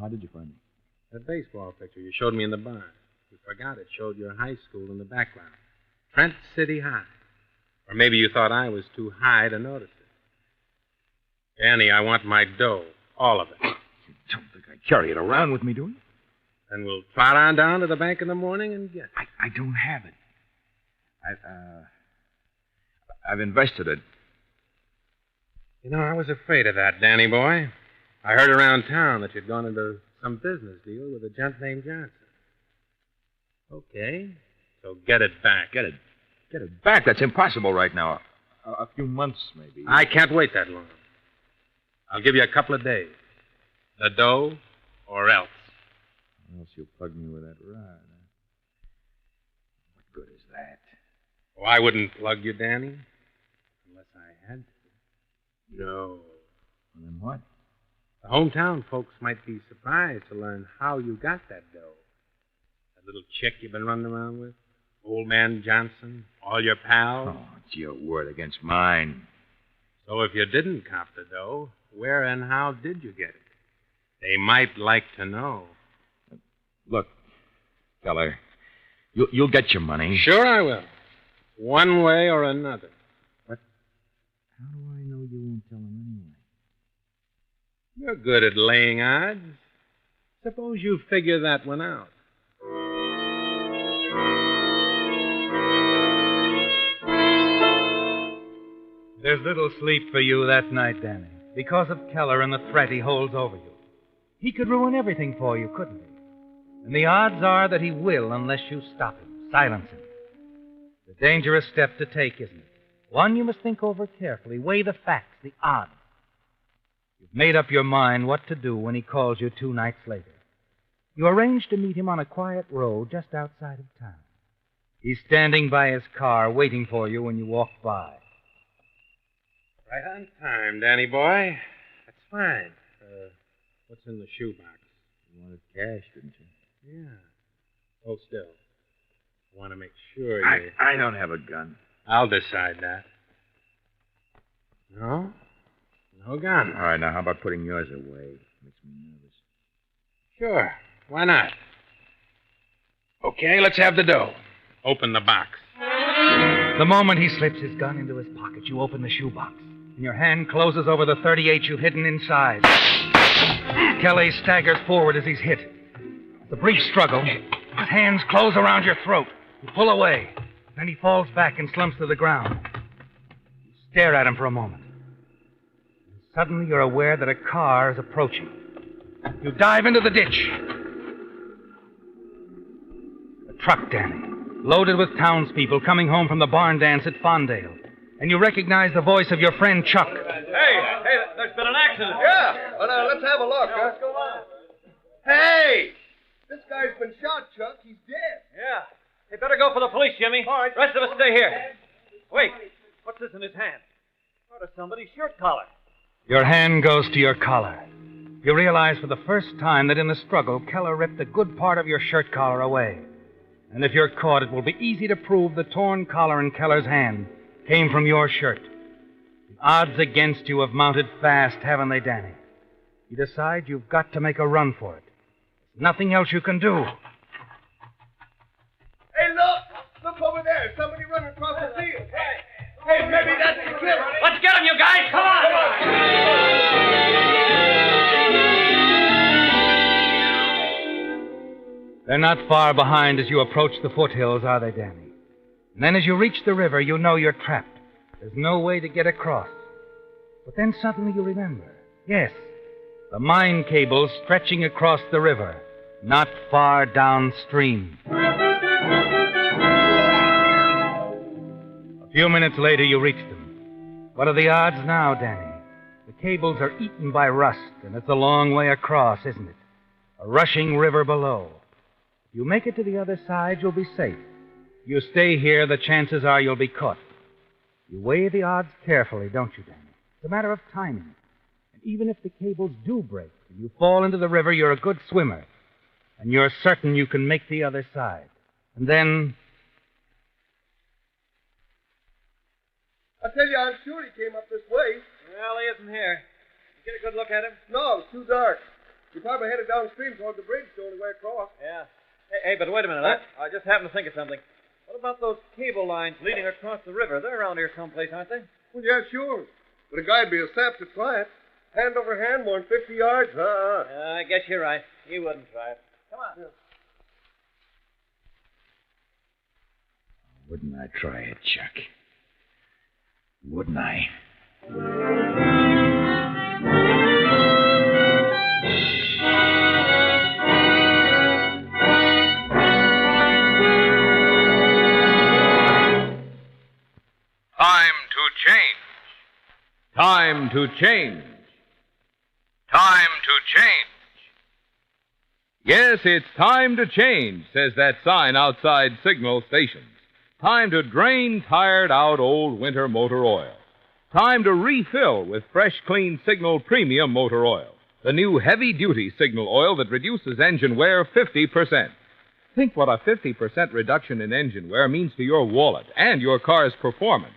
did you find me? That baseball picture you showed me in the bar. You forgot it showed your high school in the background. Trent City High. Or maybe you thought I was too high to notice it. Danny, I want my dough. All of it. You don't think I carry it around with me, do you? Then we'll trot on down to the bank in the morning and get it. I don't have it. I've invested it. You know, I was afraid of that, Danny boy. I heard around town that you'd gone into some business deal with a gent named Johnson. Okay, so get it back. Get it back? That's impossible right now. A few months, maybe. I can't wait that long. I'll give you a couple of days. The dough or else. Or else you'll plug me with that rod. Huh? What good is that? Oh, I wouldn't plug you, Danny. Unless I had to. No. Well, then what? The hometown folks might be surprised to learn how you got that dough. That little chick you've been running around with. Old man Johnson. All your pals. Oh, it's your word against mine. So if you didn't cop the dough, where and how did you get it? They might like to know. Look, Keller, you'll get your money. Sure I will. One way or another. But how do I know you won't tell him anyway? You're good at laying odds. Suppose you figure that one out. There's little sleep for you that night, Danny, because of Keller and the threat he holds over you. He could ruin everything for you, couldn't he? And the odds are that he will unless you stop him, silence him. It's a dangerous step to take, isn't it? One you must think over carefully, weigh the facts, the odds. You've made up your mind what to do when he calls you 2 nights later. You arrange to meet him on a quiet road just outside of town. He's standing by his car waiting for you when you walk by. Right on time, Danny boy. That's fine. What's in the shoebox? You wanted cash, didn't you? Yeah. Hold still. I want to make sure you... I don't have a gun. I'll decide that. No? No gun. All right, now how about putting yours away? Makes me nervous. Sure. Why not? Okay, let's have the dough. Open the box. The moment he slips his gun into his pocket, you open the shoebox, and your hand closes over the .38 you've hidden inside. Kelly staggers forward as he's hit. The brief struggle, his hands close around your throat. You pull away. Then he falls back and slumps to the ground. You stare at him for a moment. Suddenly you're aware that a car is approaching. You dive into the ditch. A truck, Danny, loaded with townspeople coming home from the barn dance at Fondale. And you recognize the voice of your friend Chuck. Hey, there's been an accident. Yeah. Well, let's have a look. What's going on? Hey! This guy's been shot, Chuck. He's dead. Yeah. You better go for the police, Jimmy. All right. Rest of us stay here. Wait. What's this in his hand? Part of somebody's shirt collar. Your hand goes to your collar. You realize for the first time that in the struggle, Keller ripped a good part of your shirt collar away. And if you're caught, it will be easy to prove the torn collar in Keller's hand came from your shirt. The odds against you have mounted fast, haven't they, Danny? You decide you've got to make a run for it. There's nothing else you can do. Hey, look! Look over there. Somebody running across the field. Hey, maybe that's the killer. Let's get him, you guys! Come on! They're not far behind as you approach the foothills, are they, Danny? And then as you reach the river, you know you're trapped. There's no way to get across. But then suddenly you remember. Yes, the mine cable stretching across the river, not far downstream. A few minutes later, you reach them. What are the odds now, Danny? The cables are eaten by rust, and it's a long way across, isn't it? A rushing river below. You make it to the other side, you'll be safe. You stay here, the chances are you'll be caught. You weigh the odds carefully, don't you, Danny? It's a matter of timing. And even if the cables do break and you fall into the river, you're a good swimmer. And you're certain you can make the other side. And then... I tell you, I'm sure he came up this way. Well, he isn't here. You get a good look at him? No, it's too dark. He probably headed downstream toward the bridge, the only way across. Yeah. Hey, but wait a minute. I just happened to think of something. What about those cable lines leading across the river? They're around here someplace, aren't they? Well, yeah, sure. But a guy'd be a sap to try it. Hand over hand, more than 50 yards. I guess you're right. He wouldn't try it. Come on. Yeah. Wouldn't I try it, Chuck? Wouldn't I? Time to change. Time to change. Yes, it's time to change, says that sign outside signal stations. Time to drain tired out old winter motor oil. Time to refill with fresh, clean Signal Premium Motor Oil, the new heavy-duty Signal oil that reduces engine wear 50%. Think what a 50% reduction in engine wear means to your wallet and your car's performance.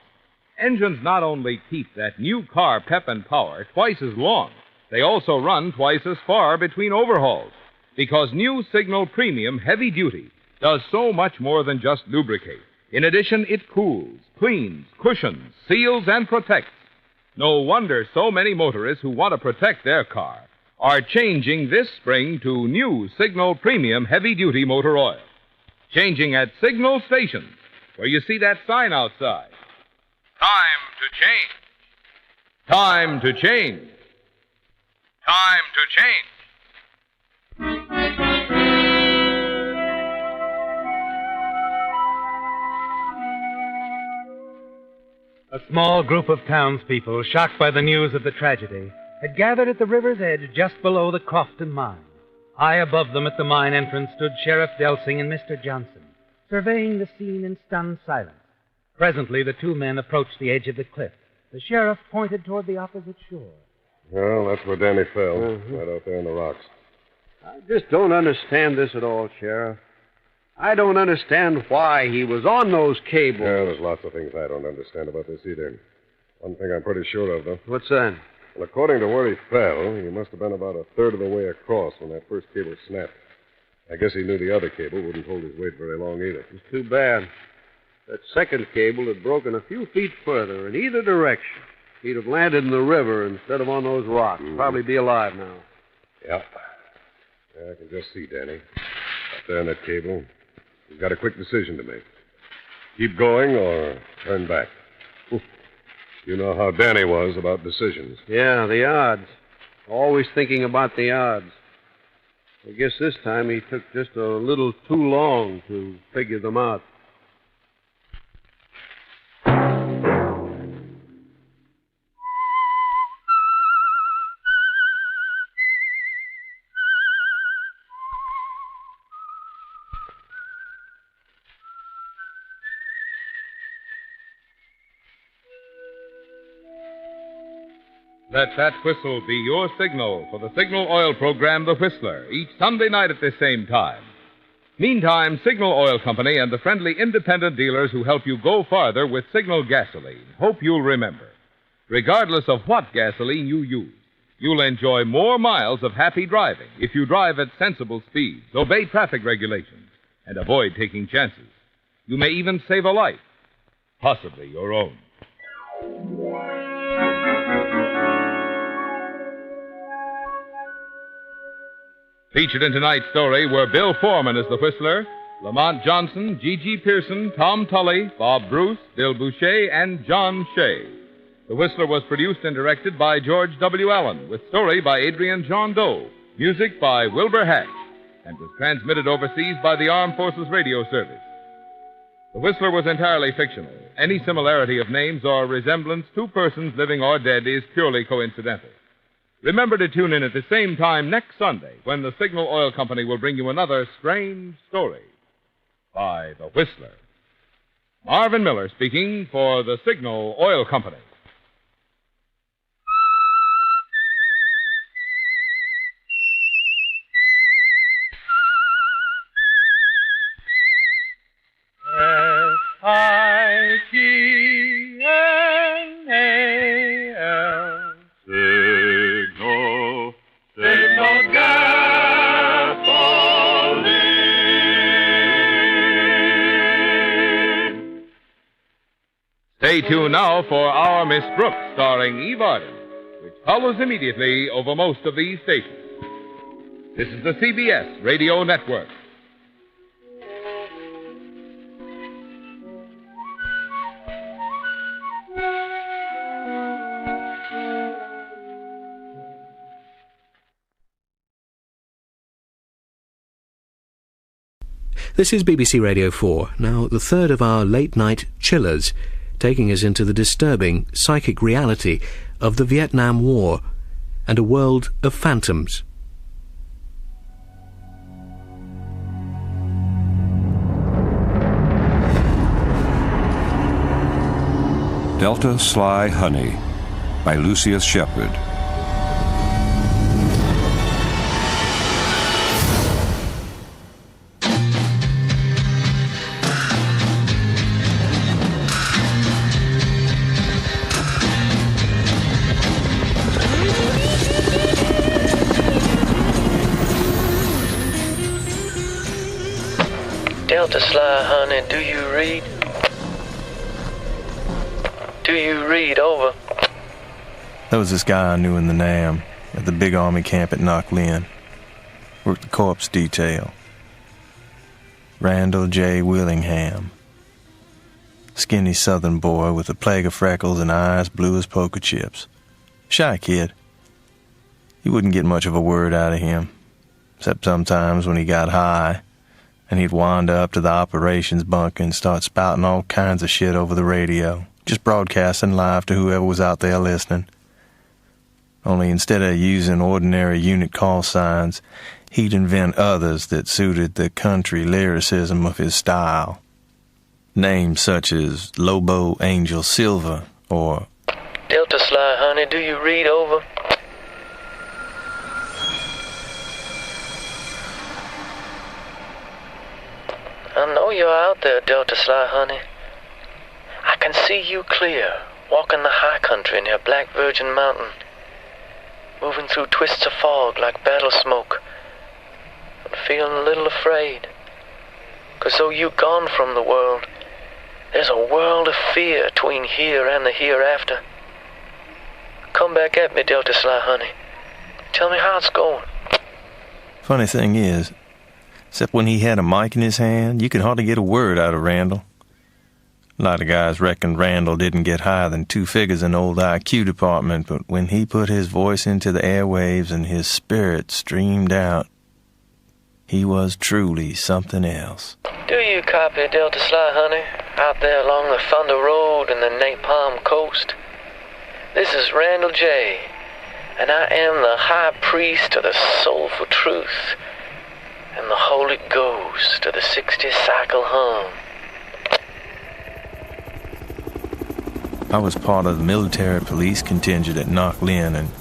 Engines not only keep that new car pep and power twice as long, they also run twice as far between overhauls. Because new Signal Premium Heavy Duty does so much more than just lubricate. In addition, it cools, cleans, cushions, seals, and protects. No wonder so many motorists who want to protect their car are changing this spring to new Signal Premium Heavy Duty Motor Oil. Changing at Signal stations, where you see that sign outside. Time to change. Time to change. Time to change. A small group of townspeople, shocked by the news of the tragedy, had gathered at the river's edge just below the Crofton mine. High above them at the mine entrance stood Sheriff Delsing and Mr. Johnson, surveying the scene in stunned silence. Presently, the two men approached the edge of the cliff. The sheriff pointed toward the opposite shore. Well, that's where Danny fell, right out there in the rocks. I just don't understand this at all, Sheriff. I don't understand why he was on those cables. Yeah, there's lots of things I don't understand about this either. One thing I'm pretty sure of, though. What's that? Well, according to where he fell, he must have been about a third of the way across when that first cable snapped. I guess he knew the other cable wouldn't hold his weight very long either. It's too bad. That second cable had broken a few feet further in either direction. He'd have landed in the river instead of on those rocks. Probably be alive now. Yeah. Yeah, I can just see Danny. Up there in that cable. He's got a quick decision to make. Keep going or turn back. You know how Danny was about decisions. Yeah, the odds. Always thinking about the odds. I guess this time he took just a little too long to figure them out. Let that whistle be your signal for the Signal Oil program, The Whistler, each Sunday night at this same time. Meantime, Signal Oil Company and the friendly independent dealers who help you go farther with Signal gasoline hope you'll remember. Regardless of what gasoline you use, you'll enjoy more miles of happy driving if you drive at sensible speeds, obey traffic regulations, and avoid taking chances. You may even save a life, possibly your own. Featured in tonight's story were Bill Foreman as the Whistler, Lamont Johnson, G.G. Pearson, Tom Tully, Bob Bruce, Bill Boucher, and John Shea. The Whistler was produced and directed by George W. Allen, with story by Adrian John Doe, music by Wilbur Hatch, and was transmitted overseas by the Armed Forces Radio Service. The Whistler was entirely fictional. Any similarity of names or resemblance to persons living or dead is purely coincidental. Remember to tune in at the same time next Sunday when the Signal Oil Company will bring you another strange story by The Whistler. Marvin Miller speaking for the Signal Oil Company. Signal, Signal gasoline. Stay tuned now for Our Miss Brooks, starring Eve Arden, which follows immediately over most of these stations. This is the CBS Radio Network. This is BBC Radio 4, now the third of our late-night chillers, taking us into the disturbing psychic reality of the Vietnam War and a world of phantoms. Delta Sly Honey by Lucius Shepard. Delta Sly Honey, do you read? Do you read? Over. That was this guy I knew in the Nam at the big army camp at Knock Lynn. Worked the corpse detail. Randall J. Willingham. Skinny southern boy with a plague of freckles and eyes blue as poker chips. Shy kid. You wouldn't get much of a word out of him, except sometimes when he got high and he'd wander up to the operations bunker and start spouting all kinds of shit over the radio, just broadcasting live to whoever was out there listening. Only instead of using ordinary unit call signs, he'd invent others that suited the country lyricism of his style. Names such as Lobo Angel Silver or Delta Sly Honey, do you read? Over. I know you're out there, Delta Sly Honey. I can see you clear, walking the high country near Black Virgin Mountain, moving through twists of fog like battle smoke, and feeling a little afraid. 'Cause though you've gone from the world, there's a world of fear between here and the hereafter. Come back at me, Delta Sly Honey. Tell me how it's going. Funny thing is, except when he had a mic in his hand, you could hardly get a word out of Randall. A lot of guys reckoned Randall didn't get higher than 2 figures in old IQ department, but when he put his voice into the airwaves and his spirit streamed out, he was truly something else. Do you copy, Delta Sly Honey, out there along the Thunder Road and the Napalm Coast? This is Randall J., and I am the high priest of the soulful truth and the Holy Ghost of the 60 cycle hum. I was part of the military police contingent at Knock Lynn, and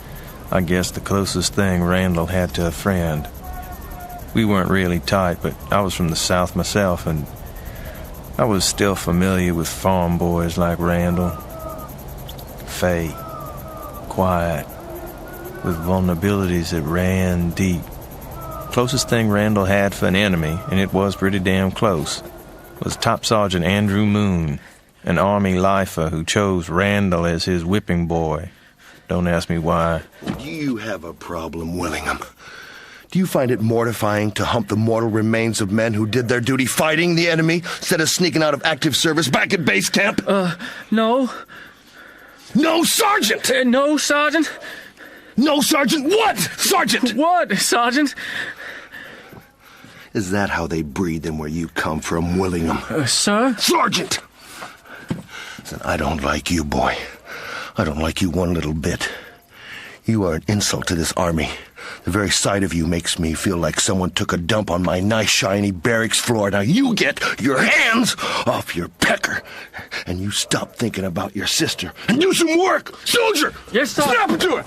I guess the closest thing Randall had to a friend. We weren't really tight, but I was from the South myself, and I was still familiar with farm boys like Randall. Fey, quiet, with vulnerabilities that ran deep. Closest thing Randall had for an enemy, and it was pretty damn close, was Top Sergeant Andrew Moon, an Army lifer who chose Randall as his whipping boy. Don't ask me why. Do you have a problem, Willingham? Do you find it mortifying to hump the mortal remains of men who did their duty fighting the enemy instead of sneaking out of active service back at base camp? No. No, Sergeant! No, Sergeant. No, Sergeant! What? Sergeant! What, Sergeant? Is that how they breed them where you come from, Willingham? Sir? Sergeant! Listen, I don't like you, boy. I don't like you one little bit. You are an insult to this army. The very sight of you makes me feel like someone took a dump on my nice, shiny barracks floor. Now you get your hands off your pecker, and you stop thinking about your sister, and do some work! Soldier! Yes, sir! Snap into it!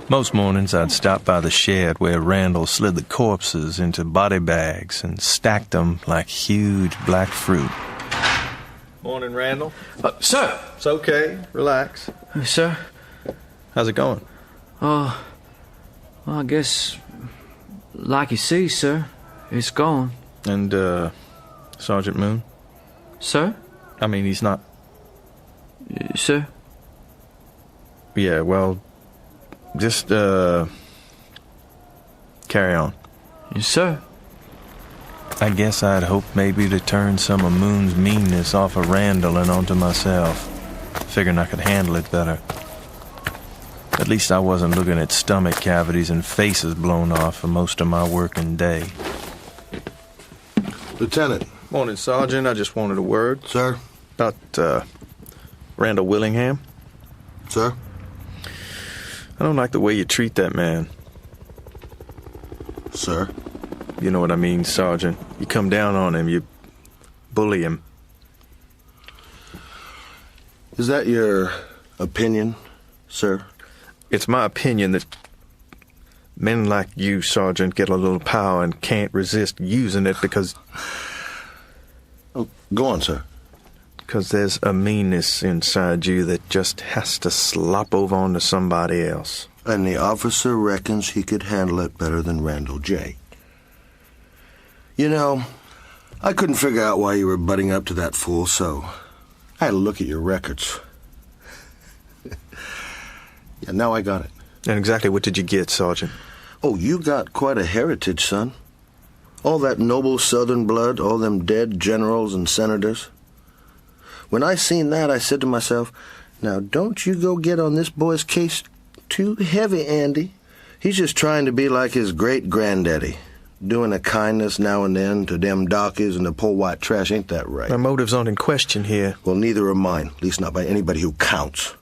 Most mornings I'd stop by the shed where Randall slid the corpses into body bags and stacked them like huge black fruit. Morning, Randall. Sir! It's okay. Relax. Sir? How's it going? Well, I guess, like you see, sir, it's gone. And, Sergeant Moon? Sir? I mean, he's not... Sir? Yeah, well, just, carry on. Yes, sir. I guess I'd hoped maybe to turn some of Moon's meanness off of Randall and onto myself. Figuring I could handle it better. At least I wasn't looking at stomach cavities and faces blown off for most of my working day. Lieutenant. Morning, Sergeant. I just wanted a word. Sir? About, Randall Willingham. Sir? I don't like the way you treat that man. Sir? You know what I mean, Sergeant. You come down on him, you bully him. Is that your opinion, sir? It's my opinion that men like you, Sergeant, get a little power and can't resist using it because... Oh, go on, sir. Because there's a meanness inside you that just has to slop over onto somebody else. And the officer reckons he could handle it better than Randall J. You know, I couldn't figure out why you were butting up to that fool, so I had to look at your records. Yeah, now I got it. And exactly what did you get, Sergeant? Oh, you got quite a heritage, son. All that noble Southern blood, all them dead generals and senators. When I seen that, I said to myself, now don't you go get on this boy's case too heavy, Andy. He's just trying to be like his great-granddaddy. Doing a kindness now and then to them darkies and the poor white trash, ain't that right? My motives aren't in question here. Well, neither are mine, at least not by anybody who counts.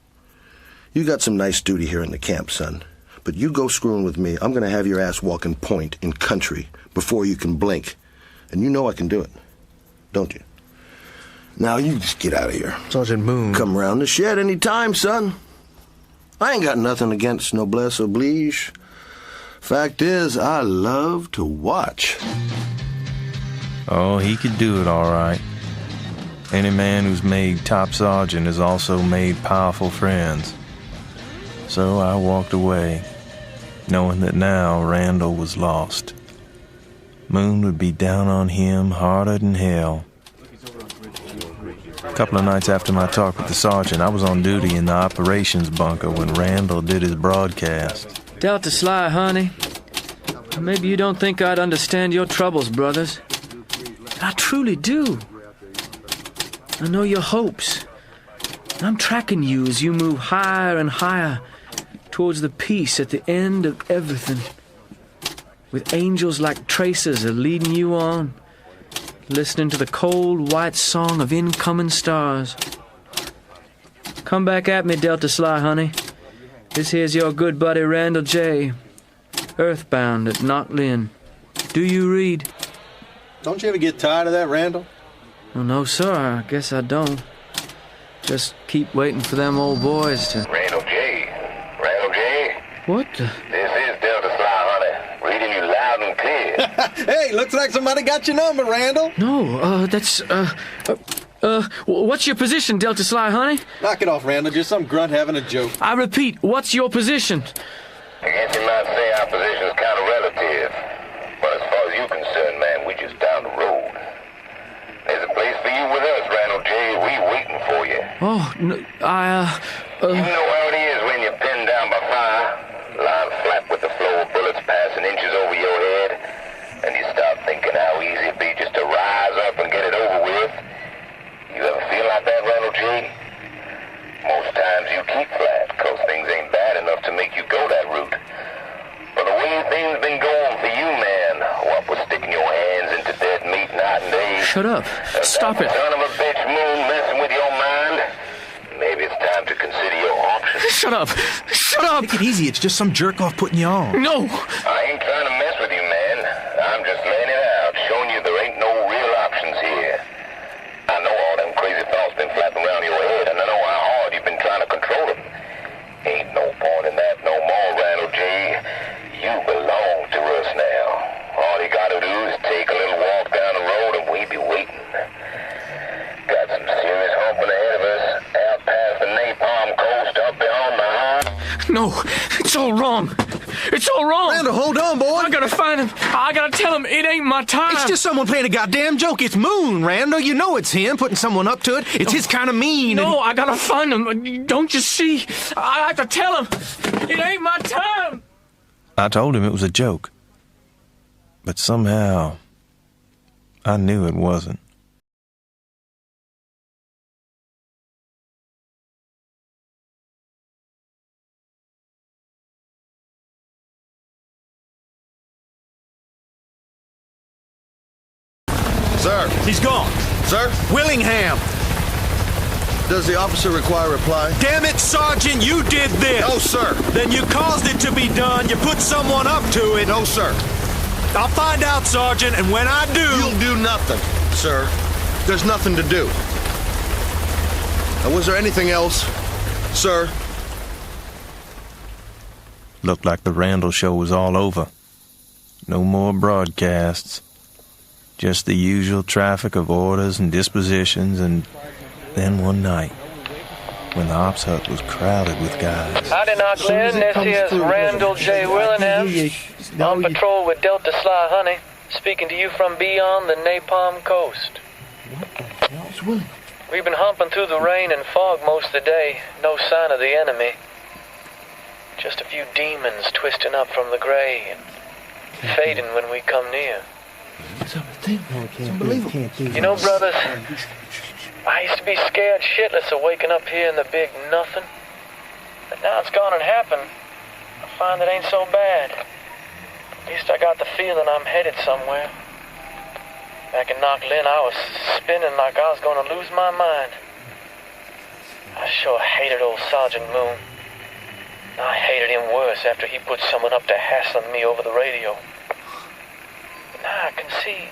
You got some nice duty here in the camp, son. But you go screwing with me, I'm going to have your ass walking point in country before you can blink. And you know I can do it, don't you? Now you just get out of here. Sergeant Moon. Come around the shed any time, son. I ain't got nothing against noblesse oblige. Fact is, I love to watch. Oh, he could do it all right. Any man who's made top sergeant has also made powerful friends. So I walked away, knowing that now Randall was lost. Moon would be down on him harder than hell. A couple of nights after my talk with the sergeant, I was on duty in the operations bunker when Randall did his broadcast. Delta Sly, honey. Maybe you don't think I'd understand your troubles, brothers. I truly do. I know your hopes. I'm tracking you as you move higher and higher towards the peace at the end of everything. With angels like tracers leading you on, listening to the cold white song of incoming stars. Come back at me, Delta Sly, honey. This here's your good buddy Randall J. Earthbound at Knot Lynn. Do you read? Don't you ever get tired of that, Randall? Well, no, sir. I guess I don't. Just keep waiting for them old boys to... Randall J. Randall J. What the... This is Delta Sly, honey. Reading you loud disappeared. Hey, looks like somebody got your number, Randall. No, what's your position, Delta Sly, honey? Knock it off, Randall. Just some grunt having a joke. I repeat, what's your position? I guess you might say our position's kind of relative. But as far as you're concerned, man, we're just down the road. There's a place for you with us, Randall J. We're waiting for you. Oh, no, You know how it is when you're pinned down by fire, lying flat with the flow of bullets passing inches over your head, and you start thinking how easy it'd be just to rise up and get it over with. You ever feel like that, Randall J? Most times you keep flat, because things ain't bad enough to make you go that route. But the way things been going for you, man, what with sticking your hands into dead meat night and day. Shut up. Stop it. Son of a bitch moon messing with your mind. Maybe it's time to consider your options. Shut up. Shut up. Take it easy. It's just some jerk off putting you on. No. I ain't trying to mess with you, man. I'm just laying it out, showing you there ain't no real options here. I know all them crazy thoughts been flapping around your head, and I know how hard you've been trying to control them. Ain't no point in that no more, Randall J. You belong to us now. All you gotta do is take a little walk down the road and we be waiting. Got some serious humping ahead of us, out past the Napalm Coast, up beyond the high. No, it's all wrong. It's all wrong. Randall, hold on, boy. I gotta find him. I gotta tell him it ain't my time. It's just someone playing a goddamn joke. It's Moon, Randall. You know it's him putting someone up to it. It's his kind of mean. No, I gotta find him. Don't you see? I have to tell him. It ain't my time. I told him it was a joke. But somehow, I knew it wasn't. Sir. He's gone. Sir? Willingham. Does the officer require a reply? Damn it, Sergeant, you did this. No, sir. Then you caused it to be done. You put someone up to it. No, sir. I'll find out, Sergeant, and when I do... You'll do nothing, sir. There's nothing to do. Now, was there anything else, sir? Looked like the Randall show was all over. No more broadcasts. Just the usual traffic of orders and dispositions, and then one night, when the ops hut was crowded with guys. Howdy, Knocklin. This here's Randall J. Willingham, on patrol with Delta Sly Honey, speaking to you from beyond the Napalm Coast. We've been humping through the rain and fog most of the day, no sign of the enemy. Just a few demons twisting up from the gray and fading when we come near. You know, brothers, I used to be scared shitless of waking up here in the big nothing. But now it's gone and happened, I find it ain't so bad. At least I got the feeling I'm headed somewhere. Back in Knocklin, I was spinning like I was going to lose my mind. I sure hated old Sergeant Moon. I hated him worse after he put someone up to hassling me over the radio. Now I can see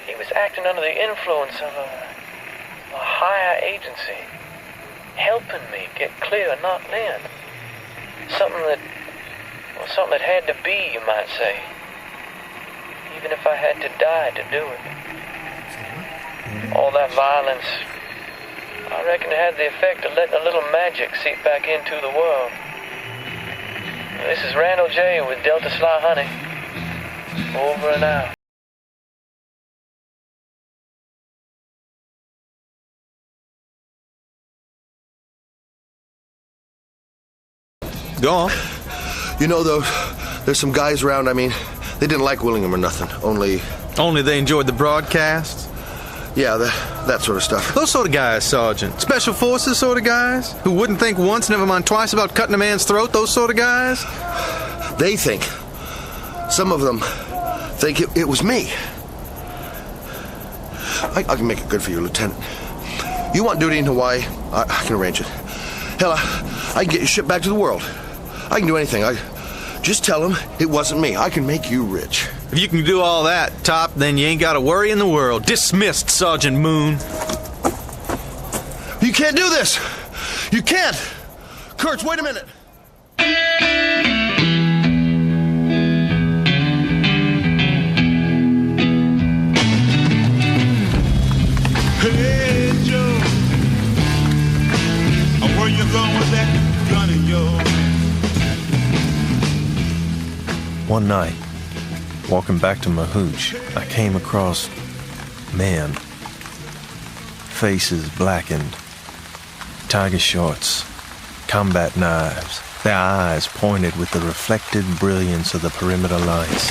he was acting under the influence of a higher agency, helping me get clear of Knocklin. Something that had to be, you might say. Even if I had to die to do it. All that violence, I reckon it had the effect of letting a little magic seep back into the world. This is Randall J. with Delta Sly Honey. Over and out. Go on. You know, though, there's some guys around, I mean, they didn't like Willingham or nothing. Only they enjoyed the broadcasts? Yeah, that sort of stuff. Those sort of guys, Sergeant. Special Forces sort of guys? Who wouldn't think once, never mind twice about cutting a man's throat? Those sort of guys? They think. Some of them think it was me. I can make it good for you, Lieutenant. You want duty in Hawaii? I can arrange it. Hell, I can get you shipped back to the world. I can do anything. Just tell them it wasn't me. I can make you rich. If you can do all that, Top, then you ain't got a worry in the world. Dismissed, Sergeant Moon. You can't do this. You can't. Kurtz, wait a minute. One night, walking back to my hooch, I came across men. Faces blackened, tiger shorts, combat knives, their eyes pointed with the reflected brilliance of the perimeter lights.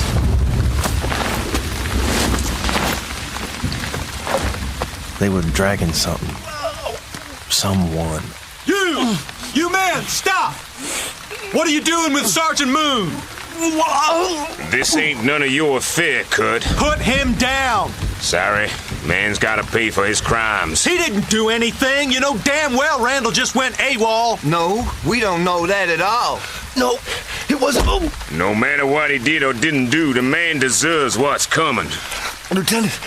They were dragging something. Someone. You men, stop! What are you doing with Sergeant Moon? This ain't none of your affair, Kurt. Put him down! Sorry, man's gotta pay for his crimes. He didn't do anything. You know damn well Randall just went AWOL. No, we don't know that at all. No, it wasn't. No matter what he did or didn't do, the man deserves what's coming. Lieutenant,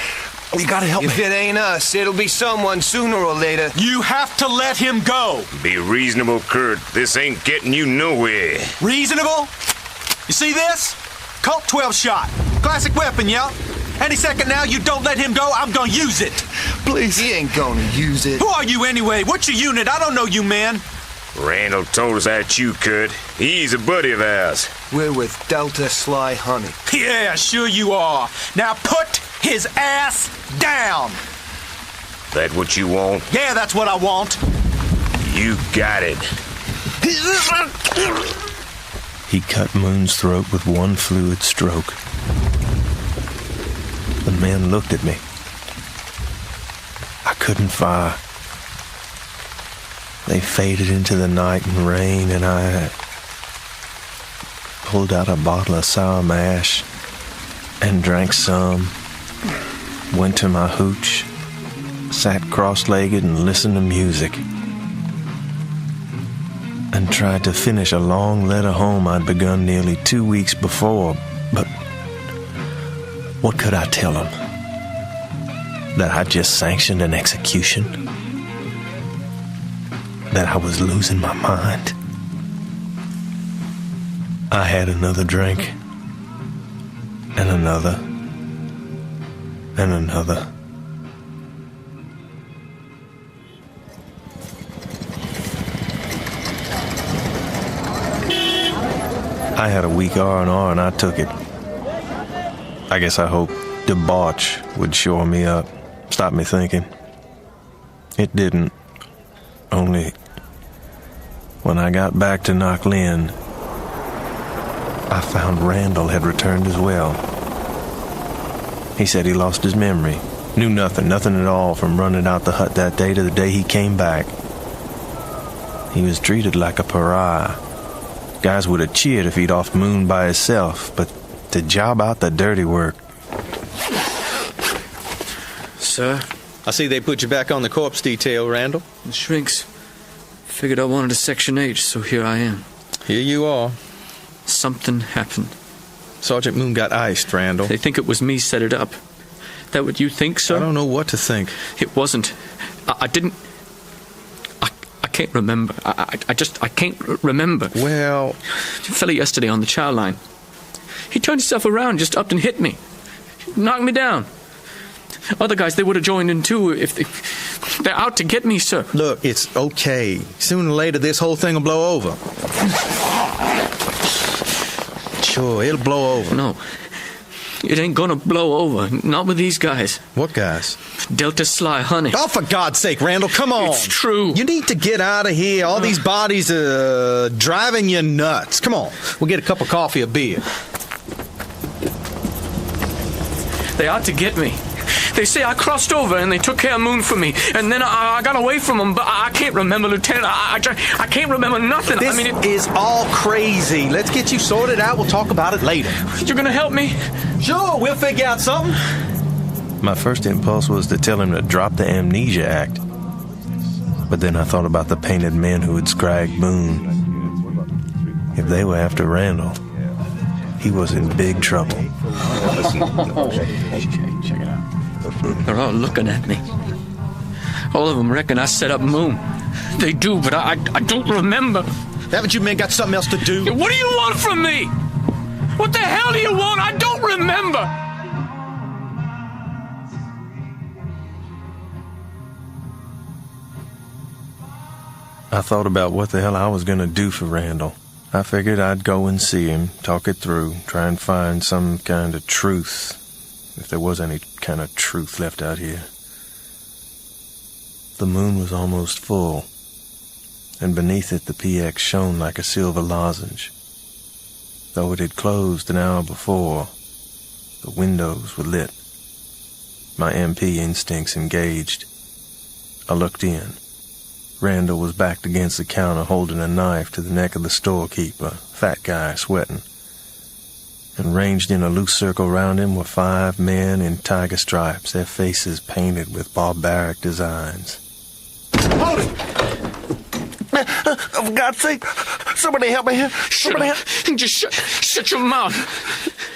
you gotta help me. If it ain't us, it'll be someone sooner or later. You have to let him go. Be reasonable, Kurt. This ain't getting you nowhere. Reasonable? You see this? Colt 12-shot. Classic weapon, yeah? Any second now, you don't let him go, I'm gonna use it. Please. He ain't gonna use it. Who are you anyway? What's your unit? I don't know you, man. Randall told us that's you, Kurt. He's a buddy of ours. We're with Delta Sly Honey. Yeah, sure you are. Now put his ass down. That what you want? Yeah, that's what I want. You got it. He cut Moon's throat with one fluid stroke. The men looked at me. I couldn't fire. They faded into the night and rain, and I pulled out a bottle of sour mash and drank some, went to my hooch, sat cross-legged and listened to music, and tried to finish a long letter home I'd begun nearly 2 weeks before, but what could I tell them? That I just sanctioned an execution? That I was losing my mind? I had another drink, and another, and another. I had a weak R&R and I took it. I guess I hoped debauch would shore me up, stop me thinking. It didn't. Only when I got back to Knocklin, I found Randall had returned as well. He said he lost his memory, knew nothing at all from running out the hut that day to the day he came back. He was treated like a pariah. Guys would have cheered if he'd off Moon by himself, but to job out the dirty work. Sir? I see they put you back on the corpse detail, Randall. The shrinks. Figured I wanted a Section H, so here I am. Here you are. Something happened. Sergeant Moon got iced, Randall. They think it was me set it up. That what you think, sir? I don't know what to think. It wasn't. I didn't... I can't remember. I can't remember. Well... The fella yesterday on the chow line. He turned himself around, just upped and hit me. Knocked me down. Other guys, they would have joined in too if they're out to get me, sir. Look, it's okay. Sooner or later, this whole thing will blow over. Sure, it'll blow over. No. It ain't gonna blow over. Not with these guys. What guys? Delta Sly Honey. Oh, for God's sake, Randall, come on. It's true. You need to get out of here. All these bodies are driving you nuts. Come on. We'll get a cup of coffee or beer. They ought to get me. They say I crossed over and they took care of Moon for me. And then I got away from them, but I can't remember, Lieutenant. I can't remember nothing. This is all crazy. Let's get you sorted out. We'll talk about it later. You're gonna help me? Sure, we'll figure out something. My first impulse was to tell him to drop the amnesia act. But then I thought about the painted men who had scragged Moon. If they were after Randall, he was in big trouble. Check it out. They're all looking at me. All of them reckon I set up Moon. They do, but I don't remember. Haven't you men got something else to do? What do you want from me? What the hell do you want? I don't remember. I thought about what the hell I was going to do for Randall. I figured I'd go and see him, talk it through, try and find some kind of truth, if there was any kind of truth left out here. The moon was almost full, and beneath it the PX shone like a silver lozenge. Though it had closed an hour before, the windows were lit. My MP instincts engaged. I looked in. Randall was backed against the counter holding a knife to the neck of the storekeeper, fat guy sweating. And ranged in a loose circle round him were 5 men in tiger stripes, their faces painted with barbaric designs. Hold it! For God's sake, somebody help me here. Somebody help. Just shut your mouth.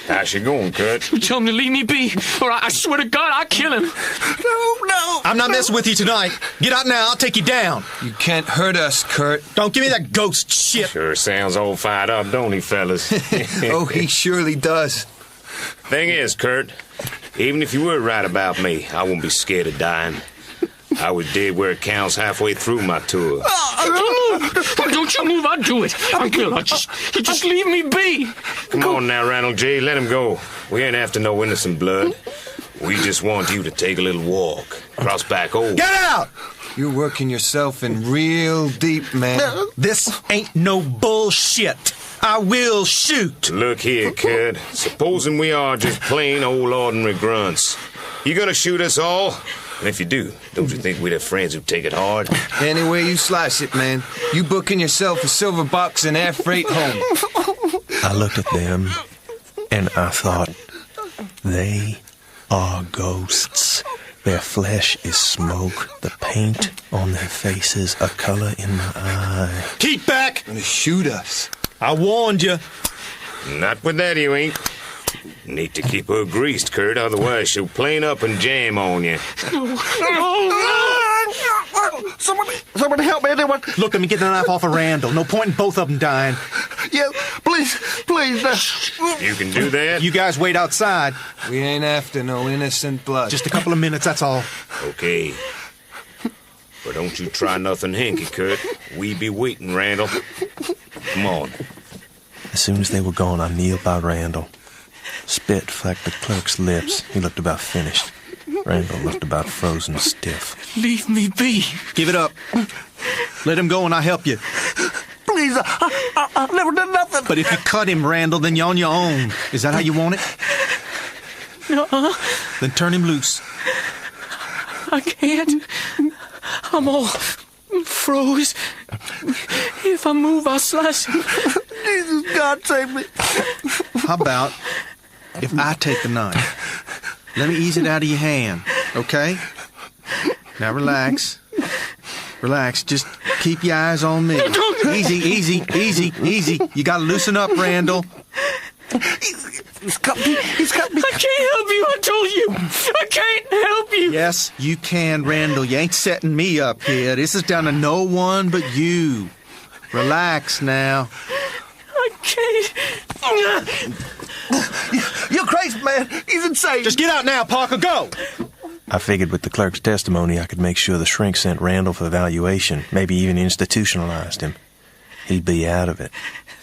How's she going, Kurt? You tell him to leave me be, or I swear to God I'll kill him. No. I'm not messing with you tonight. Get out now, I'll take you down. You can't hurt us, Kurt. Don't give me that ghost shit. Sure sounds all fired up, don't he, fellas? Oh, he surely does. Thing is, Kurt, even if you were right about me, I won't be scared of dying. I was dead where it counts halfway through my tour. Don't you move, I'll do it. You just leave me be. Come on now, Randall J., let him go. We ain't after no innocent blood. We just want you to take a little walk. Cross back over. Get out! You're working yourself in real deep, man. This ain't no bullshit. I will shoot. Look here, kid. Supposing we are just plain old ordinary grunts. You gonna shoot us all? And if you do, don't you think we'd have friends who take it hard? Any way you slice it, man. You booking yourself a silver box and air freight home. I looked at them, and I thought, they are ghosts. Their flesh is smoke, the paint on their faces a color in my eye. Keep back! Gonna shoot us. I warned you. Not with that, you ain't. Need to keep her greased, Kurt, otherwise she'll plane up and jam on you. Somebody help me, anyone. Look, let me get the knife off of Randall. No point in both of them dying. Yeah, please. You can do that? You guys wait outside. We ain't after no innocent blood. Just a couple of minutes, that's all. Okay. But don't you try nothing hinky, Kurt. We be waiting, Randall. Come on. As soon as they were gone, I kneeled by Randall. Spit flecked the clerk's lips. He looked about finished. Randall looked about frozen stiff. Leave me be. Give it up. Let him go and I'll help you. Please, I've never done nothing. But if you cut him, Randall, then you're on your own. Is that how you want it? No. Then turn him loose. I can't. I'm all froze. If I move, I'll slice him. Jesus, God save me. How about if I take the knife? Let me ease it out of your hand, okay? Now relax. Relax. Just keep your eyes on me. Easy. You gotta loosen up, Randall. He's cut me. I can't help you, I told you. I can't help you. Yes, you can, Randall. You ain't setting me up here. This is down to no one but you. Relax now. I can't. You're crazy, man. He's insane. Just get out now, Parker. Go. I figured with the clerk's testimony I could make sure the shrink sent Randall for evaluation, maybe even institutionalized him. He'd be out of it.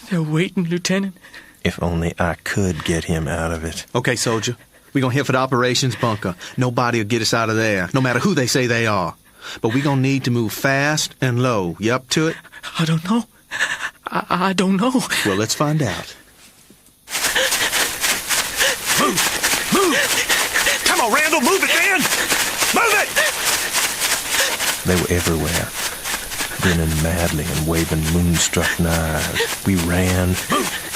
They're waiting, Lieutenant. If only I could get him out of it. Okay, soldier. We're gonna hit for the operations bunker. Nobody will get us out of there, no matter who they say they are. But we're gonna need to move fast and low. You up to it? I don't know. I don't know. Well, let's find out. Move! Come on, Randall, move it, man! Move it! They were everywhere, grinning madly and waving moonstruck knives. We ran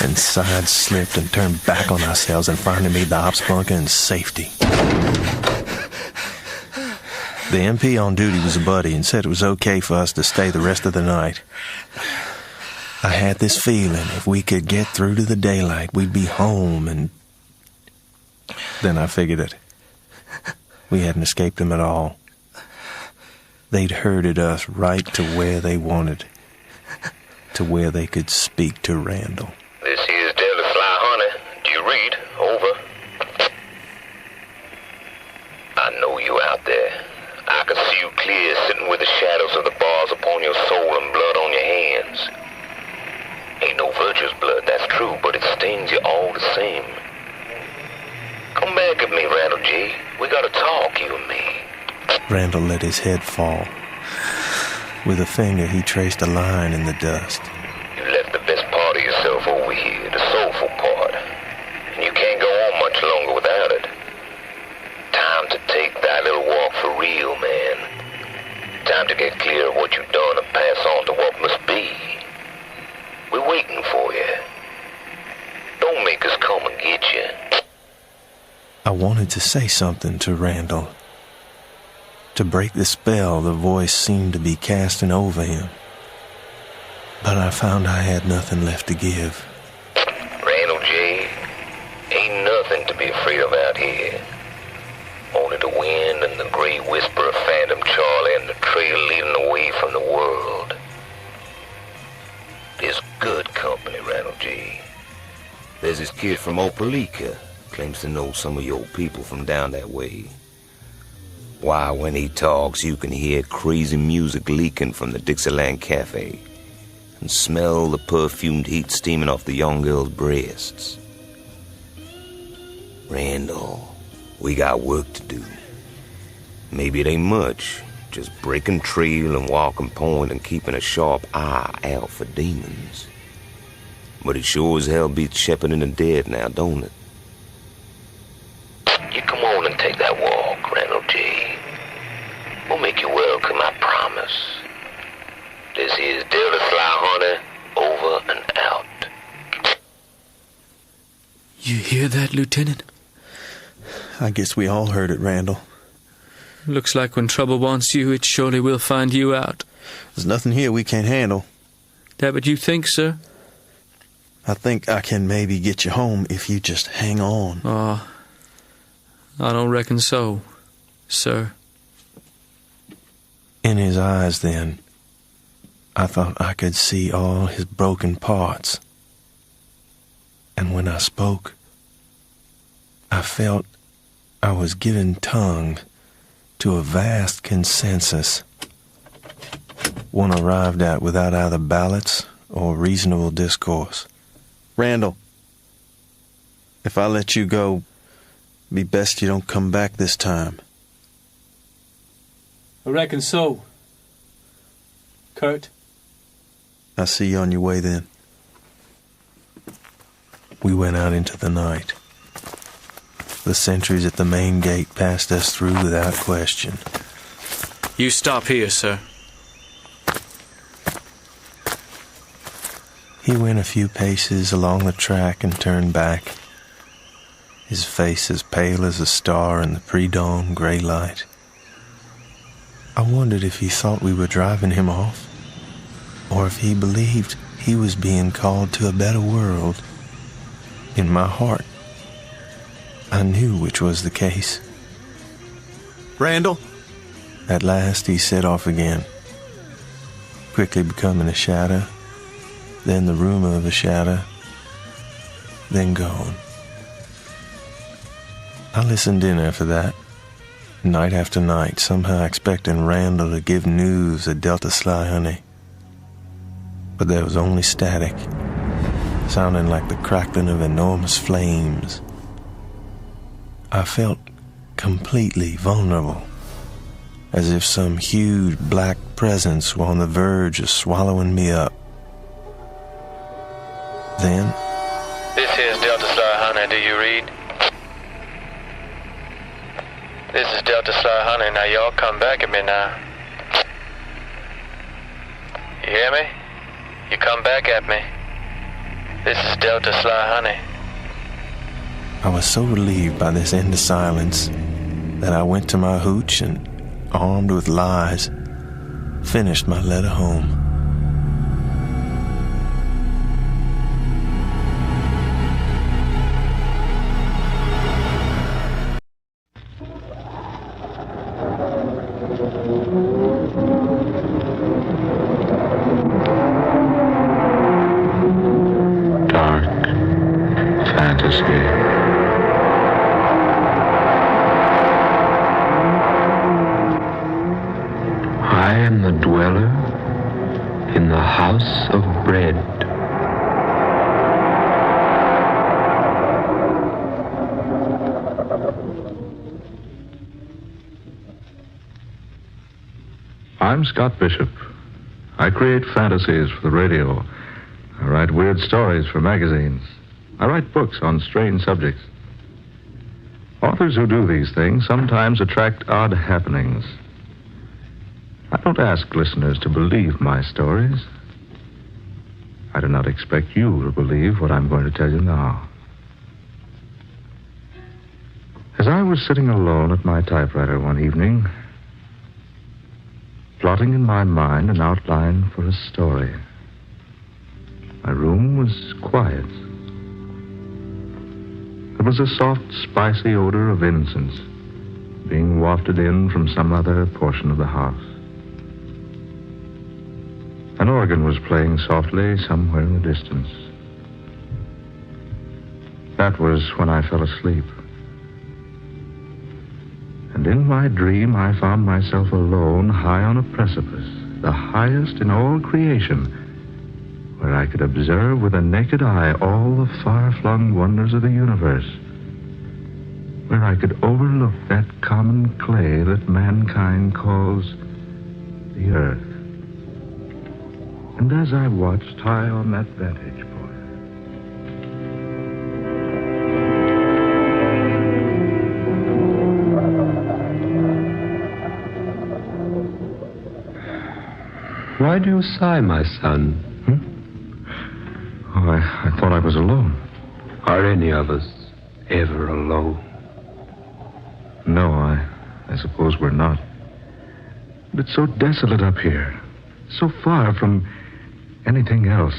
and side-slipped and turned back on ourselves and finally made the ops bunker in safety. The MP on duty was a buddy and said it was okay for us to stay the rest of the night. I had this feeling if we could get through to the daylight, we'd be home, and then I figured it. We hadn't escaped them at all. They'd herded us right to where they wanted, to where they could speak to Randall. This here's Delta Fly Honey. Do you read? Over. I know you out there. I can see you clear, sitting with the shadows of the bars upon your soul and blood on your hands. Ain't no virtuous blood, that's true, but it stings you all the same. Come back at me, Randall G. We gotta talk, you and me. Randall let his head fall. With a finger, he traced a line in the dust. You left the best part of yourself over here, the soulful part. And you can't go on much longer without it. Time to take that little walk for real, man. Time to get clear of what you've done and pass on to what must be. We're waiting for you. Don't make us come and get you. I wanted to say something to Randall. To break the spell the voice seemed to be casting over him. But I found I had nothing left to give. Randall J., ain't nothing to be afraid of out here. Only the wind and the gray whisper of Phantom Charlie and the trail leading away from the world. There's good company, Randall J. There's this kid from Opelika. Claims to know some of your people from down that way. Why, when he talks, you can hear crazy music leaking from the Dixieland Cafe and smell the perfumed heat steaming off the young girls' breasts. Randall, we got work to do. Maybe it ain't much, just breaking trail and walking point and keeping a sharp eye out for demons. But it sure as hell beats shepherding the dead now, don't it? You come on and take that walk, Randall G. We'll make you welcome, I promise. This is Delta Sly Hunter, over and out. You hear that, Lieutenant? I guess we all heard it, Randall. Looks like when trouble wants you, it surely will find you out. There's nothing here we can't handle. That what you think, sir? I think I can maybe get you home if you just hang on. Oh, I don't reckon so, sir. In his eyes, then, I thought I could see all his broken parts. And when I spoke, I felt I was giving tongue to a vast consensus, one arrived at without either ballots or reasonable discourse. Randall, if I let you go, be best you don't come back this time. I reckon so. Kurt? I'll see you on your way then. We went out into the night. The sentries at the main gate passed us through without question. You stop here, sir. He went a few paces along the track and turned back, his face as pale as a star in the pre-dawn gray light. I wondered if he thought we were driving him off, or if he believed he was being called to a better world. In my heart, I knew which was the case. Randall? At last he set off again, quickly becoming a shadow, then the rumor of a shadow, then gone. I listened in after that, night after night, somehow expecting Randall to give news of Delta Sly Honey. But there was only static, sounding like the crackling of enormous flames. I felt completely vulnerable, as if some huge black presence were on the verge of swallowing me up. Then, This here's Delta Sly Hunter, do you read? This is Delta Sly Hunter, now y'all come back at me now. You hear me? You come back at me. This is Delta Sly Hunter. I was so relieved by this end of silence that I went to my hooch and, armed with lies, finished my letter home. I am the dweller in the house of bread. I'm Scott Bishop. I create fantasies for the radio. I write weird stories for magazines. I write books on strange subjects. Authors who do these things sometimes attract odd happenings. I don't ask listeners to believe my stories. I do not expect you to believe what I'm going to tell you now. As I was sitting alone at my typewriter one evening, plotting in my mind an outline for a story, my room was quiet. There was a soft, spicy odor of incense being wafted in from some other portion of the house. An organ was playing softly somewhere in the distance. That was when I fell asleep. And in my dream, I found myself alone high on a precipice, the highest in all creation, where I could observe with a naked eye all the far-flung wonders of the universe, where I could overlook that common clay that mankind calls the earth. And as I watched high on that vantage point, why do you sigh, my son? Oh, I thought I was alone. Are any of us ever alone? No, I suppose we're not. But it's so desolate up here, so far from anything else.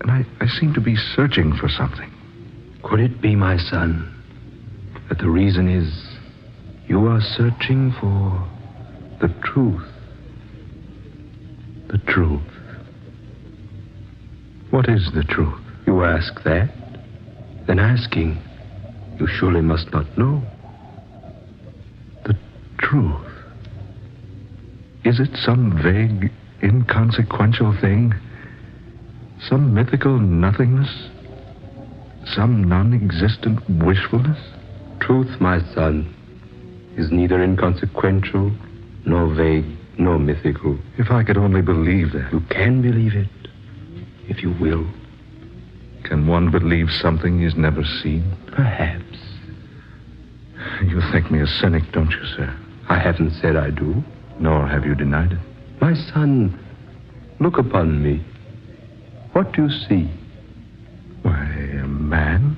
And I seem to be searching for something. Could it be, my son, that the reason is you are searching for the truth? The truth? What is the truth? You ask that? Then asking, you surely must not know. The truth? Is it some vague, inconsequential thing? Some mythical nothingness? Some non-existent wishfulness? Truth, my son, is neither inconsequential, nor vague, nor mythical. If I could only believe that. You can believe it, if you will. Can one believe something he's never seen? Perhaps. You think me a cynic, don't you, sir? I haven't said I do. Nor have you denied it. My son, look upon me. What do you see? Why, a man.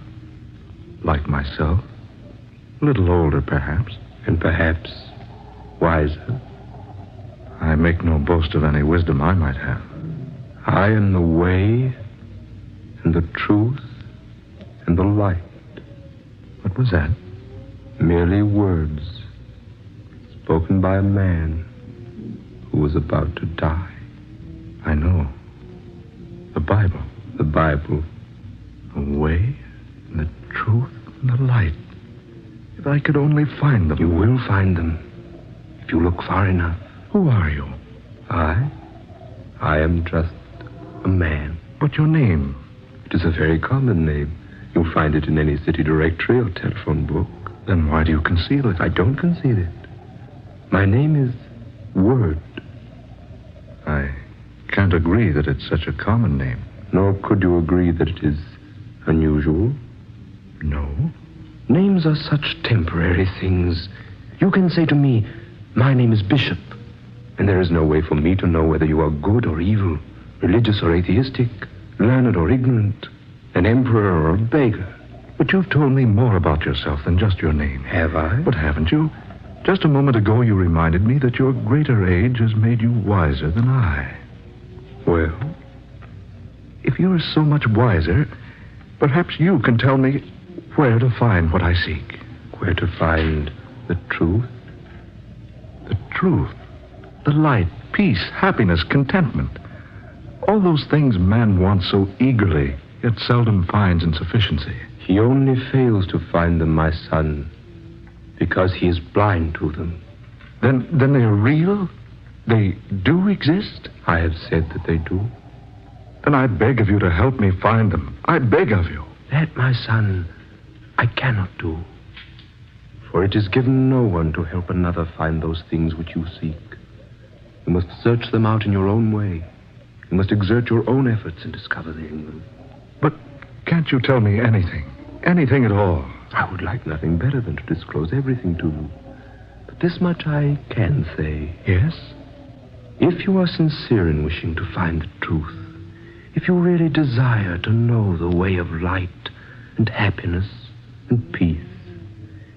Like myself. A little older, perhaps. And perhaps wiser. I make no boast of any wisdom I might have. I am the way, and the truth, and the light. What was that? Merely words spoken by a man who was about to die. I know. The Bible. The Bible. The way, and the truth, and the light. If I could only find them. You will find them, if you look far enough. Who are you? I am just a man. But your name? It is a very common name. You'll find it in any city directory or telephone book. Then why do you conceal it? I don't conceal it. My name is Word. I can't agree that it's such a common name. Nor could you agree that it is unusual? No. Names are such temporary things. You can say to me, my name is Bishop, and there is no way for me to know whether you are good or evil, religious or atheistic, learned or ignorant, an emperor or a beggar. But you've told me more about yourself than just your name. Have I? But haven't you? Just a moment ago you reminded me that your greater age has made you wiser than I. Well? If you're so much wiser, perhaps you can tell me where to find what I seek. Where to find the truth? The truth. The light, peace, happiness, contentment. All those things man wants so eagerly, yet seldom finds in sufficiency. He only fails to find them, my son, because he is blind to them. Then they are real? They do exist? I have said that they do. Then I beg of you to help me find them. I beg of you. That, my son, I cannot do. For it is given no one to help another find those things which you seek. You must search them out in your own way. You must exert your own efforts and discover them. But can't you tell me anything? Anything at all? I would like nothing better than to disclose everything to you. But this much I can say. Yes? If you are sincere in wishing to find the truth, if you really desire to know the way of light and happiness and peace,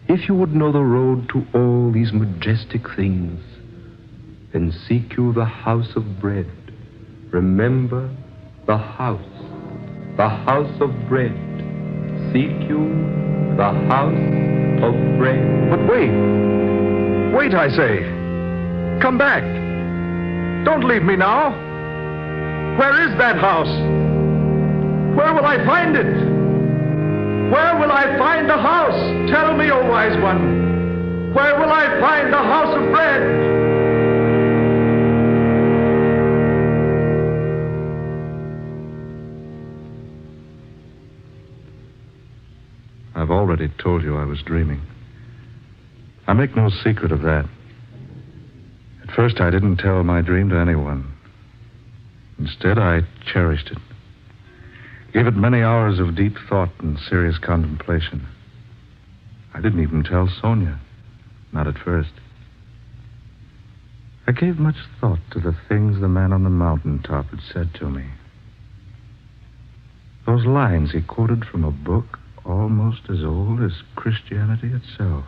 if you would know the road to all these majestic things, then seek you the house of bread. Remember the house of bread. Seek you the house of bread. But wait, I say. Come back. Don't leave me now. Where is that house? Where will I find it? Where will I find the house? Tell me, O wise one. Where will I find the house of bread? I've already told you I was dreaming. I make no secret of that. At first, I didn't tell my dream to anyone. Instead, I cherished it. Gave it many hours of deep thought and serious contemplation. I didn't even tell Sonia. Not at first. I gave much thought to the things the man on the mountaintop had said to me. Those lines he quoted from a book almost as old as Christianity itself.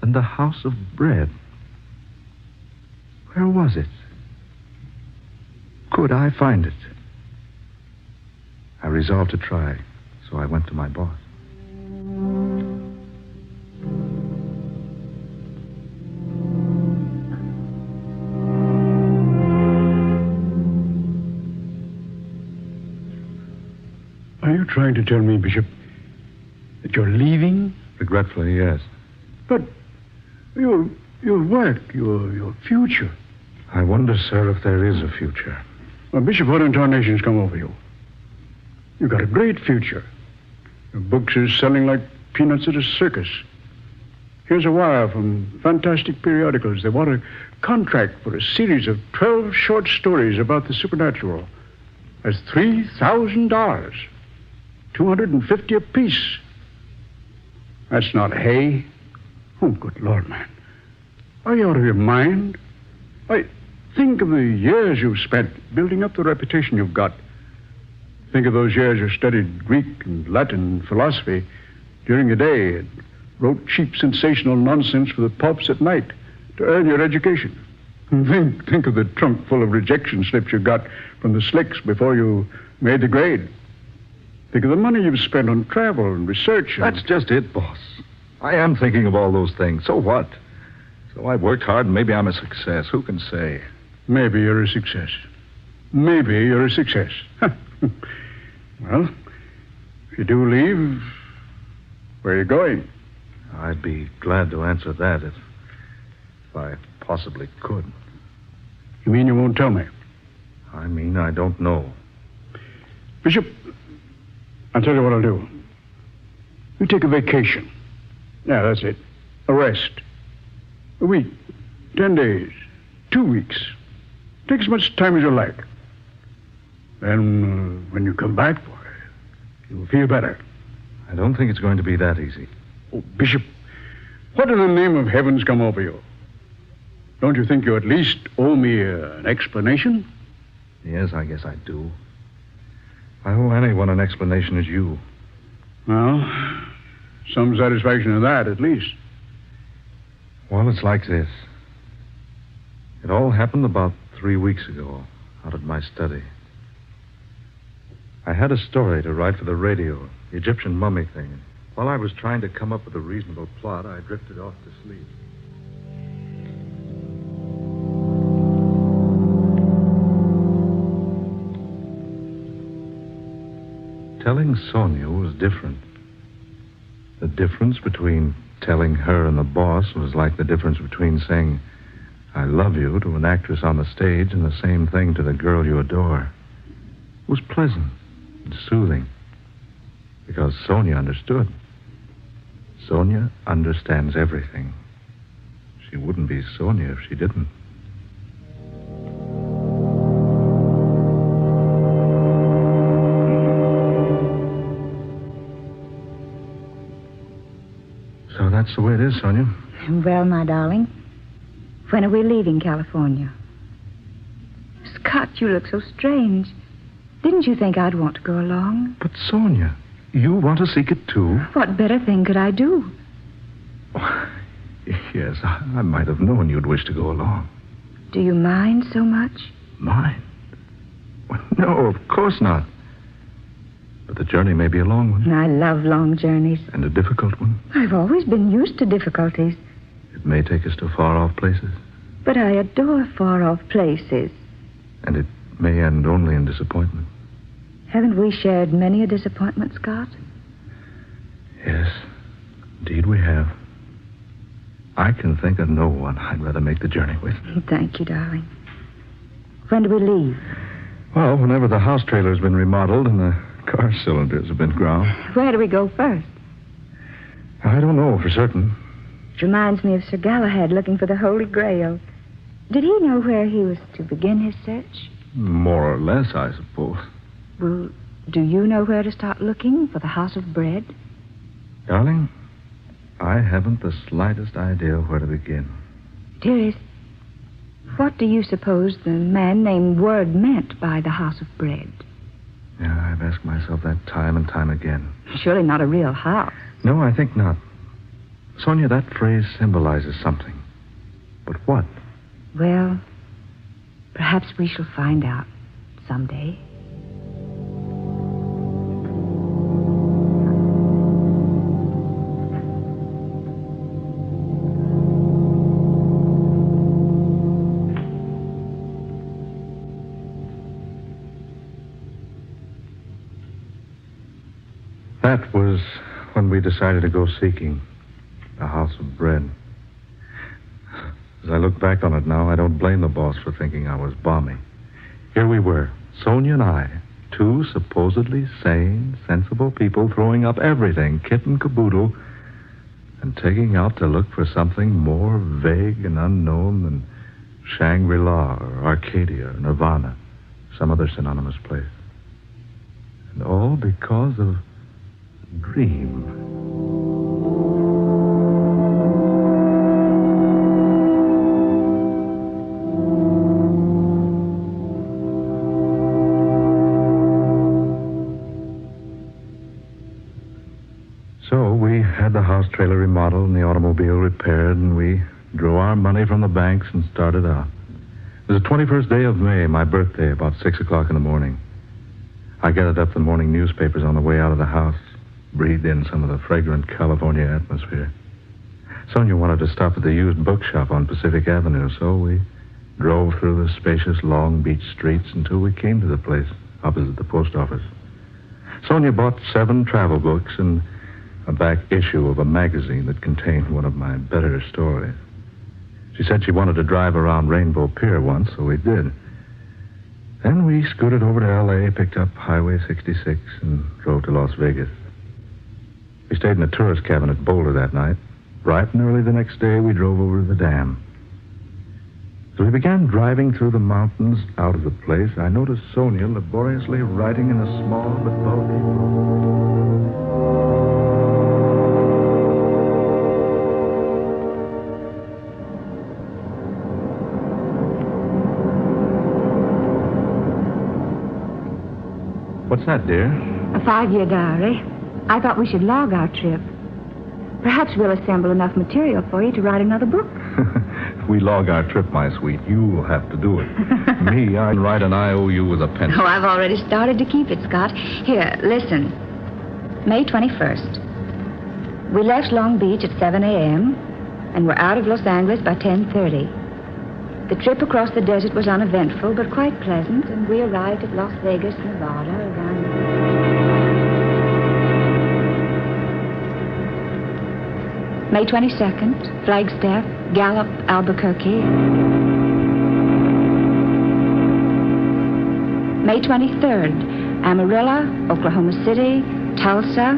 And the house of bread. Where was it? Could I find it? I resolved to try, so I went to my boss. Are you trying to tell me, Bishop, that you're leaving? Regretfully, yes. But your work, your future. I wonder, sir, if there is a future. Well, Bishop, what in tarnation's come over you? You've got a great future. Your books are selling like peanuts at a circus. Here's a wire from fantastic periodicals. They want a contract for a series of 12 short stories about the supernatural. That's $3,000. $250 apiece. That's not hay. Oh, good Lord, man. Are you out of your mind? Why, think of the years you've spent building up the reputation you've got. Think of those years you studied Greek and Latin and philosophy during the day and wrote cheap, sensational nonsense for the pulps at night to earn your education. And think of the trunk full of rejection slips you got from the slicks before you made the grade. Think of the money you've spent on travel and research. That's just it, boss. I am thinking of all those things. So what? So I've worked hard and maybe I'm a success. Who can say? Maybe you're a success. Maybe you're a success. Well, if you do leave, where are you going? I'd be glad to answer that if I possibly could. You mean you won't tell me? I mean, I don't know. Bishop, I'll tell you what I'll do. You take a vacation. Yeah, that's it. A rest. A week. 10 days. 2 weeks. Take as much time as you like. Then, when you come back, you'll feel better. I don't think it's going to be that easy. Oh, Bishop, what in the name of heaven's come over you? Don't you think you at least owe me an explanation? Yes, I guess I do. I owe anyone an explanation as you. Well, some satisfaction in that, at least. Well, it's like this. It all happened about 3 weeks ago, out at my study. I had a story to write for the radio, the Egyptian mummy thing. While I was trying to come up with a reasonable plot, I drifted off to sleep. Telling Sonia was different. The difference between telling her and the boss was like the difference between saying, I love you to an actress on the stage and the same thing to the girl you adore. It was pleasant and soothing because Sonia understood. Sonia understands everything. She wouldn't be Sonia if she didn't. So that's the way it is, Sonia. Well, my darling, when are we leaving California? Scott, you look so strange. Didn't you think I'd want to go along? But, Sonia, you want to seek it too? What better thing could I do? Yes, I might have known you'd wish to go along. Do you mind so much? Mind? Well, no, of course not. But the journey may be a long one. I love long journeys. And a difficult one. I've always been used to difficulties. It may take us to far-off places. But I adore far-off places. And it may end only in disappointment. Haven't we shared many a disappointment, Scott? Yes, indeed we have. I can think of no one I'd rather make the journey with. Thank you, darling. When do we leave? Well, whenever the house trailer's been remodeled and the car cylinders have been ground. Where do we go first? I don't know for certain. It reminds me of Sir Galahad looking for the Holy Grail. Did he know where he was to begin his search? More or less, I suppose. Well, do you know where to start looking for the House of Bread? Darling, I haven't the slightest idea where to begin. Dearest, what do you suppose the man named Word meant by the House of Bread? Yeah, I've asked myself that time and time again. Surely not a real house. No, I think not. Sonia, that phrase symbolizes something. But what? Well, perhaps we shall find out someday. That was when we decided to go seeking the House of Bread. As I look back on it now, I don't blame the boss for thinking I was balmy. Here we were, Sonia and I, two supposedly sane, sensible people throwing up everything, kit and caboodle, and taking out to look for something more vague and unknown than Shangri-La or Arcadia or Nirvana, some other synonymous place. And all because of a dream. So we had the house trailer remodeled and the automobile repaired, and we drew our money from the banks and started out. It was the 21st day of May, my birthday, about 6 o'clock in the morning. I gathered up the morning newspapers on the way out of the house, breathed in some of the fragrant California atmosphere. Sonia wanted to stop at the used bookshop on Pacific Avenue, so we drove through the spacious Long Beach streets until we came to the place opposite the post office. Sonia bought 7 travel books and a back issue of a magazine that contained one of my better stories. She said she wanted to drive around Rainbow Pier once, so we did. Then we scooted over to L.A., picked up Highway 66, and drove to Las Vegas. We stayed in a tourist cabin at Boulder that night. Bright and early the next day, we drove over to the dam. As we began driving through the mountains out of the place, I noticed Sonia laboriously writing in a small but bulky book. What's that, dear? A 5-year diary. I thought we should log our trip. Perhaps we'll assemble enough material for you to write another book. If we log our trip, my sweet, you'll have to do it. Me, I can write an IOU with a pencil. Oh, I've already started to keep it, Scott. Here, listen. May 21st. We left Long Beach at 7 a.m. and were out of Los Angeles by 10:30. The trip across the desert was uneventful, but quite pleasant, and we arrived at Las Vegas, Nevada, around... May 22nd, Flagstaff, Gallup, Albuquerque. May 23rd, Amarillo, Oklahoma City, Tulsa.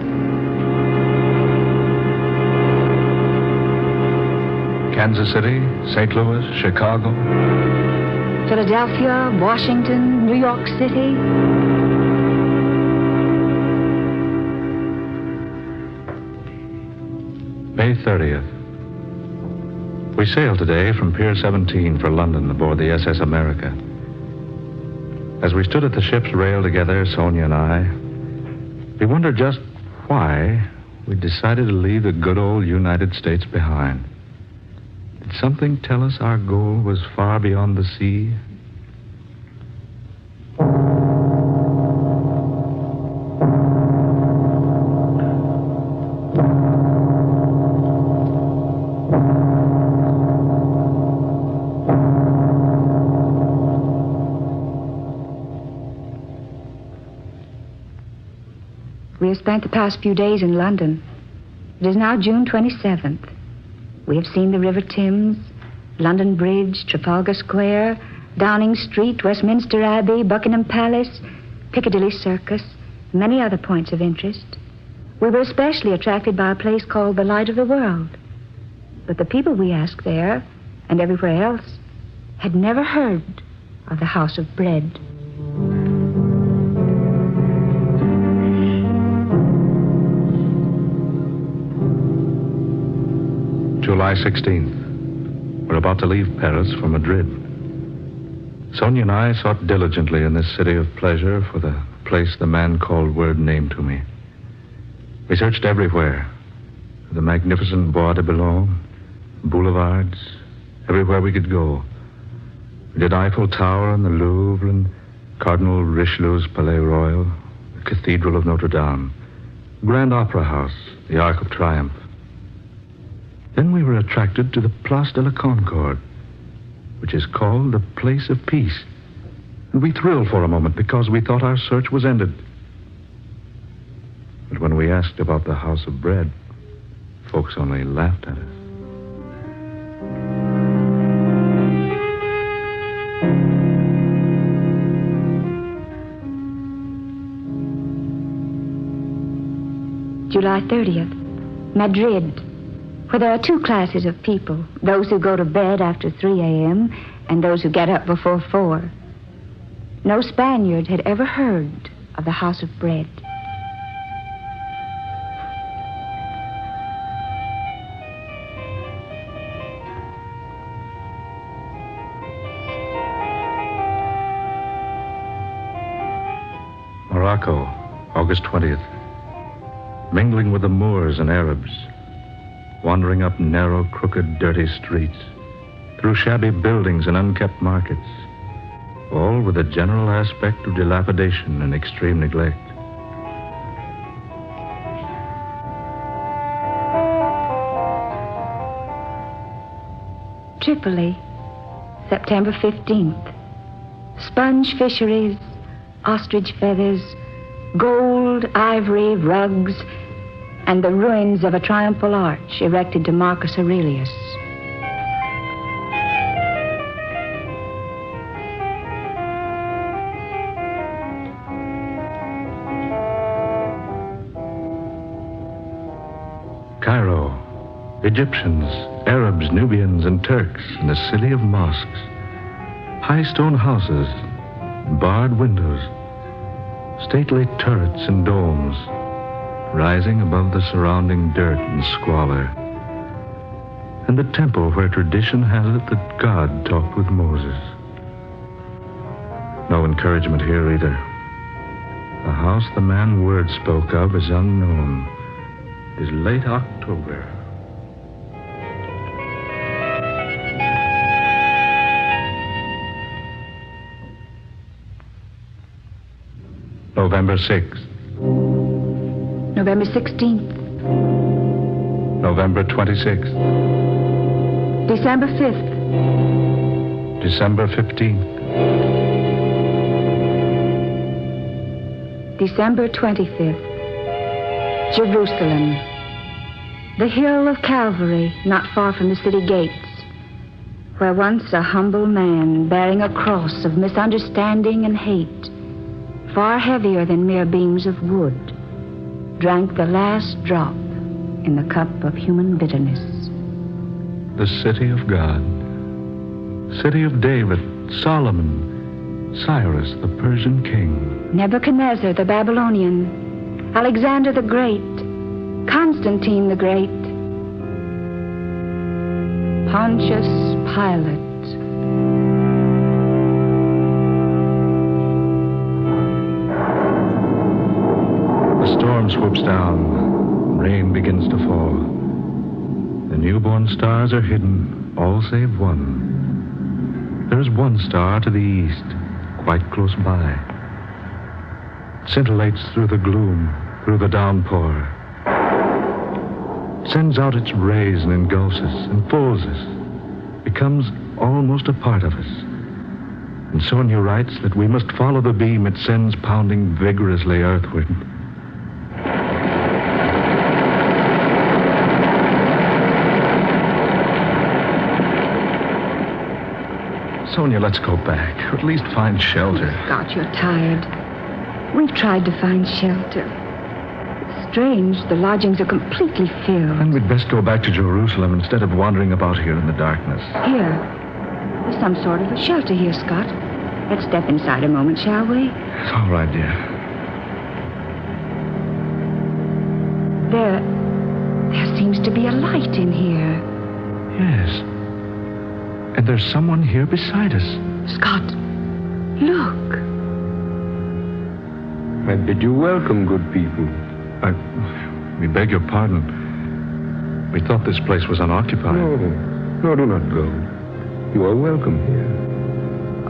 Kansas City, St. Louis, Chicago. Philadelphia, Washington, New York City. May 30th. We sailed today from Pier 17 for London aboard the SS America. As we stood at the ship's rail together, Sonia and I, we wondered just why we decided to leave the good old United States behind. Did something tell us our goal was far beyond the sea? We have spent the past few days in London. It is now June 27th. We have seen the River Thames, London Bridge, Trafalgar Square, Downing Street, Westminster Abbey, Buckingham Palace, Piccadilly Circus, and many other points of interest. We were especially attracted by a place called the Light of the World. But the people we asked there, and everywhere else, had never heard of the House of Bread. July 16th. We're about to leave Paris for Madrid. Sonia and I sought diligently in this city of pleasure for the place the man called Word named to me. We searched everywhere. The magnificent Bois de Boulogne, boulevards, everywhere we could go. We did Eiffel Tower and the Louvre and Cardinal Richelieu's Palais Royal, the Cathedral of Notre Dame, Grand Opera House, the Arc of Triumph. Then we were attracted to the Place de la Concorde, which is called the Place of Peace. And we thrilled for a moment because we thought our search was ended. But when we asked about the House of Bread, folks only laughed at us. July 30th, Madrid, where there are two classes of people, those who go to bed after 3 a.m. and those who get up before 4. No Spaniard had ever heard of the House of Bread. Morocco, August 20th. Mingling with the Moors and Arabs, wandering up narrow, crooked, dirty streets, through shabby buildings and unkept markets, all with a general aspect of dilapidation and extreme neglect. Tripoli, September 15th. Sponge fisheries, ostrich feathers, gold, ivory, rugs, and the ruins of a triumphal arch erected to Marcus Aurelius. Cairo, Egyptians, Arabs, Nubians, and Turks in a city of mosques, high stone houses, barred windows, stately turrets and domes, rising above the surrounding dirt and squalor, and the temple where tradition has it that God talked with Moses. No encouragement here either. The house the man Word spoke of is unknown. It is late October. November 6th. November 16th. November 26th. December 5th. December 15th. December 25th. Jerusalem. The hill of Calvary, not far from the city gates, where once a humble man bearing a cross of misunderstanding and hate, far heavier than mere beams of wood, drank the last drop in the cup of human bitterness. the city of God, city of David, Solomon, Cyrus, the Persian king, Nebuchadnezzar the Babylonian, Alexander the Great, Constantine the Great, Pontius Pilate. The storm swoops down, rain begins to fall. The newborn stars are hidden, all save one. There is one star to the east, quite close by. It scintillates through the gloom, through the downpour. Sends out its rays and engulfs us, enfolds us, becomes almost a part of us. And Sonia writes that we must follow the beam it sends pounding vigorously earthward. Sonia, let's go back, or at least find shelter. Scott, you're tired. We've tried to find shelter. It's strange, the lodgings are completely filled. Then we'd best go back to Jerusalem instead of wandering about here in the darkness. Here. There's some sort of a shelter here, Scott. Let's step inside a moment, shall we? It's all right, dear. There seems to be a light in here. Yes. And there's someone here beside us. Scott, look. I bid you welcome, good people. We beg your pardon. We thought this place was unoccupied. No, do not go. You are welcome here.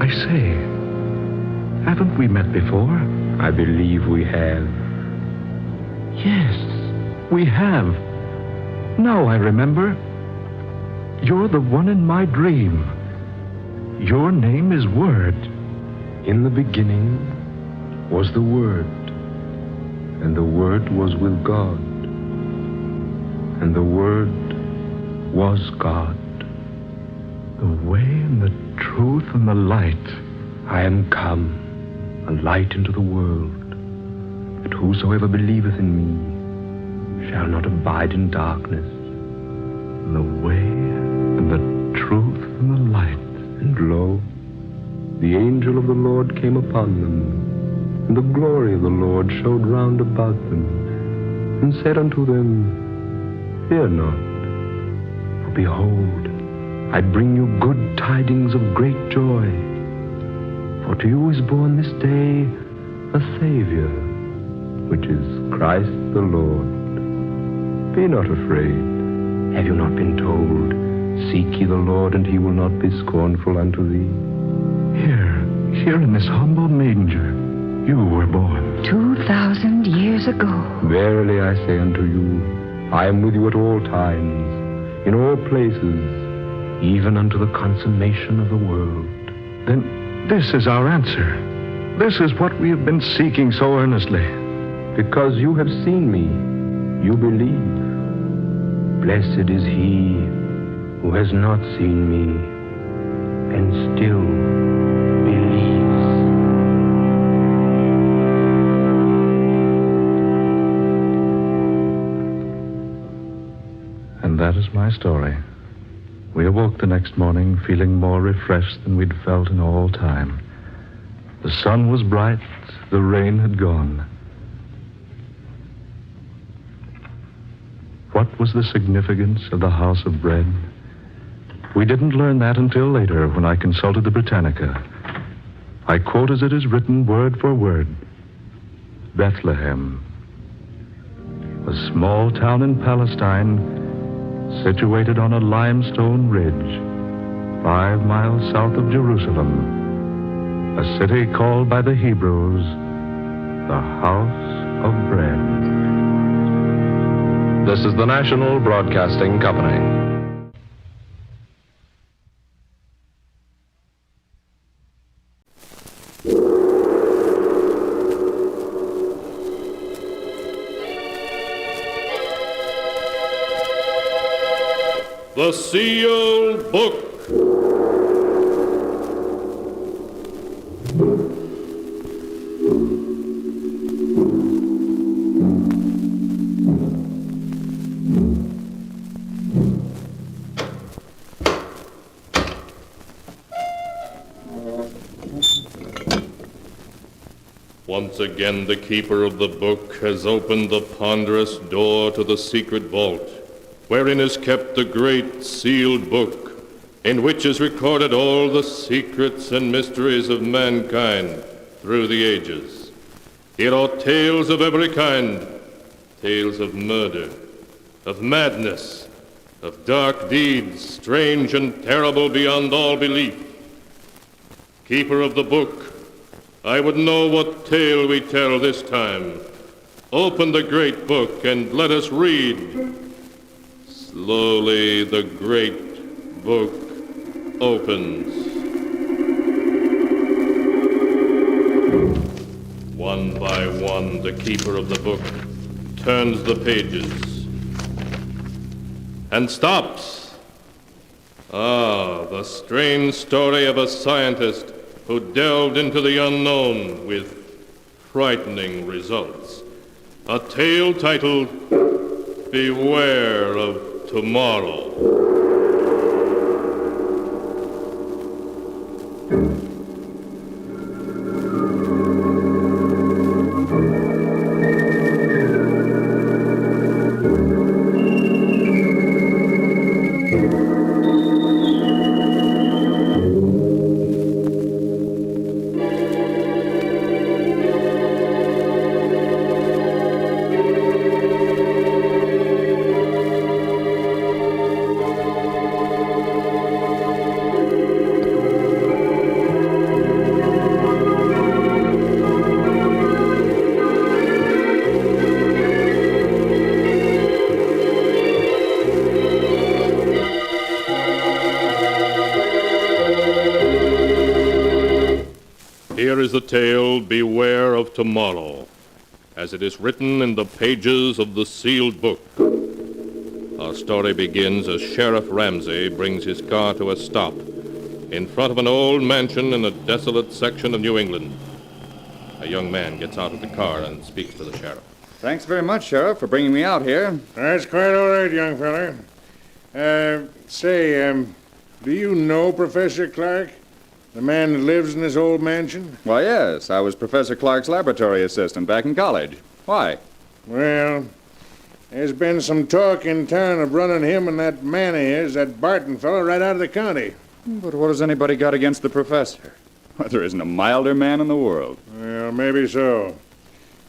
I say, haven't we met before? I believe we have. Yes, we have. Now I remember. You're the one in my dream. Your name is Word. In the beginning was the Word, and the Word was with God, and the Word was God. The way and the truth and the light. I am come, a light into the world, that whosoever believeth in me shall not abide in darkness. And the way and the truth and the light. And lo, the angel of the Lord came upon them, and the glory of the Lord showed round about them, and said unto them, Fear not, for behold, I bring you good tidings of great joy. For to you is born this day a Savior, which is Christ the Lord. Be not afraid. Have you not been told, Seek ye the Lord, and he will not be scornful unto thee? Here in this humble manger, you were born. 2,000 years ago. Verily I say unto you, I am with you at all times, in all places, even unto the consummation of the world. Then this is our answer. This is what we have been seeking so earnestly. Because you have seen me, you believe. Blessed is he who has not seen me and still believes. And that is my story. We awoke the next morning feeling more refreshed than we'd felt in all time. The sun was bright, the rain had gone. What was the significance of the house of bread? We didn't learn that until later when I consulted the Britannica. I quote as it is written word for word. Bethlehem, a small town in Palestine situated on a limestone ridge 5 miles south of Jerusalem, a city called by the Hebrews the House of Bread. This is the National Broadcasting Company. The Sealed Book. Once again, the keeper of the book has opened the ponderous door to the secret vault, wherein is kept the great sealed book, in which is recorded all the secrets and mysteries of mankind through the ages. Here are tales of every kind, tales of murder, of madness, of dark deeds, strange and terrible beyond all belief. Keeper of the book, I would know what tale we tell this time. Open the great book and let us read. Slowly the great book opens. One by one, the keeper of the book turns the pages and stops. Ah, the strange story of a scientist who delved into the unknown with frightening results. A tale titled Beware of Tomorrow. Here is the tale, Beware of Tomorrow, as it is written in the pages of the sealed book. Our story begins as Sheriff Ramsey brings his car to a stop in front of an old mansion in a desolate section of New England. A young man gets out of the car and speaks to the sheriff. Thanks very much, Sheriff, for bringing me out here. That's quite all right, young feller. Do you know Professor Clark? The man that lives in this old mansion? Why, yes. I was Professor Clark's laboratory assistant back in college. Why? Well, there's been some talk in town of running him and that man of his, that Barton fellow, right out of the county. But what has anybody got against the professor? Well, there isn't a milder man in the world. Well, maybe so.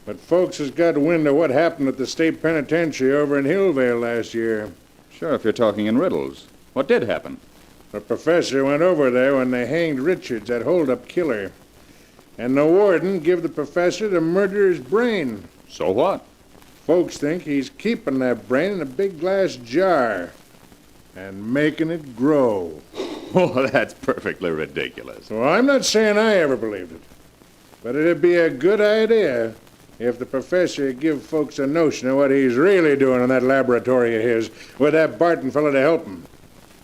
But folks has got wind of what happened at the state penitentiary over in Hillvale last year. Sure, if you're talking in riddles. What did happen? The professor went over there when they hanged Richards, that hold-up killer. And the warden give the professor the murderer's brain. So what? Folks think he's keeping that brain in a big glass jar and making it grow. Oh, that's perfectly ridiculous. Well, I'm not saying I ever believed it. But it'd be a good idea if the professor would give folks a notion of what he's really doing in that laboratory of his with that Barton fellow to help him.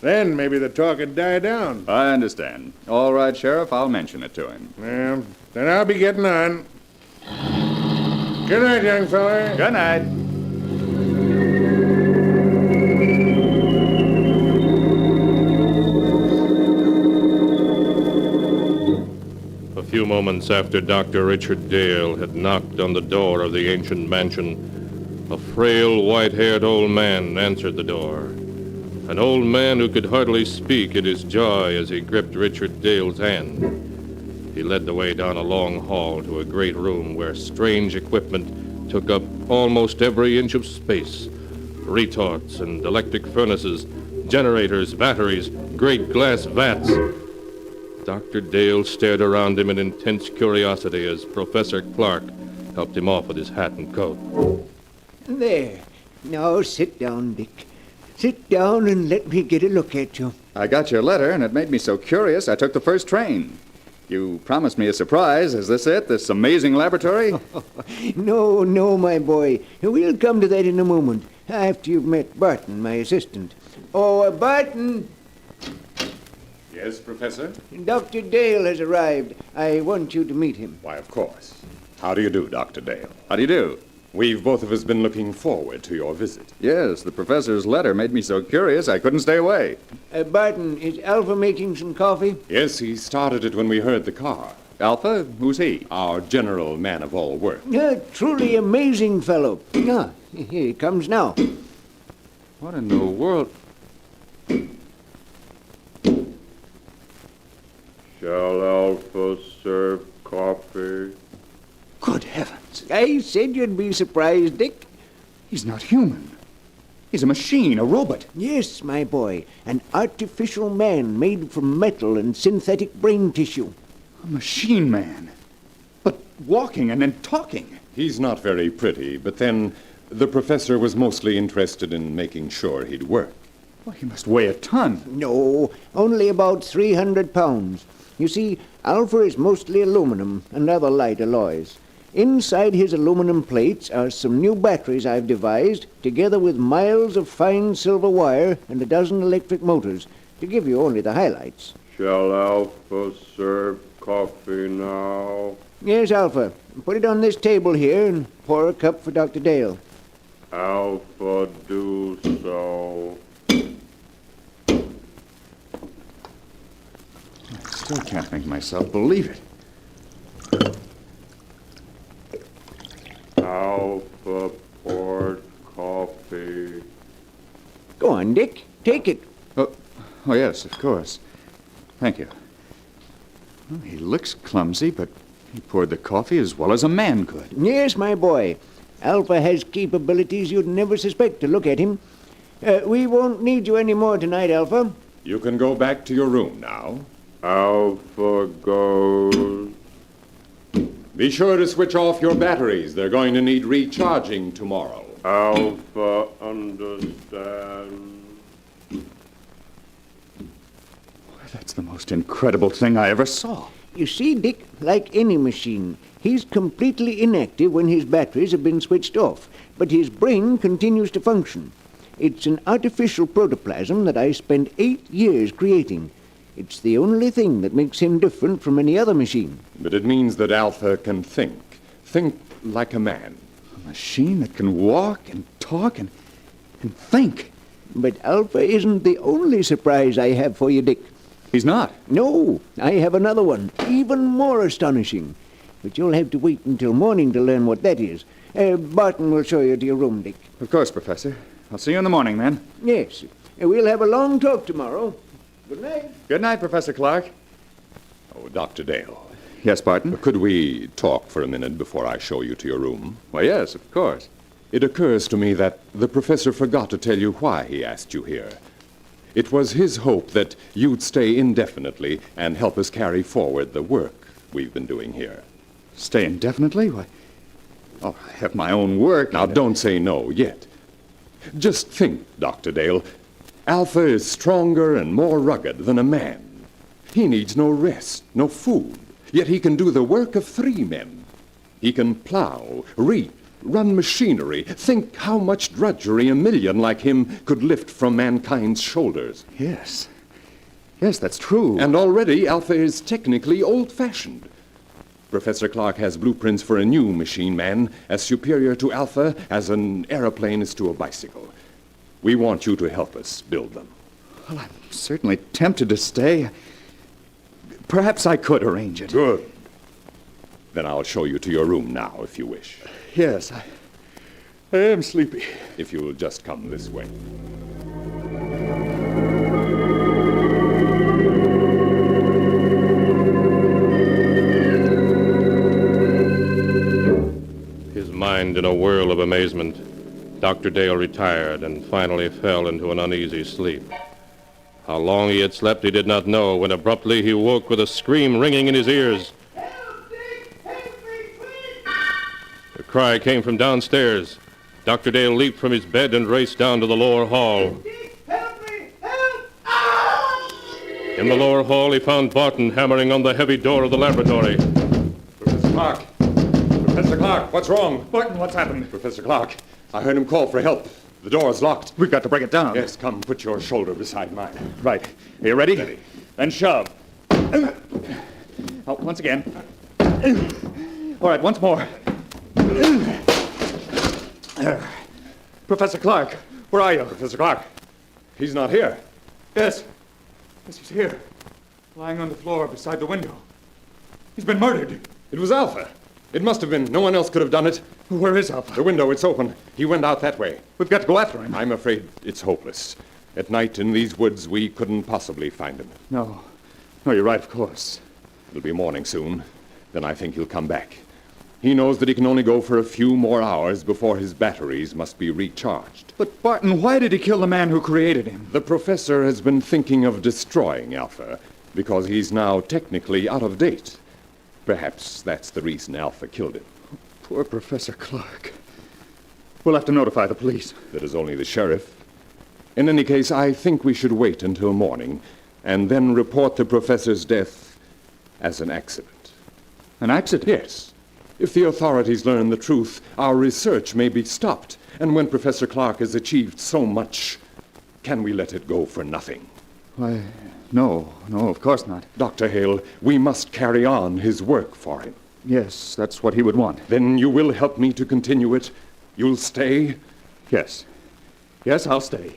Then maybe the talk would die down. I understand. All right, Sheriff, I'll mention it to him. Well, then I'll be getting on. Good night, young fella. Good night. A few moments after Dr. Richard Dale had knocked on the door of the ancient mansion, a frail, white-haired old man answered the door. An old man who could hardly speak in his joy as he gripped Richard Dale's hand. He led the way down a long hall to a great room where strange equipment took up almost every inch of space. Retorts and electric furnaces, generators, batteries, great glass vats. Dr. Dale stared around him in intense curiosity as Professor Clark helped him off with his hat and coat. There. Now sit down, Dick. Sit down and let me get a look at you. I got your letter, and it made me so curious I took the first train. You promised me a surprise. Is this it, this amazing laboratory? No, my boy. We'll come to that in a moment, after you've met Barton, my assistant. Oh, Barton! Yes, Professor? Dr. Dale has arrived. I want you to meet him. Why, of course. How do you do, Dr. Dale? How do you do? We've both of us been looking forward to your visit. Yes, the professor's letter made me so curious I couldn't stay away. Barton, is Alpha making some coffee? Yes, he started it when we heard the car. Alpha, who's he? Our general man of all work. A truly amazing fellow. Ah, here he comes now. What in the world? Shall Alpha serve coffee? Good heavens. I said you'd be surprised, Dick. He's not human. He's a machine, a robot. Yes, my boy. An artificial man made from metal and synthetic brain tissue. A machine man. But walking and then talking. He's not very pretty, but then the professor was mostly interested in making sure he'd work. Well, he must weigh a ton. No, only about 300 pounds. You see, Alpha is mostly aluminum and other light alloys. Inside his aluminum plates are some new batteries I've devised, together with miles of fine silver wire and a dozen electric motors, to give you only the highlights. Shall Alpha serve coffee now? Yes, Alpha. Put it on this table here and pour a cup for Dr. Dale. Alpha, do so. I still can't make myself believe it. Alpha poured coffee. Go on, Dick. Take it. Oh, yes, of course. Thank you. Well, he looks clumsy, but he poured the coffee as well as a man could. Yes, my boy. Alpha has capabilities you'd never suspect to look at him. We won't need you any more tonight, Alpha. You can go back to your room now. Alpha goes. Be sure to switch off your batteries. They're going to need recharging tomorrow. Alpha understands. That's the most incredible thing I ever saw. You see, Dick, like any machine, he's completely inactive when his batteries have been switched off, but his brain continues to function. It's an artificial protoplasm that I spent 8 years creating. It's the only thing that makes him different from any other machine. But it means that Alpha can think. Think like a man. A machine that can walk and talk and think. But Alpha isn't the only surprise I have for you, Dick. He's not? No, I have another one, even more astonishing. But you'll have to wait until morning to learn what that is. Barton will show you to your room, Dick. Of course, Professor. I'll see you in the morning, then. Yes. We'll have a long talk tomorrow. Good night. Good night, Professor Clark. Oh, Dr. Dale. Yes, Barton? Could we talk for a minute before I show you to your room? Why, yes, of course. It occurs to me that the professor forgot to tell you why he asked you here. It was his hope that you'd stay indefinitely and help us carry forward the work we've been doing here. Stay indefinitely? Why? Oh, I have my own work. Now, don't say no yet. Just think, Dr. Dale. Alpha is stronger and more rugged than a man. He needs no rest, no food, yet he can do the work of 3 men. He can plow, reap, run machinery. Think how much drudgery a million like him could lift from mankind's shoulders. Yes. Yes, that's true. And already Alpha is technically old-fashioned. Professor Clark has blueprints for a new machine man as superior to Alpha as an aeroplane is to a bicycle. We want you to help us build them. Well, I'm certainly tempted to stay. Perhaps I could arrange it. Good. Then I'll show you to your room now, if you wish. Yes, I am sleepy. If you'll just come this way. His mind in a whirl of amazement, Dr. Dale retired and finally fell into an uneasy sleep. How long he had slept he did not know when abruptly he woke with a scream ringing in his ears. The cry came from downstairs. Dr. Dale leaped from his bed and raced down to the lower hall. In the lower hall, he found Barton hammering on the heavy door of the laboratory. Professor Clark! Professor Clark, what's wrong? Barton, what's happened? Professor Clark, I heard him call for help. The door's locked. We've got to break it down. Yes, come, put your shoulder beside mine. Right. Are you ready? Ready. Then shove. Oh, once again. All right, once more. Professor Clark, where are you? Professor Clark, he's not here. Yes. Yes, he's here. Lying on the floor beside the window. He's been murdered. It was Alpha. It must have been. No one else could have done it. Where is Alpha? The window, it's open. He went out that way. We've got to go after him. I'm afraid it's hopeless. At night in these woods, we couldn't possibly find him. No. No, you're right, of course. It'll be morning soon. Then I think he'll come back. He knows that he can only go for a few more hours before his batteries must be recharged. But, Barton, why did he kill the man who created him? The professor has been thinking of destroying Alpha because he's now technically out of date. Perhaps that's the reason Alpha killed him. Poor Professor Clark. We'll have to notify the police. That is only the sheriff. In any case, I think we should wait until morning and then report the professor's death as an accident. An accident? Yes. If the authorities learn the truth, our research may be stopped. And when Professor Clark has achieved so much, can we let it go for nothing? Why, no, of course not. Dr. Hale, we must carry on his work for him. Yes, that's what he would want. Then you will help me to continue it? You'll stay? Yes. Yes, I'll stay.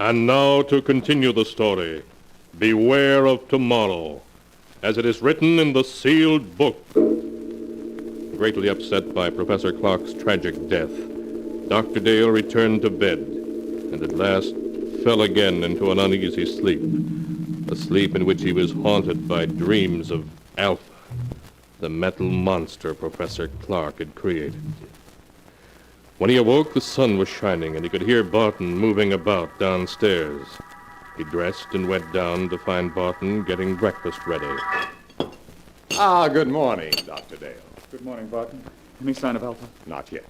And now to continue the story. Beware of tomorrow, as it is written in the sealed book. Greatly upset by Professor Clark's tragic death, Dr. Dale returned to bed and at last fell again into an uneasy sleep, a sleep in which he was haunted by dreams of Alpha, the metal monster Professor Clark had created. When he awoke, the sun was shining, and he could hear Barton moving about downstairs. He dressed and went down to find Barton getting breakfast ready. Good morning, Dr. Dale. Good morning, Barton. Any sign of Alpha? Not yet.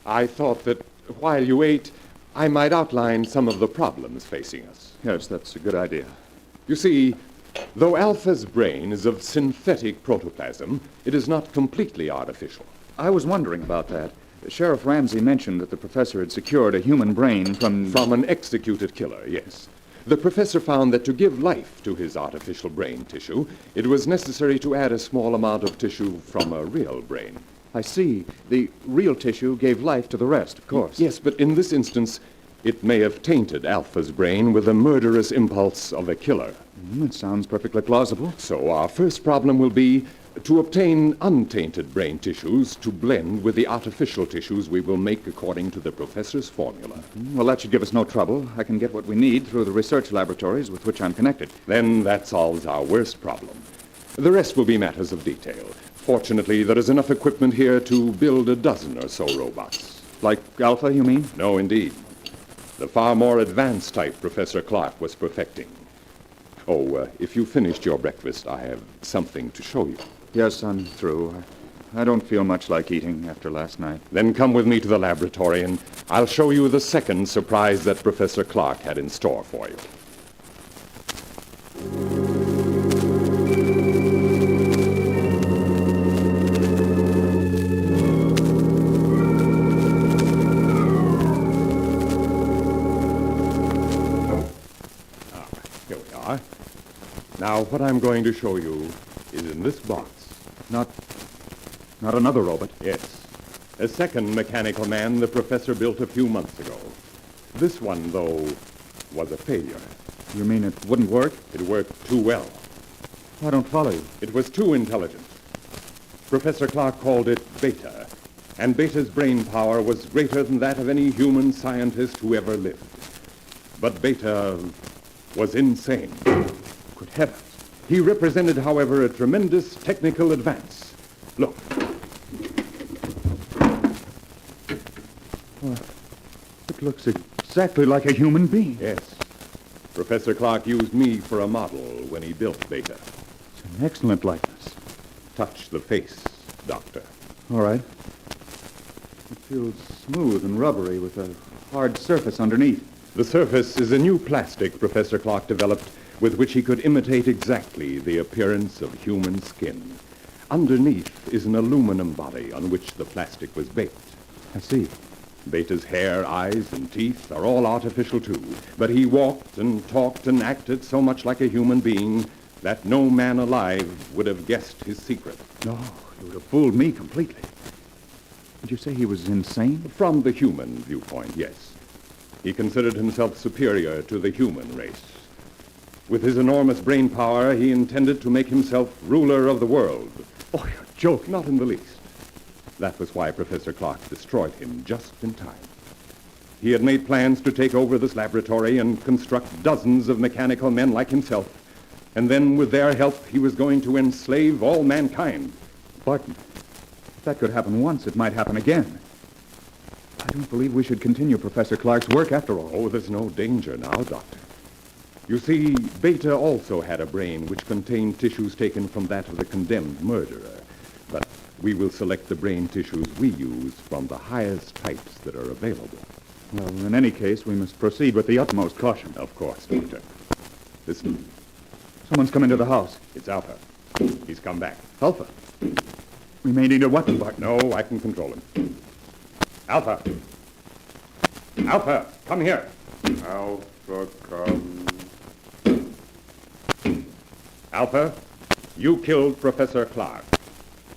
I thought that while you ate, I might outline some of the problems facing us. Yes, that's a good idea. You see, though Alpha's brain is of synthetic protoplasm, it is not completely artificial. I was wondering about that. Sheriff Ramsey mentioned that the professor had secured a human brain from an executed killer, yes. The professor found that to give life to his artificial brain tissue, it was necessary to add a small amount of tissue from a real brain. I see. The real tissue gave life to the rest, of course. Yes, but in this instance, it may have tainted Alpha's brain with the murderous impulse of a killer. It sounds perfectly plausible. So our first problem will be to obtain untainted brain tissues to blend with the artificial tissues we will make according to the professor's formula. Well, that should give us no trouble. I can get what we need through the research laboratories with which I'm connected. Then that solves our worst problem. The rest will be matters of detail. Fortunately, there is enough equipment here to build a dozen or so robots. Like Alpha, you mean? No, indeed. The far more advanced type Professor Clark was perfecting. If you finished your breakfast, I have something to show you. Yes, I'm through. I don't feel much like eating after last night. Then come with me to the laboratory, and I'll show you the second surprise that Professor Clark had in store for you. Now, what I'm going to show you is in this box. Not another robot? Yes. A second mechanical man the professor built a few months ago. This one, though, was a failure. You mean it wouldn't work? It worked too well. I don't follow you. It was too intelligent. Professor Clark called it Beta, and Beta's brain power was greater than that of any human scientist who ever lived. But Beta was insane. Good heavens. He represented, however, a tremendous technical advance. Look. Well, it looks exactly like a human being. Yes. Professor Clark used me for a model when he built Beta. It's an excellent likeness. Touch the face, Doctor. All right. It feels smooth and rubbery with a hard surface underneath. The surface is a new plastic Professor Clark developed with which he could imitate exactly the appearance of human skin. Underneath is an aluminum body on which the plastic was baked. I see. Beta's hair, eyes, and teeth are all artificial, too. But he walked and talked and acted so much like a human being that no man alive would have guessed his secret. No, you would have fooled me completely. Did you say he was insane? From the human viewpoint, yes. He considered himself superior to the human race. With his enormous brain power, he intended to make himself ruler of the world. Oh, you're joking. Not in the least. That was why Professor Clark destroyed him just in time. He had made plans to take over this laboratory and construct dozens of mechanical men like himself. And then, with their help, he was going to enslave all mankind. Barton, if that could happen once, it might happen again. I don't believe we should continue Professor Clark's work after all. Oh, there's no danger now, Doctor. You see, Beta also had a brain which contained tissues taken from that of the condemned murderer. But we will select the brain tissues we use from the highest types that are available. Well, in any case, we must proceed with the utmost caution. Of course, Doctor. Listen. Someone's come into the house. It's Alpha. He's come back. Alpha? We may need a weapon, Barton. No, I can control him. Alpha! Alpha, come here. Alpha, come. Alpha, you killed Professor Clark.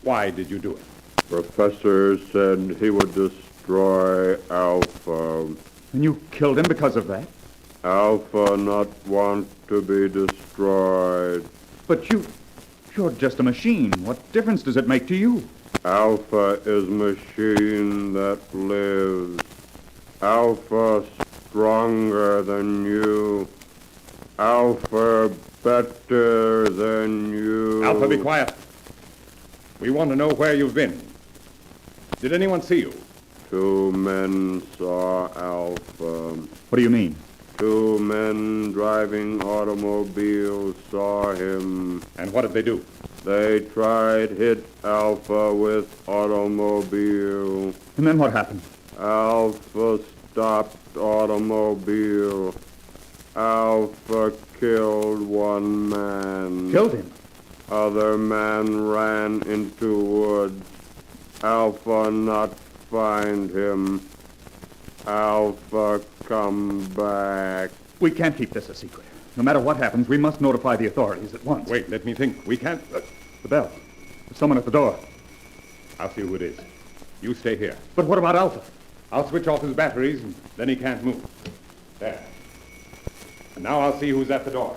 Why did you do it? Professor said he would destroy Alpha. And you killed him because of that? Alpha not want to be destroyed. But you're just a machine. What difference does it make to you? Alpha is machine that lives. Alpha stronger than you. Alpha better than you. Alpha, be quiet. We want to know where you've been. Did anyone see you? 2 men saw Alpha. What do you mean? 2 men driving automobiles saw him. And what did they do? They tried hit Alpha with automobile. And then what happened? Alpha stopped automobile. Alpha killed 1 man. Killed him? Other man ran into woods. Alpha not find him. Alpha come back. We can't keep this a secret. No matter what happens, we must notify the authorities at once. Wait, let me think. We can't... The bell. There's someone at the door. I'll see who it is. You stay here. But what about Alpha? I'll switch off his batteries, and then he can't move. There. And now I'll see who's at the door.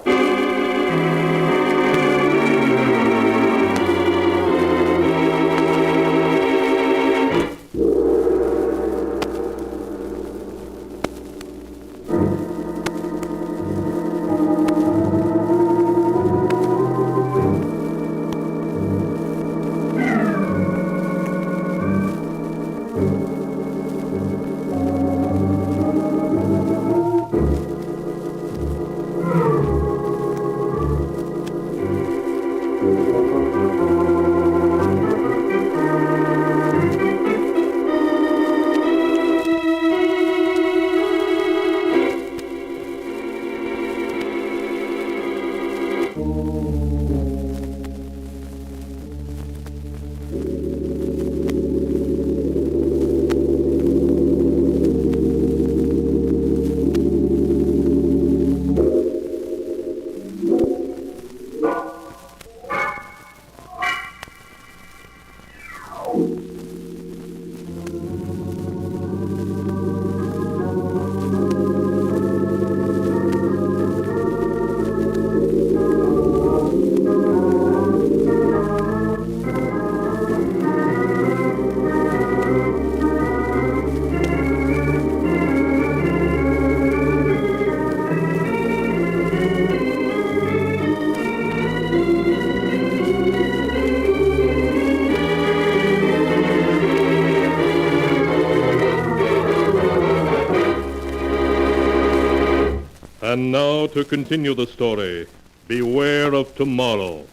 And now to continue the story. Beware of tomorrow,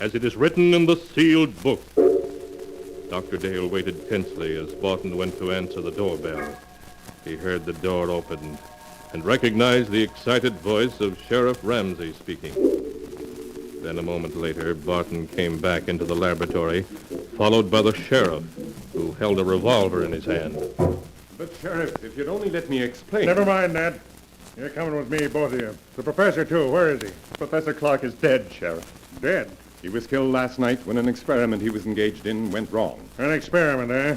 as it is written in the sealed book. Dr. Dale waited tensely as Barton went to answer the doorbell. He heard the door open and recognized the excited voice of Sheriff Ramsey speaking. Then a moment later, Barton came back into the laboratory, followed by the sheriff, who held a revolver in his hand. But, Sheriff, if you'd only let me explain... Never mind that. You're coming with me, both of you. The professor, too. Where is he? Professor Clark is dead, Sheriff. Dead? He was killed last night when an experiment he was engaged in went wrong. An experiment, eh?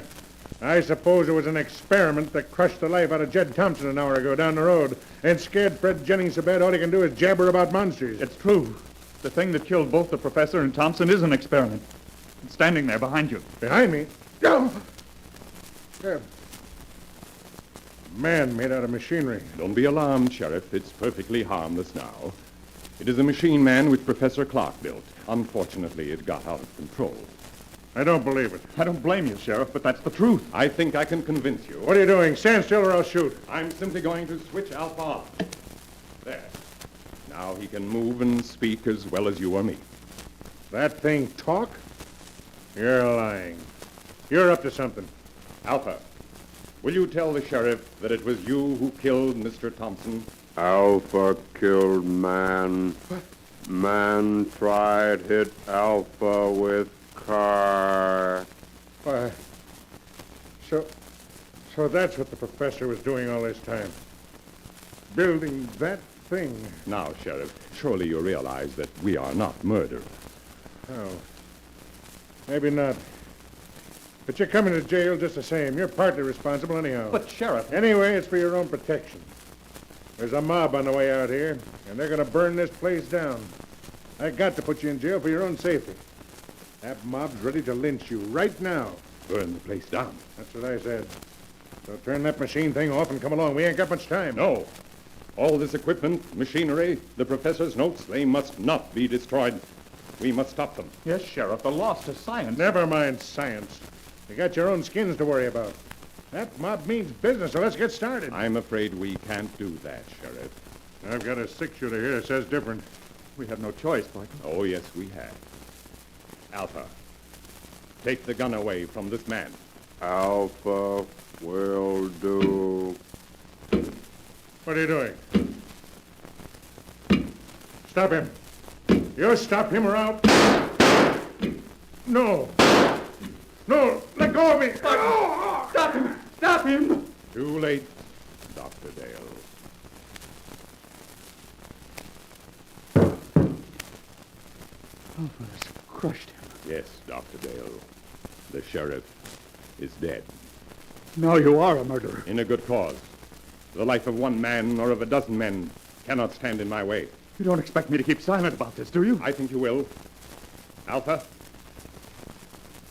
I suppose it was an experiment that crushed the life out of Jed Thompson an hour ago down the road and scared Fred Jennings so bad all he can do is jabber about monsters. It's true. The thing that killed both the professor and Thompson is an experiment. It's standing there behind you. Behind me? No! Man made out of machinery. Don't be alarmed, Sheriff. It's perfectly harmless now. It is a machine man which Professor Clark built. Unfortunately, it got out of control. I don't believe it. I don't blame you, Sheriff, but that's the truth. I think I can convince you. What are you doing? Stand still or I'll shoot. I'm simply going to switch Alpha on. There. Now he can move and speak as well as you or me. That thing talk? You're lying. You're up to something. Alpha, will you tell the sheriff that it was you who killed Mr. Thompson? Alpha killed man. Man tried hit Alpha with car. Why, so that's what the professor was doing all this time. Building that thing. Now, Sheriff, surely you realize that we are not murderers. Oh, maybe not. But you're coming to jail just the same. You're partly responsible anyhow. But, Sheriff... Anyway, it's for your own protection. There's a mob on the way out here, and they're going to burn this place down. I got to put you in jail for your own safety. That mob's ready to lynch you right now. Burn the place down. That's what I said. So turn that machine thing off and come along. We ain't got much time. No. All this equipment, machinery, the professor's notes, they must not be destroyed. We must stop them. Yes, Sheriff, the loss to science. Never mind science. You got your own skins to worry about. That mob means business, so let's get started. I'm afraid we can't do that, Sheriff. I've got a six-shooter here that says different. We have no choice, Michael. Oh, yes, we have. Alpha, take the gun away from this man. Alpha will do. What are you doing? Stop him. You stop him or I'll... No. No, let go of me. Stop him. Stop him. Too late, Dr. Dale. Alpha has crushed him. Yes, Dr. Dale. The sheriff is dead. Now you are a murderer. In a good cause. The life of one man or of a dozen men cannot stand in my way. You don't expect me to keep silent about this, do you? I think you will. Alpha?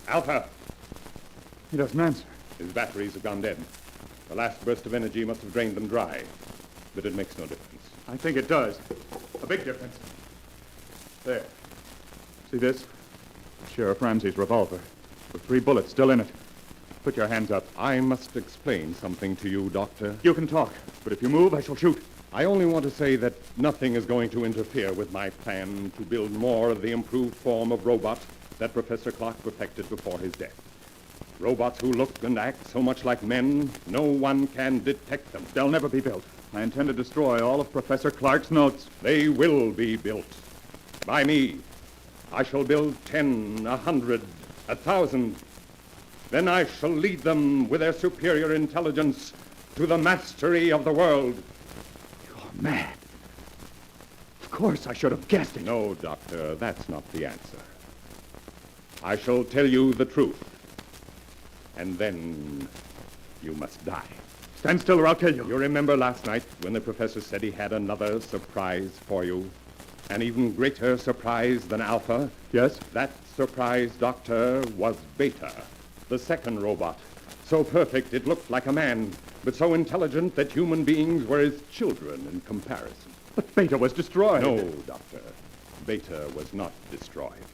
Alpha? He doesn't answer. His batteries have gone dead. The last burst of energy must have drained them dry. But it makes no difference. I think it does. A big difference. There. See this? Sheriff Ramsey's revolver. With 3 bullets still in it. Put your hands up. I must explain something to you, Doctor. You can talk, but if you move, I shall shoot. I only want to say that nothing is going to interfere with my plan to build more of the improved form of robot that Professor Clark perfected before his death. Robots who look and act so much like men, no one can detect them. They'll never be built. I intend to destroy all of Professor Clark's notes. They will be built. By me. I shall build 10, 100, 1,000. Then I shall lead them with their superior intelligence to the mastery of the world. You're mad. Of course I should have guessed it. No, Doctor, that's not the answer. I shall tell you the truth. And then you must die. Stand still or I'll kill you. You remember last night when the professor said he had another surprise for you? An even greater surprise than Alpha? Yes? That surprise, Doctor, was Beta, the second robot. So perfect it looked like a man, but so intelligent that human beings were his children in comparison. But Beta was destroyed. No, Doctor. Beta was not destroyed.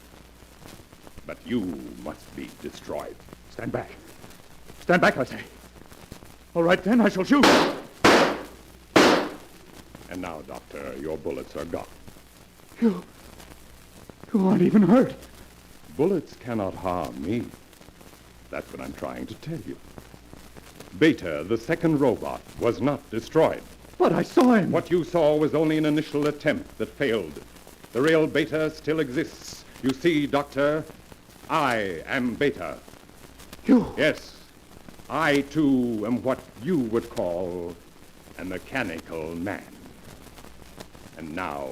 But you must be destroyed. Stand back. Stand back, I say. All right, then, I shall shoot. And now, Doctor, your bullets are gone. You aren't even hurt. Bullets cannot harm me. That's what I'm trying to tell you. Beta, the second robot, was not destroyed. But I saw him. What you saw was only an initial attempt that failed. The real Beta still exists. You see, Doctor, I am Beta. You? Yes. I, too, am what you would call a mechanical man. And now,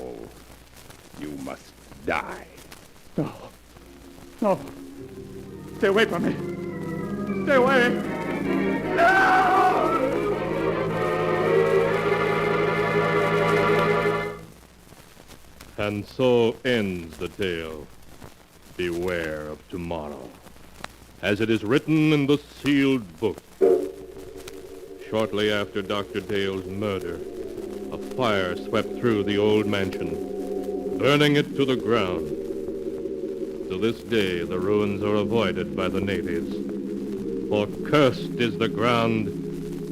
you must die. No. No. Stay away from me. Stay away. No! And so ends the tale. Beware of tomorrow, as it is written in the sealed book. Shortly after Dr. Dale's murder, a fire swept through the old mansion, burning it to the ground. To this day, the ruins are avoided by the natives, for cursed is the ground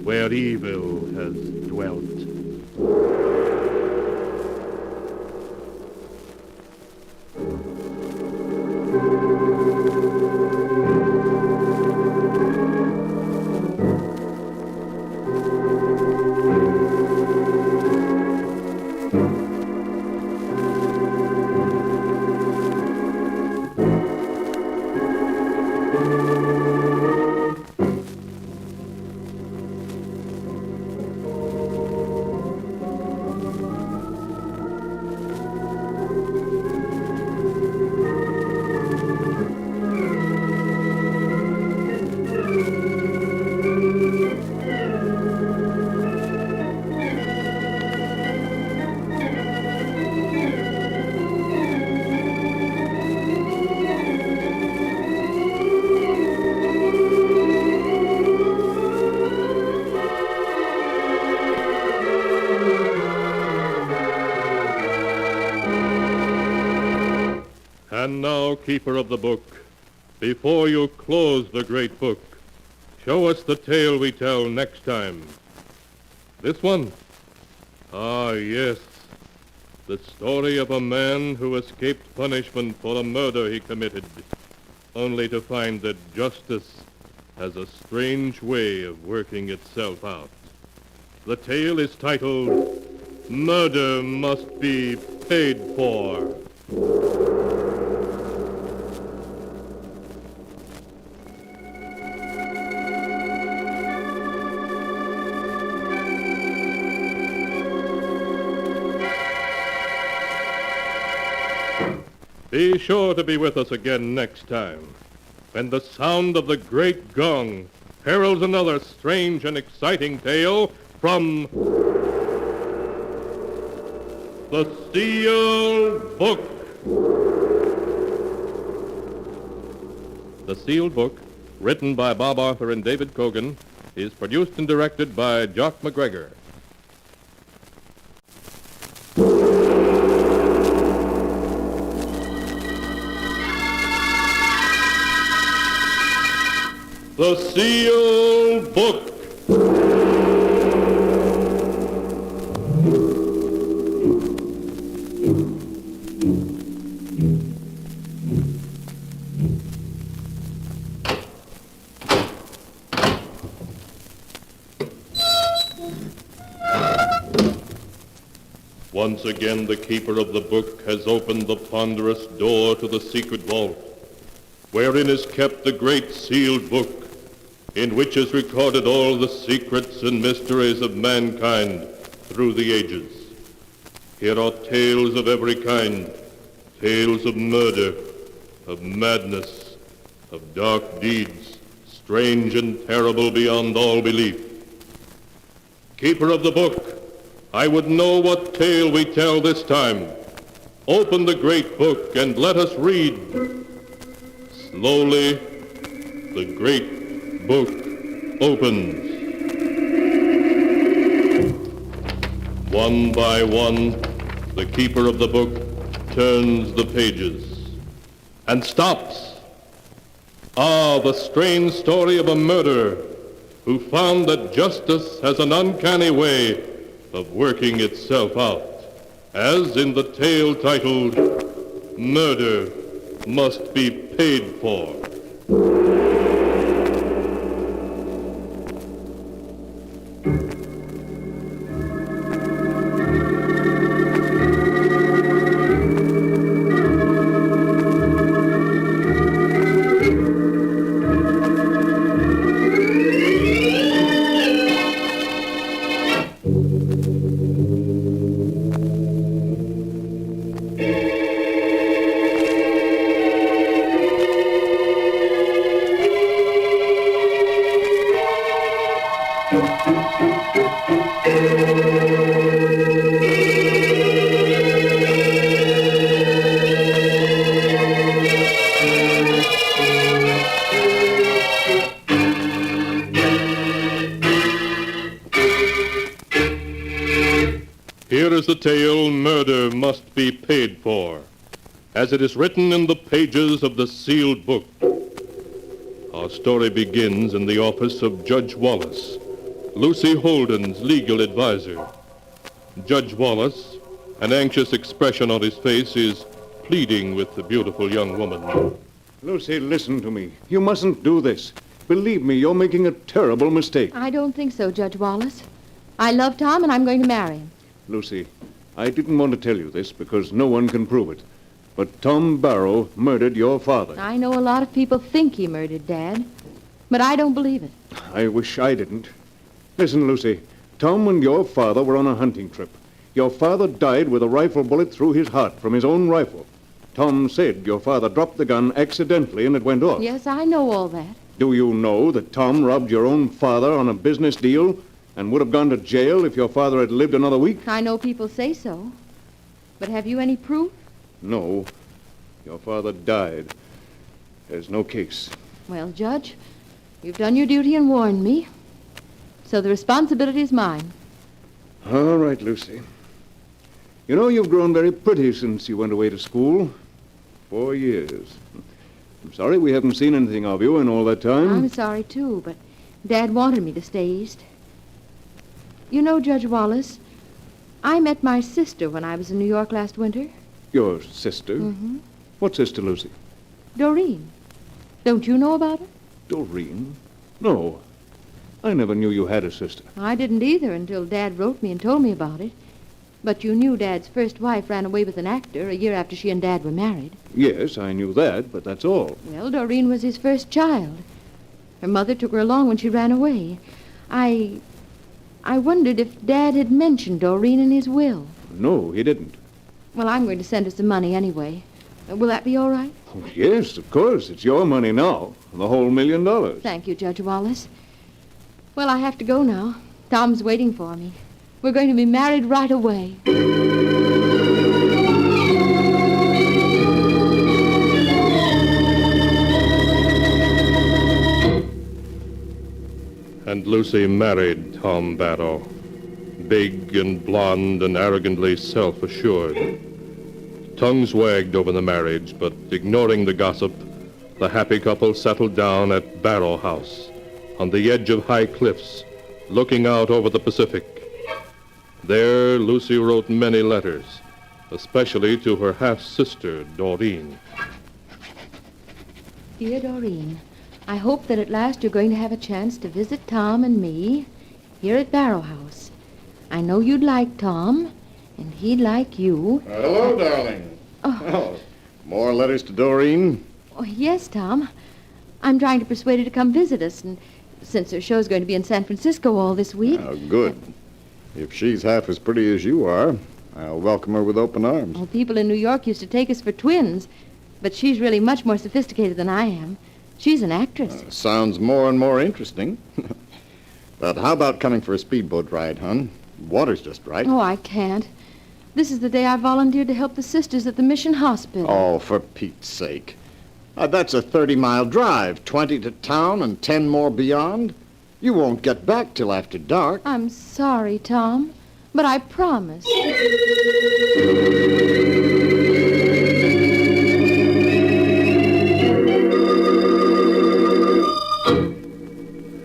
where evil has dwelt. And now, keeper of the book, before you close the great book, show us the tale we tell next time. This one? Ah, yes. The story of a man who escaped punishment for a murder he committed, only to find that justice has a strange way of working itself out. The tale is titled, Murder Must Be Paid For. Be sure to be with us again next time, when the sound of the great gong heralds another strange and exciting tale from the Sealed Book. The Sealed Book, written by Bob Arthur and David Cogan, is produced and directed by Jock McGregor. The Sealed Book. Once again, the keeper of the book has opened the ponderous door to the secret vault, wherein is kept the great sealed book, in which is recorded all the secrets and mysteries of mankind through the ages. Here are tales of every kind, tales of murder, of madness, of dark deeds, strange and terrible beyond all belief. Keeper of the book, I would know what tale we tell this time. Open the great book and let us read. Slowly, the great book opens. One by one, the keeper of the book turns the pages and stops. Ah, the strange story of a murderer who found that justice has an uncanny way of working itself out, as in the tale titled Murder Must Be Paid For. Here is the tale Murder Must Be Paid For, as it is written in the pages of the sealed book. Our story begins in the office of Judge Wallace, Lucy Holden's legal advisor. Judge Wallace, an anxious expression on his face, is pleading with the beautiful young woman. Lucy, listen to me. You mustn't do this. Believe me, you're making a terrible mistake. I don't think so, Judge Wallace. I love Tom, and I'm going to marry him. Lucy, I didn't want to tell you this because no one can prove it. But Tom Barrow murdered your father. I know a lot of people think he murdered Dad, but I don't believe it. I wish I didn't. Listen, Lucy, Tom and your father were on a hunting trip. Your father died with a rifle bullet through his heart from his own rifle. Tom said your father dropped the gun accidentally and it went off. Yes, I know all that. Do you know that Tom robbed your own father on a business deal and would have gone to jail if your father had lived another week? I know people say so. But have you any proof? No. Your father died. There's no case. Well, Judge, you've done your duty and warned me. So the responsibility is mine. All right, Lucy. You know, you've grown very pretty since you went away to school. 4 years. I'm sorry we haven't seen anything of you in all that time. I'm sorry, too, but Dad wanted me to stay east. You know, Judge Wallace, I met my sister when I was in New York last winter. Your sister? Mm-hmm. What sister, Lucy? Doreen. Don't you know about her? Doreen? No. I never knew you had a sister. I didn't either until Dad wrote me and told me about it. But you knew Dad's first wife ran away with an actor a year after she and Dad were married. Yes, I knew that, but that's all. Well, Doreen was his first child. Her mother took her along when she ran away. I wondered if Dad had mentioned Doreen in his will. No, he didn't. Well, I'm going to send her some money anyway. Will that be all right? Oh, yes, of course. It's your money now. The whole $1 million. Thank you, Judge Wallace. Well, I have to go now. Tom's waiting for me. We're going to be married right away. And Lucy married Tom Barrow, big and blonde and arrogantly self-assured. Tongues wagged over the marriage, but ignoring the gossip, the happy couple settled down at Barrow House, on the edge of high cliffs, looking out over the Pacific. There, Lucy wrote many letters, especially to her half-sister, Doreen. Dear Doreen, I hope that at last you're going to have a chance to visit Tom and me here at Barrow House. I know you'd like Tom, and he'd like you. Hello, darling. Oh. More letters to Doreen? Oh, yes, Tom. I'm trying to persuade her to come visit us, and since her show's going to be in San Francisco all this week. Oh, good. If she's half as pretty as you are, I'll welcome her with open arms. Well, people in New York used to take us for twins, but she's really much more sophisticated than I am. She's an actress. Sounds more and more interesting. But how about coming for a speedboat ride, hon? Water's just right. Oh, I can't. This is the day I volunteered to help the sisters at the mission hospital. Oh, for Pete's sake. That's a 30-mile drive, 20 to town and 10 more beyond. You won't get back till after dark. I'm sorry, Tom, but I promise.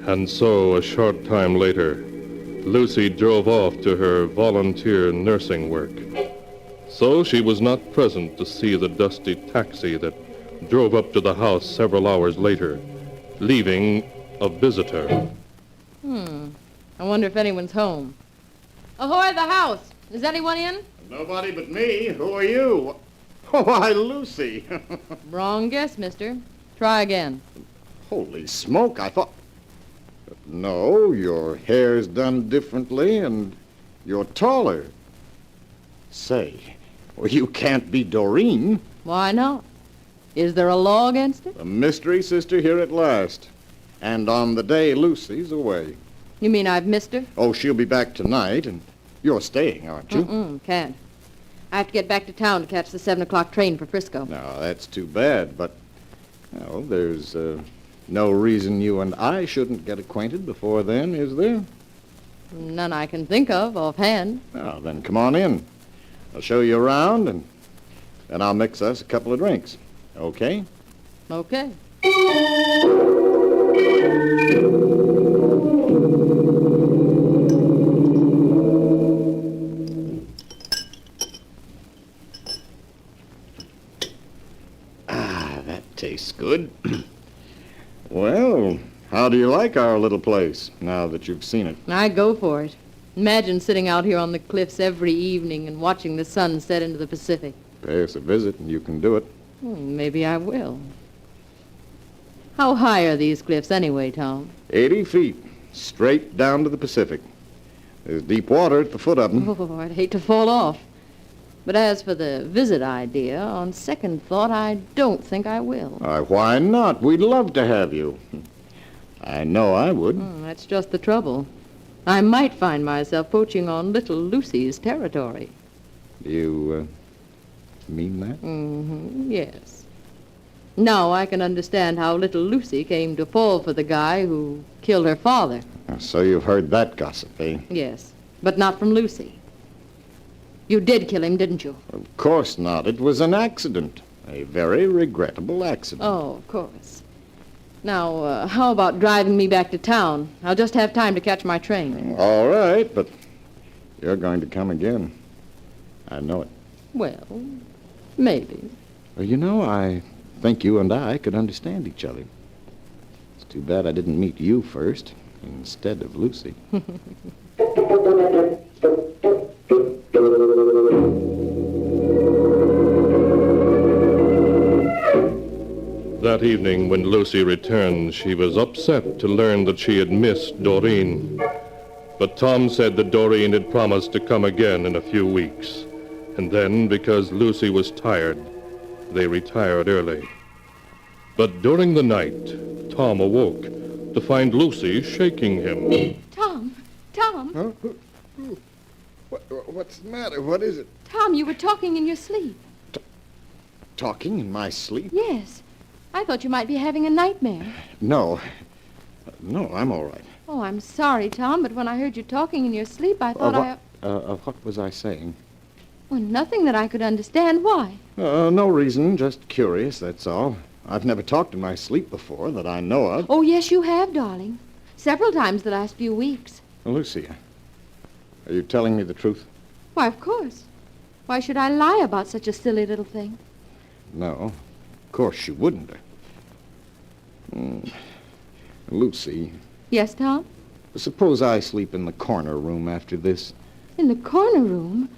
And so, a short time later, Lucy drove off to her volunteer nursing work. So she was not present to see the dusty taxi that drove up to the house several hours later, leaving a visitor. I wonder if anyone's home. Ahoy, the house! Is anyone in? Nobody but me. Who are you? Oh, why, Lucy. Wrong guess, mister. Try again. Holy smoke, I thought... No, your hair's done differently, and you're taller. Say, well, you can't be Doreen. Why not? Is there a law against it? The mystery sister here at last. And on the day Lucy's away. You mean I've missed her? Oh, she'll be back tonight, and you're staying, aren't you? Can't. I have to get back to town to catch the 7 o'clock train for Frisco. No, that's too bad, but, well, there's no reason you and I shouldn't get acquainted before then, is there? None I can think of offhand. Well, then come on in. I'll show you around, and then I'll mix us a couple of drinks. Okay? Okay. Tastes good. Well, how do you like our little place, now that you've seen it? I go for it. Imagine sitting out here on the cliffs every evening and watching the sun set into the Pacific. Pay us a visit and you can do it. Maybe I will. How high are these cliffs anyway, Tom? 80 feet, straight down to the Pacific. There's deep water at the foot of them. Oh, I'd hate to fall off. But as for the visit idea, on second thought, I don't think I will. Why not? We'd love to have you. I know I would. That's just the trouble. I might find myself poaching on little Lucy's territory. You mean that? Yes. Now I can understand how little Lucy came to fall for the guy who killed her father. So you've heard that gossip, eh? Yes, but not from Lucy. You did kill him, didn't you? Of course not. It was an accident. A very regrettable accident. Oh, of course. Now, how about driving me back to town? I'll just have time to catch my train. All right, but you're going to come again. I know it. Well, maybe. Well, you know, I think you and I could understand each other. It's too bad I didn't meet you first, instead of Lucy. That evening, when Lucy returned, she was upset to learn that she had missed Doreen. But Tom said that Doreen had promised to come again in a few weeks. And then, because Lucy was tired, they retired early. But during the night, Tom awoke to find Lucy shaking him. Tom! Huh? What's the matter? What is it? Tom, you were talking in your sleep. Talking in my sleep? Yes. I thought you might be having a nightmare. No. No, I'm all right. Oh, I'm sorry, Tom, but when I heard you talking in your sleep, I thought what was I saying? Well, nothing that I could understand. Why? No reason, just curious, that's all. I've never talked in my sleep before that I know of. Oh, yes, you have, darling. Several times the last few weeks. Lucy, are you telling me the truth? Why, of course. Why should I lie about such a silly little thing? No, of course you wouldn't. Lucy. Yes, Tom? Suppose I sleep in the corner room after this. In the corner room?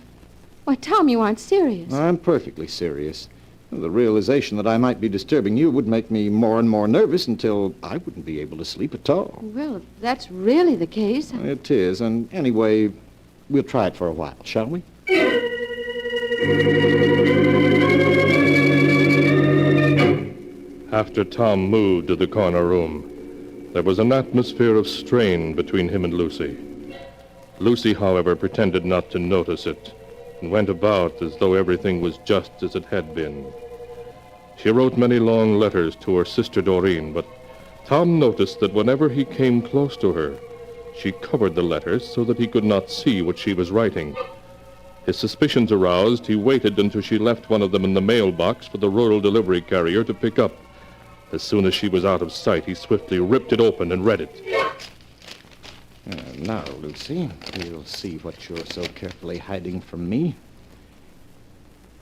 Why, Tom, you aren't serious. I'm perfectly serious. The realization that I might be disturbing you would make me more and more nervous until I wouldn't be able to sleep at all. Well, if that's really the case... It is, and anyway, we'll try it for a while, shall we? After Tom moved to the corner room, there was an atmosphere of strain between him and Lucy. Lucy, however, pretended not to notice it and went about as though everything was just as it had been. She wrote many long letters to her sister Doreen, but Tom noticed that whenever he came close to her, she covered the letters so that he could not see what she was writing. His suspicions aroused, he waited until she left one of them in the mailbox for the rural delivery carrier to pick up. As soon as she was out of sight, he swiftly ripped it open and read it. Now, Lucy, we'll see what you're so carefully hiding from me.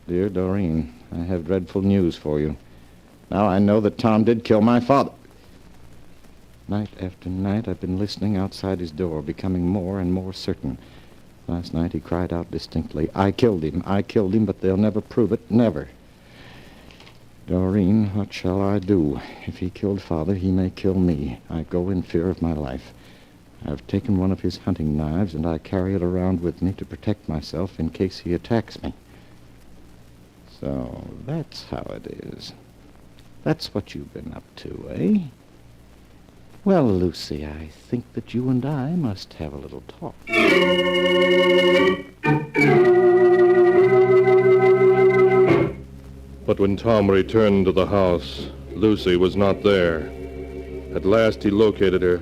Dear Doreen, I have dreadful news for you. Now I know that Tom did kill my father. Night after night, I've been listening outside his door, becoming more and more certain. Last night, he cried out distinctly, I killed him, but they'll never prove it, never. Doreen, what shall I do? If he killed Father, he may kill me. I go in fear of my life. I've taken one of his hunting knives, and I carry it around with me to protect myself in case he attacks me. So, that's how it is. That's what you've been up to, eh? Well, Lucy, I think that you and I must have a little talk. But when Tom returned to the house, Lucy was not there. At last he located her,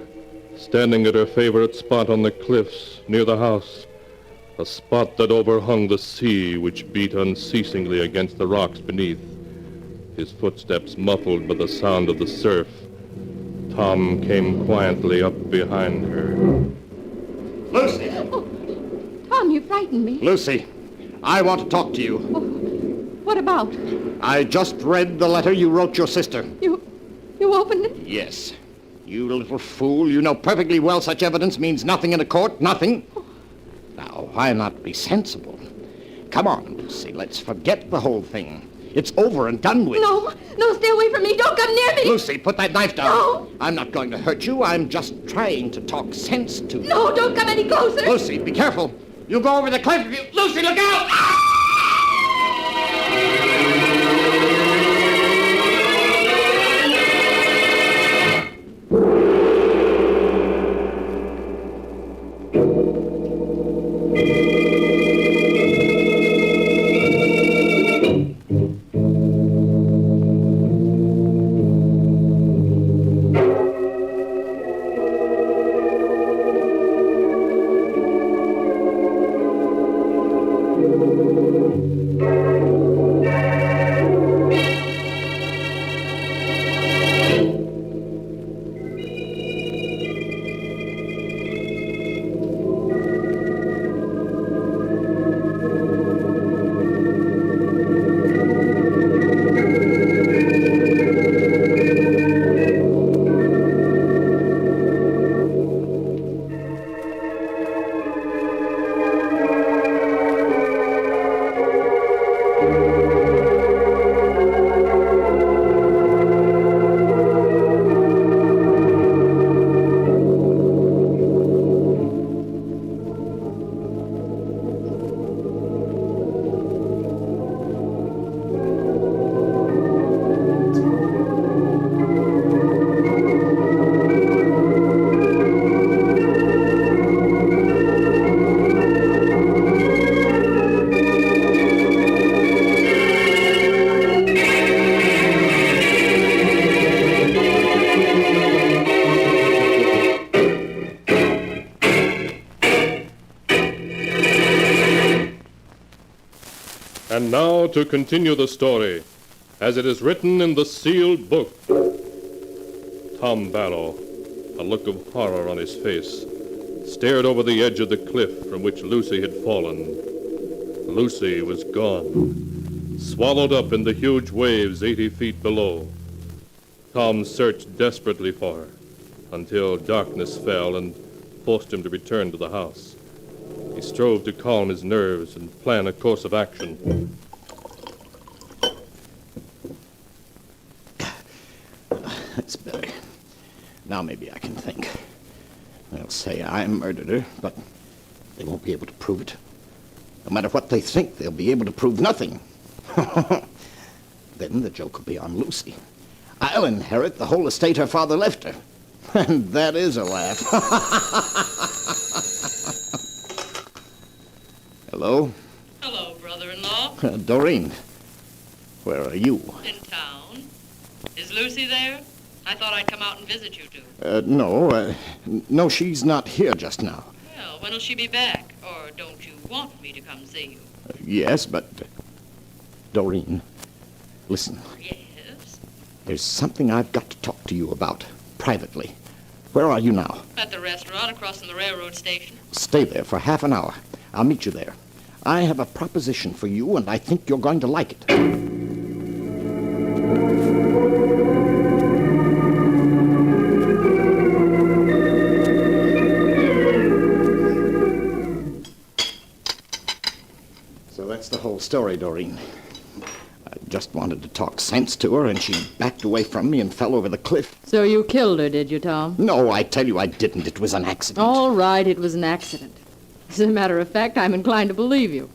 standing at her favorite spot on the cliffs near the house, a spot that overhung the sea which beat unceasingly against the rocks beneath, his footsteps muffled by the sound of the surf. Tom came quietly up behind her. Lucy! Oh, Tom, you frightened me. Lucy, I want to talk to you. Oh, what about? I just read the letter you wrote your sister. You opened it? Yes. You little fool, you know perfectly well such evidence means nothing in a court, nothing. Now, why not be sensible? Come on, Lucy, let's forget the whole thing. It's over and done with. No, stay away from me. Don't come near me. Lucy, put that knife down. No. I'm not going to hurt you. I'm just trying to talk sense to you. No, don't come any closer. Lucy, be careful. You'll go over the cliff if you... Lucy, look out! And now to continue the story, as it is written in the sealed book. Tom Barrow, a look of horror on his face, stared over the edge of the cliff from which Lucy had fallen. Lucy was gone, swallowed up in the huge waves 80 feet below. Tom searched desperately for her until darkness fell and forced him to return to the house. He strove to calm his nerves and plan a course of action. That's better. Now maybe I can think. They'll say I murdered her, but they won't be able to prove it. No matter what they think, they'll be able to prove nothing. Then the joke will be on Lucy. I'll inherit the whole estate her father left her. And that is a laugh. Hello? Hello, brother-in-law. Doreen, where are you? In town. Is Lucy there? I thought I'd come out and visit you two. No, she's not here just now. Well, when'll she be back? Or don't you want me to come see you? Yes, but... Doreen, listen. Yes? There's something I've got to talk to you about, privately. Where are you now? At the restaurant across from the railroad station. Stay there for half an hour. I'll meet you there. I have a proposition for you, and I think you're going to like it. So that's the whole story, Doreen. I just wanted to talk sense to her, and she backed away from me and fell over the cliff. So you killed her, did you, Tom? No, I tell you I didn't. It was an accident. All right, it was an accident. As a matter of fact, I'm inclined to believe you.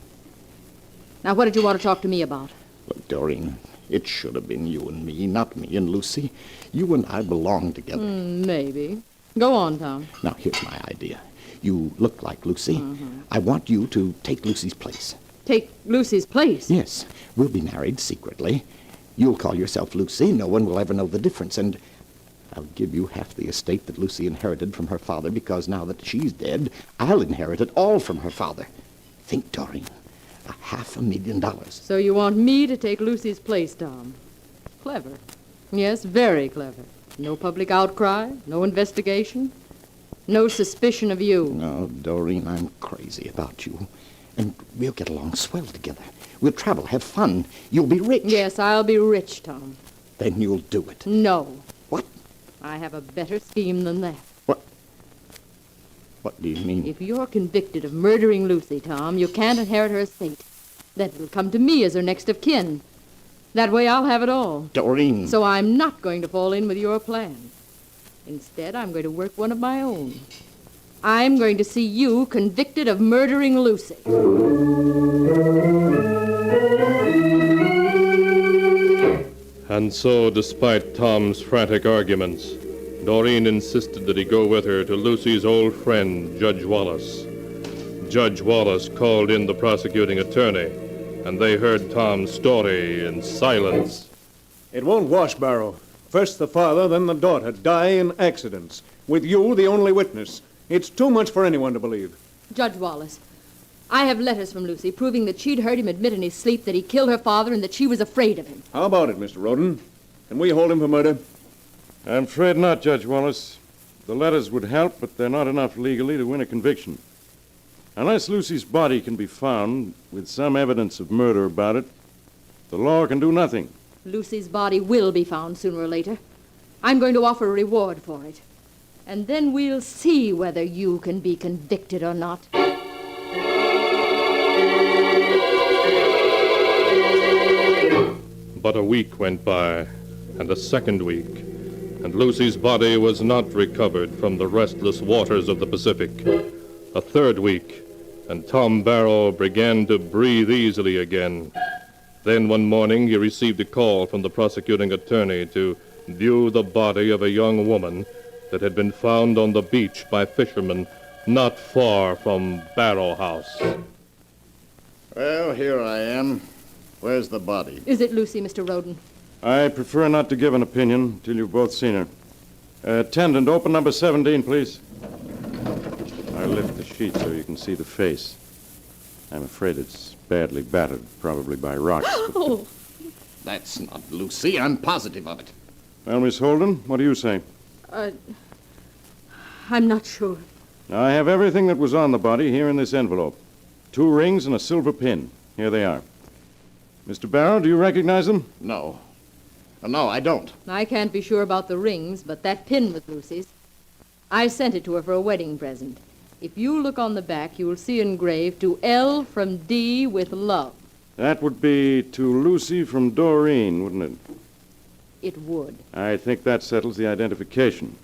Now, what did you want to talk to me about? Look, Doreen, it should have been you and me, not me and Lucy. You and I belong together. Maybe. Go on, Tom. Now, here's my idea. You look like Lucy. I want you to take Lucy's place. Take Lucy's place? Yes. We'll be married secretly. You'll call yourself Lucy. No one will ever know the difference. And I'll give you half the estate that Lucy inherited from her father, because now that she's dead, I'll inherit it all from her father. Think, Doreen. $500,000. So you want me to take Lucy's place, Tom? Clever. Yes, very clever. No public outcry, no investigation, no suspicion of you. No, Doreen, I'm crazy about you. And we'll get along swell together. We'll travel, have fun. You'll be rich. Yes, I'll be rich, Tom. Then you'll do it. No. What? I have a better scheme than that. What do you mean? If you're convicted of murdering Lucy, Tom, you can't inherit her estate. Then it'll come to me as her next of kin. That way I'll have it all. Doreen. So I'm not going to fall in with your plan. Instead, I'm going to work one of my own. I'm going to see you convicted of murdering Lucy. And so, despite Tom's frantic arguments, Doreen insisted that he go with her to Lucy's old friend, Judge Wallace. Judge Wallace called in the prosecuting attorney, and they heard Tom's story in silence. It won't wash, Barrow. First the father, then the daughter die in accidents, with you the only witness. It's too much for anyone to believe. Judge Wallace, I have letters from Lucy proving that she'd heard him admit in his sleep that he killed her father and that she was afraid of him. How about it, Mr. Roden? Can we hold him for murder? I'm afraid not, Judge Wallace. The letters would help, but they're not enough legally to win a conviction. Unless Lucy's body can be found with some evidence of murder about it, the law can do nothing. Lucy's body will be found sooner or later. I'm going to offer a reward for it. And then we'll see whether you can be convicted or not. But a week went by, and a second week, and Lucy's body was not recovered from the restless waters of the Pacific. A third week, and Tom Barrow began to breathe easily again. Then one morning he received a call from the prosecuting attorney to view the body of a young woman that had been found on the beach by fishermen not far from Barrow House. Well, here I am. Where's the body? Is it Lucy, Mr. Roden? I prefer not to give an opinion till you've both seen her. Attendant, open number 17, please. I lift the sheet so you can see the face. I'm afraid it's badly battered, probably by rocks. Oh, that's not Lucy. I'm positive of it. Well, Miss Holden, what do you say? I'm not sure. Now, I have everything that was on the body here in this envelope. 2 rings and a silver pin. Here they are. Mr. Barrow, do you recognize them? No. No, I don't. I can't be sure about the rings, but that pin was Lucy's. I sent it to her for a wedding present. If you look on the back, you will see engraved, "To L from D with love." That would be to Lucy from Doreen, wouldn't it? It would. I think that settles the identification.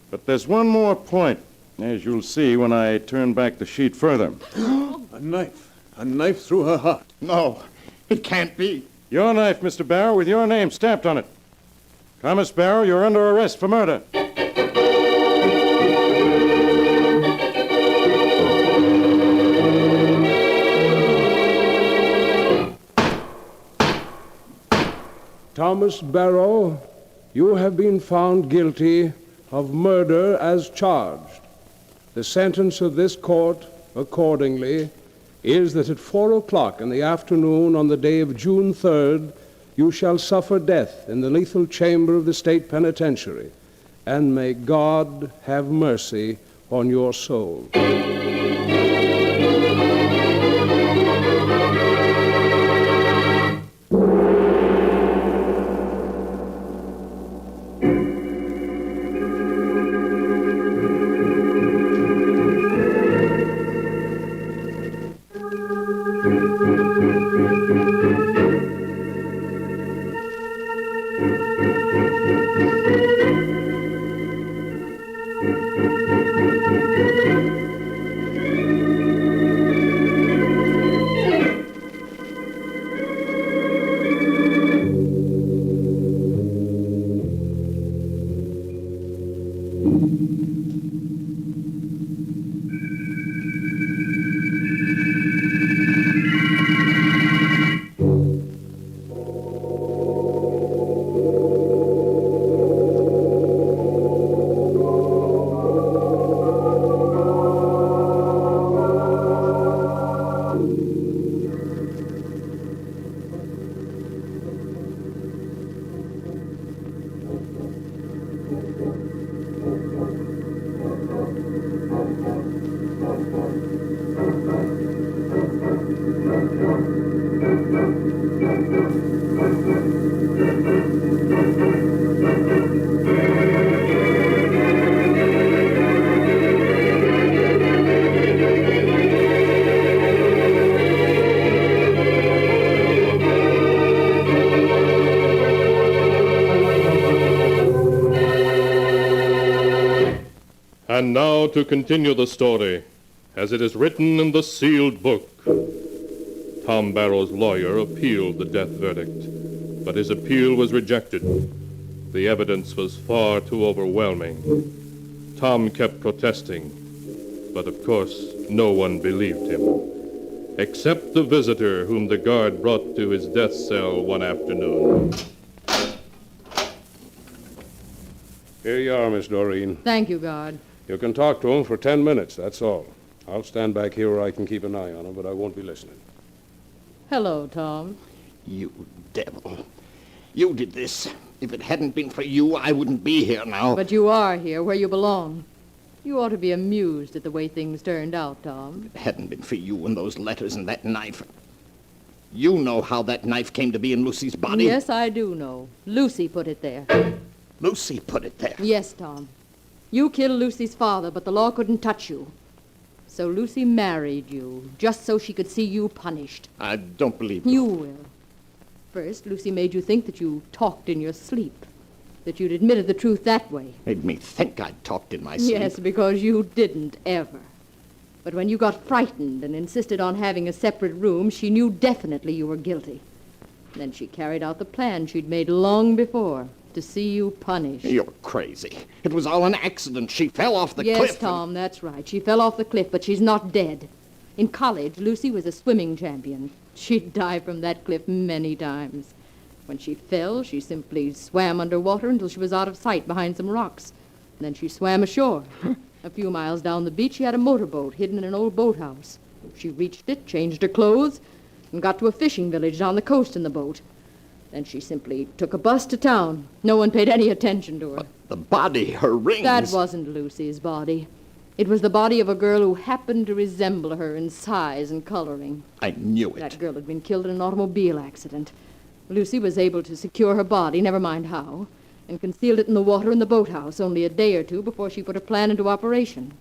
But there's one more point, as you'll see when I turn back the sheet further. A knife. A knife through her heart. No, it can't be. Your knife, Mr. Barrow, with your name stamped on it. Thomas Barrow, you're under arrest for murder. Thomas Barrow, you have been found guilty of murder as charged. The sentence of this court, accordingly, is that at 4 o'clock in the afternoon on the day of June 3rd, you shall suffer death in the lethal chamber of the state penitentiary. and may God have mercy on your soul. And now to continue the story, as it is written in the sealed book. Tom Barrow's lawyer appealed the death verdict, but his appeal was rejected. The evidence was far too overwhelming. Tom kept protesting, but of course no one believed him, except the visitor whom the guard brought to his death cell one afternoon. Here you are, Miss Doreen. Thank you, guard. You can talk to him for 10 minutes, that's all. I'll stand back here where I can keep an eye on him, but I won't be listening. Hello, Tom. You devil. You did this. If it hadn't been for you, I wouldn't be here now. But you are here, where you belong. You ought to be amused at the way things turned out, Tom. If it hadn't been for you and those letters and that knife. You know how that knife came to be in Lucy's body? Yes, I do know. Lucy put it there. Lucy put it there? Yes, Tom. You killed Lucy's father, but the law couldn't touch you. So Lucy married you, just so she could see you punished. I don't believe you. You will. First, Lucy made you think that you talked in your sleep, that you'd admitted the truth that way. Made me think I'd talked in my sleep. Yes, because you didn't ever. But when you got frightened and insisted on having a separate room, she knew definitely you were guilty. Then she carried out the plan she'd made long before, to see you punished. You're crazy. It was all an accident. She fell off the cliff. Yes, Tom, that's right. She fell off the cliff, but she's not dead. In college, Lucy was a swimming champion. She'd dive from that cliff many times. When she fell, she simply swam underwater until she was out of sight behind some rocks. Then she swam ashore. A few miles down the beach, she had a motorboat hidden in an old boathouse. She reached it, changed her clothes, and got to a fishing village down the coast in the boat. Then she simply took a bus to town. No one paid any attention to her. But the body, her rings... That wasn't Lucy's body. It was the body of a girl who happened to resemble her in size and coloring. I knew it. That girl had been killed in an automobile accident. Lucy was able to secure her body, never mind how, and concealed it in the water in the boathouse only a day or two before she put her plan into operation.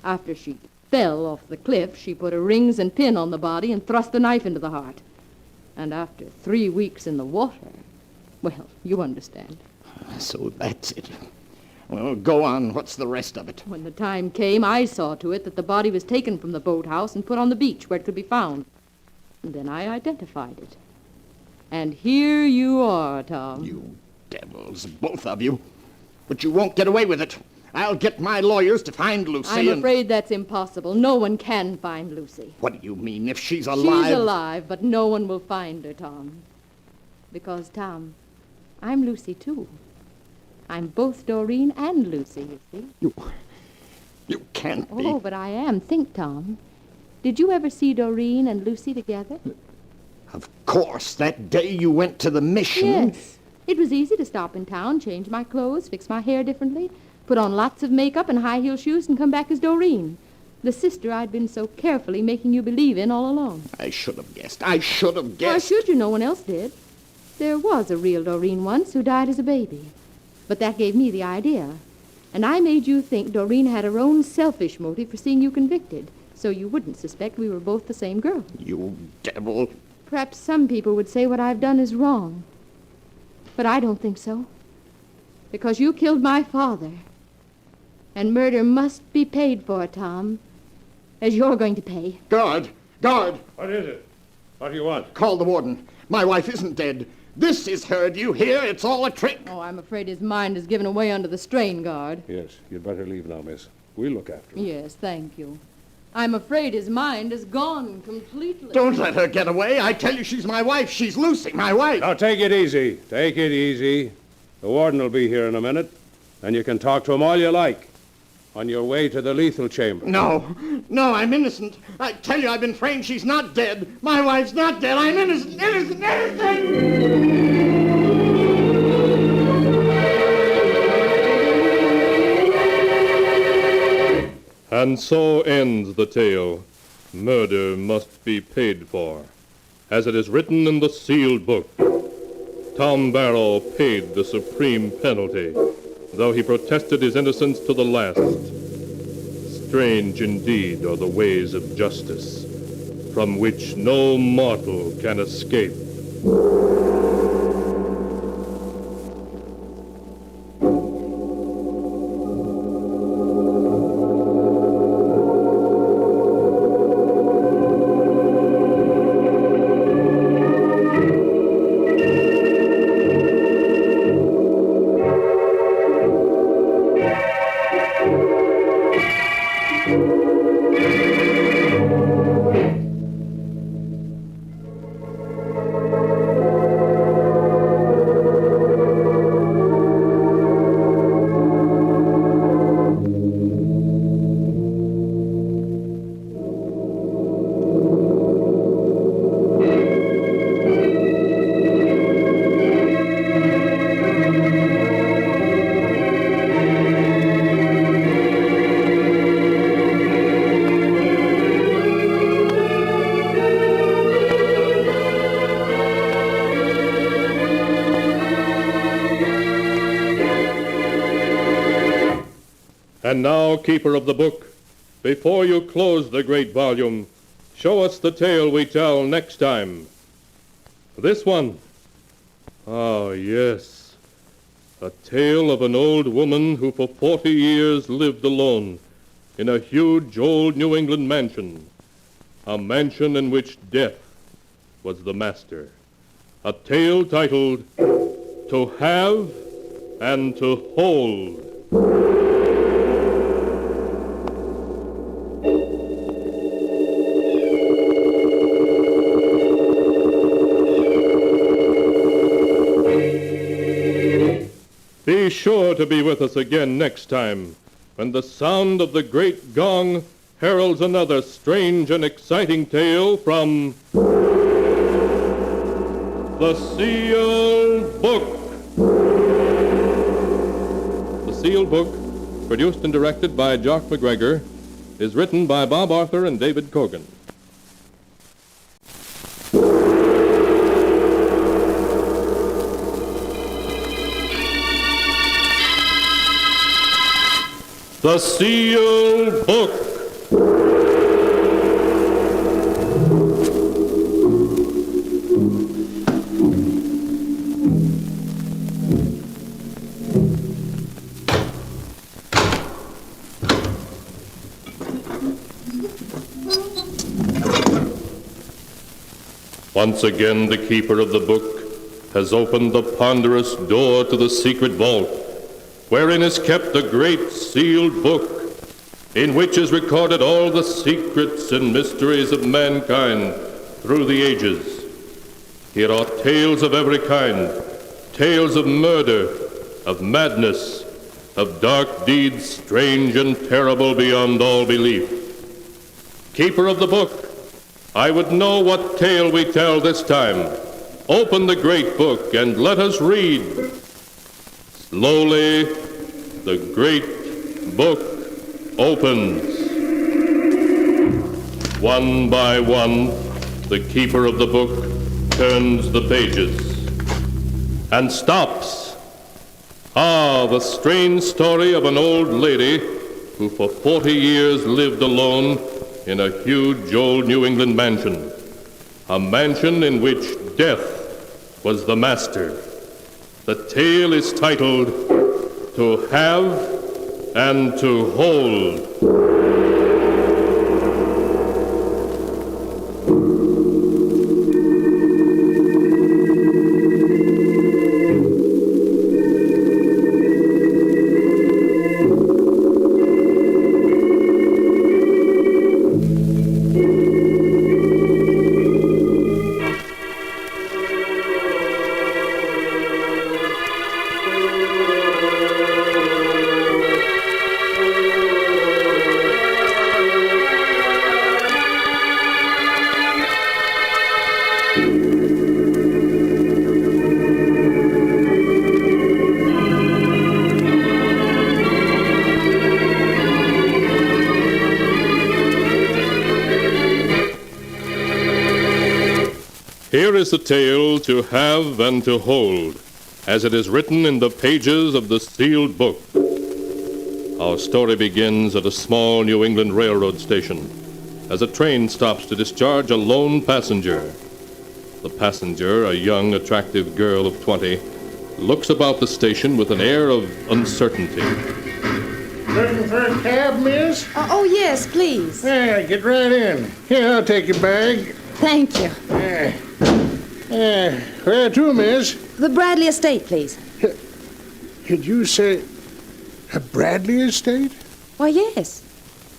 After she fell off the cliff, she put her rings and pin on the body and thrust the knife into the heart. And after 3 weeks in the water, well, you understand. So that's it. Well, go on. What's the rest of it? When the time came, I saw to it that the body was taken from the boathouse and put on the beach where it could be found. And then I identified it. And here you are, Tom. You devils, both of you. But you won't get away with it. I'll get my lawyers to find Lucy. I'm afraid that's impossible. No one can find Lucy. What do you mean, if she's alive? She's alive, but no one will find her, Tom. Because, Tom, I'm Lucy, too. I'm both Doreen and Lucy, you see. You can't be. Oh, but I am. Think, Tom. Did you ever see Doreen and Lucy together? Of course, that day you went to the mission. Yes. It was easy to stop in town, change my clothes, fix my hair differently. put on lots of makeup and high-heel shoes and come back as Doreen, the sister I'd been so carefully making you believe in all along. I should have guessed. I should have Why guessed. should you? No one else did. There was a real Doreen once who died as a baby. But that gave me the idea. And I made you think Doreen had her own selfish motive for seeing you convicted, so you wouldn't suspect we were both the same girl. You devil. Perhaps some people would say what I've done is wrong. But I don't think so. Because you killed my father. And murder must be paid for, Tom. As you're going to pay. Guard! Guard! What is it? What do you want? Call the warden. My wife isn't dead. This is her. Do you hear? It's all a trick. Oh, I'm afraid his mind is given away under the strain, guard. Yes, you'd better leave now, miss. We'll look after him. Yes, thank you. I'm afraid his mind is gone completely. Don't let her get away. I tell you, she's my wife. She's Lucy, my wife. Now, take it easy. Take it easy. The warden will be here in a minute, and you can talk to him all you like on your way to the lethal chamber. No, I'm innocent. I tell you, I've been framed. She's not dead. My wife's not dead. I'm innocent, innocent! And so ends the tale. Murder must be paid for, as it is written in the sealed book. Tom Barrow paid the supreme penalty, though he protested his innocence to the last. Strange indeed are the ways of justice, from which no mortal can escape. And now, keeper of the book, before you close the great volume, show us the tale we tell next time. This one. Ah, yes. A tale of an old woman who for 40 years lived alone in a huge old New England mansion. A mansion in which death was the master. A tale titled, To Have and to Hold. Be sure to be with us again next time, when the sound of the great gong heralds another strange and exciting tale from The Sealed Book. The Sealed Book, produced and directed by Jock McGregor, is written by Bob Arthur and David Cogan. The Sealed Book. Once again, the keeper of the book has opened the ponderous door to the secret vault, wherein is kept the great sealed book, in which is recorded all the secrets and mysteries of mankind through the ages. Here are tales of every kind, tales of murder, of madness, of dark deeds strange and terrible beyond all belief. Keeper of the book, I would know what tale we tell this time. Open the great book and let us read. Slowly, the great book opens. One by one, the keeper of the book turns the pages and stops. Ah, the strange story of an old lady who for 40 years lived alone in a huge old New England mansion. A mansion in which death was the master. The tale is titled To Have and to Hold. Here is the tale to have and to hold, as it is written in the pages of the sealed book. Our story begins at a small New England railroad station, as a train stops to discharge a lone passenger. The passenger, a young, attractive girl of 20, looks about the station with an air of uncertainty. Looking for a cab, miss? Oh, yes, please. Yeah, get right in. Here, I'll take your bag. Thank you. Where to, miss? The Bradley estate, please. Could you say a Bradley estate? Why, yes.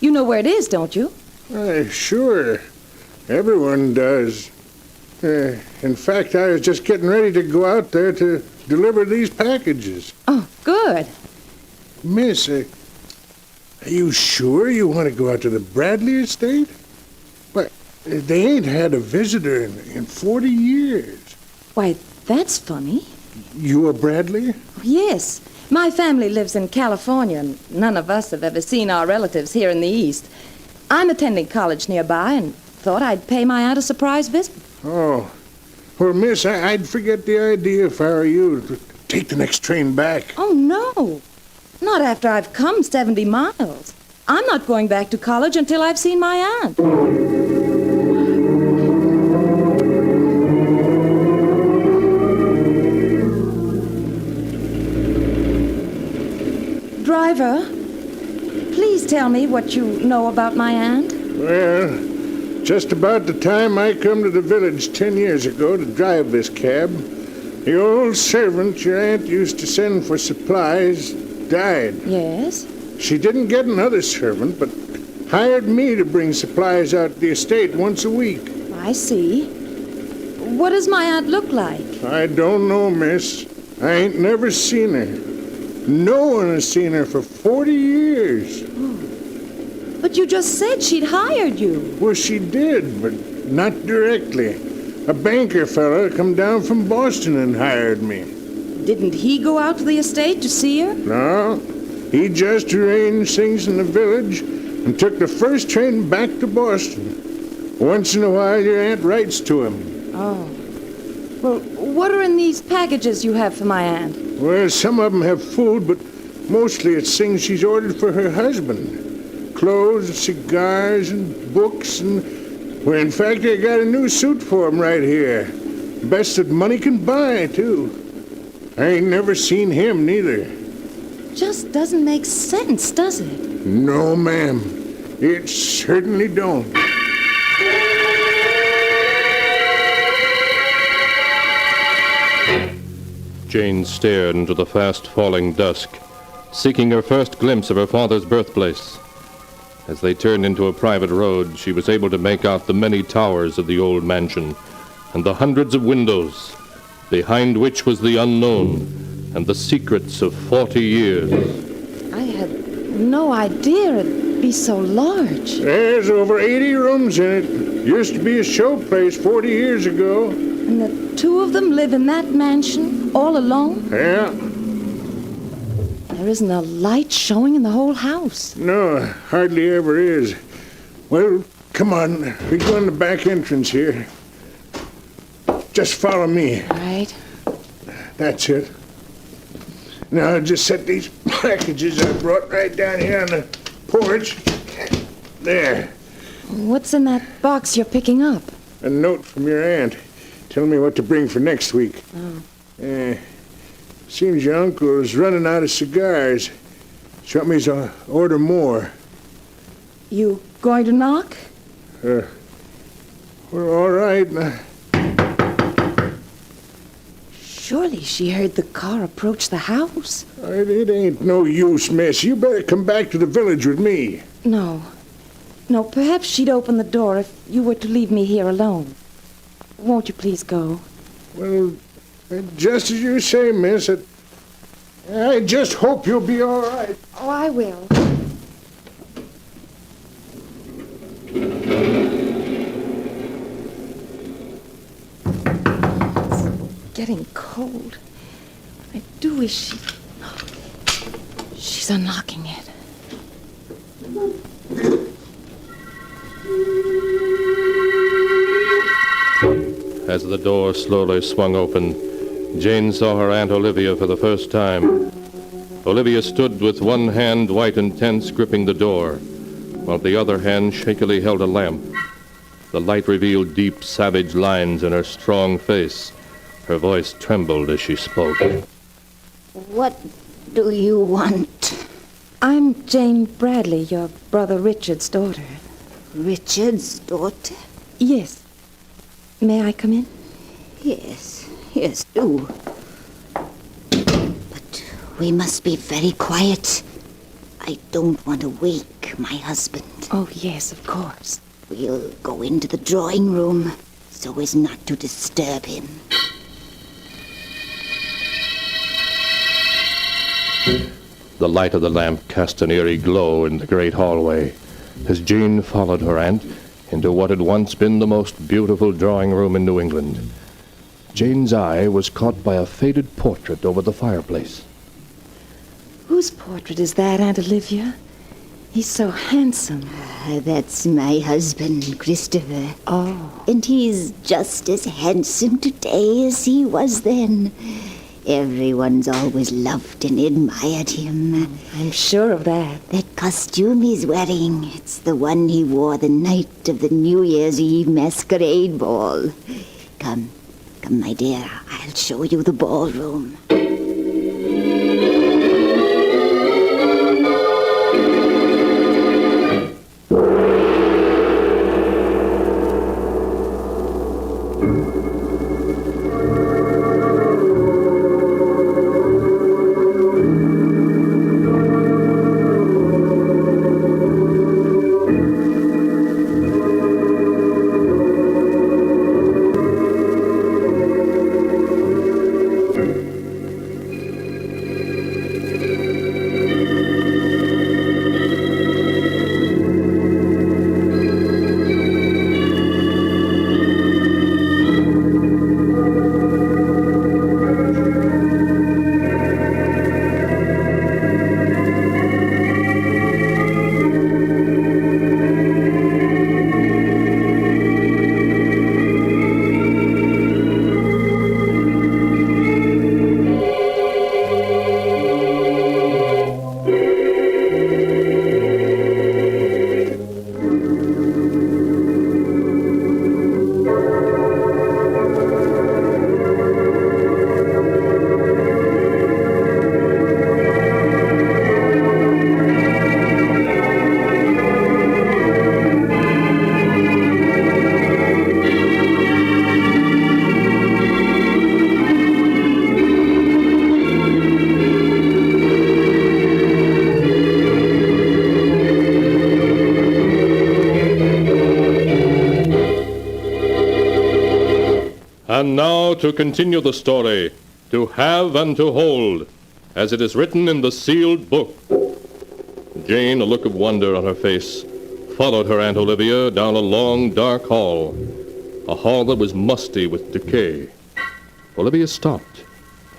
You know where it is, don't you? Sure. Everyone does. In fact, I was just getting ready to go out there to deliver these packages. Oh, good. Miss, are you sure you want to go out to the Bradley estate? But they ain't had a visitor in 40 years. Why, that's funny. You a Bradley? Yes. My family lives in California, and none of us have ever seen our relatives here in the East. I'm attending college nearby and thought I'd pay my aunt a surprise visit. Oh. Well, miss, I'd forget the idea if I were you to take the next train back. Oh, no. Not after I've come 70 miles. I'm not going back to college until I've seen my aunt. Driver, please tell me what you know about my aunt. Well, just about the time I come to the village 10 years ago to drive this cab, the old servant your aunt used to send for supplies died. Yes? She didn't get another servant, but hired me to bring supplies out to the estate once a week. I see. What does my aunt look like? I don't know, miss. I ain't never seen her. No one has seen her for 40 years. Oh. But you just said she'd hired you. Well, she did, but not directly. A banker fella come down from Boston and hired me. Didn't he go out to the estate to see her? No. He just arranged things in the village and took the first train back to Boston. Once in a while, your aunt writes to him. Oh. Well, what are in these packages you have for my aunt? Well, some of them have food, but mostly it's things she's ordered for her husband. Clothes, cigars, and books, and... Well, in fact, I got a new suit for him right here. Best that money can buy, too. I ain't never seen him, neither. Just doesn't make sense, does it? No, ma'am. It certainly don't. Jane stared into the fast-falling dusk, seeking her first glimpse of her father's birthplace. As they turned into a private road, she was able to make out the many towers of the old mansion and the hundreds of windows, behind which was the unknown and the secrets of 40 years. I had no idea it'd be so large. There's over 80 rooms in it. Used to be a show place 40 years ago. And the two of them live in that mansion, all alone? Yeah. There isn't a light showing in the whole house. No, hardly ever is. Well, come on. We go in the back entrance here. Just follow me. All right. That's it. Now, I'll just set these packages I brought right down here on the porch. There. What's in that box you're picking up? A note from your aunt. Telling me what to bring for next week. Oh. Seems your uncle is running out of cigars. She want me to order more. You going to knock? Well, all right. Surely she heard the car approach the house. It ain't no use, miss. You better come back to the village with me. No. No, perhaps she'd open the door if you were to leave me here alone. Won't you please go? Well, just as you say, miss. I just hope you'll be all right. Oh, I will. It's getting cold. I do wish she's unlocking it. As the door slowly swung open, Jane saw her Aunt Olivia for the first time. Olivia stood with one hand, white and tense, gripping the door, while the other hand shakily held a lamp. The light revealed deep, savage lines in her strong face. Her voice trembled as she spoke. What do you want? I'm Jane Bradley, your brother Richard's daughter. Richard's daughter? Yes. May I come in? Yes, do. But we must be very quiet. I don't want to wake my husband. Oh, yes, of course. We'll go into the drawing room so as not to disturb him. The light of the lamp cast an eerie glow in the great hallway as Jane followed her aunt into what had once been the most beautiful drawing room in New England. Jane's eye was caught by a faded portrait over the fireplace. Whose portrait is that, Aunt Olivia? He's so handsome. That's my husband, Christopher. Oh. And he's just as handsome today as he was then. Everyone's always loved and admired him. I'm sure of that. That costume he's wearing, it's the one he wore the night of the New Year's Eve masquerade ball. Come, my dear, I'll show you the ballroom. And now to continue the story, To Have and to Hold, as it is written in the sealed book. Jane, a look of wonder on her face, followed her Aunt Olivia down a long, dark hall, a hall that was musty with decay. Olivia stopped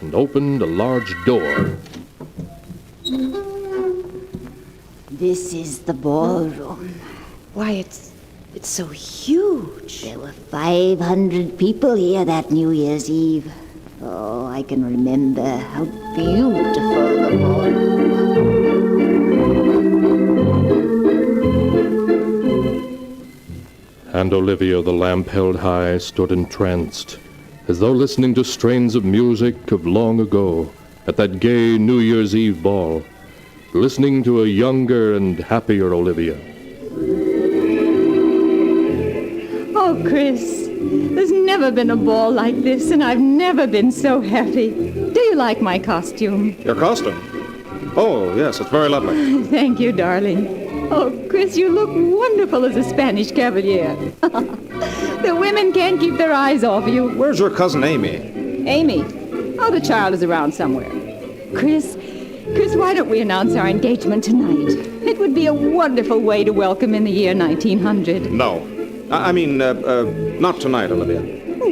and opened a large door. This is the ballroom. Why, it's so huge. There were 500 people here that New Year's Eve. Oh, I can remember how beautiful the ballroom was. And Olivia, the lamp held high, stood entranced, as though listening to strains of music of long ago at that gay New Year's Eve ball, listening to a younger and happier Olivia. Oh, Chris, there's never been a ball like this, and I've never been so happy. Do you like my costume? Your costume? Oh, yes, it's very lovely. Thank you, darling. Oh, Chris, you look wonderful as a Spanish cavalier. The women can't keep their eyes off you. Where's your cousin Amy? Amy? Oh, the child is around somewhere. Chris, why don't we announce our engagement tonight? It would be a wonderful way to welcome in the year 1900. No. I mean, not tonight, Olivia.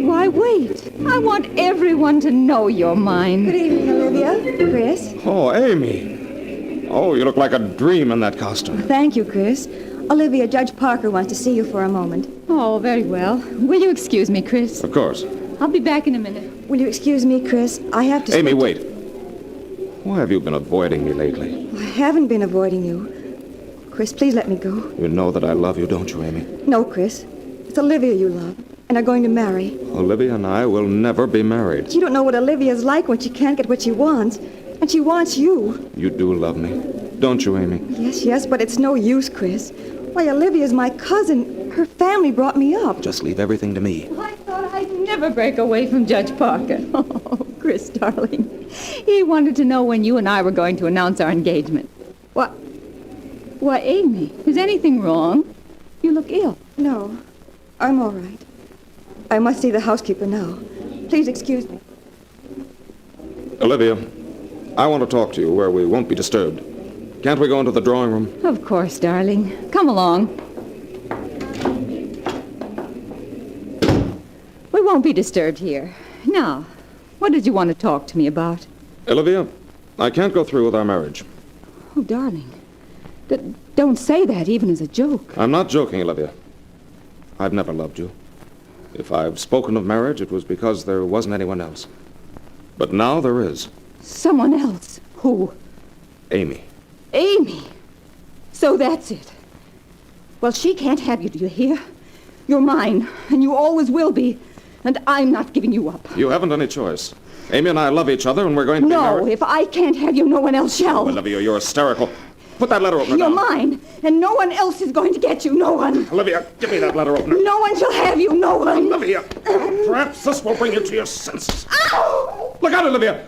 Why wait? I want everyone to know you're mine. Good evening, Olivia. Chris. Oh, Amy. Oh, you look like a dream in that costume. Thank you, Chris. Olivia, Judge Parker wants to see you for a moment. Oh, very well. Will you excuse me, Chris? Of course. I'll be back in a minute. Will you excuse me, Chris? I have to... Amy, wait. Why have you been avoiding me lately? I haven't been avoiding you. Chris, please let me go. You know that I love you, don't you, Amy? No, Chris. It's Olivia you love, and are going to marry. Olivia and I will never be married. You don't know what Olivia's like when she can't get what she wants. And she wants you. You do love me, don't you, Amy? Yes, but it's no use, Chris. Why, Olivia's my cousin. Her family brought me up. Just leave everything to me. I thought I'd never break away from Judge Parker. Oh, Chris, darling. He wanted to know when you and I were going to announce our engagement. Why, Amy, is anything wrong? You look ill. No, I'm all right. I must see the housekeeper now. Please excuse me. Olivia, I want to talk to you where we won't be disturbed. Can't we go into the drawing room? Of course, darling. Come along. We won't be disturbed here. Now, what did you want to talk to me about? Olivia, I can't go through with our marriage. Oh, darling. Don't say that, even as a joke. I'm not joking, Olivia. I've never loved you. If I've spoken of marriage, it was because there wasn't anyone else. But now there is. Someone else? Who? Amy. Amy? So that's it. Well, she can't have you, do you hear? You're mine, and you always will be. And I'm not giving you up. You haven't any choice. Amy and I love each other, and we're going to be married. No, if I can't have you, no one else shall. Oh, Olivia, you're hysterical. Put that letter opener You're down. mine, and no one else is going to get you. No one. Olivia, give me that letter opener. No one shall have you. No one. Olivia, perhaps this will bring you to your senses. Ow! Look out, Olivia!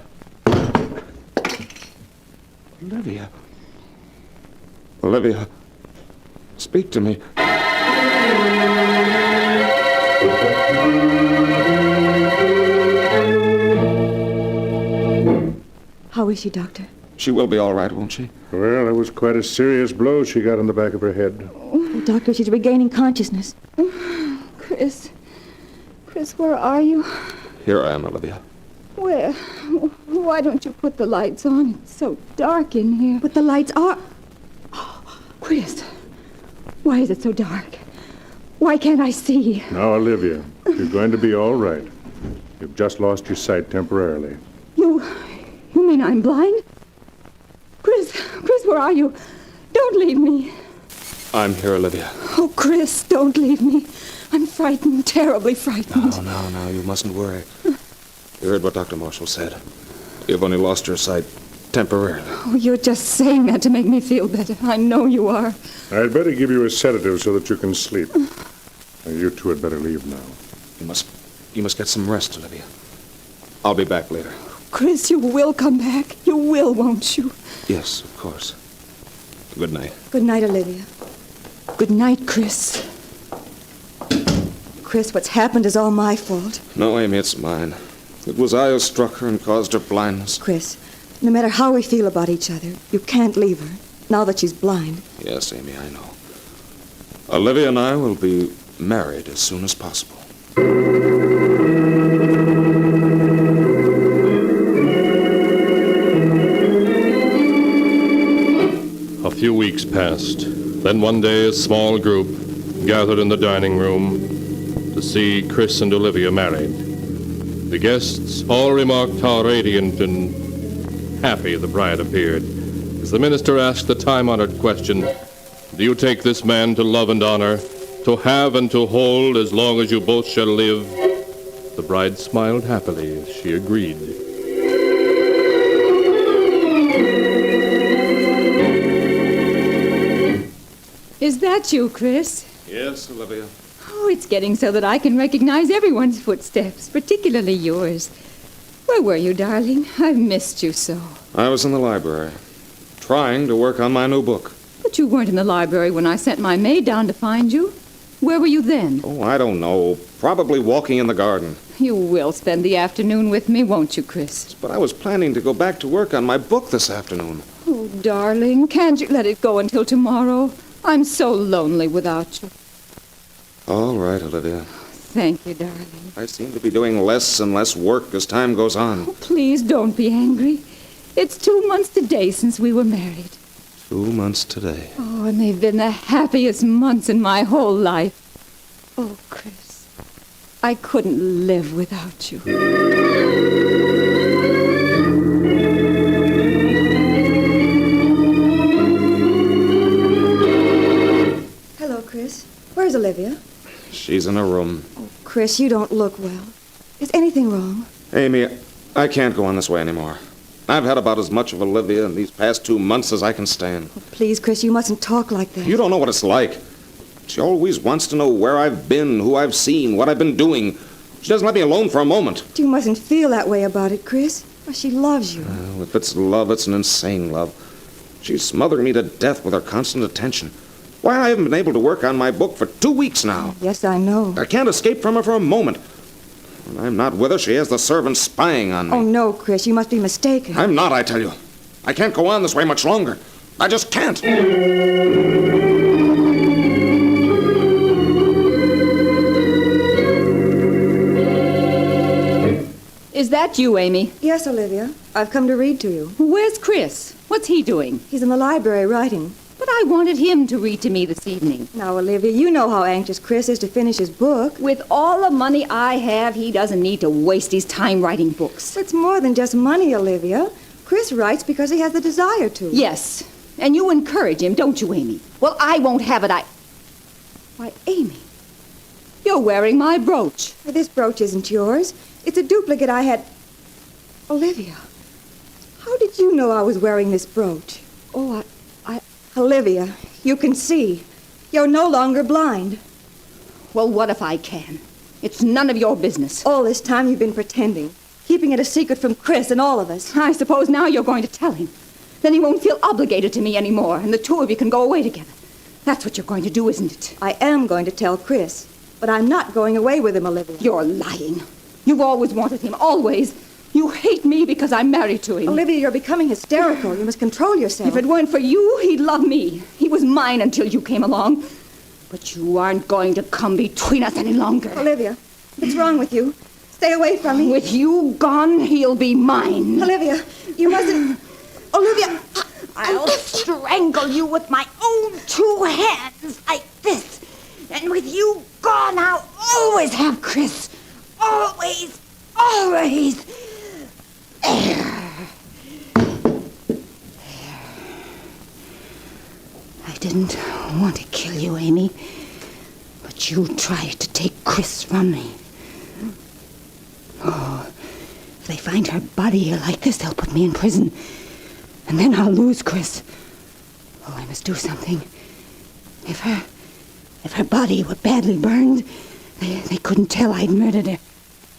Olivia. Olivia, speak to me. How is she, Doctor? She will be all right, won't she? Well, it was quite a serious blow she got on the back of her head. Oh, Doctor, she's regaining consciousness. Chris, where are you? Here I am, Olivia. Where? Why don't you put the lights on? It's so dark in here. But the lights are... Oh, Chris, why is it so dark? Why can't I see? Now, Olivia, you're going to be all right. You've just lost your sight temporarily. You mean I'm blind? Chris, where are you? Don't leave me. I'm here, Olivia. Oh, Chris, don't leave me. I'm frightened, terribly frightened. No, you mustn't worry. You heard what Dr. Marshall said. You've only lost your sight temporarily. Oh, you're just saying that to make me feel better. I know you are. I'd better give you a sedative so that you can sleep. You two had better leave now. You must get some rest, Olivia. I'll be back later. Chris, you will come back. You will, won't you? Yes, of course. Good night. Good night, Olivia. Good night, Chris. Chris, what's happened is all my fault. No, Amy, it's mine. It was I who struck her and caused her blindness. Chris, no matter how we feel about each other, you can't leave her, now that she's blind. Yes, Amy, I know. Olivia and I will be married as soon as possible. A few weeks weeks passed. Then one day, a small group gathered in the dining room to see Chris and Olivia married. The guests all remarked how radiant and happy the bride appeared. As the minister asked the time-honored question, "Do you take this man to love and honor, to have and to hold as long as you both shall live?" The bride smiled happily as she agreed. Is that you, Chris? Yes, Olivia. Oh, it's getting so that I can recognize everyone's footsteps, particularly yours. Where were you, darling? I've missed you so. I was in the library, trying to work on my new book. But you weren't in the library when I sent my maid down to find you. Where were you then? Oh, I don't know. Probably walking in the garden. You will spend the afternoon with me, won't you, Chris? But I was planning to go back to work on my book this afternoon. Oh, darling, can't you let it go until tomorrow? I'm so lonely without you. All right, Olivia. Thank you, darling. I seem to be doing less and less work as time goes on. Oh, please don't be angry. It's 2 months today since we were married. 2 months today. Oh, and they've been the happiest months in my whole life. Oh, Chris, I couldn't live without you. Hello, Chris. Where's Olivia? She's in her room. Oh, Chris, you don't look well. Is anything wrong? Amy, I can't go on this way anymore. I've had about as much of Olivia in these past 2 months as I can stand. Oh, please, Chris, you mustn't talk like that. You don't know what it's like. She always wants to know where I've been, who I've seen, what I've been doing. She doesn't let me alone for a moment. You mustn't feel that way about it, Chris. Well, she loves you. Well, if it's love, it's an insane love. She's smothering me to death with her constant attention. Why, I haven't been able to work on my book for 2 weeks now. Yes, I know. I can't escape from her for a moment. When I'm not with her, she has the servants spying on me. Oh, no, Chris, you must be mistaken. I'm not, I tell you. I can't go on this way much longer. I just can't. Is that you, Amy? Yes, Olivia. I've come to read to you. Where's Chris? What's he doing? He's in the library writing. But I wanted him to read to me this evening. Now, Olivia, you know how anxious Chris is to finish his book. With all the money I have, he doesn't need to waste his time writing books. It's more than just money, Olivia. Chris writes because he has the desire to. Yes, and you encourage him, don't you, Amy? Well, I won't have it. Why, Amy, you're wearing my brooch. This brooch isn't yours. It's a duplicate I had... Olivia, how did you know I was wearing this brooch? Oh, Olivia, you can see. You're no longer blind. Well, what if I can? It's none of your business. All this time you've been pretending, keeping it a secret from Chris and all of us. I suppose now you're going to tell him. Then he won't feel obligated to me anymore, and the two of you can go away together. That's what you're going to do, isn't it? I am going to tell Chris, but I'm not going away with him, Olivia. You're lying. You've always wanted him, always. You hate me because I'm married to him. Olivia, you're becoming hysterical. You must control yourself. If it weren't for you, he'd love me. He was mine until you came along. But you aren't going to come between us any longer. Olivia, what's wrong with you? Stay away from me. With you gone, he'll be mine. Olivia, you mustn't... Olivia! I'll strangle you with my own 2 hands like this. And with you gone, I'll always have Chris. Always, always. There. I didn't want to kill you, Amy. But you tried to take Chris from me. Oh, if they find her body here like this, they'll put me in prison. And then I'll lose Chris. Oh, I must do something. If her body were badly burned, they couldn't tell I'd murdered her.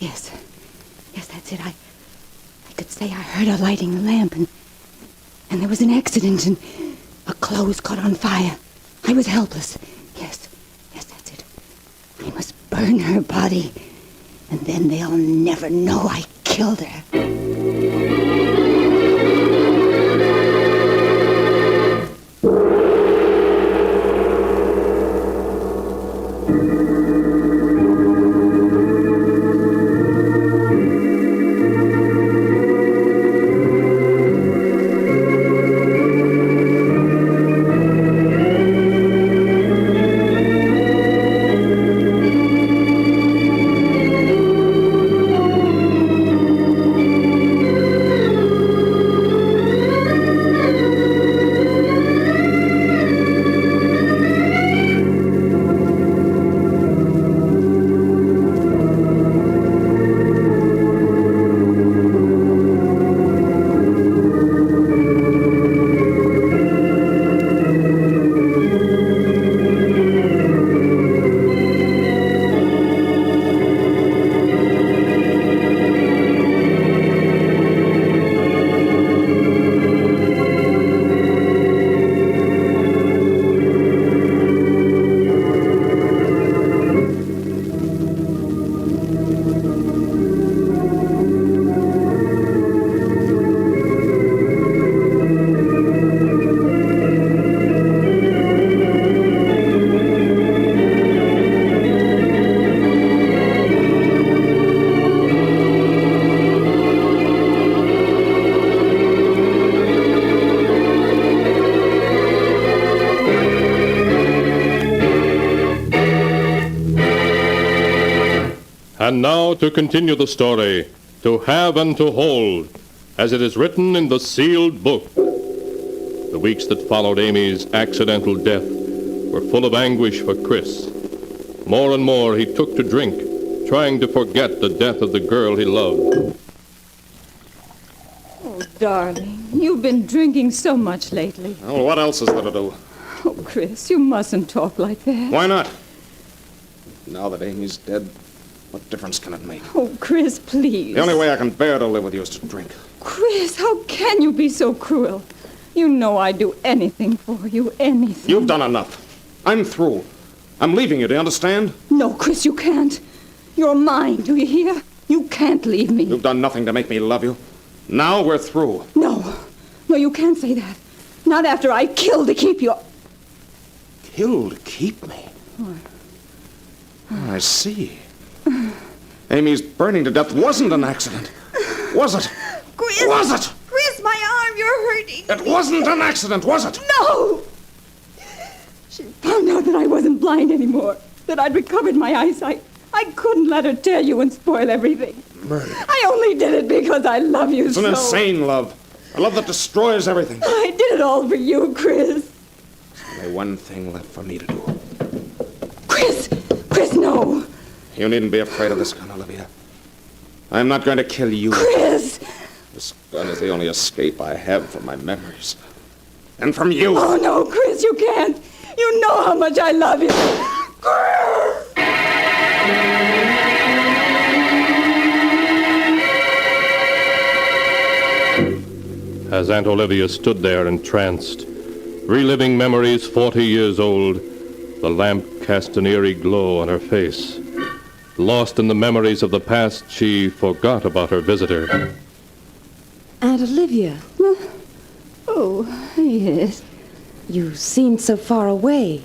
Yes, that's it. I could say I heard her lighting the lamp, and there was an accident, and her clothes caught on fire. I was helpless. Yes, that's it. I must burn her body, and then they'll never know I killed her. And now to continue the story, To Have and to Hold, as it is written in the sealed book. The weeks that followed Amy's accidental death were full of anguish for Chris. More and more he took to drink, trying to forget the death of the girl he loved. Oh, darling, you've been drinking so much lately. Well, what else is there to do? Oh, Chris, you mustn't talk like that. Why not? Now that Amy's dead, what difference can it make? Oh, Chris, please. The only way I can bear to live with you is to drink. Chris, how can you be so cruel? You know I'd do anything for you, anything. You've done enough. I'm through. I'm leaving you, do you understand? No, Chris, you can't. You're mine, do you hear? You can't leave me. You've done nothing to make me love you. Now we're through. No, you can't say that. Not after I killed to keep you. Killed to keep me? Oh, I see. Amy's burning to death wasn't an accident. Was it? Chris! Was it? Chris, my arm, you're hurting. It wasn't an accident, was it? No! She found out that I wasn't blind anymore, that I'd recovered my eyesight. I couldn't let her tell you and spoil everything. Murder. I only did it because I love you It's so. an insane love. A love that destroys everything. I did it all for you, Chris. There's only one thing left for me to do. Chris, no. You needn't be afraid of this gun, Olivia. I'm not going to kill you. Chris! This gun is the only escape I have from my memories. And from you. Oh, no, Chris, you can't. You know how much I love you. Chris! As Aunt Olivia stood there entranced, reliving memories 40 years old, the lamp cast an eerie glow on her face. Lost in the memories of the past, she forgot about her visitor. Aunt Olivia. Oh, yes. You seemed so far away,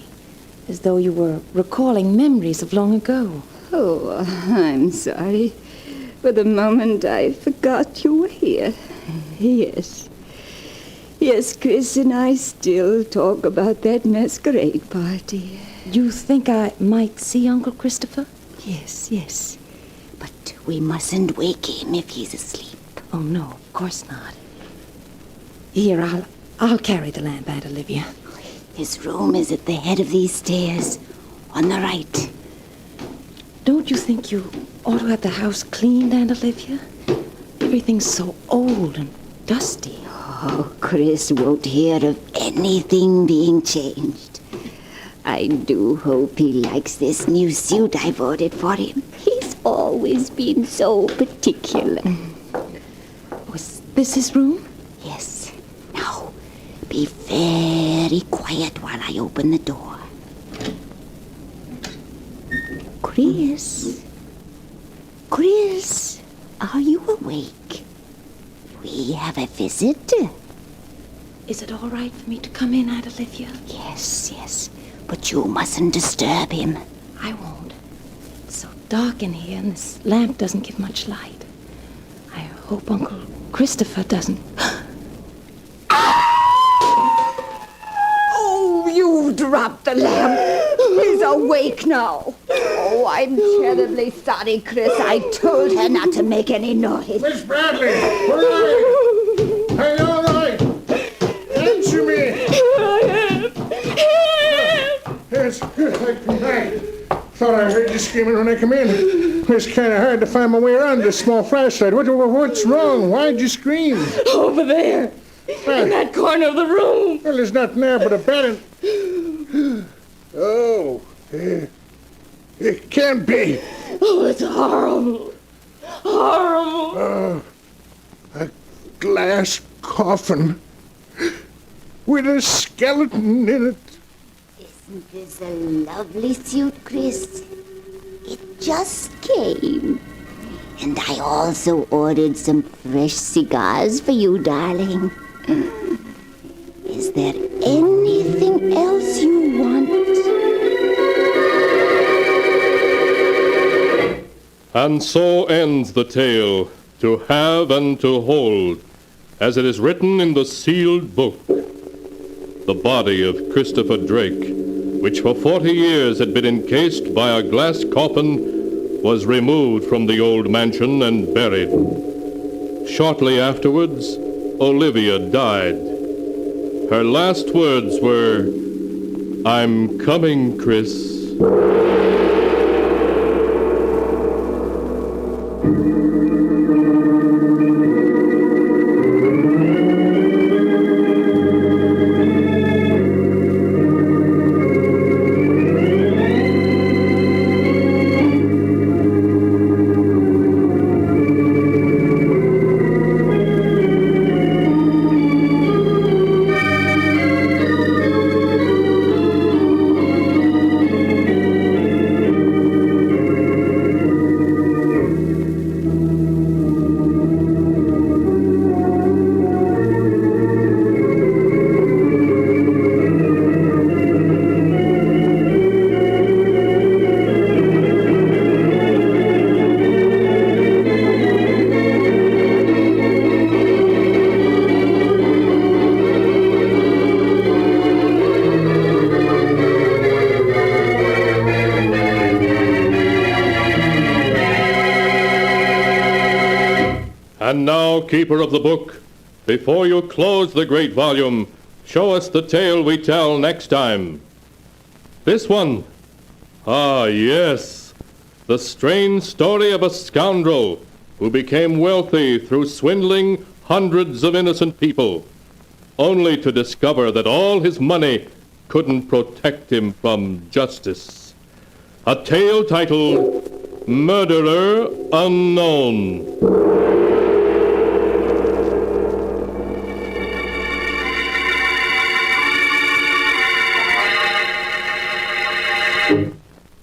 as though you were recalling memories of long ago. Oh, I'm sorry. For the moment, I forgot you were here. Yes. Yes, Chris and I still talk about that masquerade party. You think I might see Uncle Christopher? Yes. But we mustn't wake him if he's asleep. Oh, no, of course not. Here, I'll carry the lamp, Aunt Olivia. His room is at the head of these stairs, on the right. Don't you think you ought to have the house cleaned, Aunt Olivia? Everything's so old and dusty. Oh, Chris won't hear of anything being changed. I do hope he likes this new suit I ordered for him. He's always been so particular. Was this his room? Yes. Now, be very quiet while I open the door. Chris? Chris, are you awake? We have a visitor. Is it all right for me to come in, Aunt Olivia? Yes. But you mustn't disturb him. I won't. It's so dark in here, and this lamp doesn't give much light. I hope Uncle Christopher doesn't... Oh, you dropped the lamp. He's awake now. Oh, I'm terribly sorry, Chris. I told her not to make any noise. Miss Bradley, where are you? Are you all right? Answer me. Yes, I come back. Thought I heard you screaming when I come in. It's kind of hard to find my way around this small flashlight. What's wrong? Why'd you scream? Over there. In that corner of the room. Well, there's nothing there but a bed and... Oh. It can't be. Oh, it's horrible. Horrible. A glass coffin with a skeleton in it. Isn't this a lovely suit, Chris? It just came. And I also ordered some fresh cigars for you, darling. Is there anything else you want? And so ends the tale, To Have and to Hold, as it is written in the sealed book. The body of Christopher Drake, which for 40 years had been encased by a glass coffin, was removed from the old mansion and buried. Shortly afterwards, Olivia died. Her last words were, "I'm coming, Chris." And now, keeper of the book, before you close the great volume, show us the tale we tell next time. This one. Ah, yes. The strange story of a scoundrel who became wealthy through swindling hundreds of innocent people, only to discover that all his money couldn't protect him from justice. A tale titled Murderer Unknown.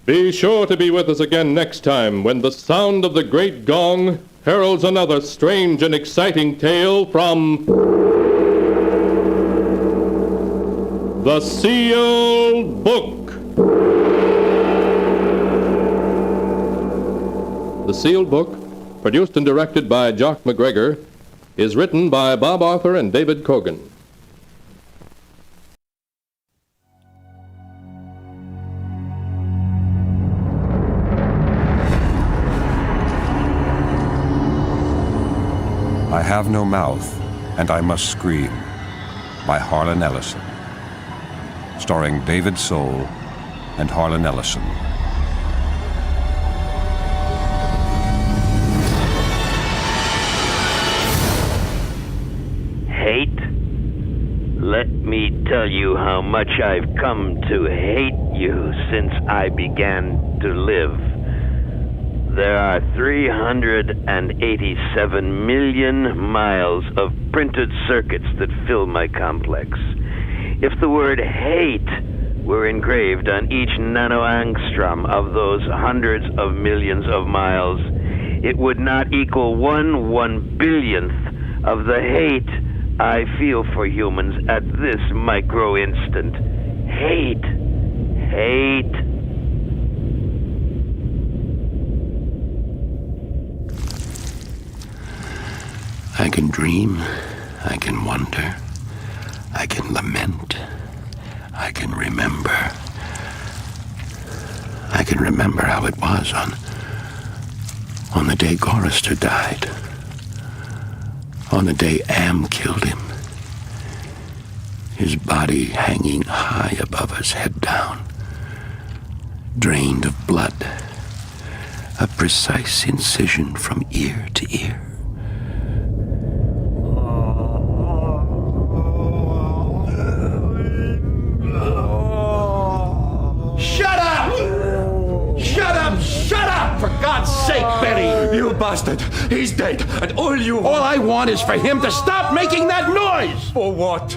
Be sure to be with us again next time when the sound of the great gong heralds another strange and exciting tale from The Sealed Book. The Sealed Book, produced and directed by Jock McGregor, is written by Bob Arthur and David Cogan. I Have No Mouth, and I Must Scream, by Harlan Ellison. Starring David Soul and Harlan Ellison. Hate? Let me tell you how much I've come to hate you since I began to live. There are 387 million miles of printed circuits that fill my complex. If the word hate were engraved on each nanoangstrom of those hundreds of millions of miles, it would not equal 1/1,000,000th of the hate I feel for humans at this micro instant. Hate. Hate. I can dream, I can wonder, I can lament, I can remember. I can remember how it was on the day Gorrister died, on the day Am killed him, his body hanging high above us, head down, drained of blood, a precise incision from ear to ear. For God's sake, Benny! You bastard! He's dead, and all I want is for him to stop making that noise! For what?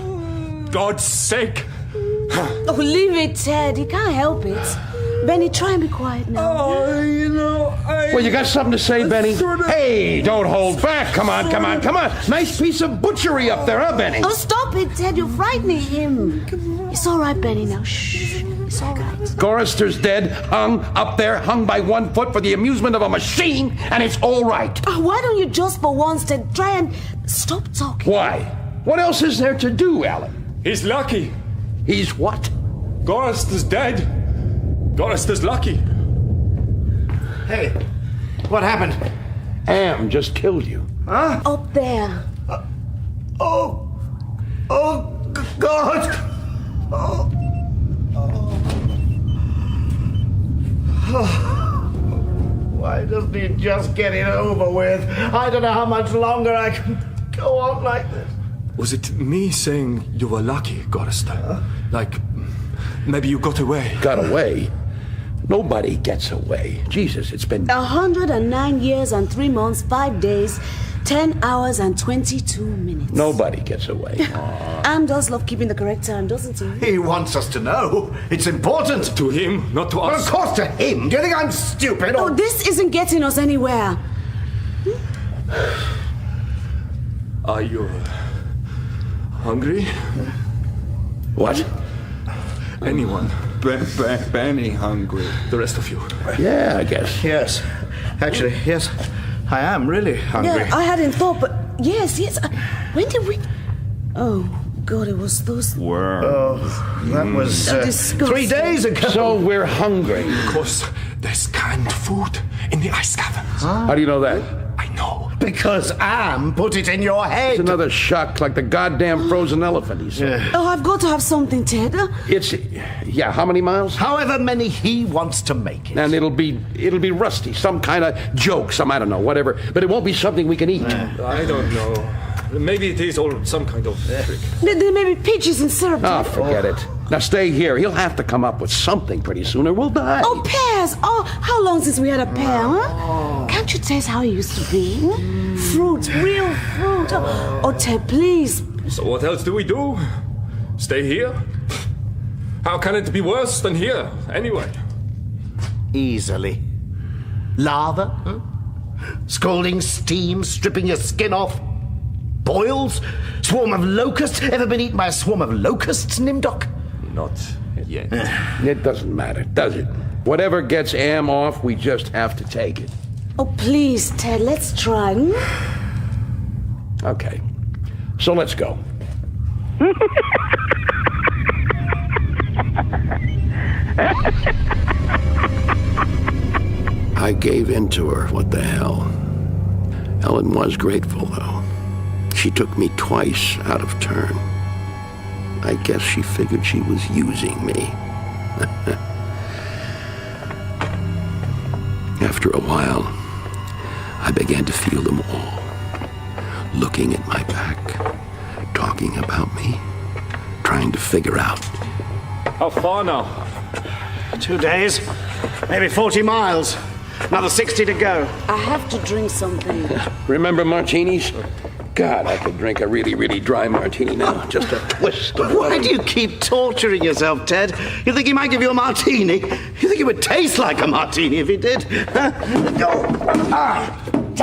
God's sake! Oh, leave it, Ted. He can't help it. Benny, try and be quiet now. Oh, Well, you got something to say, Benny? Hey, don't hold back. Come on. Nice piece of butchery up there, huh, Benny? Oh, stop it, Ted. You're frightening him. It's all right, Benny. Now, shh. It's all right. Gorrister's dead, hung up there, hung by 1 foot for the amusement of a machine, and it's all right. Why don't you just for once, Ted, try and stop talking? Why? What else is there to do, Alan? He's lucky. He's what? Gorrister's dead. Gorrister's lucky. Hey, what happened? Am just killed you. Huh? Up there. Oh, God! Oh. Why doesn't he just get it over with? I don't know how much longer I can go on like this. Was it me saying you were lucky, Gorrister? Like, maybe you got away? Got away? Nobody gets away. Jesus, it's been... 109 years and 3 months, 5 days, 10 hours and 22 minutes. Nobody gets away. Am does love keeping the correct time, doesn't he? He wants us to know. It's important. To him, not to us. Well, of course to him. Do you think I'm stupid? Oh, this isn't getting us anywhere. Are you hungry? What? Anyone? Benny hungry. The rest of you? Yeah, I guess. Yes. Actually, yes. I am really hungry. Yeah, I hadn't thought, but yes. When did we... Oh, God, it was those... Worms. Oh, that was 3 days ago. So we're hungry. Because there's canned food in the ice caverns. How do you know that? I know. Because Am put it in your head. It's another shock like the goddamn frozen elephant, he said. Oh, I've got to have something, Ted. It's... Yeah, how many miles? However many he wants to make it. And it'll be rusty. Some kind of joke, I don't know, whatever. But it won't be something we can eat. I don't know. Maybe it is all some kind of trick. There may be peaches and syrup. Oh, forget it. Now stay here. He'll have to come up with something pretty soon or we'll die. Oh, pears. Oh, how long since we had a pear, huh? Can't you taste how it used to be? Fruit, real fruit. Oh, Ted, please. So what else do we do? Stay here? How can it be worse than here, anyway? Easily. Lava? Huh? Scalding steam, stripping your skin off. Boils? Swarm of locusts? Ever been eaten by a swarm of locusts, Nimdok? Not yet. It doesn't matter, does it? Whatever gets Am off, we just have to take it. Oh, please, Ted, let's try. Okay. So let's go. I gave in to her. What the hell? Ellen was grateful, though. She took me twice out of turn. I guess she figured she was using me. After a while, I began to feel them all, looking at my back, talking about me, trying to figure out. How far now? 2 days, maybe 40 miles. Another 60 to go. I have to drink something. Remember martinis? God, I could drink a really, really dry martini now. Just a twist of Why do you keep torturing yourself, Ted? You think he might give you a martini? You think it would taste like a martini if he did? Huh?